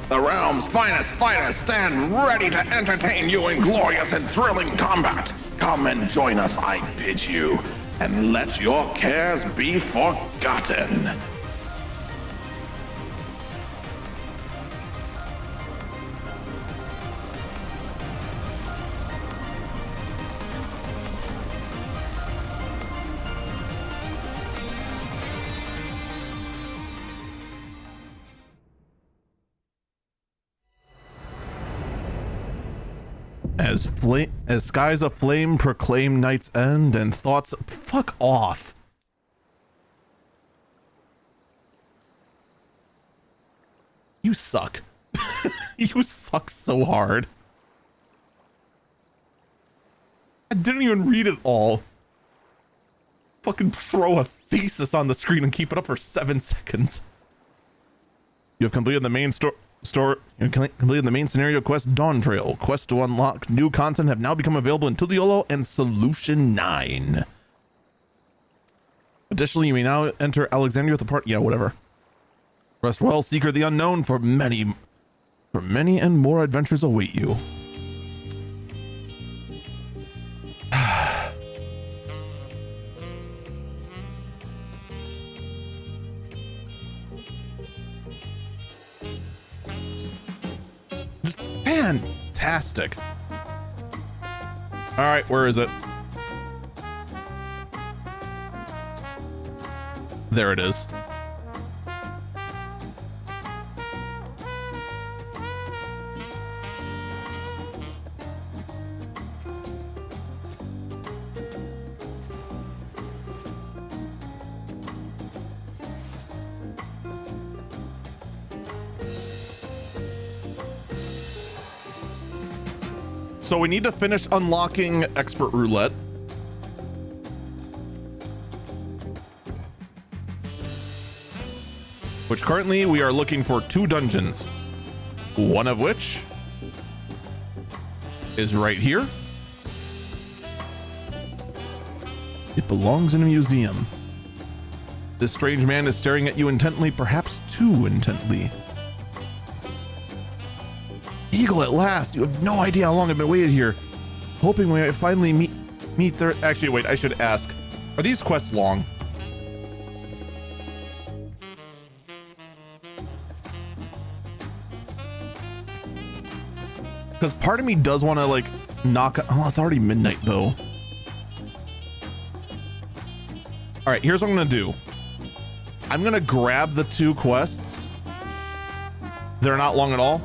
The realm's finest fighters stand ready to entertain you in glorious and thrilling combat. Come and join us, I bid you, and let your cares be forgotten. As skies aflame proclaim night's end and thoughts fuck off. You suck. You suck so hard. I didn't even read it all. Fucking throw a thesis on the screen and keep it up for 7 seconds. You have completed the main completed the main scenario quest Dawn Trail. Quests to unlock new content have now become available in Tuliolo and Solution 9. Additionally, you may now enter Alexandria with the part. Yeah, whatever. Rest well, Seeker the Unknown, for many and more adventures await you. Just fantastic. All right, where is it? There it is. So we need to finish unlocking Expert Roulette. Which currently we are looking for 2 dungeons. One of which is right here. It belongs in a museum. This strange man is staring at you intently, perhaps too intently. Eagle, at last! You have no idea how long I've been waiting here. Hoping we might finally meet there. Actually, wait, I should ask. Are these quests long? Because part of me does want to, like, knock... Oh, it's already midnight, though. Alright, here's what I'm going to do. I'm going to grab the 2 quests. They're not long at all.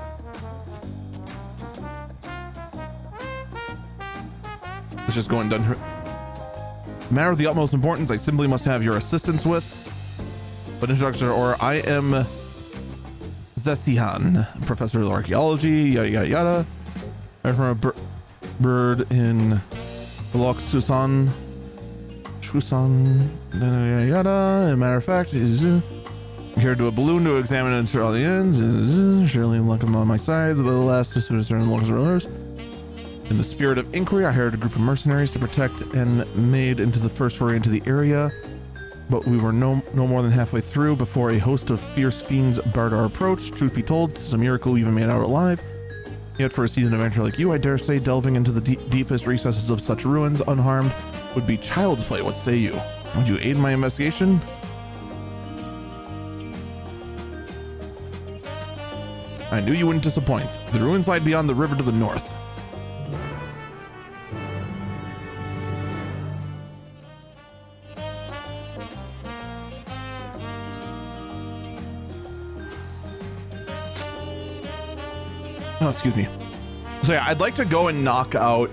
Let's just go and done. Matter of the utmost importance, I simply must have your assistance with. But introduction, or I am Zestihan, professor of archaeology, yada yada yada. I'm from a bird in Susan, yada yada. As a matter of fact, is here to a balloon to examine into all the ends. Surely luck on my side, but alas, this was certain looks rollers. In the spirit of inquiry, I hired a group of mercenaries to protect and made into the first foray into the area. But we were no more than halfway through before a host of fierce fiends barred our approach. Truth be told, it's a miracle we even made out alive. Yet for a seasoned adventurer like you, I dare say delving into the deepest recesses of such ruins unharmed would be child's play. What say you? Would you aid in my investigation? I knew you wouldn't disappoint. The ruins lie beyond the river to the north. Oh, excuse me. So yeah, I'd like to go and knock out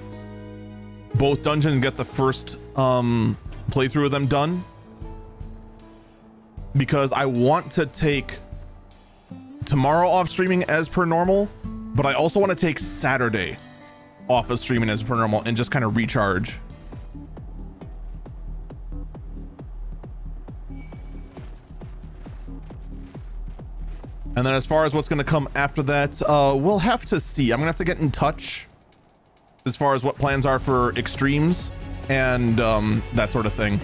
both dungeons and get the first playthrough of them done, because I want to take tomorrow off streaming as per normal, but I also want to take Saturday off of streaming as per normal and just kind of recharge. And then as far as what's going to come after that, we'll have to see. I'm going to have to get in touch as far as what plans are for extremes and that sort of thing.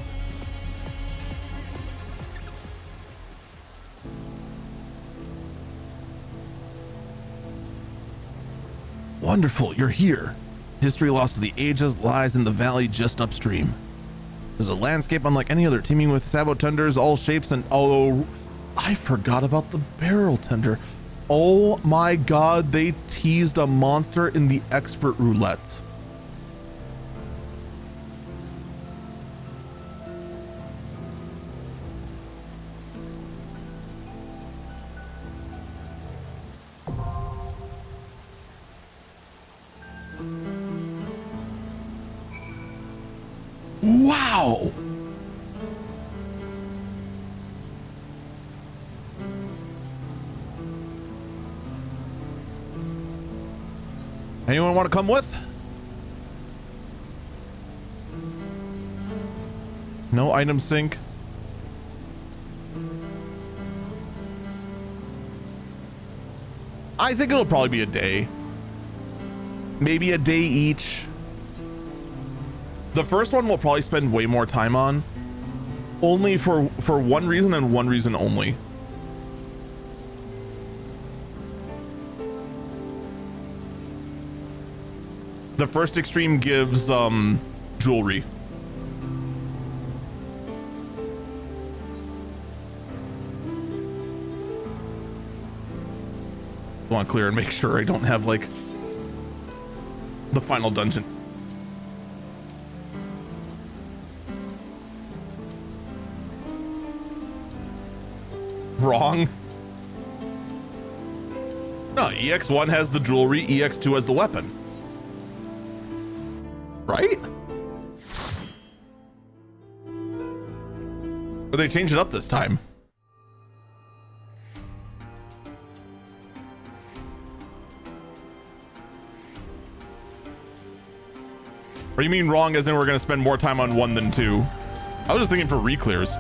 Wonderful, you're here. History lost to the ages lies in the valley just upstream. There's a landscape unlike any other, teeming with sabotenders, all shapes and... Oh, I forgot about the barrel tender. Oh my god, they teased a monster in the expert roulette. Wow! Anyone want to come with? No item sync. I think it'll probably be a day. Maybe a day each. The first one we'll probably spend way more time on. Only for one reason and one reason only. The first extreme gives jewelry. I want to clear and make sure I don't have like the final dungeon. Wrong. No, EX1 has the jewelry, EX2 has the weapon. Right? Or they changed it up this time. Or you mean wrong as in we're gonna spend more time on 1 than 2? I was just thinking for re-clears.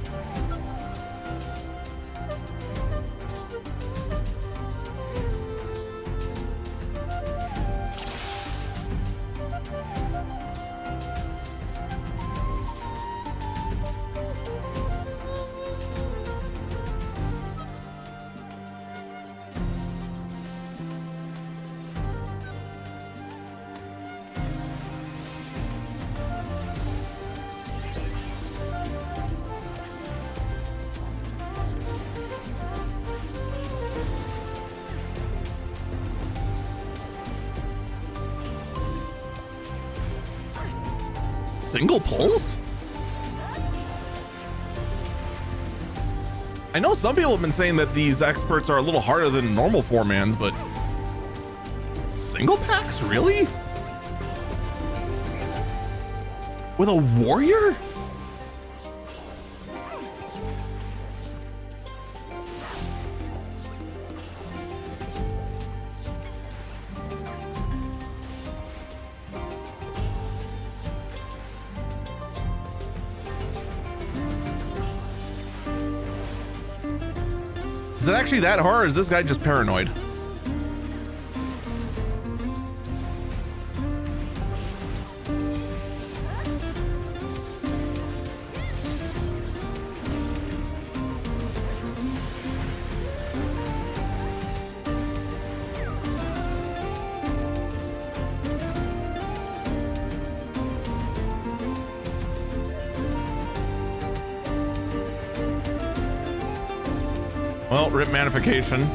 Single pulls? I know some people have been saying that these experts are a little harder than normal 4-mans, but single packs, really? With a warrior? Is it actually that hard, or is this guy just paranoid? Well, rip manification.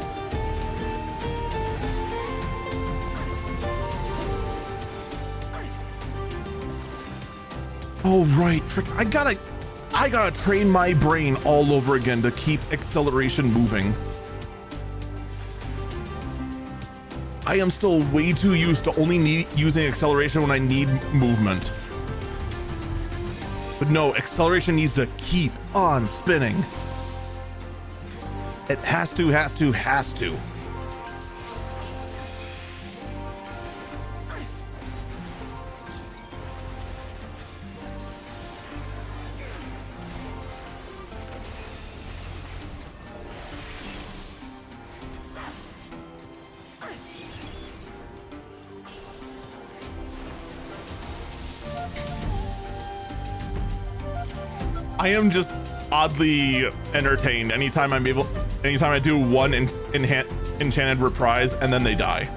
Oh right, frick! I gotta train my brain all over again to keep acceleration moving. I am still way too used to only using acceleration when I need movement. But no, acceleration needs to keep on spinning. It has to. I am just oddly entertained anytime I do one enchanted reprise and then they die.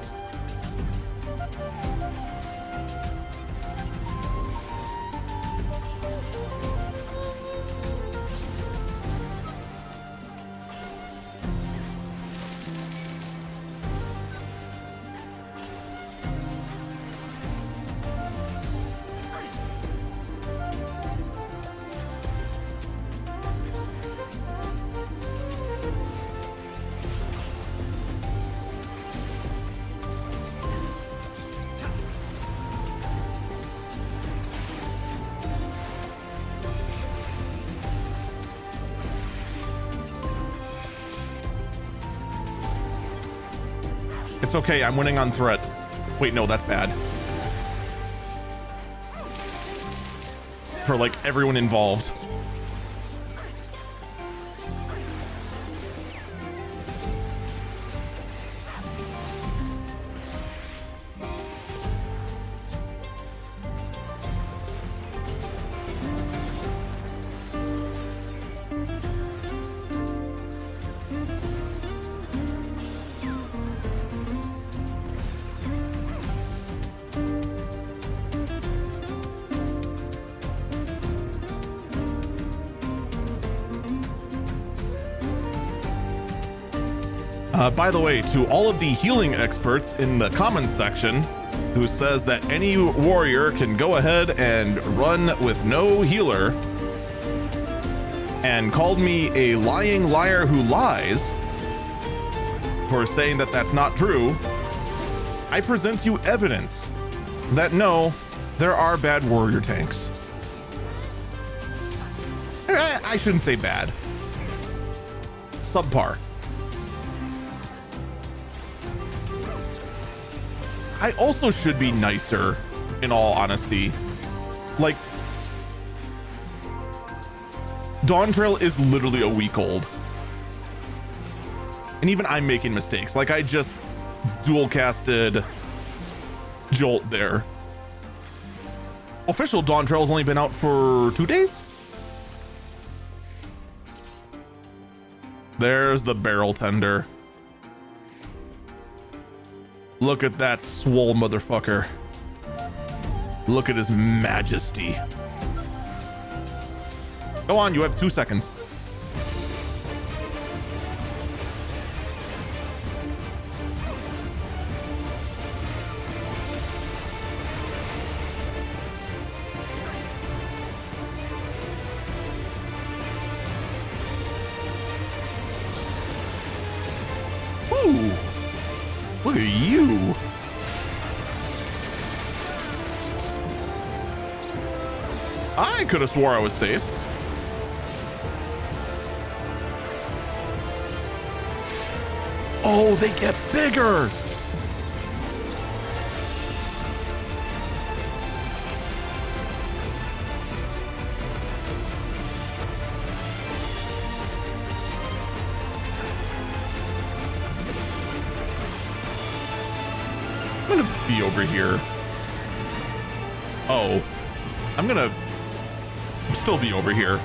It's okay, I'm winning on threat. Wait, no, that's bad. For like everyone involved. By the way, to all of the healing experts in the comments section who says that any warrior can go ahead and run with no healer and called me a lying liar who lies for saying that that's not true, I present you evidence that no, there are bad warrior tanks. I shouldn't say bad. Subpar. I also should be nicer, in all honesty. Like, Dawn Trail is literally a week old. And even I'm making mistakes. Like, I just dual casted Jolt there. Official Dawn Trail has only been out for 2 days? There's the barrel tender. Look at that swole motherfucker. Look at his majesty. Go on, you have 2 seconds. Ooh, look at you. I could have swore I was safe. Oh, they get bigger. I'm gonna be over here. Oh, I'm gonna still be over here.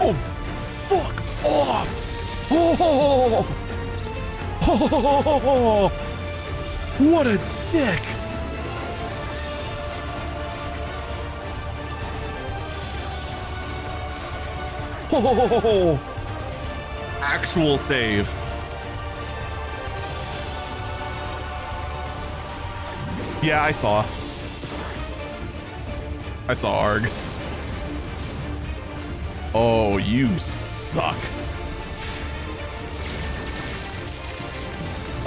Oh, fuck off! Oh, oh, what a dick! Oh, actual save. Yeah, I saw Arg. Oh, you suck.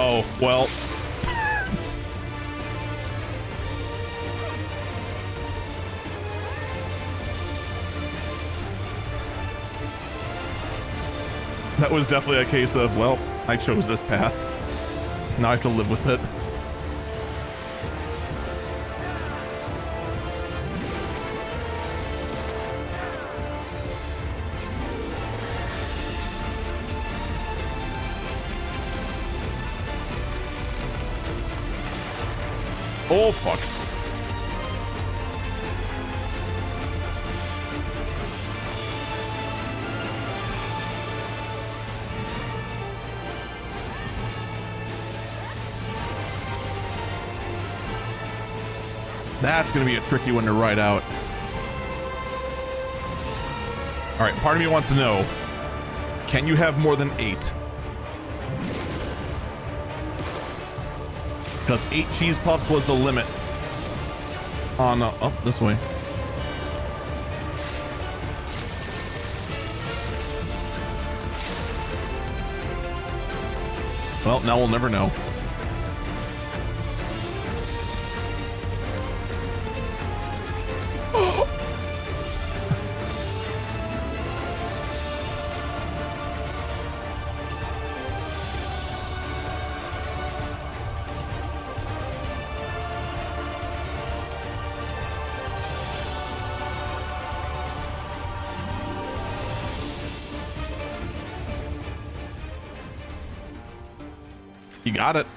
Oh, well. That was definitely a case of, well, I chose this path. Now I have to live with it. Oh, fuck. That's going to be a tricky one to ride out. All right, part of me wants to know, can you have more than 8? Because 8 cheese puffs was the limit on, oh, this way. Well, now we'll never know. You got it.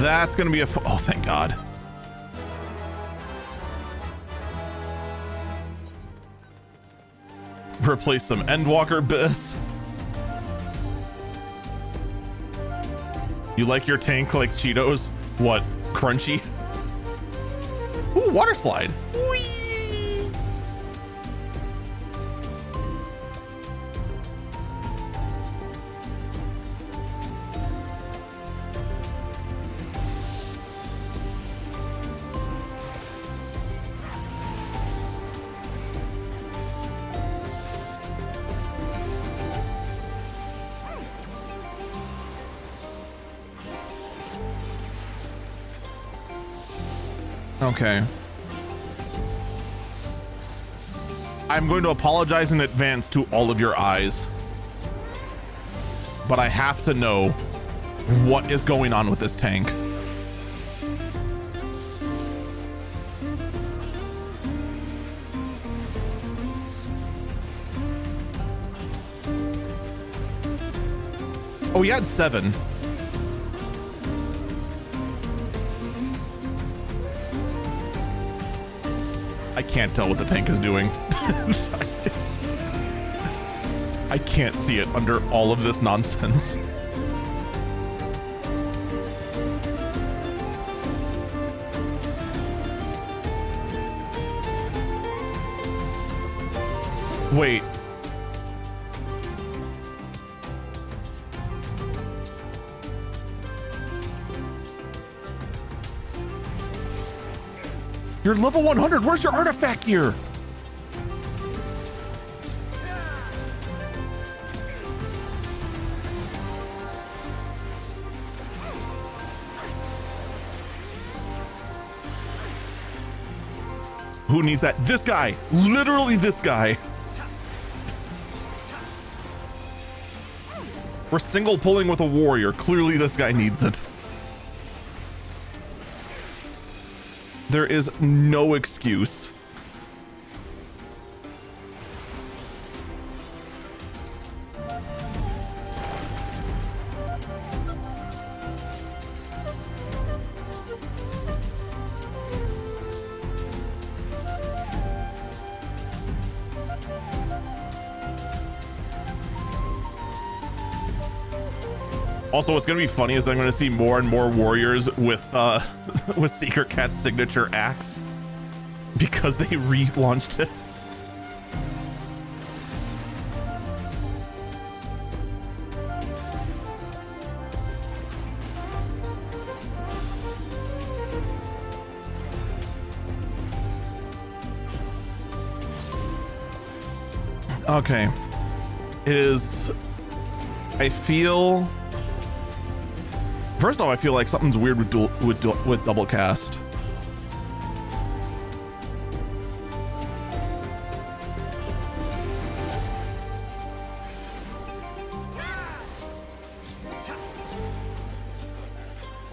That's gonna be oh, thank God. Replace some Endwalker bis. You like your tank like Cheetos? What? Crunchy? Ooh, water slide. Whee! Okay. I'm going to apologize in advance to all of your eyes. But I have to know what is going on with this tank. Oh, he had 7. I can't tell what the tank is doing. I can't see it under all of this nonsense. Wait. You're level 100. Where's your artifact gear? Who needs that? This guy. Literally this guy. We're single pulling with a warrior. Clearly this guy needs it. There is no excuse. Also, what's going to be funny is that I'm going to see more and more warriors with with Secret Cat's signature axe because they relaunched it. Okay. It is... I feel... First off, I feel like something's weird with double cast.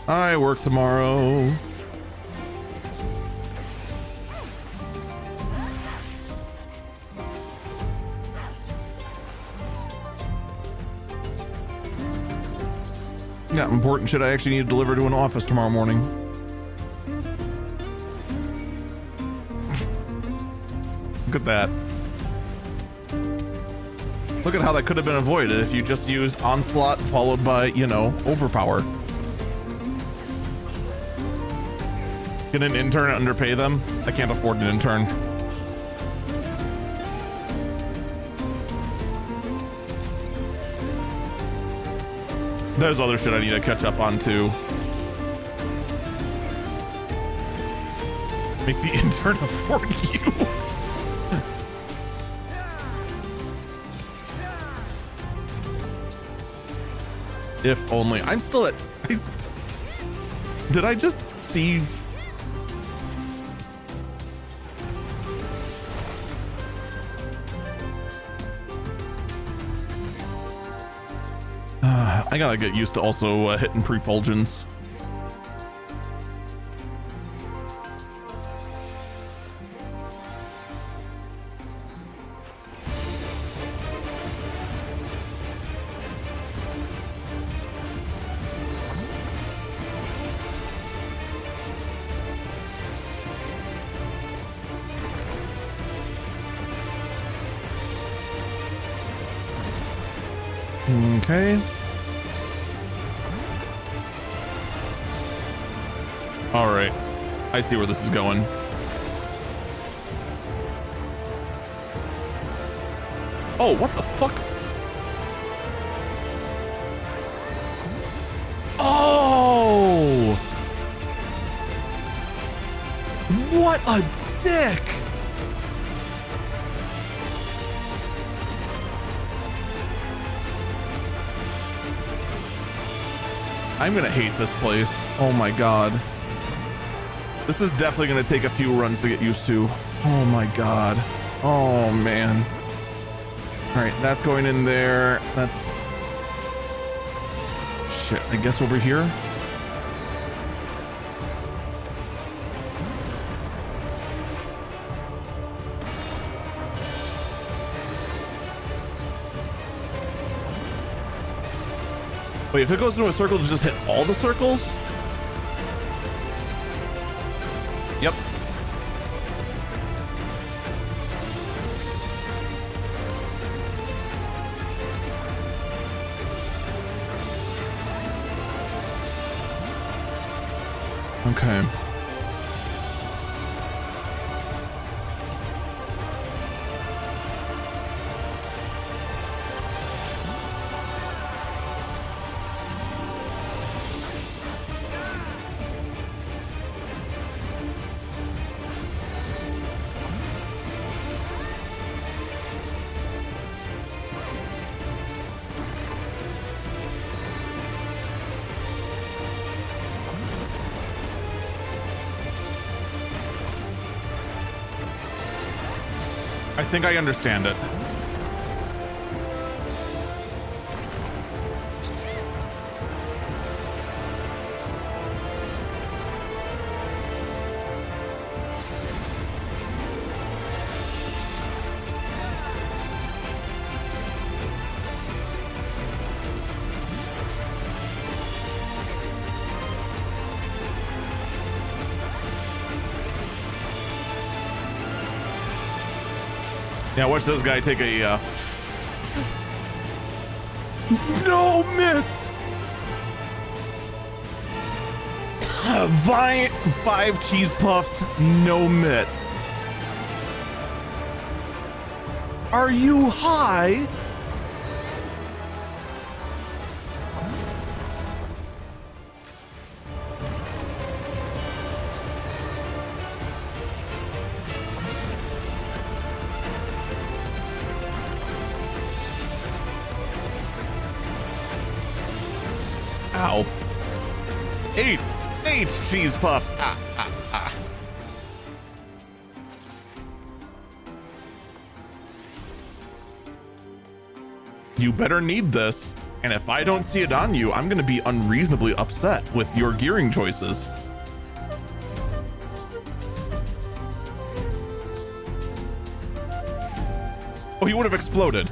I work tomorrow. Got important shit I actually need to deliver to an office tomorrow morning. Look at that. Look at how that could have been avoided if you just used Onslaught followed by, you know, Overpower. Get an intern and underpay them? I can't afford an intern. There's other shit I need to catch up on too. Make the intern afford you. If only. I'm still at... Did I just see... I gotta get used to also hitting prefulgence. Okay. All right. I see where this is going. Oh, what the fuck? Oh! What a dick! I'm gonna hate this place. Oh my god. This is definitely gonna take a few runs to get used to. Oh my god. Oh man. Alright, that's going in there. That's... Shit, I guess over here? Wait, if it goes into a circle, does it just hit all the circles? Yep. Okay. I think I understand it. Yeah, watch this guy take a, no mitt! 5 cheese puffs, no mitt. Are you high? Ow. 8 cheese puffs. Ah. You better need this, and if I don't see it on you, I'm gonna be unreasonably upset with your gearing choices. Oh, he would have exploded.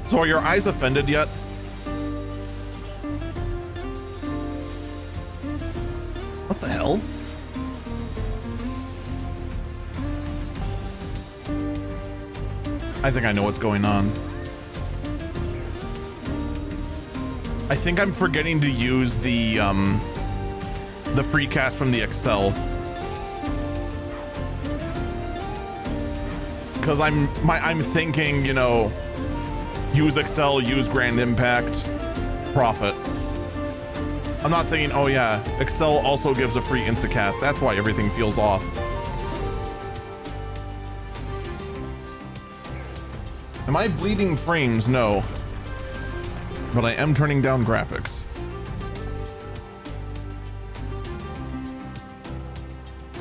So are your eyes offended yet? What the hell? I think I know what's going on. I think I'm forgetting to use the free cast from the Excel. because I'm thinking, you know, use Excel, use Grand Impact, profit. I'm not thinking, oh yeah, Excel also gives a free instacast. That's why everything feels off. Am I bleeding frames? No. But I am turning down graphics.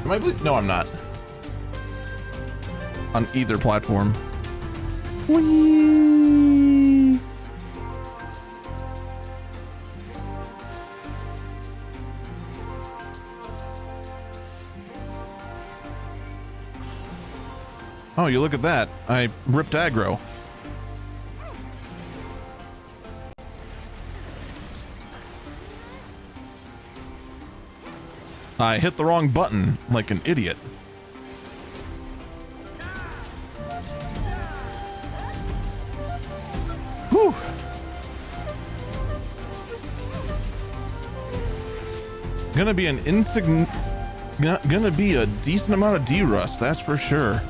Am I bleeding? No, I'm not. On either platform. Whee! Oh, you look at that. I ripped aggro. I hit the wrong button like an idiot. Whew. Gonna be an gonna be a decent amount of D-rust, that's for sure.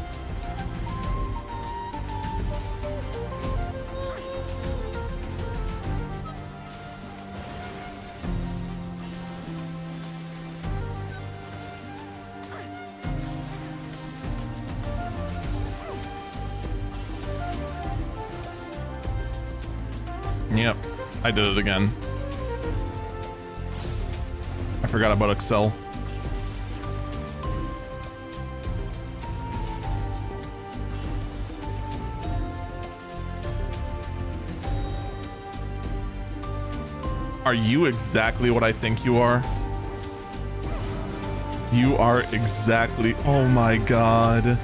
Yep, I did it again. I forgot about Excel. Are you exactly what I think you are? You are exactly, oh my god.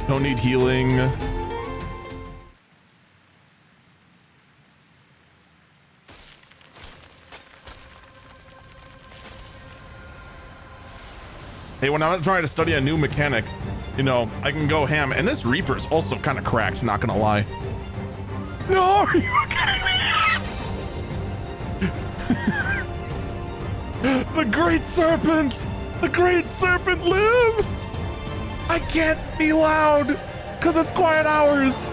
Don't need healing. Hey, when I'm trying to study a new mechanic, you know, I can go ham. And this Reaper's also kind of cracked, not gonna lie. No, are you kidding me? The Great Serpent! The Great Serpent lives! I can't be loud, because it's quiet hours.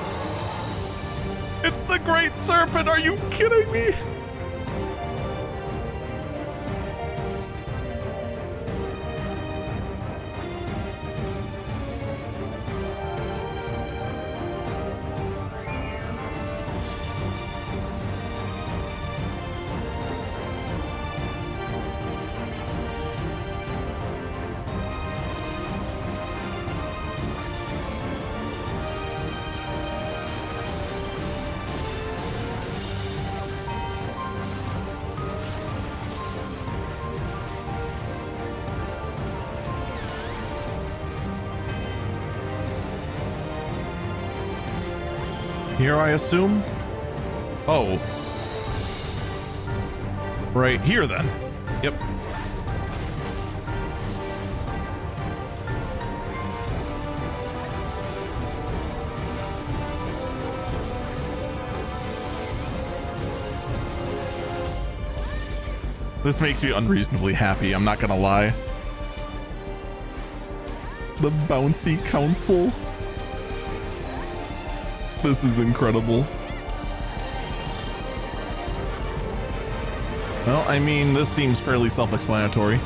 It's the Great Serpent, are you kidding me? Here, I assume? Oh. Right here, then. Yep. This makes me unreasonably happy, I'm not gonna lie. The bouncy council. This is incredible. Well, I mean, this seems fairly self-explanatory.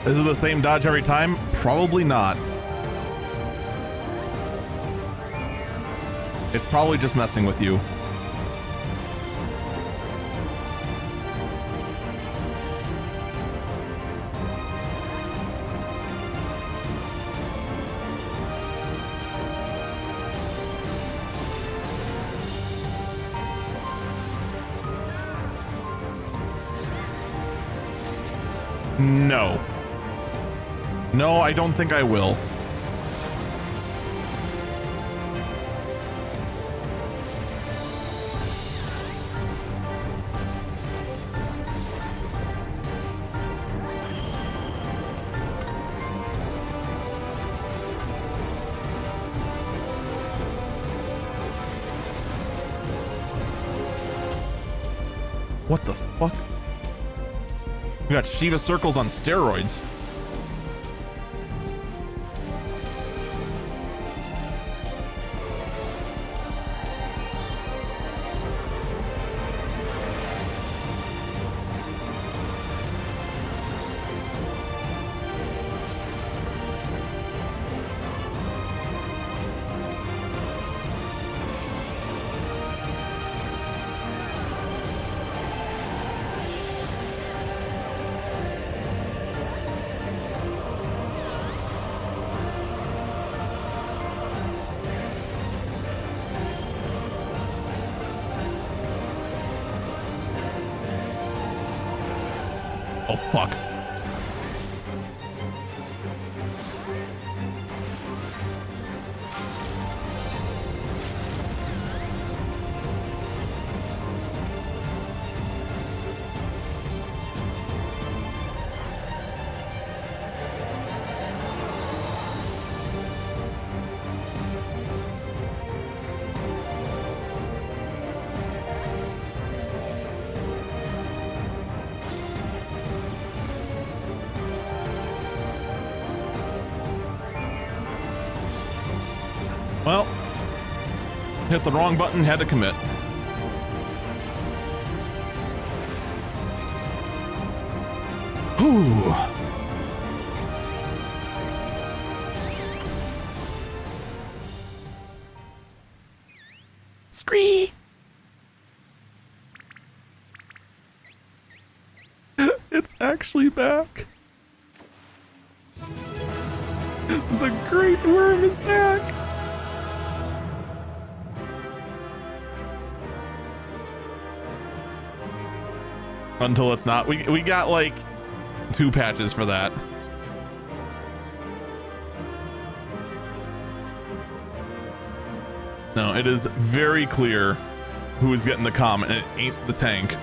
Is it the same dodge every time? Probably not. It's probably just messing with you. No. No, I don't think I will. What the fuck? We got Shiva circles on steroids. Oh, fuck. Well, hit the wrong button, had to commit. Whew. Scree. It's actually back. The great worm is back. Until it's not. We got like 2 patches for that. No, it is very clear who is getting the comm, and it ain't the tank.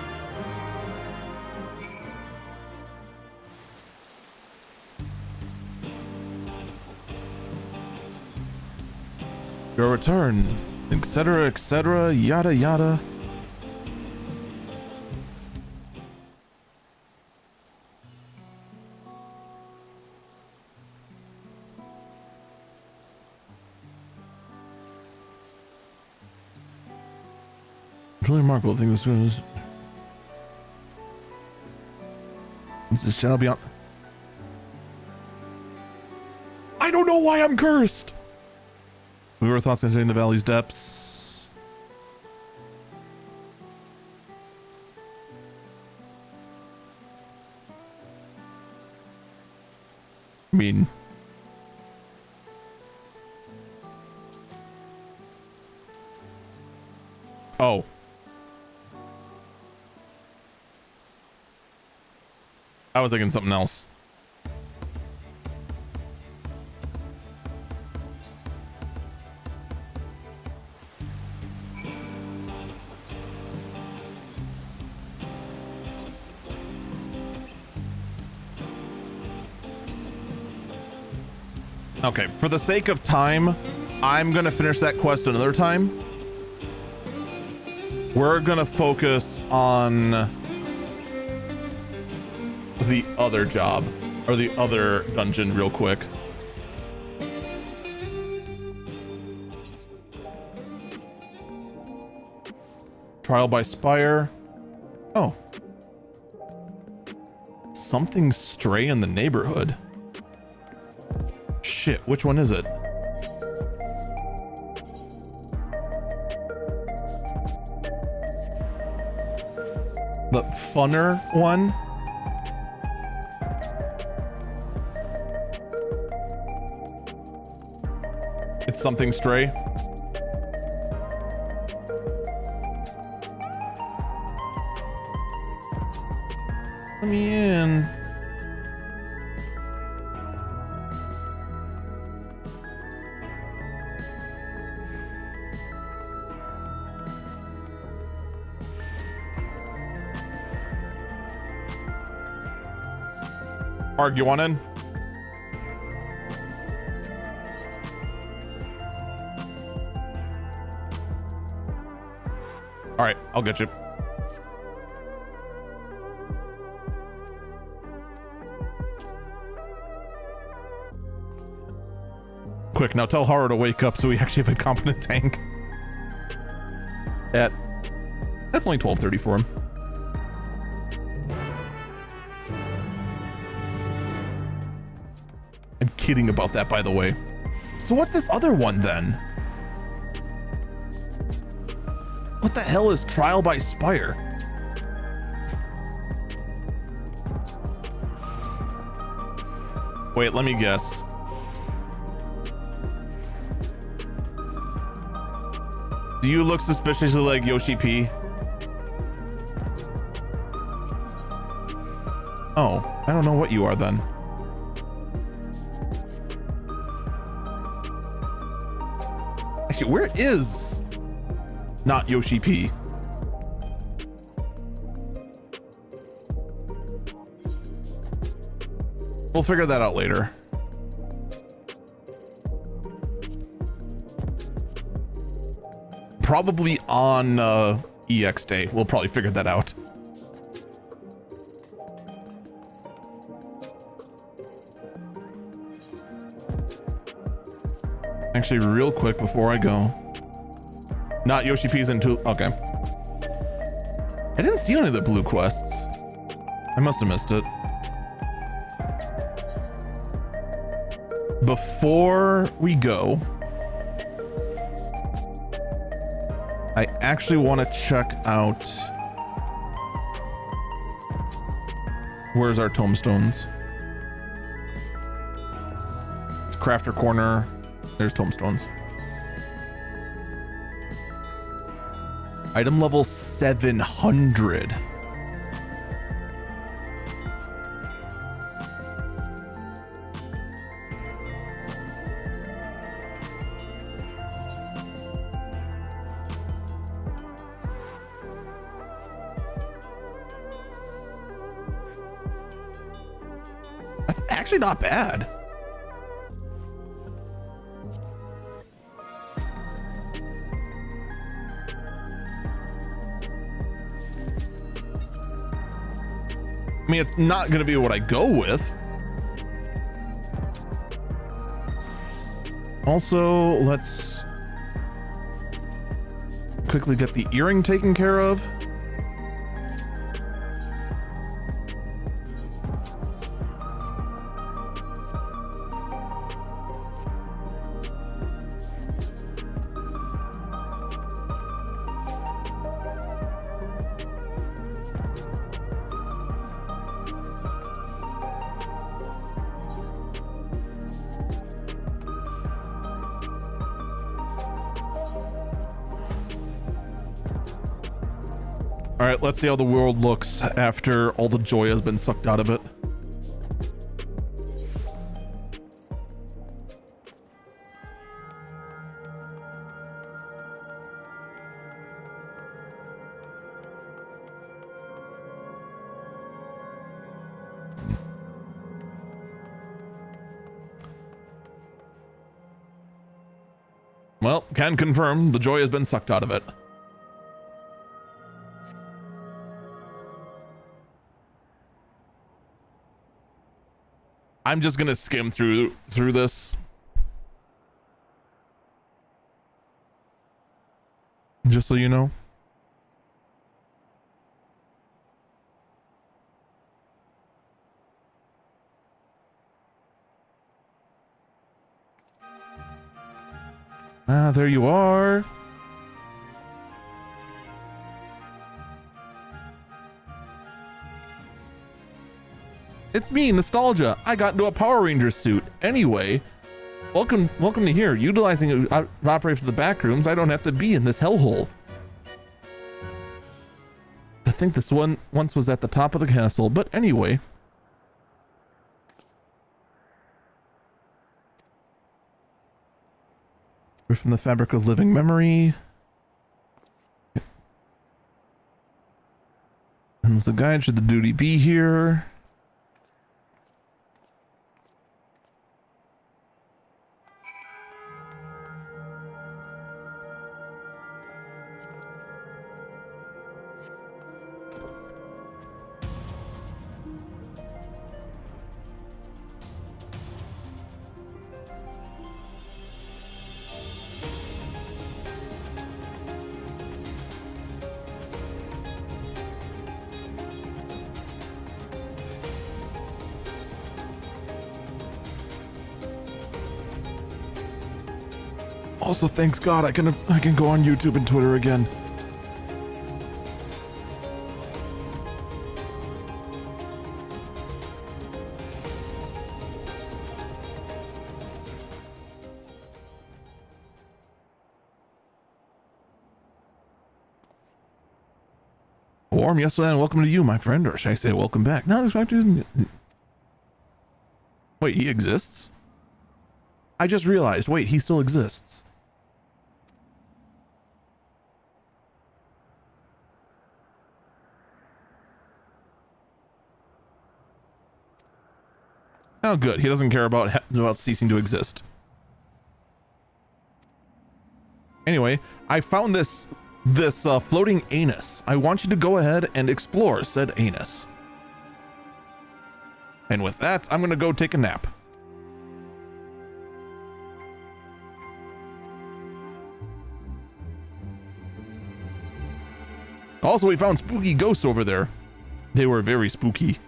Your return, etc., yada yada. Truly remarkable. I think this is Shadow Beyond. I don't know why I'm cursed. We were thoughts concerning the valley's depths. I mean, oh. I was thinking something else. Okay, for the sake of time, I'm gonna finish that quest another time. We're gonna focus on the other job, or the other dungeon real quick. Trial by Spire. Oh. something stray in the neighborhood. Shit, which one is it? The funner one? It's something stray. Let me in. Mark, you want in? All right, I'll get you. Quick, now tell Haru to wake up so we actually have a competent tank. That's only 12:30 for him. I'm kidding about that, by the way. So what's this other one then? What the hell is Trial by Spire? Wait, let me guess. Do you look suspiciously like Yoshi P? Oh, I don't know what you are then. Actually, where is not Yoshi P? We'll figure that out later. Probably on EX Day. We'll probably figure that out. Actually, real quick before I go. Not Yoshi P's into... Okay. I didn't see any of the blue quests. I must have missed it. Before we go, I actually want to check out... Where's our tombstones? It's Crafter Corner. There's tombstones. Item level 700. That's actually not bad. I mean, it's not going to be what I go with. Also, let's quickly get the earring taken care of. All right, let's see how the world looks after all the joy has been sucked out of it. Well, can confirm the joy has been sucked out of it. I'm just gonna skim through this. Just so you know. there you are. It's me, Nostalgia. I got into a Power Rangers suit. Anyway, welcome to here. Utilizing operate for the back rooms, I don't have to be in this hellhole. I think this one once was at the top of the castle, but anyway. We're from the fabric of living memory. And the guide, should the duty be here? Also, thanks God, I can go on YouTube and Twitter again. Warm, yes, and welcome to you, my friend, or should I say welcome back? No, this factor isn't. Wait, he exists? I just realized, wait, he still exists. Oh, good. He doesn't care about ceasing to exist. Anyway, I found this floating anus. I want you to go ahead and explore said anus. And with that, I'm gonna go take a nap. Also, we found spooky ghosts over there. They were very spooky.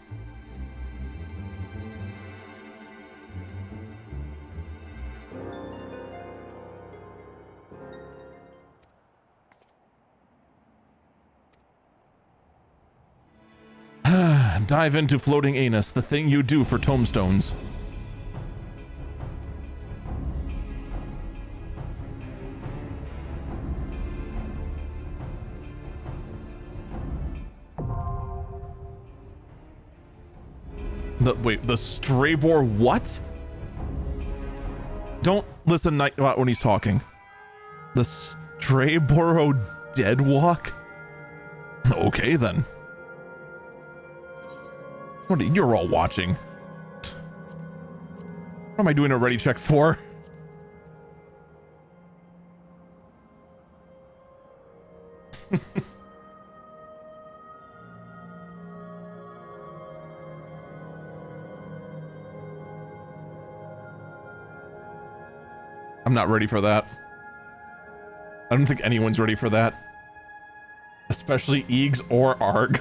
Dive into floating anus, the thing you do for tombstones. Wait, the stray boar what? Don't listen when he's talking. The stray borough dead walk? Okay then. What are you're all watching? What am I doing a ready check for? I'm not ready for that. I don't think anyone's ready for that. Especially Eags or Arg.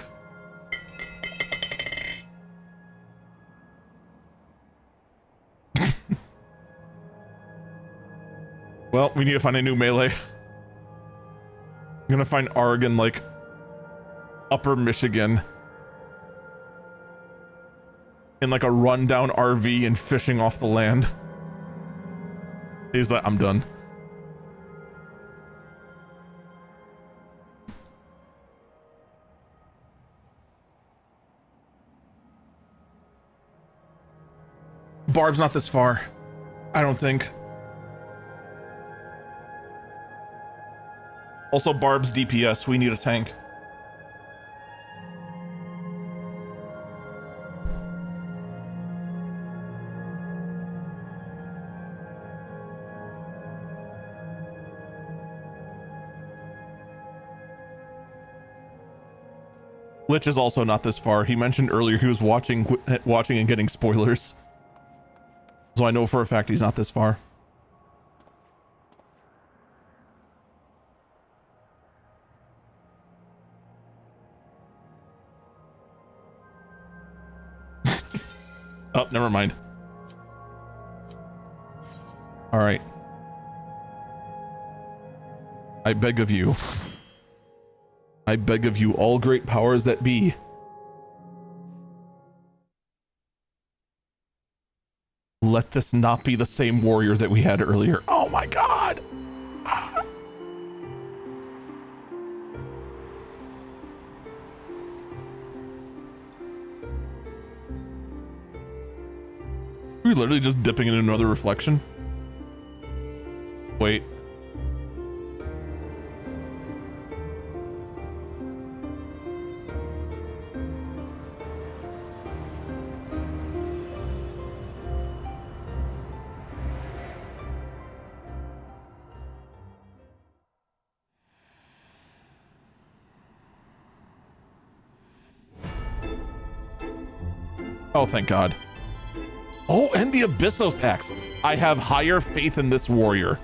Well, we need to find a new melee. I'm gonna find Arg in, like, Upper Michigan. In, like, a rundown RV and fishing off the land. He's like, I'm done. Barb's not this far. I don't think. Also, Barb's DPS. We need a tank. Lich is also not this far. He mentioned earlier he was watching and getting spoilers. So I know for a fact he's not this far. Oh, never mind. All right. I beg of you. I beg of you, all great powers that be. Let this not be the same warrior that we had earlier. Oh my god! Are we literally just dipping into another reflection? Wait. Oh, thank God. Oh, and the Abyssos Axe. I have higher faith in this warrior.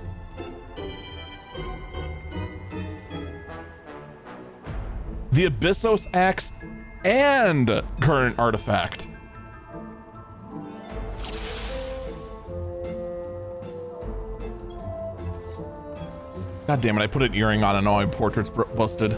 The Abyssos Axe and current artifact. God damn it, I put an earring on and all my portrait's busted.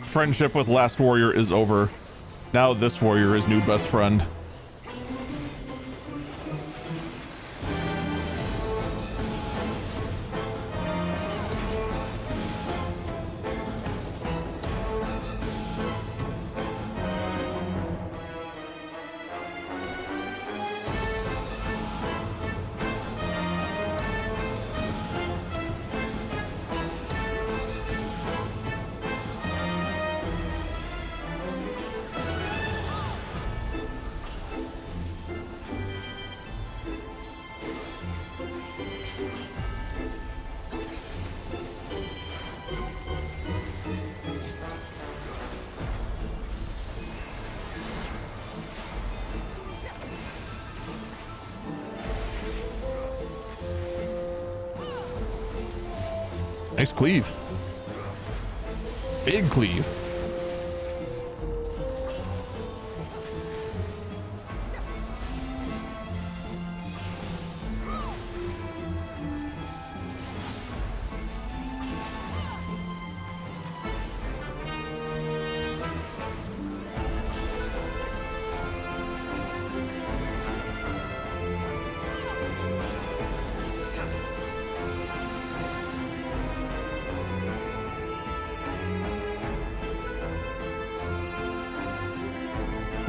Friendship with last warrior is over. Now this warrior is new best friend. Nice cleave. Big cleave.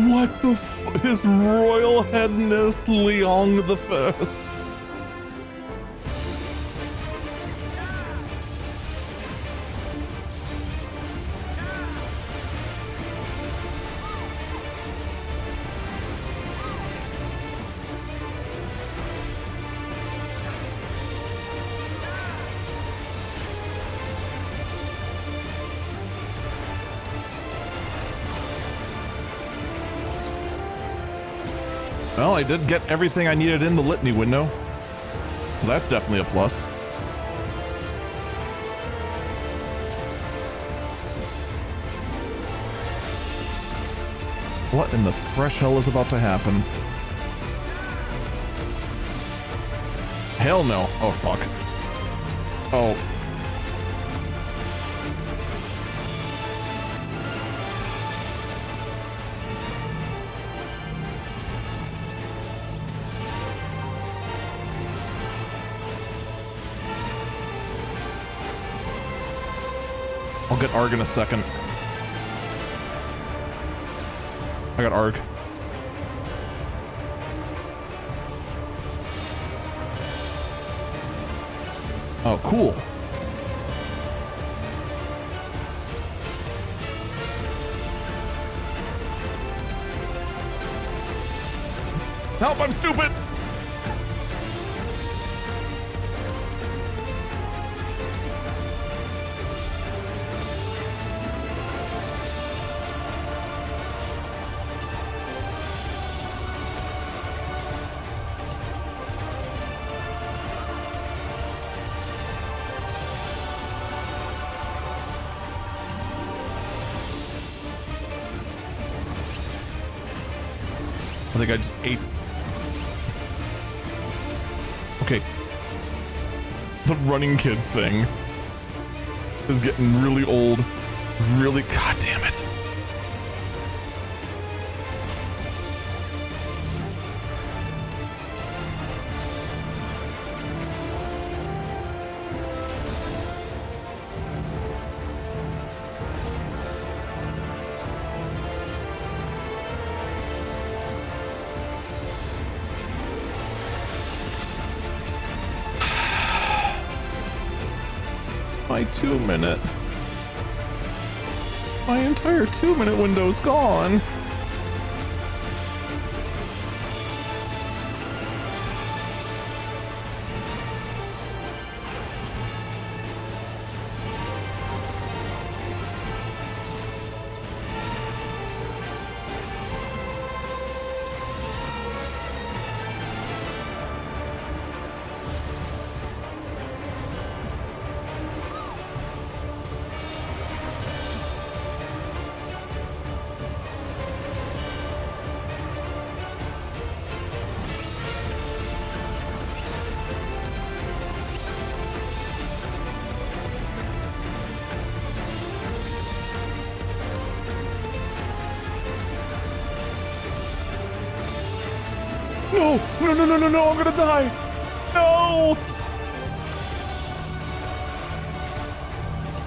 What the f- His Royal Highness Leong the First. Well, I did get everything I needed in the litany window, so that's definitely a plus. What in the fresh hell is about to happen? Hell no. Oh, fuck. Oh. I'll get Arg in a second. I got Arg. Oh, cool. Help, I'm stupid! I think I just ate. Okay. The running kids thing is getting really old. Really, god damn it. My 2-minute. My entire 2-minute window's gone. No, I'm gonna die. No.